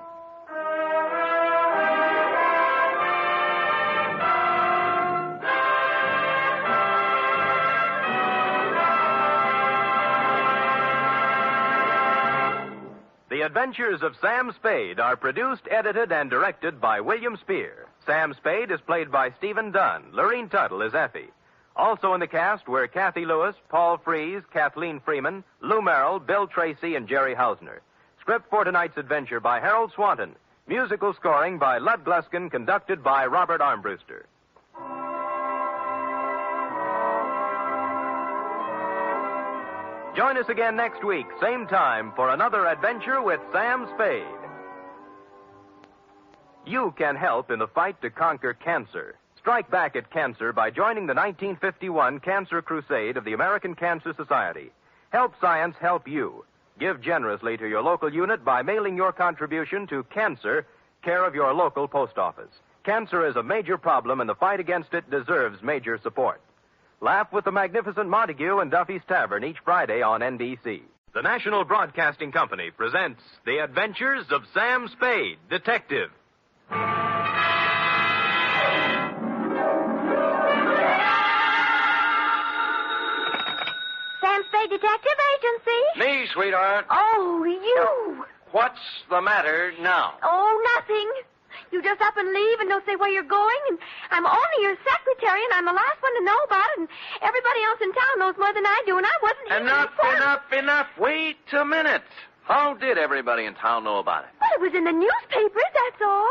The Adventures of Sam Spade are produced, edited, and directed by William Spier. Sam Spade is played by Stephen Dunne. Lurene Tuttle is Effie. Also in the cast were Kathy Lewis, Paul Frees, Kathleen Freeman, Lou Merrill, Bill Tracy, and Jerry Hausner. Script for tonight's adventure by Harold Swanton. Musical scoring by Lud Gluskin, conducted by Robert Armbruster. Join us again next week, same time, for another adventure with Sam Spade. You can help in the fight to conquer cancer. Strike back at cancer by joining the 1951 Cancer Crusade of the American Cancer Society. Help science help you. Give generously to your local unit by mailing your contribution to Cancer, care of your local post office. Cancer is a major problem, and the fight against it deserves major support. Laugh with the magnificent Montague and Duffy's Tavern each Friday on NBC. The National Broadcasting Company presents The Adventures of Sam Spade, Detective. Sam Spade Detective Agency. Me, sweetheart. Oh, you. What's the matter now? Oh, nothing. You just up and leave and don't say where you're going, and I'm only your secretary, and I'm the last one to know about it, and everybody else in town knows more than I do, and I wasn't Enough. Wait a minute. How did everybody in town know about it? Well, it was in the newspapers, that's all.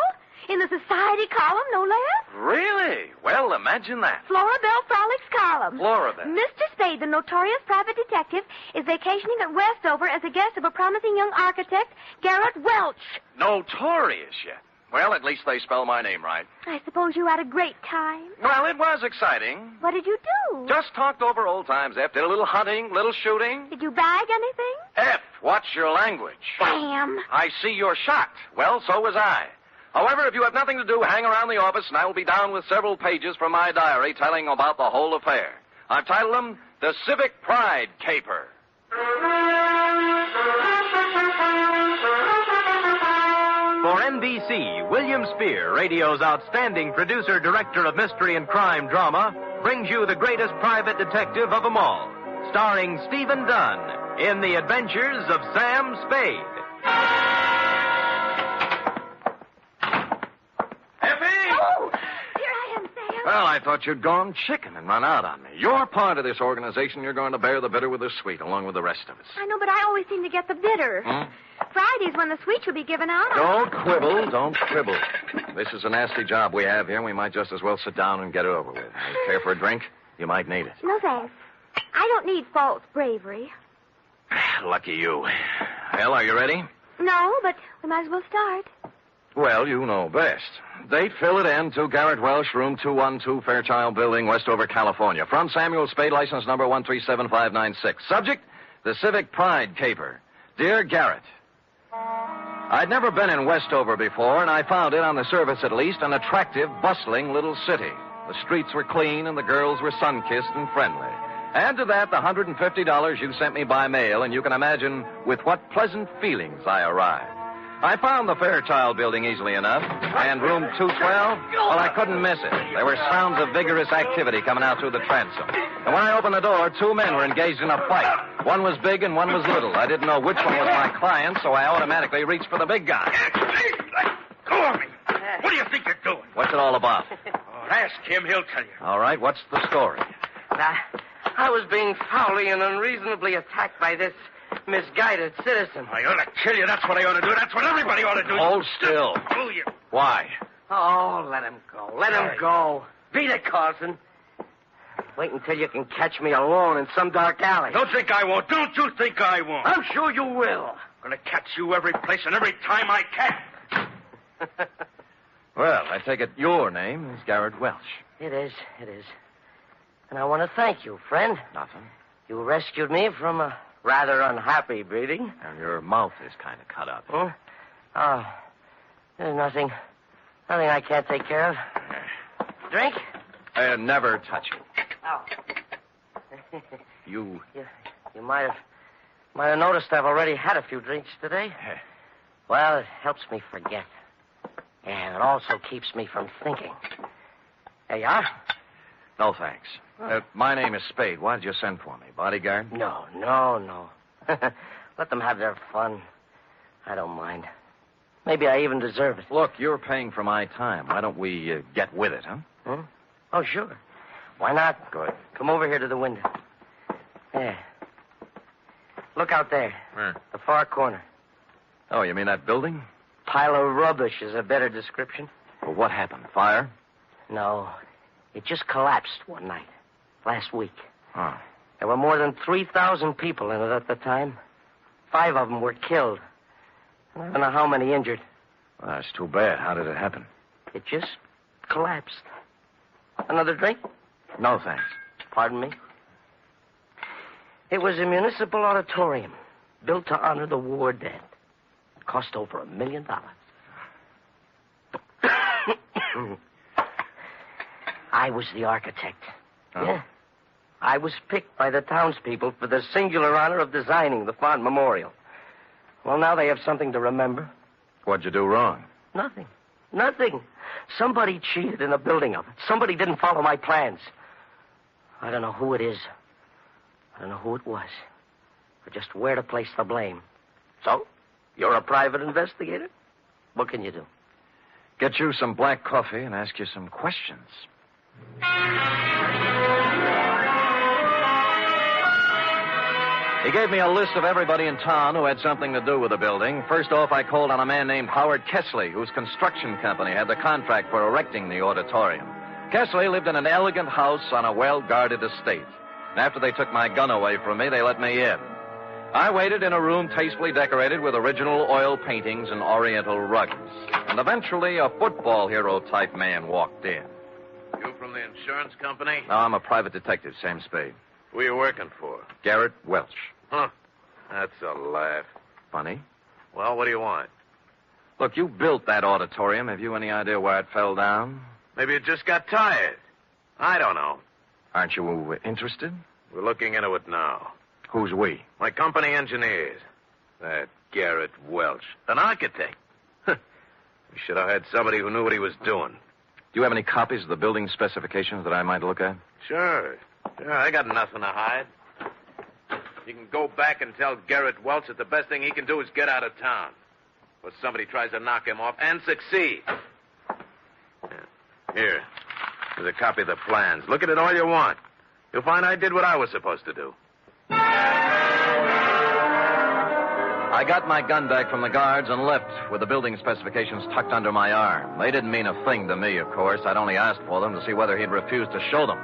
In the society column, no less. Really? Well, imagine that. Florabelle Frolics column. Florabelle. Mr. Spade, the notorious private detective, is vacationing at Westover as a guest of a promising young architect, Garrett Welch. Notorious yet. Well, at least they spell my name right. I suppose you had a great time. Well, it was exciting. What did you do? Just talked over old times, F. Did a little hunting, little shooting. Did you bag anything? F, watch your language. Sam. I see you're shocked. Well, so was I. However, if you have nothing to do, hang around the office, and I will be down with several pages from my diary telling about the whole affair. I've titled them The Civic Pride Caper. For NBC, William Spier, radio's outstanding producer-director of mystery and crime drama, brings you the greatest private detective of them all, starring Stephen Dunne in The Adventures of Sam Spade. Effie! Oh, here I am, Sam. Well, I thought you'd gone chicken and run out on me. You're part of this organization. You're going to bear the bitter with the sweet, along with the rest of us. I know, but I always seem to get the bitter. Friday's when the sweets will be given out. Don't quibble. Don't quibble. This is a nasty job we have here, and we might just as well sit down and get it over with. You care for a drink? You might need it. No, thanks. I don't need false bravery. Lucky you. Well, are you ready? No, but we might as well start. Well, you know best. Date, fill it in to Garrett Welch, room 212, Fairchild Building, Westover, California. From Samuel Spade, license number 137596. Subject, the Civic Pride Caper. Dear Garrett, I'd never been in Westover before, and I found it, on the surface at least, an attractive, bustling little city. The streets were clean, and the girls were sun-kissed and friendly. Add to that the $150 you sent me by mail, and you can imagine with what pleasant feelings I arrived. I found the Fairchild Building easily enough, and room 212, well, I couldn't miss it. There were sounds of vigorous activity coming out through the transom. And when I opened the door, two men were engaged in a fight. One was big and one was little. I didn't know which one was my client, so I automatically reached for the big guy. Go on me. What do you think you're doing? What's it all about? Ask him. He'll tell you. All right, what's the story? I was being foully and unreasonably attacked by this misguided citizen. I ought to kill you. That's what I ought to do. That's what everybody ought to do. Hold still. Oh, you. Why? Oh, let him go. Let him go. Beat it, Carson. Wait until you can catch me alone in some dark alley. Don't think I won't. Don't you think I won't. I'm sure you will. I'm going to catch you every place and every time I can. Well, I take it your name is Garrett Welch. It is. And I want to thank you, friend. Nothing. You rescued me from a rather unhappy breeding. And your mouth is kind of cut up. Huh? Oh, there's nothing I can't take care of. Drink? Never touch you. Oh. You might have noticed I've already had a few drinks today. Well, it helps me forget. And it also keeps me from thinking. There you are. No, thanks. My name is Spade. Why did you send for me? Bodyguard? No. Let them have their fun. I don't mind. Maybe I even deserve it. Look, you're paying for my time. Why don't we get with it, huh? Oh, sure. Why not? Good. Come over here to the window. There. Look out there. Where? The far corner. Oh, you mean that building? Pile of rubbish is a better description. Well, what happened? Fire? No. It just collapsed one night. Last week. Oh. There were more than 3,000 people in it at the time. 5 of them were killed. I don't know how many injured. Well, that's too bad. How did it happen? It just collapsed. Another drink? No, thanks. Pardon me? It was a municipal auditorium built to honor the war dead. It cost over $1 million. I was the architect. Oh. Yeah. I was picked by the townspeople for the singular honor of designing the fond memorial. Well, now they have something to remember. What'd you do wrong? Nothing. Somebody cheated in the building of it. Somebody didn't follow my plans. I don't know who it is. I don't know who it was. Or just where to place the blame. So, you're a private investigator? What can you do? Get you some black coffee and ask you some questions. He gave me a list of everybody in town who had something to do with the building. First off, I called on a man named Howard Kessley, whose construction company had the contract for erecting the auditorium. Kessley lived in an elegant house on a well-guarded estate. And after they took my gun away from me, they let me in. I waited in a room tastefully decorated with original oil paintings and oriental rugs. And eventually, a football hero-type man walked in. You from the insurance company? No, I'm a private detective, Sam Spade. Who are you working for? Garrett Welch. Huh. That's a laugh. Funny? Well, what do you want? Look, you built that auditorium. Have you any idea why it fell down? Maybe you just got tired. I don't know. Aren't you interested? We're looking into it now. Who's we? My company engineers. That Garrett Welch. An architect. We should have had somebody who knew what he was doing. Do you have any copies of the building specifications that I might look at? Sure, I got nothing to hide. You can go back and tell Garrett Welch that the best thing he can do is get out of town. Or somebody tries to knock him off and succeed. Here's a copy of the plans. Look at it all you want. You'll find I did what I was supposed to do. I got my gun back from the guards and left with the building specifications tucked under my arm. They didn't mean a thing to me, of course. I'd only asked for them to see whether he'd refuse to show them.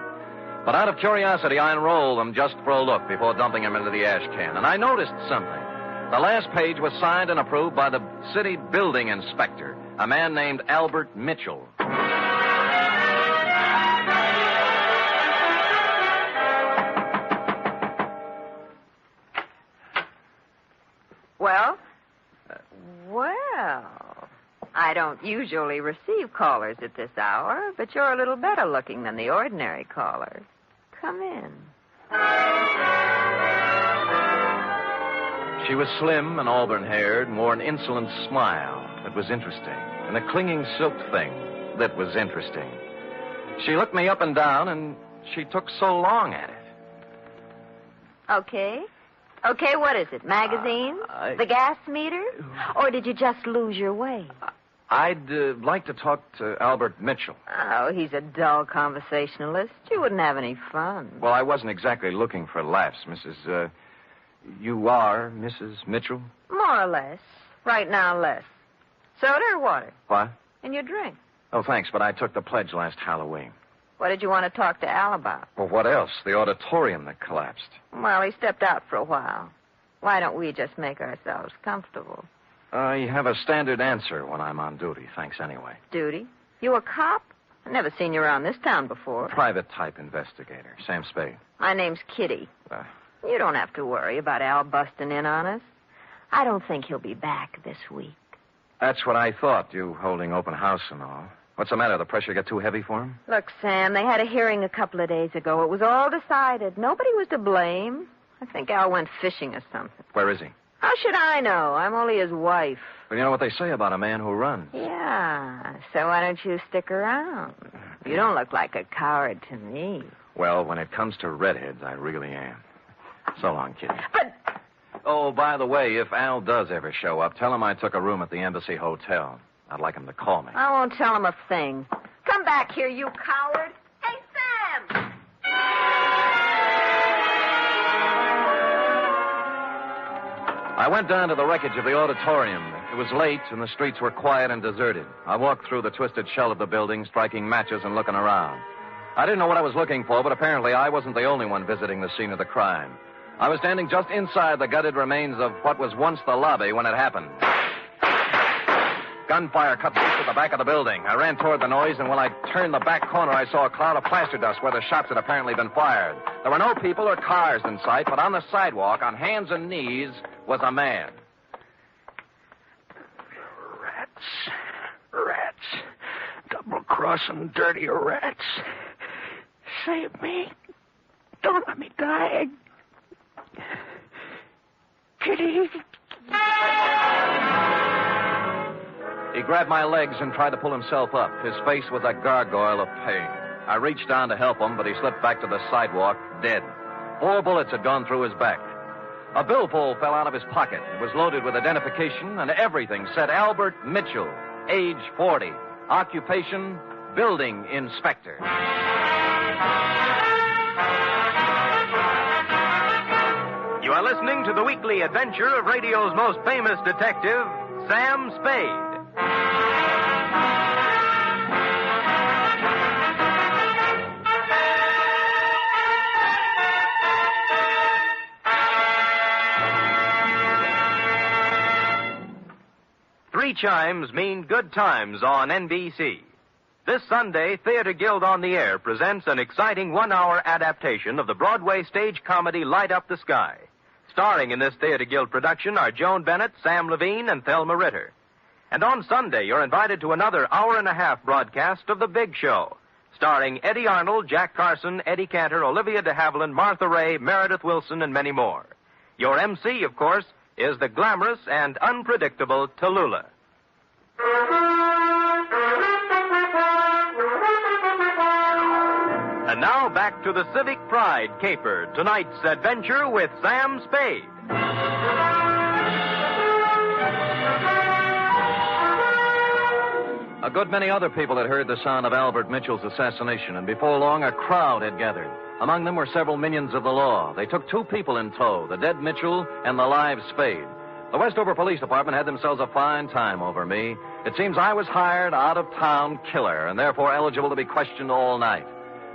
But out of curiosity, I unrolled them just for a look before dumping them into the ash can. And I noticed something. The last page was signed and approved by the city building inspector, a man named Albert Mitchell. Well? I don't usually receive callers at this hour, but you're a little better looking than the ordinary caller. Come in. She was slim and auburn-haired and wore an insolent smile that was interesting, and a clinging silk thing that was interesting. She looked me up and down, and she took so long at it. Okay, what is it? Magazines? The gas meter? Or did you just lose your way? I'd like to talk to Albert Mitchell. Oh, he's a dull conversationalist. You wouldn't have any fun. Well, I wasn't exactly looking for laughs, Mrs. You are Mrs. Mitchell? More or less. Right now, less. Soda or water? What? And your drink. Oh, thanks, but I took the pledge last Halloween. What did you want to talk to Al about? Well, what else? The auditorium that collapsed. Well, he stepped out for a while. Why don't we just make ourselves comfortable? I have a standard answer when I'm on duty. Thanks anyway. Duty? You a cop? I've never seen you around this town before. Private-type investigator. Sam Spade. My name's Kitty. You don't have to worry about Al busting in on us. I don't think he'll be back this week. That's what I thought, you holding open house and all. What's the matter? The pressure get too heavy for him? Look, Sam, they had a hearing a couple of days ago. It was all decided. Nobody was to blame. I think Al went fishing or something. Where is he? How should I know? I'm only his wife. Well, you know what they say about a man who runs. Yeah, so why don't you stick around? You don't look like a coward to me. Well, when it comes to redheads, I really am. So long, Kitty. But... Oh, by the way, if Al does ever show up, tell him I took a room at the Embassy Hotel. I'd like him to call me. I won't tell him a thing. Come back here, you coward. Hey, Sam! I went down to the wreckage of the auditorium. It was late, and the streets were quiet and deserted. I walked through the twisted shell of the building, striking matches and looking around. I didn't know what I was looking for, but apparently I wasn't the only one visiting the scene of the crime. I was standing just inside the gutted remains of what was once the lobby when it happened. Gunfire cut loose at the back of the building. I ran toward the noise, and when I turned the back corner, I saw a cloud of plaster dust where the shots had apparently been fired. There were no people or cars in sight, but on the sidewalk, on hands and knees, was a man. Rats. Double-crossing dirty rats. Save me. Don't let me die. Kitty. He grabbed my legs and tried to pull himself up. His face was a gargoyle of pain. I reached down to help him, but he slipped back to the sidewalk, dead. 4 bullets had gone through his back. A billfold fell out of his pocket. It was loaded with identification, and everything said Albert Mitchell, age 40, occupation, building inspector. You are listening to the weekly adventure of radio's most famous detective, Sam Spade. Three chimes mean good times on NBC. This Sunday, Theater Guild on the Air presents an exciting one-hour adaptation of the Broadway stage comedy Light Up the Sky. Starring in this Theater Guild production are Joan Bennett, Sam Levine, and Thelma Ritter. And on Sunday, you're invited to another hour-and-a-half broadcast of The Big Show, starring Eddie Arnold, Jack Carson, Eddie Cantor, Olivia de Havilland, Martha Ray, Meredith Wilson, and many more. Your MC, of course, is the glamorous and unpredictable Tallulah. And now back to the Civic Pride caper, tonight's adventure with Sam Spade. A good many other people had heard the sound of Albert Mitchell's assassination, and before long a crowd had gathered. Among them were several minions of the law. They took two people in tow, the dead Mitchell and the live Spade. The Westover Police Department had themselves a fine time over me. It seems I was hired out-of-town killer and therefore eligible to be questioned all night.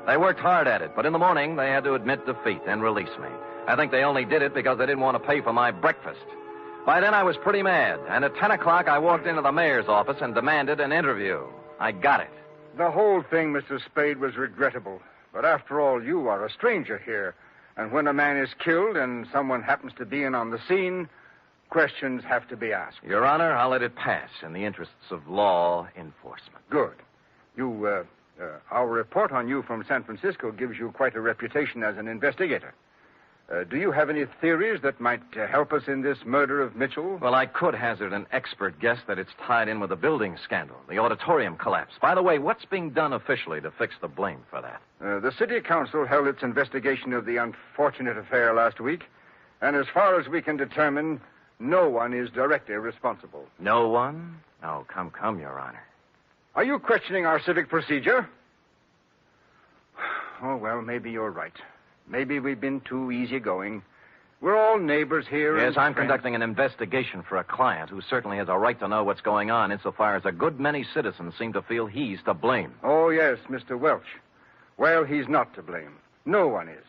They worked hard at it, but in the morning they had to admit defeat and release me. I think they only did it because they didn't want to pay for my breakfast. By then I was pretty mad, and at 10 o'clock I walked into the mayor's office and demanded an interview. I got it. The whole thing, Mr. Spade, was regrettable. But after all, you are a stranger here. And when a man is killed and someone happens to be in on the scene, questions have to be asked. Your Honor, I'll let it pass in the interests of law enforcement. Good. Our report on you from San Francisco gives you quite a reputation as an investigator. Do you have any theories that might help us in this murder of Mitchell? Well, I could hazard an expert guess that it's tied in with the building scandal, the auditorium collapse. By the way, what's being done officially to fix the blame for that? The city council held its investigation of the unfortunate affair last week, and as far as we can determine, no one is directly responsible. No one? Oh, come, Your Honor. Are you questioning our civic procedure? Oh, well, maybe you're right. Maybe we've been too easygoing. We're all neighbors here. Yes, I'm conducting an investigation for a client who certainly has a right to know what's going on insofar as a good many citizens seem to feel he's to blame. Oh, yes, Mr. Welch. Well, he's not to blame. No one is.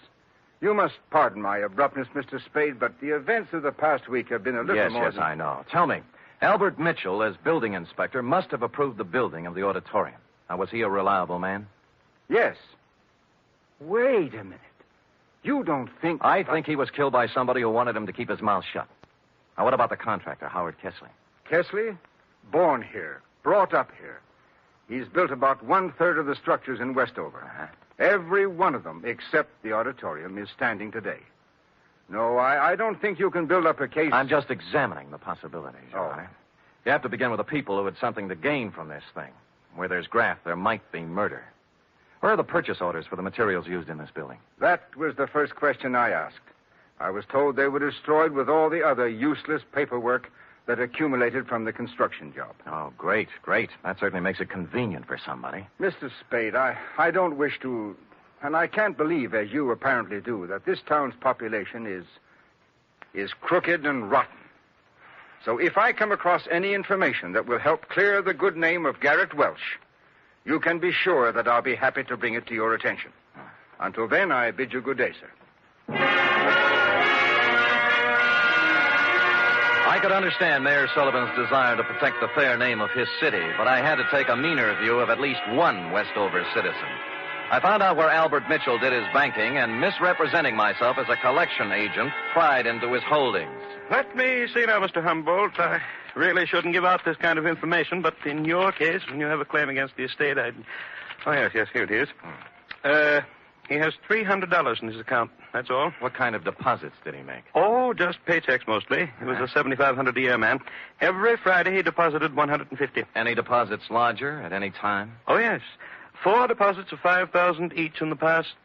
You must pardon my abruptness, Mr. Spade, but the events of the past week have been a little more... Yes, I know. Tell me, Albert Mitchell, as building inspector, must have approved the building of the auditorium. Now, was he a reliable man? Yes. Wait a minute. You don't think... I think he was killed by somebody who wanted him to keep his mouth shut. Now, what about the contractor, Howard Kessley? Kessley? Born here. Brought up here. He's built about one-third of the structures in Westover. Uh-huh. Every one of them, except the auditorium, is standing today. No, I don't think you can build up a case... I'm just examining the possibilities, Your Honor. You have to begin with the people who had something to gain from this thing. Where there's graft, there might be murder. Where are the purchase orders for the materials used in this building? That was the first question I asked. I was told they were destroyed with all the other useless paperwork that accumulated from the construction job. Oh, great. That certainly makes it convenient for somebody. Mr. Spade, I don't wish to... And I can't believe, as you apparently do, that this town's population is crooked and rotten. So if I come across any information that will help clear the good name of Garrett Welch, you can be sure that I'll be happy to bring it to your attention. Until then, I bid you good day, sir. I could understand Mayor Sullivan's desire to protect the fair name of his city, but I had to take a meaner view of at least one Westover citizen. I found out where Albert Mitchell did his banking, and misrepresenting myself as a collection agent, pried into his holdings. Let me see now, Mr. Humboldt. I really shouldn't give out this kind of information, but in your case, when you have a claim against the estate, Oh, yes, here it is. He has $300 in his account, that's all. What kind of deposits did he make? Oh, just paychecks mostly. He was a $7,500 a year man. Every Friday he deposited $150. Any deposits larger at any time? Oh, yes. 4 deposits of $5,000 each in the past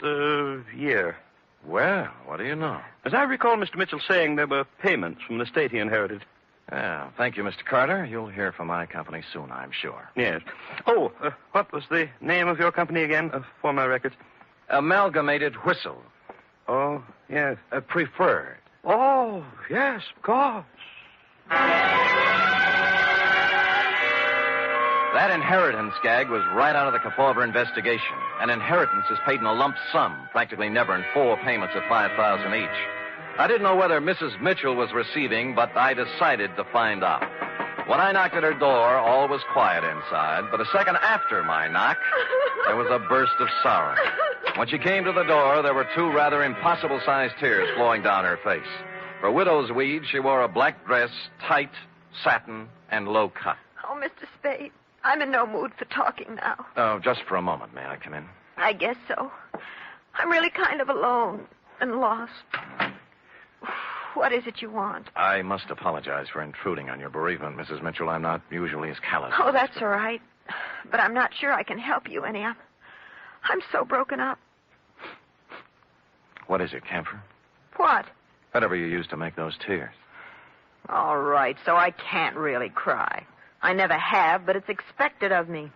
year. Well, what do you know? As I recall Mr. Mitchell saying there were payments from the estate he inherited. Yeah, thank you, Mr. Carter. You'll hear from my company soon, I'm sure. Yes. Oh, what was the name of your company again, for my records? Amalgamated Whistle. Oh, yes. Preferred. Oh, yes, of course. That inheritance gag was right out of the Kefauver investigation. An inheritance is paid in a lump sum, practically never in 4 payments of $5,000 each. I didn't know whether Mrs. Mitchell was receiving, but I decided to find out. When I knocked at her door, all was quiet inside, but a second after my knock, there was a burst of sorrow. When she came to the door, there were 2 rather impossible-sized tears flowing down her face. For widow's weed, she wore a black dress, tight, satin, and low cut. Oh, Mr. Spade, I'm in no mood for talking now. Oh, just for a moment. May I come in? I guess so. I'm really kind of alone and lost. What is it you want? I must apologize for intruding on your bereavement, Mrs. Mitchell. I'm not usually as callous. Oh, that's all right. But I'm not sure I can help you any. I'm so broken up. What is it, camphor? What? Whatever you used to make those tears. All right, so I can't really cry. I never have, but it's expected of me.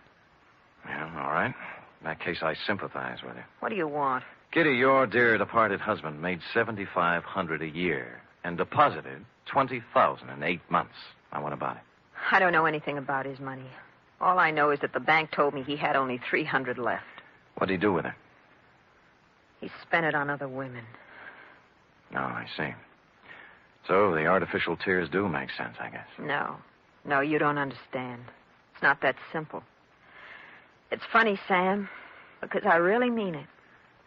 Yeah, all right. In that case, I sympathize with you. What do you want? Kitty, your dear departed husband made $7,500 a year and deposited $20,000 in 8 months. Now, what about it? I don't know anything about his money. All I know is that the bank told me he had only $300 left. What'd he do with it? He spent it on other women. Oh, I see. So the artificial tears do make sense, I guess. No, you don't understand. It's not that simple. It's funny, Sam, because I really mean it.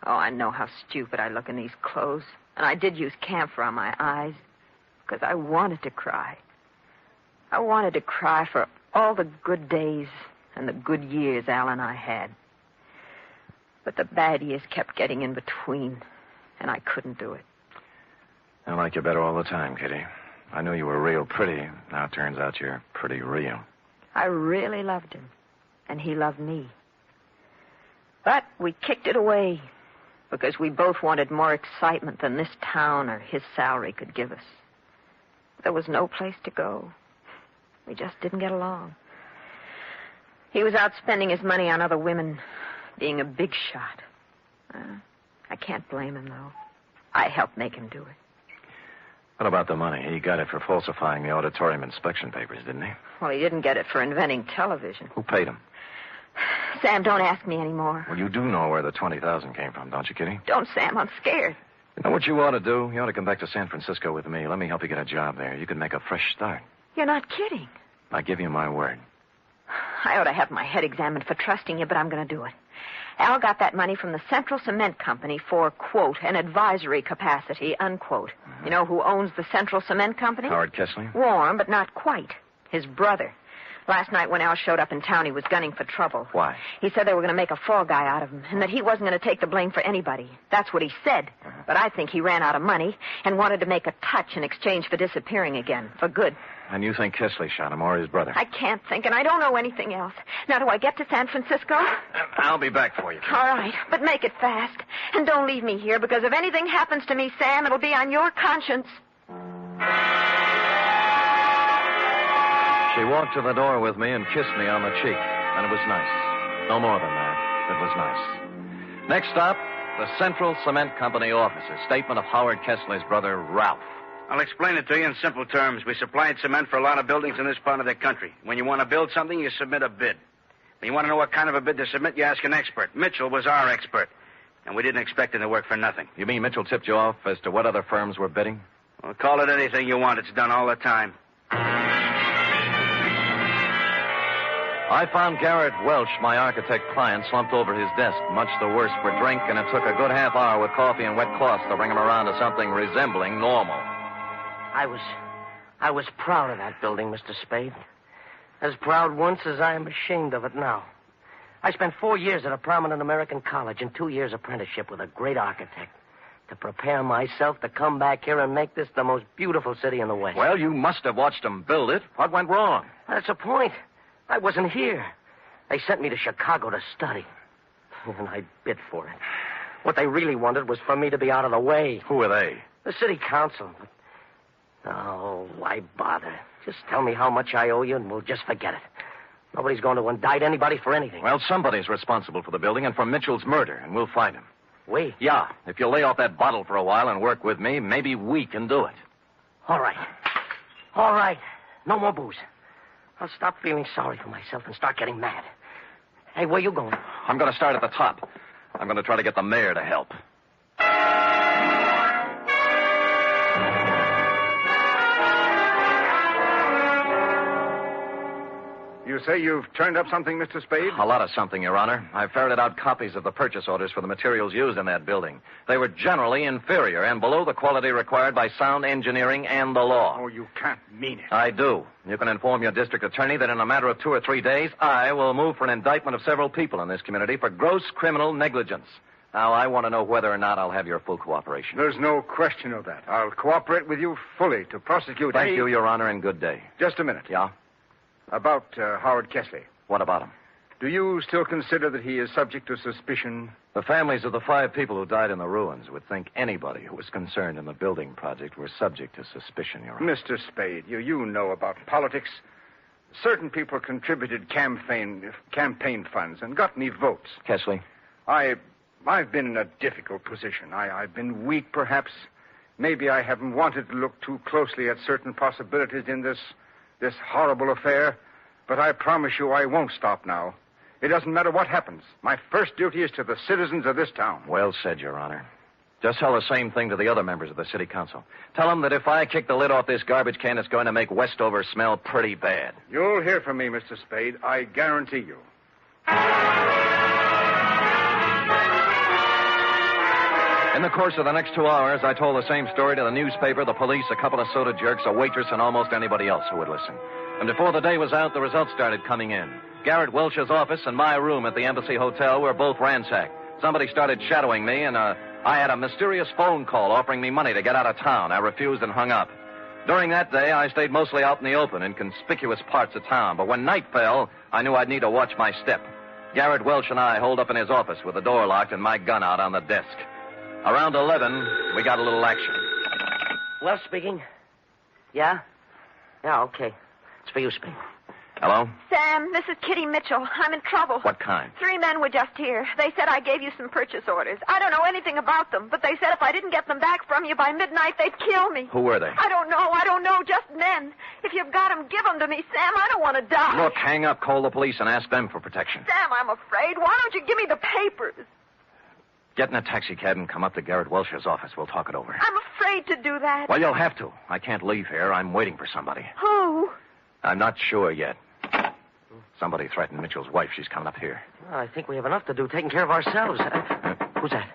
Oh, I know how stupid I look in these clothes. And I did use camphor on my eyes because I wanted to cry. I wanted to cry for all the good days and the good years Al and I had. But the bad years kept getting in between, and I couldn't do it. I like you better all the time, Kitty. I knew you were real pretty. Now it turns out you're pretty real. I really loved him, and he loved me. But we kicked it away because we both wanted more excitement than this town or his salary could give us. There was no place to go. We just didn't get along. He was out spending his money on other women, being a big shot. I can't blame him, though. I helped make him do it. What about the money? He got it for falsifying the auditorium inspection papers, didn't he? Well, he didn't get it for inventing television. Who paid him? Sam, don't ask me anymore. Well, you do know where the $20,000 came from, don't you, Kitty? Don't, Sam. I'm scared. You know what you ought to do? You ought to come back to San Francisco with me. Let me help you get a job there. You can make a fresh start. You're not kidding. I give you my word. I ought to have my head examined for trusting you, but I'm going to do it. Al got that money from the Central Cement Company for, quote, an advisory capacity, unquote. Mm-hmm. You know who owns the Central Cement Company? Howard Kessler? Warm, but not quite. His brother. Last night when Al showed up in town, he was gunning for trouble. Why? He said they were going to make a fall guy out of him, and that he wasn't going to take the blame for anybody. That's what he said. Uh-huh. But I think he ran out of money and wanted to make a touch in exchange for disappearing again, for good. And you think Kessler shot him or his brother? I can't think, and I don't know anything else. Now, do I get to San Francisco? I'll be back for you, Kitty. All right, but make it fast. And don't leave me here, because if anything happens to me, Sam, it'll be on your conscience. She walked to the door with me and kissed me on the cheek, and it was nice. No more than that. It was nice. Next stop, the Central Cement Company offices. Statement of Howard Kessler's brother, Ralph. I'll explain it to you in simple terms. We supplied cement for a lot of buildings in this part of the country. When you want to build something, you submit a bid. When you want to know what kind of a bid to submit, you ask an expert. Mitchell was our expert, and we didn't expect him to work for nothing. You mean Mitchell tipped you off as to what other firms were bidding? Well, call it anything you want. It's done all the time. I found Garrett Welch, my architect client, slumped over his desk, much the worse for drink, and it took a good half hour with coffee and wet cloths to bring him around to something resembling normal. I was proud of that building, Mr. Spade. As proud once as I am ashamed of it now. I spent 4 years at a prominent American college and 2 years apprenticeship with a great architect to prepare myself to come back here and make this the most beautiful city in the West. Well, you must have watched them build it. What went wrong? That's the point. I wasn't here. They sent me to Chicago to study. And I bid for it. What they really wanted was for me to be out of the way. Who are they? The city council. But... oh, why bother? Just tell me how much I owe you and we'll just forget it. Nobody's going to indict anybody for anything. Well, somebody's responsible for the building and for Mitchell's murder, and we'll find him. We? Yeah. If you'll lay off that bottle for a while and work with me, maybe we can do it. All right. All right. No more booze. I'll stop feeling sorry for myself and start getting mad. Hey, where you going? I'm going to start at the top. I'm going to try to get the mayor to help. You say you've turned up something, Mr. Spade? A lot of something, Your Honor. I ferreted out copies of the purchase orders for the materials used in that building. They were generally inferior and below the quality required by sound engineering and the law. Oh, you can't mean it. I do. You can inform your district attorney that in a matter of 2 or 3 days, I will move for an indictment of several people in this community for gross criminal negligence. Now, I want to know whether or not I'll have your full cooperation. There's no question of that. I'll cooperate with you fully to prosecute Thank you, Your Honor, and good day. Just a minute. Yeah? About Howard Kesley. What about him? Do you still consider that he is subject to suspicion? The families of the 5 people who died in the ruins would think anybody who was concerned in the building project were subject to suspicion, Your Honor. Mr. Spade, you know about politics. Certain people contributed campaign funds and got me votes. Kesley? I've been in a difficult position. I've been weak, perhaps. Maybe I haven't wanted to look too closely at certain possibilities in this horrible affair, but I promise you I won't stop now. It doesn't matter what happens. My first duty is to the citizens of this town. Well said, Your Honor. Just tell the same thing to the other members of the city council. Tell them that if I kick the lid off this garbage can, it's going to make Westover smell pretty bad. You'll hear from me, Mr. Spade. I guarantee you. In the course of the next 2 hours, I told the same story to the newspaper, the police, a couple of soda jerks, a waitress, and almost anybody else who would listen. And before the day was out, the results started coming in. Garrett Welch's office and my room at the Embassy Hotel were both ransacked. Somebody started shadowing me, and I had a mysterious phone call offering me money to get out of town. I refused and hung up. During that day, I stayed mostly out in the open in conspicuous parts of town. But when night fell, I knew I'd need to watch my step. Garrett Welch and I holed up in his office with the door locked and my gun out on the desk. Around 11, we got a little action. Well, speaking. Yeah? Yeah, okay. It's for you, Spade. Hello? Sam, this is Kitty Mitchell. I'm in trouble. What kind? 3 men were just here. They said I gave you some purchase orders. I don't know anything about them, but they said if I didn't get them back from you by midnight, they'd kill me. Who were they? I don't know. Just men. If you've got them, give them to me, Sam. I don't want to die. Look, hang up, call the police, and ask them for protection. Sam, I'm afraid. Why don't you give me the papers? Get in a taxi cab and come up to Garrett Welch's office. We'll talk it over. I'm afraid to do that. Well, you'll have to. I can't leave here. I'm waiting for somebody. Who? I'm not sure yet. Somebody threatened Mitchell's wife. She's coming up here. Well, I think we have enough to do taking care of ourselves. Who's that?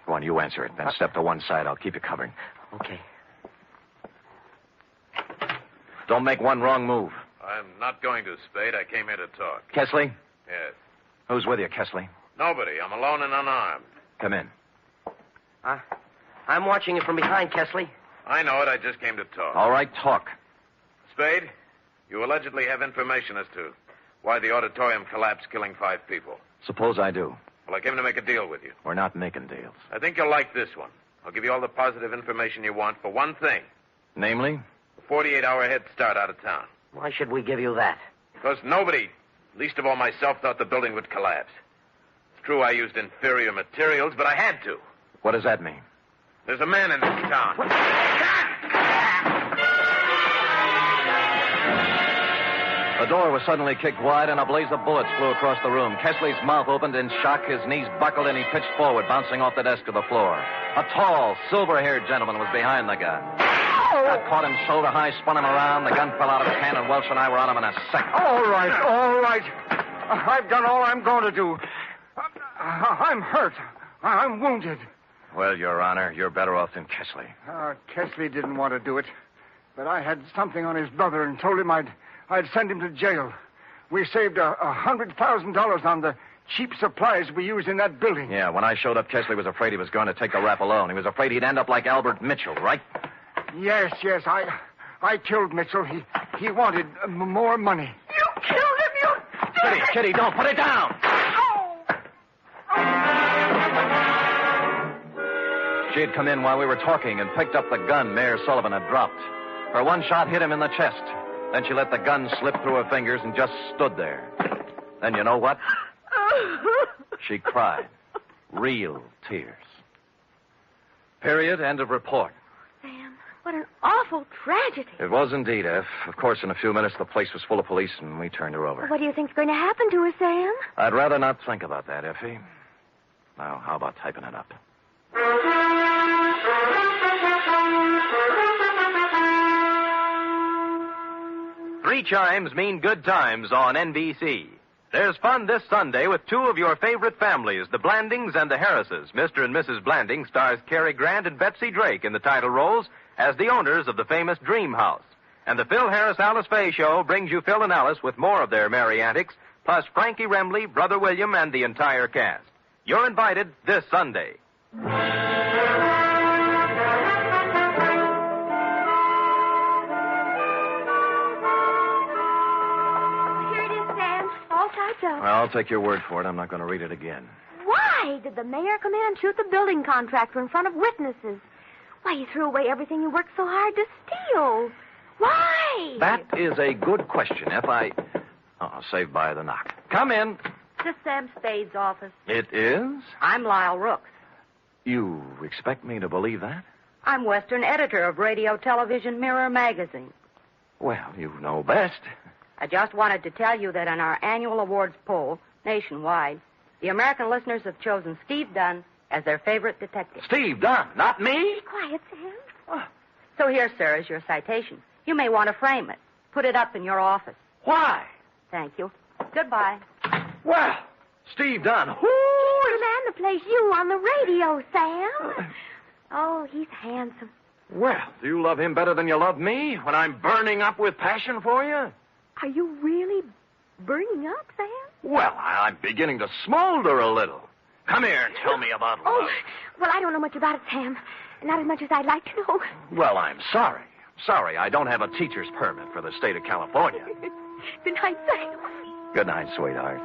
Go on, you answer it. Then step to one side. I'll keep you covered. Okay. Don't make one wrong move. I'm not going to, Spade. I came here to talk. Kesley? Yes. Who's with you, Kesley? Nobody. I'm alone and unarmed. Come in. I'm watching you from behind, Kesley. I know it. I just came to talk. All right, talk. Spade, you allegedly have information as to why the auditorium collapsed, killing 5 people. Suppose I do. Well, I came to make a deal with you. We're not making deals. I think you'll like this one. I'll give you all the positive information you want for one thing. Namely? A 48-hour head start out of town. Why should we give you that? Because nobody, least of all myself, thought the building would collapse. It's true I used inferior materials, but I had to. What does that mean? There's a man in this town. The door was suddenly kicked wide, and a blaze of bullets flew across the room. Kesley's mouth opened in shock, his knees buckled, and he pitched forward, bouncing off the desk to the floor. A tall, silver-haired gentleman was behind the gun. That caught him shoulder high, spun him around. The gun fell out of his hand, and Welch and I were on him in a second. All right. I've done all I'm going to do. I'm hurt. I'm wounded. Well, Your Honor, you're better off than Kesley. Kesley didn't want to do it, but I had something on his brother and told him I'd send him to jail. We saved $100,000 on the cheap supplies we used in that building. Yeah, when I showed up, Kesley was afraid he was going to take the rap alone. He was afraid he'd end up like Albert Mitchell, right? Yes. I killed Mitchell. He wanted more money. You killed him, you... Kitty, don't put it down! She had come in while we were talking and picked up the gun Mayor Sullivan had dropped. Her one shot hit him in the chest. Then she let the gun slip through her fingers and just stood there. Then you know what? She cried. Real tears. Period. End of report. Sam, what an awful tragedy. It was indeed, Eff. Of course, in a few minutes, the place was full of police, and we turned her over. What do you think's going to happen to her, Sam? I'd rather not think about that, Effie. Now, how about typing it up? Three chimes mean good times on NBC. There's fun this Sunday with two of your favorite families, the Blandings and the Harrises. Mr. and Mrs. Blanding stars Cary Grant and Betsy Drake in the title roles as the owners of the famous Dream House. And the Phil Harris-Alice Faye Show brings you Phil and Alice with more of their merry antics, plus Frankie Remley, Brother William, and the entire cast. You're invited this Sunday. Well, I'll take your word for it. I'm not going to read it again. Why did the mayor come in and shoot the building contractor in front of witnesses? Why, he threw away everything he worked so hard to steal. Why? That is a good question, F. Saved by the knock. Come in. This is Sam Spade's office. It is? I'm Lyle Rooks. You expect me to believe that? I'm Western editor of Radio Television Mirror magazine. Well, you know best. I just wanted to tell you that in our annual awards poll, nationwide, the American listeners have chosen Steve Dunne as their favorite detective. Steve Dunne, not me? Be quiet, Sam. So here, sir, is your citation. You may want to frame it. Put it up in your office. Why? Thank you. Goodbye. Well, Steve Dunne. He's the man that plays you on the radio, Sam. Oh, he's handsome. Well, do you love him better than you love me when I'm burning up with passion for you? Are you really burning up, Sam? Well, I'm beginning to smolder a little. Come here and tell me about love. Oh, well, I don't know much about it, Sam. Not as much as I'd like to know. Well, I'm sorry. Sorry, I don't have a teacher's permit for the state of California. Good night, Sam. Good night, sweetheart.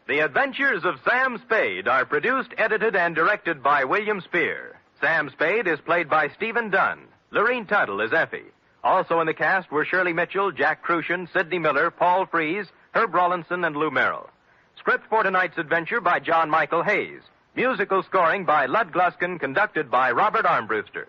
The Adventures of Sam Spade are produced, edited, and directed by William Spier. Sam Spade is played by Stephen Dunne. Lurene Tuttle is Effie. Also in the cast were Shirley Mitchell, Jack Crucian, Sidney Miller, Paul Freese, Herb Rawlinson, and Lou Merrill. Script for tonight's adventure by John Michael Hayes. Musical scoring by Lud Gluskin, conducted by Robert Armbruster.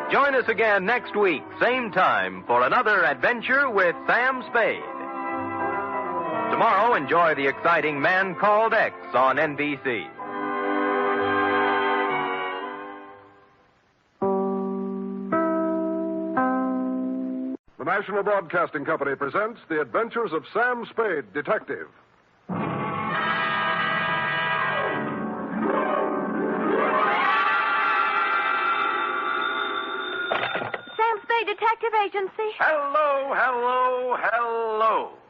Join us again next week, same time, for another adventure with Sam Spade. Tomorrow, enjoy the exciting Man Called X on NBC. The National Broadcasting Company presents The Adventures of Sam Spade, Detective. Detective Agency. Hello.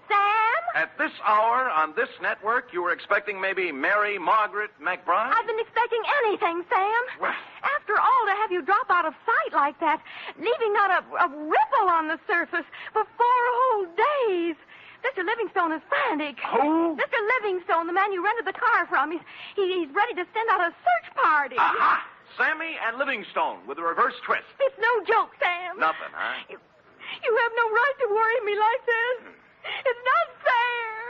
Sam? At this hour on this network, you were expecting maybe Mary Margaret McBride? I've been expecting anything, Sam. Well, after all, to have you drop out of sight like that, leaving not a ripple on the surface for 4 whole days. Mr. Livingstone is frantic. Who? Mr. Livingstone, the man you rented the car from. He's ready to send out a search party. Aha! Sammy and Livingstone with a reverse twist. It's no joke, Sam. Nothing, huh? You have no right to worry me like this. It's not fair.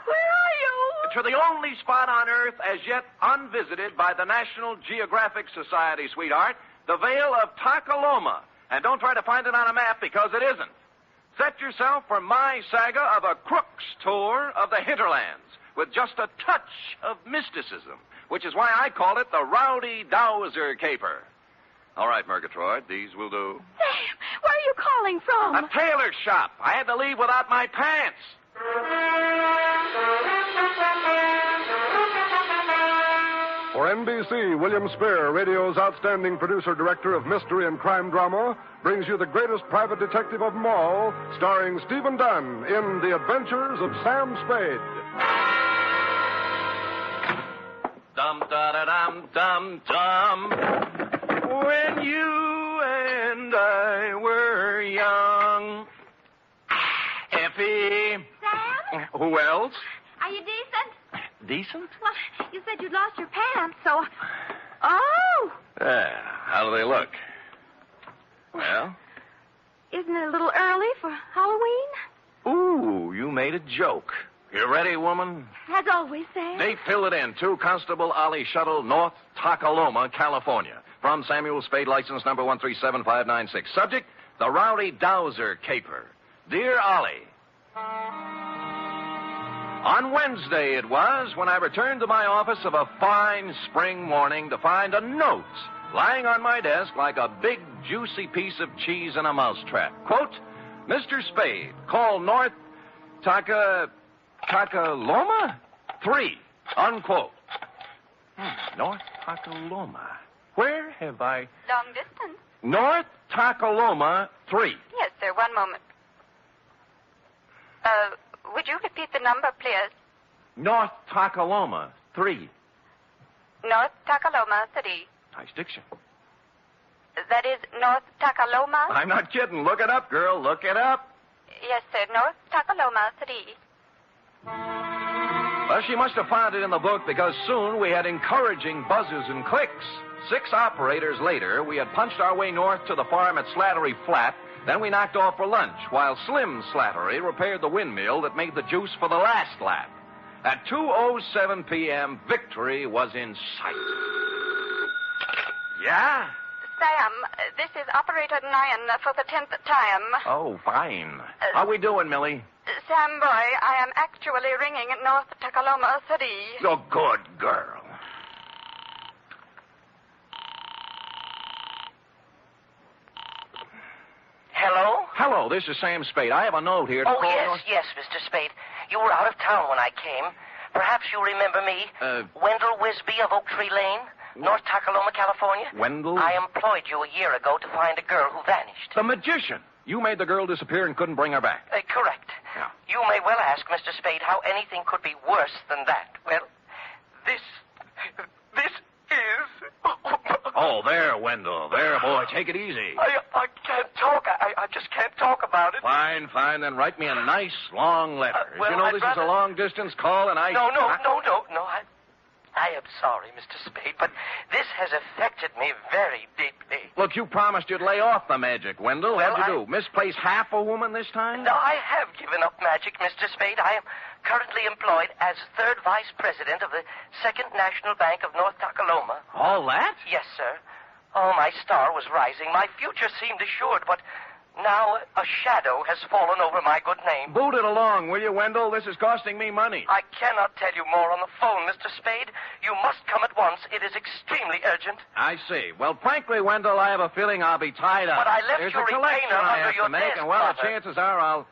Where are you? To the only spot on Earth as yet unvisited by the National Geographic Society, sweetheart, the Vale of Takaloma. And don't try to find it on a map because it isn't. Set yourself for my saga of a crook's tour of the hinterlands with just a touch of mysticism, which is why I call it the Rowdy Dowser caper. All right, Murgatroyd, these will do. Sam, where are you calling from? A tailor's shop. I had to leave without my pants. For NBC, William Spier, radio's outstanding producer-director of mystery and crime drama, brings you the greatest private detective of them all, starring Stephen Dunne in The Adventures of Sam Spade. Dum-da-da-dum-dum-dum. When you and I were young. Effie. Sam? Who else? Are you decent? Decent? Well, you said you'd lost your pants, so... Oh! How do they look? Well? Isn't it a little early for Halloween? Ooh, you made a joke. You ready, woman? As always, Sam. Date, fill it in. 2 Constable Ollie Shuttle, North Tuckaloma, California. From Samuel Spade, license number 1375596. Subject, the Rowdy Dowser caper. Dear Ollie, on Wednesday it was when I returned to my office of a fine spring morning to find a note lying on my desk like a big, juicy piece of cheese in a mousetrap. Quote, Mr. Spade, call North Tuckaloma 3, unquote. North Tuckaloma. Where have I... Long distance. North Tuckaloma 3. Yes, sir. One moment. Would you repeat the number, please? North Tuckaloma 3. North Tuckaloma 3. Nice diction. That is North Tuckaloma? I'm not kidding. Look it up, girl. Look it up. Yes, sir. North Tuckaloma 3. Well, she must have found it in the book because soon we had encouraging buzzes and clicks. 6 operators later, we had punched our way north to the farm at Slattery Flat. Then we knocked off for lunch, while Slim Slattery repaired the windmill that made the juice for the last lap. At 2:07 p.m., victory was in sight. Yeah? Sam, this is Operator 9 for the 10th time. Oh, fine. How we doing, Millie? Sam boy, I am actually ringing North Tuckaloma 3. Oh, good girl. Hello? Hello, this is Sam Spade. I have a note here to Oh, call... yes, Mr. Spade. You were out of town when I came. Perhaps you remember me. Wendell Wisby of Oak Tree Lane, North Tuckaloma, California. Wendell? I employed you a year ago to find a girl who vanished. The magician. You made the girl disappear and couldn't bring her back. Correct. Yeah. You may well ask, Mr. Spade, how anything could be worse than that. Well, this is... Oh, there, Wendell. There, boy. Take it easy. I can't talk. I just can't talk about it. Fine. Then write me a nice, long letter. Well, you know I'd this rather... is a long-distance call, and I... No. I am sorry, Mr. Spade, but this has affected me very deeply. Look, you promised you'd lay off the magic, Wendell. Well, How'd you do? Misplace half a woman this time? No, I have given up magic, Mr. Spade. I am currently employed as third vice president of the Second National Bank of North Tuckaloma. All that? Yes, sir. Oh, my star was rising. My future seemed assured, but now a shadow has fallen over my good name. Boot it along, will you, Wendell? This is costing me money. I cannot tell you more on the phone, Mr. Spade. You must come at once. It is extremely urgent. I see. Well, frankly, Wendell, I have a feeling I'll be tied up. But I left There's your a collection retainer I under have your to make, desk, and, well, the Father. chances are I'll...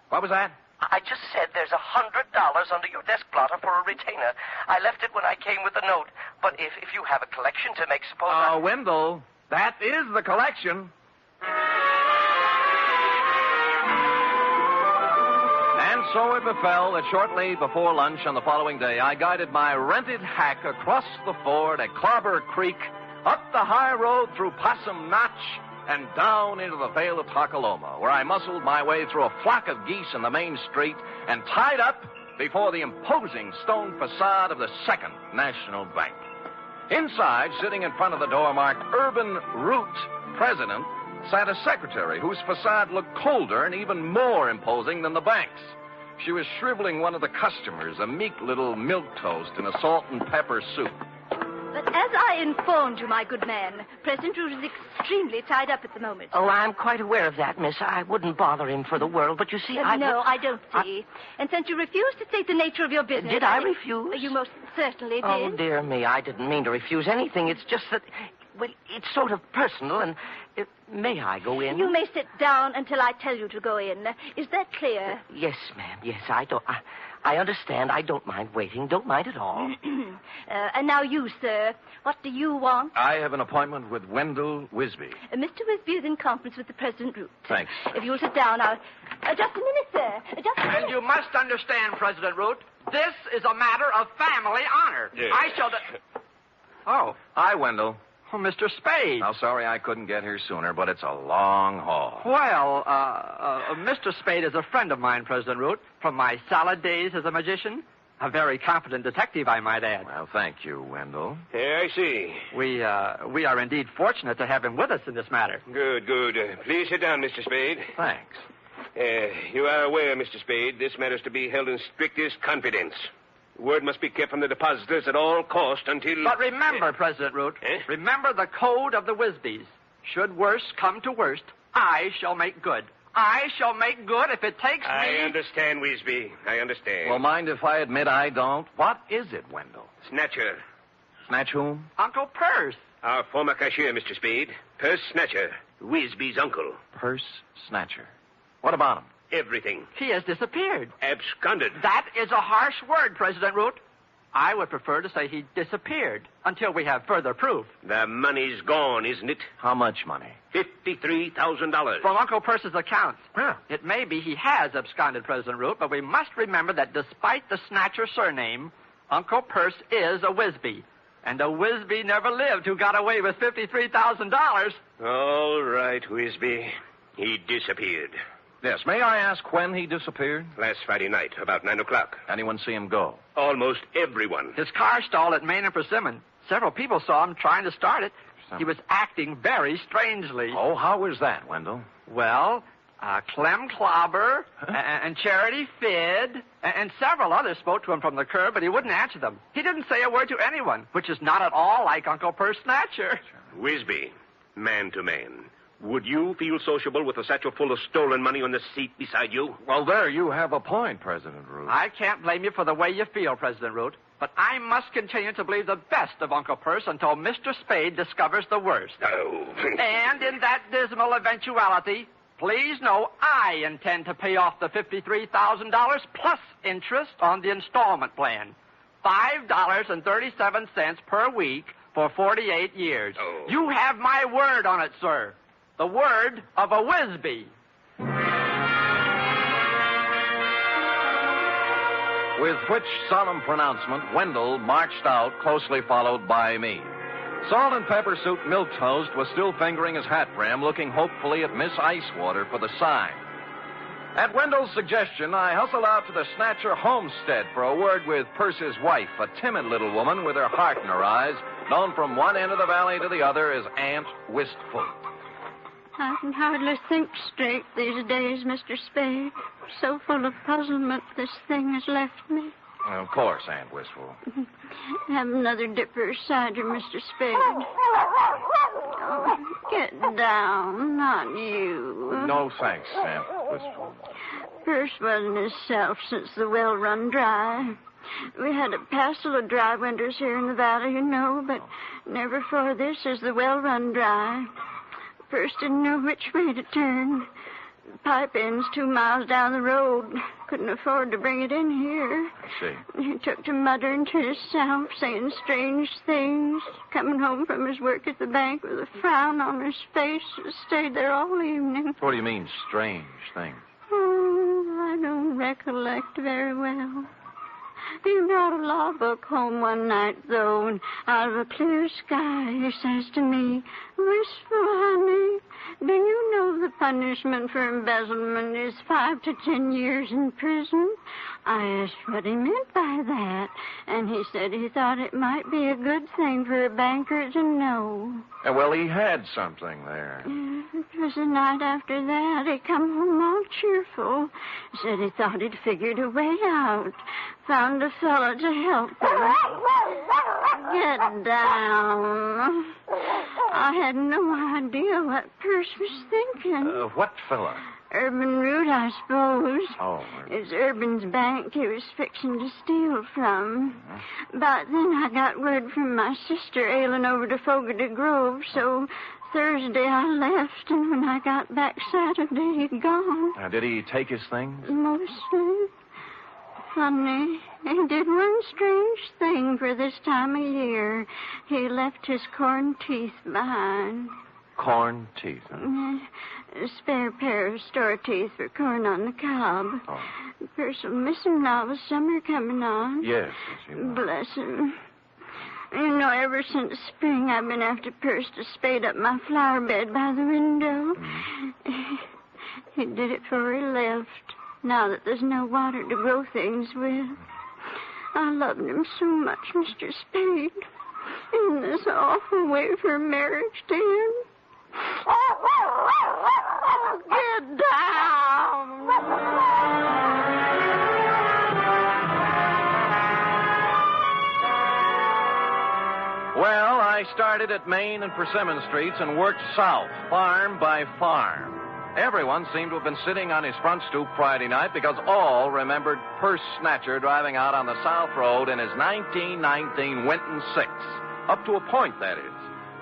What was that? I just said there's $100 under your desk blotter for a retainer. I left it when I came with the note. But if you have a collection to make, suppose Wendell, that is the collection. And so it befell that shortly before lunch on the following day, I guided my rented hack across the ford at Clobber Creek, up the high road through Possum Notch, and down into the Vale of Tuckaloma, where I muscled my way through a flock of geese in the main street and tied up before the imposing stone facade of the Second National Bank. Inside, sitting in front of the door marked Urban Root President, sat a secretary whose facade looked colder and even more imposing than the bank's. She was shriveling one of the customers, a meek little milk toast in a salt and pepper soup. But as I informed you, my good man, President Root is extremely tied up at the moment. Oh, I'm quite aware of that, miss. I wouldn't bother him for the world, but you see, No, I don't see. And since you refused to state the nature of your business... Did I refuse? You most certainly did. Oh, dear me, I didn't mean to refuse anything. It's just that, well, it's sort of personal, and may I go in? You may sit down until I tell you to go in. Is that clear? Yes, ma'am, yes. I understand. I don't mind waiting. Don't mind at all. And now you, sir. What do you want? I have an appointment with Wendell Wisby. Mr. Wisby is in conference with the President Root. Thanks. If you'll sit down, I'll... just a minute, sir. Just a minute. And you must understand, President Root, this is a matter of family honor. Yes. I shall... Oh. Hi, Wendell. Oh, Mr. Spade. Now, sorry I couldn't get here sooner, but it's a long haul. Well, Mr. Spade is a friend of mine, President Root, from my salad days as a magician. A very competent detective, I might add. Well, thank you, Wendell. Yeah, I see. We are indeed fortunate to have him with us in this matter. Good, good. Please sit down, Mr. Spade. Thanks. You are aware, Mr. Spade, this matter is to be held in strictest confidence. Word must be kept from the depositors at all cost until... But remember, President Root, remember the code of the Wisbys. Should worst come to worst, I shall make good. I shall make good if it takes me... I understand, Wisby. I understand. Well, mind if I admit I don't? What is it, Wendell? Snatcher. Snatch whom? Uncle Purse. Our former cashier, Mr. Spade. Purse Snatcher. Wisby's uncle. Purse Snatcher. What about him? Everything. He has disappeared. Absconded. That is a harsh word, President Root. I would prefer to say he disappeared until we have further proof. The money's gone, isn't it? How much money? $53,000. From Uncle Purse's accounts. Yeah. It may be he has absconded, President Root, but we must remember that despite the Snatcher surname, Uncle Purse is a Wisby. And a Wisby never lived who got away with $53,000. All right, Wisby. He disappeared. Yes, may I ask when he disappeared? Last Friday night, about 9 o'clock. Anyone see him go? Almost everyone. His car stalled at Main and Persimmon. Several people saw him trying to start it. He was acting very strangely. Oh, how was that, Wendell? Well, Clem Clobber and Charity Fid and several others spoke to him from the curb, but he wouldn't answer them. He didn't say a word to anyone, which is not at all like Uncle Purse Snatcher. Wisby, man to man. Would you feel sociable with a satchel full of stolen money on the seat beside you? Well, there you have a point, President Root. I can't blame you for the way you feel, President Root, but I must continue to believe the best of Uncle Purse until Mr. Spade discovers the worst. Oh. And in that dismal eventuality, please know I intend to pay off the $53,000 plus interest on the installment plan. $5.37 per week for 48 years. Oh. You have my word on it, sir. The word of a Wisby. With which solemn pronouncement, Wendell marched out, closely followed by me. Salt and Pepper Suit Milquetoast was still fingering his hat brim, looking hopefully at Miss Icewater for the sign. At Wendell's suggestion, I hustled out to the Snatcher homestead for a word with Purse's wife, a timid little woman with her heart in her eyes, known from one end of the valley to the other as Aunt Wistful. I can hardly think straight these days, Mr. Spade. So full of puzzlement this thing has left me. Of course, Aunt Wistful. Have another dipper of cider, Mr. Spade. Oh, get down, not you. No thanks, Aunt Wistful. Purse wasn't himself since the well run dry. We had a passel of dry winters here in the valley, you know, but never for this is the well run dry. First didn't know which way to turn. The pipe end's 2 miles down the road. Couldn't afford to bring it in here. I see. He took to muttering to himself, saying strange things. Coming home from his work at the bank with a frown on his face. Stayed there all evening. What do you mean, strange things? Oh, I don't recollect very well. He brought a law book home one night, though, and out of a clear sky he says to me, "Wistful, honey, do you know the punishment for embezzlement is 5 to 10 years in prison?" I asked what he meant by that, and he said he thought it might be a good thing for a banker to know. Well, he had something there. It was the night after that. He come home all cheerful. Said he thought he'd figured a way out. Found a fellow to help him. Get down. I had no idea what Purse was thinking. What fella? Urban Root, I suppose. Oh. It's Urban's bank he was fixing to steal from. But then I got word from my sister ailing over to Fogarty Grove, so Thursday I left, and when I got back Saturday, he'd gone. Did he take his things? Mostly. funny. He did one strange thing for this time of year. He left his corn teeth behind. Corn teeth, huh? A spare pair of store teeth for corn on the cob. Oh. The person will miss him now with summer coming on. Yes. Bless him. You know, ever since spring, I've been after Perce to spade up my flower bed by the window. Mm-hmm. He did it before he left, now that there's no water to grow things with. I loved him so much, Mr. Spade. In this awful way for marriage to him. Get down! Well, I started at Main and Persimmon Streets and worked south, farm by farm. Everyone seemed to have been sitting on his front stoop Friday night because all remembered Purse Snatcher driving out on the South Road in his 1919 Winton 6. Up to a point, that is.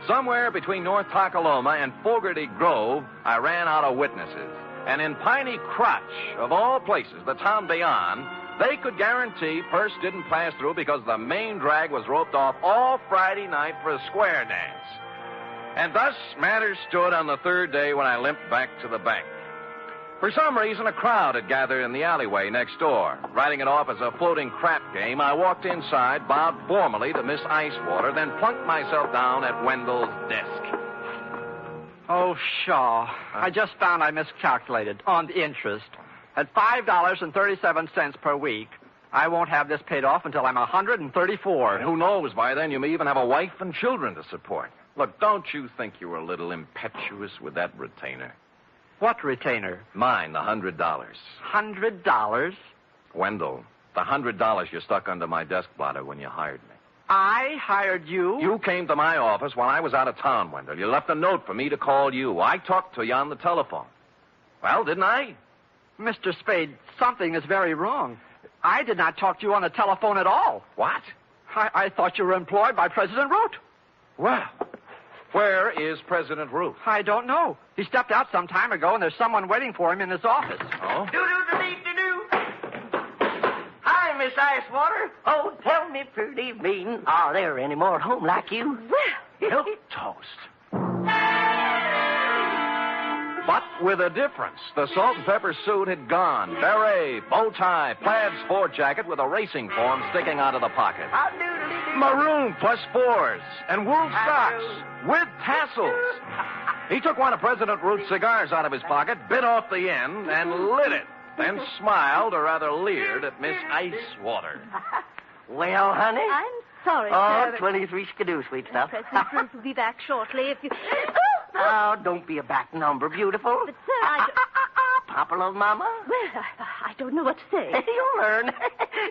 Somewhere between North Takaloma and Fogarty Grove, I ran out of witnesses. And in Piney Crotch, of all places, the town beyond, they could guarantee Purse didn't pass through because the main drag was roped off all Friday night for a square dance. And thus matters stood on the third day when I limped back to the bank. For some reason, a crowd had gathered in the alleyway next door. Writing it off as a floating crap game, I walked inside, bowed formally to Miss Icewater, then plunked myself down at Wendell's desk. Oh, Shaw. I just found I miscalculated on the interest. At $5.37 per week, I won't have this paid off until I'm 134. And who knows, by then you may even have a wife and children to support. Look, don't you think you were a little impetuous with that retainer? What retainer? Mine, the $100. $100? Wendell, the $100 you stuck under my desk blotter when you hired me. I hired you? You came to my office when I was out of town, Wendell. You left a note for me to call you. I talked to you on the telephone. Well, didn't I? Mr. Spade, something is very wrong. I did not talk to you on the telephone at all. What? I thought you were employed by President Root. Well, where is President Root? I don't know. He stepped out some time ago, and there's someone waiting for him in his office. Oh? Do-do-do-do-do-do. Hi, Miss Icewater. Oh, tell me, pretty mean, are there any more at home like you? Milk toast. But with a difference. The salt and pepper suit had gone. Beret, bow tie, plaid sport jacket with a racing form sticking out of the pocket. Maroon plus fours and wool socks with tassels. He took one of President Root's cigars out of his pocket, bit off the end, and lit it. Then smiled, or rather leered, at Miss Icewater. Well, honey? I'm sorry, Oh, sir. 23 skidoo, sweet stuff. President Root will be back shortly if you... Oh, don't be a back number, beautiful. But, sir, I... Papa, love Mama? Well, I don't know what to say. You'll learn.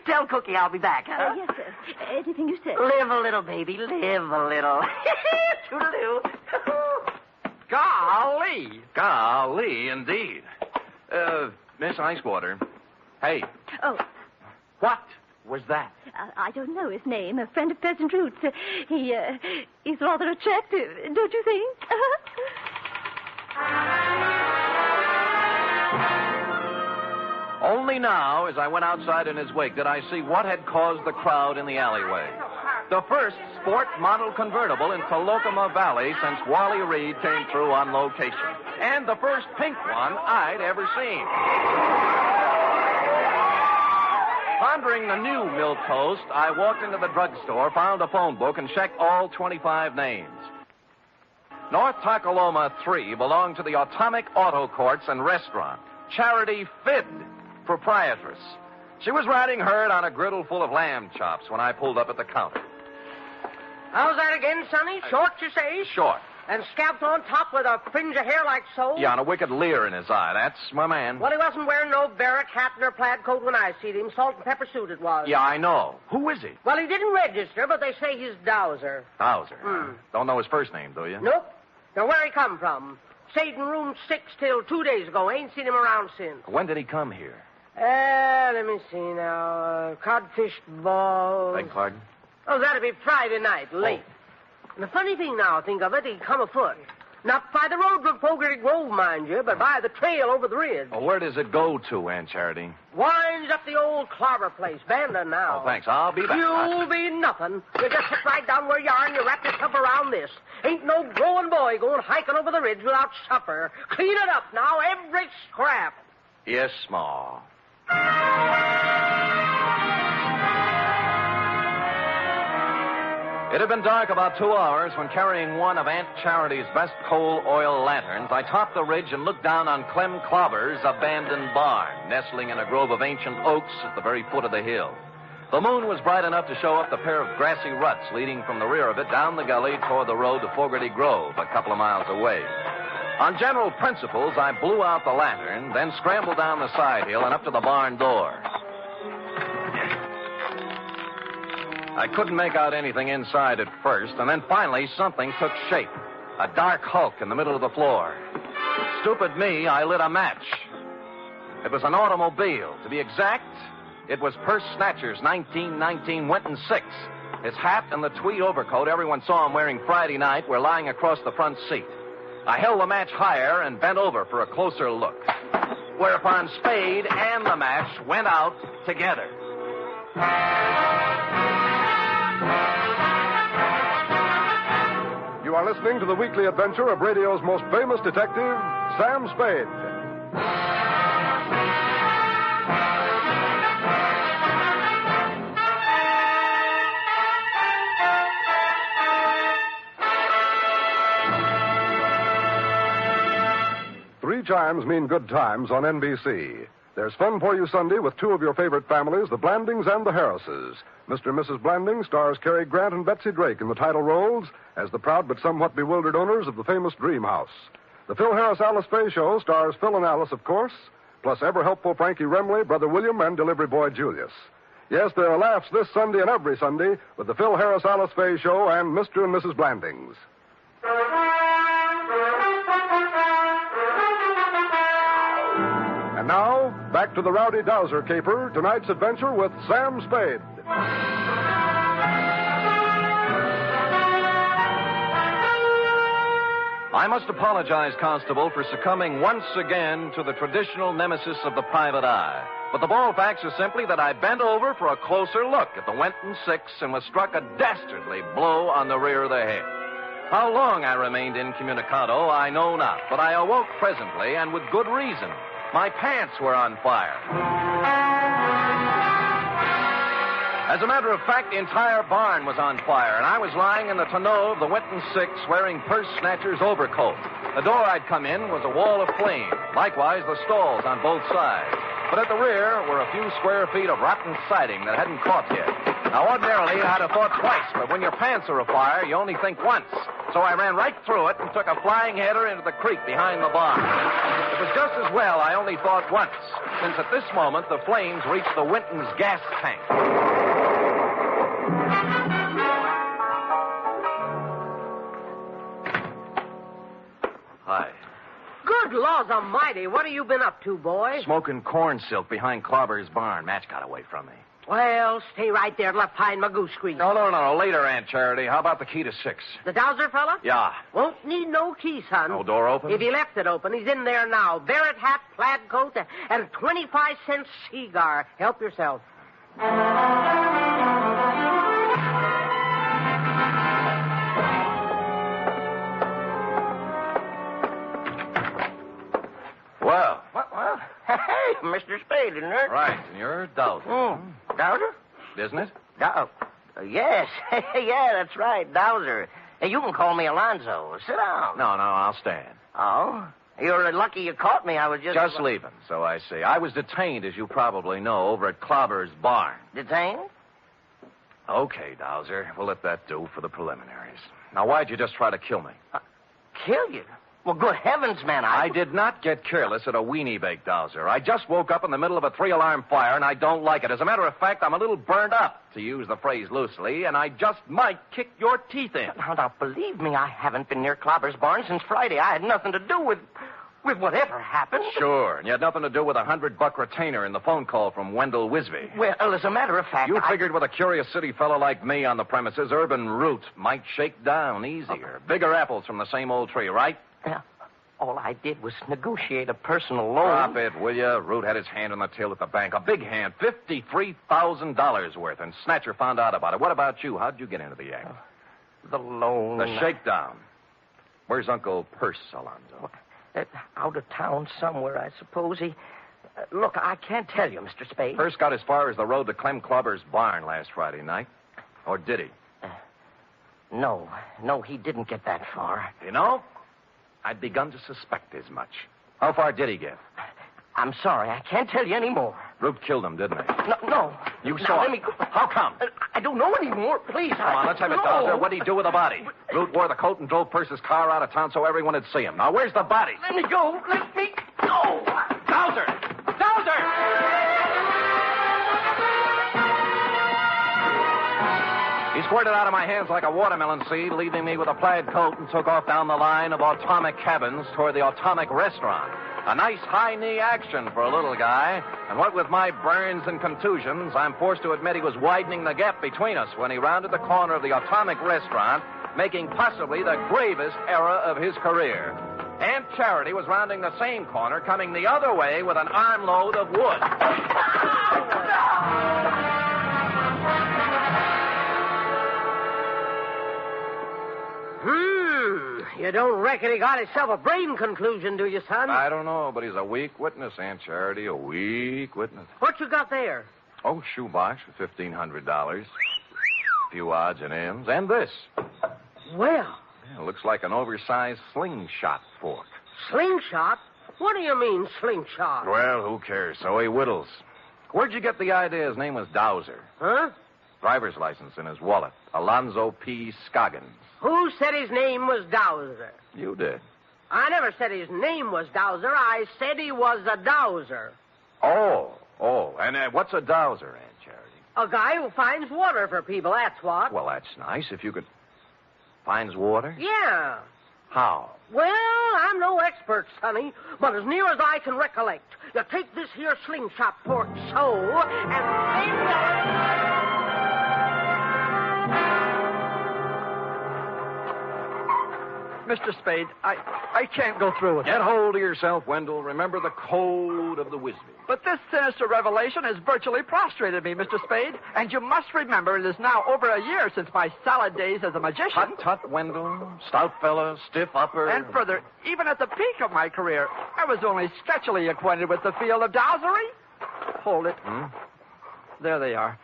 Tell Cookie I'll be back, huh? Yes, sir. Anything you say. Live a little, baby. Live a little. Toodaloo. Golly. Golly, indeed. Miss Icewater. Hey. Oh. What was that? I don't know his name. A friend of President Root's. He's rather attractive, don't you think? Only now, as I went outside in his wake, did I see what had caused the crowd in the alleyway. The first sport model convertible in Tolokema Valley since Wally Reed came through on location. And the first pink one I'd ever seen. Pondering the new milk toast, I walked into the drugstore, found a phone book, and checked all 25 names. North Takaloma 3 belonged to the Atomic Auto Courts and Restaurant. Charity Fidd, proprietress. She was riding herd on a griddle full of lamb chops when I pulled up at the counter. How's that again, Sonny? Short, you say? Short. And scalped on top with a fringe of hair like so? Yeah, and a wicked leer in his eye. That's my man. Well, he wasn't wearing no barrack hat nor plaid coat when I seen him. Salt and pepper suit it was. Yeah, I know. Who is he? Well, he didn't register, but they say he's Dowser. Dowser. Don't know his first name, do you? Nope. Now, where he come from? Stayed in room 6 till 2 days ago. Ain't seen him around since. When did he come here? Let me see now. Codfish ball. Beg pardon? Oh, that'd be Friday night, late. And the funny thing now, think of it, he come afoot. Not by the road to Fogarty Grove, mind you, but by the trail over the ridge. Well, where does it go to, Aunt Charity? Winds up the old clobber place, Banda now. Oh, thanks. I'll be back. You'll be nothing. You just sit right down where you are and you wrap yourself around this. Ain't no growing boy going hiking over the ridge without supper. Clean it up now, every scrap. Yes, Ma. It had been dark about 2 hours when, carrying one of Aunt Charity's best coal oil lanterns, I topped the ridge and looked down on Clem Clobber's abandoned barn, nestling in a grove of ancient oaks at the very foot of the hill. The moon was bright enough to show up the pair of grassy ruts leading from the rear of it down the gully toward the road to Fogarty Grove, a couple of miles away. On general principles, I blew out the lantern, then scrambled down the side hill and up to the barn door. I couldn't make out anything inside at first, and then finally something took shape. A dark hulk in the middle of the floor. Stupid me, I lit a match. It was an automobile. To be exact, it was Purse Snatcher's 1919 Winton 6. His hat and the tweed overcoat everyone saw him wearing Friday night were lying across the front seat. I held the match higher and bent over for a closer look. Whereupon Spade and the match went out together. You are listening to the weekly adventure of radio's most famous detective, Sam Spade. Three chimes mean good times on NBC. There's fun for you Sunday with two of your favorite families, the Blandings and the Harrises. Mr. and Mrs. Blanding stars Cary Grant and Betsy Drake in the title roles as the proud but somewhat bewildered owners of the famous Dream House. The Phil Harris-Alice Faye Show stars Phil and Alice, of course, plus ever-helpful Frankie Remley, Brother William, and delivery boy Julius. Yes, there are laughs this Sunday and every Sunday with the Phil Harris-Alice Faye Show and Mr. and Mrs. Blandings. And now, back to the Rowdy Dowser caper, tonight's adventure with Sam Spade. I must apologize, Constable, for succumbing once again to the traditional nemesis of the private eye. But the bald facts are simply that I bent over for a closer look at the Winton 6 and was struck a dastardly blow on the rear of the head. How long I remained incommunicado, I know not, but I awoke presently, and with good reason. My pants were on fire. As a matter of fact, the entire barn was on fire, and I was lying in the tonneau of the Winton 6 wearing Purse Snatcher's overcoat. The door I'd come in was a wall of flame, likewise the stalls on both sides. But at the rear were a few square feet of rotten siding that hadn't caught yet. Now, ordinarily, I'd have thought twice, but when your pants are afire, you only think once. So I ran right through it and took a flying header into the creek behind the barn. It was just as well I only thought once, since at this moment the flames reached the Winton's gas tank. Hi. Good laws almighty, what have you been up to, boy? Smoking corn silk behind Clobber's barn. Match got away from me. Well, stay right there till I find my goose grease. No. Later, Aunt Charity. How about the key to 6? The Dowser fella? Yeah. Won't need no key, son. No door open? If he left it open, he's in there now. Barrett hat, plaid coat, and a 25-cent cigar. Help yourself. Well. Well, hey, Mr. Spade, isn't it? Right, and you're Dowser. Dowser? Isn't it? Yes. Yeah, that's right, Dowser. Hey, you can call me Alonzo. Sit down. No, I'll stand. Oh? You're lucky you caught me. I was just leaving, so I see. I was detained, as you probably know, over at Clobber's barn. Detained? Okay, Dowser. We'll let that do for the preliminaries. Now, why'd you just try to kill me? Kill you? Well, good heavens, man, I did not get careless at a weenie bake, Dowser. I just woke up in the middle of a 3-alarm fire, and I don't like it. As a matter of fact, I'm a little burned up, to use the phrase loosely, and I just might kick your teeth in. Now, believe me, I haven't been near Clobber's barn since Friday. I had nothing to do with whatever happened. Sure, and you had nothing to do with a $100 retainer in the phone call from Wendell Wisby. Well, as a matter of fact, you figured with a curious city fellow like me on the premises, urban root might shake down easier. Bigger apples from the same old tree, right? All I did was negotiate a personal loan. Drop it, will you? Root had his hand on the till at the bank. A big hand, $53,000 worth, and Snatcher found out about it. What about you? How'd you get into the act? The loan. The shakedown. Where's Uncle Perce, Alonzo? Out of town somewhere, I suppose. He... look, I can't tell you, Mr. Spade. Perce got as far as the road to Clem Clubber's barn last Friday night. Or did he? No, he didn't get that far. You know, I'd begun to suspect as much. How far did he get? I'm sorry, I can't tell you any more. Root killed him, didn't he? No. You saw let it. me go. How come? I don't know anymore. Please, Come on, let's have it, Dowser. What did he do with the body? Root wore the coat and drove Perce's car out of town so everyone would see him. Now, where's the body? Let me go. Let me go. Dowser! Dowser! He squirted out of my hands like a watermelon seed, leaving me with a plaid coat, and took off down the line of atomic cabins toward the atomic restaurant. A nice high-knee action for a little guy. And what with my burns and contusions, I'm forced to admit he was widening the gap between us when he rounded the corner of the atomic restaurant, making possibly the gravest error of his career. Aunt Charity was rounding the same corner, coming the other way with an armload of wood. You don't reckon he got himself a brain conclusion, do you, son? I don't know, but he's a weak witness, Aunt Charity, a weak witness. What you got there? Oh, shoebox for $1,500. A few odds and ends. And this. Well. Yeah, looks like an oversized slingshot fork. Slingshot? What do you mean, slingshot? Well, who cares? So he whittles. Where'd you get the idea his name was Dowser? Huh? Driver's license in his wallet. Alonzo P. Scoggins. Who said his name was Dowser? You did. I never said his name was Dowser. I said he was a dowser. Oh. And what's a dowser, Aunt Charity? A guy who finds water for people, that's what. Well, that's nice. If you could... Finds water? Yeah. How? Well, I'm no expert, Sonny, but as near as I can recollect, you take this here slingshot fork so, and... Mr. Spade, I can't go through with it. Get hold of yourself, Wendell. Remember the code of the Wisby. But this sinister revelation has virtually prostrated me, Mr. Spade. And you must remember it is now over a year since my salad days as a magician. Tut, Wendell. Stout fella, stiff upper. And further, even at the peak of my career, I was only sketchily acquainted with the field of dowsery. Hold it. There they are.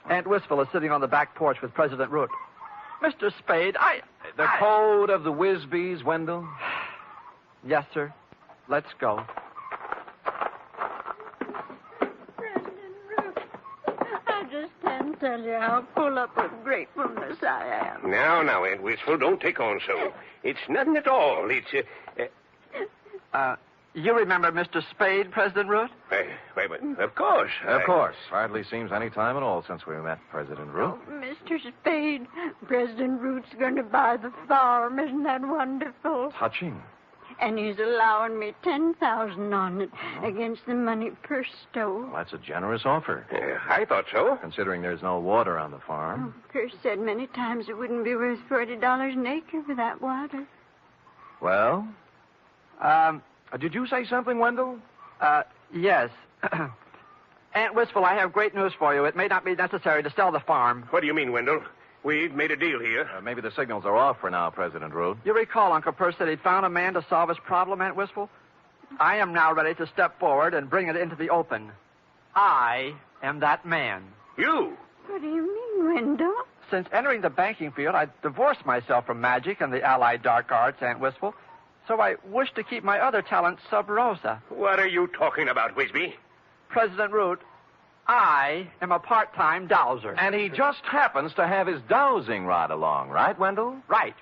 Aunt Wistful is sitting on the back porch with President Root. Mr. Spade, The code of the Wisbys, Wendell? Yes, sir. Let's go. I just can't tell you how full up with gratefulness I am. Now, Aunt Wistful, don't take on so. It's nothing at all. It's, You remember Mr. Spade, President Root? Wait, of course. Of course. Hardly seems any time at all since we met President Root. Oh, Mr. Spade, President Root's going to buy the farm. Isn't that wonderful? Touching. And he's allowing me $10,000 on it against the money Perce stole. Well, that's a generous offer. I thought so. Considering there's no water on the farm. Perce said many times it wouldn't be worth $40 an acre for that water. Well? Did you say something, Wendell? Yes. Aunt Wistful, I have great news for you. It may not be necessary to sell the farm. What do you mean, Wendell? We've made a deal here. Maybe the signals are off for now, President Root. You recall Uncle Perce said he'd found a man to solve his problem, Aunt Wistful? I am now ready to step forward and bring it into the open. I am that man. You? What do you mean, Wendell? Since entering the banking field, I divorced myself from magic and the allied dark arts, Aunt Wistful. So I wish to keep my other talents sub rosa. What are you talking about, Wisby? President Root, I am a part-time dowser. And he just happens to have his dowsing rod along, right, Wendell? Right.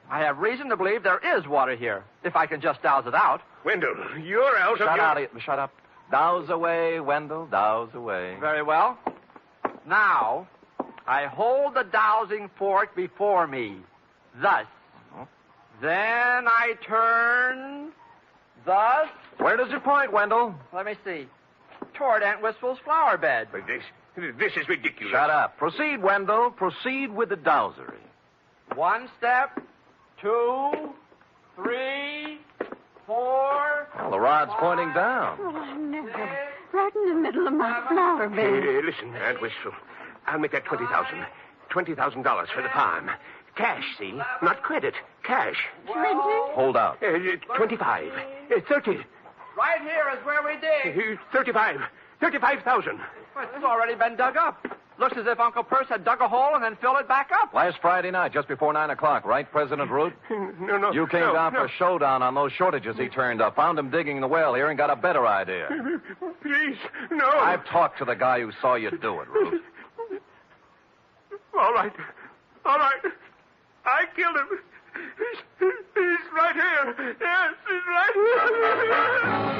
I have reason to believe there is water here, if I can just douse it out. Wendell, you're out of your... Shut up. Douse away, Wendell, douse away. Very well. Now, I hold the dowsing fork before me, thus. Then I turn, thus... Where does it point, Wendell? Let me see. Toward Aunt Wistful's flower bed. But this is ridiculous. Shut up. Proceed, Wendell. Proceed with the dowsery. 1 step, 2, 3, 4. Well, the rod's pointing down. Oh, I never. Right in the middle of my flower bed. Listen, Aunt Wistful. I'll make that $20,000. $20,000 for the farm. Cash, see? Not credit. Cash. 20? Hold out. 25. 30. Right here is where we dig. 35. 35,000. Well, it's already been dug up. Looks as if Uncle Perce had dug a hole and then filled it back up. Last Friday night, just before 9 o'clock, right, President Root? No. You came down for a showdown on those shortages he turned up. Found him digging the well here and got a better idea. Please, no. I've talked to the guy who saw you do it, Root. All right. I killed him. He's right here. Yes, he's right here.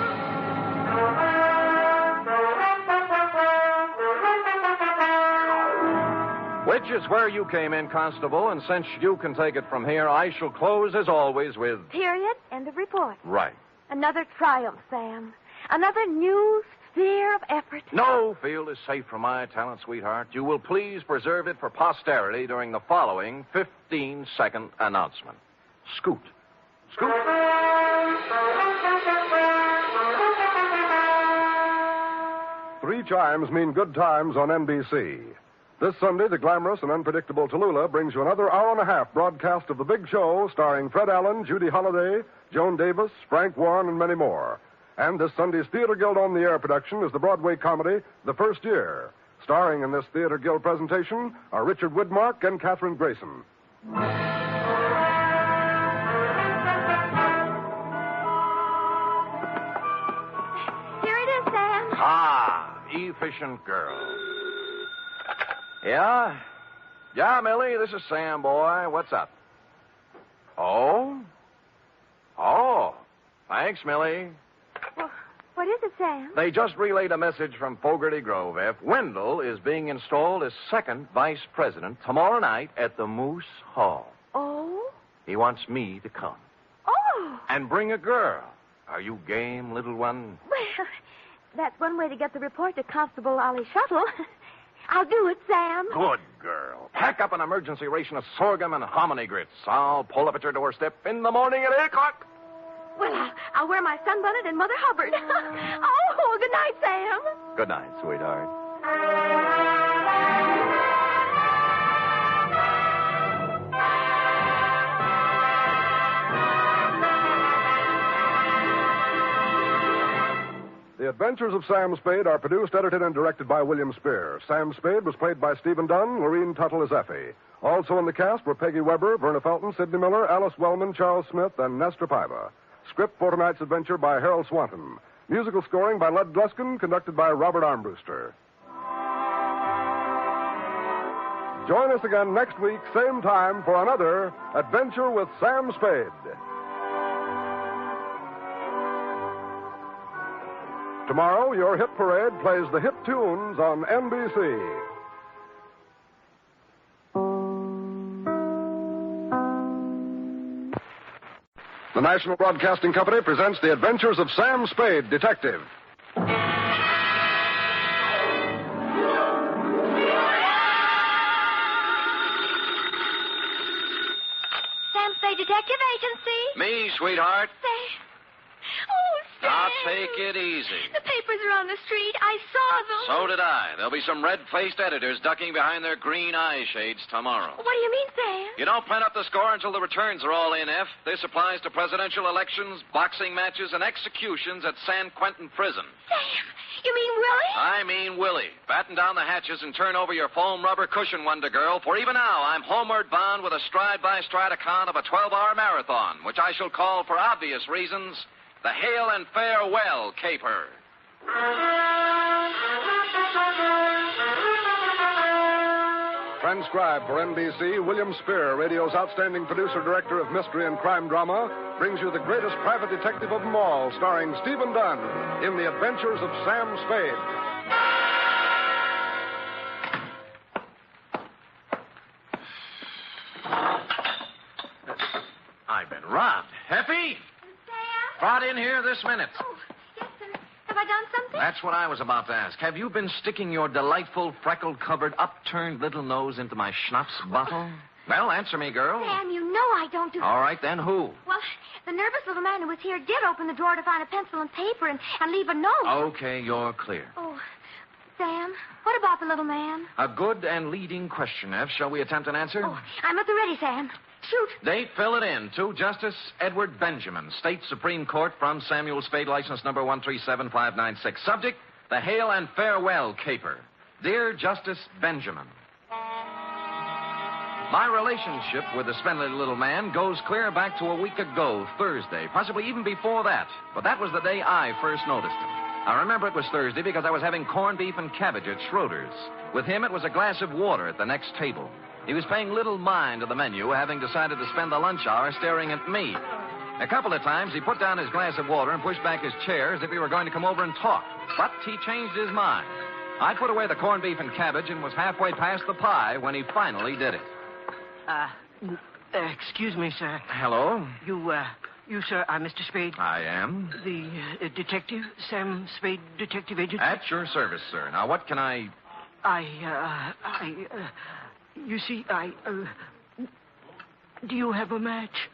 Which is where you came in, Constable, and since you can take it from here, I shall close, as always, with... Period. End of report. Right. Another triumph, Sam. Another new sphere of effort. No field is safe from my talent, sweetheart. You will please preserve it for posterity during the following 15-second announcement. Scoot. Scoot. Three chimes mean good times on NBC. This Sunday, the glamorous and unpredictable Tallulah brings you another hour-and-a-half broadcast of The Big Show, starring Fred Allen, Judy Holliday, Joan Davis, Frank Warren, and many more. And this Sunday's Theater Guild on the Air production is the Broadway comedy The First Year. Starring in this Theater Guild presentation are Richard Widmark and Katherine Grayson. Here it is, Sam. Ah, efficient girl. Yeah? Yeah, Millie, this is Sam, boy. What's up? Oh? Thanks, Millie. Well, what is it, Sam? They just relayed a message from Fogarty Grove, F. Wendell is being installed as second vice president tomorrow night at the Moose Hall. Oh? He wants me to come. Oh! And bring a girl. Are you game, little one? Well, that's one way to get the report to Constable Ollie Shuttle. I'll do it, Sam. Good girl. Pack up an emergency ration of sorghum and hominy grits. I'll pull up at your doorstep in the morning at 8 o'clock. Well, I'll wear my sunbonnet and Mother Hubbard. Oh, good night, Sam. Good night, sweetheart. The Adventures of Sam Spade are produced, edited, and directed by William Spier. Sam Spade was played by Stephen Dunne. Lurene Tuttle as Effie. Also in the cast were Peggy Weber, Verna Felton, Sidney Miller, Alice Wellman, Charles Smith, and Nestor Paiva. Script for tonight's adventure by Harold Swanton. Musical scoring by Lud Gluskin, conducted by Robert Armbruster. Join us again next week, same time, for another Adventure with Sam Spade. Tomorrow, your hit parade plays the hit tunes on NBC. The National Broadcasting Company presents The Adventures of Sam Spade, Detective. Sam Spade Detective Agency. Me, sweetheart. Sam. Oh, Sam. Now take it easy. The papers are on the street. I saw them. So did I. There'll be some red-faced editors ducking behind their green eye shades tomorrow. What do you mean, Sam? You don't print up the score until the returns are all in, F. This applies to presidential elections, boxing matches, and executions at San Quentin Prison. Sam, you mean Willie? I mean Willie. Batten down the hatches and turn over your foam rubber cushion, Wonder Girl, for even now I'm homeward bound with a stride-by-stride account of a 12-hour marathon, which I shall call, for obvious reasons, the Hail and Fairwell Caper. Transcribed for NBC, William Spier, radio's outstanding producer-director of mystery and crime drama, brings you the greatest private detective of them all, starring Stephen Dunne in The Adventures of Sam Spade. I've been robbed. Effie? Sam? Brought in here this minute. Oh, yes, sir. Have I done something? That's what I was about to ask. Have you been sticking your delightful, freckle-covered, upturned little nose into my schnapps bottle? Well, answer me, girl. Sam, you know I don't do... All right, then who? Well, the nervous little man who was here did open the drawer to find a pencil and paper and leave a note. Okay, you're clear. Oh, Sam, what about the little man? A good and leading question, F. Shall we attempt an answer? Oh, I'm at the ready, Sam. Shoot. Date, fill it in. To Justice Edward Benjamin, State Supreme Court from Samuel Spade, license number 137596. Subject, the Hail and Fairwell caper. Dear Justice Benjamin, my relationship with the spindly little man goes clear back to a week ago, Thursday, possibly even before that. But that was the day I first noticed him. I remember it was Thursday because I was having corned beef and cabbage at Schroeder's. With him, it was a glass of water at the next table. He was paying little mind to the menu, having decided to spend the lunch hour staring at me. A couple of times, he put down his glass of water and pushed back his chair as if he were going to come over and talk. But he changed his mind. I put away the corned beef and cabbage and was halfway past the pie when he finally did it. Excuse me, sir. Hello? You, sir, are Mr. Spade? I am. The detective, Sam Spade, detective agent? At your service, sir. Now, what can I... You see, do you have a match?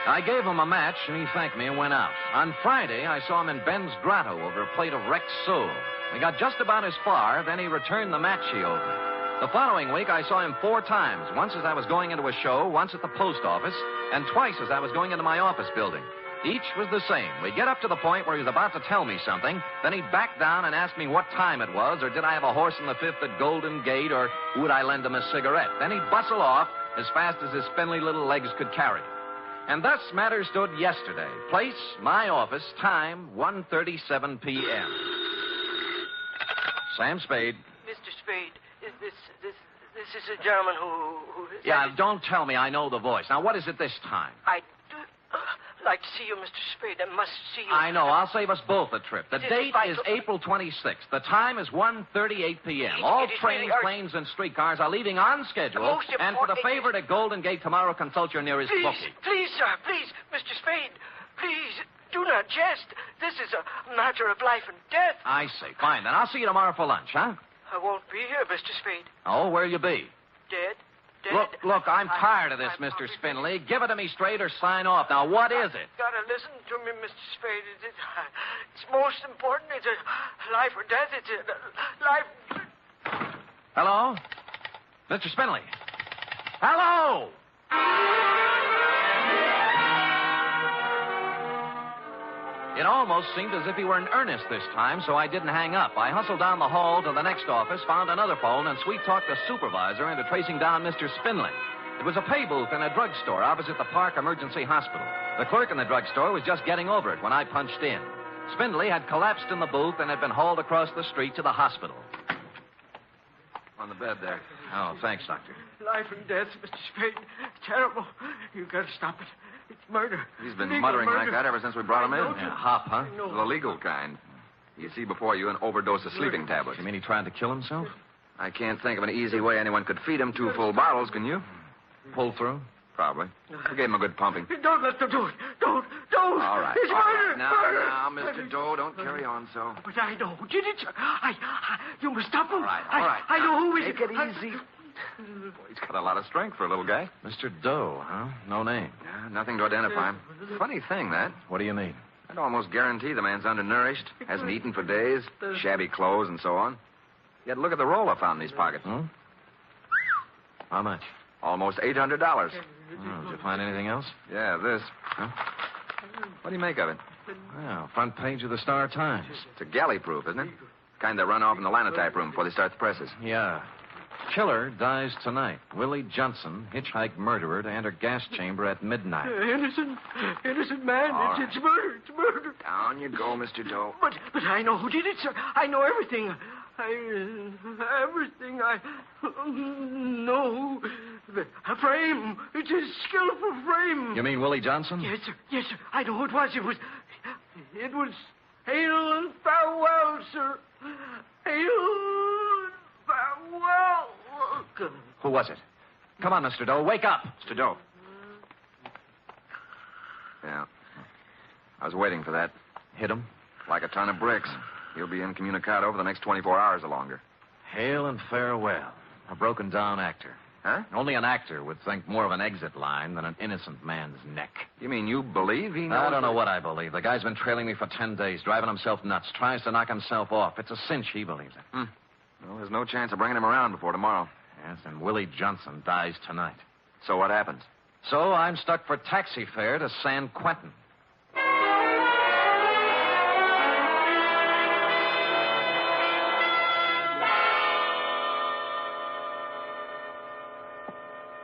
I gave him a match, and he thanked me and went out. On Friday, I saw him in Ben's grotto over a plate of wrecked sole. We got just about as far, then he returned the match he owed me. The following week, I saw him 4 times, once as I was going into a show, once at the post office, and twice as I was going into my office building. Each was the same. We'd get up to the point where he was about to tell me something, then he'd back down and ask me what time it was, or did I have a horse in the fifth at Golden Gate, or would I lend him a cigarette. Then he'd bustle off as fast as his spindly little legs could carry. And thus matters stood yesterday. Place, my office, time, 1:37 p.m. Sam Spade. Mr. Spade, this is a gentleman who... Yeah, don't tell me I know the voice. Now, what is it this time? I do like to see you, Mr. Spade. I must see you. I know. I'll save us both a trip. The date is April 26th. The time is 1:38 p.m. All trains, planes, and streetcars are leaving on schedule. And for the favorite at Golden Gate tomorrow, consult your nearest bookie. Please, sir, please, Mr. Spade, please, do not jest. This is a matter of life and death. I see. Fine, then. I'll see you tomorrow for lunch, huh? I won't be here, Mr. Spade. Oh, where'll you be? Dead. Look, I'm tired of this, Mr. Spindley. Give it to me straight or sign off. Now, what is it? You've got to listen to me, Mr. Spade. It's most important. It's a life or death. It's a life... Hello? Mr. Spindley? Hello? It almost seemed as if he were in earnest this time, so I didn't hang up. I hustled down the hall to the next office, found another phone, and sweet-talked the supervisor into tracing down Mr. Spindley. It was a pay booth in a drugstore opposite the Park Emergency Hospital. The clerk in the drugstore was just getting over it when I punched in. Spindley had collapsed in the booth and had been hauled across the street to the hospital. On the bed there. Oh, thanks, Doctor. Life and death, Mr. Spade. Terrible. You've got to stop it. It's murder. He's been Legal muttering murder. like that ever since we brought him in. Yeah, hop, huh? The legal kind. You see before you an overdose of sleeping tablets. You mean he tried to kill himself? I can't think of an easy way anyone could feed him 2 full bottles, can you? Pull through? Probably. We gave him a good pumping. Don't let them do it. Don't. All right. It's murder. Now, Mr. Doe, don't carry on so. But I know who did it, sir. You must stop him. All right. I know who is Take it easy. He's got a lot of strength for a little guy. Mr. Doe, huh? No name. Yeah, nothing to identify him. Funny thing, that. What do you mean? I'd almost guarantee the man's undernourished, hasn't eaten for days, shabby clothes and so on. Yet look at the roll I found in his pocket. How much? Almost $800. Oh, did you find anything else? Yeah, this. Huh? What do you make of it? Well, front page of the Star Times. It's a galley proof, isn't it? Kind they run off in the linotype room before they start the presses. Yeah. Killer dies tonight. Willie Johnson, hitchhike murderer, to enter gas chamber at midnight. Innocent man. All It's murder. It's murder. Down you go, Mr. Doe. But I know who did it, sir. I know everything. Everything. I know. A frame. It's a skillful frame. You mean Willie Johnson? Yes, sir. Yes, sir. I know who it was. It was Hail and Farewell, sir. Hail and Farewell. Who was it? Come on, Mr. Doe. Wake up. Mr. Doe. Yeah. I was waiting for that. Hit him? Like a ton of bricks. He'll be incommunicado for the next 24 hours or longer. Hail and farewell. A broken down actor. Huh? Only an actor would think more of an exit line than an innocent man's neck. You mean you believe he knows? I don't know what I believe. The guy's been trailing me for 10 days, driving himself nuts, tries to knock himself off. It's a cinch he believes it. Well, there's no chance of bringing him around before tomorrow. Yes, and Willie Johnson dies tonight. So what happens? So I'm stuck for taxi fare to San Quentin.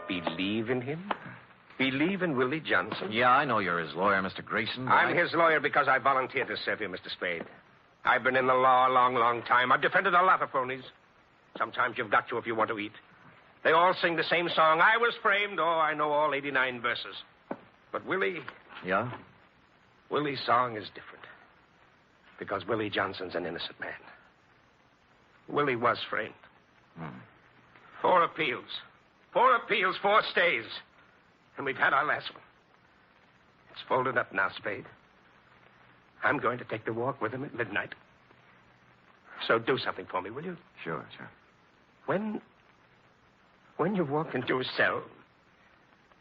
Believe in him? Believe in Willie Johnson? Yeah, I know you're his lawyer, Mr. Grayson. I'm his lawyer because I volunteered to serve you, Mr. Spade. I've been in the law a long, long time. I've defended a lot of phonies. Sometimes you've got to if you want to eat. They all sing the same song. I was framed. Oh, I know all 89 verses. But Willie... Yeah? Willie's song is different. Because Willie Johnson's an innocent man. Willie was framed. 4 appeals. 4 appeals, 4 stays. And we've had our last one. It's folded up now, Spade. I'm going to take the walk with him at midnight. So do something for me, will you? Sure. When you walk into a cell,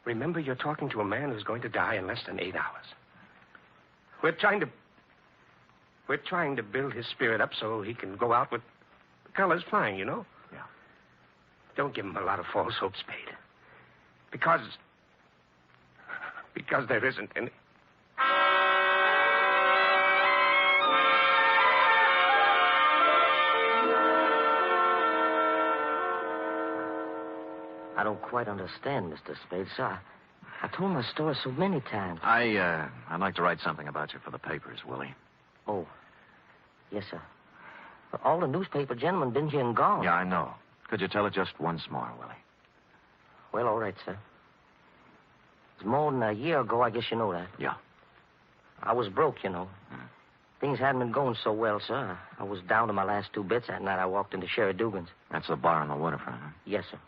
remember you're talking to a man who's going to die in less than 8 hours. We're trying to build his spirit up so he can go out with the colors flying, you know? Yeah. Don't give him a lot of false hope, Spade. Because there isn't any. I don't quite understand, Mr. Spade, sir. I told my story so many times. I'd like to write something about you for the papers, Willie. Oh, yes, sir. But all the newspaper gentlemen been here and gone. Yeah, I know. Could you tell it just once more, Willie? Well, all right, sir. It's more than a year ago, I guess you know that. Yeah. I was broke, you know. Things hadn't been going so well, sir. I was down to my last 2 bits that night. I walked into Sherry Dugan's. That's the bar on the waterfront, huh? Yes, sir.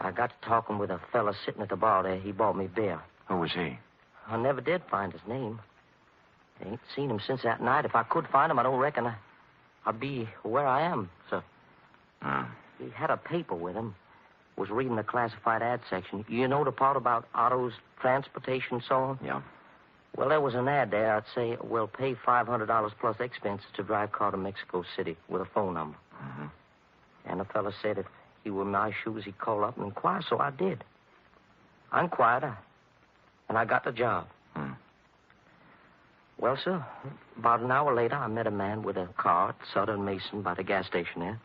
I got to talking with a fella sitting at the bar there. He bought me beer. Who was he? I never did find his name. I ain't seen him since that night. If I could find him, I don't reckon I'd be where I am, sir. He had a paper with him. Was reading the classified ad section. You know the part about autos, transportation, and so on? Yeah. Well, there was an ad there. I'd say, we'll pay $500 plus expenses to drive car to Mexico City with a phone number. And the fella said if he were in my shoes, he'd call up and inquire, so I did. I inquired, and I got the job. Well, sir, about an hour later, I met a man with a car at Southern Mason by the gas station there.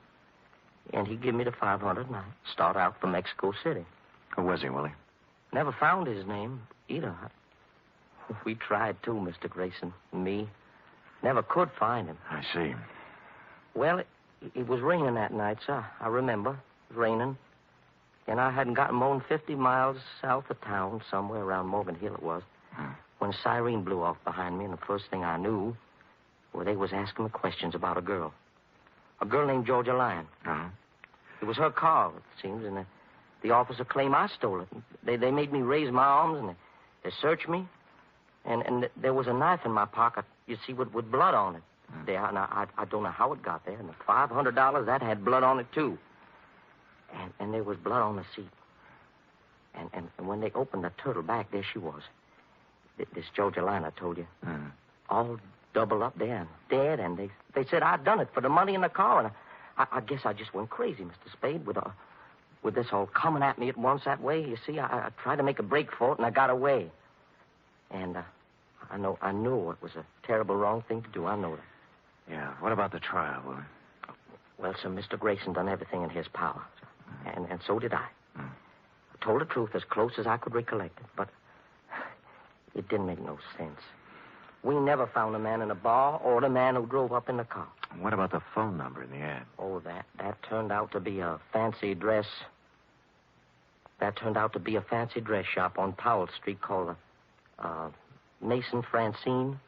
And he gave me the $500, and I start out for Mexico City. Who was he, Willie? Never found his name either. We tried, too, Mr. Grayson and me. Never could find him. I see. Well, it was raining that night, sir. I remember. It was raining. And I hadn't gotten more than 50 miles south of town, somewhere around Morgan Hill it was, when a siren blew off behind me, and the first thing I knew, well, they was asking me questions about a girl. A girl named Georgia Lyon. It was her car, it seems, and the officer claimed I stole it. They made me raise my arms, and they searched me. And there was a knife in my pocket, you see, with blood on it. There, and I don't know how it got there. And the $500, that had blood on it, too. And there was blood on the seat. And when they opened the Tuttle back, there she was. This Georgia Lyon I told you. All doubled up there and dead, and they said I'd done it for the money in the car, and I guess I just went crazy, Mr. Spade, with this all coming at me at once that way. You see, I tried to make a break for it, and I got away. And I knew it was a terrible wrong thing to do. I know that. Yeah, what about the trial, Willie? Well, sir, Mr. Grayson done everything in his power, sir. And so did I. I told the truth as close as I could recollect it, but it didn't make no sense. We never found the man in the bar or the man who drove up in the car. What about the phone number in the ad? Oh, that turned out to be a fancy dress. That turned out to be a fancy dress shop on Powell Street called Mason Francine.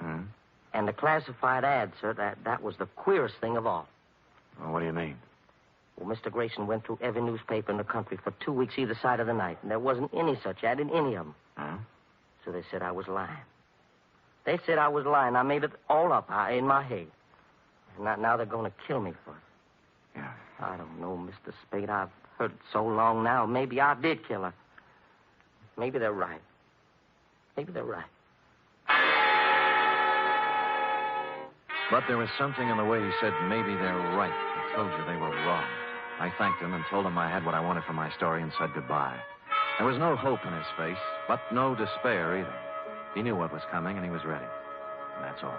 And the classified ad, sir, that was the queerest thing of all. Well, what do you mean? Well, Mr. Grayson went through every newspaper in the country for 2 weeks either side of the night, and there wasn't any such ad in any of them. So they said I was lying. They said I was lying. I made it all up in my head. And now they're going to kill me for it. Yeah. I don't know, Mr. Spade. I've heard it so long now. Maybe I did kill her. Maybe they're right. Maybe they're right. But there was something in the way he said, maybe they're right. I told you they were wrong. I thanked him and told him I had what I wanted from my story and said goodbye. There was no hope in his face, but no despair either. He knew what was coming, and he was ready. And that's all.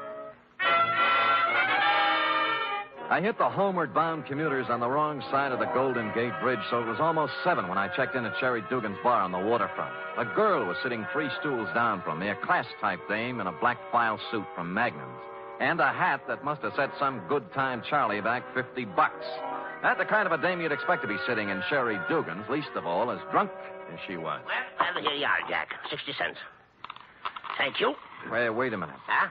I hit the homeward-bound commuters on the wrong side of the Golden Gate Bridge, so it was almost 7 when I checked in at Sherry Dugan's bar on the waterfront. A girl was sitting 3 stools down from me, a class-type dame in a black file suit from Magnum's, and a hat that must have set some good-time Charlie back $50. That's the kind of a dame you'd expect to be sitting in Sherry Dugan's, least of all as drunk as she was. Well, here you are, Jack. 60 cents. Thank you. Wait a minute. Huh?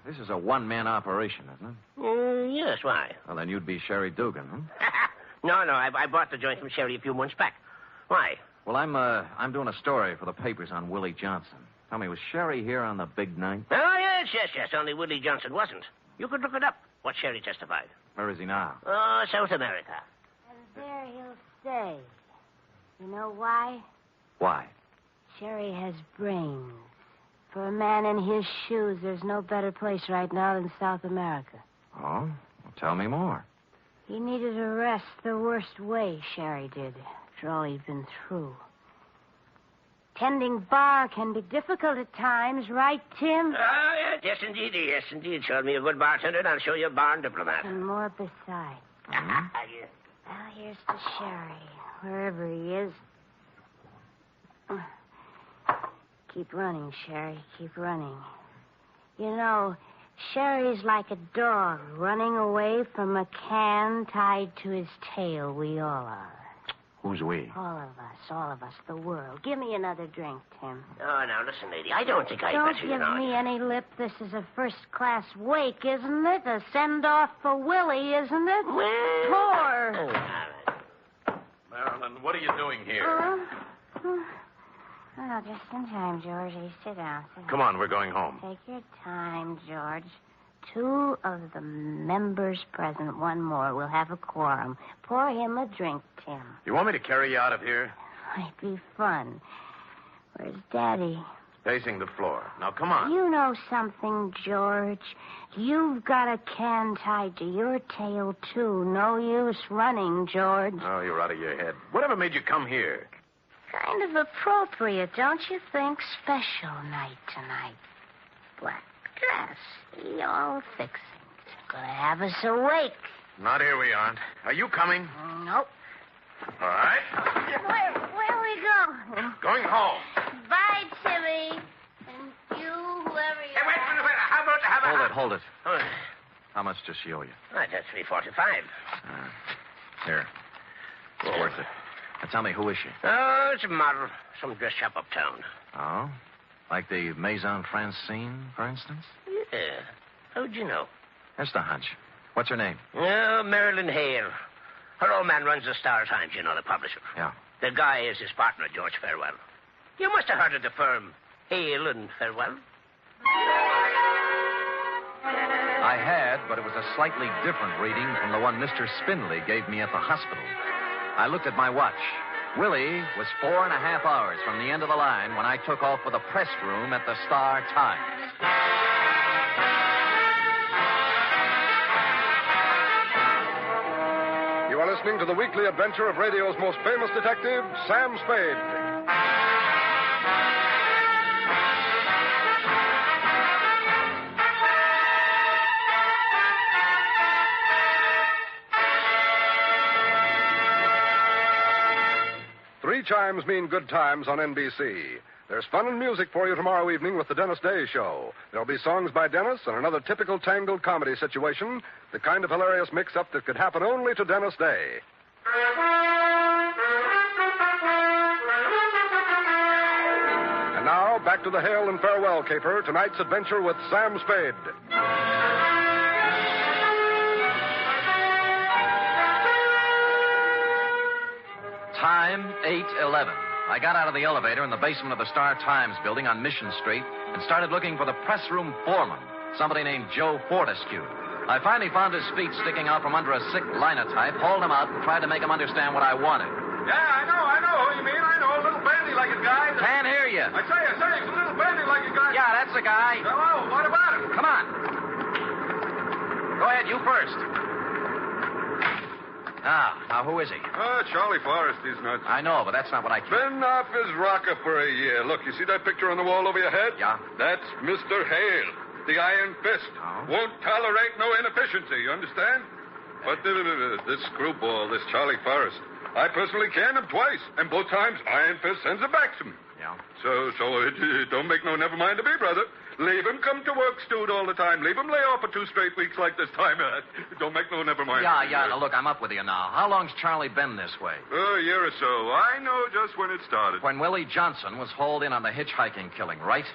This is a one-man operation, isn't it? Yes, why? Well, then you'd be Sherry Dugan, huh? No, I bought the joint from Sherry a few months back. Why? Well, I'm doing a story for the papers on Willie Johnson. Tell me, was Sherry here on the big night? Oh, yes. Only Willie Johnson wasn't. You could look it up, what Sherry testified. Where is he now? Oh, South America. And there he'll stay. You know why? Why? Sherry has brains. For a man in his shoes, there's no better place right now than South America. Oh? Well, tell me more. He needed a rest the worst way, Sherry did, after all he'd been through. Tending bar can be difficult at times, right, Tim? Yes, indeed. Show me a good bartender, and I'll show you a bar diplomat. And more besides. Yes. Well, here's to Sherry, wherever he is. Keep running, Sherry, keep running. You know, Sherry's like a dog running away from a can tied to his tail. We all are. Who's we? All of us, the world. Give me another drink, Tim. Oh, now, listen, lady, I don't think I'd Don't better, give me any lip. This is a first-class wake, isn't it? A send-off for Willie, isn't it? Pour. Marilyn, what are you doing here? Oh, just in time, George. Sit down. Come on, we're going home. Take your time, George. 2 of the members present. 1 more. We'll have a quorum. Pour him a drink, Tim. You want me to carry you out of here? Might be fun. Where's Daddy? Pacing the floor. Now, come on. You know something, George? You've got a can tied to your tail, too. No use running, George. Oh, you're out of your head. Whatever made you come here? Kind of appropriate, don't you think? Special night tonight. Black dress. All fixings. Gonna have us awake. Not here we aren't. Are you coming? Nope. All right. Where we go? Going home. Bye, Timmy. And you, whoever you Hey, wait. How about... Hold it. How much does she owe you? That's $3.45. Here. It's worth it. Now, tell me, who is she? Oh, it's a model. Some dress shop uptown. Oh? Like the Maison Francine, for instance? Yeah. How'd you know? Just a hunch. What's her name? Oh, Marilyn Hale. Her old man runs the Star Times, you know, the publisher. Yeah. The guy is his partner, George Fairwell. You must have heard of the firm, Hale and Fairwell. I had, but it was a slightly different reading from the one Mr. Spindley gave me at the hospital. I looked at my watch. Willie was 4.5 hours from the end of the line when I took off for the press room at the Star Times. You are listening to the weekly adventure of radio's most famous detective, Sam Spade. Three chimes mean good times on NBC. There's fun and music for you tomorrow evening with the Dennis Day Show. There'll be songs by Dennis and another typical tangled comedy situation, the kind of hilarious mix-up that could happen only to Dennis Day. And now, back to the Hail and Farewell caper, tonight's adventure with Sam Spade. Time, 8:11. I got out of the elevator in the basement of the Star Times building on Mission Street and started looking for the press room foreman, somebody named Joe Fortescue. I finally found his feet sticking out from under a sick linotype, hauled him out, and tried to make him understand what I wanted. Yeah, I know who you mean. I know, a little bandy-legged guy. Can't hear you. I say, he's a little bandy-legged guy. Yeah, that's the guy. Hello, what about him? Come on. Go ahead, you first. Now, who is he? Charlie Forrest, he's nuts. I know, but that's not what I care. Been off his rocker for a year. Look, you see that picture on the wall over your head? Yeah. That's Mr. Hale, the Iron Fist. Oh. Won't tolerate no inefficiency, you understand? But this screwball, this Charlie Forrest, I personally canned him twice, and both times Iron Fist sends it back to me. Yeah. So it don't make no never mind to me, brother. Leave him come to work, Stewed, all the time. Leave him lay off for 2 straight weeks like this time. Don't make no never mind. Yeah, now look, I'm up with you now. How long's Charlie been this way? A year or so. I know just when it started. When Willie Johnson was hauled in on the hitchhiking killing, right?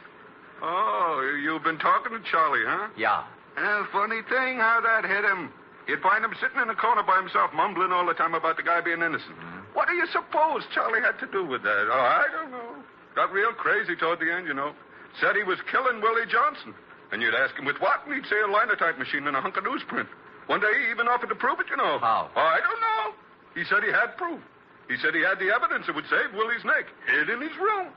Oh, you've been talking to Charlie, huh? Yeah. Funny thing how that hit him. You'd find him sitting in a corner by himself, mumbling all the time about the guy being innocent. Mm-hmm. What do you suppose Charlie had to do with that? Oh, I don't know. Got real crazy toward the end, you know. Said he was killing Willie Johnson. And you'd ask him with what, and he'd say a linotype machine and a hunk of newsprint. One day he even offered to prove it, you know. How? Oh, I don't know. He said he had proof. He said he had the evidence that would save Willie's neck, hid in his room.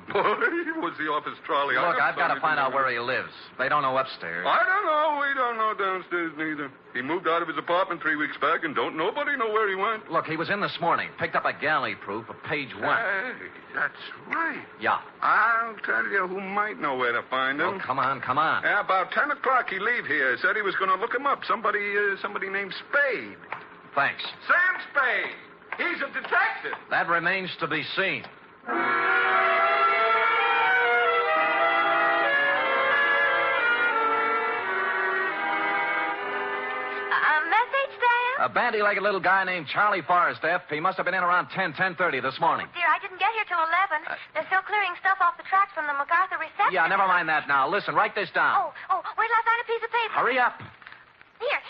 Boy, he was the office trolley. Look, I've got to find out where he lives. They don't know upstairs. I don't know. We don't know downstairs neither. He moved out of his apartment 3 weeks back, and don't nobody know where he went. Look, he was in this morning. Picked up a galley proof of page 1. Hey, that's right. Yeah. I'll tell you who might know where to find him. Oh, come on. Yeah, about 10 o'clock he leave here. Said he was going to look him up. Somebody named Spade. Thanks. Sam Spade. He's a detective. That remains to be seen. A bandy-legged little guy named Charlie Forrest, F. He must have been in around 10:30 this morning. Oh, dear, I didn't get here till 11. They're still clearing stuff off the tracks from the MacArthur reception. Yeah, never mind that now. Listen, write this down. Oh, wait till I find a piece of paper. Hurry up.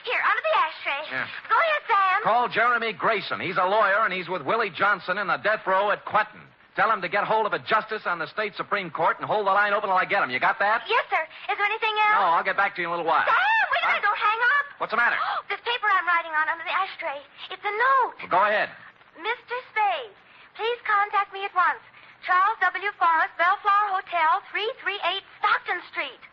Here, under the ashtray. Yeah. Go ahead, Sam. Call Jeremy Grayson. He's a lawyer, and he's with Willie Johnson in the death row at Quentin. Tell him to get hold of a justice on the state Supreme Court and hold the line open till I get him. You got that? Yes, sir. Is there anything else? No, I'll get back to you in a little while. Sam, wait a minute. Don't hang up. What's the matter? This paper I'm writing on under the ashtray. It's a note. Well, go ahead. Mr. Spade, please contact me at once. Charles W. Forrest, Bellflower Hotel, 338 Stockton Street.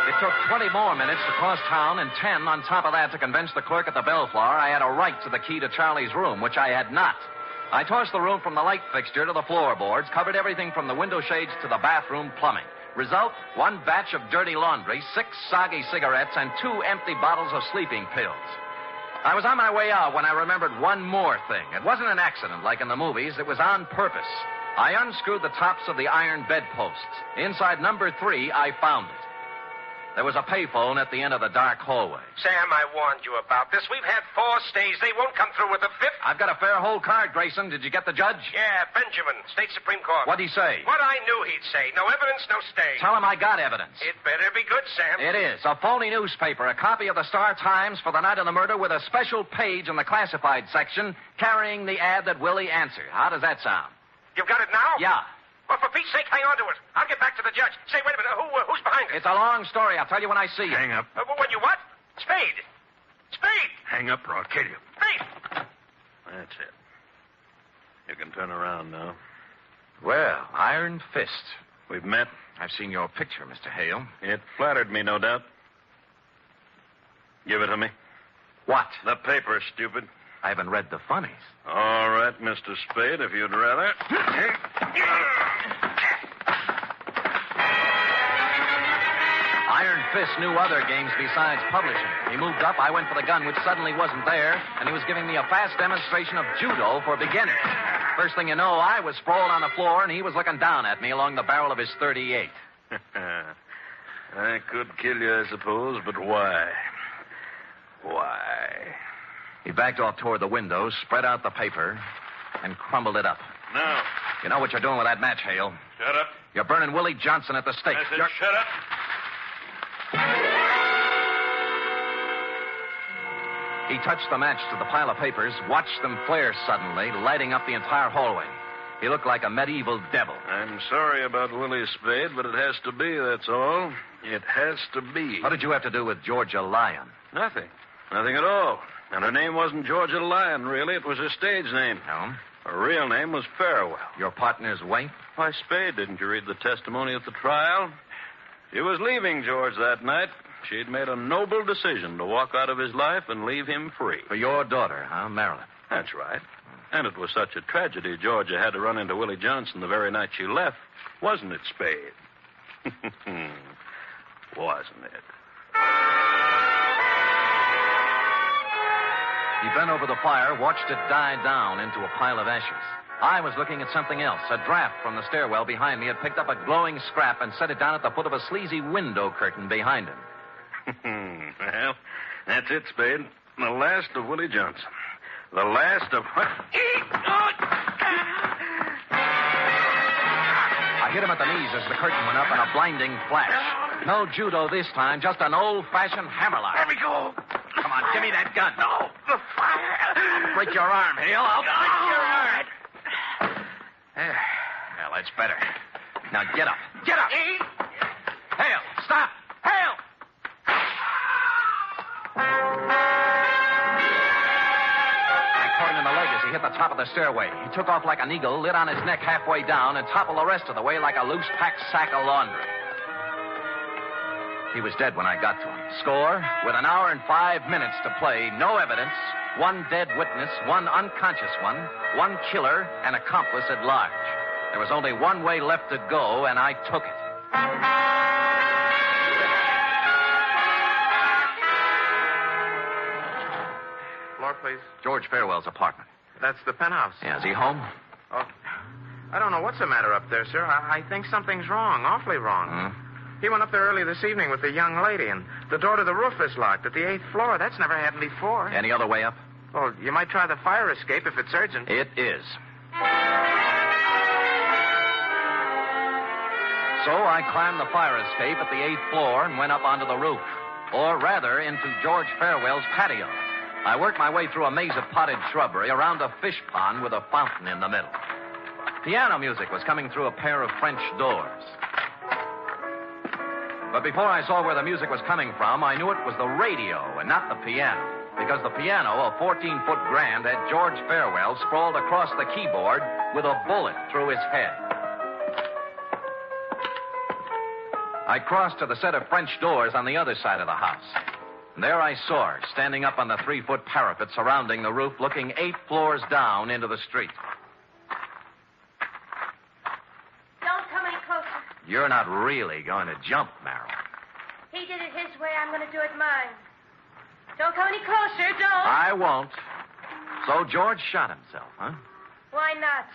It took 20 more minutes to cross town and 10 on top of that to convince the clerk at the Bellflower I had a right to the key to Charlie's room, which I had not. I tossed the room from the light fixture to the floorboards, covered everything from the window shades to the bathroom plumbing. Result, 1 batch of dirty laundry, 6 soggy cigarettes, and 2 empty bottles of sleeping pills. I was on my way out when I remembered one more thing. It wasn't an accident like in the movies. It was on purpose. I unscrewed the tops of the iron bedposts. Inside number 3, I found it. There was a payphone at the end of the dark hallway. Sam, I warned you about this. We've had 4 stays. They won't come through with the 5th. I've got a fair hold card, Grayson. Did you get the judge? Yeah, Benjamin, State Supreme Court. What'd he say? What I knew he'd say. No evidence, no stay. Tell him I got evidence. It better be good, Sam. It is. A phony newspaper, a copy of the Star-Times for the night of the murder with a special page in the classified section carrying the ad that Willie answered. How does that sound? You've got it now? Yeah. Well, for Pete's sake, hang on to it. I'll get back to the judge. Say, wait a minute. Who's behind it? It's a long story. I'll tell you when I see you. Hang up. When you what? Spade. Spade. Hang up or I'll kill you. Spade. That's it. You can turn around now. Well, Iron Fist. We've met. I've seen your picture, Mr. Hale. It flattered me, no doubt. Give it to me. What? The paper, stupid. I haven't read the funnies. All right, Mr. Spade, if you'd rather. Iron Fist knew other games besides publishing. He moved up, I went for the gun, which suddenly wasn't there, and he was giving me a fast demonstration of judo for beginners. First thing you know, I was sprawled on the floor, and he was looking down at me along the barrel of his .38. I could kill you, I suppose, but why? Why? He backed off toward the window, spread out the paper, and crumbled it up. Now. You know what you're doing with that match, Hale. Shut up. You're burning Willie Johnson at the stake. I said shut up. He touched the match to the pile of papers, watched them flare suddenly, lighting up the entire hallway. He looked like a medieval devil. I'm sorry about Willie Spade, but it has to be, that's all. It has to be. What did you have to do with Georgia Lyon? Nothing. Nothing at all. And her name wasn't Georgia Lyon, really. It was her stage name. No? Her real name was Fairwell. Your partner's wife? Why, Spade, didn't you read the testimony at the trial? She was leaving George that night. She'd made a noble decision to walk out of his life and leave him free. For your daughter, huh, Marilyn? That's right. And it was such a tragedy Georgia had to run into Willie Johnson the very night she left, wasn't it, Spade? Wasn't it? He bent over the fire, watched it die down into a pile of ashes. I was looking at something else. A draft from the stairwell behind me had picked up a glowing scrap and set it down at the foot of a sleazy window curtain behind him. Well, that's it, Spade. The last of Willie Johnson. The last of... I hit him at the knees as the curtain went up in a blinding flash. No judo this time, just an old-fashioned hammerlock. Let me go. Come on, give me that gun. No, the fire. I'll break your arm, Hale. I'll break your arm. There. Well, that's better. Now get up. Get up! Hale, stop! Hale! I caught him in the leg as he hit the top of the stairway. He took off like an eagle, lit on his neck halfway down, and toppled the rest of the way like a loose-packed sack of laundry. He was dead when I got to him. Score, with an hour and 5 minutes to play, no evidence, one dead witness, one unconscious one killer, and accomplice at large. There was only one way left to go, and I took it. Floor, please. George Fairwell's apartment. That's the penthouse. Yeah, is he home? Oh, I don't know what's the matter up there, sir. I think something's wrong, awfully wrong. He went up there early this evening with the young lady, and the door to the roof is locked at the 8th floor. That's never happened before. Any other way up? Well, you might try the fire escape if it's urgent. It is. So I climbed the fire escape at the 8th floor and went up onto the roof. Or rather, into George Fairwell's patio. I worked my way through a maze of potted shrubbery around a fish pond with a fountain in the middle. Piano music was coming through a pair of French doors. But before I saw where the music was coming from, I knew it was the radio and not the piano. Because the piano, a 14-foot grand, had George Fairwell sprawled across the keyboard with a bullet through his head. I crossed to the set of French doors on the other side of the house. And there I saw her, standing up on the 3-foot parapet surrounding the roof, looking 8 floors down into the street. Don't come any closer. You're not really going to jump, Marilyn. He did it his way. I'm going to do it mine. Don't come any closer. Don't. I won't. So George shot himself, huh? Why not?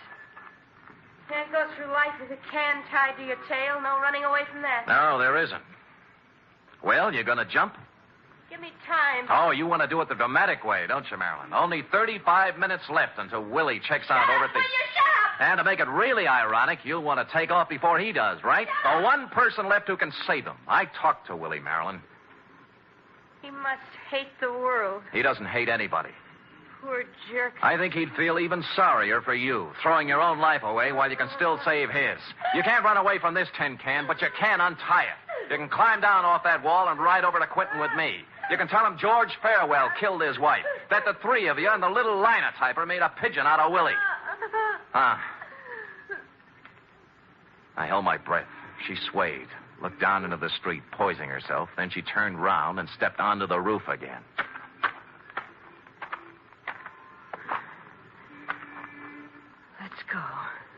Can't go through life with a can tied to your tail. No running away from that. No, there isn't. Well, you're going to jump? Give me time. Oh, you want to do it the dramatic way, don't you, Marilyn? Only 35 minutes left until Willie checks out over at the... And to make it really ironic, you'll want to take off before he does, right? The one person left who can save him. I talked to Willie, Marilyn. He must hate the world. He doesn't hate anybody. Poor jerk. I think he'd feel even sorrier for you, throwing your own life away while you can still save his. You can't run away from this tin can, but you can untie it. You can climb down off that wall and ride over to Quentin with me. You can tell him George Fairwell killed his wife, that the three of you and the little linotyper made a pigeon out of Willie. I held my breath. She swayed, looked down into the street, poising herself. Then she turned round and stepped onto the roof again. Let's go.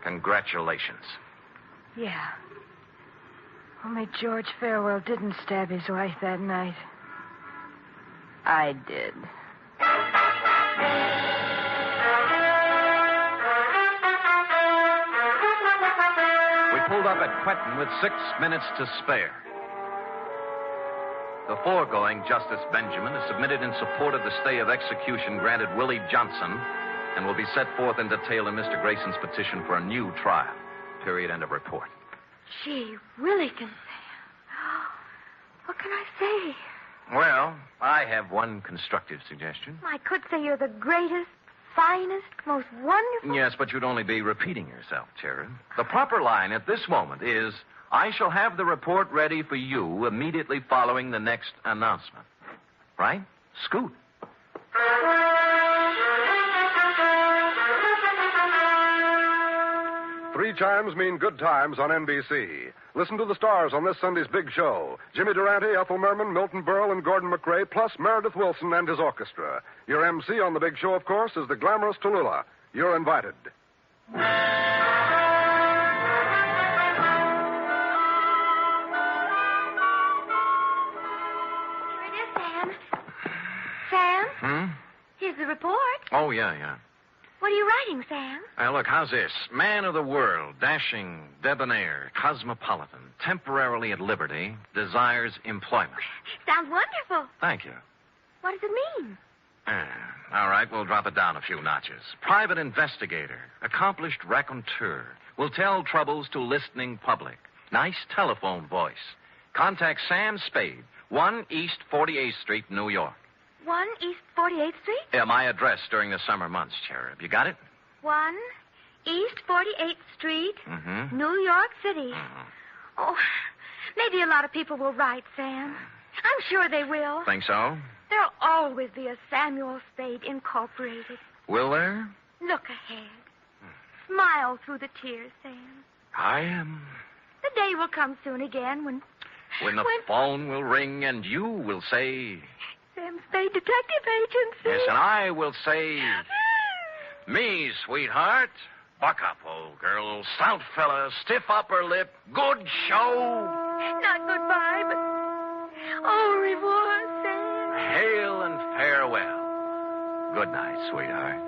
Congratulations. Yeah. Only George Fairwell didn't stab his wife that night. I did. We pulled up at Quentin with 6 minutes to spare. The foregoing Justice Benjamin is submitted in support of the stay of execution granted Willie Johnson and will be set forth in detail in Mr. Grayson's petition for a new trial. Period. End of report. Gee, Willie can say. What can I say? Well, I have one constructive suggestion. I could say you're the greatest, finest, most wonderful... Yes, but you'd only be repeating yourself, Cherub. The proper line at this moment is, I shall have the report ready for you immediately following the next announcement. Right? Scoot. Three chimes mean good times on NBC. Listen to the stars on this Sunday's big show. Jimmy Durante, Ethel Merman, Milton Berle, and Gordon McRae, plus Meredith Wilson and his orchestra. Your MC on the big show, of course, is the glamorous Tallulah. You're invited. Here it is, Sam. Sam? Here's the report. Oh, yeah. What are you writing, Sam? Look, how's this? Man of the world, dashing, debonair, cosmopolitan, temporarily at liberty, desires employment. Sounds wonderful. Thank you. What does it mean? All right, we'll drop it down a few notches. Private investigator, accomplished raconteur, will tell troubles to listening public. Nice telephone voice. Contact Sam Spade, 1 East 48th Street, New York. 1 East 48th Street? Yeah, my address during the summer months, Cherub. You got it? 1 East 48th Street, Mm-hmm. New York City. Oh, maybe a lot of people will write, Sam. I'm sure they will. Think so? There'll always be a Samuel Spade Incorporated. Will there? Look ahead. Smile through the tears, Sam. I am. The day will come soon again when the phone will ring and you will say... Sam Spade Detective Agency. Yes, and I will say... Me, sweetheart. Buck up, old girl. Stout fella, stiff upper lip. Good show. Not goodbye, but au revoir, Sam. Hail and farewell. Good night, sweetheart.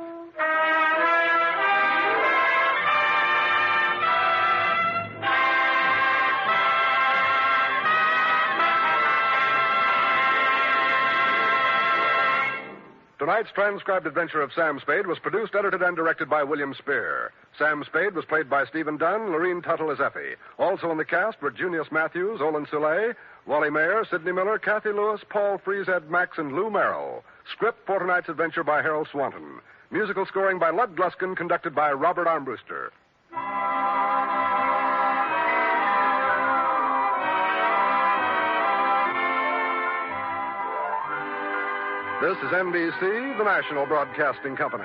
Tonight's transcribed adventure of Sam Spade was produced, edited, and directed by William Spier. Sam Spade was played by Stephen Dunne, Lurene Tuttle as Effie. Also in the cast were Junius Matthews, Olin Soule, Wally Mayer, Sidney Miller, Kathy Lewis, Paul Frees, Ed Max, and Lou Merrill. Script for tonight's adventure by Harold Swanton. Musical scoring by Lud Gluskin, conducted by Robert Armbruster. This is NBC, the national broadcasting company.